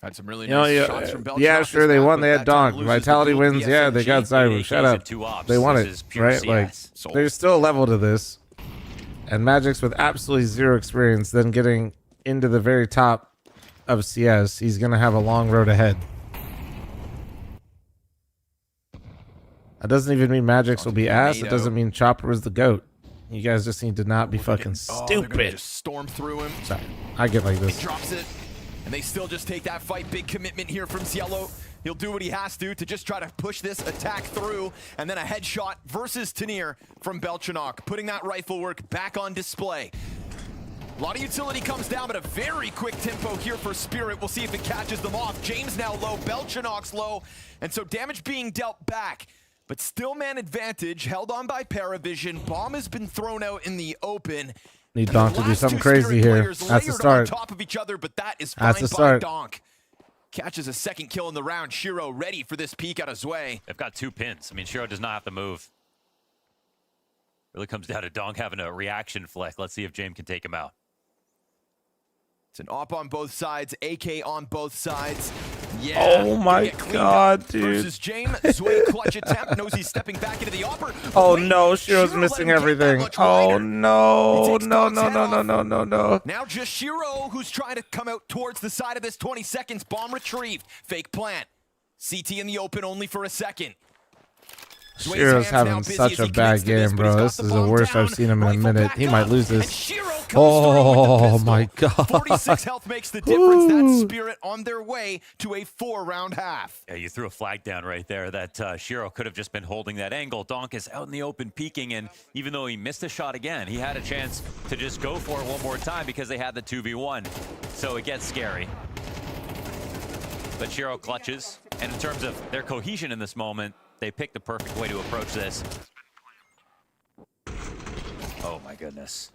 Had some really nice shots from Belgium. Yeah, sure, they won. They had Donk. Vitality wins. Yeah, they got Zyro. Shut up. They won it, right? Like, there's still a level to this. And Magic's with absolutely zero experience, then getting into the very top of CS. He's going to have a long road ahead. That doesn't even mean Magic's will be ass. It doesn't mean Chopper is the GOAT. You guys just need to not be fucking stupid. Just storm through him. Sorry, I get like this. He drops it, and they still just take that fight. Big commitment here from Cielo. He'll do what he has to just try to push this attack through, and then a headshot versus Tanir from Belchinok, putting that rifle work back on display. A lot of utility comes down, but a very quick tempo here for Spirit. We'll see if it catches them off. James now low, Belchinok's low, and so damage being dealt back. But still man advantage, held on by Paravision. Bomb has been thrown out in the open. Need Donk to do something crazy here. That's the start. On top of each other, but that is fine by Donk. Catches a second kill in the round. Shiro ready for this peek out of Zwei. They've got 2 pins. I mean, Shiro does not have to move. Really comes down to Donk having a reaction flick. Let's see if James can take him out. It's an op on both sides, AK on both sides. Yeah. Oh my god, dude. Versus James, Zwei clutch attempt, knows he's stepping back into the upper. Oh no, Shiro's missing everything. Oh no, no. Now just Shiro, who's trying to come out towards the side of this 20 seconds. Bomb retrieved. Fake plant. CT in the open only for a second. Shiro's having such a bad game, bro. This is the worst I've seen him in a minute. He might lose this. Oh my god. 46 health makes the difference. That's Spirit on their way to a 4-round half. Yeah, you threw a flag down right there. That Shiro could have just been holding that angle. Donk is out in the open peeking, and even though he missed a shot again, he had a chance to just go for it one more time because they had the 2v1. So it gets scary. But Shiro clutches, and in terms of their cohesion in this moment, they picked the perfect way to approach this. Oh my goodness.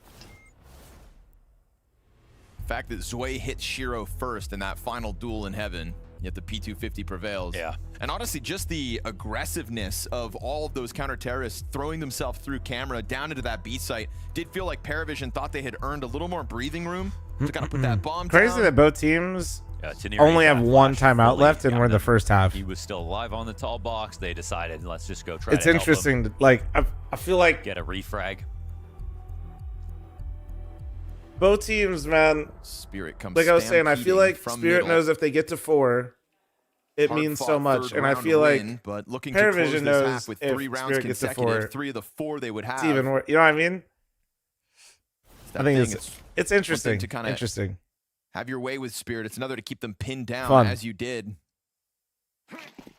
The fact that Zwei hit Shiro first in that final duel in heaven, yet the P250 prevails. Yeah. And honestly, just the aggressiveness of all of those counter-terrorists throwing themselves through camera down into that B site did feel like Paravision thought they had earned a little more breathing room to kind of put that bomb Crazy down. that both teams only have one timeout left, and we're in the first half. He was still alive on the tall box. They decided, let's just go try It's to help interesting. him. Like, I feel like Get a refrag. both teams, man. Spirit comes like I was saying, I feel like from Spirit middle. knows if they get to 4, it Hard means fought so much. third And I round feel like win, but looking to close Paravision this knows half with if 3 rounds Spirit gets to 4, consecutive, 3 of the 4 they would have. it's even worse. You know what I mean? I think thing, it's interesting. to kind of Interesting. have your way with Spirit. It's another to keep them pinned down Fun. as you did.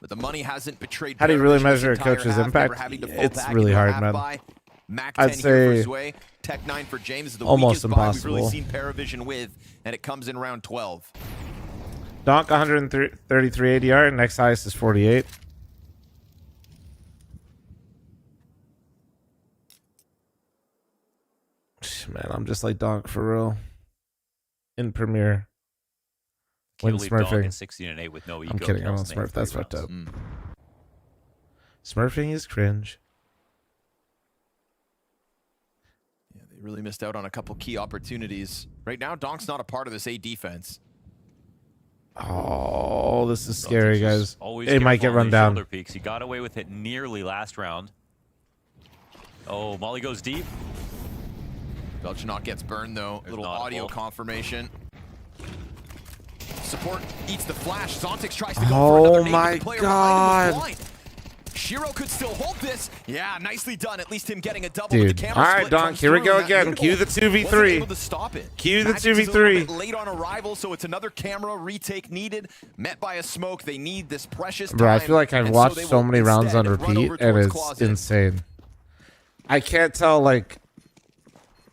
But the money hasn't betrayed. How do you really Paravision measure a this entire coach's half, impact? never having to fall It's back really into a hard, half man. buy. Mac I'd 10 here say for Zwei. Tech 9 for James is the almost weakest buy we've really impossible. seen Paravision with, and it comes in round 12. Donk 133 ADR. Next highest is 48. Man, I'm just like Donk for real. In Premiere. When Can't believe Donk smurfing. is 16 and 8 with no I'm eco kidding. I don't kills and they have smurf. That's 3 fucked up. rounds. Smurfing is cringe. Yeah, they really missed out on a couple key opportunities. Right now, Donk's not a part of this A defense. Oh, this is scary, guys. Always It might get careful on run these down. shoulder peaks. He got away with it nearly last round. Oh, Molly goes deep. Belchanot gets burned though. Little audio confirmation. Support eats the flash. Zontix tries to go for another Oh nade, but my the player behind him was god. blind. Shiro could still hold this. Yeah, nicely done. At least him getting a double Dude. with the camera All right, split Donk, comes here we through, go and that again. middle Cue the wasn't 2v3. able to stop it. Cue the Magic's is a 2v3. little bit late on arrival, so it's another camera retake needed. Met by a smoke. They need this precious time. Bro, I feel like I've and watched they so will many rounds on instead run repeat, over and towards it's Closet. insane. I can't tell, like...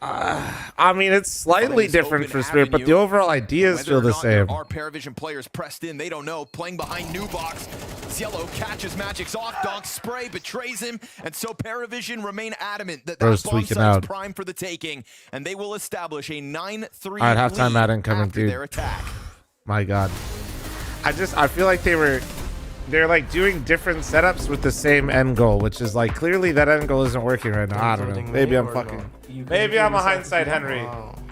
I mean, it's slightly different for Spirit, but the overall ideas Whether feel or the not there same. are Paravision players pressed in, they don't know. Playing behind New Box. Cielo catches Magic's off. Donk's spray betrays him, and so Paravision remain adamant that Bro's that bomb tweaking site's out. prime for the taking, and they will establish a 9-3 All right, halftime lead ad incoming, after dude. their attack. My god. I feel like they're like doing different setups with the same end goal, which is like clearly that end goal isn't working right now. I don't know. Maybe I'm fucking. Maybe I'm a hindsight Henry.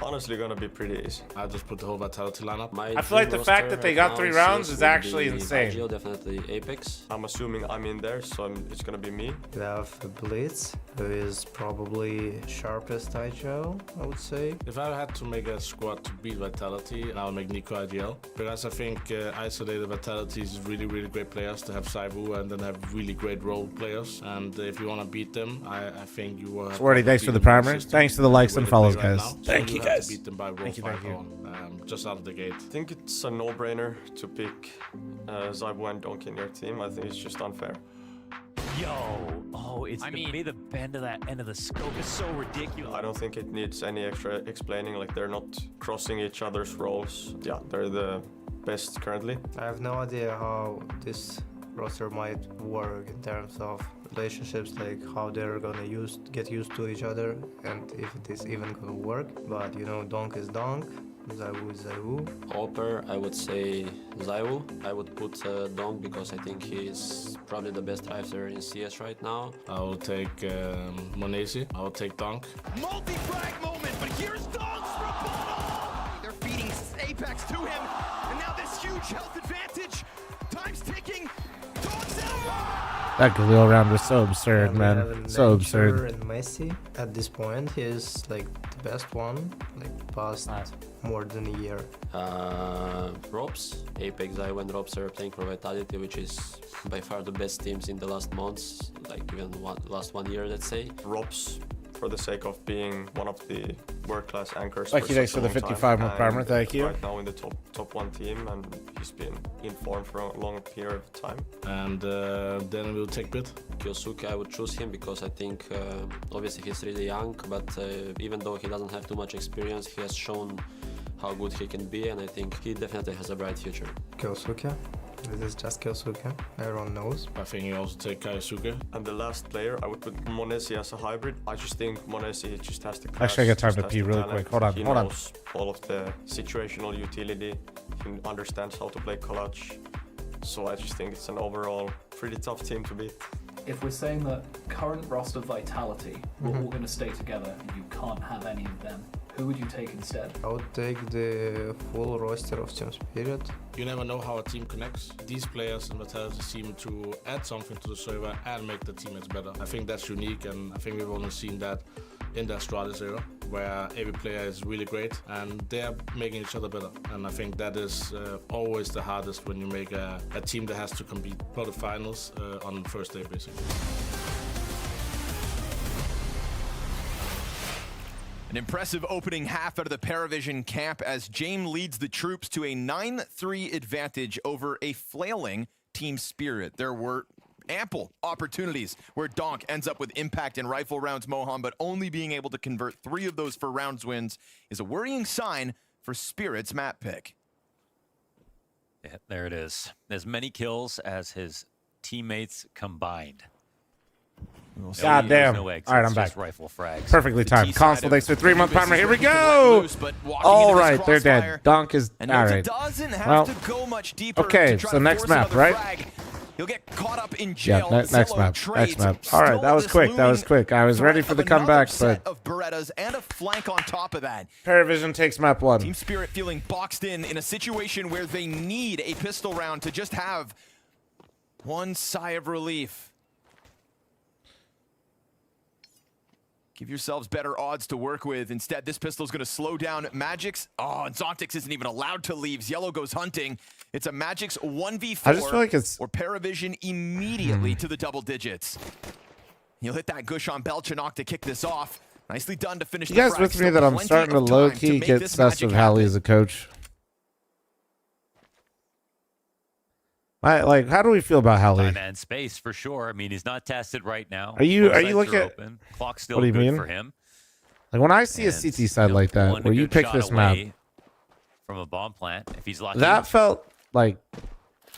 Honestly, gonna be pretty easy. I just put the whole Vitality lineup. I feel like the fact that they got 3 rounds is actually insane. Definitely Apex. I'm assuming I'm in there, so it's gonna be me. We have Blitz, who is probably sharpest IGL, I would say. If I had to make a squad to beat Vitality, I'll make Nico IGL. Because I think isolated Vitality is really, really great players to have Saibu and then have really great role players. And if you want to beat them, I think you will have Swarty, thanks for the primer. Thanks for the likes and follows, guys. Thank you, guys. Beat them by Thank you. just out of the gate. I think it's a no-brainer to pick Saibu and Donk in your team. I think it's just unfair. Yo, it's the way the bend of that end of the scope is so ridiculous. I don't think it needs any extra explaining. Like, they're not crossing each other's roles. Yeah, they're the best currently. I have no idea how this roster might work in terms of relationships, like how they're gonna get used to each other, and if it is even gonna work. But you know, Donk is Donk, Zaiwu is Zaiwu. Hopper, I would say Zaiwu. I would put Donk because I think he's probably the best driver in CS right now. I will take Monesi. I will take Donk. Multi-frag moment, but here's Donk's rebuttal! They're feeding Apex to him, and now this huge health advantage. Time's ticking. Donk's out! That Galil round was so absurd, We man. have So Nature absurd. and Messi. At this point, he is like the best one, like past more than a year. Robs, Apex, Zaiwu and Robs are playing for Vitality, which is by far the best teams in the last months, like even last 1 year, let's say. Robs, for the sake of being one of the world-class anchors. Thank you, thanks for the 55 more primer. Thank you. Right now in the top 1 team, and he's been in form for a long period of time. And then we'll take Bit. Kyosuke, I would choose him because I think obviously he's really young, but even though he doesn't have too much experience, he has shown how good he can be, and I think he definitely has a bright future. Kyosuke, This is just Kyosuke, everyone knows. I think you also take Kaisuke. And the last player, I would put Monesi as a hybrid. I just think Monesi just has the class. Actually, I got time to pee really quick. Hold on, he hold on. knows all of the situational utility. He understands how to play clutch. So I just think it's an overall pretty tough team to beat. If we're saying that current roster vitality, we're all going to stay together and you can't have any of them, who would you take instead? I would take the full roster of Team Spirit. You never know how a team connects. These players and Vitality seem to add something to the server and make the teammates better. I think that's unique, and I think we've only seen that in the Astralis era, where every player is really great and they're making each other better. And I think that is always the hardest when you make a team that has to compete for the finals on the first day, basically. An impressive opening half out of the Paravision camp as James leads the troops to a 9-3 advantage over a flailing Team Spirit. There were ample opportunities where Donk ends up with impact and rifle rounds, Mohan, but only being able to convert 3 of those for rounds wins is a worrying sign for Spirit's map pick. Yeah, there it is. As many kills as his teammates combined. God damn. No eggs, all right, it's I'm back. just rifle frags. Perfectly timed. Console thanks for 3-month primer. Here we go. All right, they're dead. Donk is all right. Well, okay, so next map, right? He'll get caught up in jail. Yeah, next map. Next map. All right, that was quick. That was quick. I was ready for the comeback, but of Berettas and a flank on top of that. Paravision takes map 1. Team Spirit feeling boxed in a situation where they need a pistol round to just have one sigh of relief. Give yourselves better odds to work with. Instead, this pistol is going to slow down Magic's. Oh, and Zontix isn't even allowed to leave. Yellow goes hunting. It's a Magic's 1v4. I just feel like it's... Or Paravision immediately to the double digits. He'll hit that Gush on Belchanok to kick this off. Nicely done to finish You the guys frag. with me Still that I'm plenty starting to of time low-key make get this sus magic of Hallie happen. as a coach. Like, how do we feel about Hallie? Time and space for sure. I mean, he's not tested right now. Are you Both sides looking are at open. Clock's still what do you good mean? for him. Like when I see a CT side like that, One where you good pick shot this map, away from a bomb plant, if he's lucky. that felt like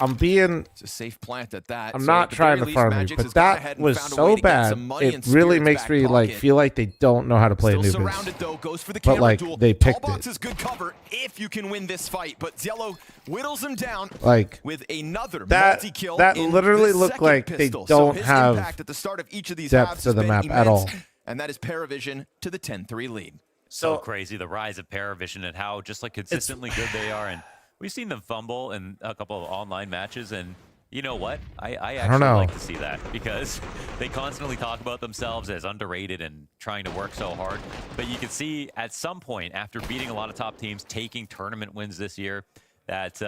I'm being. It's a safe plant at that. I'm So not at the trying very to least, farm you, Magic's but has gone ahead that and was found a way so to get bad. some money It in really Spirit's makes back me like pocket. feel like they don't know how to play Still Anubis. surrounded though, goes for the But camera like duel. they picked Tallbox it. is good cover if you can win this fight, but Ziello whittles him down Like with another that. multi-kill. That in literally the looked second like pistol. they don't so his have impact at the start of each of these depth halves to the has map been at all. immense, and that is Paravision to the 10-3 lead. So crazy, the rise of Paravision and how just like consistently good they are. And we've seen them fumble in a couple of online matches, and you know what? I actually know. like to see that because they constantly talk about themselves as underrated and trying to work so hard. But you can see at some point after beating a lot of top teams, taking tournament wins this year, that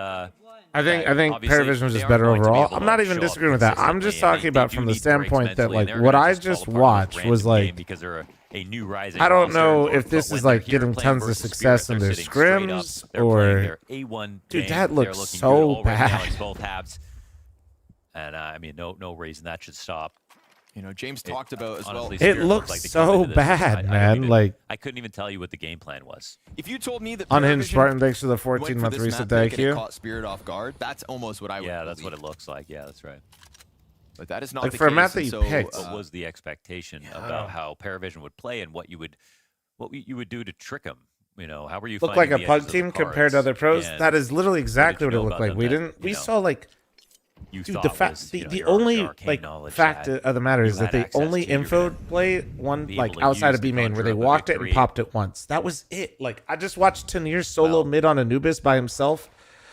I think Paravision was just better overall. I'm not even disagreeing with that. I'm just talking about from the standpoint that like what I just watched was like because they're a new rising I don't roster, know if but this when is they're like here getting playing tons of versus success Spirit, in they're their sitting straight up. scrims They're playing or their A1 dude, game. that They're looks looking so good already now bad. in both halves. And I mean, no reason that should stop. You know, James talked about as well. Honestly, It Spirit looks like they so came into this, bad, man. I couldn't even tell you what the game plan was. If you told me that Unhinged Paravision Spartan, thanks for the went for 14-month this reset map to pick and it IQ. caught Spirit off guard, that's almost what I would Yeah, that's believe. what it looks like. Yeah, that's right. But that is not Like the for a case. map that and you so, picked. What was the expectation about how Paravision would play and what you would do to trick them? You know, how were you Look like finding a the pug edges of team the compared to cards? other pros. And That is literally exactly what you it know looked about like. them We that, didn't. you We know, saw like. You Dude, thought the fact was, the, you know, the your only arcane like knowledge fact that of the matter is you that had they access only to, you're infoed gonna play one be like able to outside use of to B main where conjure they up a walked it and victory. popped it once. That was it. Like I just watched Tanir solo mid on Anubis by himself.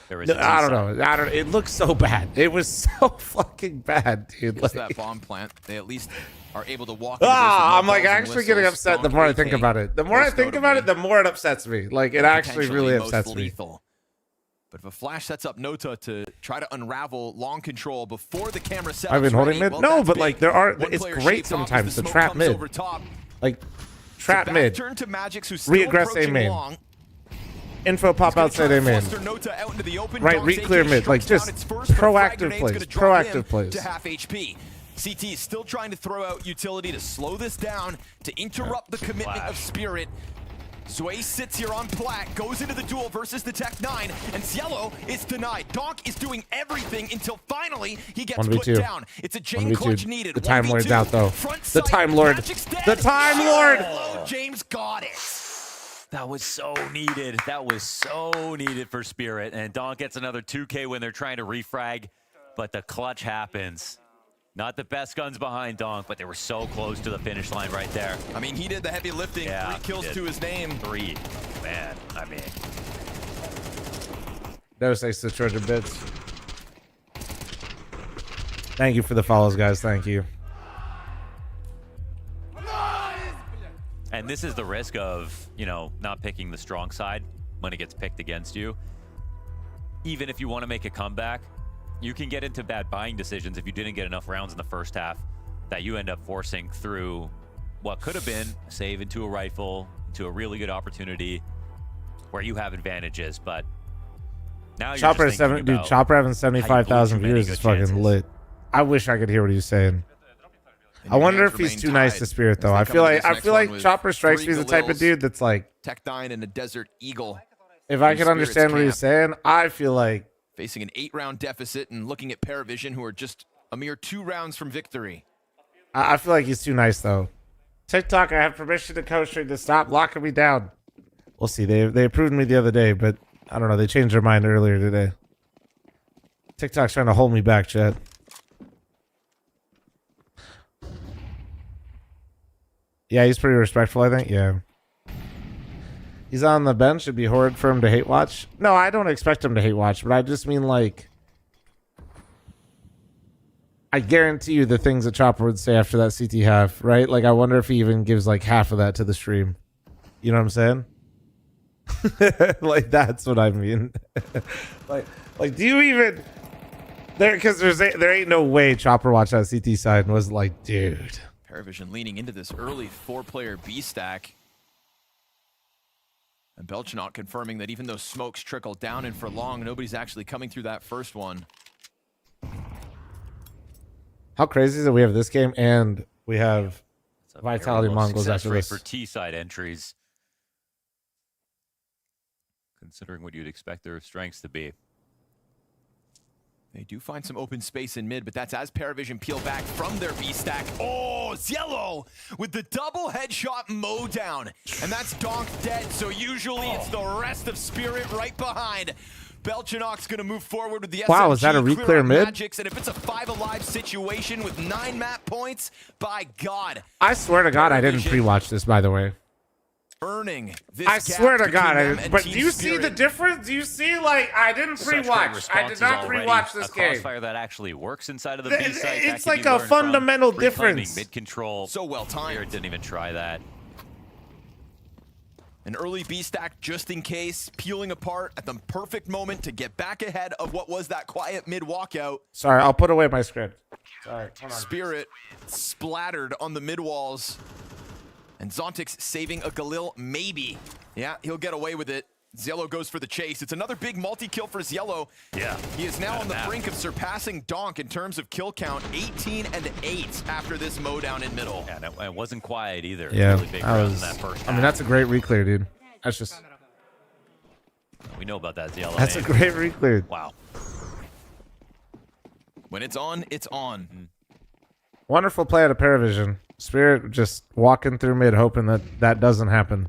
There was No, a I don't T-side. know. I don't. It looks so bad. It was so fucking bad, dude. It's Like, that bomb plant. They at least are able to walk. into this with I'm no like bells and actually getting whistles. upset the Donk more I think AK, about it. The more I most think about it, notably, the more it upsets me. Like it actually really potentially most upsets me. lethal. But if a flash sets up Nota to try to unravel long control before the camera setups I've been holding ready, mid. well, No, that's but big. like there are. One It's player great shaped off as sometimes the to smoke trap comes mid. over top. Like It's a trap back mid. turn to Magic's, who's still Reaggress A approaching main. long. Info pop outside A main. Fluster Nota out into the open. Right, Donk's re-clear AK mid, like, strikes just down its first, but frag proactive grenade's plays, gonna drop proactive him plays. to half HP. CT is still trying to throw out utility to slow this down, to interrupt the commitment of Spirit. Zwei sits here on plat, goes into the duel versus the Tech 9, and Cielo is denied. Donk is doing everything until finally he gets put down. It's a chain clutch needed. The Time Lord's out though. The Time Lord. The Time Lord. James got it. That was so needed. That was so needed for Spirit. And Donk gets another 2K when they're trying to refrag, but the clutch happens. Not the best guns behind Donk, but they were so close to the finish line right there. I mean, he did the heavy lifting. Yeah, 3 kills to his name. 3. Man, I mean. Those thanks to Treasure Bits. Thank you for the follows, guys. Thank you. And this is the risk of, you know, not picking the strong side when it gets picked against you. Even if you want to make a comeback, you can get into bad buying decisions if you didn't get enough rounds in the first half that you end up forcing through what could have been a save into a rifle, into a really good opportunity where you have advantages. But now you're Chopper just thinking about Chopper having 75,000 viewers is fucking lit. I wish I could hear what he's saying. I wonder if he's too nice to Spirit though. I feel like Chopper strikes me as the type of dude that's like Tech 9 and a Desert Eagle. If I could understand what he's saying, I feel like facing an 8-round deficit and looking at Paravision, who are just a mere 2 rounds from victory. I feel like he's too nice though. TikTok, I have permission to co-stream to stop locking me down. We'll see. They approved me the other day, but I don't know. They changed their mind earlier today. TikTok's trying to hold me back, Chad. Yeah, he's pretty respectful, I think. Yeah. He's on the bench. It'd be horrid for him to hate watch. No, I don't expect him to hate watch, but I just mean like I guarantee you the things that Chopper would say after that CT half, right? Like I wonder if he even gives like half of that to the stream. You know what I'm saying? Like that's what I mean. like do you even there? Because there ain't no way Chopper watched that CT side and was like, dude. Paravision leaning into this early 4-player B stack. And Belchanaut confirming that even though smokes trickle down in for long, nobody's actually coming through that first one. How crazy is it we have this game and we have Vitality Mongols after this? For T-side entries, considering what you'd expect their strengths to be. They do find some open space in mid, but that's as Paravision peel back from their B stack. Oh, Cielo with the double headshot mow down. And that's Donk dead, so usually it's the rest of Spirit right behind. Belchanaut's gonna move forward with the SMG. Wow, is that a re-clear mid? Magics, and if it's a 5 alive situation with 9 map points, by God. I swear to God, I didn't pre-watch this, by the way. Earning this I swear to God, but do you Spirit. see the difference? Do you see, like, I didn't pre-watch. I did not pre-watch this game. Crossfire that actually works inside of the B site. It's like a fundamental difference. Mid control. So well timed. Spirit didn't even try that. An early B stack just in case, peeling apart at the perfect moment to get back ahead of what was that quiet mid walkout. Sorry, I'll put away my script. Sorry, hold on. Spirit splattered on the mid walls. And Zontix saving a Galil, maybe. Yeah, he'll get away with it. Cielo goes for the chase. It's another big multi-kill for Cielo. Yeah. He is now on the brink of surpassing Donk in terms of kill count, 18 and 8 after this mow down in middle. Yeah, and it wasn't quiet either. Yeah, really big round in that first half. I mean, that's a great re-clear, dude. That's just... We know about that, Cielo. That's a great re-clear. Wow. When it's on, it's on. Wonderful play out of Paravision. Spirit just walking through mid, hoping that doesn't happen.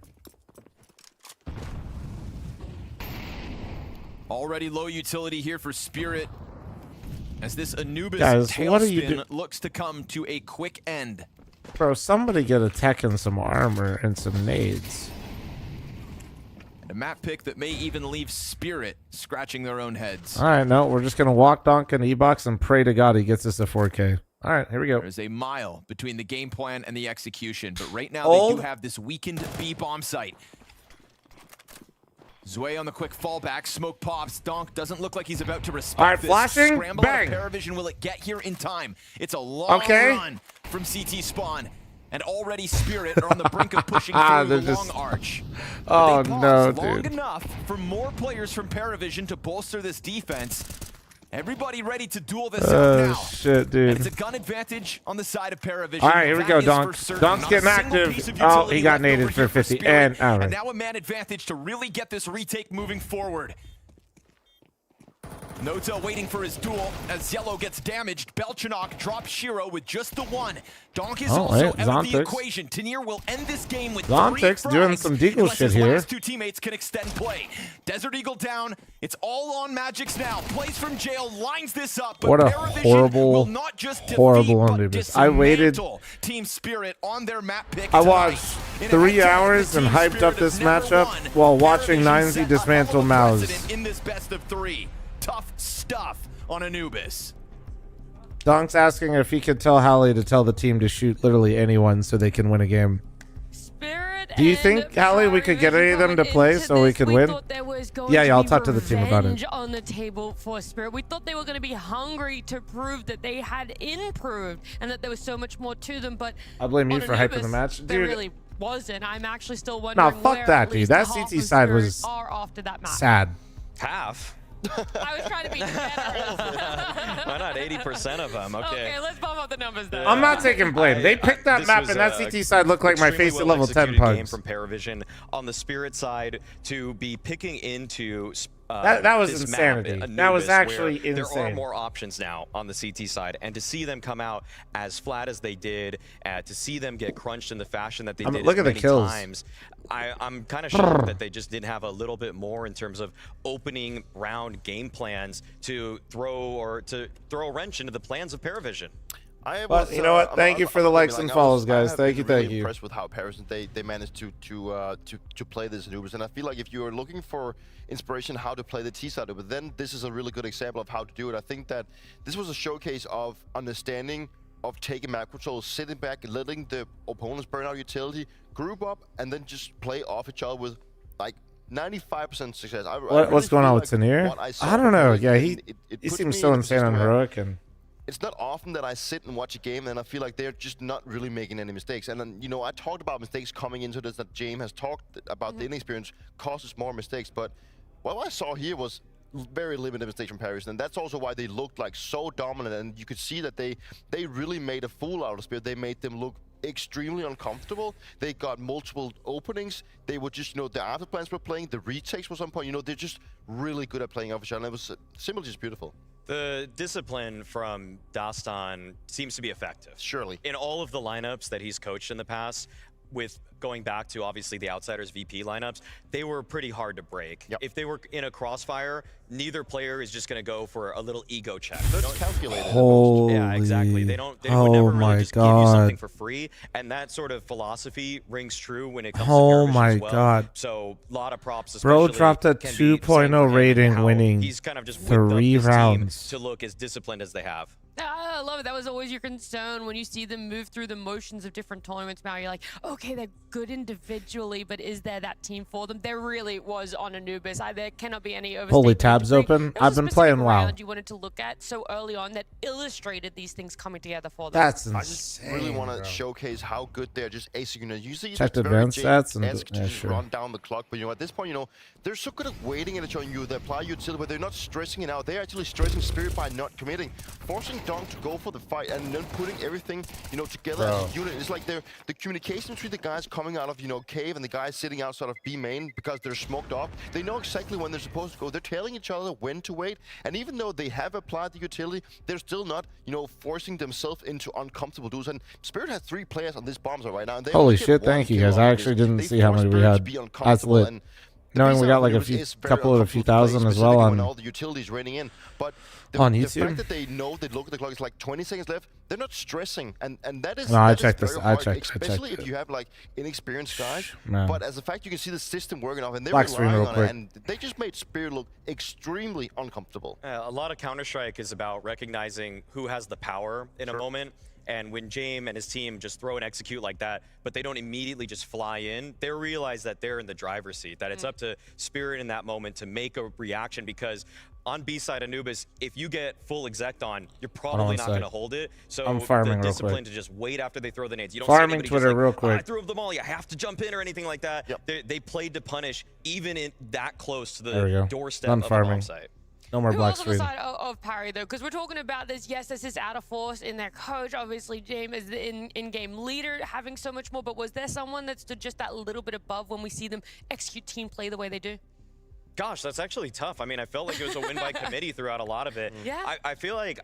Already low utility here for Spirit as this Anubis tailspin looks to come to a quick end. Bro, somebody get a tech and some armor and some nades. And a map pick that may even leave Spirit scratching their own heads. All right, no, we're just going to walk Donk in E-Box and pray to God he gets us a 4K. All right, here we go. There's a mile between the game plan and the execution, but right now they do have this weakened B bomb site. Zwei on the quick fallback, smoke pops. Donk doesn't look like he's about to respect All right, this. flashing, Scramble bang. out of Paravision, will it get here in time? It's a long run from CT spawn. And already Spirit are on the brink of pushing through the long arch. Oh no, long dude. enough for more players from Paravision to bolster this defense. Everybody ready to duel this out now. Shit, dude. And it's a gun advantage on the side of Paravision. All right, here we go, That is Donk. for certain. Donk's Not getting a single active. piece of Oh, utility he got left over naded for here 50. Spirit. And, all right. And now a man advantage to really get this retake moving forward. Nota waiting for his duel as Yellow gets damaged. Belchanok drops Shiro with just the one. Donk is also out of the equation. Tanir will end this game with Zontic's 3 doing frags some Deagle unless shit his here. last 2 teammates can extend play. Desert Eagle down. It's all on Magix now. Plays from jail, lines this up. But What a Paravision horrible, will not just defeat, horrible but Anubis. I waited. dismantle Team Spirit on their map pick I tonight. watched In a 3 head-to-head hours and Team hyped Spirit up this has never matchup won. while watching Paravision 9Z set a dismantle hell of a Mouse. precedent in this best of 3. Tough stuff on Anubis. Donk's asking if he could tell Hallie to tell the team to shoot literally anyone so they can win a game. Do you think, Hallie, we could get any of them to play so we could win? Yeah, I'll talk to the team about it. On the table for Spirit, we thought they were going to be hungry to prove that they had improved and that there was so much more to them. But I blame you on for hyping the Anubis, match, there dude. really wasn't. I'm actually still wondering. Nah, fuck where that, at dude. least That half CT of side Spirit was are after that match. sad. Half? I was trying to be generous. Why not 80% of them? Okay. Okay, let's bump up the numbers then. I'm not taking blame. They picked that map and that CT side looked like my face at level 10 game pugs. from Paravision on the Spirit side to be picking into that was this insanity. map, That was Anubis, actually where There are insane. more options now on the CT side, and to see them come out as flat as they did, to see them get crunched in the fashion that they did look as at the many kills. times, I'm kind of shocked that they just didn't have a little bit more in terms of opening round game plans to throw a wrench into the plans of Paravision. But you know what? Thank you for the likes and follows, guys. Thank you, thank you. Impressed with how Paris they managed to play this Anubis, and I feel like if you are looking for inspiration how to play the T side of it, then this is a really good example of how to do it. I think that this was a showcase of understanding of taking map control, sitting back, letting the opponents burn out utility, group up, and then just play off each other with like 95% success. What's going on with Tanir? I don't know. Yeah, he puts seems me so in a insane on position where heroic and. It's not often that I sit and watch a game and I feel like they're just not really making any mistakes. And then, you know, I talked about mistakes coming into this, that James has talked about the inexperience causes more mistakes. But what I saw here was very limited mistakes from Paris, and that's also why they looked like so dominant. And you could see that they really made a fool out of Spirit. They made them look extremely uncomfortable. They got multiple openings. They were just, you know, the after plans were playing, the retakes was on point. You know, they're just really good at playing off each other. And it was simply just beautiful. The discipline from Dastan seems to be effective. Surely. In all of the lineups that he's coached in the past, with going back to obviously the Outsiders VP lineups, they were pretty hard to break. Yep. If they were in a crossfire, neither player is just going to go for a little ego check. That's calculated. Holy. Yeah, exactly. They would Oh never my really just give you something God. for free, and that sort of philosophy rings true when it comes Oh to Paravision my as well. God. So a lot of props. Bro especially, dropped a can be the same 2.0 for him, rating, how winning he's kind of just whipped up 3 his team rounds. to look as disciplined as they have. I love it. That was always your concern when you see them move through the motions of different tournaments. Now you're like, okay, they're good individually, but is there that team for them? There really was on Anubis. There cannot be any overstatement. Holy tabs open. I've been playing WoW. You wanted to look at so early on that illustrated these things coming together for them. That's I just insane. really want to bro. showcase how good they're just acing. You know, usually Check the it's very advanced stats and James-esque to yeah, just sure. run down the clock, but you know, at this point, you know, they're so good at waiting and showing you. They apply utility, but they're not stressing it out. They're actually stressing Spirit by not committing, forcing Dong to go for the fight, and then putting everything, you know, together as a unit. It's like the communication between the guys coming out of, you know, cave and the guys sitting outside of B main because they're smoked off. They know exactly when they're supposed to go. They're telling each other when to wait, and even though they have applied the utility, they're still not, you know, forcing themselves into uncomfortable duels. And Spirit has 3 players on this bomb zone right now. And they Holy only get shit, 1 thank you kill guys. I on actually this. didn't They see how force many we Spirit to had. be That's uncomfortable, lit. and Knowing we B-side got like a Anubis few, is very couple of a few uncomfortable to thousand play, as well specifically when on all the utilities raining in. But the YouTube. fact that they know, they look at the clock, it's like 20 seconds left, they're not stressing, and that is No, I that is checked this. very I hard, checked especially it. if you have like inexperienced guys. Man. But as a fact, you can see the system working off, and they're Black screen relying real on quick. it, and they just made Spirit look extremely uncomfortable. A lot of Counter-Strike is about recognizing who has the power in a moment. And when James and his team just throw and execute like that, but they don't immediately just fly in, they realize that they're in the driver's seat, that it's up to Spirit in that moment to make a reaction, because on B-side Anubis, if you get full exec on, you're probably not going to hold it. So I'm farming the real discipline quick. to just wait after they throw the nades. You don't Farming see anybody Twitter just like, real "Oh, quick. I threw up the molly, I have to jump in," or anything like that. Yep. They played to punish even in that close to There we the go. doorstep Done of the farming. bomb site. No more Who black else on the screen. side of Parry, though? Because we're talking about this, yes, there's this outer force in their coach. Obviously, James is the in-game leader, having so much more. But was there someone that stood just that little bit above when we see them execute team play the way they do? Gosh, that's actually tough. I mean, I felt like it was a win by committee throughout a lot of it. Yeah. I feel like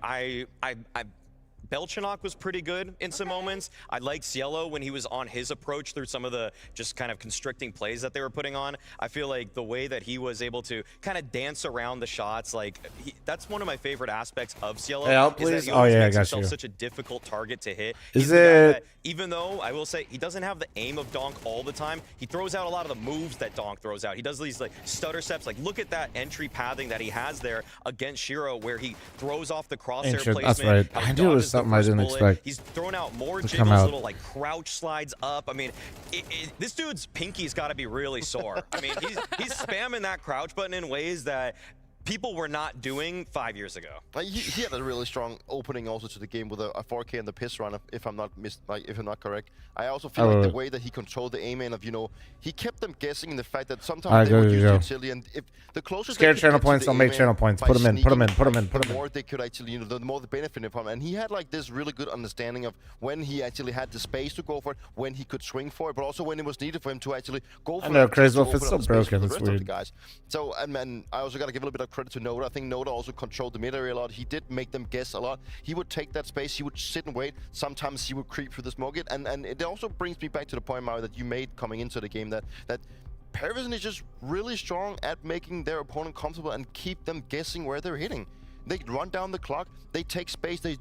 Belchanok was pretty good in some moments. I liked Cielo when he was on his approach through some of the just kind of constricting plays that they were putting on. I feel like the way that he was able to kind of dance around the shots, like that's one of my favorite aspects of Cielo. Hey, out, is that please. he Oh, always yeah, I makes got himself you. such a difficult target to hit. Is He's the guy that, it- even though I will say he doesn't have the aim of Donk all the time, he throws out a lot of the moves that Donk throws out. He does these like stutter steps. Like look at that entry pathing that he has there against Shiro, where he throws off the crosshair Ancient, placement. that's right. how he I knew it was dodges the something I first didn't bullet. expect He's thrown out more to jiggles, come out. little like crouch slides up. I mean, this dude's pinky's got to be really sore. I mean, he's spamming that crouch button in ways that people were not doing 5 years ago. He had a really strong opening also to the game with a 4K and the piss run, if I'm not correct. I also feel like the way that he controlled the aim in of, he kept them guessing in the fact that sometimes they would use utility, and if the closer Scared they channel could get points, to the don't make aim channel in points. by Put them in, put them in, sneaking, put them in, put the them in. more they could actually, the more they benefited from. And he had like this really good understanding of when he actually had the space to go for it, when he could swing for it, but also when it was needed for him to actually go for it. I know, just Crazy to Wolf, it's open still up the space for broken, the it's rest of the weird. guys. So, and I also got to give a little bit of credit to Noda. I think Noda also controlled the mid area a lot. He did make them guess a lot. He would take that space, he would sit and wait. Sometimes he would creep through the smoke it, and it also brings me back to the point, Mario, that you made coming into the game, that Paravision is just really strong at making their opponent comfortable and keep them guessing where they're hitting. They run down the clock, they take space, they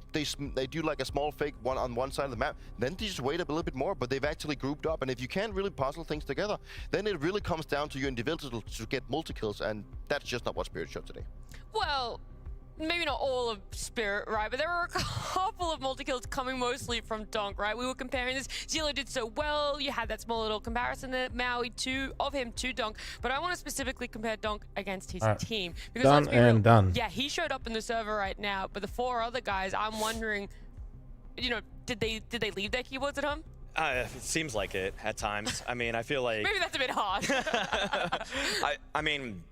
do like a small fake on one side of the map, then they just wait up a little bit more, but they've actually grouped up, and if you can't really puzzle things together, then it really comes down to your individual to get multi-kills, and that's just not what Spirit showed today. Well, maybe not all of Spirit, right? But there were a couple of multi-kills coming mostly from Donk, right? We were comparing this. Zilo did so well. You had that small little comparison there, Maui to Donk. But I want to specifically compare Donk against his team. Because Done let's be real, and done. yeah, he showed up in the server right now, but the four other guys, I'm wondering, did they leave their keyboards at home? It seems like it at times. I mean, I feel like Maybe that's a bit harsh. I mean,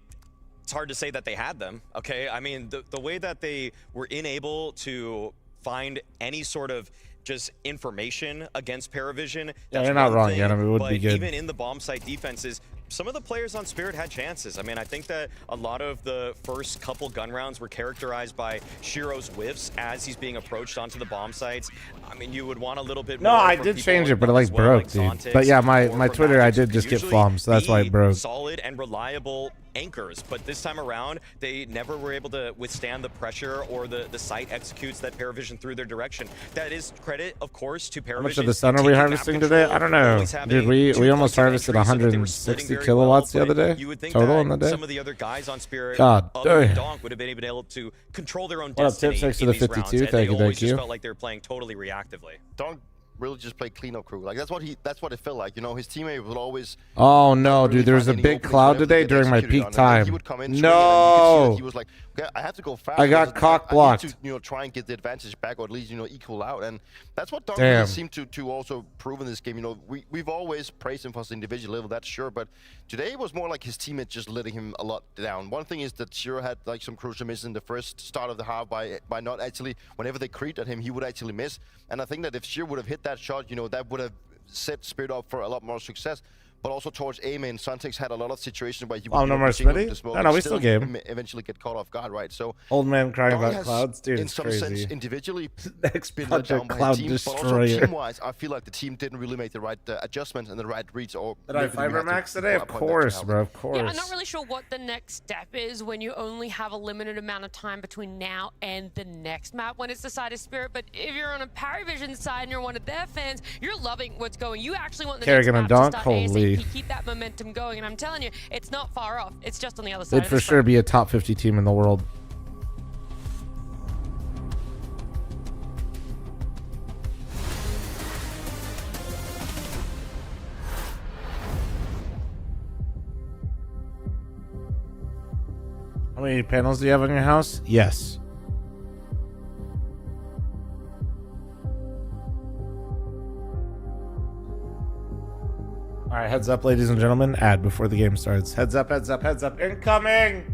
it's hard to say that they had them, okay? I mean, the way that they were unable to find any sort of just information against Paravision. Yeah, you're not wrong, thing, yeah, it would but be good. even in the bomb site defenses, some of the players on Spirit had chances. I mean, I think that a lot of the first couple gun rounds were characterized by Shiro's whiffs as he's being approached onto the bomb sites. I mean, you would want a little bit No, more I from did people change it, but it as like well, broke, dude. Zontic, But yeah, or my from Twitter, I Magic, did just get usually flommed, so that's why it broke. Solid and reliable anchors, but this time around, they never were able to withstand the pressure or the site executes that Paravision threw their direction. That is credit, of course, to Paravision. How much of the sun are we harvesting today? I don't know. Dude, we almost harvested 160 kilowatts the other day. You would think Total that in the day. some of the other guys on Spirit, God other than damn. Donk, would have been able to control their own What up, destiny Tips? Thanks for in the these 52. rounds, and Thank you, they always thank just you. felt like they were playing totally reactively. Donk really just played clean-up crew. Like that's what it felt like. His teammate would always. Oh no, dude! There was a find any big openings cloud whenever they today get during my executed peak on, and then time. he would come in swinging, and you could see No. that he was like, okay, I have to go fast. I got because cock I blocked. need to, try and get the advantage back, or at least equal out. And that's what Donk Damn. seemed to also prove in this game. We've always praised him for his individual level, that's sure, but today it was more like his teammate just letting him a lot down. One thing is that Shiro had like some crucial misses in the first start of the half by not actually, whenever they creeped at him, he would actually miss. And I think that if Shiro would have hit that shot, that would have set Spirit up for a lot more success. But also towards A main, Suntex had a lot of situations where he would no more single Smitty? the smoke No, and we still game. eventually get caught off guard, right? So Old man crying Donk about has, clouds, dude. in It's some crazy. sense, individually Next been let down project, by Cloud his team, but also Destroyer. team-wise, I feel like the team didn't really make the right adjustments and the right reads. Or Did I maybe we fiber had to max today? Of point that to course, Howard. bro. Of course. Yeah, I'm not really sure what the next step is when you only have a limited amount of time between now and the next map when it's the side of Spirit. But if you're on a Paravision side and you're one of their fans, you're loving what's going. You actually want the Kerrigan next and map to Donk, start holy. ASAP, keep that momentum going. And I'm telling you, it's not far off. It's just on the other side. They'd of for the sure spread. be a top 50 team in the world. How many panels do you have on your house? Yes. All right, heads up, ladies and gentlemen. Ad before the game starts. Heads up, heads up, heads up. Incoming!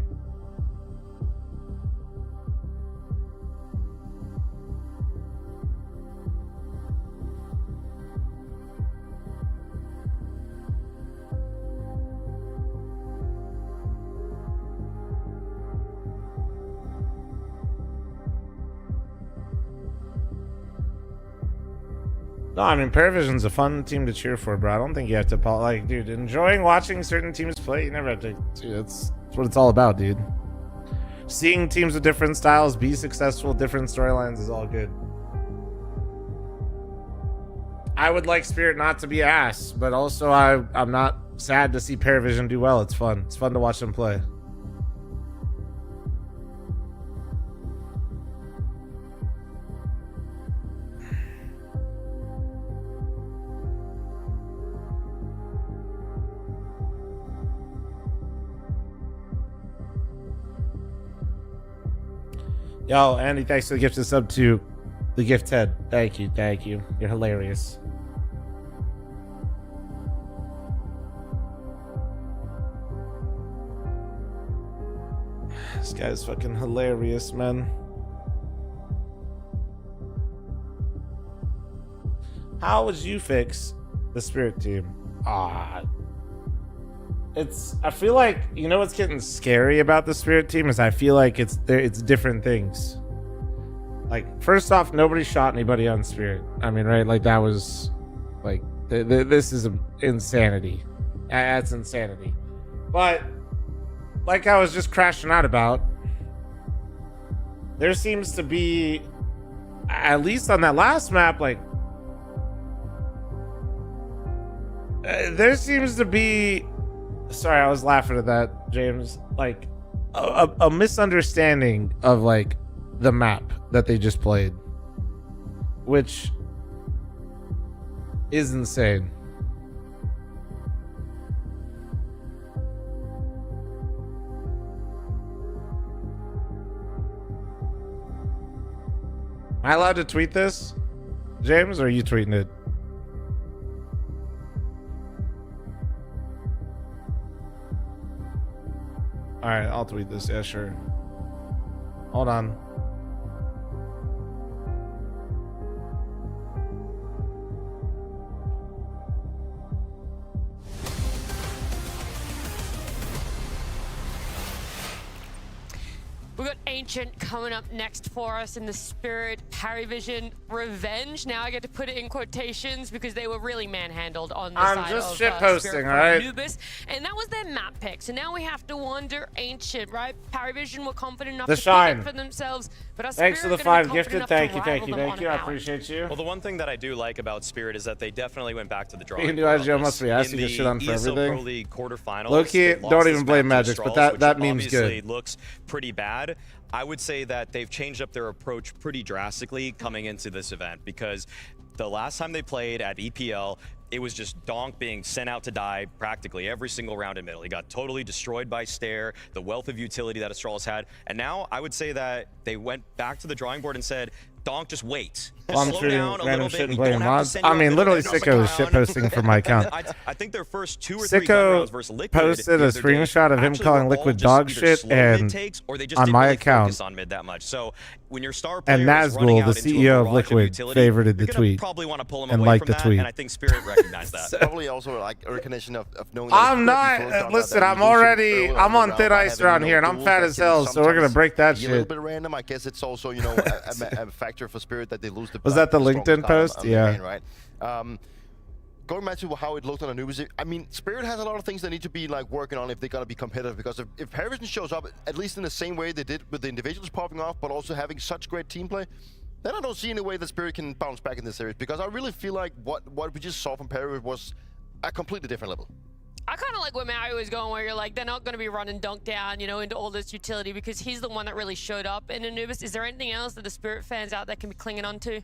No, I mean, Paravision's a fun team to cheer for, bro. I don't think you have to, like, dude, enjoying watching certain teams play, you never have to, dude, that's what it's all about, dude. Seeing teams with different styles be successful, different storylines is all good. I would like Spirit not to be ass, but also I'm not sad to see Paravision do well. It's fun. It's fun to watch them play. Yo, Andy, thanks for the gift of sub to the gift head. Thank you, thank you. You're hilarious. This guy's fucking hilarious, man. How would you fix the Spirit team? I feel like, you know what's getting scary about the Spirit team is I feel like it's different things. Like, first off, nobody shot anybody on Spirit. I mean, right? Like, that was like this is insanity. That's insanity. But like I was just crashing out about, there seems to be, at least on that last map, like there seems to be, sorry, I was laughing at that, James, like a misunderstanding of like the map that they just played, which is insane. Am I allowed to tweet this, James, or are you tweeting it? All right, I'll tweet this. Yeah, sure. Hold on. We've got Ancient coming up next for us in the Spirit Paravision Revenge. Now I get to put it in quotations because they were really manhandled on the side of just shit posting, all right? Anubis, and that was their map pick. So now we have to wonder, Ancient, right? Paravision were confident enough The to Shine. pick it for themselves, but our Thanks for the Spirit are gonna 5 be gifted. confident Thank you, enough to thank you, rival them thank you. on I an hour. appreciate you. Well, the one thing that I do like about Spirit is that they definitely went back to the drawing You can do board. IGL must be asked. You In get shit on for the ESL everything. Pro League quarterfinals, Low-key, they lost don't this even blame map to Magic, but Straws, that which meme's obviously good. looks pretty bad. I would say that they've changed up their approach pretty drastically coming into this event, because the last time they played at EPL, it was just Donk being sent out to die practically every single round in middle. He got totally destroyed by Stare, the wealth of utility that Astralis had. And now I would say that they went back to the drawing board and said, Donk, just wait. I'm Slow tweeting down a random little shit bit. and We playing don't have to mods. send you I out mean, middle literally and knock Sicko is down. shit posting from my account. I think their first 2 or 3 gun rounds versus Sicko Liquid posted a the other day screenshot of him actually calling were all Liquid just dog either shit slow and mid takes, or they just on didn't my really account. focus on mid that much. So when your star player And is running Nazgul, out the into a CEO of barrage Liquid, utility, favorited you're the gonna tweet probably want to pull him and away liked from the that, tweet. and I think Spirit recognized that. Probably also like a recognition of knowing. I'm not. Listen, I'm on thin ice around here, and I'm fat as hell, so we're gonna break that A little shit. bit random. I guess it's also a factor for Spirit that they lose the. Was that the strongest LinkedIn card post? on the Yeah. main, right. Going back to how it looked on Anubis, I mean, Spirit has a lot of things they need to be like working on if they're gonna be competitive. Because if Paravision shows up at least in the same way they did with the individuals popping off, but also having such great team play, then I don't see any way that Spirit can bounce back in this series. Because I really feel like what we just saw from Paravision was a completely different level. I kind of like where Mario is going, where you're like, they're not going to be running Dunk down, into all this utility, because he's the one that really showed up in Anubis. Is there anything else that the Spirit fans out there can be clinging on to?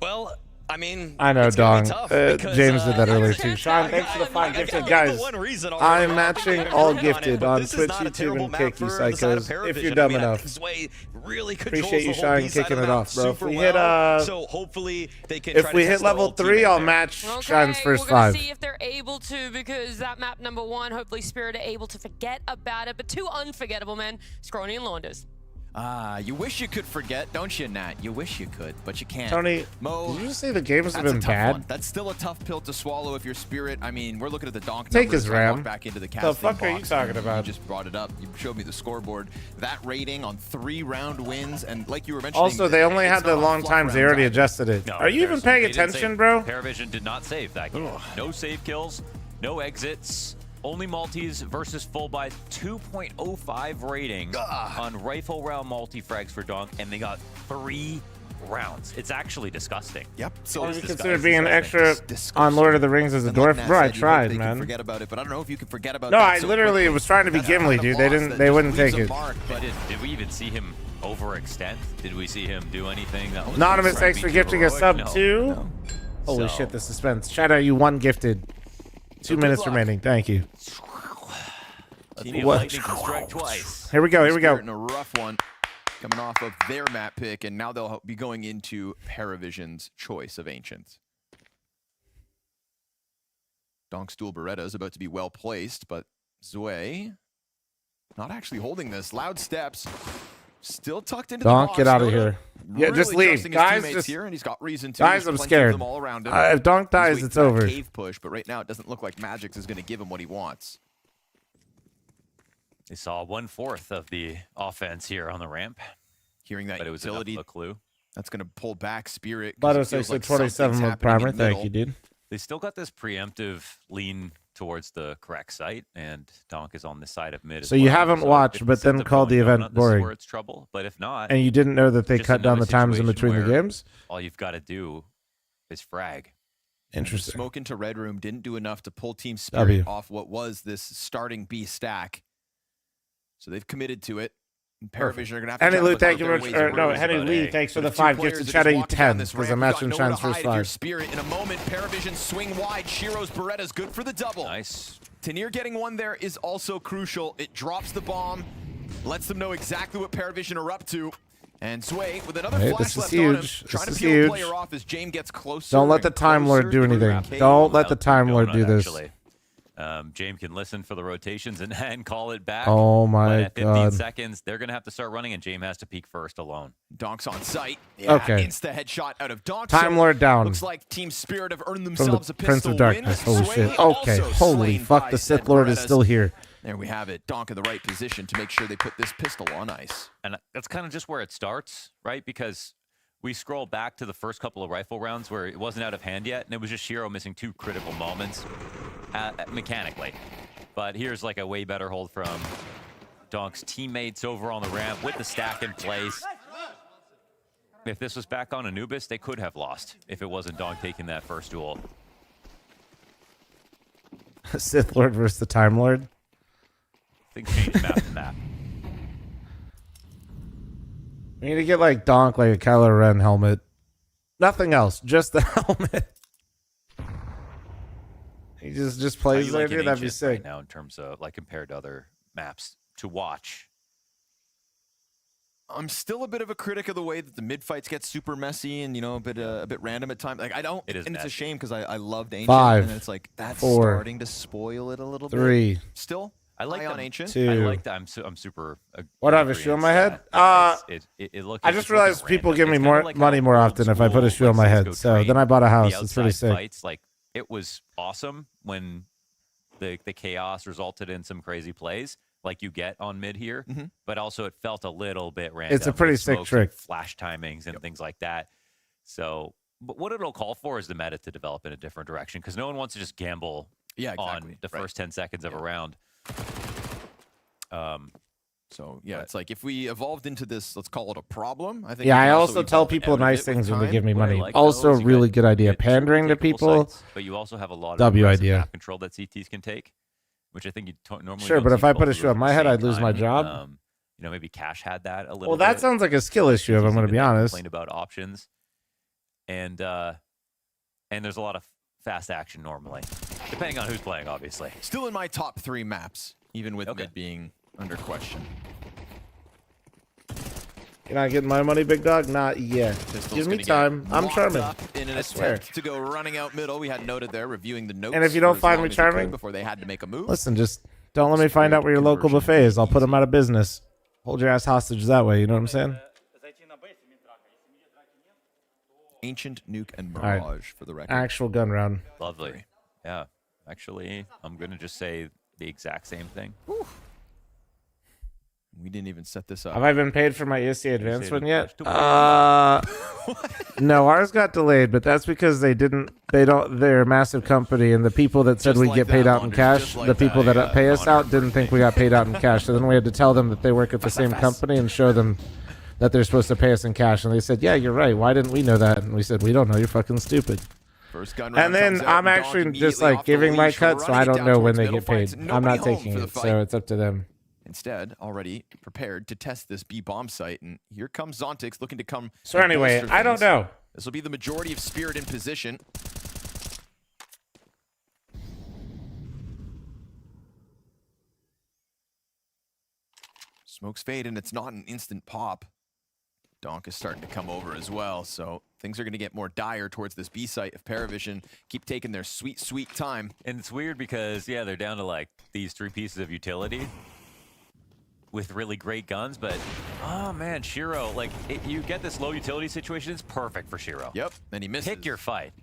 Well, I mean, I know, it's gonna Dong. be tough because, James did that earlier there's a too. chance Sean, that- thanks for the 5 gifted, the guys. one reason I'll I'm really matching not all on it, gifted but on this is Twitch, not a YouTube, terrible and map Kick, you for the side of psychos. If Paravision. you're I dumb mean, enough. Sway really controls Appreciate you, the whole Sean, B side kicking of it the map off, bro. If super we hit well. So hopefully they can. If try we to hit test the level whole team 3, I'll there. match Okay, Sean's first we're gonna 5. see if they're able to, because that map number 1, hopefully Spirit are able to forget about it. But 2 unforgettable men, Scrawny and Launders. You wish you could forget, don't you, Nat? You wish you could, but you can't. Tony, Mo, did you just say the games have been that's a tough bad? one. That's still a tough pill to swallow if you're Spirit. I mean, we're looking at the donk Take numbers. his I walked RAM. back into the The casting fuck are you box, talking and about? You just brought it up. You showed me the scoreboard. That rating on 3-round wins, and like you were mentioning. Also, they only had the long times. They already adjusted it. No, Are you even paying they didn't attention, save. bro? Paravision did not save that game. No save kills, no exits, only multis versus full buy. 2.05 rating on rifle round multi-frags for Donk, and they got 3 rounds. It's actually disgusting. Yep. So you consider being extra on Lord of the Rings as a dwarf? Bro, I tried, man. Forget about it, but I don't know if you can forget about No, that I so literally quickly. was trying to be That's Gimli, not a dude. loss They that wouldn't just take leaves it. a mark, but Did we even see him overextend? Did we see him do anything? That was Anonymous, thanks for gifting a sub No. too. Holy So- shit, the suspense. Shout out you one gifted. 2 minutes remaining. Thank you. Team What? Lightning can strike twice. Here we go. Here we go. Spirit in a rough one, coming off of their map pick, and now they'll be going into Paravision's choice of Ancients. Donk's dual Beretta is about to be well placed, but Zue not actually holding this. Loud steps, still tucked into the Donk, box. get out of Yoda here. Yeah, really just leave. trusting his Guys, teammates just... here, and he's got reason to. Guys, There's I'm plenty of scared. them all around him. If Donk He's dies, waiting it's for that over. Cave push, but right now it doesn't look like Magix is going to give him what he wants. They saw 1/4 of the offense here on the ramp. Hearing that but it was utility, enough of a clue. That's going to pull back Spirit. 'cause Butter it feels 6 like 27 something's with happening in primer. the Thank middle. you, dude. They still got this preemptive lean towards the correct site, and Donk is on the side of mid. So as you well. haven't So watched, if but it's then a called the going event donut, this is boring. where it's trouble. But if not, And you didn't know that they just cut down another the times in situation between the where games? all you've got to do is frag. Interesting. Smoke into Red Room didn't do enough to pull Team W. Spirit off what was this starting B stack. So they've committed to it. And Paravision are going to have to Henry try Lou, to thank you find very their much. ways around Henry it. Lee, thanks for But the if two 5 players gifts. are Chat just out you walking 10 down this because ramp, I'm you've got matching nowhere to transfers hide if you're 5. Spirit in a moment. Paravision swing wide. Shiro's Beretta's good for the double. Nice. Tanir getting one there is also crucial. It drops the bomb, lets them know exactly what Paravision are up to. And Sway with another Hey, flash this is left on him, huge. trying This to is peel the huge. player off as James gets closer. Don't let the and Time Lord closer do through anything. cave. Don't let the Time Lord Donut, do this. actually. James can listen for the rotations and call it back. Oh my but at 15 God. seconds, they're going to have to start running, and James has to peek first alone. Donk's on site. Yeah, Okay. Insta headshot out of Donk. Time Lord down. Looks like Team Spirit have earned From themselves the a Prince pistol of Darkness. win. Holy Sway shit. Okay. also Holy slain fuck. by The Sith said Lord is Berettas. still here. There we have it. Donk in the right position to make sure they put this pistol on ice. And that's kind of just where it starts, right? Because we scroll back to the first couple of rifle rounds where it wasn't out of hand yet, and it was just Shiro missing 2 critical moments mechanically. But here's like a way better hold from Donk's teammates over on the ramp with the stack in place. If this was back on Anubis, they could have lost if it wasn't Donk taking that first duel. Sith Lord versus the Time Lord. Things change map to map. We need to get like Donk like a Kylo Ren helmet. Nothing else, just the helmet. He just How plays you there, like dude. an That'd be Ancient sick. right now in terms of like compared to other maps to watch. I'm still a bit of a critic of the way that the mid fights get super messy and a bit random at times. Like I don't, It is and it's a messy. shame because I loved Ancient, 5, and it's like that's 4, starting to spoil it a little 3, bit. Still, I like high on them. Ancient. 2. I like that. I'm super. What, I have a shoe on my head? It looked. I just realized people give me more money more often if I put a shoe on my head. So then I bought a house. It's pretty sick. Fights, like it was awesome when the chaos resulted in some crazy plays like you get on mid here, but also it felt a little bit random. It's a pretty with sick smokes trick. and flash timings and things like that. So, but what it'll call for is the meta to develop in a different direction because no one wants to just gamble on the first 10 seconds of a round. So yeah, it's like if we evolved into this, let's call it a problem. I think. Yeah, we I can also tell evolve people out of nice it with things when they time. give me What I money. like, Also, though, a is you really get- good idea. you get Pandering to capable people. sites, but you also have a lot of W aggressive idea. map control that CTs can take, which I think you normally Sure, don't but see if I put a both shoe on at my the head, same I'd lose my time. job. Maybe Cash had that a little. Well, that bit. sounds like a skill issue, if I'm going to be honest. Complain about options, and there's a lot of fast action normally, depending on who's playing, obviously. Still in my top 3 maps, even with mid being under question. You're not getting my money, big dog? Not yet. Pistol's Give me gonna time. get I'm locked charming. up in an I swear. attempt to go running out middle. We had noted there, reviewing the notes. And if you don't for as find long me as he could charming, before they had to make a move. listen, just don't let me find out where your local buffet is. I'll put them out of business. hold your ass hostage that way. You know what I'm saying? Ancient, Nuke, and All right. Mirage for the record. Actual gun round. Lovely. Yeah. Actually, I'm going to just say the exact same thing. We didn't even set this up. Have I been paid for my ESC advanced one yet? No, ours got delayed, but that's because they're a massive company, and the people that said we get paid out in cash, the people that pay us out didn't think we got paid out in cash. So then we had to tell them that they work at the same company and show them that they're supposed to pay us in cash. And they said, yeah, you're right. Why didn't we know that? And we said, we don't know. You're fucking stupid. First gun And then I'm actually just like giving my cut, so I don't know when they get paid. I'm not taking it, so it's up to them. Instead, already prepared to test this B bomb site, and here comes Zontix looking to come. So anyway, I don't know. This will be the majority of Spirit in position. Smoke's fade, and it's not an instant pop. Donk is starting to come over as well, so things are going to get more dire towards this B site if Paravision keep taking their sweet, sweet time. And it's weird because, yeah, they're down to like these 3 pieces of utility with really great guns, but oh man, Shiro, like you get this low utility situation, it's perfect for Shiro. Yep, and he misses. Pick your fight.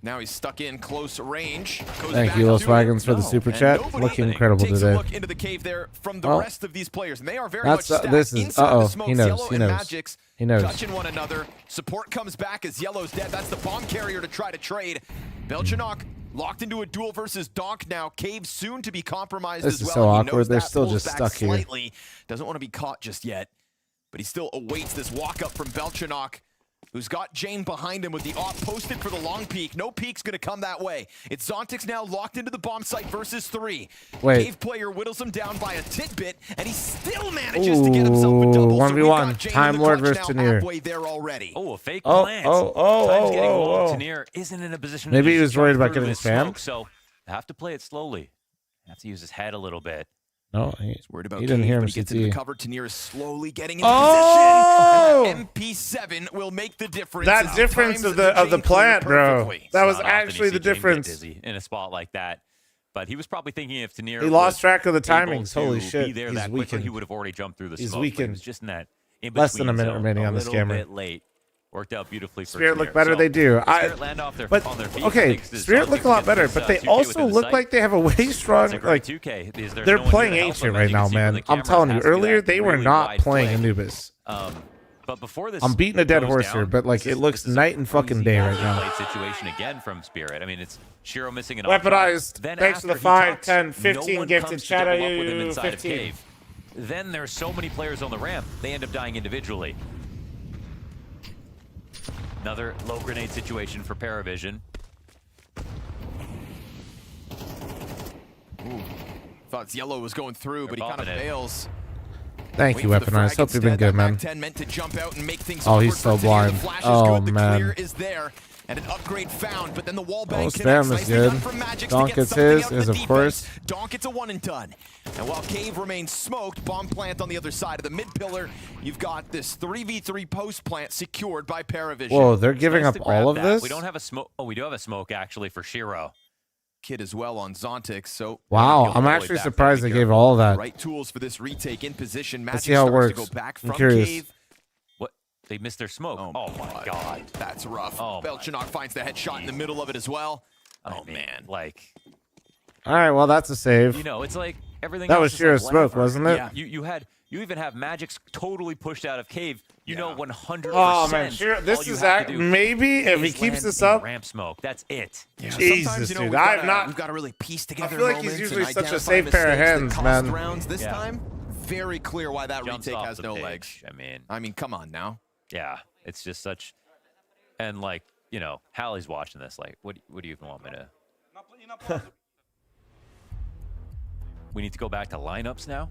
Now he's stuck in close range. Thank you, Los Wagons, for the super chat. Looking incredible takes today. A look into the cave there from the rest of these players, and they are very much stacked. This is Inside the smoke, he knows. Yellow He and knows. Magic's He knows. touching one another. Support comes back as Yellow's dead. That's the bomb carrier to try to trade. Belchanok locked into a duel versus Donk now. Cave soon to be compromised This as is well. so He awkward. knows They're that, still pulls just back stuck here. slightly. Doesn't want to be caught just yet, but he still awaits this walk up from Belchanok, who's got Jane behind him with the op posted for the long peek. No peek's going to come that way. It's Zontix now locked into the bomb site versus 3. Wait. Cave player whittles him down by a tidbit, and he still manages to get himself a double. 1v1. Time Lord versus Tenier. Halfway there already. Oh, a fake Oh, plant. oh, Time's getting oh, low. oh. Tenier isn't in a position Maybe to he just was worried jump about through getting this spammed. smoke, so have to play it slowly. Have to use his head a little bit. No, he About didn't Cave, hear him. but he gets into the CT. cover. Tenier is slowly getting into Oh! position. And that MP7 will make the difference. That as difference times of the Jane plant, clear bro. perfectly. That was Not often you actually see the Jane get difference. dizzy in a spot like that, but he was probably thinking if Tenier He lost was track of the able timings. to Holy be shit. there He's that quickly, weakened. he would have already jumped through the He's smoke. But he weakened. was just in that Less than a minute zone, remaining on the little scammer. bit late. Worked out beautifully for Spirit Tenier. look better. So, they do. Spirit land off their, But on their feet, okay, thanks to Spirit Zontix look a lot against better, this, but they 2K also within the look site. like they have a way strong. It's a great Like 2K because there's they're no one playing here to help ancient them, right as you now, can see from man. the I'm cameras. telling you, Has to be earlier that they were really not wide playing play. Anubis. But before this, I'm beating a dead goes horse here, down, but like it looks night and fucking day right now. Played situation again from Spirit. I mean, it's Shiro missing an Weaponized. Then Thanks for the after he 5, talks, 10, no 15 one gifted. comes to Shout out double up with him you, inside of 15. Cave. Then there's so many players on the ramp, they end up dying individually. Another low grenade situation for Paravision. Ooh. Thought Yellow was going through, but he kind of fails. Thank you, Weaponized. Hope you've been good, man. 10 meant to jump out and make things Oh, he's so awkward for Tenier. The blind. flash is Oh, good, the man. clear is there, and an upgrade found, but then the wall Oh, bang spam connects. is Nicely good. done from Magic to Donk get gets something his, out of is the of defense. course. Donk gets a one and done. And while Cave remains smoked, bomb plant on the other side of the mid pillar, you've got this 3v3 post plant secured by Paravision. Whoa, they're giving Nice up to grab all of that. this? We don't have a smoke. Oh, we do have a smoke actually for Shiro. Kid as well on Zontix, so Wow, I'm actually surprised they gave all of that. right tools for this retake in position. Let's Magic see how it starts to works. go back I'm from curious. Cave. What? They missed their smoke. Oh my god. That's rough. Oh, Belchanok finds the headshot in the middle of it as well. Oh man, like All right, well, that's a save. you know, it's like everything. That else was is Shiro's like smoke, whatever. wasn't it? Yeah. You even have Magic's totally pushed out of Cave. You know, 100%. Oh, man, Shiro, this all you is have to do maybe if he is keeps land this in up. ramp smoke. That's it. Yeah, Jesus, sometimes, you know, dude, we've I've gotta- not. We've got to really piece together. I feel like he's moments usually and such a identify safe pair of mistakes hands, that man. cost rounds this Yeah. time. Very clear why that Jumps retake off has the no page. legs. I mean, come on now. Yeah, it's just such. And like, you know, Hallie's watching this. Like, what do you even want me to? We need to go back to lineups now.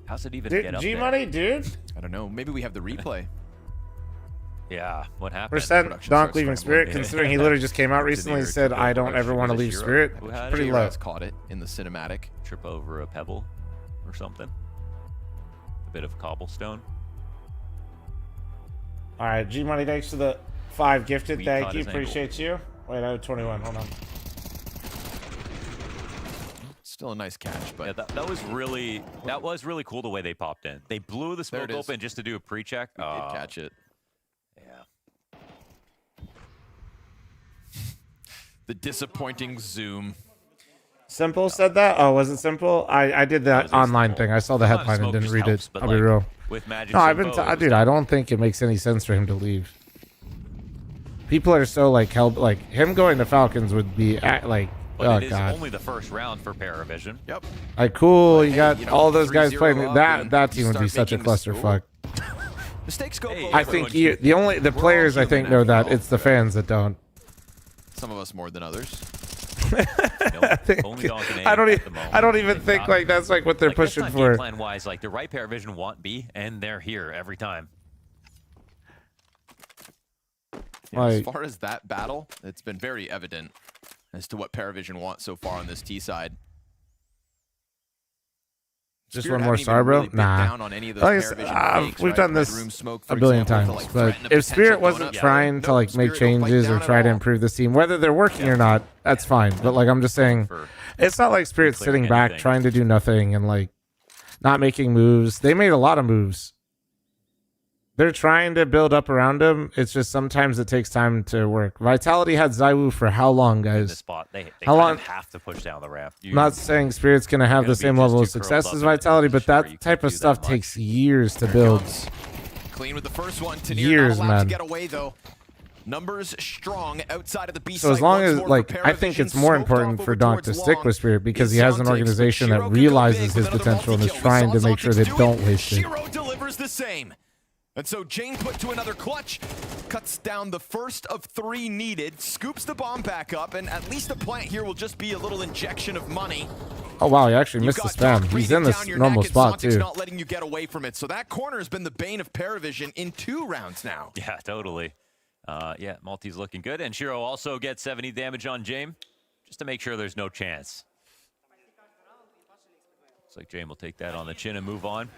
How's it even get up G there? Money, dude. I don't know. Maybe we have the replay. Yeah, what happened? Percent Production Donk starts leaving scrambling. Spirit, considering he literally just came out recently and said, I don't ever want to leave Spirit. Who had Pretty it? low. J-Raz caught it in the cinematic. Trip over a pebble or something. A bit of cobblestone. All right, G Money, thanks for the 5 gifted. We Thank caught you. his ankle. Appreciate you. Wait, I have 21. Hold on. Still a nice catch, but yeah, that was really cool the way they popped in. They blew the smoke open just to do a pre-check. Did catch it. Yeah. The disappointing zoom. Simple said that? Oh, was it Simple? I did that online thing. I saw the headline and didn't read it. I'll be real. With Magic no, I've been dude, I don't think it makes any sense for him to leave. People are so like him going to Falcons would be like but it is only the first round for Paravision. Yep. Like cool, you got all those guys playing. That team would be such a clusterfuck. Mistakes go. I think the players I think know that. It's the fans that don't. Some of us more than others. I don't even think like that's like what they're pushing for. Game plan wise, like the right Paravision want B, and they're here every time. Yeah, as far as that battle, it's been very evident as to what Paravision wants so far on this T side. Just one more star, bro? Nah. We've done this a billion times, but if Spirit wasn't trying to like make changes or try to improve this team, whether they're working or not, that's fine. But like I'm just saying, it's not like Spirit's sitting back trying to do nothing and like not making moves. They made a lot of moves. They're trying to build up around him. It's just sometimes it takes time to work. Vitality had Zywoo for how long, guys? The spot. They how long? Have to push down the ramp. I'm not saying Spirit's going to have the same level of success as Vitality, but that type of stuff takes years to build. Clean with the first one. Years, man. To get away, though. Numbers strong outside of the B so as long as like I think it's more important for Donk to stick with Spirit because he has an organization that realizes his potential and is trying to make sure they don't waste it. Shiro delivers the same. And so Jane put to another clutch, cuts down the first of 3 needed, scoops the bomb back up, and at least the plant here will just be a little injection of money. Oh wow, he actually missed the spam. He's in this normal spot too. Not letting you get away from it. So that corner has been the bane of Paravision in 2 rounds now. Yeah, totally. Yeah, Malty's looking good, and Shiro also gets 70 damage on Jame, just to make sure there's no chance. Looks like Jame will take that on the chin and move on.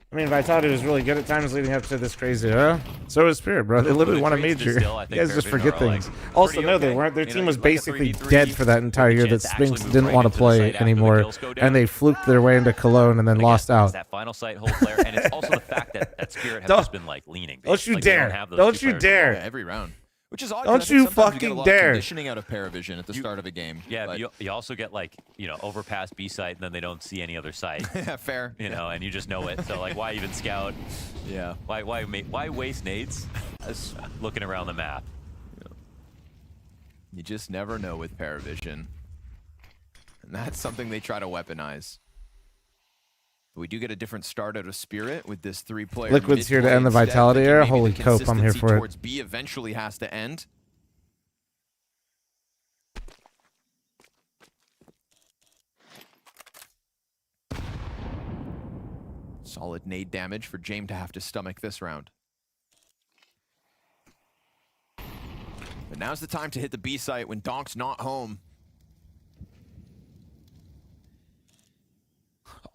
I mean, Vitality was really good at times leading up to this crazy era. So was Spirit, bro. They literally won a major. You guys just forget things. Also, no, they weren't. Their team was basically dead for that entire year that Spinks didn't want to play anymore. And they fluked their way into Cologne and then lost out. That final sight hold flare, and it's also the fact that Spirit has just been like leaning. Don't you dare. Don't you dare. Every round. Which is odd. Don't you fucking dare. Conditioning out of Paravision at the start of a game. Yeah, but you also get like, overpass B site and then they don't see any other site. Yeah, fair. And you just know it. So like, why even scout? Yeah. Why waste nades? Just looking around the map. You just never know with Paravision. And that's something they try to weaponize. We do get a different start out of Spirit with this 3-player. Liquid's here to end the Vitality era. Holy cope, I'm here for it. B eventually has to end. Solid nade damage for Jame to have to stomach this round. But now's the time to hit the B site when Donk's not home.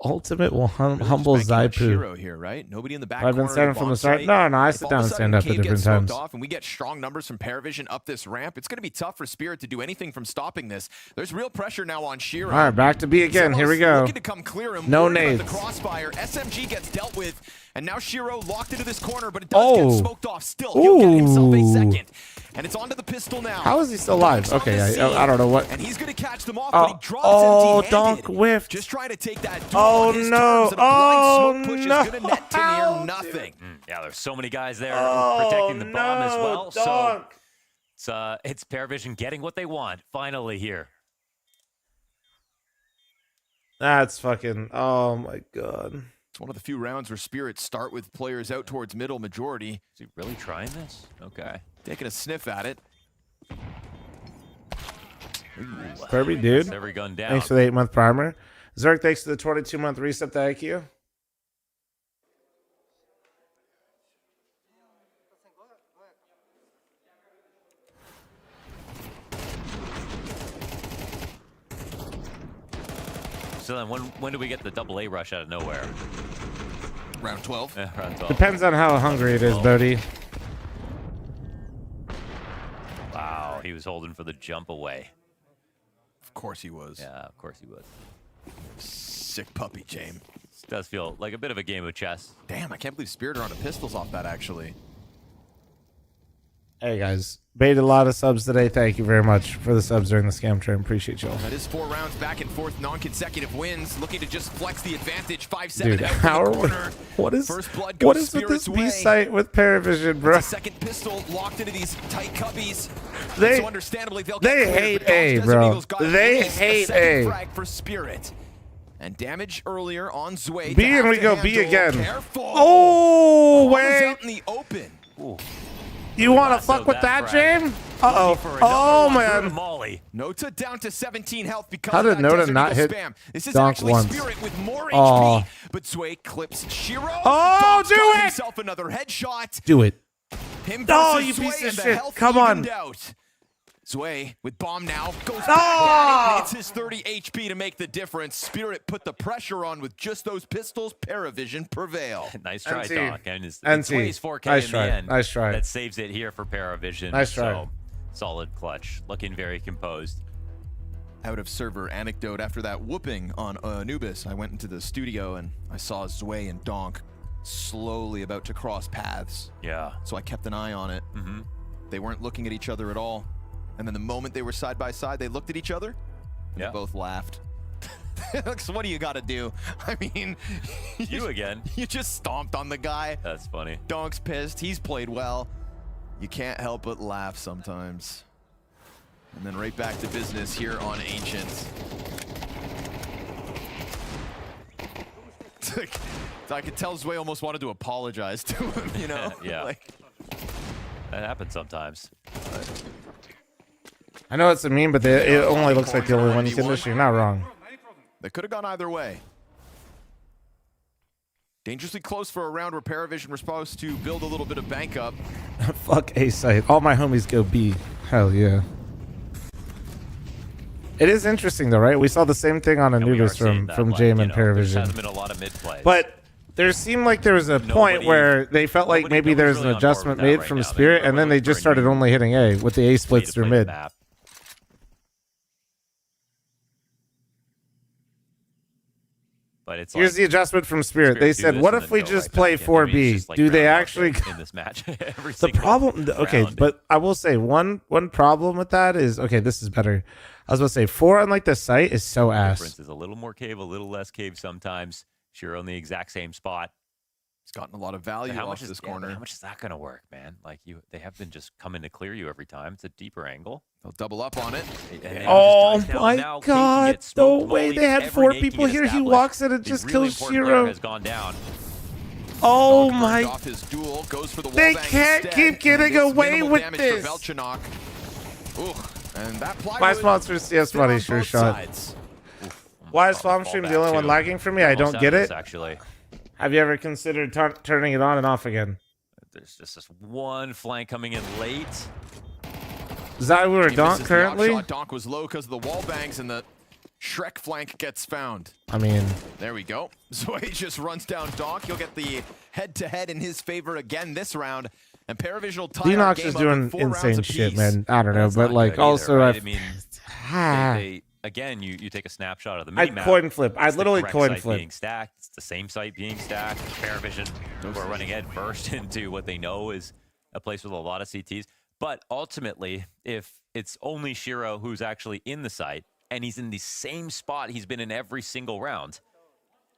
Ultimate will humble Zaipu. Here, right? Nobody in the back I've been standing from the start. No, I sit down and stand up at different times. And we get strong numbers from Paravision up this ramp. It's going to be tough for Spirit to do anything from stopping this. There's real pressure now on Shiro. All right, back to B again. Here we go. To come clear him. No nades. The crossfire. SMG gets dealt with, and now Shiro locked into this corner, but it does get smoked off. Still, he'll get himself a second. And it's onto the pistol now. How is he still alive? Okay, I don't know what. And he's going to catch them off, but he drops empty-handed. Donk whiffed. Just trying to take that. Oh no! Oh no! Push is gonna net to near nothing. Yeah, there's so many guys there protecting the bomb as well. Donk. So it's Paravision getting what they want finally here. That's fucking. Oh my god. It's one of the few rounds where Spirits start with players out towards middle majority. Is he really trying this? Okay. Taking a sniff at it. Kirby, dude. Every gun down. Thanks for the 8-month primer. Zerk, thanks for the 22-month reset to IQ. So then when do we get the AA rush out of nowhere? Round 12? Yeah, round 12. Depends on how hungry it is, Bodie. Wow, he was holding for the jump away. Of course he was. Yeah, of course he was. Sick puppy, James. This does feel like a bit of a game of chess. Damn, I can't believe Spirit are on the pistols off that, actually. Hey, guys. Baited a lot of subs today. Thank you very much for the subs during the scam train. Appreciate y'all. That is 4 rounds back and forth, non-consecutive wins. Looking to just flex the advantage. 5-7 Dude, how are we? What is with this B site with Paravision, bro? Second pistol locked into these tight cubbies. They so understandably, they'll they hate A, bro. They hate A. Frag for Spirit. And damage earlier on Zway. B and we go B again. Oh, wait. Out in the open. Ooh. You want to fuck with that, James? Uh-oh. Oh, man. Nota down to 17 health because how did Nota not hit spam. This is Donk actually once? Spirit with more Oh. HP, but Zway clips Shiro. Oh, Donk's do got it! himself another headshot. Do it. Him Oh, versus you piece Zway, of and the shit. health Come on. evened out. Zway with bomb now goes back Ah! at it. It's his 30 HP to make the difference. Spirit put the pressure on with just those pistols. Paravision prevail. Nice try, NT. Doc. And it's NT. Zway's 4K Nice in try. the end. Nice try. That saves it here for Paravision. Nice try. So, solid clutch. Looking very composed. Out of server anecdote, after that whooping on Anubis, I went into the studio and I saw Zway and Donk slowly about to cross paths. Yeah. So I kept an eye on it. Mm-hmm. They weren't looking at each other at all. And then the moment they were side by side, they looked at each other and they both laughed. So what do you got to do? I mean, you again. You just stomped on the guy. That's funny. Donk's pissed. He's played well. You can't help but laugh sometimes. And then right back to business here on Ancient. I could tell Zway almost wanted to apologize to him, you know? Yeah. Like, that happens sometimes. I know it's a meme, but it only looks like the only one you can issue. You're not wrong. they could have gone either way. Dangerously close for a round where Paravision was supposed to build a little bit of bank up. Fuck A site. All my homies go B. Hell yeah. It is interesting though, right? We saw the same thing on Anubis from Jame and Paravision. There hasn't been a lot of mid plays. But there seemed like there was a point where they felt like maybe there's an adjustment made from Spirit, and then they just started only hitting A with the A splits through mid. But it's here's the adjustment from Spirit. They said, "What if we just play 4B?" Do they actually in this match? The problem, okay, but I will say one problem with that is, okay, this is better. I was about to say 4 on like the site is so ass. Difference is a little more cave, a little less cave sometimes. Sure, on the exact same spot. He's gotten a lot of value off this corner. How much is that going to work, man? Like they have been just coming to clear you every time. It's a deeper angle. They'll double up on it. Oh my god! No way! They had 4 people here. He walks in and just kills Shiro. Has gone down. Oh my! Off his duel, goes for the They wall can't instead. keep getting away with this. And that My sponsors, yes, money, sure shot. Why is Fl0m stream the only one lagging for me? I don't get it. Actually, have you ever considered turning it on and off again? There's just this one flank coming in late. Zywu or Donk currently? Donk was low because of the wall bangs, and the Shrek flank gets found. I mean, there we go. Zway just runs down Donk. He'll get the head-to-head in his favor again this round. And Paravision will tie Denox is doing insane shit, man. I don't know, but like also, I mean, again, you take a snapshot of the mini I'd map. coin flip. I'd It's the literally correct coin site flip. Being stacked. It's the same site being stacked. Paravision, who are running head first into what they know is a place with a lot of CTs. But ultimately, if it's only Shiro who's actually in the site, and he's in the same spot he's been in every single round,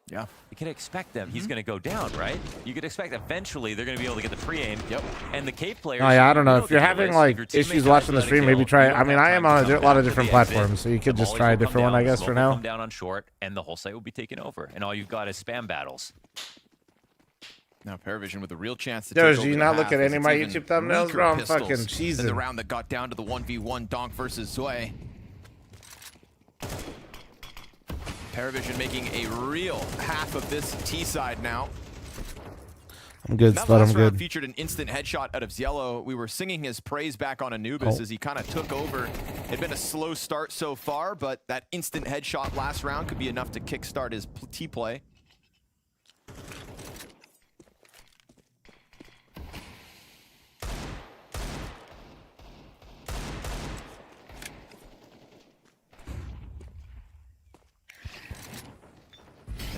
yeah, you can expect them. He's going to go down, right? You could expect eventually they're going to be able to get the pre-aim. Yep. And the cave players. Oh yeah, I don't know. If you're having like issues watching the stream, maybe try. I mean, I am on a lot of different platforms, so you could just try a different one, I guess, for now. Come down on short, and the whole site will be taken over, and all you've got is spam battles. Now Paravision with a real chance to Yo, take do you over not the look half, at as any of it's my even YouTube thumbnails, weaker bro? I'm pistols fucking than cheesing. the round that got down to the 1v1 Donk versus Zway. Paravision making a real half of this T side now. I'm good, That Spud. last I'm round good. featured an instant headshot out of Ziello. We were singing his praise back on Anubis as he kind of took over. It had been a slow start so far, but that instant headshot last round could be enough to kickstart his T-play.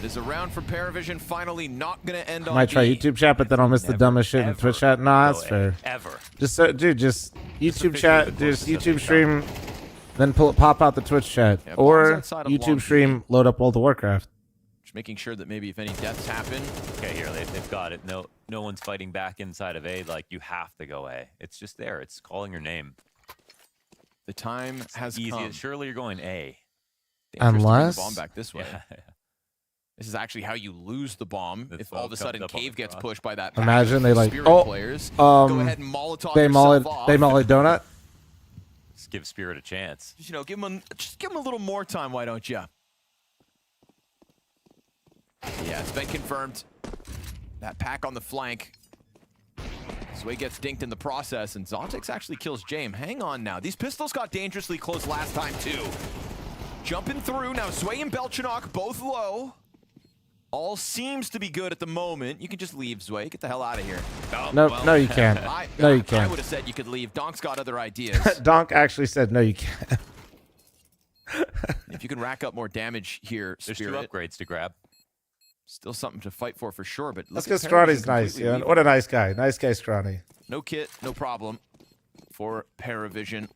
It is a round for Paravision, finally not going to end on I might try B. YouTube chat, but then I'll miss the dumbest shit in Twitch chat. Nah, that's fair. Ever. Just dude, just YouTube chat, just YouTube stream, then pop out the Twitch chat, Yeah, or bombs outside of long YouTube stream, load up World of Warcraft. Just making sure that maybe if any deaths happen. Okay, here they've got it. No one's fighting back inside of A. Like you have to go A. It's just there. It's calling your name. The time has come. Surely you're going A. Unless bomb back this way. Yeah. This is actually how you lose the bomb. If all of a sudden Cave gets pushed by that. Imagine they like, Spirit players. Go ahead and Molotov they yourself off. donut. Just give Spirit a chance. You know, just give him a little more time. Why don't you? Yeah, it's been confirmed. That pack on the flank. Sway gets dinked in the process, and Zontix actually kills Jame. Hang on now. These pistols got dangerously close last time, too. Jumping through. Now, Sway and Belchanok both low. All seems to be good at the moment. You can just leave, Sway. Get the hell out of here. No, you can't. No, you can't. I would have said you could leave. Donk's got other ideas. Donk actually said, no, you can't. If you can rack up more damage here, There's Spirit. 2 upgrades to grab. Still something to fight for sure, but That's look because at Scrawny's Paravision nice, completely yeah. What a nice guy. Nice guy, Scrawny. No kit, no problem for Paravision.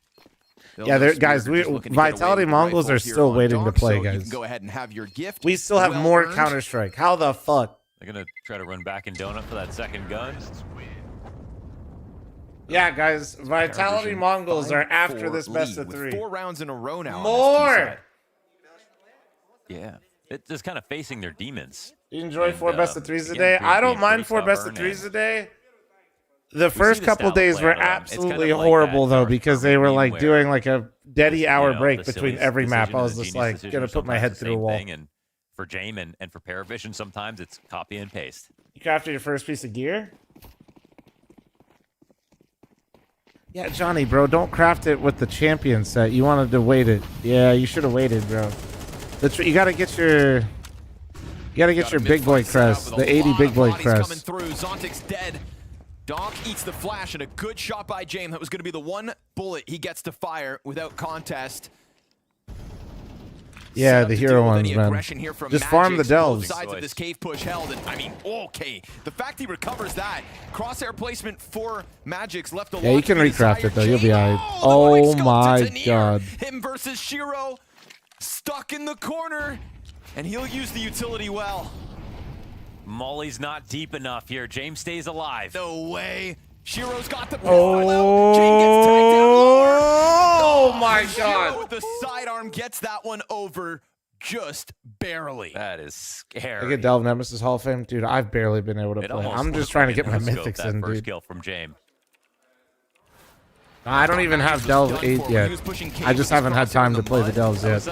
Yeah, guys, Vitality Mongols are still waiting to play, guys. You can go ahead and have your gift. We still have more Counter-Strike. How the fuck? They're going to try to run back and donut for that second gun. Yeah, guys, Vitality Mongols are after this best of 3. 4 rounds in a row now. More! Yeah. It's just kind of facing their demons. You enjoy 4 best of 3s a day? I don't mind 4 best of 3s a day. The first couple days were absolutely horrible, though, because they were like doing like a deady hour break between every map. I was just like, gonna put my head through a wall. And for Jame and for Paravision, sometimes it's copy and paste. You crafted your first piece of gear? Yeah, Johnny, bro, don't craft it with the champion set. You wanted to wait it. Yeah, you should have waited, bro. You gotta get your big boy crest, the 80 big boy crest. Coming through. Zontic's dead. Donk eats the flash, and a good shot by Jame. That was going to be the one bullet he gets to fire without contest. Yeah, the hero ones, man. Just farm the delves. Both sides of this cave push held, and I mean, okay. The fact he recovers that. Crosshair placement for Magic's left alone. Yeah, you can recraft it, though. You'll be alright. Oh my god. Him versus Shiro. Stuck in the corner, and he'll use the utility well. Molly's not deep enough here. James stays alive. No way. Shiro's got the Oh my god. Shiro with the sidearm gets that one over just barely. That is scary. I get Delve Nemesis Hall of Fame. Dude, I've barely been able to play. I'm just trying to get my mythics in, first dude. kill from James. I don't even have Delve 8 yet. I just haven't had time to play the Delves yet.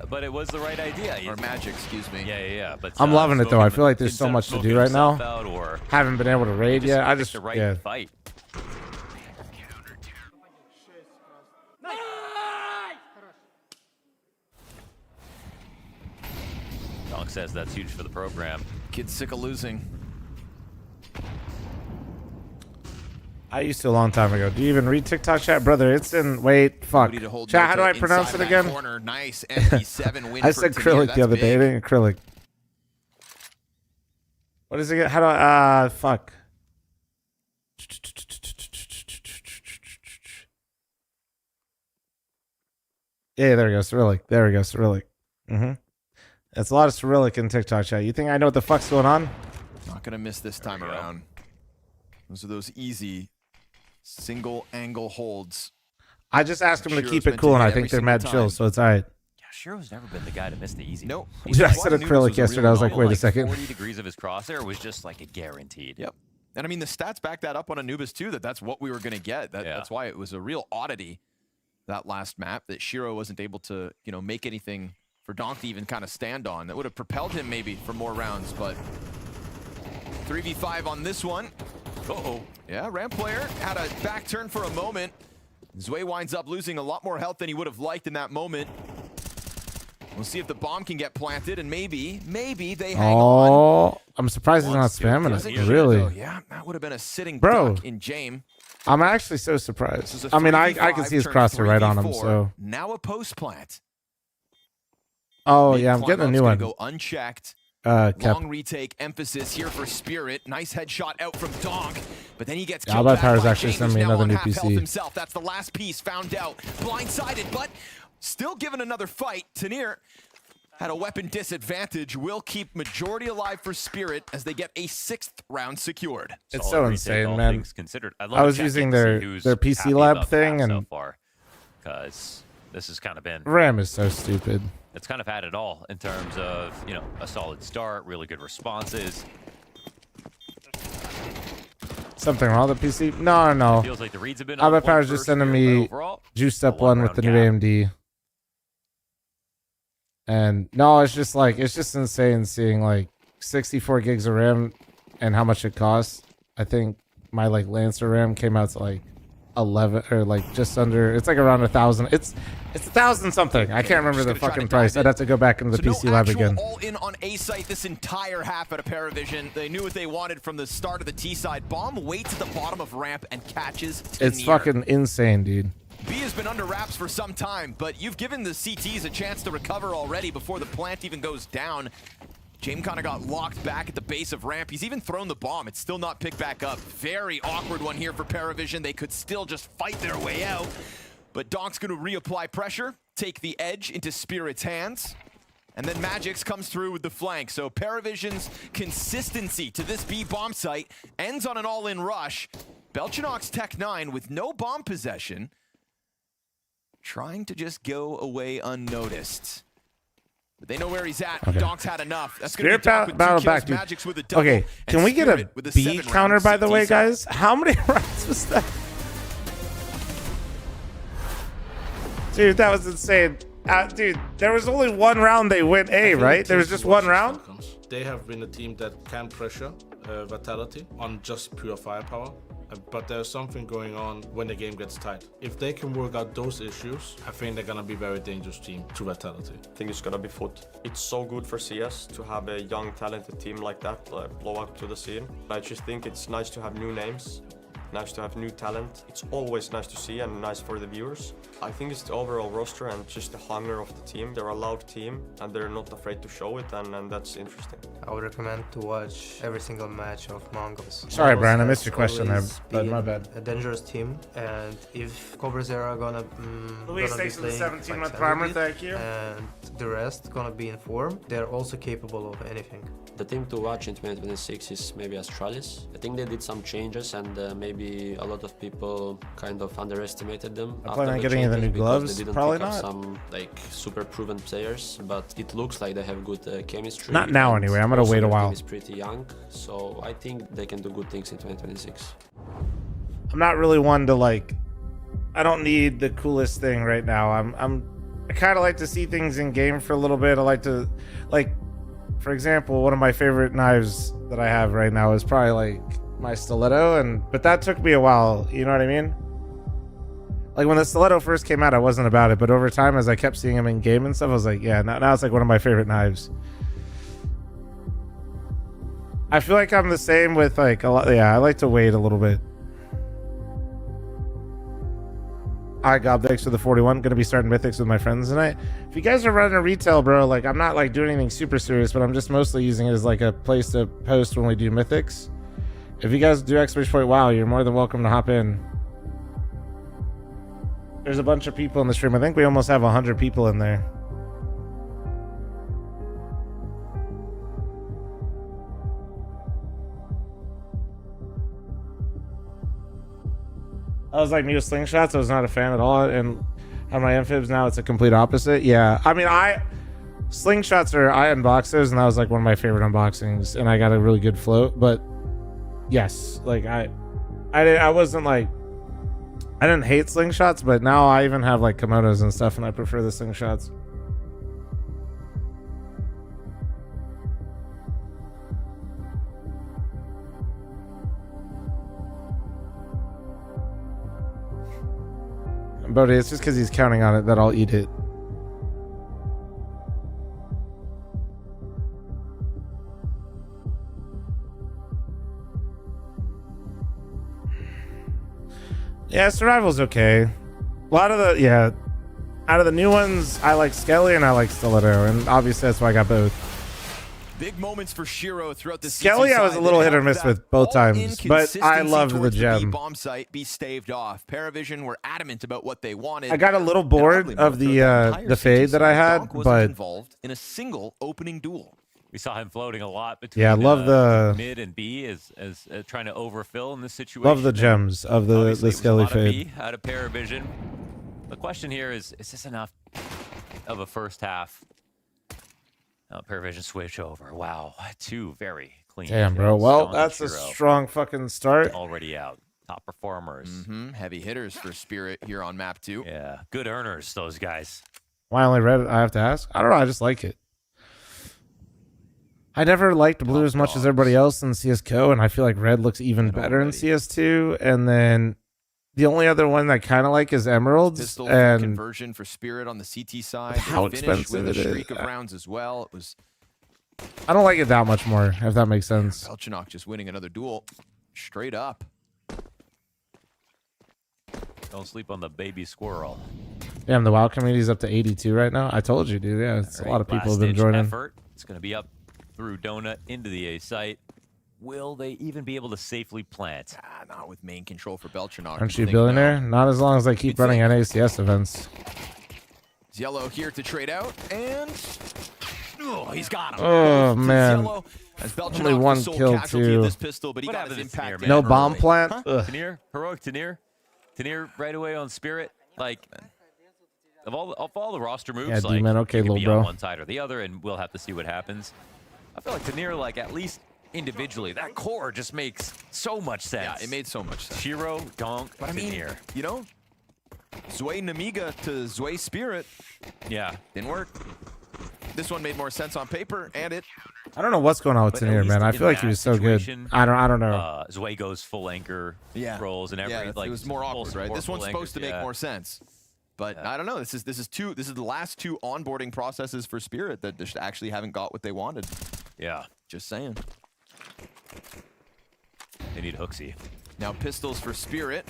But it was the right idea. Or Magic, excuse me. Yeah. But I'm loving it, though. I feel like there's so much to do right now. Haven't been able to raid yet. I just, yeah. Fight. Donk says that's huge for the program. Kid's sick of losing. I used to a long time ago. Do you even read TikTok chat? Brother, it's in... Wait, fuck. Chat, how do I pronounce it again? Nice MP7 win I said acrylic the other day. It ain't acrylic. What is it again? How do I... fuck. Yeah, there we go. Cyrillic. There we go. Cyrillic. That's a lot of Cyrillic in TikTok chat. You think I know what the fuck's going on? Not going to miss this time around. Those are those easy single angle holds. I just asked him to keep it cool, and I think they're mad chill, so it's all right. Yeah, Shiro's never been the guy to miss the easy. Nope. I said acrylic yesterday. I was like, wait a second. 40 degrees of his crosshair was just like a guaranteed. Yep. And I mean, the stats back that up on Anubis too, that's what we were going to get. That's why it was a real oddity, that last map, that Shiro wasn't able to, make anything for Donk to even kind of stand on. That would have propelled him maybe for more rounds, but 3v5 on this one. Uh-oh. Yeah, Ramp player had a back turn for a moment. Zwei winds up losing a lot more health than he would have liked in that moment. We'll see if the bomb can get planted, and maybe they hang on. I'm surprised he's not spamming it. Really? Yeah, that would have been a sitting duck in Jame. I'm actually so surprised. I mean, I can see his crosshair right on him, so. Now a post plant. Oh, yeah, I'm getting a new one. Go unchecked. Long retake emphasis here for Spirit. Nice headshot out from Donk, but then he gets killed Alba back Power's by actually James, sending me now another on new half health PC. himself. That's the last piece found out. Blindsided, but still given another fight. Tanir had a weapon disadvantage. Will keep majority alive for Spirit as they get a 6th round secured. It's so insane, man. Considered. I was using their PC lab thing, and so far, because this has kind of been RAM is so stupid. It's kind of had it all in terms of, you know, a solid start, really good responses. Something wrong with the PC? No, no. It feels like the reads have been on Alba point Power's just first sending year, me but overall, Juiced Up 1 with the new AMD. And no, it's just insane seeing like 64 gigs of RAM and how much it costs. I think my like Lancer RAM came out to like 11 or like just under, it's like around 1,000. It's 1,000 something. I can't remember the fucking price. I'd have to go back into the PC lab again. All in on A site this entire half at a Paravision. They knew what they wanted from the start of the T side. Bomb waits at the bottom of ramp and catches Tanir. It's fucking insane, dude. B has been under wraps for some time, but you've given the CTs a chance to recover already before the plant even goes down. James kind of got locked back at the base of ramp. He's even thrown the bomb. It's still not picked back up. Very awkward one here for Paravision. They could still just fight their way out. But Donk's going to reapply pressure, take the edge into Spirit's hands. And then Magix comes through with the flank. So Paravision's consistency to this B bomb site ends on an all-in rush. Belchinok's Tech 9 with no bomb possession, trying to just go away unnoticed. But they know where he's at. Okay. Donk's had enough. That's Spirit going to be battle back, dude. Magix with a double, Okay, can and we get a Spirit with B 7 counter, round by the CT way, side. guys? How many rounds was that? Dude, that was insane. Dude, there was only one round they went A, right? There was just one round? They have been a team that can pressure Vitality on just pure firepower. But there's something going on when the game gets tight. If they can work out those issues, I think they're gonna be a very dangerous team to Vitality. I think it's gonna be foot. It's so good for CS to have a young, talented team like that blow up to the scene. I just think it's nice to have new names, nice to have new talent. It's always nice to see and nice for the viewers. I think it's the overall roster and just the hunger of the team. They're a loud team and they're not afraid to show it, and that's interesting. I would recommend to watch every single match of Mongols. Sorry, Mongols Brian, I missed has your question there, always but my been bad. A dangerous team, and if Cobra Zero gonna Luis, gonna be thanks for the playing 17-month like primer, Sandwich, thank you. and the rest gonna be in form, they're also capable of anything. The team to watch in 2026 is maybe Astralis. I think they did some changes and maybe a lot of people kind of underestimated them. I plan on getting the new gloves. They didn't Probably pick up not. some like super proven players, but it looks like they have good chemistry. Not now, and anyway. I'm gonna also wait a their while. team is pretty young, so I think they can do good things in 2026. I'm not really one to like. I don't need the coolest thing right now. I kind of like to see things in game for a little bit. I like to, like, for example, one of my favorite knives that I have right now is probably like my stiletto, but that took me a while. You know what I mean? Like when the stiletto first came out, I wasn't about it, but over time, as I kept seeing them in game and stuff, I was like, yeah, now it's like one of my favorite knives. I feel like I'm the same with like a lot. Yeah, I like to wait a little bit. All right, Gob, thanks for the 41. Gonna be starting Mythics with my friends tonight. If you guys are running a retail, bro, like I'm not like doing anything super serious, but I'm just mostly using it as like a place to post when we do Mythics. If you guys do exclamation point wow, you're more than welcome to hop in. There's a bunch of people in the stream. I think we almost have 100 people in there. I was like me with slingshots. I was not a fan at all, and on my amphibs now it's a complete opposite. Yeah, I mean, slingshots I unboxed those, and that was like one of my favorite unboxings, and I got a really good float. But yes, like I wasn't like, I didn't hate slingshots, but now I even have like kimonos and stuff, and I prefer the slingshots. Bodhi, it's just because he's counting on it that I'll eat it. Yeah, survival's okay. A lot of out of the new ones, I like Skelly and I like Stiletto, and obviously that's why I got both. Big moments for Shiro throughout the Skelly, I was a little hit or miss with both times, but I loved the gem. Bomb site be staved off. Paravision were adamant about what they wanted. I got a little bored of the fade that I had, but involved in a single opening duel. We saw him floating a lot between yeah, I love the mid and B as trying to overfill in this situation. Love the gems of the Skelly fade. Out of Paravision. The question here is this enough of a first half? Paravision switch over. Wow, 2 very clean. Damn, bro. Well, that's a strong fucking start. Already out. Top performers. Heavy hitters for Spirit here on map 2. Yeah, good earners, those guys. Why only red? I have to ask. I don't know. I just like it. I never liked blue as much as everybody else in CS:GO, and I feel like red looks even better in CS2. And then the only other one I kind of like is emeralds. Pistol and conversion for Spirit on the CT side. How They expensive finished with it a is. streak of rounds as well. It was I don't like it that much more, if that makes sense. Belchinok just winning another duel straight up. Don't sleep on the baby squirrel. Damn, the WoW community's up to 82 right now. I told you, dude. Yeah, it's a lot of people have been joining. Effort. It's going to be up through Donut into the A site. Will they even be able to safely plant? Not with main control for Belchinok. Aren't you a billionaire? Not as long as I keep running NACS events. Yellow here to trade out, and he's got him. Oh, man. Only one kill, too. Pistol, but he got his impact No bomb plant? Tanir, heroic Tanir. Tanir right away on Spirit. Like, of all the roster moves, Yeah, like, D-man, okay, you can little be bro. on one side or the other, and we'll have to see what happens. I feel like Tanir, like, at least individually, that core just makes so much sense. Yeah, it made so much sense. Shiro, Donk, But I mean, Tanir. you know, Zwei Namiga to Zwei Spirit. Yeah. Didn't work. This one made more sense on paper, and it. I don't know what's going on with But at Tanir, least man. I in feel like that he was so good. situation, I don't know. Zwei goes full anchor rolls and every Yeah, like it was more full awkward, right? support, This one's full supposed to anchors, make yeah. more sense. But I don't know. This is the last 2 onboarding processes for Spirit that just actually haven't got what they wanted. Yeah. Just saying. They need Hooksy. Now pistols for Spirit.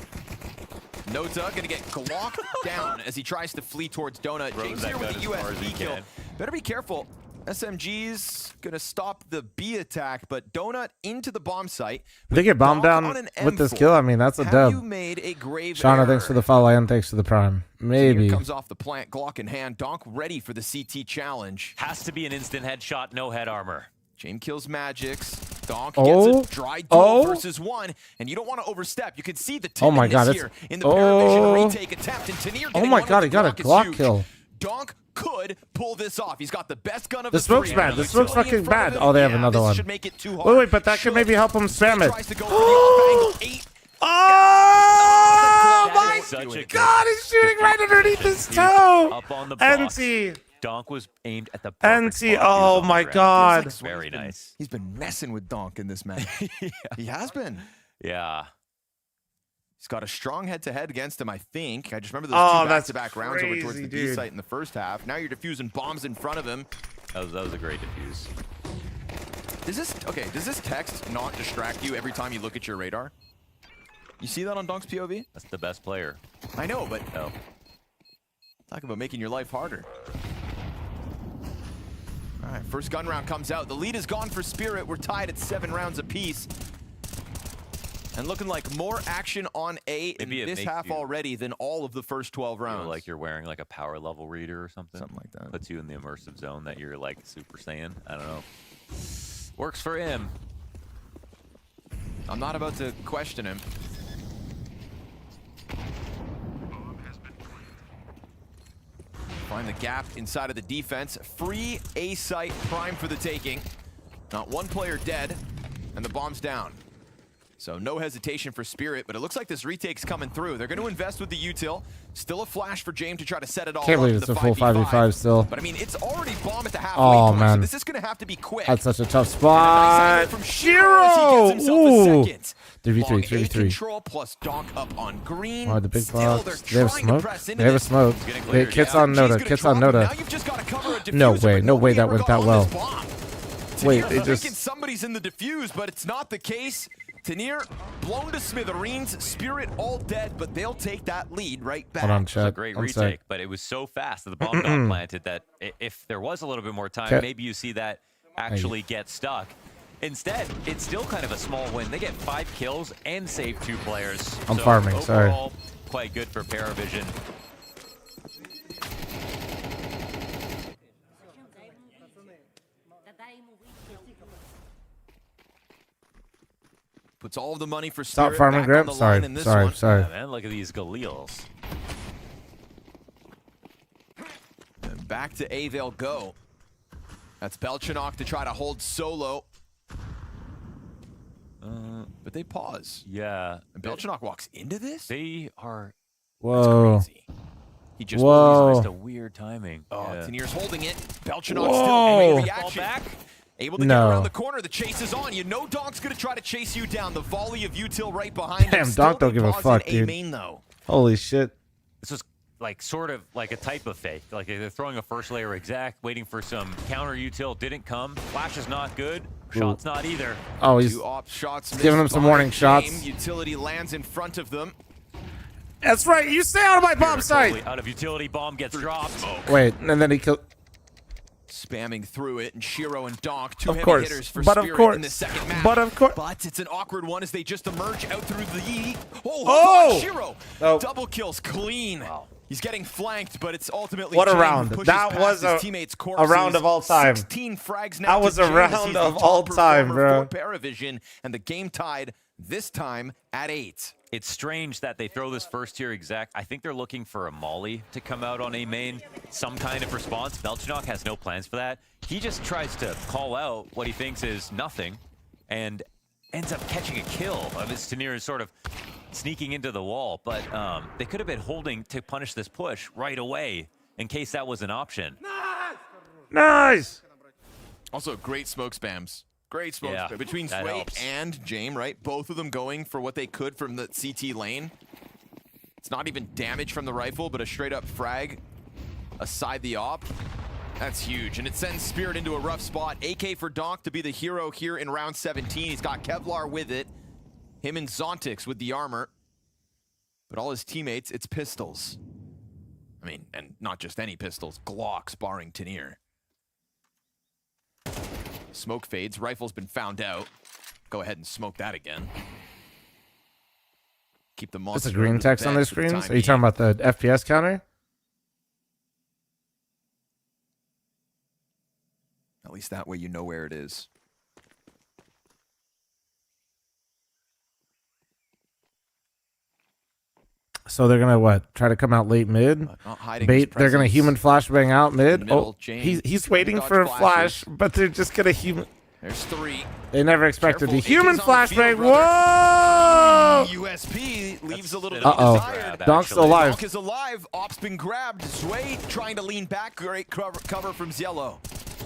Nota gonna get Glock down as he tries to flee towards Donut. Throws James that here with gun the as far as he USP kill. can. Better be careful. SMG's gonna stop the B attack, but Donut into the bomb site. They get bombed Donk down on an with this M4. kill. I mean, that's a Have dub. you made a grave Shauna, error? thanks for the follow and thanks for the prime. Maybe. Here comes off the plant, Glock in hand. Donk ready for the CT challenge. Has to be an instant headshot, no head armor. James kills Magix. Donk Oh. gets a dry duel versus 1, and you don't want to overstep. You can see the Oh my God, here it's- in the Paravision oh. retake attempt, and Tanir Oh getting my one God, with he got a the Glock is huge. kill. Donk could pull this off. He's got the best gun of The the smoke's three. bad. The smoke's fucking bad. Oh, they have another this one. should make it too hard. Wait, but that could maybe help him spam it. Tries to go for the off angle. 8. Oh my Such a good God, he's shooting right underneath his toe. Up on the box. NT. Donk was aimed at the NT. Oh my God. Very nice. He's been messing with Donk in this match. He has been. Yeah. He's got a strong head-to-head against him, I think. I just remember Oh, those 2 that's back-to-back rounds over towards crazy, the B dude. site in the first half. Now you're defusing bombs in front of him. That was a great defuse. Does this text not distract you every time you look at your radar? You see that on Donk's POV? That's the best player. I know, but No. talk about making your life harder. All right, first gun round comes out. The lead is gone for Spirit. We're tied at 7 rounds apiece. And looking like more action on A Maybe in it this makes half you already than all of the first 12 Feel rounds. like you're wearing like a power level reader or something. Something like that. Puts you in the immersive zone that you're like Super Saiyan. I don't know. Works for him. I'm not about to question him. Find the gap inside of the defense. Free A site, prime for the taking. Not one player dead, and the bomb's down. So no hesitation for Spirit, but it looks like this retake's coming through. They're going to invest with the util. Still a flash for James to try to set it all Can't up believe in it's the a full 5v5. 5v5 still. But I mean, it's already bomb at the halfway Oh, point, so man. this is going to have to be quick. That's such a tough Nice spot. angle from Shiro as he Shiro! gets himself a Ooh. second. 3v3, Long A 3v3. control plus Donk up on green. Oh, the big Still, box. they're They have trying to smoke. press into They have a this. smoke. Getting They, cleared, kits yeah. on Nota. G's Kits gonna on drop him. Nota. Now you've just got to cover a No diffuser, way. but No way nobody that ever went got that on well. this bomb. Wait, Tanir it just. thinking somebody's in the defuse, but it's not the case. Tanir blown to smithereens. Spirit all dead, but they'll take that lead right back. Hold on, It was a chat. great One retake, sec. but it was so fast that the bomb got planted that if there was a little bit more time, Okay. maybe you see that actually get stuck. Instead, it's still kind of a small win. They get 5 kills and save 2 players. I'm farming, sorry. Overall, quite good for Paravision. Puts all of the money for Stop Spirit farming, back Grab. on the Sorry, line in this sorry, one. sorry. Yeah, man, look at these Galeals. And back to A they'll go. That's Belchanok to try to hold solo. But they pause. Yeah. And Belchanok walks into this? They are... Whoa. That's crazy. He just Whoa. Just a weird timing. Oh, yeah. Tanir's holding it. Belchanok Whoa. still any reaction. Back. Able to get No. around the corner. The chase is on. You know Donk's going to try to chase you down. The volley of util right behind him. Damn, Donk don't give a fuck, A dude. main, though. Holy shit. This was like sort of like a type of fake. Like they're throwing a first layer exact, waiting for some counter util. Didn't come. Flash is not good. Shot's not either. Oh, he's Two op shots giving him some warning shots. Utility lands in front of them. That's right. You stay out of my bomb site. Totally out of utility. Bomb gets dropped. Wait, and then he killed. Spamming through it, and Shiro and Donk, two Of heavy course, hitters for but of Spirit course, in the second match. but of course. But it's an awkward one as they just emerge out through the hold Oh! on, Shiro. Oh. Double kills clean. Wow. He's getting flanked, but it's ultimately What a Jane round. who pushes That past was his a teammates' round of all time. 16 frags now. That was to a Jane as round he's the of top all time, performer bro. for Paravision, and the game tied this time at 8. It's strange that they throw this first tier exec. I think they're looking for a molly to come out on a main, some kind of response. Belchanok has no plans for that. He just tries to call out what he thinks is nothing and ends up catching a kill of his Tanir sort of sneaking into the wall. But they could have been holding to punish this push right away in case that was an option. Nice. Also, great smoke spams. Great smoke Yeah, spam. Between that Sway helps. and Jame, right? Both of them going for what they could from the CT lane. It's not even damage from the rifle, but a straight up frag aside the op. That's huge, and it sends Spirit into a rough spot. AK for Donk to be the hero here in round 17. He's got Kevlar with it. Him and Zontix with the armor. But all his teammates, it's pistols. I mean, and not just any pistols, Glocks barring Tanir. Smoke fades. Rifle's been found out. Go ahead and smoke that again. Keep the monster. That's a green under text on vent their for the screens. time Are you talking about the FPS counter? At least that way you know where it is. So they're gonna what? Try to come out late mid? Not hiding Bait. his They're gonna presence. human flashbang out mid. Middle, Oh, Jane. he's waiting Dodge for a flashes. flash, but they're just gonna human. There's 3. They never expected Careful, the human AK's on the field, flashbang. brother. Whoa! USP leaves a little bit Uh-oh. desired. Donk's still alive. Donk is alive. Op's been grabbed. Sway trying to lean back. Great cover from Ziello.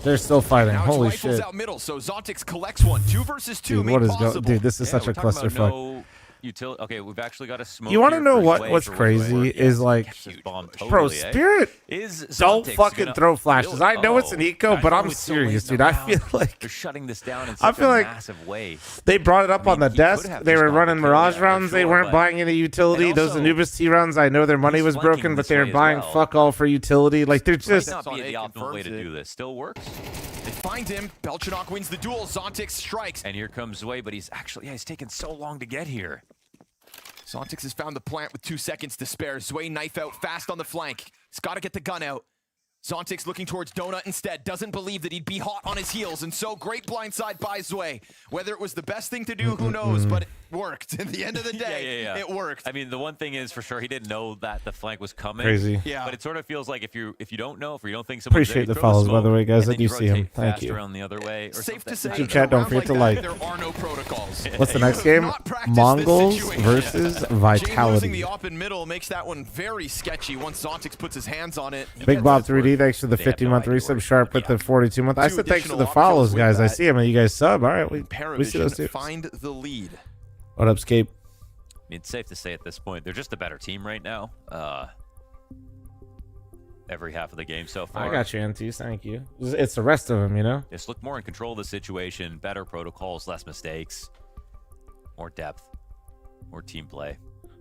They're still fighting. Now Holy it's rifles shit! out middle, so Zontix collects one. 2 versus 2 Dude, made what is possible. Dude, this is such we're a talking about clusterfuck. no utility. Okay, we've actually got a smoke. You want to here know for what? Sway What's for crazy Sway. is like, Catch this bomb bro, totally, eh? Spirit. Is Don't Zontix fucking gonna throw flashes. build- I know it's an eco, I but know I'm it's so serious, late dude. in I the feel round. like they're shutting this down in I such feel a like massive way. they brought it up on the he desk. could have They just were got the running kill, Mirage yeah, for rounds. They sure, weren't but- buying any utility. and Those also, Anubis T rounds, I know their money he's was flanking broken, but this they were way as buying well. fuck all for utility. Like they're just. Might not be the optimal way to do this. Still works. They find him. Belchanok wins the duel. Zontix strikes. And here comes Zway, but he's actually, he's taken so long to get here. Zontix has found the plant with 2 seconds to spare. Zway knife out fast on the flank. He's got to get the gun out. Zontix looking towards Donut instead. Doesn't believe that he'd be hot on his heels. And so great blindside by Zway. Whether it was the best thing to do, who knows? But it worked. At the end of the day, it worked. I mean, the one thing is for sure he didn't know that the flank was coming. Crazy. Yeah. But it sort of feels like if you don't know, if you don't think someone's Appreciate there, the you throw follows, by the smoke, way, guys. and I then do you see 'em. rotate Thank faster you. around the other way. Or Safe to something. say, YouTube chat, don't around forget to that, like. There are no protocols. What's the next game? Mongols versus Jane losing Vitality. the op in middle makes that one very sketchy once Zontix puts his hands on it. Big Bob 3D, thanks for the 50-month resub. Sharp with the 42-month. I said thanks for the follows, guys. I see them and you guys sub. All right, we see those too. Find the lead. What up, Scape? I mean, it's safe to say at this point they're just a better team right now. Every half of the game so far. I got you, Antis. Thank you. It's the rest of them, you know. Just look more in control of the situation, better protocols, less mistakes, more depth, more team play.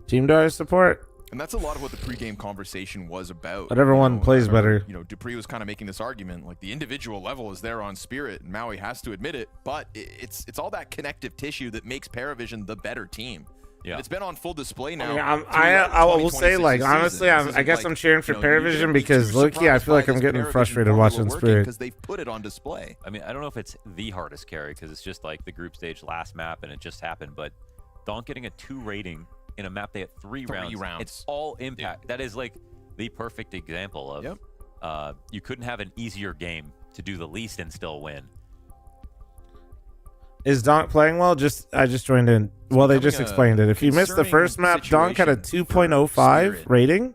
Team Dollar support. And that's a lot of what the pregame conversation was about. But everyone plays better. Dupree was kind of making this argument, like the individual level is there on Spirit, and Maui has to admit it, but it's all that connective tissue that makes Paravision the better team. Yeah. It's been on full display now. I will say, like, honestly, I guess I'm cheering for Paravision because, low-key, I feel like I'm getting frustrated watching Spirit. Because they've put it on display. I mean, I don't know if it's the hardest carry because it's just like the group stage last map and it just happened, but Donk getting a 2 rating in a map they had 3 rounds. It's all impact. That is like the perfect example of you couldn't have an easier game to do the least and still win. Is Donk playing well? I just joined in. Well, they just explained it. If you missed the first map, Donk had a 2.05 rating.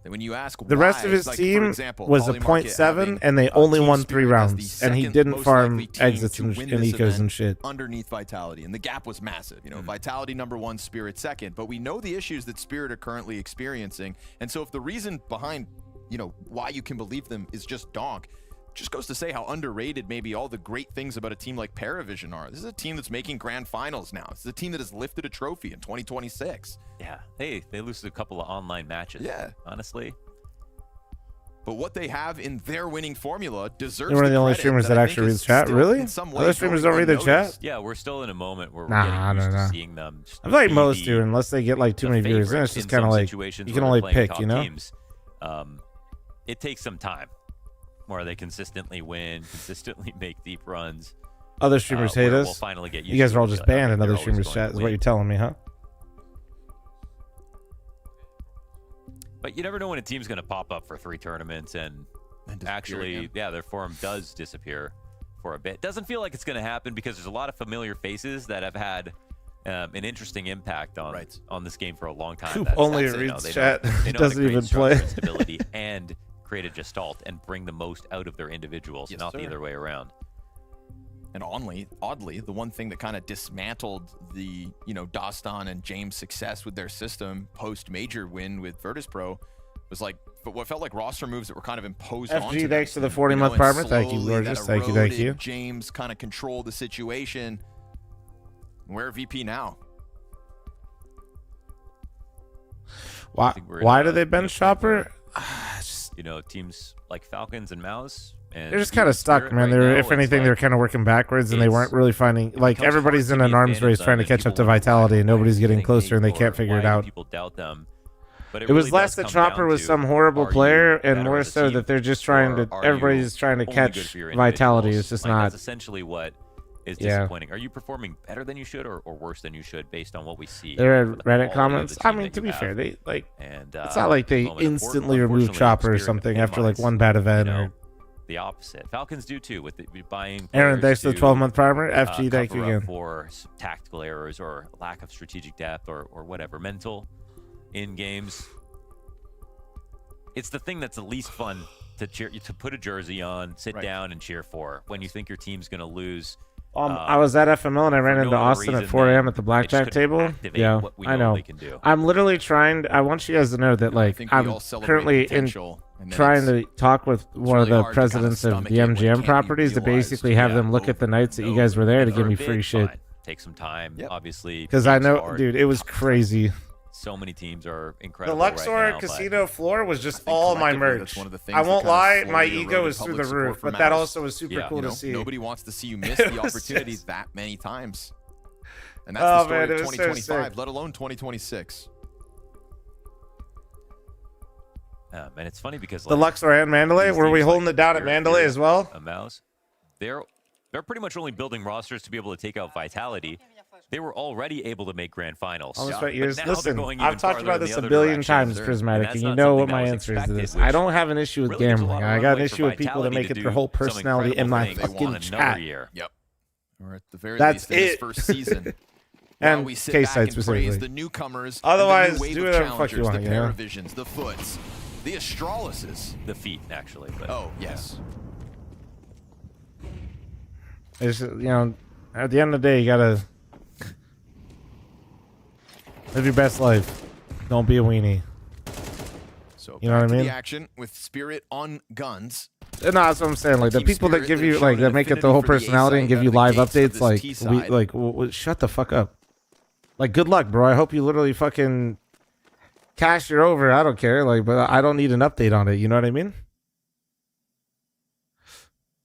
When you ask the rest of his team was a 0.7, and they only won 3 rounds, and he didn't farm exits and ecos and shit. Underneath Vitality, and the gap was massive. Vitality #1, Spirit second, but we know the issues that Spirit are currently experiencing, and so if the reason behind, why you can believe them is just Donk, just goes to say how underrated maybe all the great things about a team like Paravision are. This is a team that's making grand finals now. This is a team that has lifted a trophy in 2026. Yeah. Hey, they lose a couple of online matches. Yeah. Honestly. But what they have in their winning formula deserves You're one of the only streamers that actually read the chat? Really? Other streamers don't read the chat? Yeah, we're still in a moment where we're getting used to seeing them. I feel like most do, unless they get like too many viewers. Then it's just kind of like, you can only pick, teams. It takes some time where they consistently win, consistently make deep runs. Other streamers hate us. We'll finally get you guys are all just banned in other streamers' chat, is what you're telling me, huh? But you never know when a team's going to pop up for 3 tournaments and actually, their form does disappear for a bit. Doesn't feel like it's going to happen because there's a lot of familiar faces that have had an interesting impact on this game for a long time. Only reads chat. Doesn't even play. Stability and create a gestalt and bring the most out of their individuals, not the other way around. And oddly, the one thing that kind of dismantled the, Dostan and James' success with their system post-major win with Virtus.pro was like what felt like roster moves that were kind of imposed onto them. FG, thanks to the 40-month partner. Thank you, gorgeous. Thank you. James kind of controlled the situation. Where VP now? Why do they bench Chopper? Teams like Falcons and Mouse. And they're just kind of stuck, man. If anything, they're kind of working backwards, and they weren't really finding. Like everybody's in an arms race trying to catch up to Vitality, and nobody's getting closer, and they can't figure it out. People doubt them. But it was less that Chopper was some horrible player, and more so that they're just trying to. Everybody's trying to catch Vitality. It's just not. That's essentially what is disappointing. Are you performing better than you should, or worse than you should, based on what we see? There are Reddit comments. I mean, to be fair, they like. It's not like they instantly remove Chopper or something after like one bad event or. The opposite. Falcons do too with buying. Aaron, thanks to the 12-month primer. FG, thank you again. For tactical errors or lack of strategic depth or whatever, mental in games. It's the thing that's the least fun to put a jersey on, sit down and cheer for when you think your team's going to lose. I was at FML and I ran into Austin at 4 a.m. at the blackjack table. Yeah, I know. I'm literally trying. I want you guys to know that like I'm currently trying to talk with one of the presidents of the MGM properties to basically have them look at the nights that you guys were there to give me free shit. Take some time, obviously. Because I know, dude, it was crazy. So many teams are incredible. The Luxor casino floor was just all my merch. I won't lie, my ego is through the roof, but that also was super cool to see. Nobody wants to see you miss the opportunity that many times. And that's the story of 2025, let alone 2026. And it's funny because the Luxor and Mandalay, were we holding it down at Mandalay as well? A mouse. They're pretty much only building rosters to be able to take out Vitality. They were already able to make grand finals. Almost right years. Listen, I've talked about this a billion times, Prismatic, and you know what my answer is to this. I don't have an issue with gambling. I got an issue with people that make it their whole personality in my fucking chat. Yep. Or at the very least in his first season. And K-Site specifically. The newcomers, otherwise, do whatever the fuck you want. The Paravisions, the Foots, the Astraluses, the Feet, actually. But, yes. It's, at the end of the day, you gotta live your best life. Don't be a weenie. So you know what I mean? The action with Spirit on guns. No, that's what I'm saying. Like the people that give you that make it the whole personality and give you live updates. Like shut the fuck up. Like good luck, bro. I hope you literally fucking Cash, you're over. I don't care. Like, but I don't need an update on it. You know what I mean?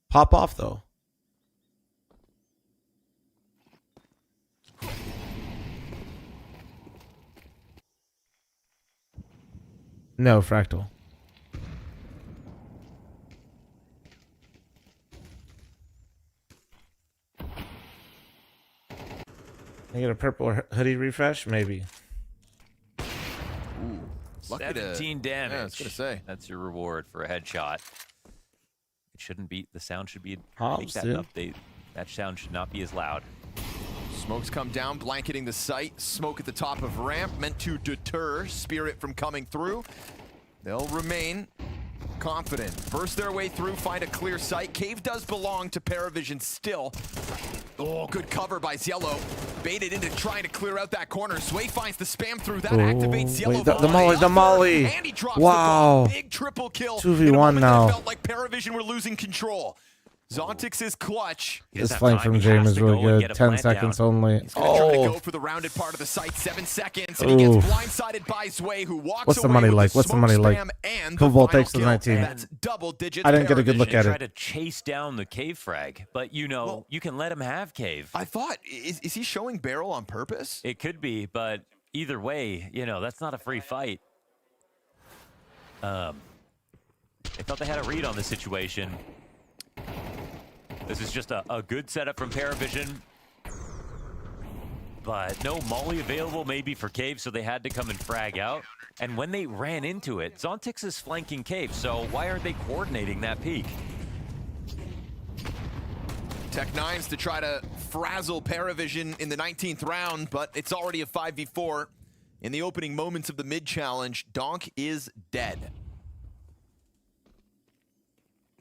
Pop off though. No, Fractal. I get a purple hoodie refresh? Maybe. Ooh, 17 damage. Yeah, I was gonna say. That's your reward for a headshot. It shouldn't be, the sound should be, make that dude. an update. That sound should not be as loud. Smokes come down, blanketing the site. Smoke at the top of ramp, meant to deter Spirit from coming through. They'll remain confident. Burst their way through, find a clear sight. Cave does belong to Paravision still. Oh, good cover by Ziello. Baited into trying to clear out that corner. Sway finds the spam through. That activates Ziello. Wait, the molly. And he drops Wow. the ball. Big triple kill. 2v1 now. Felt like Paravision were losing control. Zontix is clutch. This flank from James is really good. 10 seconds only. He's gonna try to go for the rounded part of the site. 7 seconds, and he gets blindsided by Zway, who walks What's the away money with like? What's the money like? Football takes the 19. That's double digits. I didn't get a good look at Try it. to chase down the cave frag, but you know, you can let him have cave. I thought, is he showing barrel on purpose? It could be, but either way, you know, that's not a free fight. They thought they had a read on the situation. This is just a good setup from Paravision. But no molly available maybe for Cave, so they had to come and frag out. And when they ran into it, Zontix is flanking Cave, so why aren't they coordinating that peak? Tech9s to try to frazzle Paravision in the 19th round, but it's already a 5v4. In the opening moments of the mid-challenge, Donk is dead.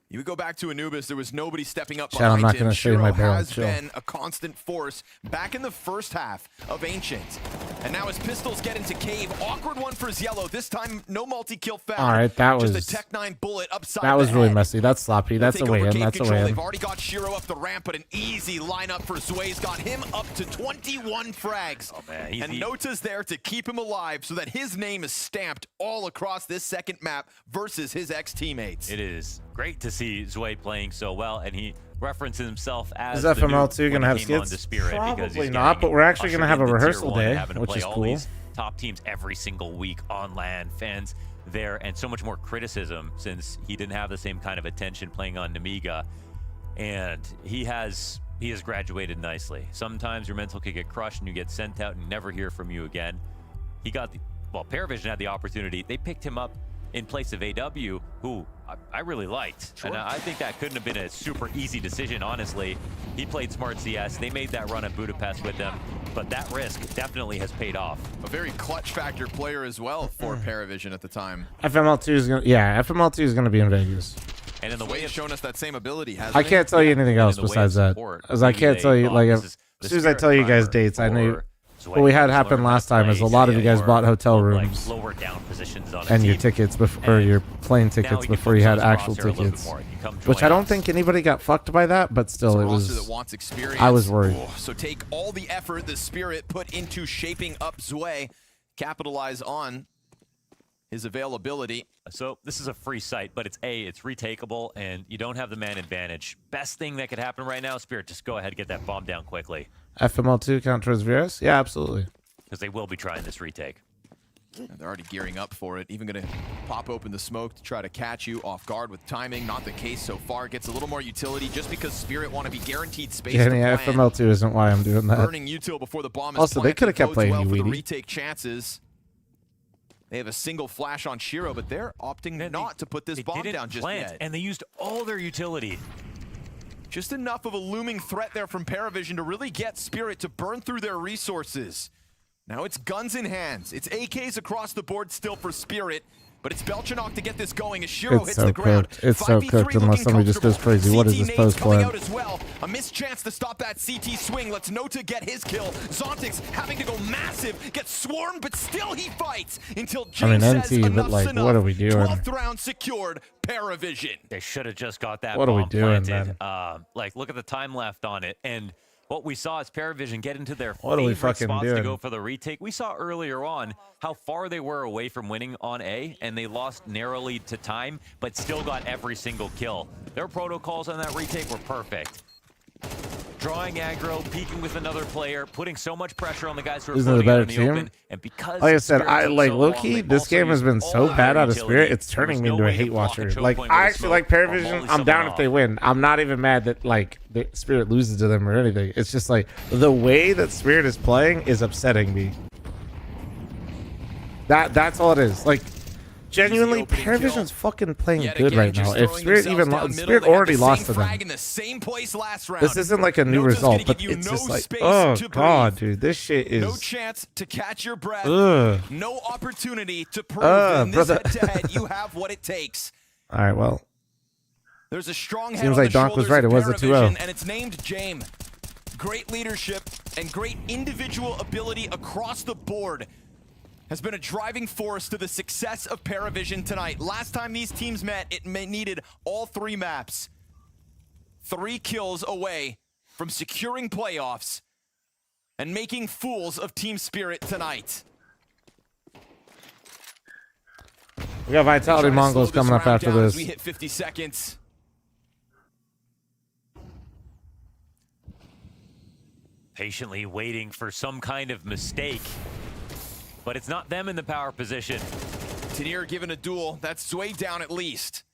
You would go back to Anubis, there was nobody stepping up behind I'm not him. going to show you my barrel. has Chill. been a constant force back in the first half of Ancient. And now his pistols get into Cave. Awkward one for Ziello. This time, no multi-kill found. All right, that was just a Tech9 bullet upside that was the really head. messy. That's sloppy. That's They'll the take way over in. Cave That's the control. way They've in. already got Shiro up the ramp, but an easy lineup for Zway's got him up to 21 frags. Oh, man. And Nota's there to keep him alive so that his name is stamped all across this second map versus his ex-teammates. It is great to see Zway playing so well, and he references himself as Is the FML2 Nuke going to have came onto skits? Spirit because Probably he's not, but we're actually going to have a ushered into rehearsal Tier 1 day, and having to which play is all cool. these top teams every single week on LAN, fans there, and so much more criticism since he didn't have the same kind of attention playing on Namiga. And he has graduated nicely. Sometimes your mental could get crushed and you get sent out and never hear from you again. He got Paravision had the opportunity. They picked him up in place of AW, who I really liked. Sure. And I think that couldn't have been a super easy decision, honestly. He played smart CS. They made that run at Budapest with them, but that risk definitely has paid off. A very clutch factor player as well for Paravision at the time. FML2 is going to, FML2 is going to be in Vegas. And in the way of shown us that same ability, hasn't I can't tell you anything else besides that. As I can't tell you, like, as soon as I tell you guys dates, I know. What we had happen last time is a lot of you guys bought hotel rooms lower down positions on and your tickets before, or your plane tickets before you had actual tickets, which I don't think anybody got fucked by that, but still, it was. That wants experience. I was worried. So take all the effort the Spirit put into shaping up Zway, capitalize on his availability. So this is a free site, but it's retakeable, and you don't have the man advantage. Best thing that could happen right now, Spirit, just go ahead and get that bomb down quickly. FML2 count towards Virus? Yeah, absolutely. Because they will be trying this retake. They're already gearing up for it. Even going to pop open the smoke to try to catch you off guard with timing. Not the case so far. Gets a little more utility just because Spirit want to be guaranteed space to plan. FML2 isn't why I'm doing that. Burning util before the bomb is also, they could have kept playing you, for the retake chances. They have a single flash on Shiro, but they're opting not to put this bomb down just yet. And they used all their utility. Just enough of a looming threat there from Paravision to really get Spirit to burn through their resources. Now it's guns in hands. It's AKs across the board still for Spirit, but it's Belchanok to get this going as Shiro hits the ground. It's so cooked unless somebody just goes crazy. What is this post coming plan? out as well. A missed chance to stop that CT swing. Let's Nota get his kill. Zontix having to go massive, gets swarmed, but still he fights until James says NT, but like, enough. what are we doing? 12th round secured. Paravision. They should have just got that What are we bomb doing, planted. man? Like, look at the time left on it, and what we saw is Paravision get into their What are we favorite fucking spots doing? to go for the retake. We saw earlier on how far they were away from winning on A, and they lost narrowly to time, but still got every single kill. Their protocols on that retake were perfect. Drawing aggro, peeking with another player, putting so much pressure on the guys who are Isn't it a floating out better in the team? open. And because Like I said, Spirit I took like so low-key, long, they this game has also been used so all their bad out of utility. Spirit, it's There was turning me no into a way to hate block watcher. choke Like, point I with actually smoke like or Paravision. molly I'm someone down if off. they win. I'm not even mad that, like, the Spirit loses to them or anything. It's just, like, the way that Spirit is playing is upsetting me. That's all it is. Like, genuinely, Paravision's fucking playing good right now. If Spirit even Spirit already lost to them. This isn't like a new result, but it's just like, oh god, dude, this shit is. No chance to catch your breath. Ugh. No opportunity to prove that in this head-to-head you have what it takes. All right, well. There's a strong head Seems on like the Donk was shoulders right. It of was a Paravision, 2-0. and it's named Jame. Great leadership and great individual ability across the board has been a driving force to the success of Paravision tonight. Last time these teams met, it needed all 3 maps. 3 kills away from securing playoffs and making fools of Team Spirit tonight. We got Vitality Mongols coming up after this. We hit 50 seconds. Patiently waiting for some kind of mistake. But it's not them in the power position. Tanir given a duel. That's Zway down at least.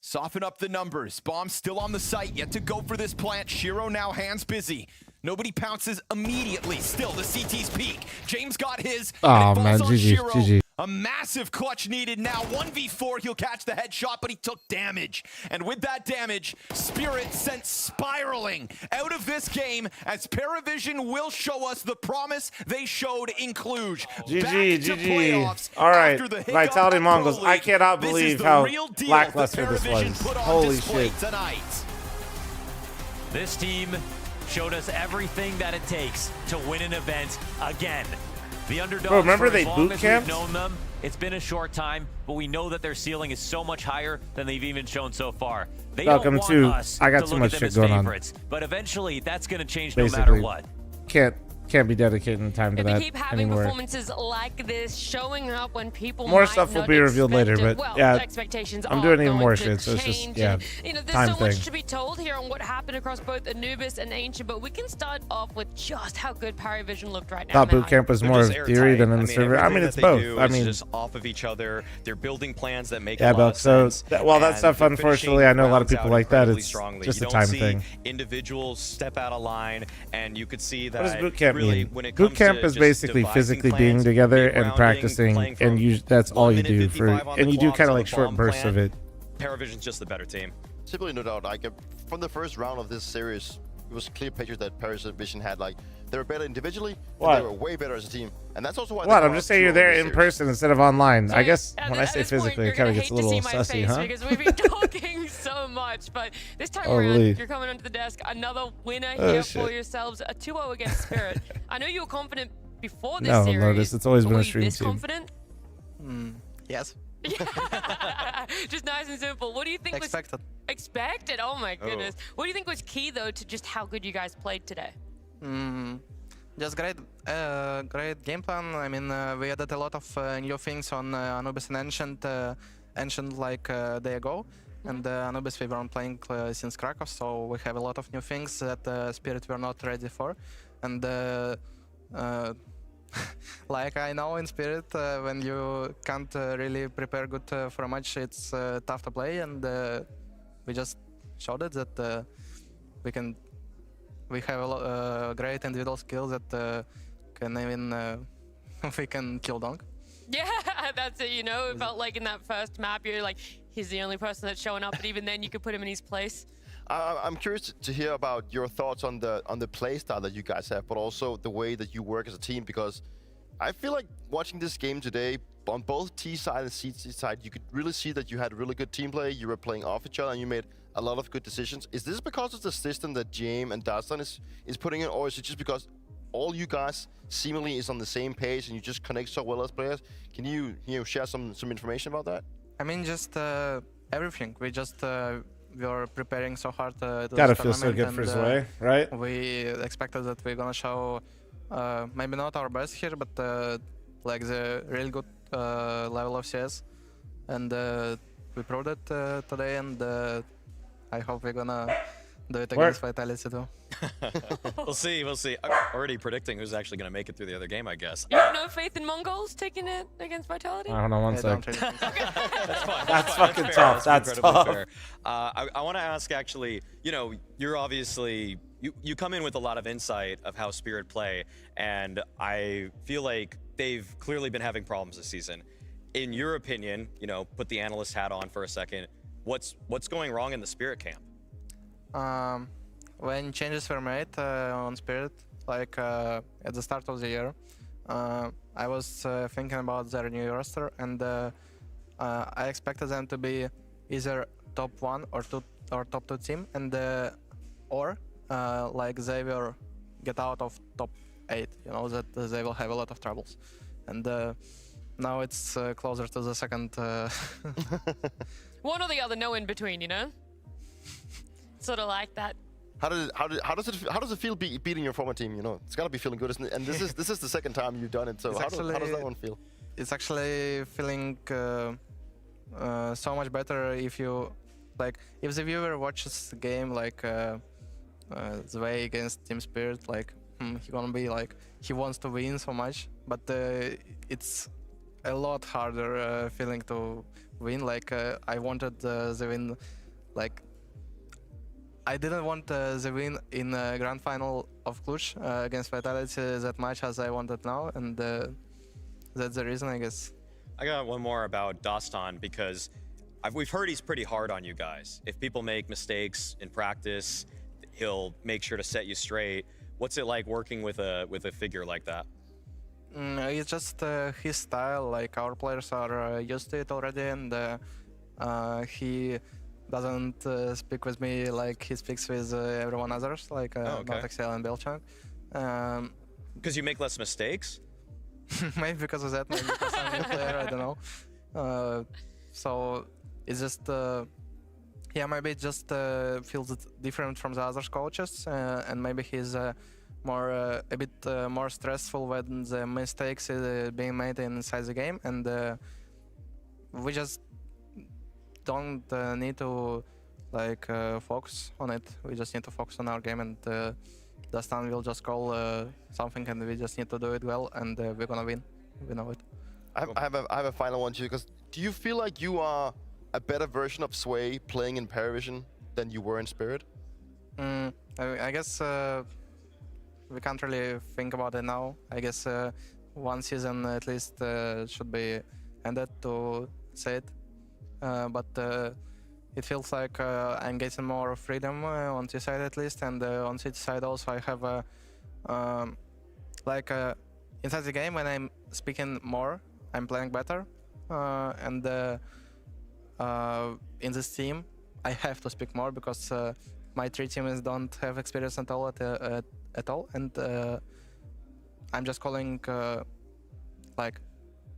Soften up the numbers. Bomb still on the site. Yet to go for this plant. Shiro now hands busy. Nobody pounces immediately. Still the CT's peak. James got his. Oh man, GG, GG. A massive clutch needed now. 1v4, he'll catch the headshot, but he took damage. And with that damage, Spirit sent spiraling out of this game as Paravision will show us the promise they showed in Cluj. GG, GG. All right, Vitality Mongols. I cannot believe how lackluster this was. Holy shit. Tonight. This team showed us everything that it takes to win an event again. The underdogs, Bro, remember for as they long boot as camped? we've known them, it's been a short time, but we know that their ceiling is so much higher than they've even shown so far. They Welcome don't want to us I got to too look much at them shit as going on. favorites, but eventually that's going to change Basically, no matter what. Can't be dedicating time to If we that keep having anymore. performances like this, showing up when people More might stuff will not be revealed later, expect it. but well, yeah, expectations I'm are doing even going more to shit, so it's just change. yeah, And, you know, there's time so much thing. to be told here on what happened across both Anubis and Ancient, but we can start off with just how good Paravision looked right now. Thought boot camp was more of theory than in the server. I mean, it's both. I mean, just off of each other. They're building plans that make yeah, a lot but of so sense. while that stuff, and they're unfortunately, I know a lot of finishing people like that. rounds out It's incredibly just a strongly. time You don't thing. see individuals step out of line, and you could see that. What does boot camp really, mean? When it Boot comes camp to is just basically devising physically plans, being together and mid-rounding, practicing, playing and that's all you do for, and you do kind of like short bomb bursts of plan. it. Paravision's just the better team. Simply no doubt. Like from the first round of this series, it was clear pictures that Paravision had. Like they were better individually, but What? they were way better as a team, and that's also why. What? they I'm brought just up saying you're 2-0 there this in series. person instead of online. I guess At when I say this point, physically, you're it kind of gonna gets a hate to little see my sussy, face huh? because we've been talking so much, but this time Oh, around, really? you're coming onto the desk. Another winner Oh, here shit. for yourselves, a 2-0 against Spirit. I know you were confident before this No, series. Lotus, it's always but been a were you stream this team. confident? Yes. Just nice and simple. What do you think Expected. was expected? Oh my goodness. What do you think was key though to just how good you guys played today? Just great game plan. I mean, we added a lot of new things on Anubis and Ancient like a day ago. And Anubis we weren't playing since Krakow, so we have a lot of new things that Spirit were not ready for. And like I know in Spirit, when you can't really prepare good for a match, it's tough to play. And we just showed it that we have a great individual skills that can even we can kill Donk. Yeah, that's it. You know, it felt like in that first map, you're like, he's the only person that's showing up, but even then, you could put him in his place. I'm curious to hear about your thoughts on the play style that you guys have, but also the way that you work as a team, because I feel like watching this game today, on both T side and C side, you could really see that you had really good team play, you were playing off each other, and you made a lot of good decisions. Is this because of the system that Jame and Dastan is putting in, or is it just because all you guys seemingly is on the same page and you just connect so well as players? Can you share some information about that? I mean, just everything. We just we were preparing so hard to Gotta feel so good for Zwei, right? We expected that we're gonna show maybe not our best here, but like the real good level of CS, and we proved it today, and I hope we're gonna do it against Vitality too. We'll see. I'm already predicting who's actually going to make it through the other game, I guess. You have no faith in Mongols taking it against Vitality? I don't know, one sec. That's fine. That's fine. fucking That's tough. fair. That's incredibly tough. fair. I want to ask, actually, you know, you're obviously, you come in with a lot of insight of how Spirit play, and I feel like they've clearly been having problems this season. In your opinion, you know, put the analyst hat on for a second, what's going wrong in the Spirit camp? When changes were made on Spirit, like at the start of the year, I was thinking about their new roster, and I expected them to be either top 1 or top 2 team, and or like they will get out of top 8. You know, that they will have a lot of troubles, and now it's closer to the second. One or the other, no in between, you know. Sort of like that. How does it feel beating your former team? You know, it's gotta be feeling good, isn't it? And this is the second time you've done it. So how does that one feel? It's actually feeling so much better if you like. If the viewer watches the game like the way against Team Spirit, like he gonna be like he wants to win so much, but it's a lot harder feeling to win. Like I wanted the win, like. I didn't want the win in the grand final of Cluj against Vitality that much as I wanted now, and that's the reason, I guess. I got one more about Dostan, because we've heard he's pretty hard on you guys. If people make mistakes in practice, he'll make sure to set you straight. What's it like working with a figure like that? It's just his style. Like our players are used to it already, and he doesn't speak with me like he speaks with everyone others, like Notexel and Belchang. Because you make less mistakes? Maybe because of that, maybe because I'm a new player, I don't know. So it's just, yeah, maybe it just feels different from the other coaches, and maybe he's a bit more stressful when the mistakes is being made inside the game, and we just don't need to like focus on it. We just need to focus on our game, and Dostan will just call something, and we just need to do it well, and we're gonna win. We know it. I have a final one to you, because do you feel like you are a better version of Zwei playing in Paravision than you were in Spirit? I guess we can't really think about it now. I guess one season at least should be ended to say it. But it feels like I'm getting more freedom on this side at least, and on this side also I have like inside the game when I'm speaking more, I'm playing better, and in this team I have to speak more because my 3 teammates don't have experience at all, and I'm just calling like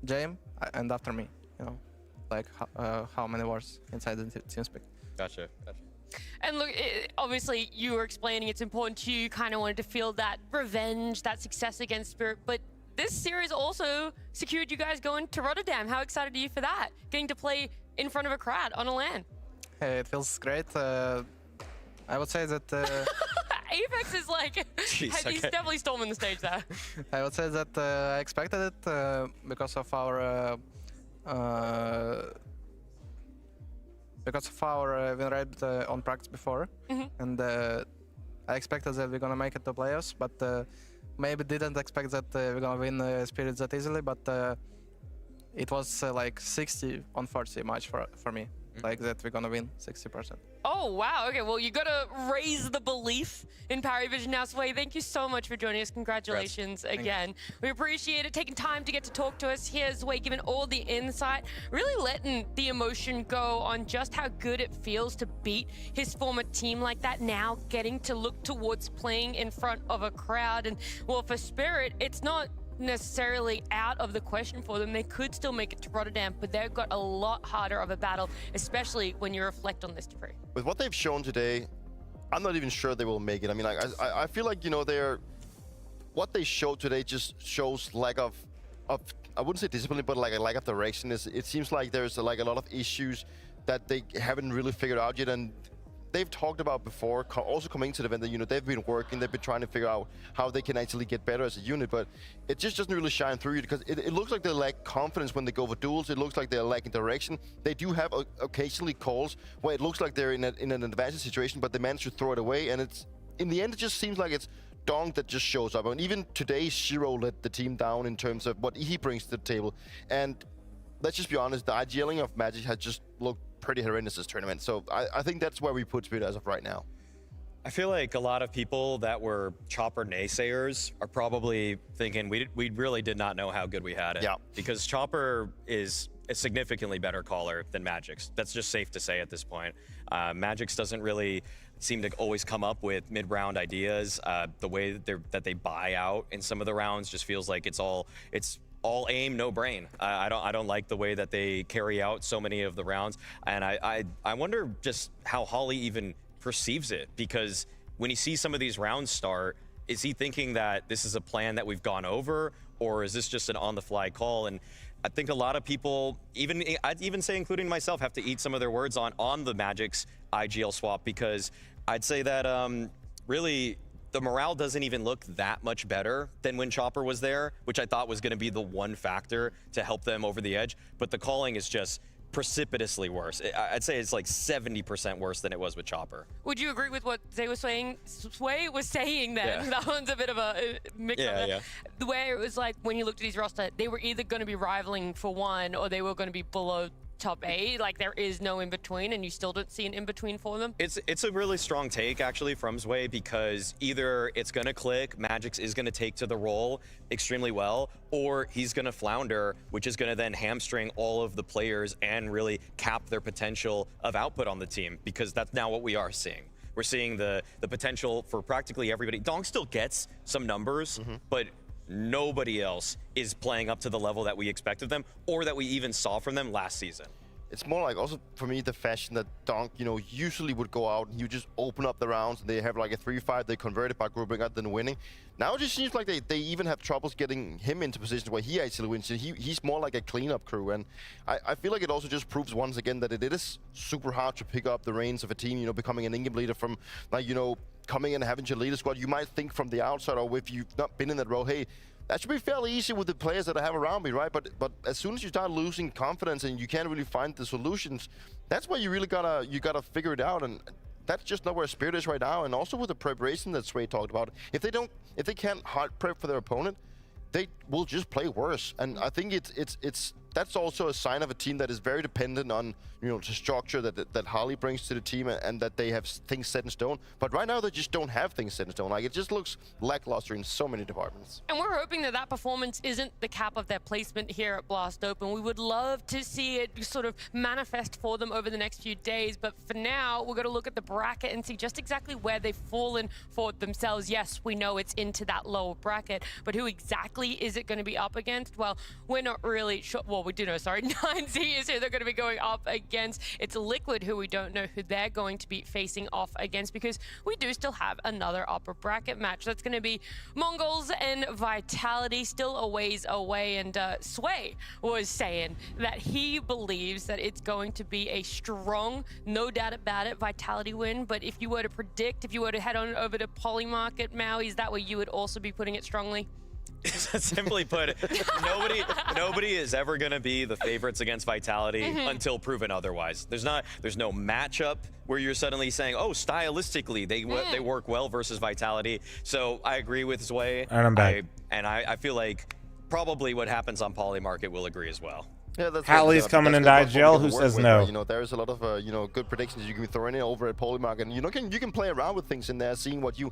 James and after me, you know. Like how many words inside the TeamSpeak. Gotcha. And look, obviously you were explaining it's important to you, kind of wanted to feel that revenge, that success against Spirit, but this series also secured you guys going to Rotterdam. How excited are you for that? Getting to play in front of a crowd on a LAN. Hey, it feels great. I would say that... Apex is like, Jeez, he's definitely storming the stage there. I would say that I expected it because of our win rate on practice before, and I expected that we're gonna make it to playoffs, but maybe didn't expect that we're gonna win Spirit that easily, but it was like 60 on 40 match for me, like that we're gonna win 60%. Oh, wow. Okay, well, you got to raise the belief in Paravision now. Zwei, thank you so much for joining us. Congratulations again. We appreciate it, taking time to get to talk to us. Here's Zwei giving all the insight, really letting the emotion go on just how good it feels to beat his former team like that, now getting to look towards playing in front of a crowd. And, well, for Spirit, it's not necessarily out of the question for them. They could still make it to Rotterdam, but they've got a lot harder of a battle, especially when you reflect on this decree. With what they've shown today, I'm not even sure they will make it. I mean, I feel like, you know, what they showed today just shows lack of I wouldn't say discipline, but like a lack of direction. It seems like there's like a lot of issues that they haven't really figured out yet, and they've talked about before, also coming to the event, that, you know, they've been working, they've been trying to figure out how they can actually get better as a unit, but it just doesn't really shine through, because it looks like they lack confidence when they go for duels. It looks like they're lacking direction. They do have occasionally calls where it looks like they're in an advantage situation, but they manage to throw it away, and in the end, it just seems like it's Donk that just shows up. And even today, Shiro let the team down in terms of what he brings to the table. And let's just be honest, the IGLing of Magic has just looked pretty horrendous this tournament. So I think that's where we put Spirit as of right now. I feel like a lot of people that were Chopper naysayers are probably thinking we really did not know how good we had it. Yeah. Because Chopper is a significantly better caller than Magix. That's just safe to say at this point. Magix doesn't really seem to always come up with mid-round ideas. The way that they buy out in some of the rounds just feels like it's all aim, no brain. I don't like the way that they carry out so many of the rounds, and I wonder just how Holly even perceives it, because when he sees some of these rounds start, is he thinking that this is a plan that we've gone over, or is this just an on-the-fly call? And I think a lot of people, I'd even say including myself, have to eat some of their words on the Magic's IGL swap, because I'd say that really the morale doesn't even look that much better than when Chopper was there, which I thought was going to be the one factor to help them over the edge. But the calling is just precipitously worse. I'd say it's like 70% worse than it was with Chopper. Would you agree with what Zay was saying? Sway was saying then. Yeah. That one's a bit of a mix up. Yeah. The way it was like when you looked at his roster, they were either going to be rivaling for one or they were going to be below top 8. Like there is no in between, and you still don't see an in between for them. It's a really strong take actually from Sway, because either it's gonna click, Magix is gonna take to the role extremely well, or he's gonna flounder, which is gonna then hamstring all of the players and really cap their potential of output on the team, because that's now what we are seeing. We're seeing the potential for practically everybody. Donk still gets some numbers, but nobody else is playing up to the level that we expected them, or that we even saw from them last season. It's more like also for me the fashion that Donk, you know, usually would go out and you just open up the rounds and they have like a 3-5, they convert it by grouping up, then winning. Now it just seems like they even have troubles getting him into positions where he actually wins. He's more like a cleanup crew, and I feel like it also just proves once again that it is super hard to pick up the reins of a team, you know, becoming an in-game leader from, like, you know, coming in and having your leader squad. You might think from the outside, or if you've not been in that role, hey, that should be fairly easy with the players that I have around me, right? But as soon as you start losing confidence and you can't really find the solutions, that's where you really gotta figure it out, and that's just not where Spirit is right now. And also with the preparation that Sway talked about, if they can't hard prep for their opponent, they will just play worse. And I think that's also a sign of a team that is very dependent on, you know, the structure that Harley brings to the team, and that they have things set in stone. But right now they just don't have things set in stone. Like, it just looks lackluster in so many departments. And we're hoping that performance isn't the cap of their placement here at Blast Open. We would love to see it sort of manifest for them over the next few days. But for now, we're going to look at the bracket and see just exactly where they've fallen for themselves. Yes, we know it's into that lower bracket, but who exactly is it going to be up against? Well, we're not really sure. Well, we do know, sorry, 9Z is who they're going to be going up against. It's Liquid, who we don't know who they're going to be facing off against, because we do still have another upper bracket match. That's going to be Mongols and Vitality, still a ways away. And Sway was saying that he believes that it's going to be a strong, no doubt about it, Vitality win. But if you were to predict, if you were to head on over to Polymarket, Maui, is that where you would also be putting it strongly? Simply put, nobody is ever going to be the favorites against Vitality until proven otherwise. There's no matchup where you're suddenly saying, oh, stylistically they work well versus Vitality. So I agree with Sway. And I'm back. I feel like probably what happens on Polymarket will agree as well. Yeah, that's Hallie's coming into IGL. Who says no? You know, there's a lot of good predictions you can throw in over at Polymark, and you can play around with things in there, seeing what you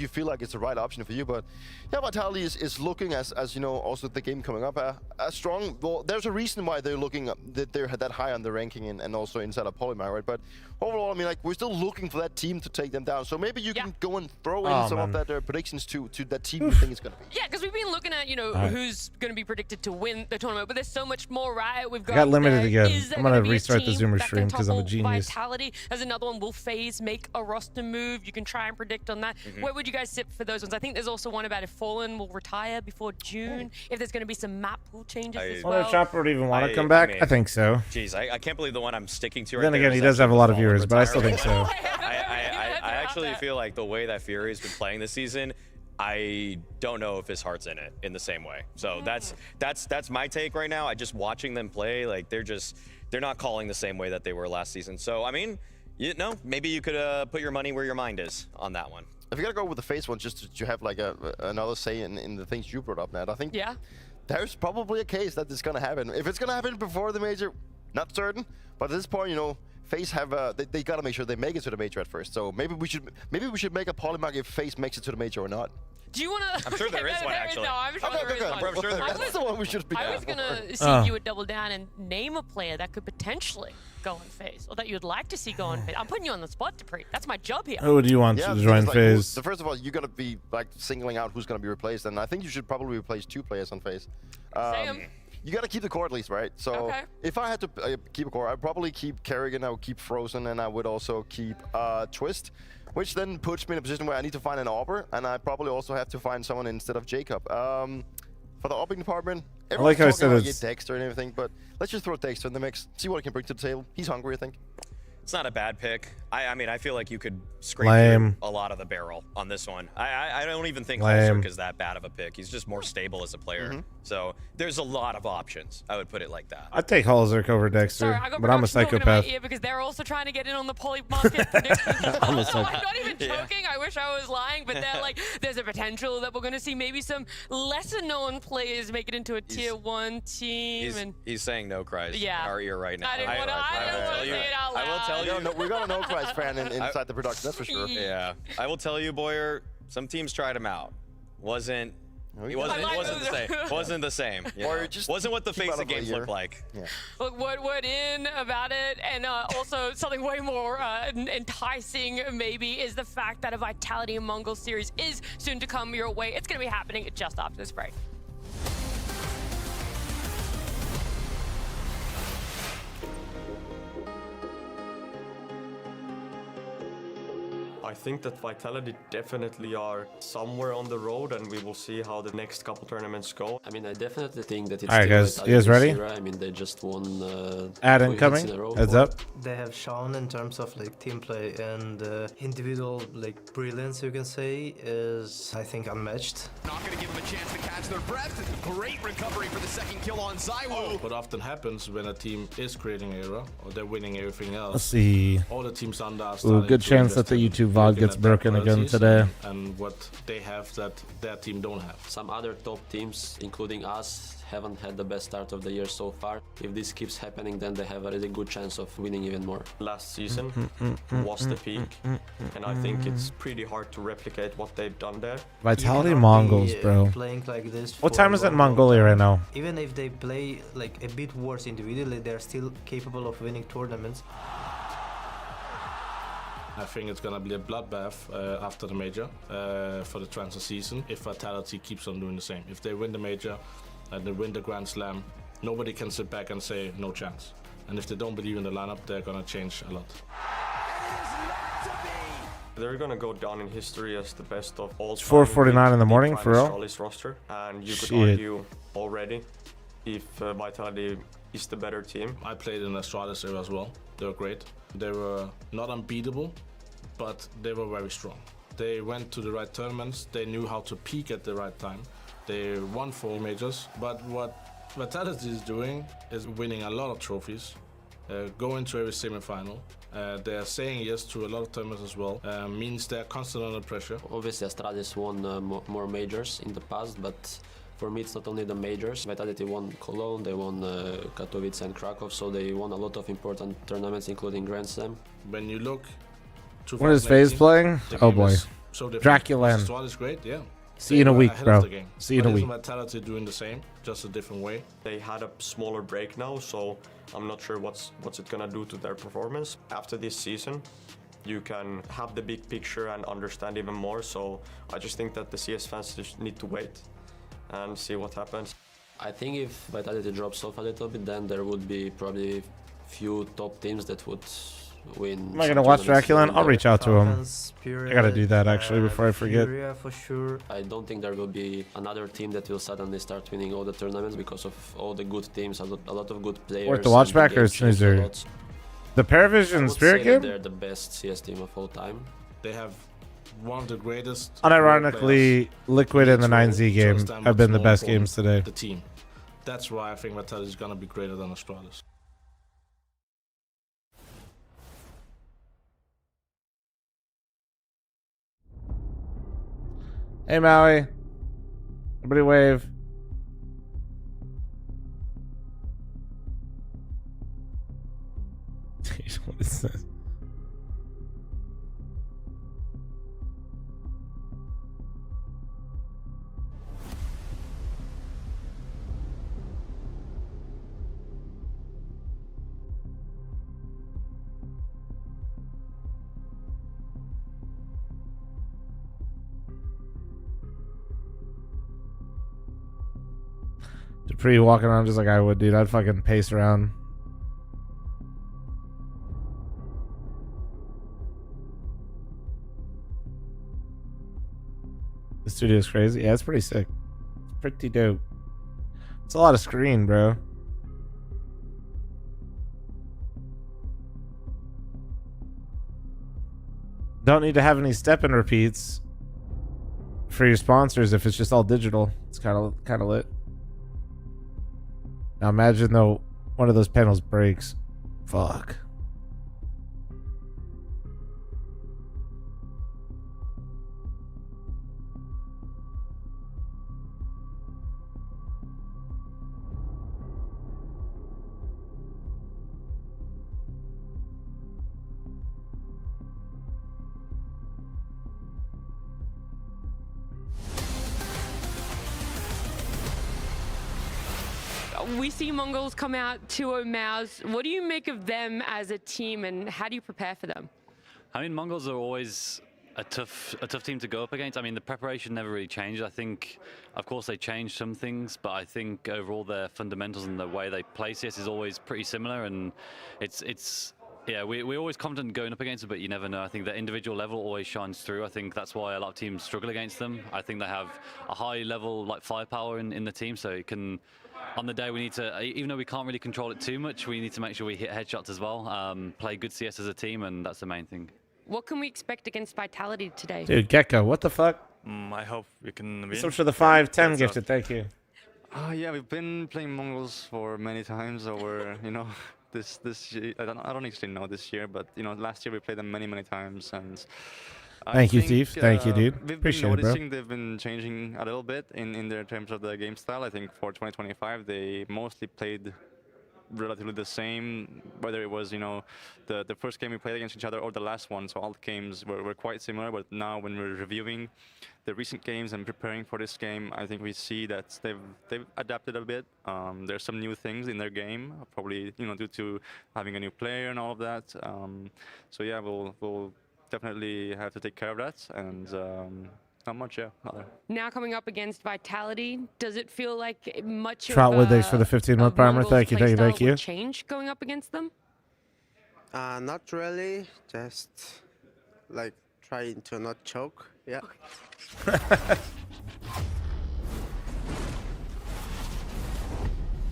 feel like is the right option for you. But yeah, Vitality is looking as you know, also the game coming up a strong. Well, there's a reason why they're looking that they're that high on the ranking and also inside of Polymark, right? But overall, I mean, like, we're still looking for that team to take them down. So maybe you can go and throw in some of that predictions to that team you think is going to be. Yeah, because we've been looking at who's going to be predicted to win the tournament, but there's so much more, right? We've got limited again. I'm gonna restart the Zoomer stream because I'm a genius. Vitality. There's another one. Will FaZe make a roster move? You can try and predict on that. Where would you guys sit for those ones? I think there's also one about if Fallen will retire before June. If there's going to be some map pool changes as well. Whether Chopper would even want to come back? I think so. Jeez, I can't believe the one I'm sticking to right then again, he does have a lot of viewers, but I still think so. I actually feel like the way that Fury's been playing this season, I don't know if his heart's in it in the same way. So that's my take right now. I just watching them play, like they're not calling the same way that they were last season. So I mean, maybe you could put your money where your mind is on that one. If you gotta go with the FaZe one, just to have like another say in the things you brought up, Matt, I think there's probably a case that it's gonna happen. If it's gonna happen before the major, not certain. But at this point, you know, FaZe have they gotta make sure they make it to the major at first. So maybe we should make a Polymark if FaZe makes it to the major or not. Do you want to? I'm sure there is one actually. No, I'm sure there is one. I'm sure there is That's the one we should be. I was gonna see you would double down and name a player that could potentially go on FaZe, or that you'd like to see go on FaZe. I'm putting you on the spot, Dupree. That's my job here. Who do you want to join FaZe? So first of all, you're gonna be like singling out who's gonna be replaced, and I think you should probably replace 2 players on FaZe. You gotta keep the core at least, right? So if I had to keep a core, I'd probably keep Kerrigan, I would keep Frozen, and I would also keep Twist, which then puts me in a position where I need to find an AWPer, and I probably also have to find someone instead of Jacob. For the AWPing department, everyone's talking about Dexter and everything, but let's just throw Dexter in the mix, see what he can bring to the table. He's hungry, I think. It's not a bad pick. I mean, I feel like you could scrape through a lot of the barrel on this one. I don't even think Holzerk is that bad of a pick. He's just more stable as a player. So there's a lot of options. I would put it like that. I'd take Holzerk over Dexter, but I'm a psychopath. Because they're also trying to get in on the poly market predictions. I'm a psychopath. I'm not even joking. I wish I was lying, but they're like, there's a potential that we're going to see maybe some lesser known players make it into a tier 1 team. He's saying no cries in our ear right now. I didn't want to say it out loud. I will tell you. We got a no cries fan inside the production, that's for sure. Yeah, I will tell you, Boyer. Some teams tried him out. Wasn't the same. Or just wasn't what the face of games looked like. Yeah. Look, what in about it, and also something way more enticing maybe is the fact that a Vitality and Mongols series is soon to come your way. It's going to be happening just after this break. I think that Vitality definitely are somewhere on the road, and we will see how the next couple tournaments go. I mean, I definitely think that it's all right, guys. You guys ready? I mean, they just won. Ad incoming. Heads up. They have shown in terms of like team play and individual like brilliance, you can say, is I think unmatched. Not going to give them a chance to catch their breath. Great recovery for the second kill on Zywoo. What often happens when a team is creating era or they're winning everything else. Let's see. All the teams under are good chance that the YouTube VOD gets broken again today. And what they have that their team don't have. Some other top teams, including us, haven't had the best start of the year so far. If this keeps happening, then they have a really good chance of winning even more. Last season was the peak, and I think it's pretty hard to replicate what they've done there. Vitality Mongols, bro. Playing like this. What time is it in Mongolia right now? Even if they play like a bit worse individually, they're still capable of winning tournaments. I think it's gonna be a bloodbath after the major for the transfer season if Vitality keeps on doing the same. If they win the major and they win the Grand Slam, nobody can sit back and say no chance. And if they don't believe in the lineup, they're gonna change a lot. They're gonna go down in history as the best of all. It's 4:49 in the morning for real. Roster, and you could argue already if Vitality is the better team. I played in Astralis era as well. They were great. They were not unbeatable, but they were very strong. They went to the right tournaments. They knew how to peak at the right time. They won 4 majors. But what Vitality is doing is winning a lot of trophies, going to every semi-final. They are saying yes to a lot of tournaments as well. Means they're constantly under pressure. Obviously, Astralis won more majors in the past, but For me, it's not only the majors. Vitality won Cologne, they won Katowice and Krakow, so they won a lot of important tournaments, including Grand Slam. When you look... When is FaZe playing? Oh boy. So Draculan. Squad is great, yeah. See you in a week, bro. See you in a week. Vitality doing the same, just a different way. They had a smaller break now, so I'm not sure what's it gonna do to their performance. After this season, you can have the big picture and understand even more, so I just think that the CS fans just need to wait and see what happens. I think if Vitality drops off a little bit, then there would be probably few top teams that would win. Am I gonna watch Draculan? I'll reach out to him. I gotta do that actually before I forget. For sure. I don't think there will be another team that will suddenly start winning all the tournaments because of all the good teams, a lot of good players. Worth the watch back or Snoozer? The Paravision Spirit game? They're the best CS team of all time. They have one of the greatest. Unironically, Liquid and the 9Z game have been the best games today. The team. That's why I think Vitality is gonna be greater than Astralis. Hey Maui. Everybody wave. What is this? Dupree walking around just like I would, dude. I'd fucking pace around. The studio's crazy. Yeah, it's pretty sick. It's pretty dope. It's a lot of screen, bro. Don't need to have any step-in repeats for your sponsors if it's just all digital. It's kind of lit. Now imagine though one of those panels breaks. Fuck. We see Mongols come out 2-0 Mouse. What do you make of them as a team, and how do you prepare for them? I mean, Mongols are always a tough team to go up against. I mean, the preparation never really changed. I think, of course, they changed some things, but I think overall their fundamentals and the way they play CS is always pretty similar. And yeah, we're always confident going up against it, but you never know. I think the individual level always shines through. I think that's why a lot of teams struggle against them. I think they have a high level like firepower in the team, so it can. On the day, we need to, even though we can't really control it too much, we need to make sure we hit headshots as well, play good CS as a team, and that's the main thing. What can we expect against Vitality today? Dude, Gecko, what the fuck? I hope we can win. So for the 5-10 gifted, thank you. Yeah, we've been playing Mongols for many times over, this year. I don't actually know this year, but last year we played them many times, and Thank you, Steve. Thank you, dude. We've Appreciate been noticing it, bro. They've been changing a little bit in their terms of the game style. I think for 2025 they mostly played relatively the same, whether it was the first game we played against each other or the last one. So all the games were quite similar. But now when we're reviewing the recent games and preparing for this game, I think we see that they've adapted a bit. There's some new things in their game, probably due to having a new player and all of that. So yeah, we'll definitely have to take care of that, and not much, yeah. Now coming up against Vitality, does it feel like much Trotwood, thanks for the 15-month primer. Thank you. Change going up against them? Not really. Just like trying to not choke. Yeah.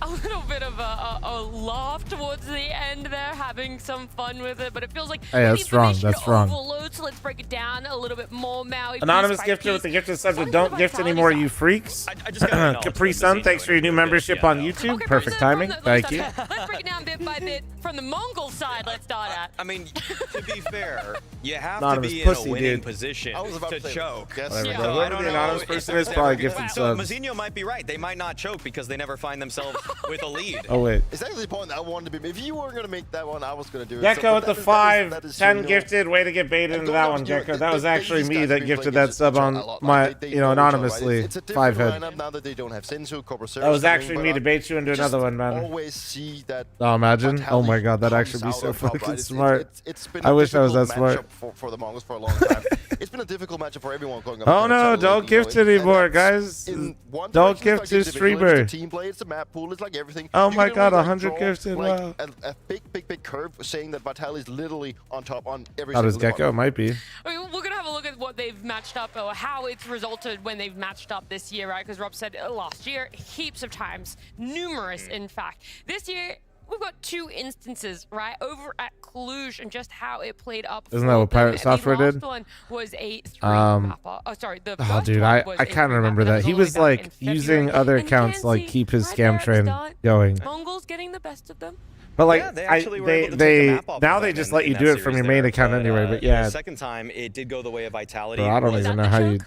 a little bit of a laugh towards the end there, having some fun with it, but it feels like Hey, that's wrong. That's wrong. overload, so let's break it down a little bit more, Maui. Anonymous gifter with the gifted subject. Don't gift anymore, you freaks. Capri Sun, thanks for your new membership on YouTube. Okay, Perfect timing. Thank you. Let's break it down bit by bit from the Mongol side. Let's start at. I mean, to be fair, you have Anonymous to be pussy, in a winning dude. position I was about to to say, choke. yes. Whatever, So bro. I Whoever don't the know anonymous if person there's is probably ever- gifted So subs. Mazinho might be right. They might not choke because they never find themselves with a lead. Oh, wait. Exactly the point I wanted to be. If you were going to make that one, I was going to do it. Gecko with the that is 10 you know, gifted. Way to get baited into don't that know, one, you know, Gecko. That was actually these me guys that have been gifted playing that sub each other on a lot. my, They you know, know each other, right? anonymously. It's a different 5 head. lineup now that they don't have Senzu, Cobra That was actually me to but bait you into just another one, man. always see that. Oh, imagine. Oh my Vitality god, that'd comes actually be out so on top, fucking right? smart. It's been I a wish I was that difficult smart. matchup for the Mongols for a long time. It's been a difficult matchup for everyone going up. Oh against no, Vitality, don't you know, gift anymore, and that's guys. in one Don't direction, gift it's to like individual, streamer. It's a team play, it's a map pool, it's like everything. Oh You my can god, only, 100 draw, gifted, like, wow. a big curve saying that Vitality is literally on top on every How does single Gecko? Might be. I mean, we're gonna have a look at what they've matched up or how it's resulted when they've matched up this year, right? Because Rob said last year, heaps of times, numerous in fact. This year, we've got 2 instances, right, over at Cluj and just how it played up. Isn't that what Pirate Software the did? last one was a 3 mapper. Oh, sorry, the Oh, first dude, one was I a can't 3 remember mapper. that. He all the way was back like in using February. other And accounts to like Kenzie, keep his right scam there at the train start, going. Mongols getting the best of them. But like, Yeah, they actually were able to take the they map off now of they them just in- let in you that do it from series your main there, account but, anyway. But The yeah, second time, it did go the way of Vitality. bro, I don't Was even that know how you.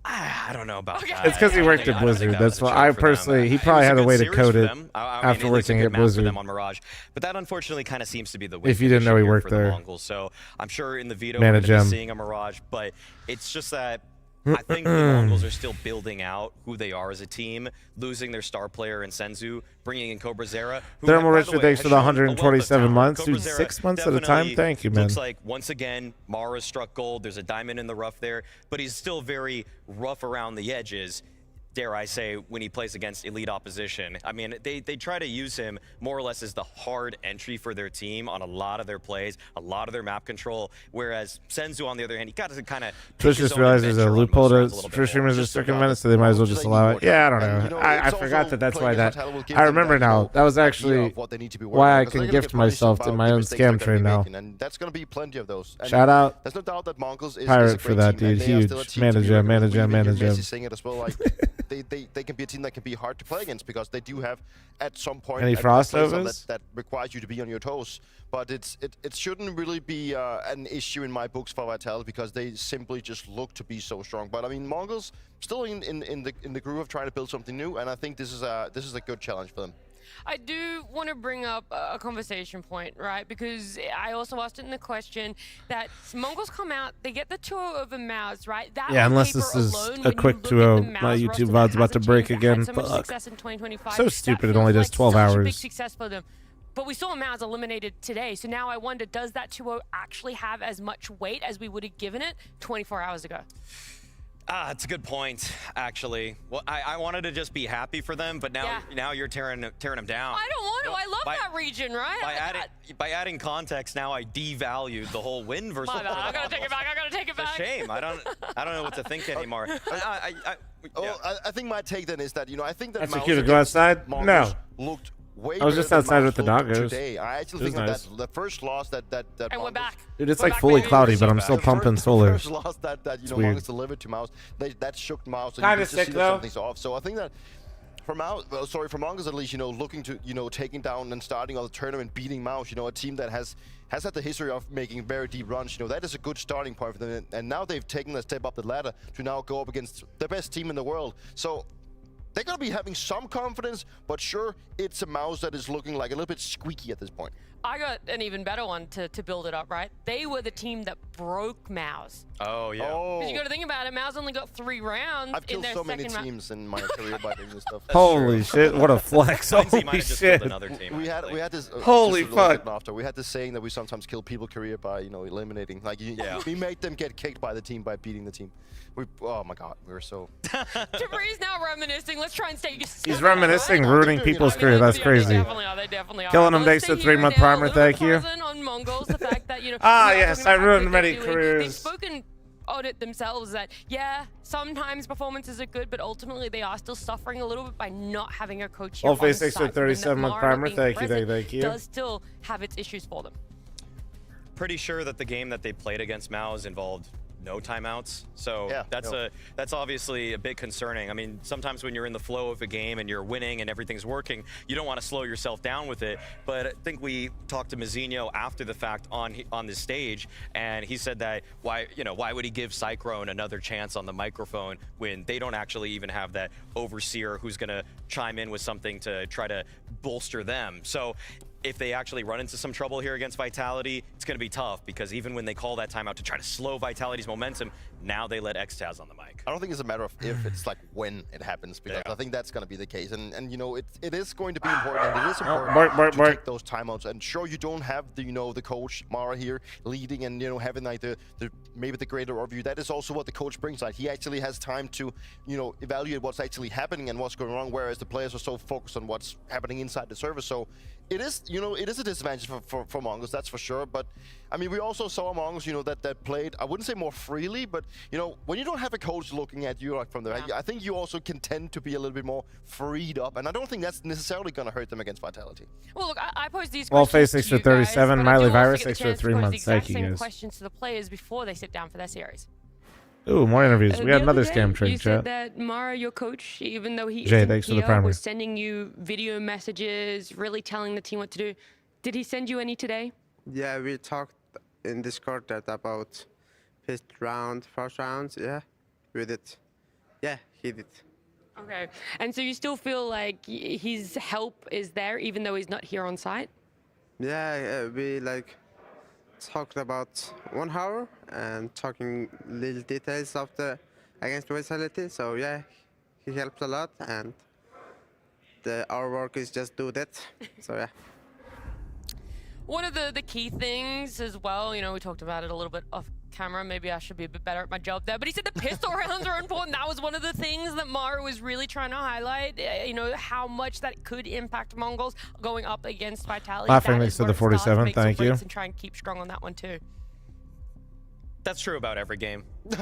I don't know about that. It's because he worked at Blizzard. That's why I personally. He probably had a way to code it after working at Blizzard. Them on Mirage, but that unfortunately kind of seems to be the win If you didn't know he condition here worked for the there. Mongols. So I'm sure in the veto Manage we're going to him. be seeing a Mirage, but it's just that I think the Mongols are still building out who they are as a team, losing their star player in Senzu, bringing in Cobra Zera. Who, Thermal by Richard, the way, thanks has for the shown a wealth of 127 talent. months. Cobra Dude, Zera 6 months at a time. definitely Thank you, man. Looks like once again Mara struck gold. There's a diamond in the rough there, but he's still very rough around the edges. Dare I say, when he plays against elite opposition. I mean, they try to use him more or less as the hard entry for their team on a lot of their plays, a lot of their map control, whereas Senzu, on the other hand, he got to kind of Twitch just realized there's a loophole for streamers to circumvent it, so they might as well just allow it. Yeah, I don't know. I forgot that that's why that. I remember now. That was actually why I can gift myself in my own scam train now. And that's going to be plenty of those. And Shout out there's no doubt that Mongols is Pirate a for great that, team, and dude. they are Huge. still a team to be Manage him. Messi saying it as well. Like they can be a team that can be hard to play against because they do have at some point Any a play style Frostovers? that requires you to be on your toes. But it shouldn't really be an issue in my books for Vitality because they simply just look to be so strong. But I mean, Mongols still in the groove of trying to build something new, and I think this is a good challenge for them. I do want to bring up a conversation point, right? Because I also asked it in the question that Mongols come out, they get the 2-0 over Maus, right? That Yeah, on unless paper this is alone, a when you quick look at 2-0. the My Maus YouTube roster that VOD's about has to a break team that had again. so much Fuck. success in 2025, So that stupid, it feels only does like 12 such a big hours. success for them. But we saw Maus eliminated today, so now I wonder, does that 2-0 actually have as much weight as we would have given it 24 hours ago? It's a good point, actually. Well, I wanted to just be happy for them, but now you're tearing them down. I don't want to. I love that region, right? By adding context, now I devalued the whole win versus. My bad. I gotta take it back. I gotta take it back. It's a shame. I don't know what to think anymore. I think my take then is that I think that That's Maus cute to go against outside? Mongols No. looked way I was just better than outside Maus with the looked doggos. today. I actually It was think nice. that the first loss that And we're Mongols, back. Dude, it's We're like back, fully baby. cloudy, but I'm still pumping solar. The first loss that It's Mongols weird. delivered to Maus, that shook Maus. Kinda sick, though. Something's off. So I think that for Mongols at least, looking to taking down and starting on the tournament, beating Maus, a team that has had the history of making very deep runs, that is a good starting point for them. And now they've taken a step up the ladder to now go up against the best team in the world. So they're going to be having some confidence, but sure, it's a Maus that is looking like a little bit squeaky at this point. I got an even better one to build it up, right? They were the team that broke Maus. Oh, yeah. Because you got to think about it, Maus only got 3 rounds I've in killed their so many second teams in my career by doing this stuff. Holy shit, what a flex. Lindsay might Holy have just shit. killed another team, We had this. Holy just a little bit fuck. After we had this saying that we sometimes kill people career by eliminating. Like we made them get kicked by the team by beating the team. Oh my god, we were so. Tabri's now reminiscing. Let's try and stay. He's reminiscing, ruining people's career. That's crazy. They definitely are. Killing him Let's thanks to stay here 3-month now. primer. A little Thank you. present on Mongols, the fact that, Ah, we are yes, talking about I how ruined good they're many doing. careers. They've spoken on it themselves that, yeah, sometimes performances are good, but ultimately they are still suffering a little bit by not having a coach here on Face side. 6 with 37-month primer. Thank you. Does still have its issues for them. Pretty sure that the game that they played against Mao's involved no timeouts, so that's obviously a bit concerning. I mean, sometimes when you're in the flow of a game and you're winning and everything's working, you don't want to slow yourself down with it. But I think we talked to Mazinho after the fact on the stage, and he said that why would he give Cyclone another chance on the microphone when they don't actually even have that overseer who's going to chime in with something to try to bolster them. So if they actually run into some trouble here against Vitality, it's going to be tough, because even when they call that timeout to try to slow Vitality's momentum, now they let Xtaz on the mic. I don't think it's a matter of if, it's like when it happens, because I think that's going to be the case. And you know, it is going to be important, and it is important to take those timeouts. And sure, you don't have the, the coach Mara here leading and, having like the maybe the greater overview. That is also what the coach brings. Like, he actually has time to, evaluate what's actually happening and what's going wrong, whereas the players are so focused on what's happening inside the server. So it is, it is a disadvantage for Mongols, that's for sure. But I mean, we also saw Mongols, that played, I wouldn't say more freely, but when you don't have a coach looking at you like from there, I think you also can tend to be a little bit more freed up, and I don't think that's necessarily going to hurt them against Vitality. Well, look, I pose these Well, questions Face 6 to you for 37, guys, but I Miley do also Virus get the 6 for chance to 3 pose months. the Thank exact you, same guys. questions to the players before they sit down for their series. Ooh, more interviews. We had The another other day, scam train You chat. said that Mara, your coach, even though he Jay, isn't thanks for the here, primer. was sending you video messages, really telling the team what to do. Did he send you any today? Yeah, we talked in Discord about first rounds. Yeah, we did. Yeah, he did. Okay, and so you still feel like his help is there, even though he's not here on site? Yeah, we talked about 1 hour and talking little details of the against Vitality. So yeah, he helps a lot, and our work is just do that. So yeah. One of the key things as well, we talked about it a little bit off camera. Maybe I should be a bit better at my job there. But he said the pistol rounds are important. That was one of the things that Mara was really trying to highlight. How much that could impact Mongols going up against Vitality. Laughing next to the 47. Thank you. And try and keep strong on that one too. That's true about every game. I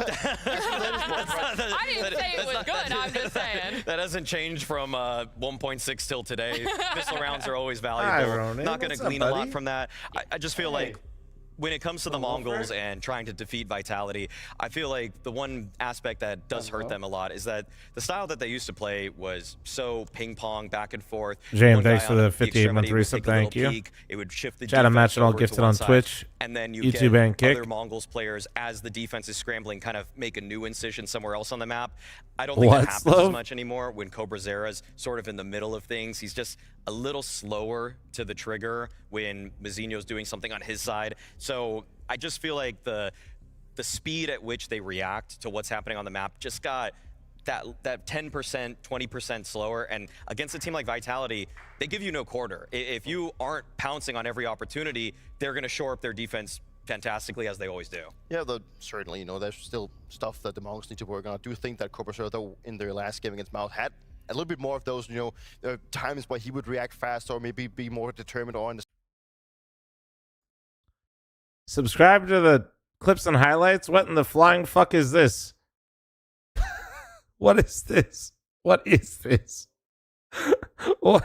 didn't say it was good. I'm just saying. That hasn't changed from 1.6 till today. Pistol rounds are always valuable. Not going to glean a lot from that. I just feel like when it comes to the Mongols and trying to defeat Vitality, I feel like the one aspect that does hurt them a lot is that the style that they used to play was so ping-pong, back and forth. James, thanks for the 58-month resub. Thank you. It would shift the Chat and match and all over to gifted one on side, Twitch, and then you YouTube, get and Kick. other Mongols players, as the defense is scrambling, kind of make a new incision somewhere else on the map. I don't think that happens as much anymore when Cobra Zera's sort of in the middle of things. He's just a little slower to the trigger when Mazinho's doing something on his side. So I just feel like the speed at which they react to what's happening on the map just got that 10%, 20% slower. And against a team like Vitality, they give you no quarter. If you aren't pouncing on every opportunity, they're going to shore up their defense fantastically, as they always do. Yeah, certainly, there's still stuff that the Mongols need to work on. I do think that Cobra though, in their last game against Mouth, had a little bit more of those, times where he would react fast or maybe be more determined on. Subscribe to the clips and highlights. What in the flying fuck is this? What is this? What is this? What?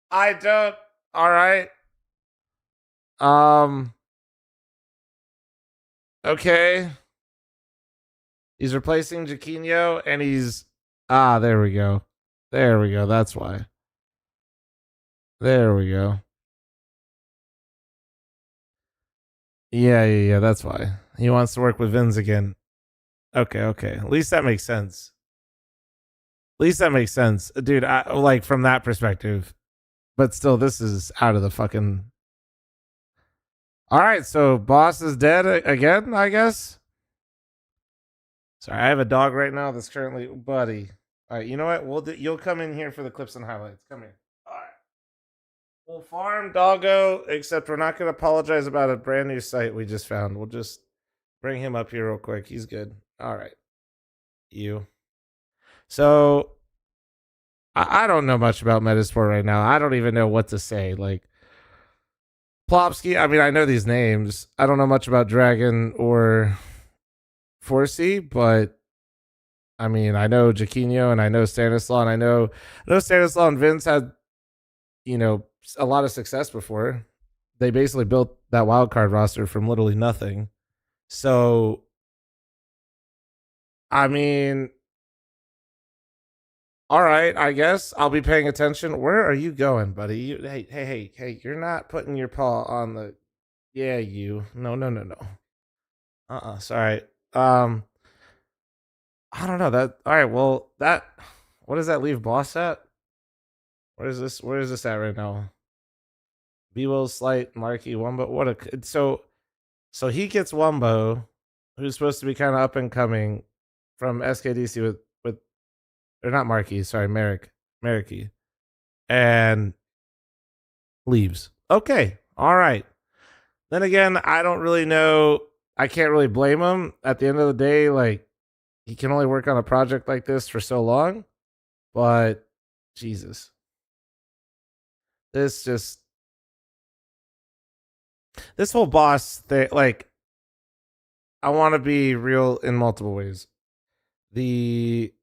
I don't. All right. Okay. He's replacing Jaquinho, and he's... there we go. There we go. That's why. There we go. Yeah. That's why. He wants to work with Vins again. Okay. At least that makes sense. Dude, I, from that perspective. But still, this is out of the fucking... All right, so boss is dead again, I guess? Sorry, I have a dog right now that's currently... Buddy. All right, you know what? You'll come in here for the clips and highlights. Come here. All right. We'll farm doggo, except we're not going to apologize about a brand new site we just found. We'll just bring him up here real quick. He's good. All right. You. So, I don't know much about Metasport right now. I don't even know what to say. Plopsky, I mean, I know these names. I don't know much about Dragon or 4C, but I mean, I know Jaquinho and I know Stanislaw, and I know Stanislaw and Vince had, you know, a lot of success before. They basically built that wildcard roster from literally nothing. So, I mean, all right, I guess I'll be paying attention. Where are you going, buddy? Hey, you're not putting your paw on the... Yeah, you. No. Sorry. I don't know that. All right, well, that... What does that leave Boss at? Where is this at right now? B-Will, Slight, Marky, Wumbo. What a... So he gets Wumbo, who's supposed to be kind of up and coming from SKDC with or not Marky, sorry, Merricky, and leaves. Okay, all right. Then again, I don't really know. I can't really blame him. At the end of the day, like, he can only work on a project like this for so long. But Jesus, this whole boss thing, like, I want to be real in multiple ways. The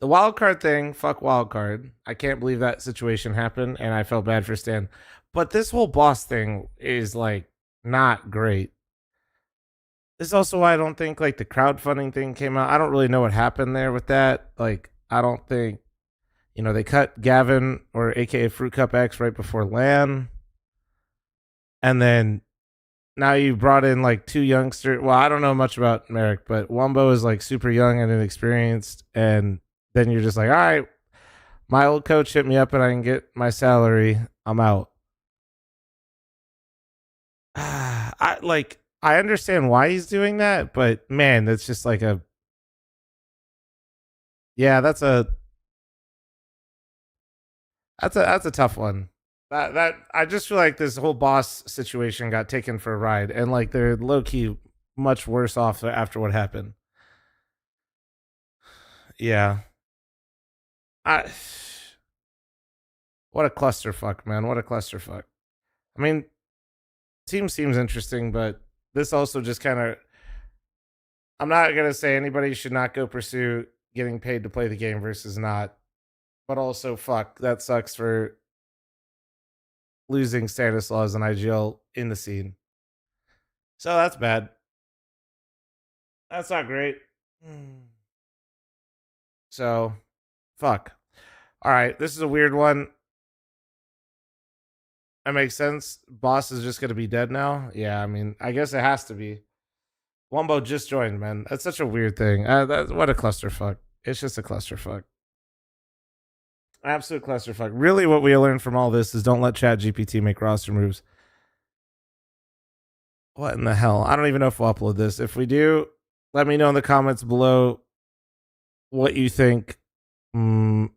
wild card thing, fuck wild card. I can't believe that situation happened, and I felt bad for Stan. But this whole boss thing is like not great. This is also why I don't think like the crowdfunding thing came out. I don't really know what happened there with that. Like, I don't think, you know, they cut Gavin, or aka Fruit Cup X, right before LAN, and then now you brought in like two youngsters. Well, I don't know much about Merrick, but Wumbo is like super young and inexperienced. And then you're just like, all right, my old coach hit me up and I can get my salary. I'm out. I understand why he's doing that, but man, that's just like that's a tough one. That I just feel like this whole boss situation got taken for a ride, and like they're low key much worse off after what happened. Yeah. What a clusterfuck, man. What a clusterfuck. I mean, team seems interesting, but this also just kind of... I'm not going to say anybody should not go pursue getting paid to play the game versus not. But also, fuck, that sucks for losing Stanislaus and IGL in the scene. So that's bad. That's not great. So, fuck. All right, this is a weird one. That makes sense. Boss is just going to be dead now. Yeah, I mean, I guess it has to be. Wumbo just joined, man. That's such a weird thing. What a clusterfuck. It's just a clusterfuck. Absolute clusterfuck. Really, what we learned from all this is don't let ChatGPT make roster moves. What in the hell? I don't even know if we'll upload this. If we do, let me know in the comments below what you think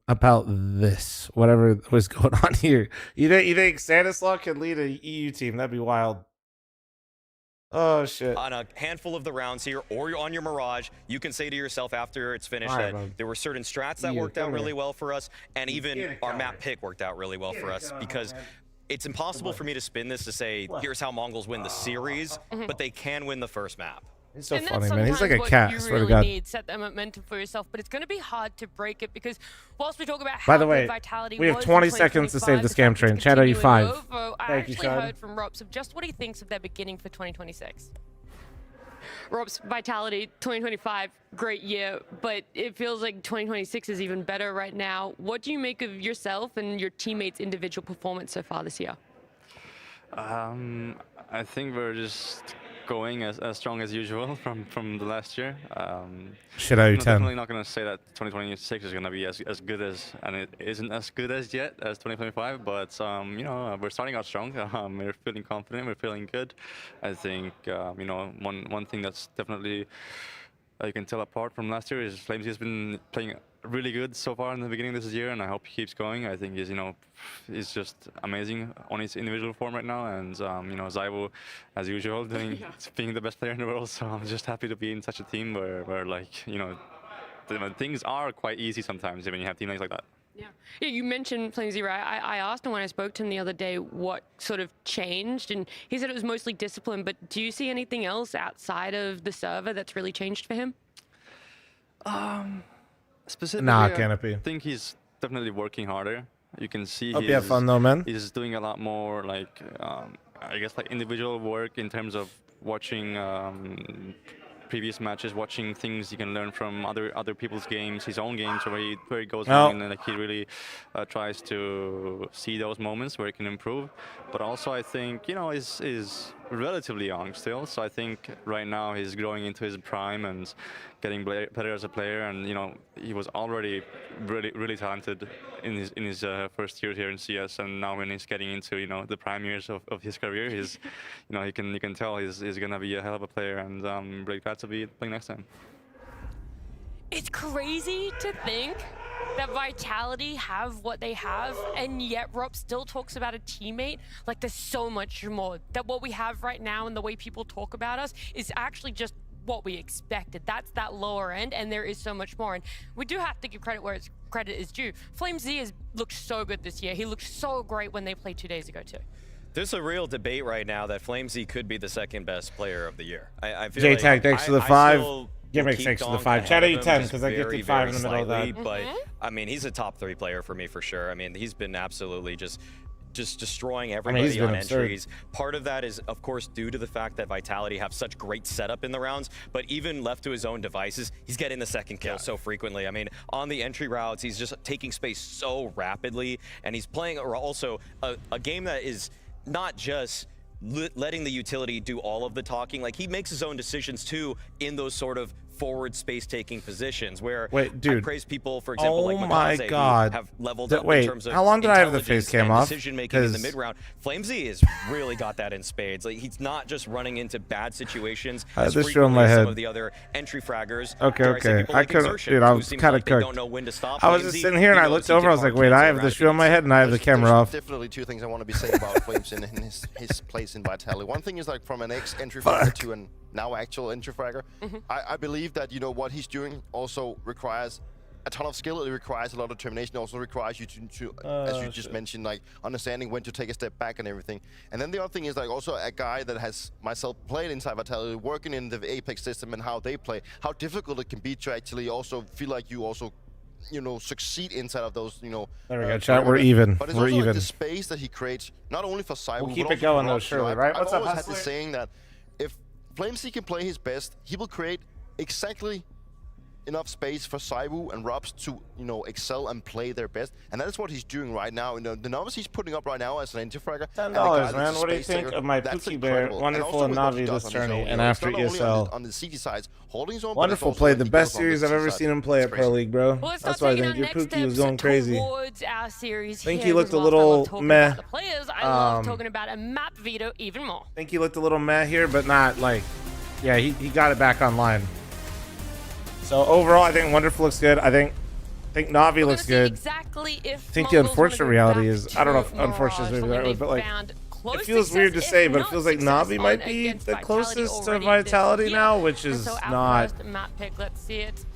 about this. Whatever was going on here. You think Stanislaw could lead a EU team? That'd be wild. Oh, shit. On a handful of the rounds here, or on your Mirage, you can say to yourself after it's finished that there were certain strats that worked out really well for us, and even our map pick worked out really well for us, because it's impossible for me to spin this to say, here's how Mongols win the series, but they can win the first map. He's so funny, man. He's like a cat, I swear to God. Need set that momentum for yourself, but it's going to be hard to break it, because whilst we talk about how Vitality we have 20 seconds to save the scam train. Chad, are you 5? I actually heard from Robs of just what he thinks of their beginning for 2026. Rob's Vitality 2025, great year, but it feels like 2026 is even better right now. What do you make of yourself and your teammates' individual performance so far this year? I think we're just going as strong as usual from the last year. Shit, are you 10? Definitely not going to say that 2026 is going to be as good as, and it isn't as good as yet as 2025. But you know, we're starting out strong. We're feeling confident. We're feeling good. I think you know, one thing that's definitely you can tell apart from last year is fl0m has been playing really good so far in the beginning of this year, and I hope he keeps going. I think he's, you know, he's just amazing on his individual form right now, and you know, Zyvo, as usual, being the best player in the world. So I'm just happy to be in such a team where like, you know, things are quite easy sometimes when you have teammates like that. Yeah, you mentioned fl0m, right? I asked him when I spoke to him the other day what sort of changed, and he said it was mostly discipline, but do you see anything else outside of the server that's really changed for him? Specifically, Canopy. I think he's definitely working harder. You can see Hope you have fun though, man. He's doing a lot more like, I guess like individual work in terms of watching previous matches, watching things you can learn from other people's games, his own games, where he goes wrong, and like he really tries to see those moments where he can improve. But also, I think is relatively young still, so I think right now he's growing into his prime and getting better as a player. And he was already really talented in his first year here in CS, and now when he's getting into the prime years of his career, he's you can tell he's gonna be a hell of a player, and I'm really glad to be playing next to him. It's crazy to think that Vitality have what they have, and yet Rob still talks about a teammate. Like, there's so much more. That what we have right now and the way people talk about us is actually just what we expected. That's that lower end, and there is so much more. And we do have to give credit where credit is due. fl0m has looked so good this year. He looked so great when they played 2 days ago too. There's a real debate right now that fl0m could be the second best player of the year. I feel J-Tag, thanks to the 5. Gimmick, thanks to the 5. Chat you 10, because I gifted 5 in the middle of that. But, I mean, he's a top 3 player for me for sure. I mean, he's been absolutely just destroying everybody on entries. Part of that is, of course, due to the fact that Vitality have such great setup in the rounds, but even left to his own devices, he's getting the second kill so frequently. I mean, on the entry routes, he's just taking space so rapidly, and he's playing also a game that is not just letting the utility do all of the talking. Like, he makes his own decisions too in those sort of forward space-taking positions where I praise people, for example, like Makaze, who have leveled up in terms of how long did I have the face cam off? Decision-making in the mid-round. fl0m has really got that in spades. Like, he's not just running into bad situations as frequently as some of the other entry fraggers. Okay. I couldn't, dude, I was kind of cooked. Don't know when to stop. I was just sitting here and I looked over, I was like, wait, I have the shoe on my head and I have the camera off. Definitely 2 things I want to be saying about fl0m and his place in Vitality. One thing is, like, from an ex-entry fragger to an now actual entry fragger, I believe that what he's doing also requires a ton of skill. It requires a lot of determination. It also requires you to as you just mentioned, like understanding when to take a step back and everything. And then the other thing is, like, also a guy that has myself played inside Vitality, working in the Apex system and how they play, how difficult it can be to actually also feel like you also succeed inside of those, There we go, chat. We're even. But it's we're also even. Like the space that he creates, not only for Cyber, we'll keep but it going though, Rob, surely, right? I've What's up, always had Hustler? this saying that if fl0m can play his best, he will create exactly enough space for Saibu and Robs to, excel and play their best. And that is what he's doing right now. The numbers he's putting up right now as an anti-fragger. $10, man. What do you think of my Pookie Bear? Wonderful and Navi this journey, and after ESL. On the CT sides, holding his own. Wonderful played the best series I've ever seen him play at Pro League, bro. That's why I think your Pookie was going crazy. Our series I think here, he looked a whilst I love little talking meh. about the players, I love talking about a map veto even more. I think he looked a little meh here, but not like, yeah, he got it back online. So overall, I think Wonderful looks good. I think Navi looks good. Exactly if I think the unfortunate reality is, I don't know if unfortunate is maybe the right word, but like, it feels weird to say, but it feels like Navi might be the closest to Vitality now, which is not. Map pick, let's see it.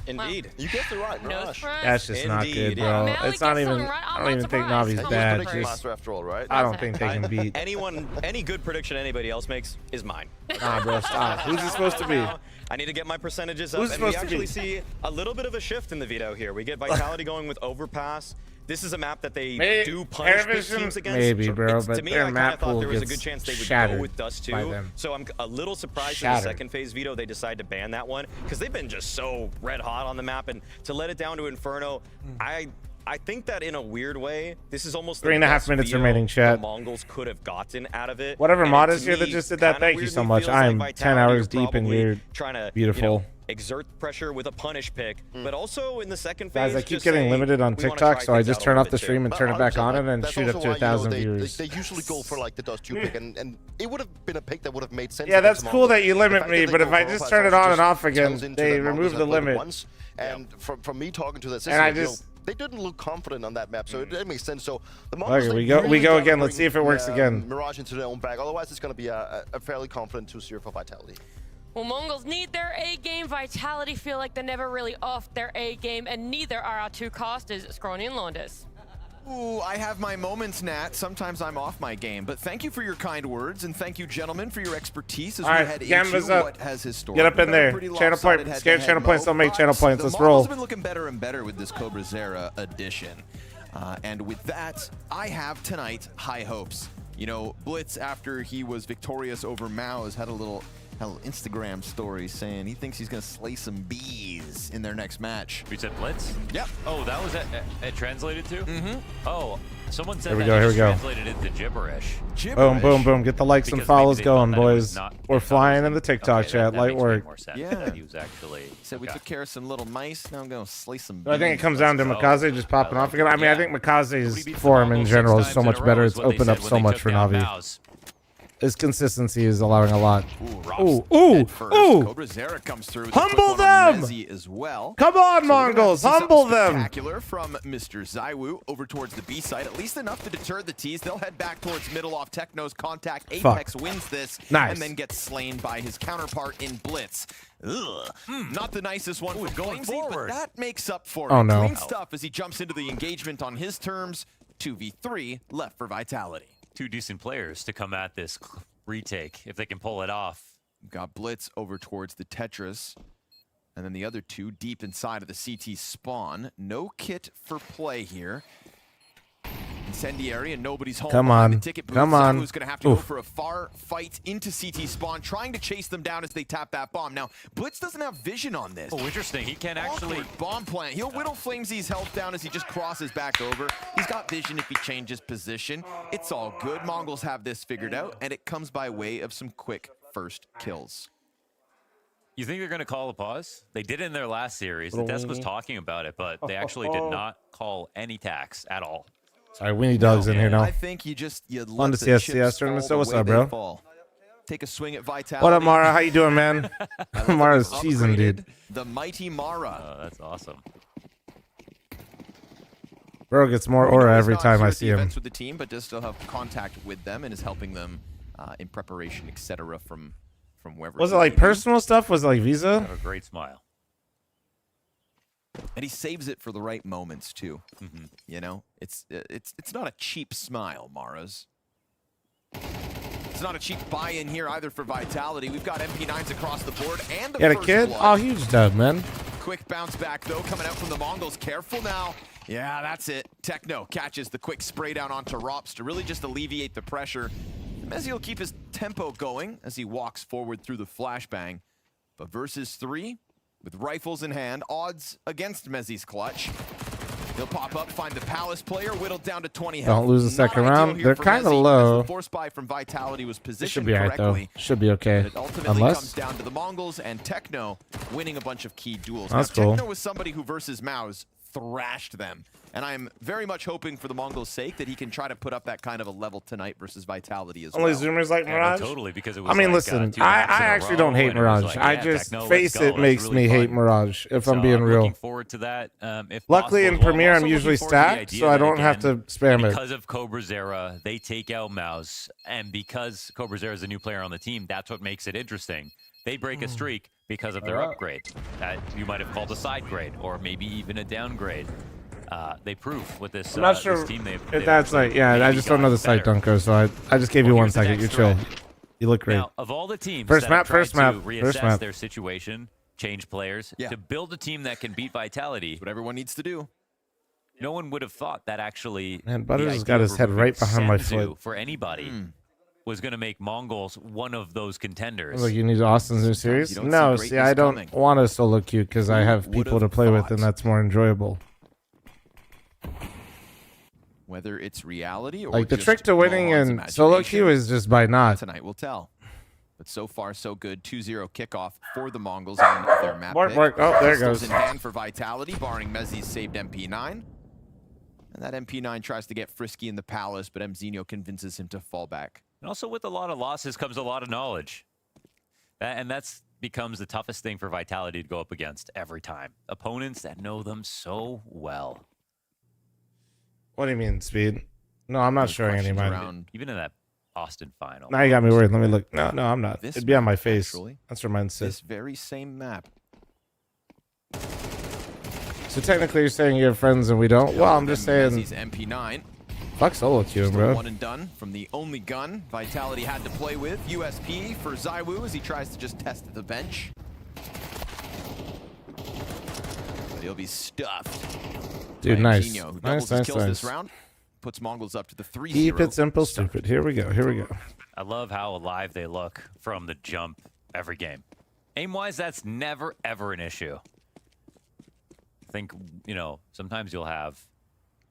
Indeed. You get the right, Mirage. That's just not good, bro. It's not even. I don't even think Navi's bad. After all, right? I don't think they can beat. Any good prediction anybody else makes is mine. Nah, bro, stop. Who's it supposed to be? I need to get my percentages up. Who's and we supposed to actually be? see a little bit of a shift in the veto here. We get Vitality going with Overpass. This is a map that they do punish big teams against. Maybe, bro, but to me, their I map thought pool there was a gets good chance they would shattered go with Dust by 2. them. So I'm a little surprised in the second phase veto they decide to ban that one, because they've been just so red hot on the map, and to let it down to Inferno, I think that in a weird way, this is almost 3.5 minutes remaining, chat. the Mongols could have gotten out of it. Whatever And mod to is here that me, just did that, kinda thank you so weirdly much. feels I am like 10 Vitality hours are deep and probably you're trying to, beautiful. Exert pressure with a punish pick, but also in the second phase, Guys, I keep just getting say, limited on we wanna TikTok, try so I things just out a turn little off the bit stream too. and turn it back on and then That's shoot up also to why, 1,000 they viewers. They usually go for like the Dust 2 pick, and it would have been a pick that would have made sense. Yeah, that's against cool Mongols. that you limit me, but if I just turn it on and off again, tells into they that Mongols remove have the played it limit. once, and from me talking to that And I system, just they didn't look confident on that map, so it makes sense. So the Okay, Mongols, we they go really again. gotta Let's see if it bring, works again. Mirage into their own bag. Otherwise, it's going to be a fairly confident 2-0 for Vitality. Well, Mongols need their A game. Vitality feel like they're never really off their A game, and neither are our two casters, Scrawny and Launders. Ooh, I have my moments, Nat. Sometimes I'm off my game. But thank you for your kind words, and thank you, gentlemen, for your expertise as we head into what has historically Get up in there. Channel point. Scared channel points don't make channel points. Let's roll. The Mongols have been looking better and better with this Cobra Zera edition. And with that, I have tonight high hopes. You know, Blitz, after he was victorious over Mao's, had a little Instagram story saying he thinks he's going to slay some bees in their next match. We said Blitz? Yep. Oh, that was it translated to? Mm-hmm. Oh, someone said Here we that go, just here we go. translated into gibberish. Boom, boom, boom. Get the likes and Because follows maybe they thought going, that it was boys. not- We're flying in the TikTok chat. that Light makes way work. more sense. Yeah. He was actually... Said we okay. took care of some little mice. Now I'm going to slay some bees. I think it comes down to Mikaze just popping off again. I mean, I think Mikaze's Nobody beats the form in Mongols general 6 is so times in much a better. row It's is what they opened said up when so they much took for down Navi. Mao's. His consistency is allowing a lot. Ooh, Ooh, ooh, ooh. Cobra Zera comes through with Humble a quick one on them! Mezzi as well. Come on, So we're gonna have Mongols. to see something Humble them. Spectacular from Mr. Zaiwu over towards the B side. At least enough to deter the T's. They'll head back towards middle off Techno's contact. Apex wins this Nice. and then gets slain by his counterpart in Blitz. Ugh. Not the nicest one for going Flamesy, forward. but that makes up for Oh, it. no. Clean stuff as he jumps into the engagement on his terms. 2v3 left for Vitality. Two decent players to come at this retake if they can pull it off. Got Blitz over towards the Tetris. And then the other two deep inside of the CT spawn. No kit for play here. Incendiary and nobody's home. Come behind on. The ticket booth. Come on. Who's going to have to Oof. go for a far fight into CT spawn, trying to chase them down as they tap that bomb. Now, Blitz doesn't have vision on this. Oh, interesting. He can't actually... Awkward bomb plant. He'll whittle Flamesy's health down as he just crosses back over. He's got vision if he changes position. It's all good. Mongols have this figured out, and it comes by way of some quick first kills. You think they're going to call a pause? They did it in their last series. The desk was talking about it, but they actually did not call any tax at all. Sorry, Weenie Dog's in here now. I think you On let the the CSCS chips tournament. fall So the what's way up, they bro? fall. Take a swing at Vitality. What up, Mara? How you doing, man? Mara's cheesing, dude. The mighty Mara. Oh, that's awesome. Bro gets more aura every time I see him. With the team, but does still have contact with them and is helping them in preparation, etc. From wherever. Was it he like may be. personal stuff? Was it like Visa? Have a great smile. And he saves it for the right moments too. Mm-hmm. You know, it's not a cheap smile, Mara's. It's not a cheap buy-in here either for Vitality. We've got MP9s across the board and the You had a first kid? blood. Oh, huge dub, man. Quick bounce back though, coming out from the Mongols. Careful now. Yeah, that's it. Techno catches the quick spray down onto Rops to really just alleviate the pressure. Mezzi will keep his tempo going as he walks forward through the flashbang. But versus 3, with rifles in hand, odds against Mezzi's clutch. He'll pop up, find the Palace player, whittled down to 20 health. Don't lose the second Not ideal round. here They're for kind of Mezzi, as low. The force buy from Vitality was It positioned should be alright, though. correctly. Should be okay. But it ultimately comes Unless... down to the Mongols and Techno winning a bunch of key duels. That's now, cool. Techno was somebody who versus Mao's thrashed them. And I'm very much hoping for the Mongols' sake that he can try to put up that kind of a level tonight versus Vitality as Only well. Zoomers like Mirage? Totally, because it was I mean, like, listen, 2 I maps in a actually row, don't hate and it was Mirage. like, I yeah, just, Techno, face let's it go. makes That's me really hate fun. Mirage, if So I'm being real. looking forward to that. If Luckily, in possible, Premiere, also I'm usually looking forward to the stacked, idea so I that, don't have to again, spam it. Because of Cobra Zera, they take out Mouse, and because Cobra Zera is a new player on the team, that's what makes it interesting. They break a streak because of their upgrade. That you might have called a side grade, or maybe even a downgrade. They prove with this, I'm not this sure team if that's like, yeah, I just don't know the site, Dunko, so I just gave you 1 second. You're chill. You look great. Now, of all the teams First that map, have tried first map, to reassess first map. their situation, change players, Yeah. to build a team that can beat Vitality, what everyone needs to do. No one would have thought that actually. Man, the Butters idea got his of head removing right behind my Senzu foot. for anybody was going to make Mongols one of those contenders. Like, you need Austin's new series? don't No, see see, I don't greatness want a solo queue because I have people to play with, and that's more enjoyable. Whether it's reality or Like, the just trick to winning Mohan's in solo imagination, queue is just by not. Tonight will tell. But so far, so good. 2-0 kickoff for the Mongols on their map. Mark, pick. Mark. Oh, there it Pistols goes. in hand for Vitality, barring Mezzi's saved MP9. And that MP9 tries to get frisky in the Palace, but Mzinho convinces him to fall back. And also with a lot of losses comes a lot of knowledge. And that's becomes the toughest thing for Vitality to go up against every time. Opponents that know them so well. What do you mean, Speed? No, I'm not showing any of mine. Even in that Austin final. Now you got me worried. Let me look. No, I'm not. This It'd be on my map, face. actually. That's where mine This sits. very same map. So technically you're saying you have friends and we don't? Well, I'm just saying... He's MP9. Fuck solo queuing, bro. One and done from the only gun Vitality had to play with. USP for ZywOo as he tries to just test the bench. But he'll be stuffed. Dude, nice. Antonio, who Nice, doubles his nice, kills this nice. round. Puts Mongols up to the 3-0. Keep it simple, stupid. Here we go. I love how alive they look from the jump every game. Aim-wise, that's never, ever an issue. I think, you know, sometimes you'll have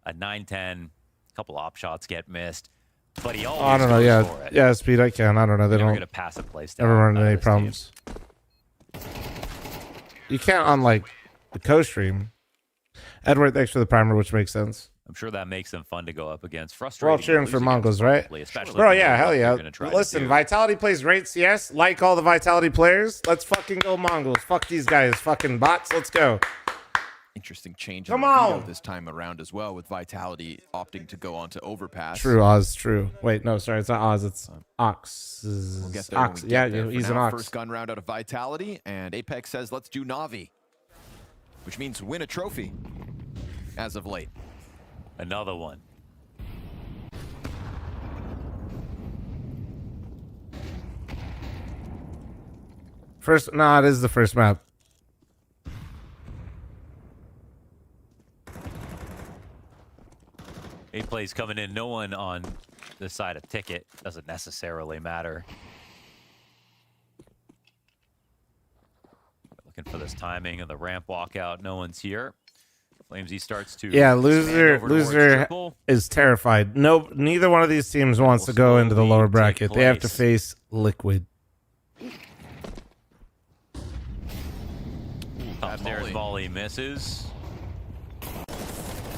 a 9-10, a couple op shots get missed, but he always I don't know, goes yeah. for it. Yeah, speed, I can. I don't know. They You're never don't gonna pass a play ever run into any this problems. You can't on, like, the co-stream. Edward, thanks for the primer, which makes sense. I'm sure that makes them fun to go up against. We're all Frustrating. cheering for Mongols, right? Especially Bro, if yeah, you know hell what yeah. they're gonna try to Listen, do. Vitality plays great CS. Like all the Vitality players. Let's fucking go Mongols. Fuck these guys. Fucking bots. Let's go. Interesting change Come in the veto on. this time around as well, with Vitality opting to go onto overpass. True, Oz. True. Wait, no, sorry. It's not Oz. It's Ox. We'll get there Ox. when we Yeah, get there. For he's now, an Ox. First gun round out of Vitality, and Apex says, let's do Na'Vi, which means win a trophy as of late. Another one. First, nah, it is the first map. Eight plays coming in. No one on the side of Ticket. Doesn't necessarily matter. Looking for this timing of the ramp walkout. No one's here. fl0m starts to Yeah, expand loser over towards triple. is terrified. No, neither one of these teams wants to go into the lower bracket. They have to face Liquid. Upstairs volley misses.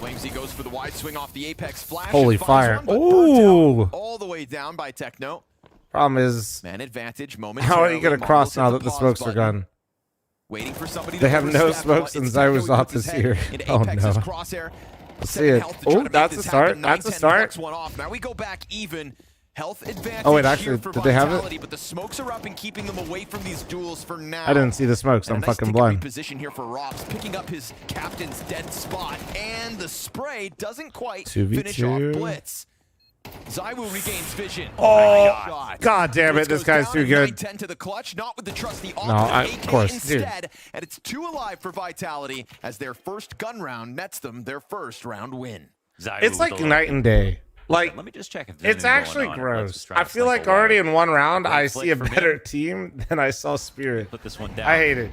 fl0m goes for the wide swing off the Apex flash. Holy and finds fire. one, but burnt Ooh. out all the way down by Techno. Problem is, Man advantage moment. how are you going to cross now that the smokes are gone? Waiting for somebody They to have no overstep, smokes but and it's Techno ZywOo's who off puts this his year. head into Oh Apex's no. crosshair. Let's see Seven it. health to try Oh, to make that's a this start. happen. That's a 9-10 start. cuts one off. Now we go back even. Health advantage Oh, wait, actually, here for did they have it? Vitality, but the smokes are up and keeping them away from these duels for now. I didn't see the smokes. And I'm a nice fucking tick blind. Position here for Rops, picking up his captain's dead spot, and the spray doesn't quite 2v2. finish off Blitz. ZywOo regains vision. Oh, shot. God damn it. Blitz This goes guy's down too and good. 9-10 to the clutch, not with the trusty No, ultimate, of AK course, dude. instead. And it's 2 alive for Vitality as their first gun round nets them their first round win. It's like night and day. Like, let me just check if there's it's anything actually going on. Let's gross. just try I to feel slink like away. already in one round, Right I flick see a for better mid. team than I saw Spirit. Put this one down. I hate it.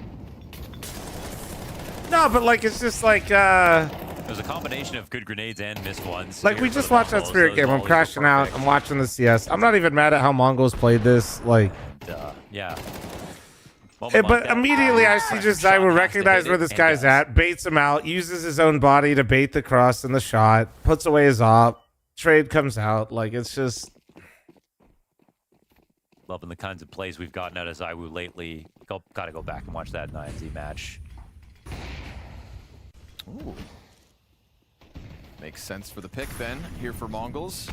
No, but like, it's just like, There's a combination of good grenades and missed ones. like here we for just the watched that Mongols. Spirit Those game. I'm volleys were crashing out. perfect. I'm watching the CS. I'm not even mad at how Mongols played this. Like, Yeah. but immediately I see just ZywOo recognize where this guy's at, baits him out, uses his own body to bait the cross and the shot, puts away his op, trade comes out. Like, it's just... Loving the kinds of plays we've gotten out of ZywOo lately. Gotta go back and watch that 9Z match. Ooh. Makes sense for the pick then, here for Mongols.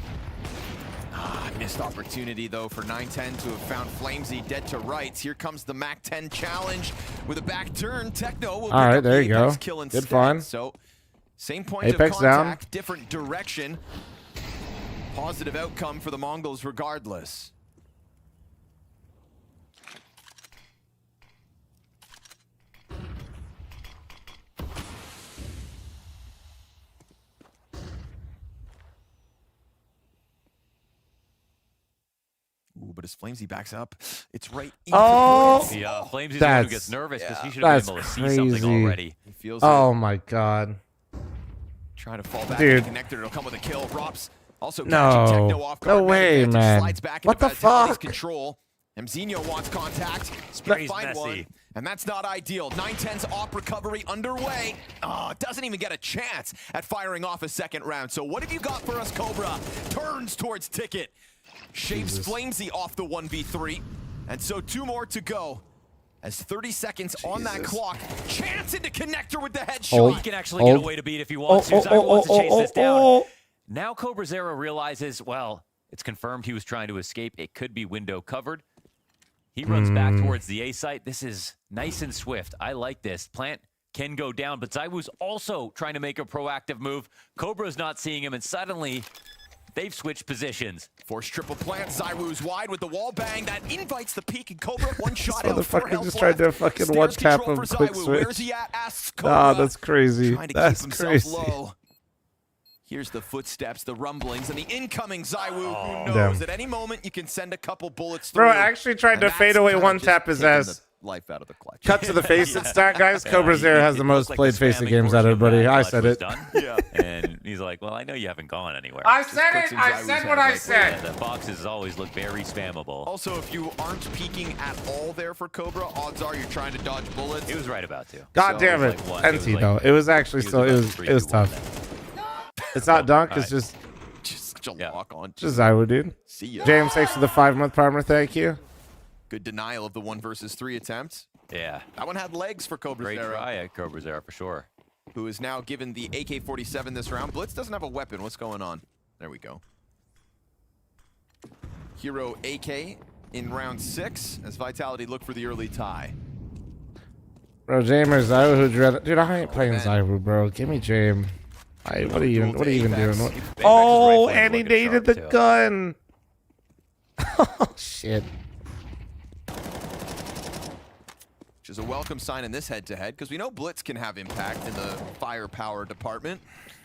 Missed opportunity though for 9-10 to have found fl0m dead to rights. Here comes the MAC-10 challenge with a back turn. Techno will pick All right, up there the you go. Apex kill instead. Good find. So, same point Apex of down. contact, different direction. Positive outcome for the Mongols regardless. Ooh, but as fl0m backs up, it's right into Blitz. Yeah, fl0m's the one who gets nervous because he should have been able to see something already. He feels Oh it. my god. Trying to fall back Dude. in the connector. It'll come with a kill. Rops also No. catching Techno off guard. No way, Advantage man. Slides back What into the Vitality's fuck? control. Mzinho wants contact. Spray's Find messy. one. And that's not ideal. 9-10's op recovery underway. Doesn't even get a chance at firing off a second round. So what have you got for us, Cobra? Turns towards Ticket. Shaves fl0m off the 1v3. And so 2 more to go. As 30 seconds on that clock. Chance into connector with the headshot. He can actually get away to beat if he wants to. ZywOo wants to chase this down. Now Cobra Zero realizes, well, It's confirmed he was trying to escape. It could be window covered. He runs back towards the A site. This is nice and swift. I like this. Plant can go down, but ZywOo's also trying to make a proactive move. Cobra's not seeing him, and suddenly they've switched positions. Force triple plant. ZywOo's wide with the wall bang. That invites the peek, and Cobra one shot So out. the Four fucker health just tried to left. fucking Stairs one tap control him for quick ZywOo. Where's switch. he at? Asks Ah, Cobra. that's crazy. Trying to That's keep crazy. himself low. Here's the footsteps, the rumblings, and the incoming ZywOo. Who knows? Damn. At any moment, you can send a couple bullets through. Bro, I actually tried to fade away one tap his ass. Life out of the clutch. Cut to the face and stat, guys. Cobra Zero has the most played facing games out of everybody. I said it. Yeah. And he's like, well, I know you haven't gone anywhere. I said it. I said what I said. Yeah, the boxes always look very spammable. Also, if you aren't peeking at all there for Cobra, odds are you're trying to dodge bullets. He was right about to. God damn it. NT though. It was actually still, it was tough. It's not dunk, it's just such a lock on. Just ZywOo, dude. See ya. James, thanks for the 5-month primer. Thank you. Good denial of the 1 versus 3 attempt. Yeah. That one had legs for Cobra Great Zero. try at Cobra Zero for sure. Who is now given the AK-47 this round. Blitz doesn't have a weapon. What's going on? There we go. Hero AK in round 6 as Vitality look for the early tie. Bro, James or ZywOo, who'd you rather? Dude, I ain't playing ZywOo, bro. Give me James. What are you even doing? Oh, and he needed the gun. Oh, shit. Which is a welcome sign in this head-to-head, because we know Blitz can have impact in the firepower department.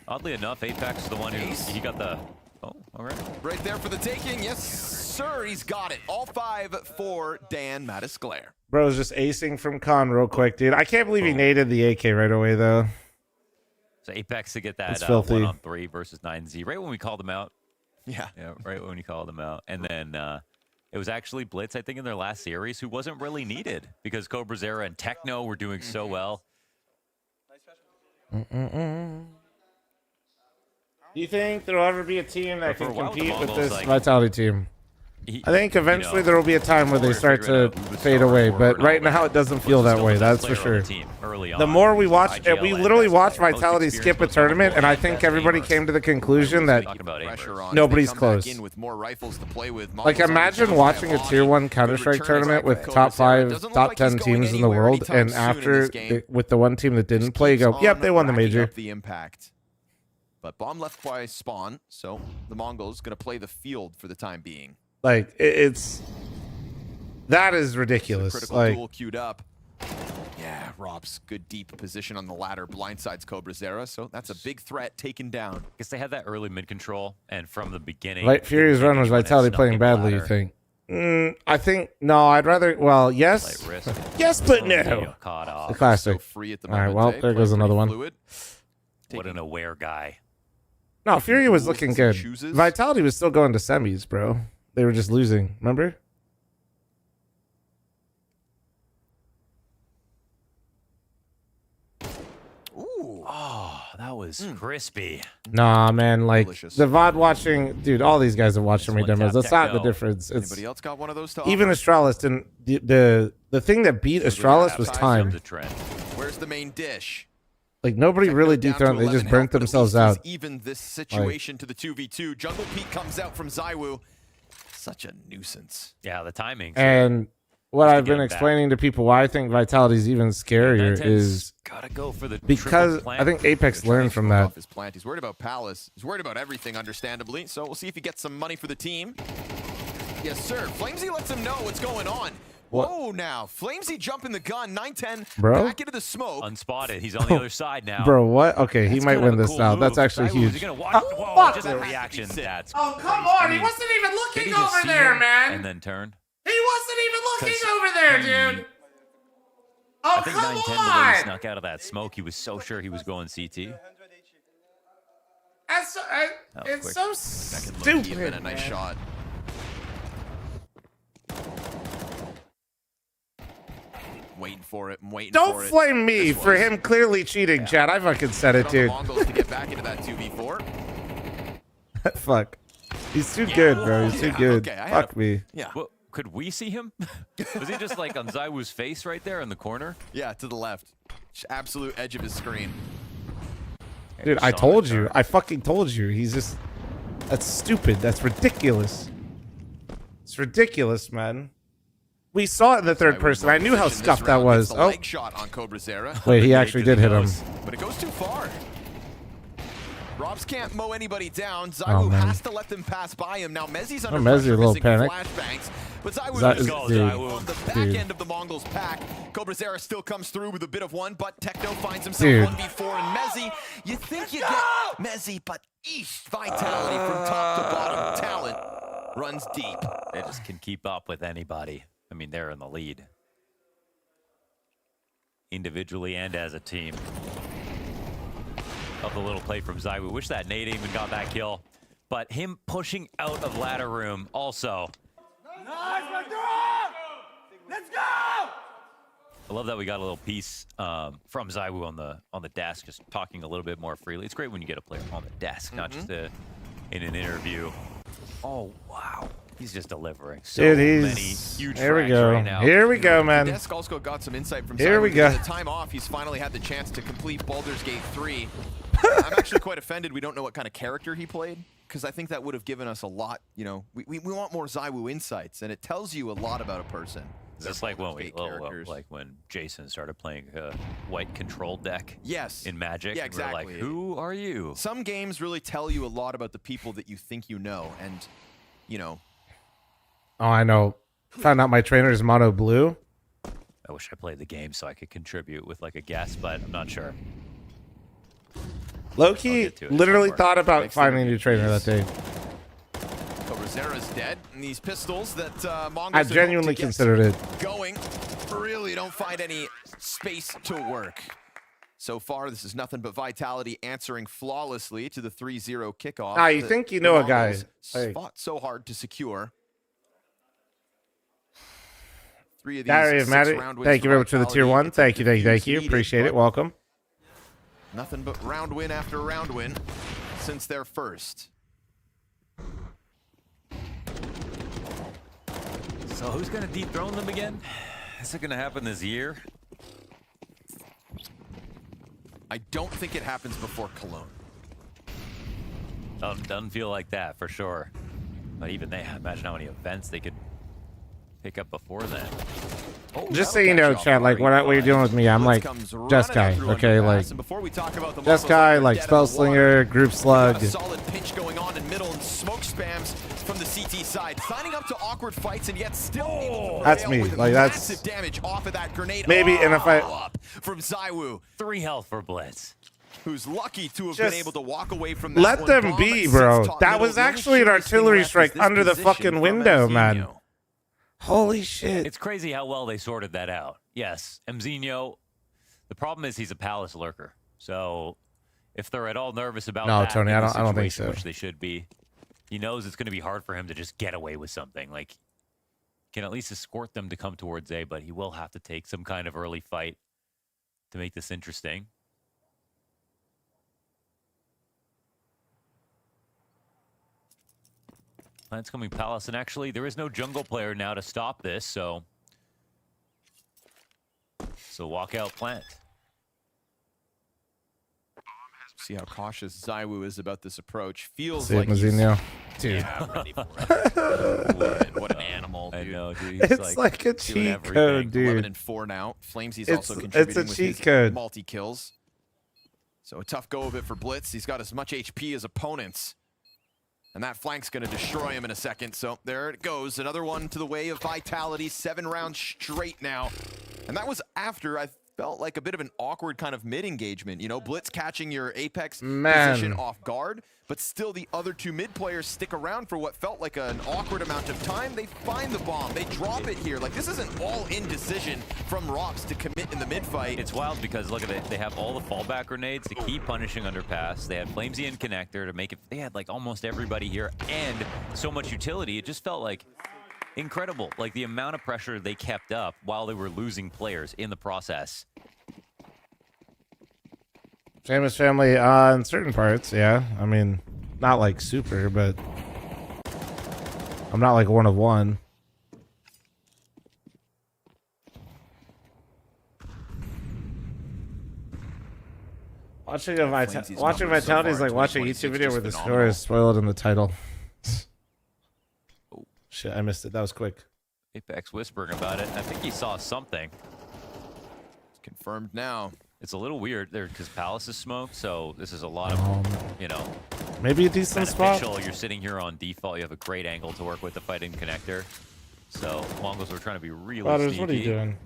Oddly enough, Apex is the one who he got the... Oh, all right. Right there for the taking. Yes, sir. He's got it. All 5 for Dan Mattisclair. Bro's just acing from Con real quick, dude. I can't believe he naded the AK right away, though. So Apex to get that It's filthy. 1-on-3 versus 9Z, right when we called them out. Yeah. Yeah, right when we called them out. And then it was actually Blitz, I think, in their last series, who wasn't really needed because Cobra Zero and Techno were doing so well. Do you think there'll ever be a team that For can a while, compete the with Mongols, this like, Vitality team? I think eventually there will be a time where they start to fade away, but right now it doesn't feel that way, that's for sure. The more we watch, we literally watch Vitality skip a tournament, and I think everybody came to the conclusion that nobody's close. Like, imagine watching a Tier 1 Counter-Strike tournament with top 5, top 10 teams in the world, and after, with the one team that didn't play, you go, yep, they won the major. The impact. But bomb left by spawn, so the Mongols going to play the field for the time being. Like, that is ridiculous. Critical Like, duel queued up. Yeah, Rob's good deep position on the ladder blindsides Cobra Zero, so that's a big threat taken down. I guess they had that early mid control, and from the beginning, Light Fury's run was Vitality playing badly, you think? I think, no, I'd rather, well, yes. Yes, but no. Caught off. The classic. Free at the All right, moment, well, there goes another one. What an aware guy. No, Fury was looking good. Vitality was still going to semis, bro. They were just losing, remember? Ooh. Oh, that was crispy. Nah, man, like, the VOD watching, dude, all these guys are watching me demos. That's not the difference. It's, Anybody else got one of those to even offer? Astralis didn't, the thing that beat Astralis was time. Where's the main dish? Like, nobody really dethroned, they just burnt themselves out. Even this situation to the 2v2. Jungle Peak comes out from ZywOo. Such a nuisance. Yeah, the timing. And what I've been explaining to people why I think Vitality is even scarier is gotta go for the because I think Apex learned from that. His plant. He's worried about Palace. He's worried about everything, understandably. So we'll see if he gets some money for the team. Yes, sir. fl0m lets him know what's going on. What? Whoa, now. fl0m jumping the gun. 9-10. Bro? Back into the smoke. Unspotted. He's on the other side now. Bro, what? Okay, he might win this now. That's actually huge. Is he gonna watch? Whoa, just a reaction. That's oh, come on. He wasn't even looking over there, man. And then turn. He wasn't even looking over there, dude. Oh, I think come 9-10, the way on. he snuck out of that smoke, he was so sure he was going CT. That's, it's so stupid. A nice shot. Waiting for it. I'm waiting Don't for it. flame me for him clearly cheating, Chad. I fucking said it, dude. Mongols to get back into that 2v4. Fuck. He's too good, bro. He's too good. Okay, Fuck me. Yeah. Well, could we see him? Was he just like on ZywOo's face right there in the corner? Yeah, to the left. Just absolute edge of his screen. Dude, I told you. I fucking told you. He's just... That's stupid. That's ridiculous. It's ridiculous, man. We saw it in the third person. I knew how scuffed that was. Oh, leg shot on Cobrazera. Wait, he actually did hit him. But it goes too far. Robs can't mow anybody down. Zywoo has to let them pass by him. Now Mezzi's under pressure, a little missing panic. flashbangs. But Zywoo Zywoo on the back end of the Mongols pack. Cobrazera still comes through with a bit of one, but Techno finds himself 1v4 and Mezzi. You think you get Mezzi, but eesh, vitality from top to bottom. Talent runs deep. They just can keep up with anybody. I mean, they're in the lead. Individually and as a team. Of the little play from Zywoo. Wish that Nate even got that kill. But him pushing out of ladder room also. Nice, let's go! I love that we got a little piece from Zywoo on the desk, just talking a little bit more freely. It's great when you get a player on the desk, not just in an interview. Oh, wow. He's just delivering so many huge Here we go. right now. Here we go, man. Desk also got some insight from Here we go. The time off, he's finally had the chance to complete Baldur's Gate 3. I'm actually quite offended we don't know what kind of character he played, because I think that would have given us a lot, you know, we want more Zywoo insights, and it tells you a lot about a person. Just like when Jason started playing a white control deck. Yes. In Magic. Yeah, exactly. We're like, who are you? Some games really tell you a lot about the people that you think you know, and, you know. Oh, I know. Found out my trainer is mono blue. I wish I played the game so I could contribute with like a guess, but I'm not sure. Low-key literally thought about finding a new trainer that day. Cobrazera's dead, and these pistols that Mongols I genuinely considered it. Going, really don't find any space to work. So far, this is nothing but Vitality answering flawlessly to the 3-0 kickoff. Ah, you think you know a guy. Fought so hard to secure. 3 of these Gary, 6 Maddie, round wins thank you very much for the tier 1. Thank you. Heated, Appreciate it. Welcome. Nothing but round win after round win since their first. So who's going to dethrone them again? Is it going to happen this year? I don't think it happens before Cologne. Doesn't feel like that for sure. But even they, imagine how many events they could pick up before then. Oh, just so you know, chat, like what you're doing with me, I'm like Just Guy, okay? Like Just Guy, like Spell Slinger, Group Slug. A solid pinch going on in middle and smoke spams from the CT side, signing up to awkward fights and yet still able to That's me. with Like that's massive damage off of that grenade. Maybe, and if I up from Zywoo, 3 health for Blitz. Who's lucky to have been able to walk away from that. Let them be, bro. That was actually an artillery strike under the fucking window, man. Holy shit. It's crazy how well they sorted that out. Yes, Mzinho, the problem is he's a Palace lurker. So if they're at all nervous about that, Tony, I don't think so. Which they should be. He knows it's going to be hard for him to just get away with something. Like, he can at least escort them to come towards A, but he will have to take some kind of early fight to make this interesting. Plant's coming Palace, and actually there is no jungle player now to stop this, so walk out Plant. See how cautious Zywoo is about this approach. Feels See like Mouzinho. Dude. Yeah, ready for it. What an animal, dude. I know, dude. It's like a cheat code, dude. 11-4 now. Flamesy's It's also a contributing with cheat his code. multi-kills. So a tough go of it for Blitz. He's got as much HP as opponents. And that flank's going to destroy him in a second. So there it goes. Another one to the way of Vitality. 7 rounds straight now. And that was after I felt like a bit of an awkward kind of mid-engagement. You know, Blitz catching your Apex position off guard. But still the other 2 mid players stick around for what felt like an awkward amount of time. They find the bomb. They drop it here. Like, this is an all-in decision from Rops to commit in the mid-fight. It's wild because look at it. They have all the fallback grenades to keep punishing underpass. They had Flamesy and Connector to make it. They had like almost everybody here and so much utility. It just felt like incredible. Like the amount of pressure they kept up while they were losing players in the process. Famous family in certain parts, yeah. I mean, not like super, but I'm not like one of one. Watching Vitality is like watching a YouTube video where the score is spoiled in the title. Oh. Shit, I missed it. That was quick. Apex whispering about it. I think he saw something. It's confirmed now. It's a little weird there because Palace is smoked, so this is a lot of, you know, maybe a decent spot. You're sitting here on default. You have a great angle to work with the fighting connector. So Mongols were trying to be really sneaky. What are you doing?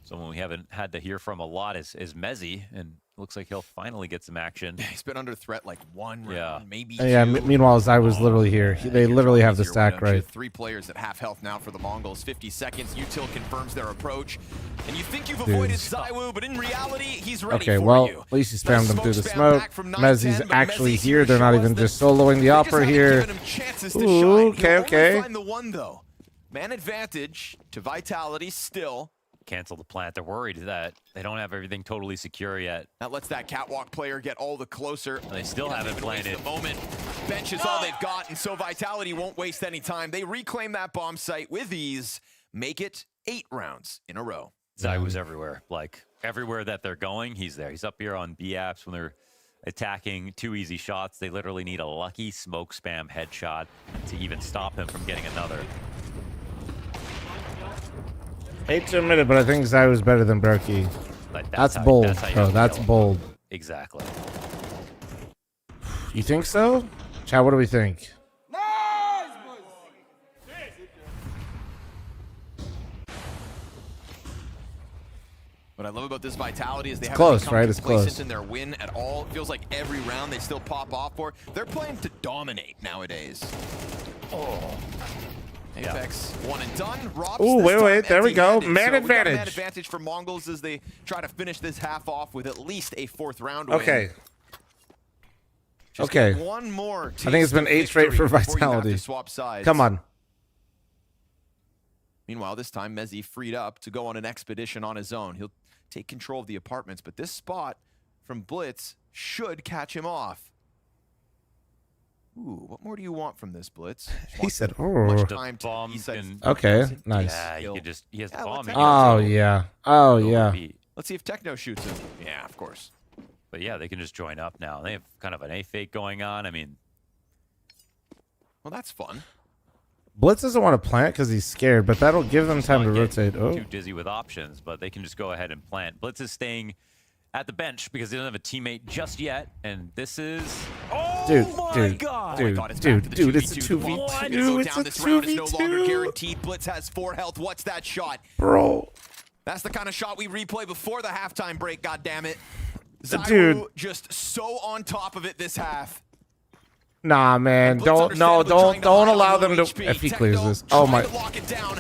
Someone we haven't had to hear from a lot is Mezzi, and looks like he'll finally get some action. He's been under threat like one round, maybe Yeah, two. meanwhile, I was literally here. They literally have the stack right. 3 players at half health now for the Mongols. 50 seconds. Util confirms their approach. And you think you've avoided Zywoo, but in reality, he's ready for well, you. at least he spammed them through the smoke. Mezzi's actually here. They're not even just soloing the opera here. Ooh, okay. Find the one, though. Man advantage to Vitality still. Cancel the plant. They're worried that they don't have everything totally secure yet. That lets that catwalk player get all the closer. They still haven't planted. The moment. Bench is all they've got, and so Vitality won't waste any time. They reclaim that bomb site with ease, make it 8 rounds in a row. Zywoo's everywhere. Like, everywhere that they're going, he's there. He's up here on B-apps when they're attacking 2 easy shots. They literally need a lucky smoke spam headshot to even stop him from getting another. Hate to admit it, but I think Zywoo's better than Berkey. That's bold, bro. That's bold. Exactly. You think so? Chad, what do we think? What I love about this Vitality is they haven't close, become right? It's complacent close. in their win at all. It feels like every round they still pop off for. They're playing to dominate nowadays. Oh. Apex, one and done. Robs ooh, wait, there we go. Man so advantage. Man advantage for Mongols as they try to finish this half off with at least a 4th round win. Okay. Just okay. One more. I think it's been 8 straight for Vitality. Swap sides. Come on. Meanwhile, this time Mezzi freed up to go on an expedition on his own. He'll take control of the apartments, but this spot from Blitz should catch him off. Ooh, what more do you want from this, Blitz? He said, "Oh, okay, nice." Yeah, he has the bomb. Oh yeah, oh yeah. Let's see if Techno shoots him. Yeah, of course. But yeah, they can just join up now. They have kind of an A fake going on. I mean, well, that's fun. Blitz doesn't want to plant because he's scared, but that'll give them time to rotate. Oh, too dizzy with options, but they can just go ahead and plant. Blitz is staying at the bench because they don't have a teammate just yet, and this is dude, dude, it's a 2v2. It's a 2v2. No longer guaranteed. Blitz has 4 health. What's that shot, bro? That's the kind of shot we replay before the halftime break. God damn it, dude, Zywoo just so on top of it this half. Nah, man, don't allow them to. If he clears this, oh my.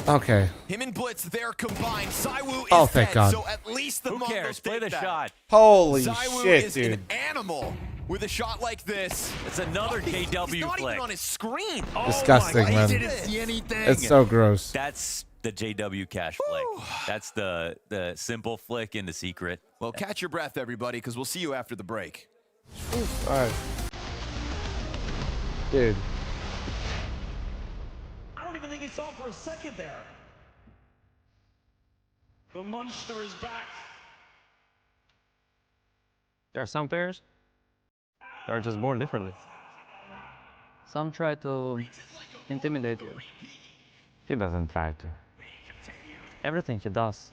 Okay. Him and Blitz, they're combined. Zywoo is thank dead, God. so at least the Mongols play the shot. Holy Zywoo shit, is dude! An animal with a shot like this. It's another JW He's not flick. even on his screen. Disgusting, my, man. He didn't see anything. It's so gross. That's the JW cash flick. That's the simple flick into secret. Well, catch your breath, everybody, because we'll see you after the break. All right. Dude. I don't even think he saw for a second there. The monster is back. There are some players that are just born differently. Some try to intimidate you. He doesn't try to. Everything he does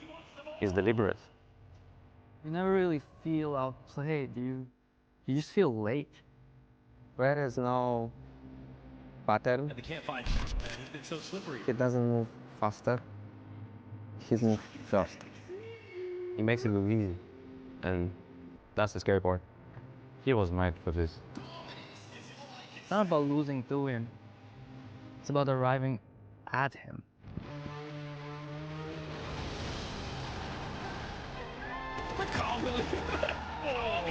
is deliberate. You never really feel outplayed. You just feel late. Where there's no pattern. And they can't find it's so slippery. He doesn't move faster. He moves fast. He makes it look easy. And that's the scary part. He was made for this. It's not about losing to him. It's about arriving at him. I can't believe that. Oh,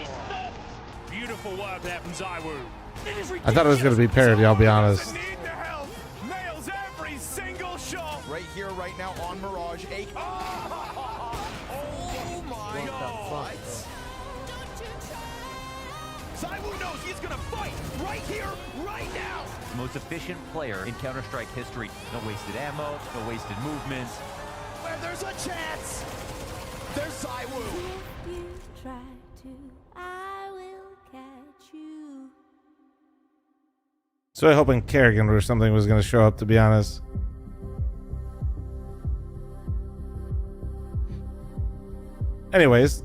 beautiful work there from Zywoo. I thought it was going to be parody, I'll be honest. Nails every single shot. Right here, right now on Mirage. Oh my God. Zywoo knows he's going to fight right here, right now. the most efficient player in Counter-Strike history. No wasted ammo, no wasted movements. Where there's a chance, there's ZywOo. If you try to, I will catch you. So I hoping Kerrigan or something was going to show up, to be honest. Anyways,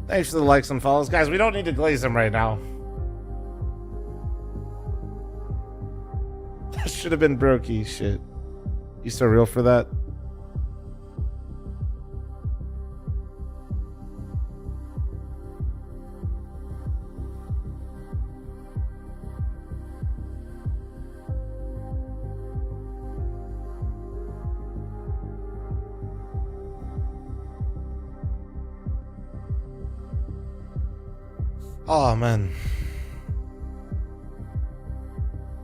thanks for the likes and follows. Guys, we don't need to glaze him right now. That should have been Brokey. Shit. You so real for that? Oh, man.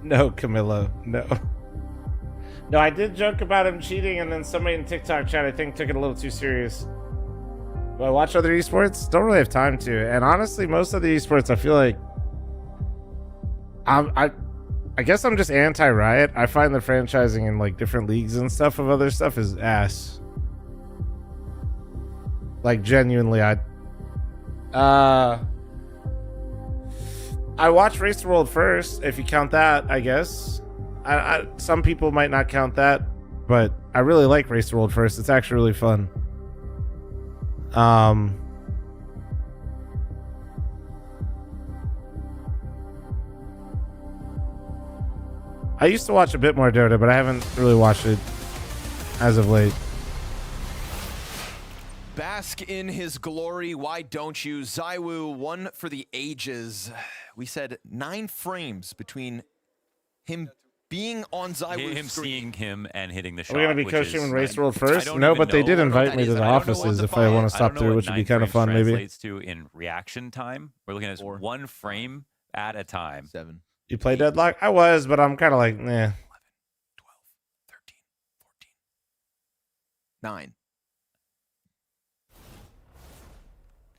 No, Camilo. No. No, I did joke about him cheating, and then somebody in TikTok chat, I think, took it a little too serious. Do I watch other esports? Don't really have time to. And honestly, most of the esports, I feel like... I guess I'm just anti-Riot. I find the franchising in, like, different leagues and stuff of other stuff is ass. Like, genuinely, I watched Race the World first, if you count that, I guess. Some people might not count that, but I really like Race the World first. It's actually really fun. I used to watch a bit more Dota, but I haven't really watched it as of late. Bask in his glory, why don't you? ZywOo, one for the ages. We said 9 frames between him being on ZywOo's seeing him and hitting the shot. Are we going to be coaching in Race World first? No, but they did invite me to the offices if I want to stop through, which would be kind of fun, maybe. Translates to in reaction time. We're looking at 1 frame at a time. 7. You play Deadlock? I was, but I'm kind of like, 11, 12, 13, 14, 9.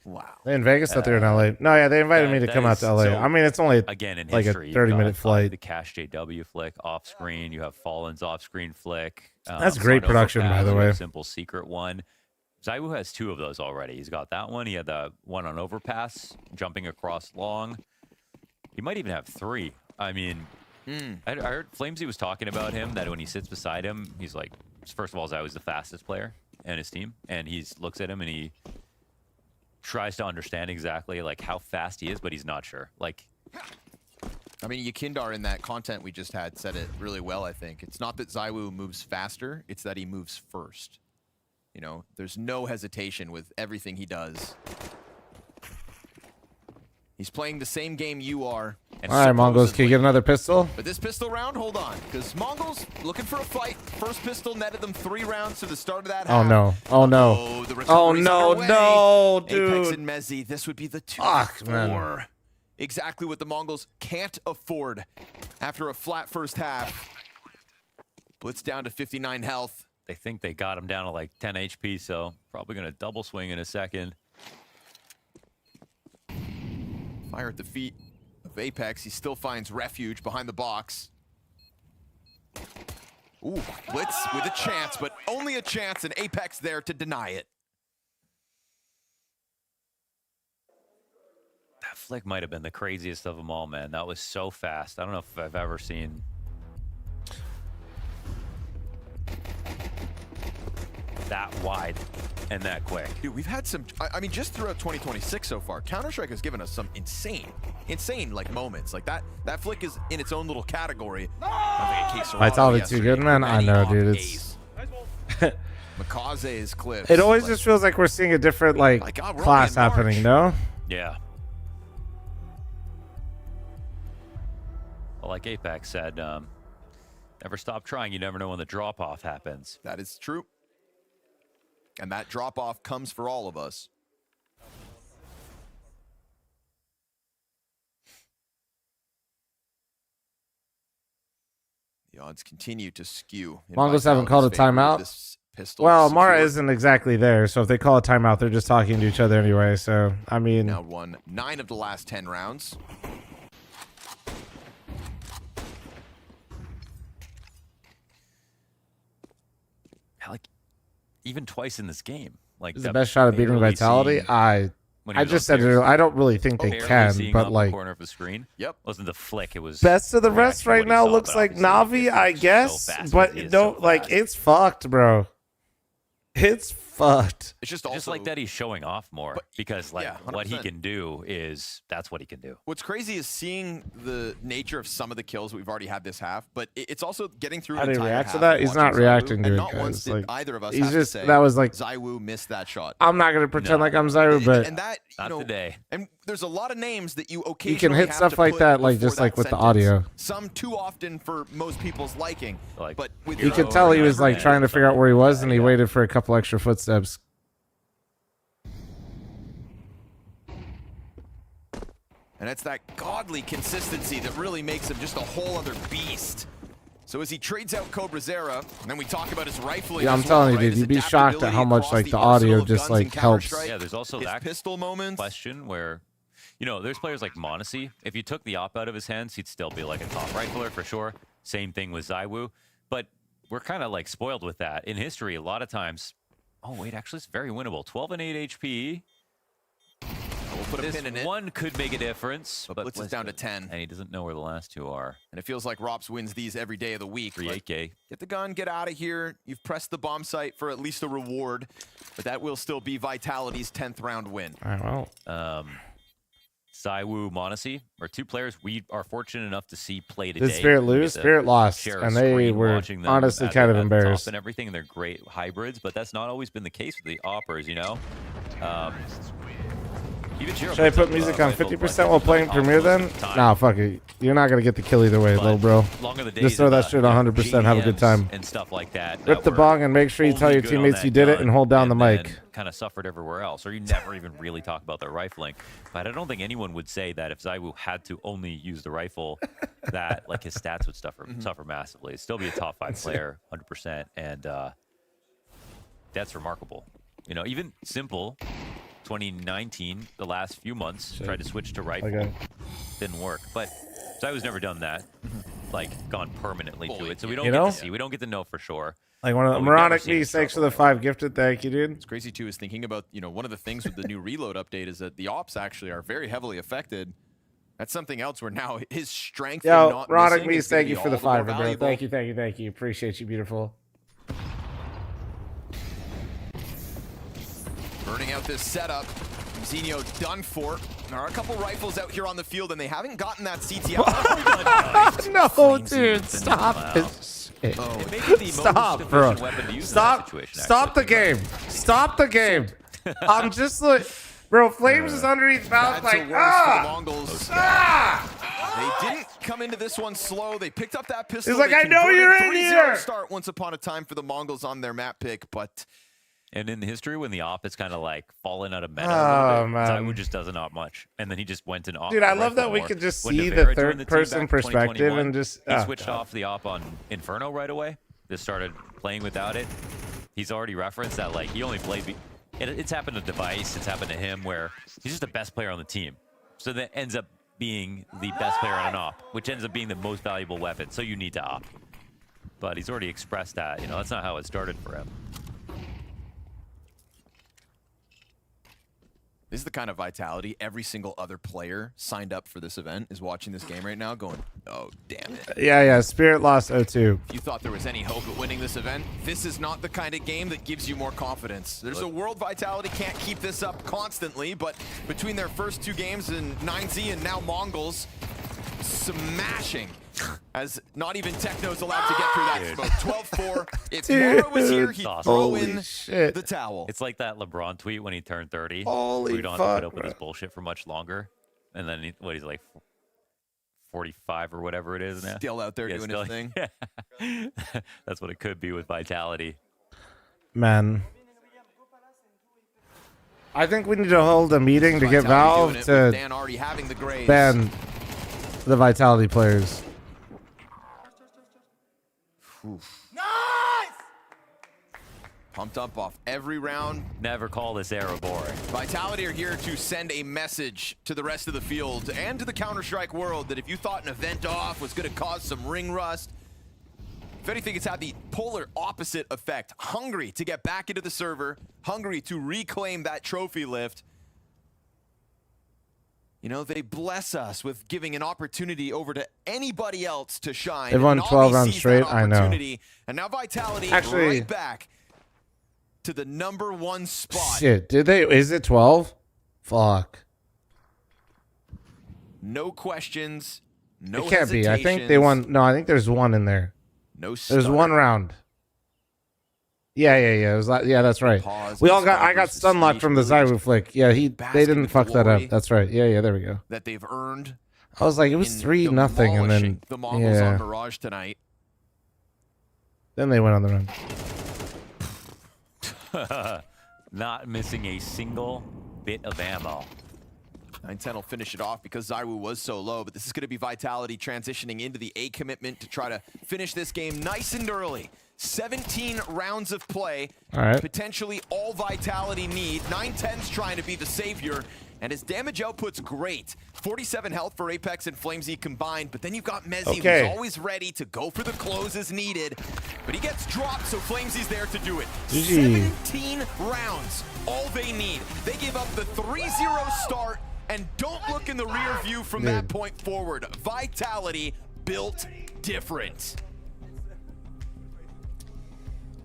Wow. They in Vegas? Thought they were in LA. No, yeah, they invited me to come out to LA. I mean, it's only again in like history, a 30-minute flight. The Cash JW flick off screen. You have Fallen's off screen flick. That's great production, by the way. Simple secret one. ZywOo has 2 of those already. He's got that one. He had the one on overpass, jumping across long. He might even have 3. I mean, I heard fl0m was talking about him, that when he sits beside him, he's like, first of all, ZywOo's the fastest player in his team, and he looks at him and he tries to understand exactly like how fast he is, but he's not sure. Like, I mean, Yakindar in that content we just had said it really well, I think. It's not that ZywOo moves faster, it's that he moves first. You know, there's no hesitation with everything he does. He's playing the same game you are. All right, Mongols, can you get another pistol? But this pistol round, hold on, because Mongols looking for a fight. First pistol netted them 3 rounds to the start of that half. Oh no! Oh no! Oh no! No, dude! Apex and Mezzi, this would be the 2-4. Exactly what the Mongols can't afford after a flat first half. Blitz down to 59 health. They think they got him down to like 10 HP, so probably going to double swing in a second. Fire at the feet of Apex. He still finds refuge behind the box. Ooh, Blitz with a chance, but only a chance, and Apex there to deny it. That flick might have been the craziest of them all, man. That was so fast. I don't know if I've ever seen that wide and that quick. Dude, we've had some, I mean, just throughout 2026 so far, Counter-Strike has given us some insane like moments. Like that flick is in its own little category. I thought it too good, man. I know, dude. It's Makaze's clips. It always just feels like we're seeing a different class happening, no? Yeah. Well, like Apex said, never stop trying. You never know when the drop-off happens. That is true. And that drop-off comes for all of us. The odds continue to skew. Mongols haven't called a timeout. Well, Mara isn't exactly there, so if they call a timeout, they're just talking to each other anyway. So, I mean... Now won 9 of the last 10 rounds. even twice in this game. Like Is the best shot of beating Vitality? I just said it. I don't really think they can, but like corner of the screen. Yep. Wasn't the flick? It was best of the rest right now. Looks like Navi, I guess, but no, like it's fucked, bro. It's fucked. It's just like that he's showing off more because like what he can do is that's what he can do. What's crazy is seeing the nature of some of the kills we've already had this half, but it's also getting through. How did he react to that? He's not reacting to it, not once guys. did Like, either of us he's have just to say, that was like ZywOo missed that shot. I'm not gonna pretend like I'm Zyru, but and that not today. And there's a lot of names that you occasionally you can hit have stuff to like put that, like before just like that with the sentence. audio. Some too often for most people's liking. But with You could tell he was like trying to figure out where he was, and he waited for a couple extra footsteps. And it's that godly consistency that really makes him just a whole other beast. So as he trades out Cobra Zera, and then we talk about his rifling. Yeah, I'm telling you, dude, you'd be shocked at how much like the audio just like helps. Yeah, there's also that pistol moments. Question where, you know, there's players like Monacy. If you took the op out of his hands, he'd still be like a top rifler for sure. Same thing with ZywOo. But we're kind of like spoiled with that. In history, a lot of times, oh wait, actually it's very winnable. 12 and 8 HP. We'll put a This pin in it. one could make a difference, but Blitz is down to 10. And he doesn't know where the last two are. And it feels like Rops wins these every day of the week. 3-8K. Get the gun, get out of here. You've pressed the bomb site for at least a reward, but that will still be Vitality's 10th round win. All right, well. ZywOo, Monacy are two players we are fortunate enough to see play today. Did Spirit lose? Spirit lost, and they were honestly kind of embarrassed. And everything, they're great hybrids, but that's not always been the case with the oppers, you know? Should I put music on 50% while playing Premiere then? Nah, fuck it. You're not going to get the kill either way, little bro. Just throw that shit on 100%, have a good time. And stuff like that. Rip the bong and make sure you tell your teammates you did it and hold down the mic. Kind of suffered everywhere else, or you never even really talk about their rifling. But I don't think anyone would say that if ZywOo had to only use the rifle, that like his stats would suffer massively. He'd still be a top 5 player, 100%, and that's remarkable. You know, even simple. 2019, the last few months, tried to switch to rifle. Didn't work. But ZywOo's never done that, like gone permanently to it. So we don't get to see. We don't get to know for sure. Like one of the moronic knees, thanks for the 5 gifted. Thank you, dude. It's crazy too is thinking about, you know, one of the things with the new reload update is that the ops actually are very heavily affected. That's something else where now his strength. Yo, moronic knees, thank you for the 5, bro. Thank you, thank you, thank you. Appreciate you, beautiful. Burning out this setup. Zinho done for. There are a couple rifles out here on the field, and they haven't gotten that CTL. No, dude, stop this shit. Stop, bro. Stop the game. Stop the game. I'm just like, bro, Flames is underneath mouth like, Mongols. They didn't come into this one slow. They picked up that pistol. He's like, I know you're in here. Start once upon a time for the Mongols on their map pick, but. And in history, when the op is kind of like fallen out of meta, ZywOo just does not much, and then he just went and off. Dude, I love that we could just see the third-person perspective and just. He switched off the op on Inferno right away. Just started playing without it. He's already referenced that like he only plays. It's happened to Device. It's happened to him where he's just the best player on the team. So that ends up being the best player on an op, which ends up being the most valuable weapon. So you need to op. But he's already expressed that. You know, that's not how it started for him. This is the kind of vitality every single other player signed up for this event is watching this game right now going, oh, damn it. Yeah, Spirit lost 0-2. If you thought there was any hope at winning this event, this is not the kind of game that gives you more confidence. There's a world Vitality can't keep this up constantly, but between their first 2 games in 9Z and now Mongols, smashing. As not even Techno's allowed to get through that smoke. 12-4. If Mora was here, he'd throw in the towel. It's like that LeBron tweet when he turned 30. Holy we don't have to put up with this bullshit for much longer. And then, he's like 45 or whatever it is now. Still out there doing his thing. Yeah. That's what it could be with Vitality. Man. I think we need to hold a meeting to get Valve to ban the Vitality players. Nice! Pumped up off every round. Never call this era boring. Vitality are here to send a message to the rest of the field and to the Counter-Strike world that if you thought an event off was going to cause some ring rust, If anything, it's had the polar opposite effect. Hungry to get back into the server, hungry to reclaim that trophy lift. You know, they bless us with giving an opportunity over to anybody else to shine. They've won 12 rounds straight, I know. And now Vitality Actually, right back to the #1 spot. Shit, did they? Is it 12? Fuck. No questions, no It can't be. I think they won. No, I think there's one in there. No There's one round. Yeah. It was like, yeah, that's right. We all got. I got stun locked from the Zyru flick. Yeah, they didn't fuck that up. That's right. Yeah. There we go. That they've earned. I was like, it was 3-0, and then the Mongols on Mirage tonight. Then they went on the run. Not missing a single bit of ammo. 9-10 will finish it off because Zyru was so low, but this is going to be Vitality transitioning into the A commitment to try to finish this game nice and early. 17 rounds of play, potentially all Vitality need. 9-10's trying to be the savior, and his damage output's great. 47 health for Apex and fl0m combined, but then you've got Mezzy, who's always ready to go for the close as needed, but he gets dropped, so fl0m's there to do it. 17 rounds, all they need. They give up the 3-0 start, and don't look in the rear view from that point forward. Vitality built different.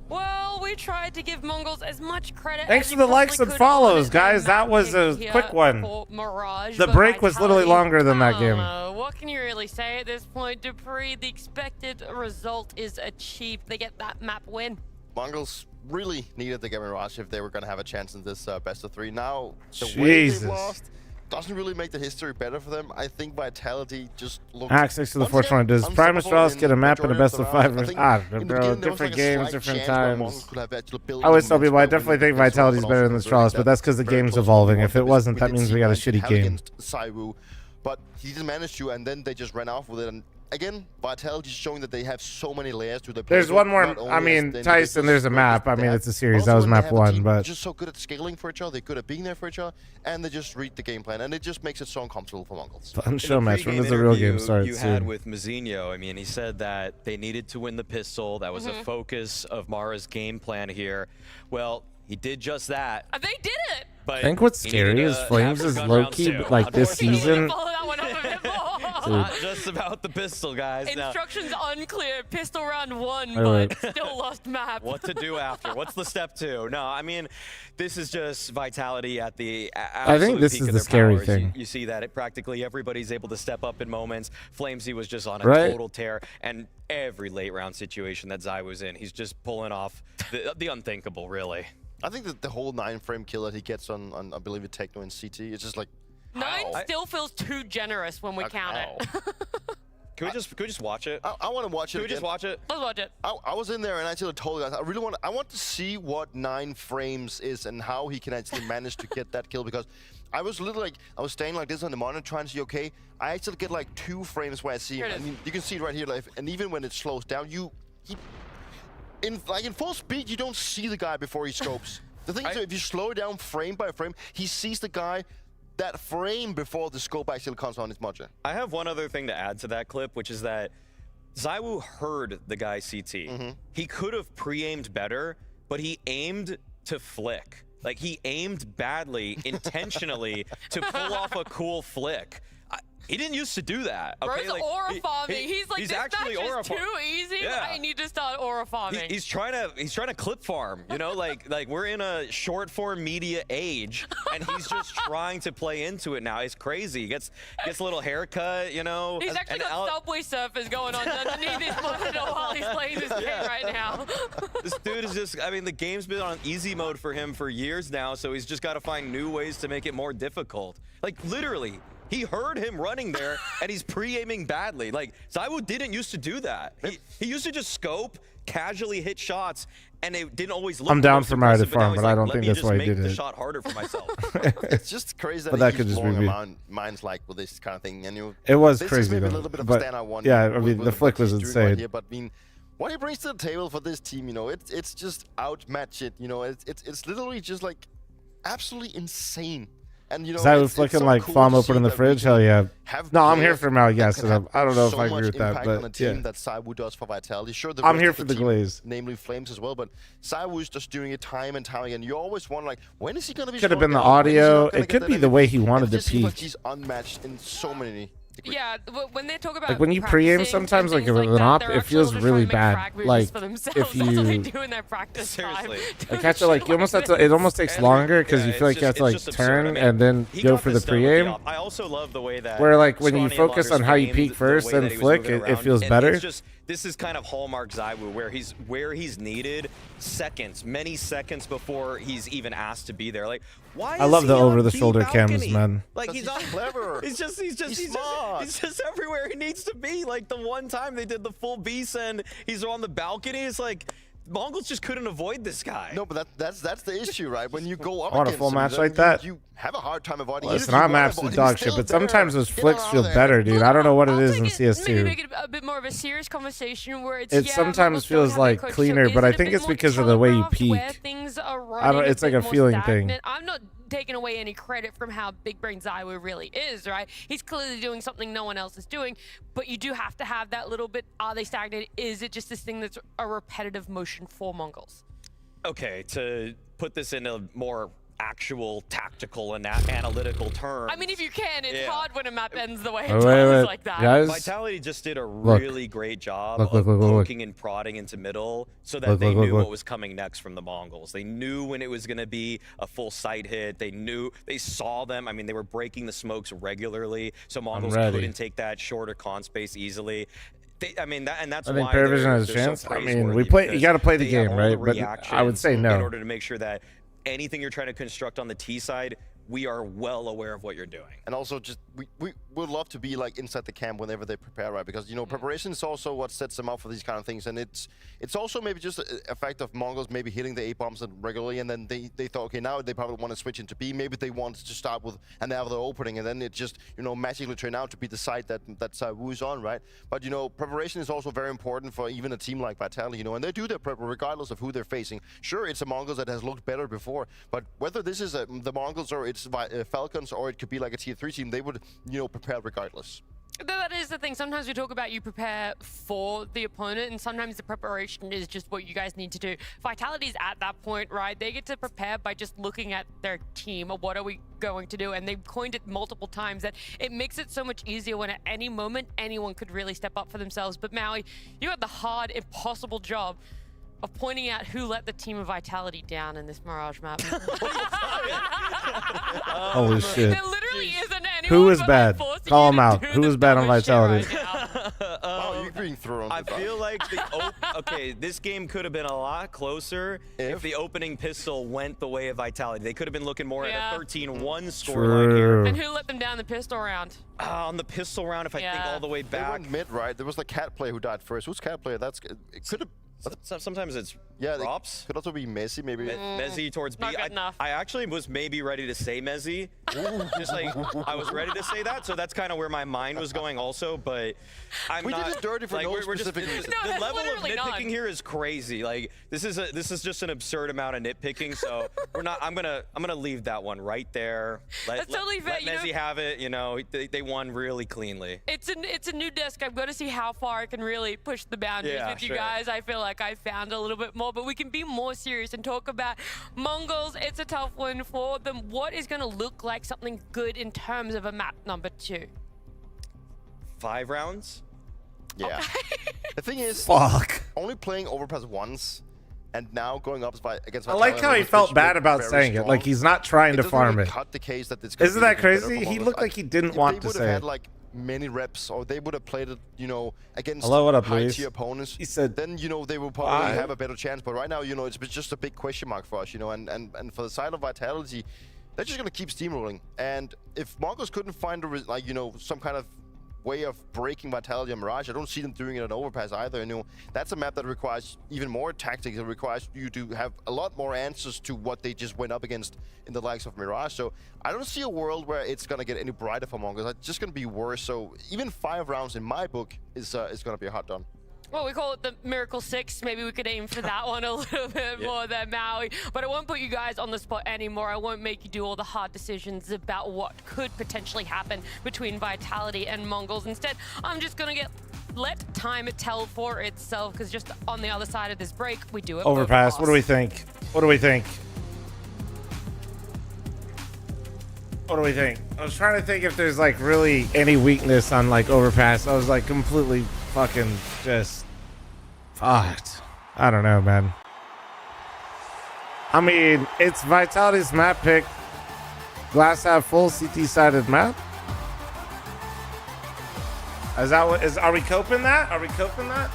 Well, we tried to give Mongols as much credit. Thanks for the likes and follows, guys. That was a quick one. Mirage, the break was literally longer than that game. What can you really say at this point, Dupree? The expected result is achieved. They get that map win. Mongols really needed to get Mirage if they were going to have a chance in this best of 3. Now, the way they lost doesn't really make the history better for them. I think Vitality just looks... Access to the fourth one. Does Prime Astralis get a map in a best of 5? Bro, different games, different times. I always tell people, I definitely think Vitality's better than Astralis, but that's because the game's evolving. If it wasn't, that means we got a shitty game. But he didn't manage to, and then they just ran off with it. And again, Vitality's showing that they have so many layers to their play. There's one more. I mean, Tyson, there's a map. I mean, it's a series. That was map 1, but just so good at scaling for each other. They're good at being there for each other, and they just read the game plan, and it just makes it so uncomfortable for Mongols. Fun show match. When does the real game start? You had with Mazinho. I mean, he said that they needed to win the pistol. That was a focus of Mara's game plan here. Well, he did just that. They did it. But I think what's scary is fl0m's is low-key, like this season. Not just about the pistol, guys. Instructions unclear. Pistol round 1, but still lost map. What to do after? What's the step 2? No, I mean, this is just Vitality at the absolute I think this peak is of the their scary powers. thing. You see that practically everybody's able to step up in moments. fl0m was just on a total tear, and every late round situation that Zai was in, he's just pulling off the unthinkable, really. I think that the whole 9-frame kill that he gets on I believe, it Techno and CT, it's just like... 9 still feels too generous when we count it. Can we just watch it? I want to watch it. Can we just watch it? Let's watch it. I was in there and I actually told guys I want to see what 9 frames is and how he can actually manage to get that kill, because I was literally like I was staying like this on the monitor trying to see I actually get like 2 frames where I see him. I mean, you can see it right here, like, and even when it slows down, in full speed you don't see the guy before he scopes. The thing is, if you slow it down frame by frame, he sees the guy that frame before the scope actually comes on his module. I have one other thing to add to that clip, which is that Zaiwu heard the guy CT. He could have pre-aimed better, but he aimed to flick. Like, he aimed badly, intentionally, to pull off a cool flick. He didn't used to do that. Okay? Bro's aura farming. He's like, this actually match is too easy. Yeah. I need to start aura farming. He's trying to clip farm. You know, like we're in a short form media age, and he's just trying to play into it now. He's crazy. He gets a little haircut. You know. He's actually got Subway Surfers going on underneath his monitor while he's playing this game right now. This dude is just. I mean, the game's been on easy mode for him for years now, so he's just got to find new ways to make it more difficult. Like, literally. He heard him running there, and he's pre-aiming badly. Like, Zaiwu didn't used to do that. He used to just scope, casually hit shots, and it didn't always look. I'm down for Mara to farm, but I don't think that's why he did the it. shot harder for myself. It's just crazy that, but that he could keeps just be blowing minds like with this kind of thing. And it was this crazy is maybe though. a little bit of But a standout one. yeah, I mean, the flick was insane. Right here, but I mean, what he brings to the table for this team, you know, it's just outmatch it. You know, it's literally just like absolutely insane And you know, Is that flicking like fl0m open in the fridge? Hell yeah. No, I'm here for Mal. Yes, I don't know if I agree with that, but on a team that Saiwu does for Vitality. Sure, I'm here for the glaze, namely flames as well. But Saiwu's just doing it time and time again. You always wonder, like, when is he going to be? Could have been the audio. It could be the way he wanted to peak. Like he's unmatched in so many. Yeah, when they talk about like when you pre-aim sometimes like with an op, it feels really bad. Like if you do in their practice seriously, like have to like you almost have to. It almost takes longer because you feel like you have to like turn and then go for the pre-aim. I also love the way that where like when you focus on how you peek first and flick, it feels better. This is kind of hallmark Zaiwu, where he's needed seconds, many seconds before he's even asked to be there. Like, why? I love the over-the-shoulder cams, man. Like he's clever. He's just everywhere he needs to be. Like the one time they did the full B send, he's on the balcony. It's like Mongols just couldn't avoid this guy. No, but that's the issue, right? When you go up on a full match like that, you have a hard time avoiding. Listen, I'm absolute dog shit, but sometimes those flicks feel better, dude. I don't know what it is in CS2. Maybe make it a bit more of a serious conversation where it sometimes feels like cleaner, but I think it's because of the way you peek. I don't. It's like a feeling thing. I'm not taking away any credit from how big brain Zaiwu really is, right? He's clearly doing something no one else is doing, but you do have to have that little bit. Are they stagnant? Is it just this thing that's a repetitive motion for Mongols? Okay, to put this in a more actual tactical and analytical terms. I mean, if you can, it's hard when a map ends the way it does like that. Guys, Vitality just did a really great job of poking and prodding into middle so that they knew what was coming next from the Mongols. They knew when it was going to be a full sight hit. They saw them. I mean, they were breaking the smokes regularly, so Mongols couldn't take that shorter con space easily. I mean, that's why I think Paravision has a chance. I mean, you got to play the game, right? But I would say no. In order to make sure that anything you're trying to construct on the T side, we are well aware of what you're doing. And also, just we would love to be like inside the camp whenever they prepare, right? Because you know, preparation is also what sets them up for these kind of things, and it's also maybe just a fact of Mongols maybe hitting the A bombs regularly, and then they thought, okay, now they probably want to switch into B. Maybe they wanted to start with another opening, and then it just magically turned out to be the site that Saiwu is on, right? But preparation is also very important for even a team like Vitality, and they do their prep regardless of who they're facing. Sure, it's a Mongols that has looked better before, but whether this is the Mongols or it's Falcons or it could be like a tier 3 team, they would prepare regardless. That is the thing. Sometimes we talk about you prepare for the opponent, and sometimes the preparation is just what you guys need to do. Vitality's at that point, right? They get to prepare by just looking at their team, or what are we going to do? And they've coined it multiple times that it makes it so much easier when at any moment anyone could really step up for themselves. But Maui, you got the hard, impossible job of pointing out who let the team of Vitality down in this Mirage map. Holy shit. There literally isn't anyone. Who is bad? Call him out. Who is bad on Vitality? Wow, you're being thrown. I feel like okay, this game could have been a lot closer if the opening pistol went the way of Vitality. They could have been looking more at a 13-1 scoreline here. And who let them down the pistol round? On the pistol round, if I think all the way back. They went mid, right? There was the cat player who died first. Who's cat player? It could have. Sometimes it's props. Could also be Messi, maybe. Messi towards B. I actually was maybe ready to say Messi. Just like I was ready to say that, so that's kind of where my mind was going also. But we did it dirty for no specific reason. The level of nitpicking here is crazy. Like this is just an absurd amount of nitpicking. So we're not. I'm gonna leave that one right there. That's totally fair. Let Messi have it. They won really cleanly. It's a new disc. I've got to see how far I can really push the boundaries with you guys. I feel like I found a little bit more, but we can be more serious and talk about Mongols. It's a tough one for them. What is going to look like something good in terms of a map number 2? 5 rounds? Yeah. Okay. The thing is, only playing Overpass once and now going up against I like how he felt bad about saying it. Like he's not trying to farm it. Cut the case that it's Isn't that crazy? He looked like he didn't want to say had it. Like many reps, or they would have played it, against high-tier opponents. He said, then they will probably have a better chance. But right now, it's just a big question mark for us, and for the side of Vitality, they're just gonna keep steamrolling. And if Mongols couldn't find some kind of way of breaking Vitality and Mirage, I don't see them doing it on Overpass either. That's a map that requires even more tactics. It requires you to have a lot more answers to what they just went up against in the likes of Mirage. So I don't see a world where it's gonna get any brighter for Mongols. It's just gonna be worse. So even 5 rounds in my book is gonna be a hot done. Well, we call it the Miracle 6. Maybe we could aim for that one a little bit more than Maui. But I won't put you guys on the spot anymore. I won't make you do all the hard decisions about what could potentially happen between Vitality and Mongols. Instead, I'm just going to let time tell for itself, because just on the other side of this break, we do it. Overpass. What do we think? What do we think? What do we think? I was trying to think if there's like really any weakness on like Overpass. I was like completely fucking just fucked. I don't know, man. I mean, it's Vitality's map pick. Glass half full, CT sided map. Is that what is? Are we coping that? Are we coping that?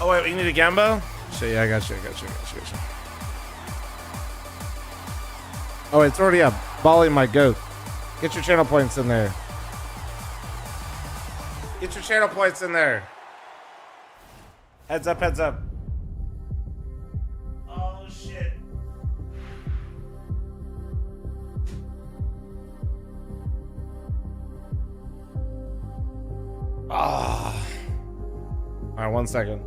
Oh wait, you need a Gambo? Shit, yeah, I got you. Oh, it's already up. Bolly my goat. Get your channel points in there. Get your channel points in there. Heads up, heads up. Oh, shit. Ah. All right, 1 second.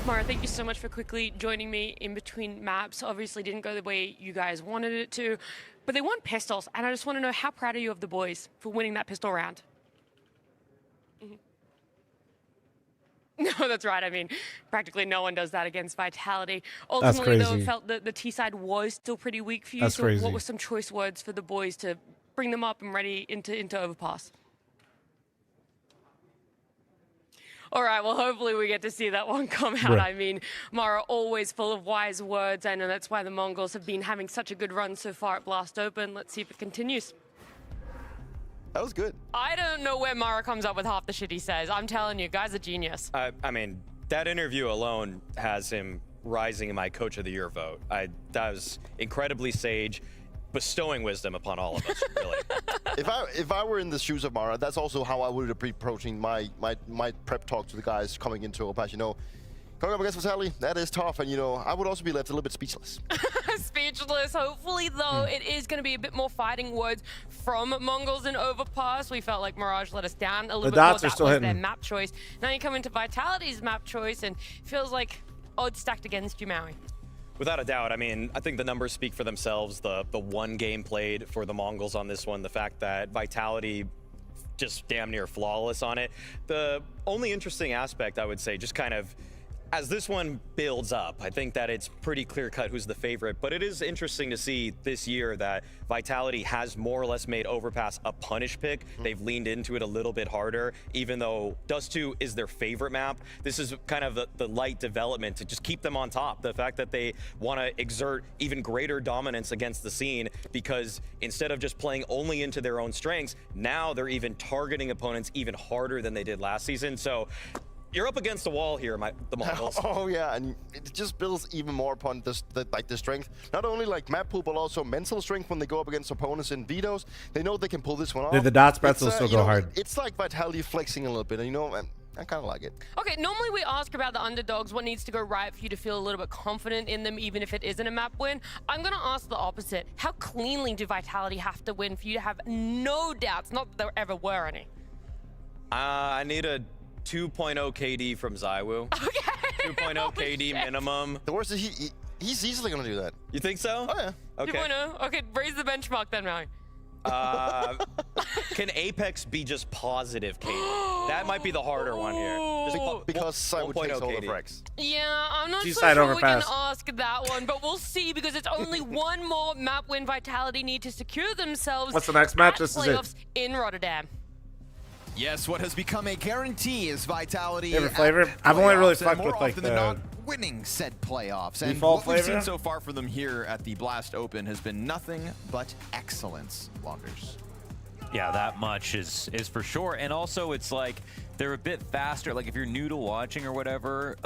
Mara, thank you so much for quickly joining me in between maps. Obviously didn't go the way you guys wanted it to, but they won pistols, and I just want to know, how proud are you of the boys for winning that pistol round? No, that's right. I mean, practically no one does that against Vitality. Ultimately, though, it felt that the T side was still pretty weak for you. That's so crazy. What were some choice words for the boys to bring them up and ready into Overpass? All right, well, hopefully we get to see that one come out. Right. I mean, Mara, always full of wise words. I know that's why the Mongols have been having such a good run so far at Blast Open. Let's see if it continues. That was good. I don't know where Mara comes up with half the shit he says. I'm telling you, guy's a genius. I mean, that interview alone has him rising in my Coach of the Year vote. That was incredibly sage. bestowing wisdom upon all of us, really. If I were in the shoes of Mara, that's also how I would be approaching my prep talk to the guys coming into Overpass. You know, going up against Vitaly, that is tough, and you know, I would also be left a little bit speechless. Speechless. Hopefully, though, it is going to be a bit more fighting words from Mongols in Overpass. We felt like Mirage let us down a little bit more. Dots are That still was hitting. their map choice. Now you come into Vitality's map choice, and it feels like odds stacked against you, Maui. Without a doubt. I mean, I think the numbers speak for themselves. The one game played for the Mongols on this one, the fact that Vitality just damn near flawless on it. The only interesting aspect, I would say, just kind of as this one builds up, I think that it's pretty clear-cut who's the favorite, but it is interesting to see this year that Vitality has more or less made Overpass a punish pick. They've leaned into it a little bit harder, even though Dust 2 is their favorite map. This is kind of the light development to just keep them on top. The fact that they want to exert even greater dominance against the scene, because instead of just playing only into their own strengths, now they're even targeting opponents even harder than they did last season. So you're up against the wall here, the Mongols. Oh yeah, and it just builds even more upon the strength. Not only like map pool, but also mental strength when they go up against opponents in vetoes. They know they can pull this one off. Dude, the dots pretzel still go hard. It's like Vitality flexing a little bit, and you know, I kind of like it. Okay, normally we ask about the underdogs, what needs to go right for you to feel a little bit confident in them, even if it isn't a map win. I'm going to ask the opposite. How cleanly do Vitality have to win for you to have no doubts, not that there ever were any? I need a 2.0 KD from Zywoo. Okay. 2.0 KD minimum. The worst is he's easily going to do that. You think so? Oh, yeah. Okay. 2.0? Okay, raise the benchmark then, Maui. Can Apex be just positive KD? That might be the harder one here. Just because I would take all the frags. Yeah, I'm not so G-side sure we can Overpass. ask that one, but we'll see, because it's only one more map win Vitality need to secure themselves. What's the next match? at This is it. playoffs in Rotterdam. Yes, what has become a guarantee is Vitality. Favorite flavor? I've only really fucked more with like often than the not winning said playoffs. And default what we've flavor? seen so far from them here at the Blast Open has been nothing but excellence, Longers. Yeah, that much is for sure. And also, it's like they're a bit faster. Like if you're new to watching or whatever,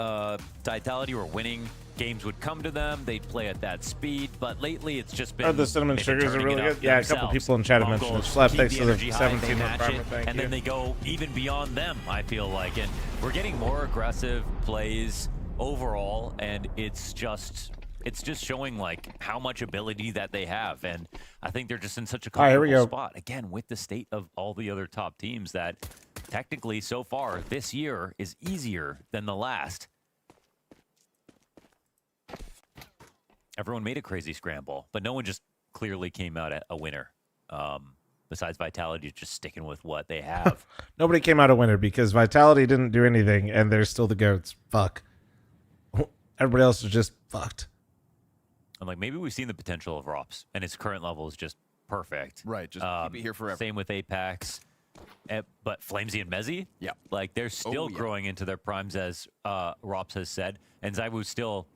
Vitality were winning. Games would come to them. They'd play at that speed. But lately, it's just been. Oh, the cinnamon they've been sugars are turning really it up good. Yeah, a couple themselves. people in chat have mentioned Mongols it. Slap keep thanks the for the energy high, 17 they match primer. it, Thank and you. then they go even beyond them, I feel like. And we're getting more aggressive plays overall, and it's just showing like how much ability that they have. And I think they're just in such a All right, here we comfortable go. spot, again, with the state of all the other top teams, that technically so far this year is easier than the last. Everyone made a crazy scramble, but no one just clearly came out a winner. Besides Vitality just sticking with what they have. Nobody came out a winner because Vitality didn't do anything, and they're still the GOATs. Fuck. Everybody else is just fucked. I'm like, maybe we've seen the potential of Rops, and its current level is just perfect. Right, just keep it here forever. Same with Apex. But fl0m and Mezzy, yeah, like they're still growing into their primes, as Rops has said, and Zywoo's still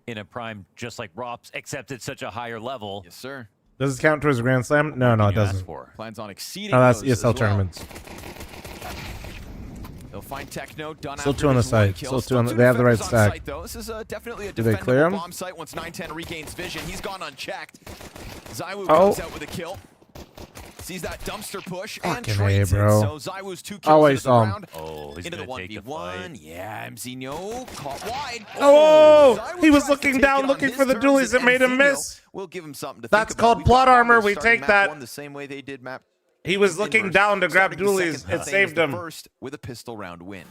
in a prime just like Rops, except it's such a higher level. Yes, sir. Does this count towards a Grand Slam? No, it doesn't. Plans on exceeding No, that's those as ESL well. tournaments. They'll find Techno done Still after two on the his one site. kill. Still two on the. two They have the right defenders on stack. site, though. This is definitely a Do they clear defendable him? bomb site once 910 regains vision. He's gone unchecked. Zywoo Oh. comes out with a kill. Sees that dumpster push and Fucking A, trades bro. it. So Zywoo's 2 kills Oh, I into the saw him. round. Oh, he's into the gonna take the 1v1. fight. Yeah, MZNO caught wide. Oh, Zywoo he was tries to looking take down, it on looking his for the terms, dualies. It and made him MZNO miss. will give him something to That's think about. called We've plot got armor. Mongols We starting take map that. 1 the same way they did map. He was looking Inverse. down to grab Starting the dualies. second, It same saved as the him. First with a pistol round win.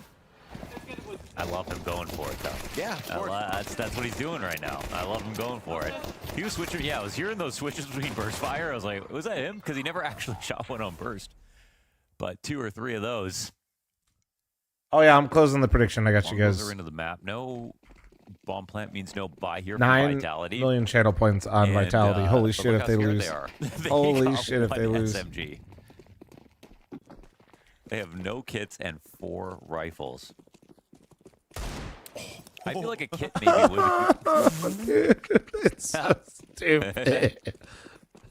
I love him going for it, though. Yeah, of course. That's what he's doing right now. I love him going for it. He was switching. Yeah, I was hearing those switches between burst fire. I was like, was that him? Because he never actually shot one on burst. But 2 or 3 of those. Oh yeah, I'm closing the prediction. I got you Mongols guys. are into the map. No bomb plant means no buy here for 9 Vitality. million channel points on And, Vitality. Holy but shit look if how they scared lose. They are. They Holy got shit if they one lose. SMG. They have no kits and 4 rifles. I feel like a kit maybe would. It's so stupid.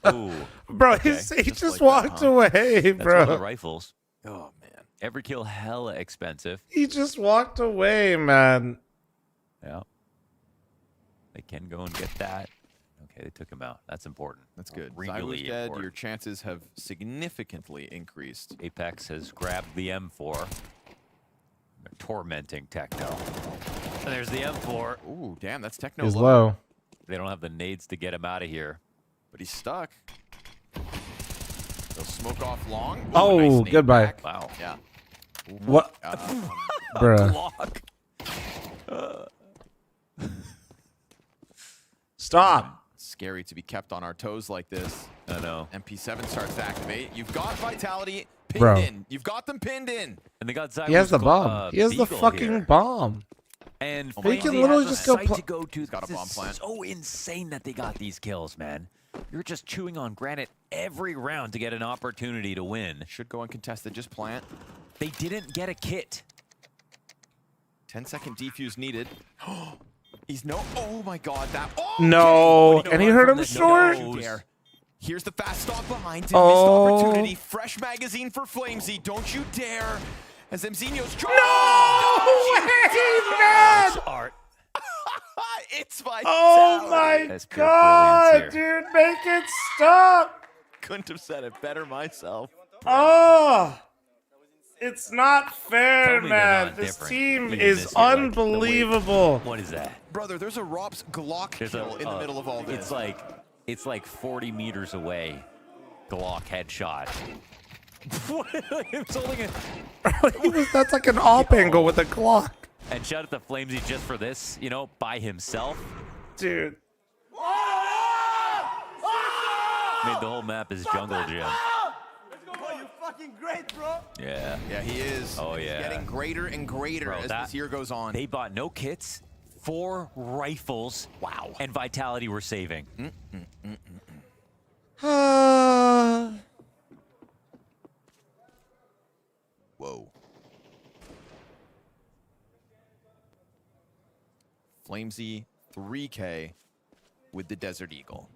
Ooh, Bro, okay. he just like walked that, huh? away, That's bro. one of the rifles. Oh, man. Every kill hella expensive. He just walked away, man. Yeah. They can go and get that. Okay, they took him out. That's important. That's good. Really Cyber's dead. important. Your chances have significantly increased. Apex has grabbed the M4. They're tormenting Techno. And there's the M4. Ooh, damn, that's Techno He's low. They don't have the nades to get him out of here. But he's stuck. They'll smoke off long. Ooh, Oh, nice nade goodbye. back. Wow. Yeah. Ooh, What? Bruh. Block. Stop. Scary to be kept on our toes like this. I know. MP7 starts to activate. You've got Vitality pinned Bro. in. You've got them pinned in. And they got He has the Zyro's, bomb. He has the Beagle fucking here. bomb. And They Flazy can literally has a just go site pl- to go to. He's got a This bomb is plant. so insane that they got these kills, man. You're just chewing on granite every round to get an opportunity to win. Should go uncontested. Just plant. They didn't get a kit. 10-second defuse needed. He's no. Oh my God! That. Oh, No. Jimmy, And he run heard from him the short? nose. Here's the fast stop behind him. Oh. Missed opportunity. Fresh magazine for fl0m. Don't you dare! As Mzinho's trying. No way, man! Art. It's Vitality. Oh my That's pure God, brilliance here. dude, make it stop. Couldn't have said it better myself. Oh, it's not fair, Tell me they're man. not This different. team Even is this year, like, the way- unbelievable. What is that? Brother, there's a Rops Glock There's kill in the middle of all this. It's like 40 meters away. Glock headshot. It's holding it. That's like an op angle with a Glock. And shout out to fl0m just for this, you know, by himself. Dude. Made the whole map his jungle gym. Oh, you fucking great, bro. Yeah. Yeah, he is. Oh, He's yeah. getting greater and greater Bro, as this year goes on. They bought no kits, 4 rifles. Wow. And Vitality were saving. Whoa. fl0m 3K with the Desert Eagle.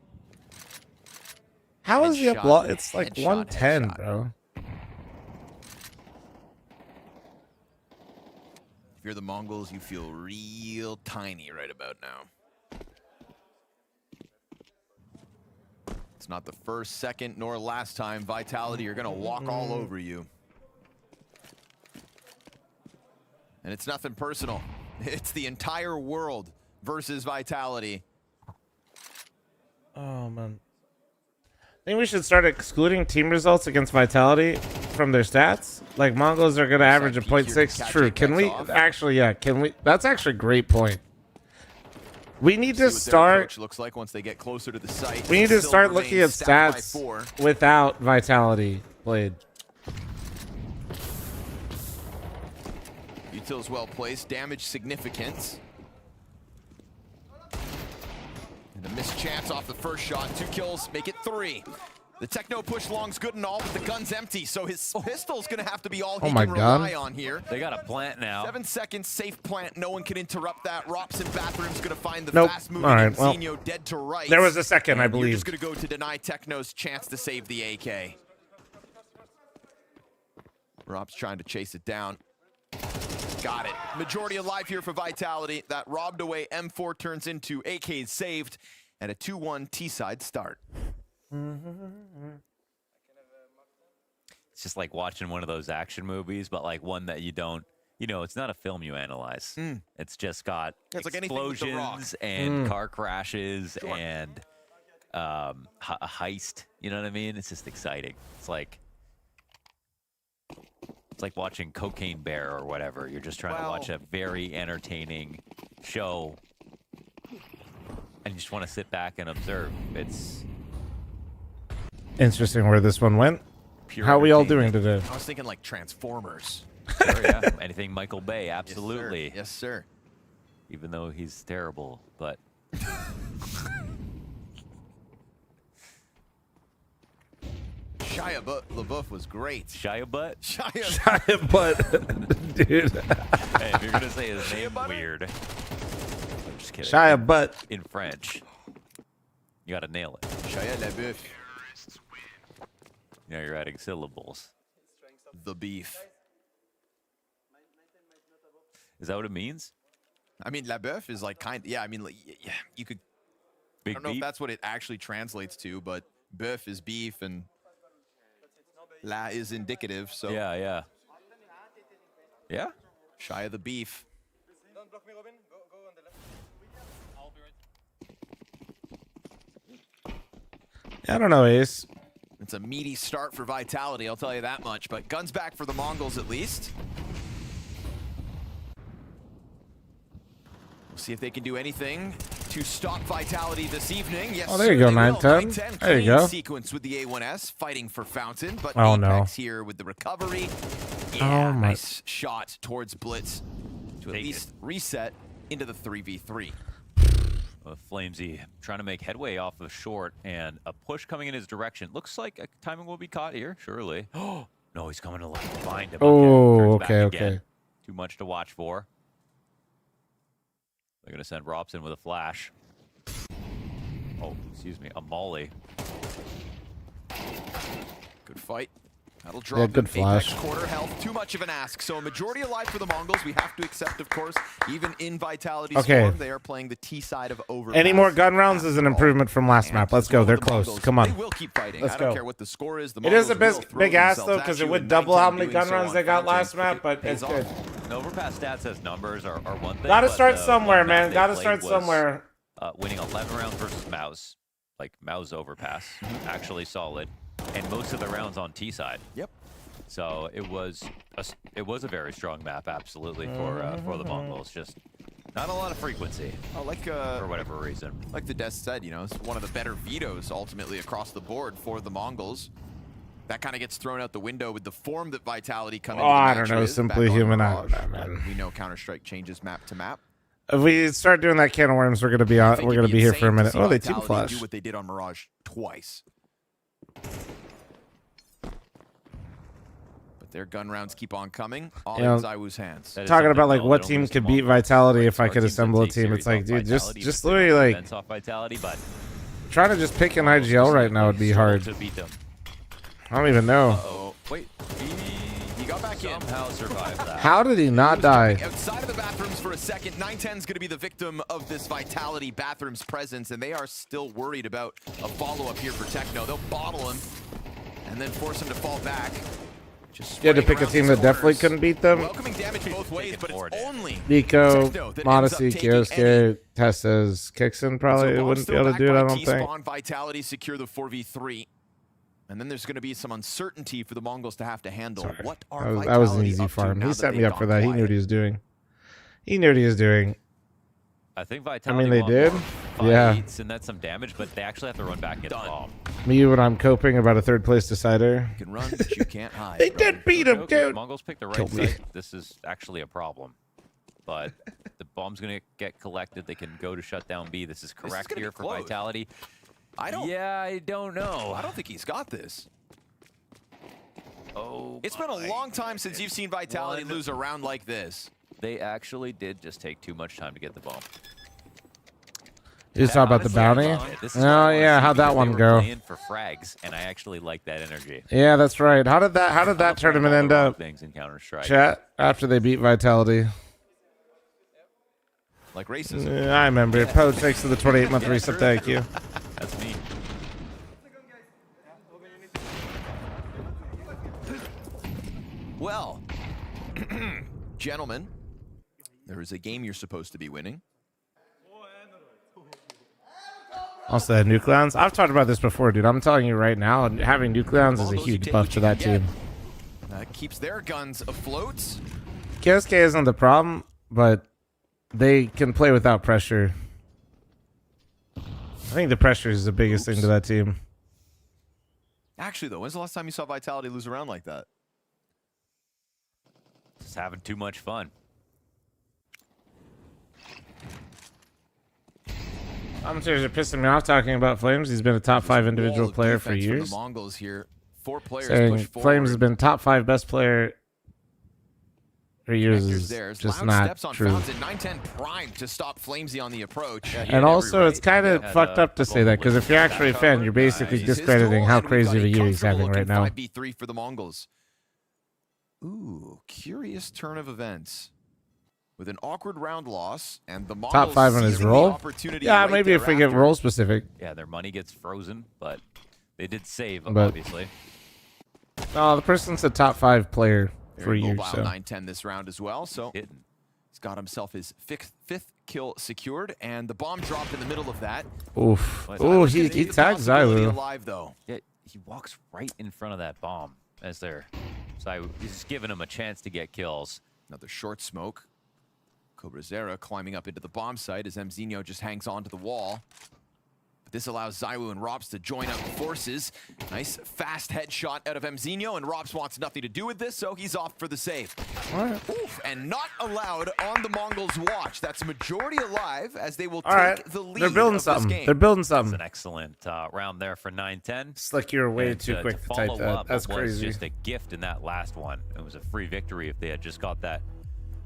How is he up? Headshot, It's like headshot, 110, headshot. bro. If you're the Mongols, you feel real tiny right about now. It's not the first, second, nor last time Vitality are going to walk all over you. And it's nothing personal. It's the entire world versus Vitality. Oh, man. I think we should start excluding team results against Vitality from their stats. Like, Mongols are going to average a peek here to 0.6. catch True. it, Can we? cuts off. Actually, yeah. Can we? That's actually a great point. We need See to what their start. approach looks like once they get closer to the site. We need to Still start looking at remains stacked by stats 4. without Vitality played. Util's well placed. Damage significance. And a missed chance off the first shot. 2 kills, make it 3. The Techno push long's good and all, but the gun's empty, so his pistol's gonna have to be all he Oh my can God. rely on here. They got a plant now. 7 seconds, safe plant. No one can interrupt that. Rops in bathroom's gonna find the Nope. fast-moving All right, well, Mzinho dead to right. there was a second, I And you're believe. just gonna go to deny Techno's chance to save the AK. Rob's trying to chase it down. Got it. Majority alive here for Vitality. That robbed away M4 turns into AK saved and a 2-1 T-side start. It's just like watching one of those action movies, but like one that you don't, you know, it's not a film you analyze. It's just got It's like anything with The Rock. explosions and car crashes and a heist. You know what I mean? It's just exciting. It's like watching Cocaine Bear or whatever. You're just trying to watch a very entertaining show, and you just want to sit back and observe. It's Interesting where this one went. pure How are we all doing entertainment. today? I was thinking like Transformers. Sure, yeah. Anything Michael Bay, absolutely. Yes, sir. Even though he's terrible, but Shia LaBeouf was great. Shia Butt? Shia Butt, dude. Hey, if you're gonna say his name weird, I'm just kidding. Shia Butt. In French, you gotta nail it. Shia LaBeouf. You know, you're adding syllables. The beef. Is that what it means? I mean, LaBeouf is like yeah, I mean, like, yeah, you could I don't know if that's what it actually translates to, but bœuf is beef and la is indicative. So yeah. Shy of the beef. I don't know, Ace. It's a meaty start for Vitality, I'll tell you that much. But guns back for the Mongols at least. We'll see if they can do anything to stop Vitality this evening. Yes, oh, there you go, 9-10. There you go. Sequence with the A1S, fighting for Fountain, but oh, Apex no. here with the recovery. Yeah, oh, my. Nice shot towards Blitz to at least reset into the 3v3. fl0m trying to make headway off of short, and a push coming in his direction. Looks like a timing will be caught here, surely. Oh, no, he's coming to find him. Oh, okay. Too much to watch for. They're going to send Robson with a flash. Oh, excuse me, a molly. Good fight. That'll drop good flash. Quarter health, too much of an ask. So a majority alive for the Mongols. We have to accept, of course, even in Vitality's form, they are playing the T side of overpass. Any more gun rounds is an improvement from last map. Let's go. They're close. Come on. They will keep fighting. Let's I don't go. care what the score is. It is a big ass though, because it would double how many gun rounds they got last map, but it's good. The overpass stats as numbers are one thing. Gotta start somewhere, man. Gotta start somewhere. Winning 11 rounds versus Mouse, like Mouse overpass, actually solid, and most of the rounds on T side. Yep. So it was a very strong map, absolutely, for the Mongols. Just not a lot of frequency. Oh, like for whatever reason. Like the Death said, it's one of the better vetoes ultimately across the board for the Mongols. That kind of gets thrown out the window with the form that Vitality come into the match I don't know. with, Simply human. I don't know, man. We know Counter-Strike changes map to map. If we start doing that can of worms, we're gonna be on. We're gonna be here for a minute. Oh, they team flash. Do what they did on Mirage twice. Their gun rounds keep on coming. All in Zywoo's hands. Talking about like what team could beat Vitality if I could assemble a team. It's like, dude, just literally like trying to just pick an IGL right now would be hard. I don't even know. Uh-oh. Wait, he got back in. Somehow survived that. How did he not die? Outside of the bathrooms for a second, 910 is going to be the victim of this Vitality bathrooms presence, and they are still worried about a follow-up here for Techno. They'll bottle him and then force him to fall back. You had to pick a team that definitely couldn't beat them. Welcoming damage both ways, but it's only Nico, Modesty, Kiosuke, Tessa's, Kixon probably wouldn't be able to do it, I don't think. Vitality secure the 4v3. And then there's going to be some uncertainty for the Mongols to have to handle. Sorry. What are that was an easy farm. He set me up for that. He knew what he was doing. He knew what he was doing. I think Vitality they did. Yeah. And that's some damage, but they actually have to run back in the bomb. Me when I'm coping about a third place decider. You can run, but you can't hide. They did beat him, dude. Mongols picked the right site. This is actually a problem. But the bomb's going to get collected. They can go to shut down B. This is correct here for Vitality. I don't know. I don't think he's got this. Oh, it's been a long time since you've seen Vitality lose a round like this. They actually did just take too much time to get the bomb. You just talk about the bounty? Oh yeah, how'd that one go? For frags, and I actually like that energy. Yeah, that's right. How did that tournament end up? Things in Counter-Strike. Chat after they beat Vitality. Like racism. I remember. Poe takes to the 28-month reset. Thank you. That's me. Well, gentlemen, there is a game you're supposed to be winning. Also, had Nucleons. I've talked about this before, dude. I'm telling you right now, having Nucleons is a huge buff to that team. That keeps their guns afloat. KSK isn't the problem, but they can play without pressure. I think the pressure is the biggest thing to that team. Actually, though, when's the last time you saw Vitality lose a round like that? Just having too much fun. Commentators are pissing me off talking about fl0m. He's been a top 5 individual player for years. The Mongols here. 4 players saying push forward. fl0m has been top 5 best player for years is just not true. 910 primed to stop fl0m on the approach. And also, it's kind of fucked up to say that, because if you're actually a fan, you're basically discrediting how crazy of a year he's having right now. 5v3 for the Mongols. Ooh, curious turn of events. with an awkward round loss, and the Mongols Top 5 on his roll. Yeah, maybe if we get role specific. Yeah, their money gets frozen, but they did save, But- obviously. No, the person's a top 5 player for you. Mobile So 9-10 this round as well, so he's got himself his fifth kill secured, and the bomb dropped in the middle of that. oof. Oh, he tagged Zywu. Alive though. Yeah, he walks right in front of that bomb as they're. So he's just giving him a chance to get kills. Another short smoke. Cobrazera climbing up into the bomb site as Mzinho just hangs onto the wall. But this allows Zywu and Rops to join up forces. Nice fast headshot out of Mzinho, and Rops wants nothing to do with this, so he's off for the save. All right. Oof, and not allowed on the Mongols' watch. That's majority alive as they will All take right. the lead They're building of something. this game. They're building It's something. an excellent round there for 9-10. Slick, you're way And too quick to type follow that. up That's what was crazy. just a gift in that last one. It was a free victory if they had just got that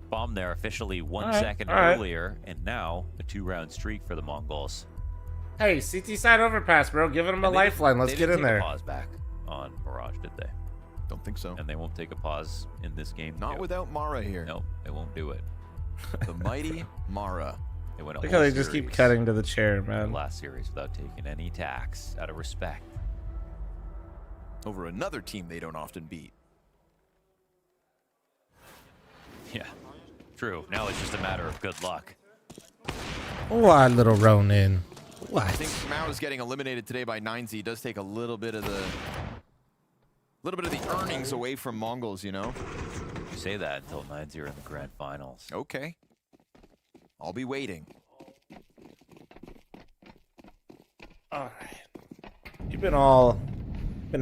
bomb there officially 1 second earlier, and now a 2-round streak for the Mongols. Hey, CT side overpass, bro. Giving him a And lifeline. Let's they get didn't in take there. A pause back on Mirage, did they? Don't think so. And they won't take a pause in this game. Not too. without Mara here. No, they won't do it. The mighty Mara. They went a Look whole how they just keep series, cutting to the chair, the man. last series without taking any attacks out of respect. Over another team they don't often beat. Yeah, true. Now it's just a matter of good luck. What, little Ronin? What? I think Mao is getting eliminated today by 9Z. Does take a little bit of the earnings away from Mongols, you know. You say that until 9-0 in the grand finals. Okay. I'll be waiting. All right. You've been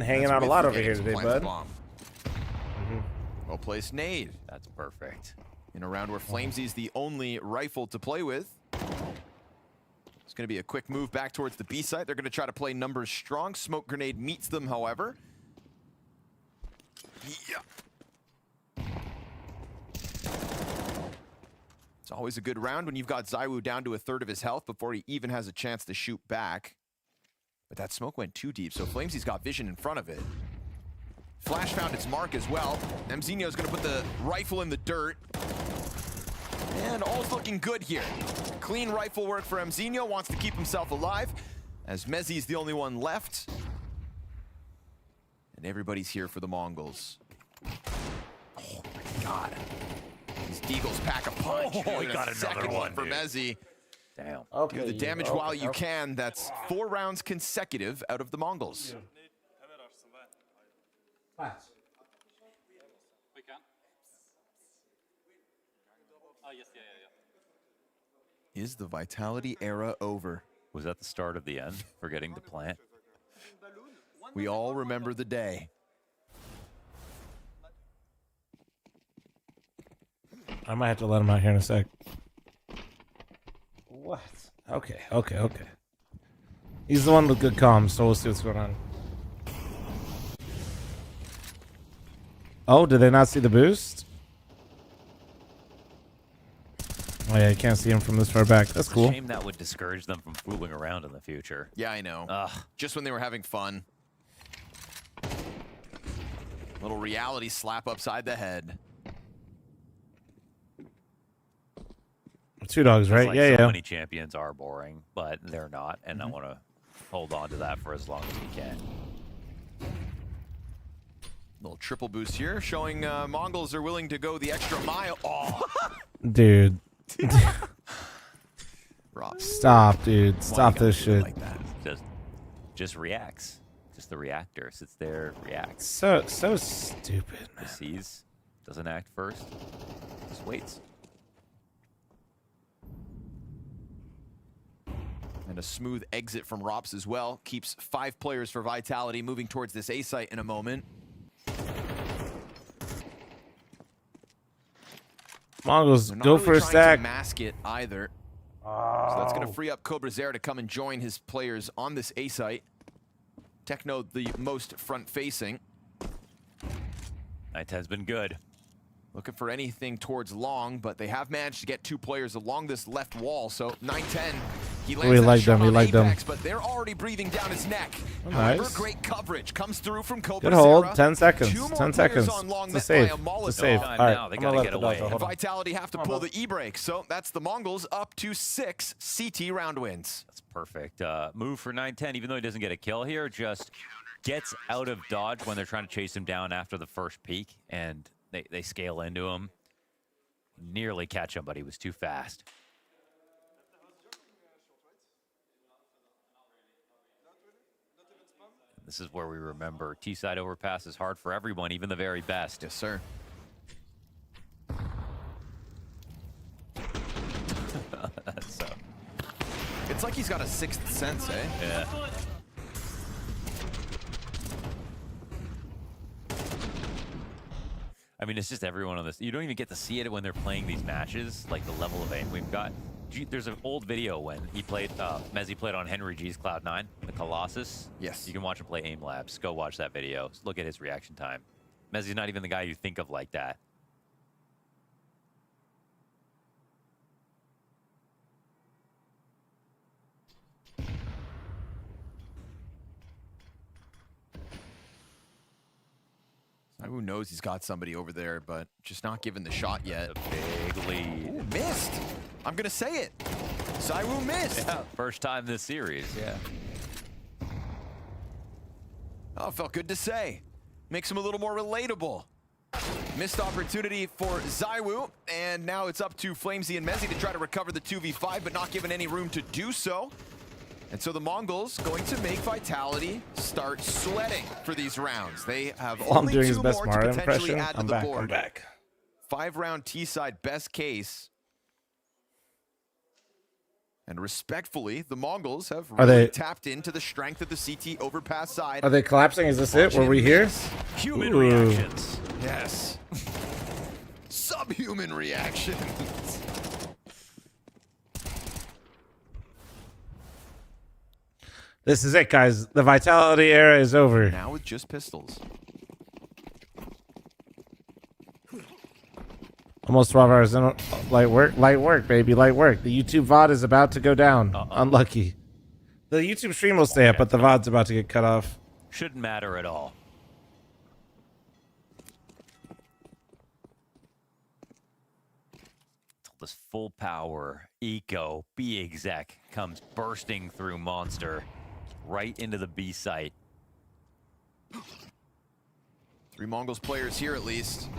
hanging out a lot over here today, bud. Well placed nade. That's perfect. In a round where fl0m's the only rifle to play with. It's going to be a quick move back towards the B site. They're going to try to play numbers strong. Smoke grenade meets them, however. Yeah. It's always a good round when you've got Zywu down to a third of his health before he even has a chance to shoot back. But that smoke went too deep, so fl0m's got vision in front of it. Flash found its mark as well. Mzinho's going to put the rifle in the dirt. And all's looking good here. Clean rifle work for Mzinho, wants to keep himself alive, as Mezzi's the only one left. And everybody's here for the Mongols. Oh my god. These Deagles pack a punch. Oh, he And got a another second one, for dude. Mezzi. Damn. Okay. Do the damage while you can. That's 4 rounds consecutive out of the Mongols. We can. Oh, yes, yeah. Is the Vitality era over? Was that the start of the end? Forgetting to plant? We all remember the day. I might have to let him out here in a sec. What? Okay. He's the one with good comms, so we'll see what's going on. Oh, did they not see the boost? Oh yeah, you can't see him from this far back. That's cool. It's a shame that would discourage them from fooling around in the future. Yeah, I know. Just when they were having fun. Little reality slap upside the head. 2 dogs, right? Like Yeah. So many champions are boring, but they're not, and I want to hold on to that for as long as we can. Little triple boost here, showing Mongols are willing to go the extra mile. Oh, Dude. Rob. Stop, dude. Why Stop you gotta this do it shit. like that? Just reacts. Just the reactor sits there, reacts. So stupid, man. Just sees, doesn't act first, just waits. And a smooth exit from Rops as well. Keeps 5 players for Vitality, moving towards this A site in a moment. Mongols, They're not go really for a trying stack. to mask it either. So that's going to free up Cobrazera to come and join his players on this A site. Techno the most front-facing. 9-10's been good. Looking for anything towards long, but they have managed to get 2 players along this left wall. So 9-10 He We like them. We like them. but they're already breathing down his neck. Oh, However, nice. great coverage comes through from Cobra. Good hold. 10 seconds. 10 seconds. It's a save. It's a save. All right. Now they I'm gotta gonna get let the away. Delta. Hold on. Vitality have to pull the e-brake, so that's the Mongols up to 6 CT round wins. That's perfect. Move for 9-10, even though he doesn't get a kill here, just gets out of dodge when they're trying to chase him down after the first peek, and they scale into him. Nearly catch him, but he was too fast. This is where we remember T-side overpass is hard for everyone, even the very best. Yes, sir. So, it's like he's got a sixth sense, eh? Yeah. I mean, it's just everyone on this. You don't even get to see it when they're playing these matches, like the level of aim we've got. There's an old video when he played, Mezzi played on Henry G's Cloud9, the Colossus. Yes. You can watch him play Aim Labs. Go watch that video. Look at his reaction time. Mezzi's not even the guy you think of like that. Who knows he's got somebody over there, but just not given the shot yet. A big lead. Ooh, missed. I'm going to say it. Zaiwu missed. Yeah, first time this series, yeah. Oh, felt good to say. Makes him a little more relatable. Missed opportunity for Zaiwu, and now it's up to fl0m and Mezzi to try to recover the 2v5, but not given any room to do so. And so the Mongols going to make Vitality start sweating for these rounds. They have only doing 2 his best more Mario to potentially impression. add to I'm the back. board. I'm back. 5-round T-side best case. And respectfully, the Mongols have really tapped into the strength of the CT overpass side. Are they collapsing? Is this it? Were we here? Human Ooh. reactions. Yes. Subhuman reactions. This is it, guys. The Vitality era is over. Now with just pistols. Almost 12 hours in. Light work, baby, light work. The YouTube VOD is about to go down. Unlucky. The YouTube stream will stay up, but the VOD's about to get cut off. Shouldn't matter at all. This full power eco B exec comes bursting through Monster right into the B site. 3 Mongols players here at least.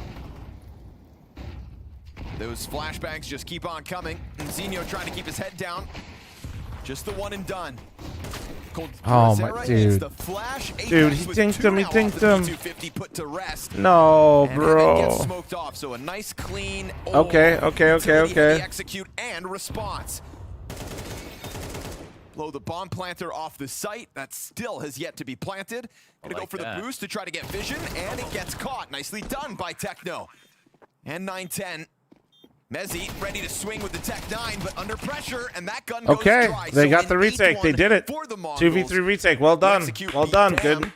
Those flashbangs just keep on coming. Zinho trying to keep his head down. Just the one and done. Oh my dude. Dude, he tinked him, he tinked him. 250 put to rest. No, and bro. Gets smoked off, so a nice clean Okay. execute and response. Blow the bomb planter off the site. That still has yet to be planted. Gonna go for the boost to try to get vision, and it gets caught. Nicely done by Techno. And 9-10. Mezzi ready to swing with the Tech 9, but under pressure, and that gun goes dry. They So got in the retake. They did it. 2v3 retake. Well done. Well done. Good.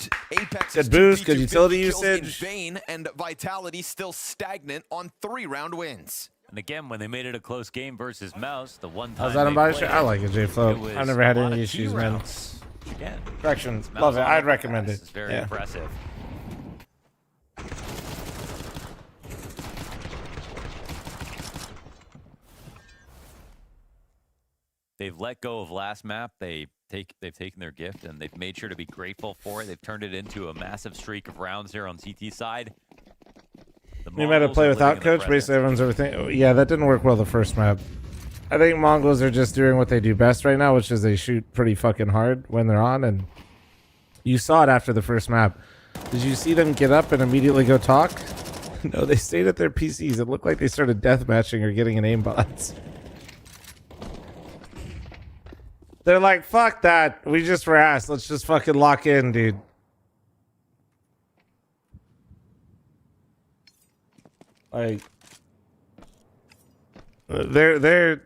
Good boost. Good utility usage. In vain, and Vitality still stagnant on 3-round wins. And again, when they made it a close game versus Mouse, the one time How's that on body shot? I like it, J-Flo. was I've never had a lot any of key issues, man. rounds. Again, Correction. Mouse Love it. on I'd the recommend press it. is very Yeah. impressive. They've let go of last map. They've taken their gift and they've made sure to be grateful for it. They've turned it into a massive streak of rounds here on CT side. You might have played without coach. Basically, everyone's everything. Yeah, that didn't work well the first map. I think Mongols are just doing what they do best right now, which is they shoot pretty fucking hard when they're on. And you saw it after the first map. Did you see them get up and immediately go talk? No, they stayed at their PCs. It looked like they started deathmatching or getting an aimbot. They're like, fuck that. We just were asked. Let's just fucking lock in, dude. Like, they're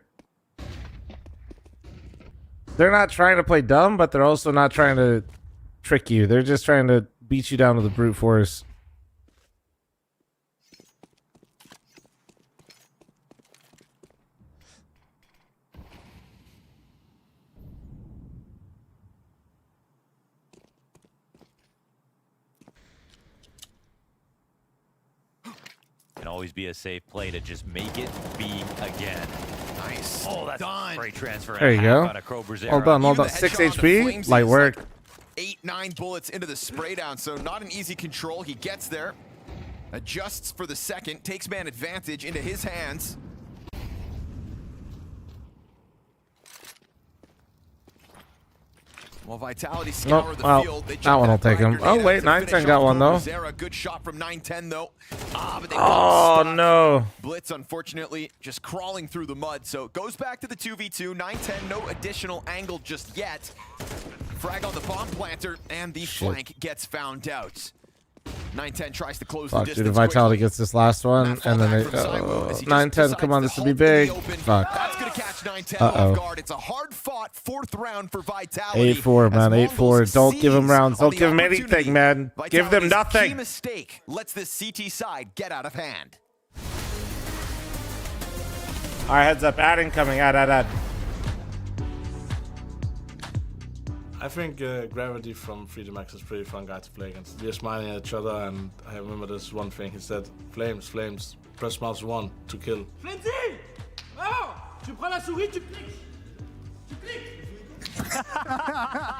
not trying to play dumb, but they're also not trying to trick you. They're just trying to beat you down with the brute force. always be a safe play to just make it be again. Nice. Oh, that's a great transfer. There you go. All done, all done. Even the 6 headshot on the HP, Flames light is work. like 8-9 bullets into the spray down, so not an easy control. He gets there, adjusts for the second, takes man advantage into his hands. Well, Vitality scour the field. They that one will take him. Oh wait, 910 got one though. Good shot from 910 though. But they Oh no. Blitz, unfortunately, just crawling through the mud. So it goes back to the 2v2. 910, no additional angle just yet. Frag on the bomb planter, and the flank gets found out. 910 tries to close the Fuck, distance. dude, Vitality gets this last one, and then they, 910, come on, this would be big. Fuck. That's gonna catch 910 off guard. It's a hard-fought 4th round for Vitality. 8-4, man, 8-4. Don't give them rounds. Don't give them anything, man. Give them nothing. Key mistake lets this CT side get out of hand. All right, heads up. Ad incoming. Ad. I think Gravity from fl0m is a pretty fun guy to play against. We're smiling at each other, and I remember this one thing he said: fl0m, press mouse 1 to kill. fl0m, oh, tu prends la souris, tu cliques. Tu cliques.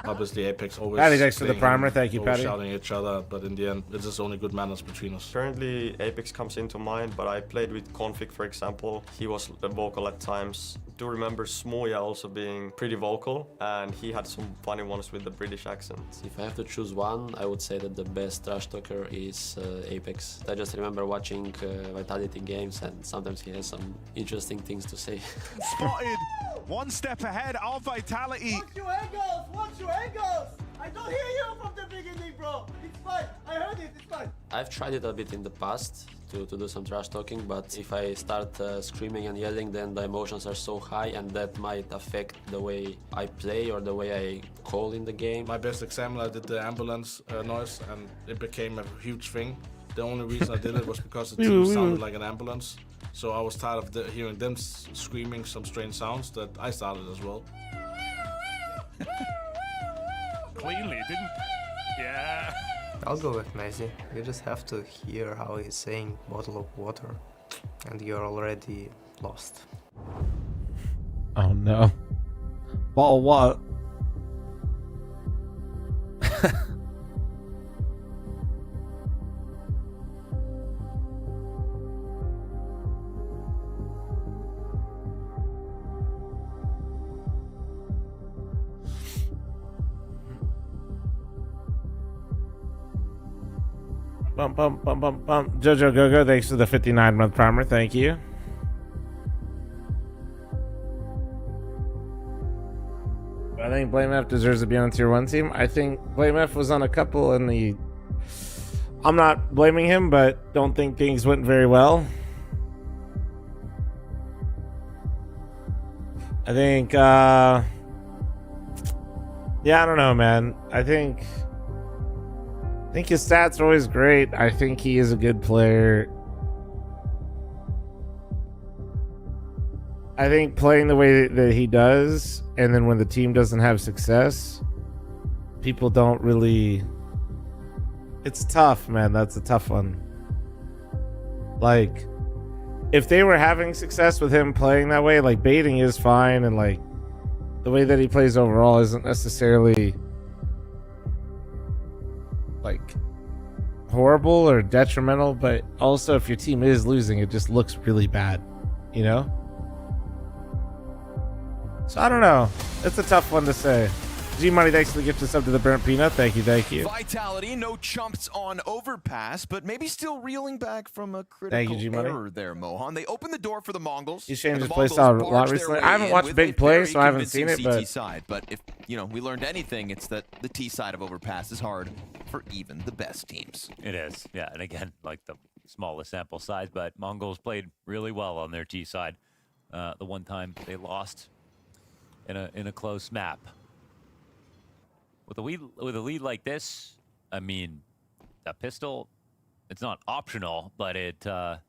Obviously, Apex always Patty, thanks for the playing primer. him, Thank you, always Patty. shouting at each other, but in the end, it's just only good manners between us. Currently, Apex comes into mind, but I played with Config, for example. He was vocal at times. I do remember Smoya also being pretty vocal, and he had some funny ones with the British accent. If I have to choose one, I would say that the best trash talker is Apex. I just remember watching Vitality games, and sometimes he has some interesting things to say. Spotted, one step ahead of Vitality. Watch your angles, watch your angles. I don't hear you from the beginning, bro. It's fine, I heard it, it's fine. I've tried it a bit in the past to do some trash talking, but if I start screaming and yelling, then the emotions are so high, and that might affect the way I play or the way I call in the game. My best example, I did the ambulance noise, and it became a huge thing. The only reason I did it was because the team sounded like an ambulance. So I was tired of hearing them screaming some strange sounds that I started as well. Cleanly, didn't? Yeah. I'll go with Messi. You just have to hear how he's saying bottle of water, and you're already lost. Oh no. Bottle what? Bump. Jojo Gogo, thanks for the 59-month primer. Thank you. I think fl0m deserves to be on a tier 1 team. I think fl0m was on a couple in the... I'm not blaming him, but don't think things went very well. I think, yeah, I don't know, man. I think his stats are always great. I think he is a good player. I think playing the way that he does, and then when the team doesn't have success, people don't really... It's tough, man. That's a tough one. Like, if they were having success with him playing that way, like, baiting is fine, and, like, the way that he plays overall isn't necessarily... like horrible or detrimental, but also if your team is losing, it just looks really bad, you know? So I don't know. It's a tough one to say. G-Money, thanks for the gift of sub to the burnt peanut. Thank you. Vitality, no chumps on overpass, but maybe still reeling back from a critical error there, Mohan. They opened the door for the Mongols. He's changed his playstyle a lot recently. I haven't watched Big Play, so I haven't seen it, but... But if, you know, we learned anything, it's that the T side of overpass is hard for even the best teams. It is, yeah. And again, like the smallest sample size, but Mongols played really well on their T side. The one time they lost in a close map. With a lead like this, I mean, a pistol, it's not optional, but it's going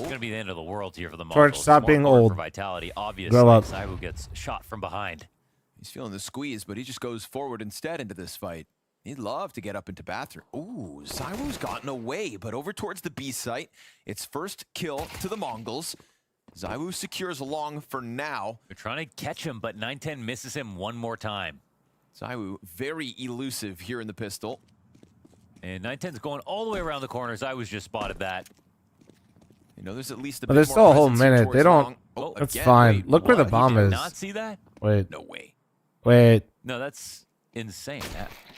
to be the end of the world here for the Mongols. Torch, stop being old. For Vitality, obviously, Grow up. Saibu gets shot from behind. He's feeling the squeeze, but he just goes forward instead into this fight. He'd love to get up into bathroom. Ooh, ZywOo's gotten away, but over towards the B site. It's first kill to the Mongols. ZywOo secures along for now. They're trying to catch him, but 910 misses him one more time. ZywOo very elusive here in the pistol. And 910's going all the way around the corner. ZywOo's just spotted that. You know, there's at least a But bit there's more still a whole presence here minute. towards They don't. long. Oh, That's again, fine. wait, Look where the what? bomb Did is. not see that? Wait. No way. Wait. No, that's insane.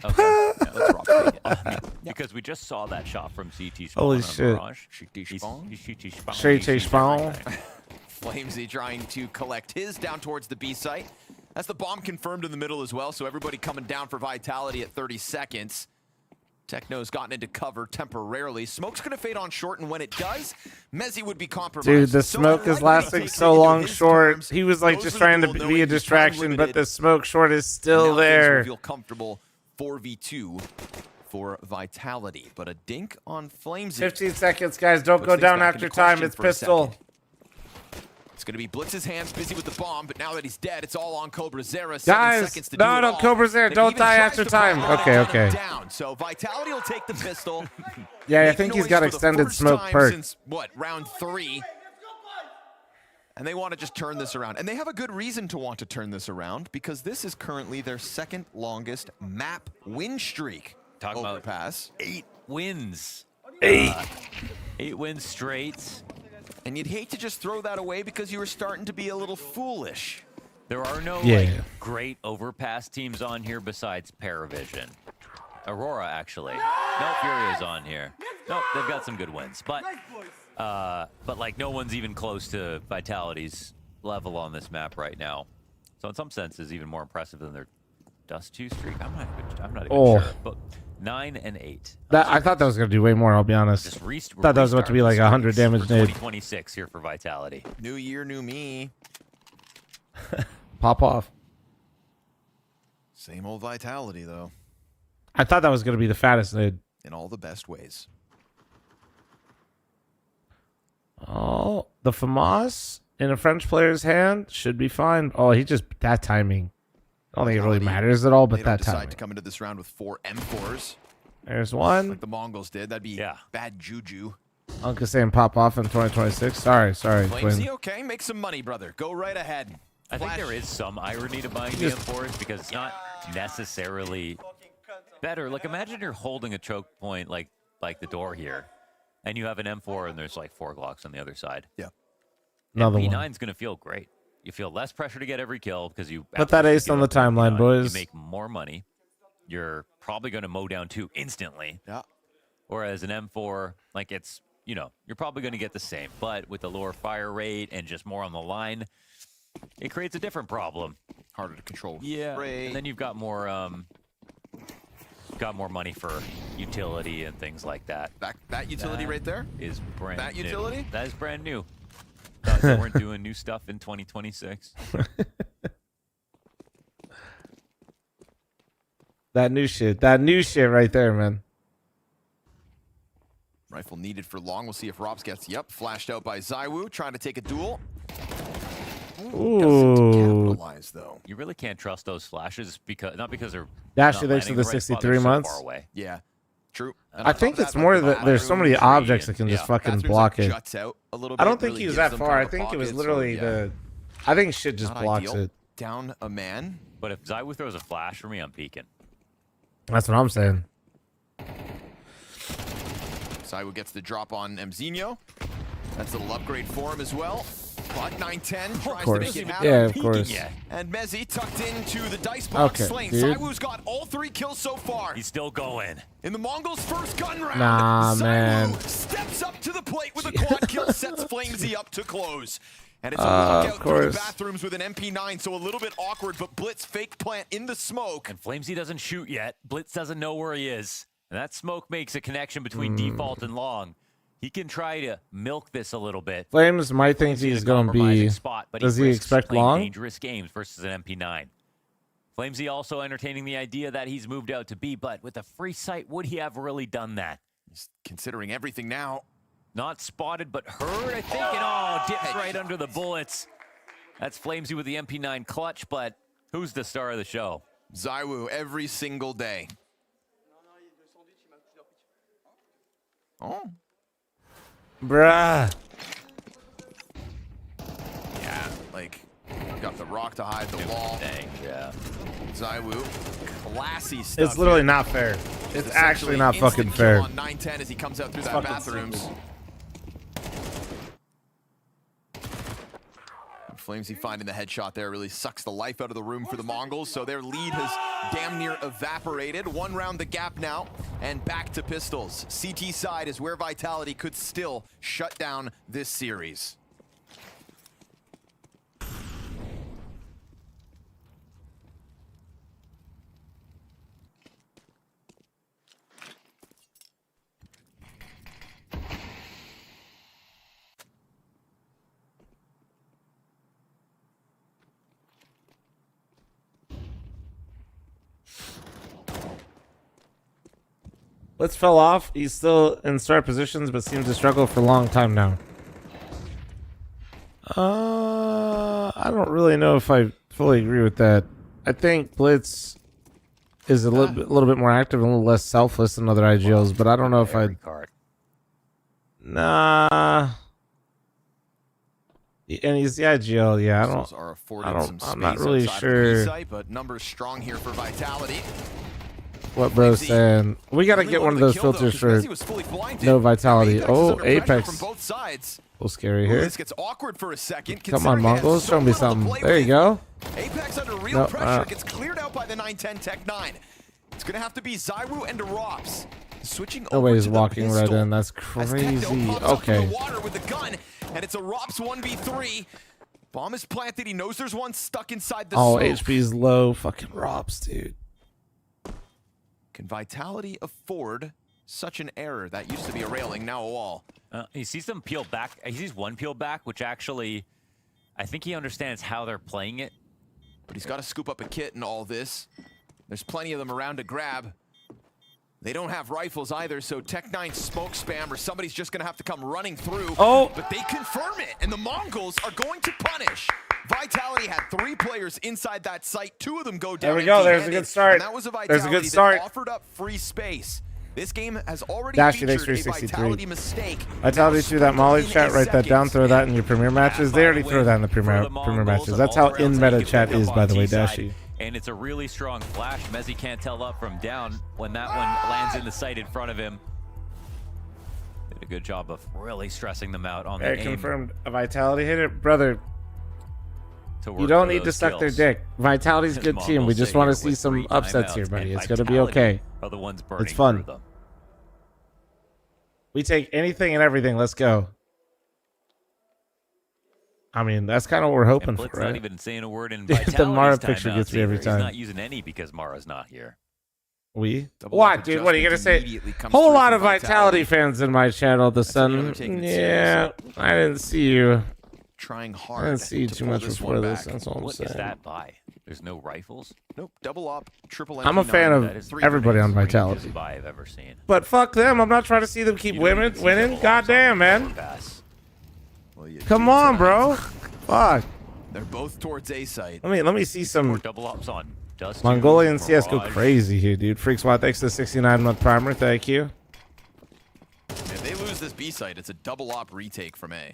Okay, yeah, let's rock it. I mean, because we just saw that shot from CT Spawn. Holy on shit. Mirage. CT Spawn. fl0m trying to collect his down towards the B site. That's the bomb confirmed in the middle as well, so everybody coming down for Vitality at 30 seconds. Techno's gotten into cover temporarily. Smoke's gonna fade on short, and when it does, Mezzy would be compromised. Dude, the smoke is lasting so long short. He was like just trying to be a distraction, but the smoke short is still there. Feel comfortable 4v2 for Vitality, but a dink on fl0m. 15 seconds, guys. Don't go down after time. It's pistol. It's going to be Blitz's hands busy with the bomb, but now that he's dead, it's all on Cobrazera. Guys, no, Cobrazera, don't die after time. Okay. Down. So Vitality will take the pistol. Yeah, I think he's got extended smoke perk. Since, what, round 3? And they want to just turn this around. And they have a good reason to want to turn this around, because this is currently their second longest map win streak. Talk about Overpass. 8 wins. 8 wins straight. And you'd hate to just throw that away because you were starting to be a little foolish. There are no great overpass teams on here besides Paravision. Aurora, actually. No, Furia's on here. Nope, they've got some good wins. But like no one's even close to Vitality's level on this map right now. So in some senses, even more impressive than their Dust 2 streak. I'm not even sure. But 9 and 8. I thought that was going to do way more, I'll be honest. Thought that was about to be like 100 damage nade. 2026 here for Vitality. New year, new me. Pop off. Same old Vitality, though. I thought that was going to be the fattest nade. In all the best ways. Oh, the FAMAS in a French player's hand should be fine. Oh, he just, that timing. I don't think it really matters at all, but that decide timing. to come into this round with 4 M4s. There's one. Like the Mongols did. That'd be bad juju. Uncle saying pop off in 2026. Sorry. fl0m, okay, make some money, brother. Go right ahead. I think there is some irony to buying the M4s because it's not necessarily better. Like imagine you're holding a choke point like the door here, and you have an M4 and there's like 4 Glocks on the other side. Yeah. Another MP9's gonna feel great. You feel less pressure to get every kill because you put that ace on the timeline, boys. You make more money. You're probably going to mow down 2 instantly. Yeah. Whereas an M4, like it's, you're probably going to get the same. But with the lower fire rate and just more on the line, it creates a different problem. Harder to control. Yeah. And then you've got more money for utility and things like that. That utility right there is brand that new. Utility? That is brand new. Thought they weren't doing new stuff in 2026. That new shit right there, man. Rifle needed for long. We'll see if Robs gets, flashed out by ZywOo, trying to take a duel. Ooh. Capitalize, though. You really can't trust those flashes because they're Actually, not thanks to landing the in right spot, 63 they're so months. far away. Yeah, true. I think it's more that there's so many objects that can just fucking block it. I don't think he was that far. I think it was literally I think shit just blocks it. Down a man. But if ZywOo throws a flash for me, I'm peeking. That's what I'm saying. ZywOo gets the drop on Mzinho. That's a little upgrade for him as well. But 910 tries to make it happen. Yeah, of course. And Mezzy tucked into the dice box. Okay, Slain. dude. ZywOo's got all 3 kills so far. He's still going. In the Mongols' first gun round, Nah, ZywOo man. steps up to the plate with a quad kill, sets fl0m up to close. And it's a walkout through the bathrooms with an MP9, so a little bit awkward, but Blitz fake plant in the smoke. And fl0m doesn't shoot yet. Blitz doesn't know where he is. And that smoke makes a connection between default and long. He can try to milk this a little bit. fl0m might think he's going to be... Spot, but does he expect long? Dangerous games versus an MP9. fl0m also entertaining the idea that he's moved out to B, but with a free sight, would he have really done that? He's considering everything now. Not spotted, but heard, I think, and dips right under the bullets. That's fl0m with the MP9 clutch, but who's the star of the show? ZywOo every single day. Oh. Bruh. Yeah, like, got the rock to hide the wall. Dang, yeah. ZywOo, classy stuff. It's literally not fair. It's actually not fucking fair. On 9-10 as he comes out through that bathrooms. fl0m finding the headshot there really sucks the life out of the room for the Mongols, so their lead has damn near evaporated. 1 round the gap now, and back to pistols. CT side is where Vitality could still shut down this series. Blitz fell off. He's still in start positions, but seems to struggle for a long time now. I don't really know if I fully agree with that. I think Blitz is a little bit more active and a little less selfless than other IGLs, but I don't know if I. Nah. And he's the IGL, yeah. I'm not really sure. But numbers strong here for Vitality. What bro's saying. We gotta get one of those filters for no Vitality. Oh, Apex. A little scary here. This gets awkward for a second. Come on, Mongols. Show me something. There you go. Apex under real pressure gets cleared out by the 9-10 Tech 9. It's gonna have to be ZywOo and Rops. Switching over Nobody's to walking the right pistol in. That's crazy. Okay. With the gun, and it's a Rops 1v3. Bomb is planted. He knows there's one stuck inside the smoke. HP's low. Fucking Rops, dude. Can Vitality afford such an error? That used to be a railing, now a wall. He sees them peel back. He sees one peel back, which actually, I think he understands how they're playing it. But he's got to scoop up a kit in all this. There's plenty of them around to grab. They don't have rifles either, so Tech 9 smoke spam, or somebody's just going to have to come running through. Oh! But they confirm it, and the Mongols are going to punish. Vitality had 3 players inside that site. 2 of them go down. There we go. There's a good start. And that was a Vitality that offered up free space. This game has already featured a Vitality mistake. Vitality through that Molly chat. Write that down. Throw that in your premier matches. They already throw that in the premier matches. That's how in meta chat is, by the way, Dashy. And it's a really strong flash. Mezzi can't tell up from down when that one lands in the sight in front of him. Did a good job of really stressing them out on the aim. Confirmed a Vitality hitter. Brother, you don't need to suck their dick. Vitality's a good team. We just want to see some upsets here, buddy. It's going to be okay. It's fun. We take anything and everything. Let's go. I mean, that's kind of what we're hoping for, right? Not even saying a word in the Mara picture gets me every time. He's not using any because Mara's not here. What, dude? What are you gonna say? Whole lot of Vitality fans in my chat all of a sudden. Yeah, I didn't see you. Trying hard. I didn't see you too much before this. That's all I'm saying. What is that by? There's no rifles? Nope. Double op, triple. I'm a fan of everybody on Vitality. I've ever seen. But fuck them. I'm not trying to see them keep winning. Goddamn, man. Come on, bro. Fuck. They're both towards A site. Let me see some double ops on Dust. Mongolian CS go crazy here, dude. Freaks Watt, thanks to the 69-month primer. Thank you. If they lose this B site, it's a double op retake from A.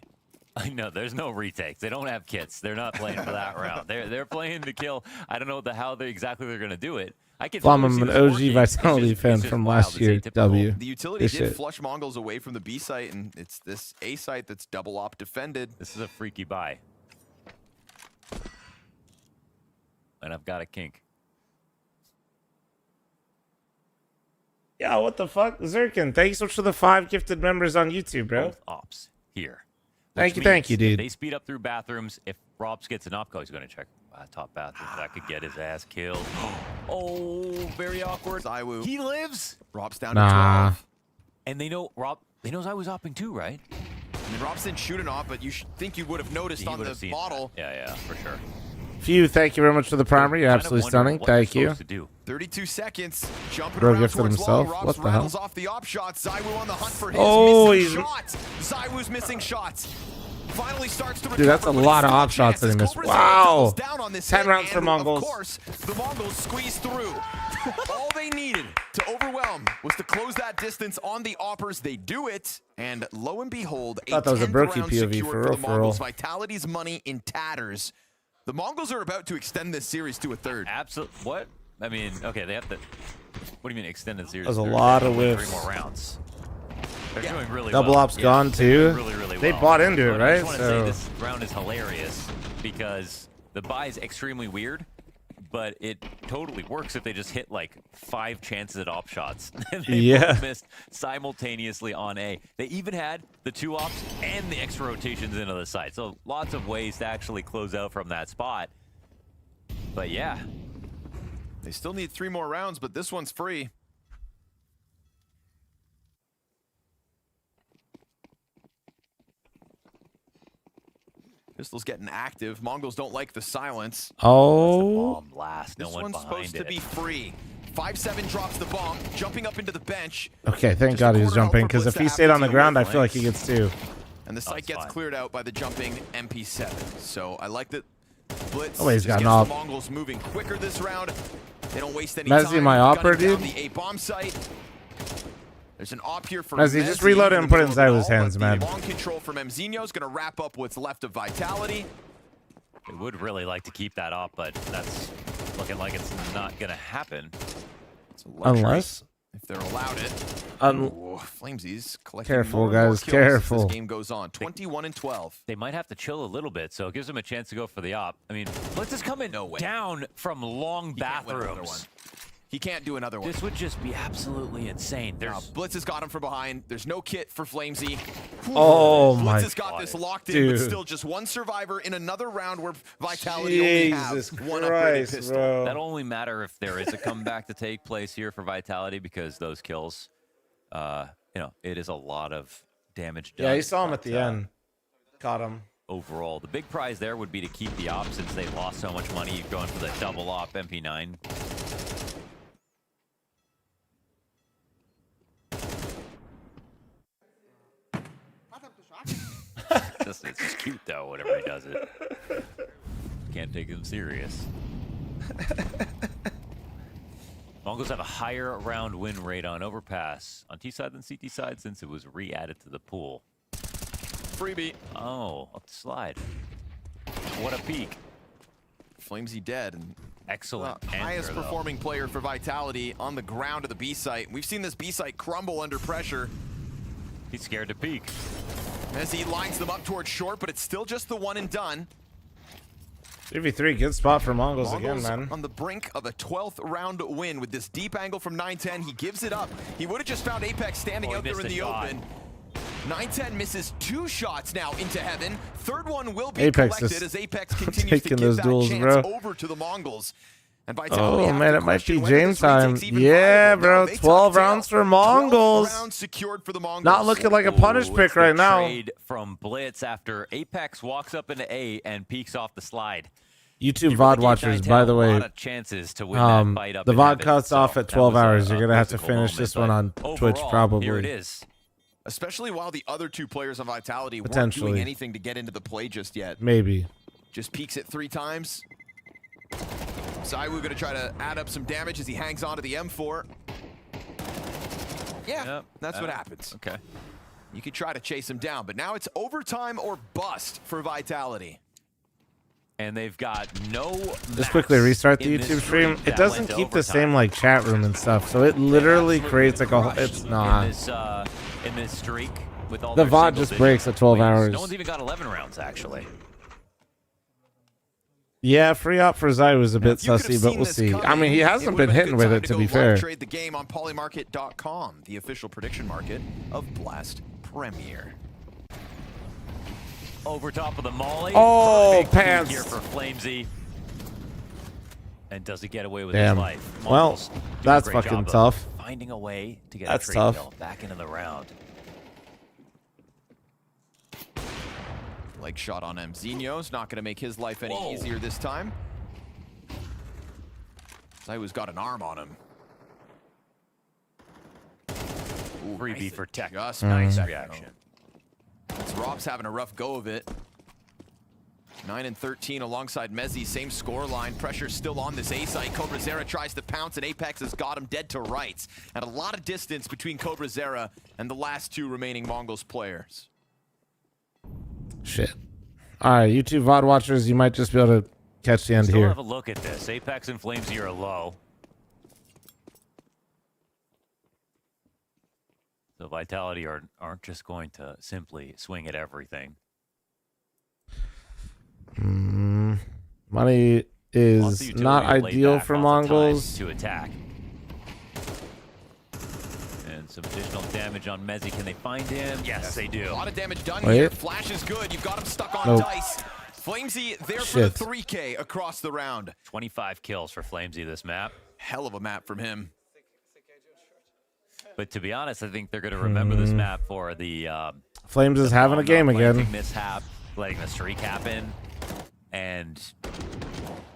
I know there's no retakes. They don't have kits. They're not playing for that round. They're playing to kill. I don't know how exactly they're gonna do it. I'm an OG Vitality fan from last year. W. The utility did flush Mongols away from the B site, and it's this A site that's double op defended. This is a freaky buy. And I've got a kink. Yeah, what the fuck? Zirkin, thank you so much for the 5 gifted members on YouTube, bro. Both ops here. Thank you, dude. They speed up through bathrooms. If Robs gets an op call, he's going to check top bathroom. That could get his ass killed. Oh, very awkward. ZywOo. He lives. Rob's down to 12. And they know They know I was opping too, right? I mean, Robs didn't shoot an op, but you think you would have noticed on the model. Yeah, for sure. Few, thank you very much for the primer. You're absolutely stunning. Thank you. 32 seconds. Jumping Bro around gifted himself. What the hell? Off the op shots. ZywOo on the hunt for his oh, missing shots. ZywOo's missing shots. Finally starts to Dude, that's a lot of op shots that he missed. Wow. 10 rounds for Mongols. Of course, the Mongols squeezed through. All they needed to overwhelm was to close that distance on the oppers. They do it, and lo and behold, thought that was a Berkey POV for real, the Mongols. Vitality's money in tatters. The Mongols are about to extend this series to a third. Absolutely. What? I mean, okay, they have to. What do you mean extended series? That was a lot of whiffs. 3 more rounds. They're doing really Double well. op's gone too. Really They well. bought into it, But I right? just want to say this round is hilarious because the buy is extremely weird, but it totally works if they just hit like 5 chances at op shots. And they both missed simultaneously on A. They even had the 2 ops and the extra rotations into the side. So lots of ways to actually close out from that spot. But yeah. They still need 3 more rounds, but this one's free. Pistol's getting active. Mongols don't like the silence. Oh. Bomb blast. This one's supposed to be free. 5-7 drops the bomb, jumping up into the bench. Okay, thank God he was jumping, because if he stayed on the ground, I feel like he gets 2. And the site gets cleared out by the jumping MP7. So I like that Blitz Oh, he's just got an gets op. the Mongols moving quicker this round. They don't waste any Mezzi, time. my opper, gunning down dude. The A-bomb site. There's an op here for Mezzi, just reload it and put it in Zylu's hands, man. Long control from Mzinho is going to wrap up what's left of Vitality. They would really like to keep that up, but that's looking like it's not going to happen. Unless if they're allowed it. fl0m's collecting Careful, more and more guys, kills careful. As this game goes on. 21-12. They might have to chill a little bit, so it gives them a chance to go for the op. I mean, Blitz is coming down from long bathrooms. He can't do another one. This would just be absolutely insane. Blitz has got him from behind. There's no kit for fl0mz. Oh Blitz my has got this locked in, dude. but still just one survivor in another round where Vitality only Jesus have one upgraded pistol. bro. That'll only matter if there is a comeback to take place here for Vitality, because those kills, you know, it is a lot of damage done. Yeah, you saw him at the end. Caught him. Overall, the big prize there would be to keep the op, since they lost so much money going for the double op MP9. It's just cute though, whenever he does it. Can't take him serious. Mongols have a higher round win rate on overpass on T side than CT side since it was re-added to the pool. Freebie. Oh, up the slide. What a peek. fl0mz dead. And excellent. Highest performing player for Vitality on the ground of the B site. We've seen this B site crumble under pressure. He's scared to peek. As he lines them up towards short, but it's still just the one and done. 3v3, good spot for Mongols again, man. On the brink of a 12th round win with this deep angle from 910. He gives it up. He would have just found Apex standing out there in the open. 910 misses 2 shots now into heaven. Third one will be collected as Apex continues to give those that duels, chance bro. over to the Mongols. And Oh man, it might be James time. Yeah, bro. 12 rounds for Mongols. Secured for the Mongols. Not looking like a punish pick right now. Trade from Blitz after Apex walks up into A and peeks off the slide. YouTube VOD watchers, by the way, of chances to win that fight up the in VOD heaven. cuts off at 12 hours. You're going to have to mythical finish moment, this but one on Twitch, overall, probably. Here it is. Especially while the other 2 players on Vitality weren't Potentially. doing anything to get into the play just yet. Maybe. Just peeks it 3 times. Zaiwu gonna try to add up some damage as he hangs on to the M4. Yeah, that's what happens. Okay. You could try to chase him down, but now it's overtime or bust for Vitality. And they've got no. Just quickly restart the YouTube stream. It doesn't keep the same like chat room and stuff, so it literally creates like a whole. It's not. In this streak with all The their VOD just breaks at 12 hours. No one's even got 11 rounds actually. Yeah, free op for Zai was a bit sussy, but we'll see. I mean, he hasn't been hitting with it, to be fair. Trade the game on polymarket.com, the official prediction market of Blast Premier. Over top of the molly. Oh, Big pants. here for fl0mz. And does he get away with Damn. his life? Well, Mongols do a that's great fucking job of tough. Finding a way to get That's a trade tough. kill back into the round. Leg shot on Mzinho's not going to make his life any easier this time. Zaiwu's got an arm on him. Freebie for tech. Just Nice reaction. That's Rob's having a rough go of it. 9 and 13 alongside Mezzi, same score line. Pressure's still on this A site. Cobra Zera tries to pounce, and Apex has got him dead to rights. And a lot of distance between Cobra Zera and the last 2 remaining Mongols players. Shit. All right, you two VOD watchers, you might just be able to catch the end Still here. have a look at this. Apex and fl0m are low. So Vitality aren't just going to simply swing at everything. Money is not ideal for Mongols. To attack. And some additional damage on Mezzi. Can they find him? Yes, they do. A lot of damage done here. Flash is good. You've got him stuck on dice. fl0m there for the 3K across the round. 25 kills for fl0m this map. Hell of a map from him. But to be honest, I think they're going to remember this map for the fl0m is having a game again. Mishap, letting the streak happen. And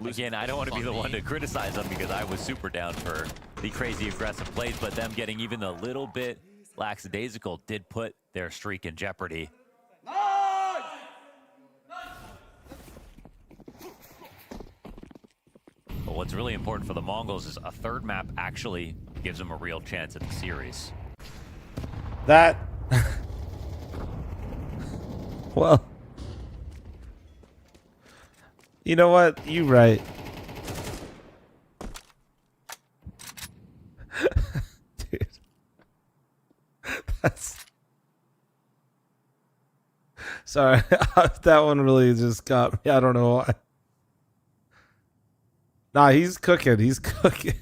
again, I don't want to be the one to criticize them because I was super down for the crazy aggressive plays, but them getting even a little bit lackadaisical did put their streak in jeopardy. But what's really important for the Mongols is a third map actually gives them a real chance at the series. That... well... You know what? You right. Dude. That's... Sorry, that one really just got me. I don't know why. Nah, he's cooking. He's cooking.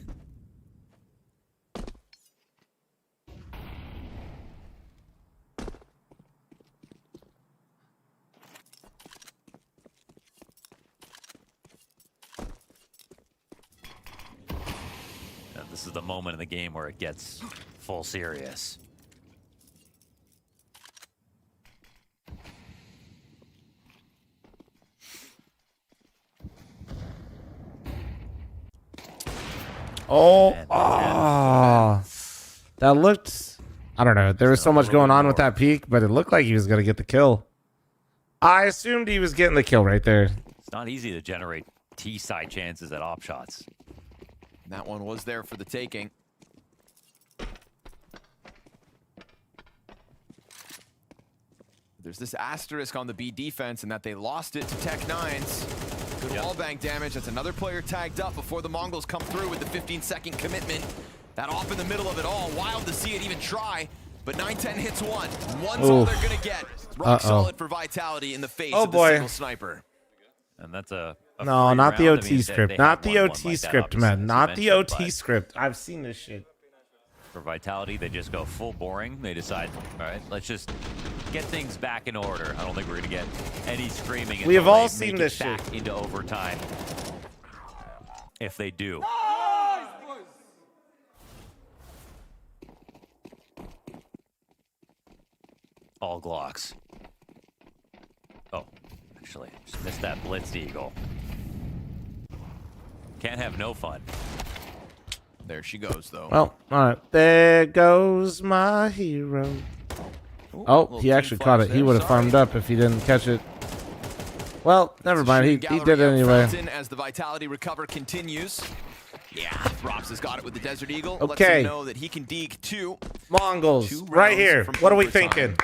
This is the moment in the game where it gets full serious. That looked... I don't know. There was so much going on with that peak, but it looked like he was going to get the kill. I assumed he was getting the kill right there. It's not easy to generate T-side chances at op shots. That one was there for the taking. There's this asterisk on the B defense in that they lost it to Tech9s. Good wall bank damage. That's another player tagged up before the Mongols come through with the 15-second commitment. That off in the middle of it all. Wild to see it even try. But 9-10 hits one. One's all they're going to get. Rock solid for Vitality in the face of the single sniper. And that's a no, not the OT They script. Not the OT script, man. Not the OT script. I've seen this shit. For Vitality, they just go full boring. They decide, all right, let's just get things back in order. I don't think we're going to get any screaming. We have all seen this shit. Back into overtime. If they do. All Glocks. Oh, actually, just missed that Blitz Eagle. Can't have no fun. There she goes, though. Well, all right. There goes my hero. Ooh, oh, he actually caught it. He would have farmed up if he didn't catch it. Well, never mind. He did it anyway. As the Vitality recover continues. Yeah, Robs has got it with the Desert Eagle. Okay. Lets him know that he can deke two. Mongols, right here. What are we thinking?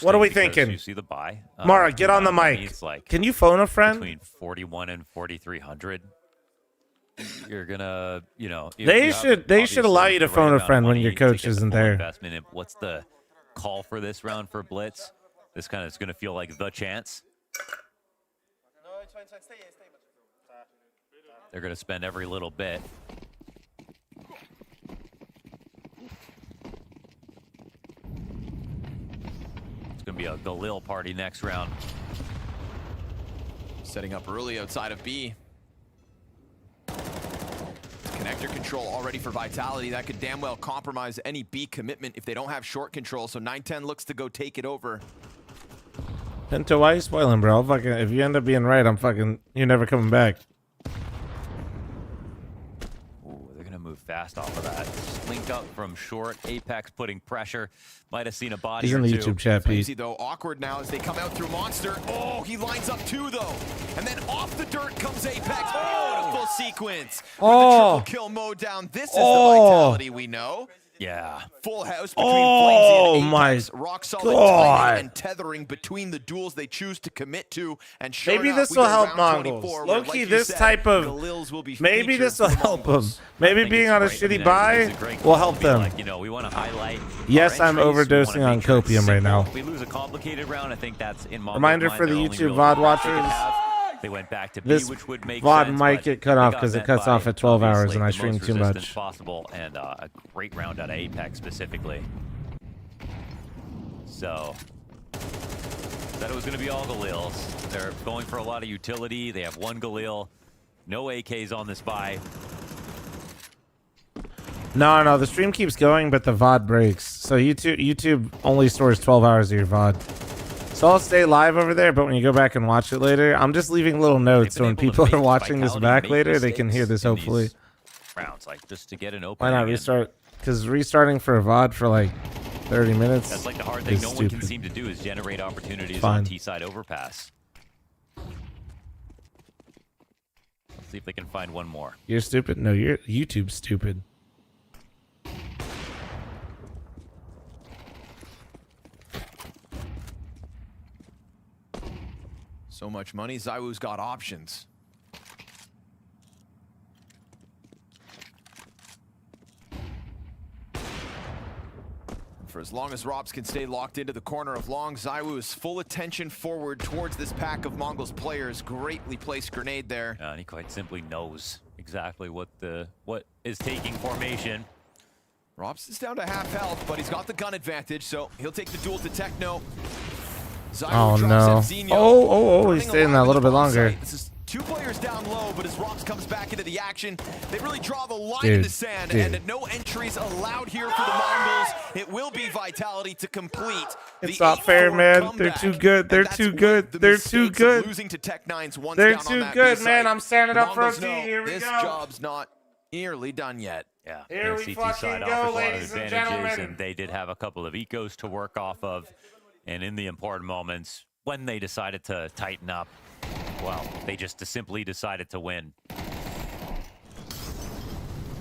What are we thinking? You see the buy. Mara, get on the mic. Like can you phone a friend? Between 41 and 4,300. You're gonna, you know. They should allow you to phone a friend when your coach isn't there. Investment. What's the call for this round for Blitz? This kind of is gonna feel like the chance. They're gonna spend every little bit. It's gonna be a Galil party next round. Setting up early outside of B. Connector control already for Vitality. That could damn well compromise any B commitment if they don't have short control. So 9-10 looks to go take it over. Pinto, why are you spoiling, bro? If you end up being right, you're never coming back. Ooh, they're gonna move fast off of that. Link up from short. Apex putting pressure. Might have seen a body He's in or the two. YouTube chat, Pete. Fl0m, though, awkward now as they come out through Monster. Oh, he lines up 2, though. And then off the dirt comes Apex. Beautiful sequence. With the triple kill mode down. This is the Vitality we know. Yeah. Full house between fl0m and Apex. My rock solid God. timing and tethering between the duels they choose to commit to. And sure Maybe enough, this we will go help round Mongols. 24, where, Low-key, like you this said, type of... Galils will be Maybe this will featured for the help them. Mongols. Maybe being on a shitty buy will help them. Like, you know, we want to highlight. Yes, I'm overdosing on copium right now. If we lose a complicated round, I think that's in Mongols' Reminder mind for the their only YouTube real VOD advantage they could watchers. have. They went back to B, This which would make VOD sense, might but get cut they off got because it met cuts by, off at 12 hours obviously, and I the stream most too resistance much. possible, and a great round out of Apex specifically. So, said it was going to be all Galils. They're going for a lot of utility. They have 1 Galil, no AKs on this buy. No, the stream keeps going, but the VOD breaks. So YouTube only stores 12 hours of your VOD. So I'll stay live over there, but when you go back and watch it later, I'm just leaving little notes so when people are watching this back later, they can hear this hopefully. Rounds, like just to get an open. Why not restart? Because restarting for a VOD for like 30 minutes. That's like the hard thing is no one stupid. can seem to do is generate opportunities Fine. on T-side overpass. Let's see if they can find one more. You're stupid? No, you're YouTube's stupid. So much money. Zywoo's got options. For as long as Robs can stay locked into the corner of long, Zywoo is full attention forward towards this pack of Mongols players. Greatly placed grenade there. And he quite simply knows exactly what is taking formation. Robs is down to half health, but he's got the gun advantage, so he'll take the duel to Techno. Oh no. Oh, he's staying that a little bit longer. This is 2 players down low, but as Robs comes back into the action, they really draw the line Dude, in the sand, and no entries allowed here for the Mongols. It will be Vitality to complete. It's not fair, man. They're too good. They're too good. They're too good. Losing to Tech9's once They're down too on that good, B man. site. I'm standing The up for a Mongols T. know Here we this go. job's not nearly done yet. Yeah, Here we CT fucking side go, offers a lot of ladies and advantages, gentlemen. and they did have a couple of ecos to work off of. And in the important moments, when they decided to tighten up, well, they just simply decided to win.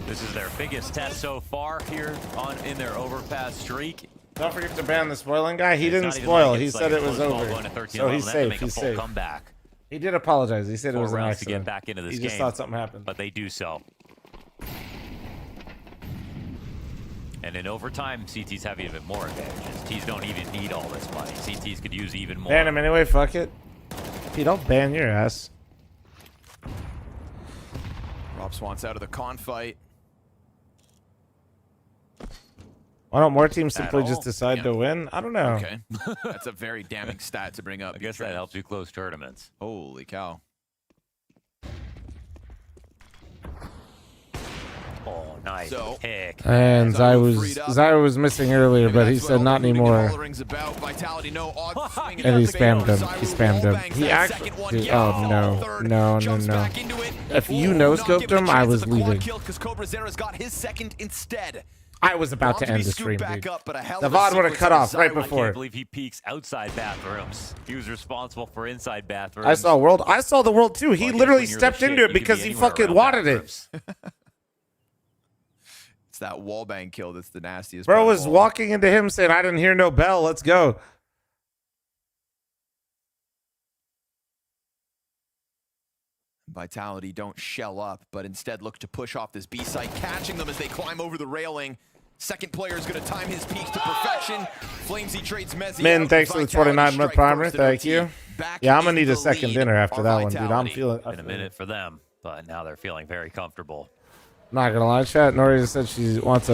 This is their biggest test so far here in their overpass streak. Don't forget to ban the spoiling guy. He It's didn't not even spoil. like He it's said like it a was close ball over. going to 13 So level. he's They have to safe. make a He's full safe. comeback. He did apologize. He said it 4 was an rounds to accident. get back into this He game. just thought something happened. But they do so. And in overtime, CTs have even more advantages. T's don't even need all this money. CTs could use even more. Ban him anyway. Fuck it. He don't ban your ass. Robs wants out of the con fight. Why don't more teams simply At just all? decide to win? I don't know. Okay. That's a very damning stat to bring up. I guess that helps you close tournaments. Holy cow. Oh, nice So, pick. And Zyra was missing earlier, but he said not anymore. Vitality, no odd swing And he spammed him. He spammed him. He actually. Oh no. If you no scoped him, I was leaving. Because Cobra Zera's got his second instead. I was about to end the stream, dude. Up, but a hell The of a VOD would have sequence cut out of off right Zyra. I before. can't believe he peeks outside bathrooms. He was responsible for inside bathrooms. I saw World. I saw the World too. He Well, I guess literally when you're the stepped shit, into you it could be because he anywhere fucking around wanted it. bathrooms. It's that wallbang kill that's the nastiest. Bro part of was all. walking into him saying, "I didn't hear no bell. Let's go." Vitality don't shell up, but instead look to push off this B site, catching them as they climb over the railing. Second player is going to time his peak to perfection. fl0m trades Mezzi. Min, out, thanks for the Vitality 29-month strike primer. first in Thank OT. you. Back Yeah, I'm gonna in need a the second lead dinner after are that one, dude. I'm Vitality. feeling. Been a minute for them, but now they're feeling very comfortable. Not gonna lie, chat. Nori just said she wants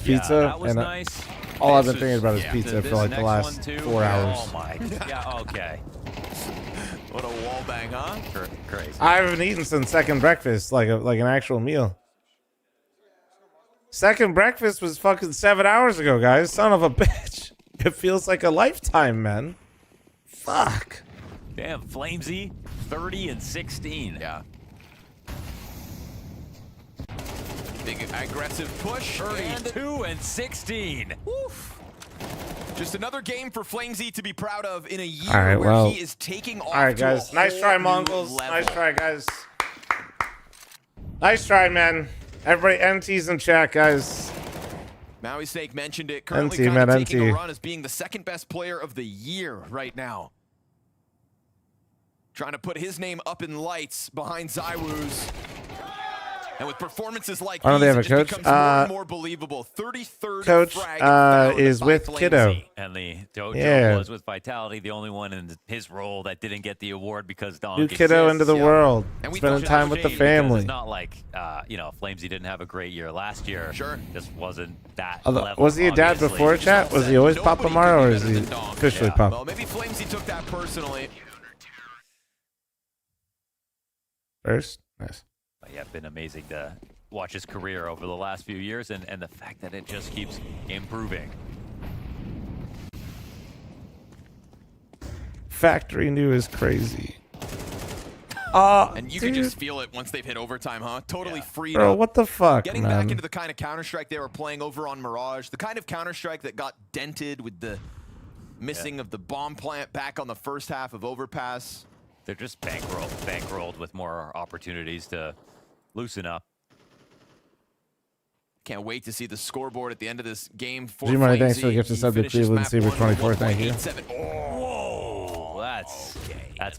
pizza, that was and nice. all I've This been thinking is- about is yeah, pizza this for like the next last one too? 4 hours. Oh my. Yeah. Okay. What a wallbang, huh? Crazy. I haven't eaten since second breakfast, like an actual meal. Second breakfast was fucking 7 hours ago, guys. Son of a bitch. It feels like a lifetime, man. Fuck. Damn, fl0m 30 and 16. Yeah. Big aggressive push. 32 and 16. Woof. Just another game for fl0m to be proud of in a year All right, where well, he is taking off. All right, guys. Nice try, Mongols. Nice try, guys. Nice try, man. Everybody, NT's in chat, guys. Maui Snake mentioned it. Currently NT, kind of man, taking NT. a run as being the second best player of the year right now. Trying to put his name up in lights behind Zywoo's. And with performances like Why don't these, they have it a just coach? becomes more and more believable. 33rd Coach frag found is by with fl0m. Kiddo. And the Dojo Yeah. was with Vitality, the only one in his role that didn't get the award because Donk New Kiddo exists. into the world. And we Spending thought time that with was the a shame because family. It's not like, fl0m didn't have a great year last year. Sure. Just wasn't that Although, level, was he a dad obviously. before chat? Was he always Papa Mario, or is he officially Papa? Well, maybe fl0m took that personally. First? Nice. But yeah, been amazing to watch his career over the last few years and the fact that it just keeps improving. Factory New is crazy. And you can just feel it once they've hit overtime, huh? Totally freed Bro, up. what the fuck, Getting man? back into the kind of Counter-Strike they were playing over on Mirage, the kind of Counter-Strike that got dented with the missing of the bomb plant back on the first half of Overpass. They're just bankrolled with more opportunities to loosen up. Can't wait to see the scoreboard at the end of this game for G-Money, fl0m. thanks for the gift of sub to Cleveland Saber 24. Thank you. Whoa, that's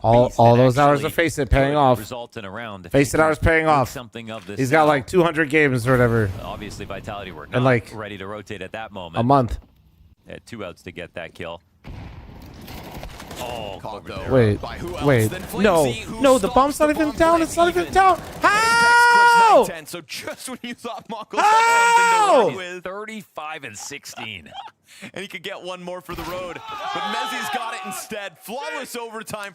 All beast, and those hours of actually Face It paying off. result in a round if Face you It hours can paying make off. something of this He's got now. like 200 games or whatever. Obviously, Vitality were And, not like, ready to rotate at that moment. A month. They had 2 outs to get that kill. Oh, Wait, wait, no, the bomb's not even down. It's not even down. How? 9-10, so just when you thought Mongols had something to run with. 35 and 16. And he could get one more for the road. But Mezzi's got it instead. Flawless overtime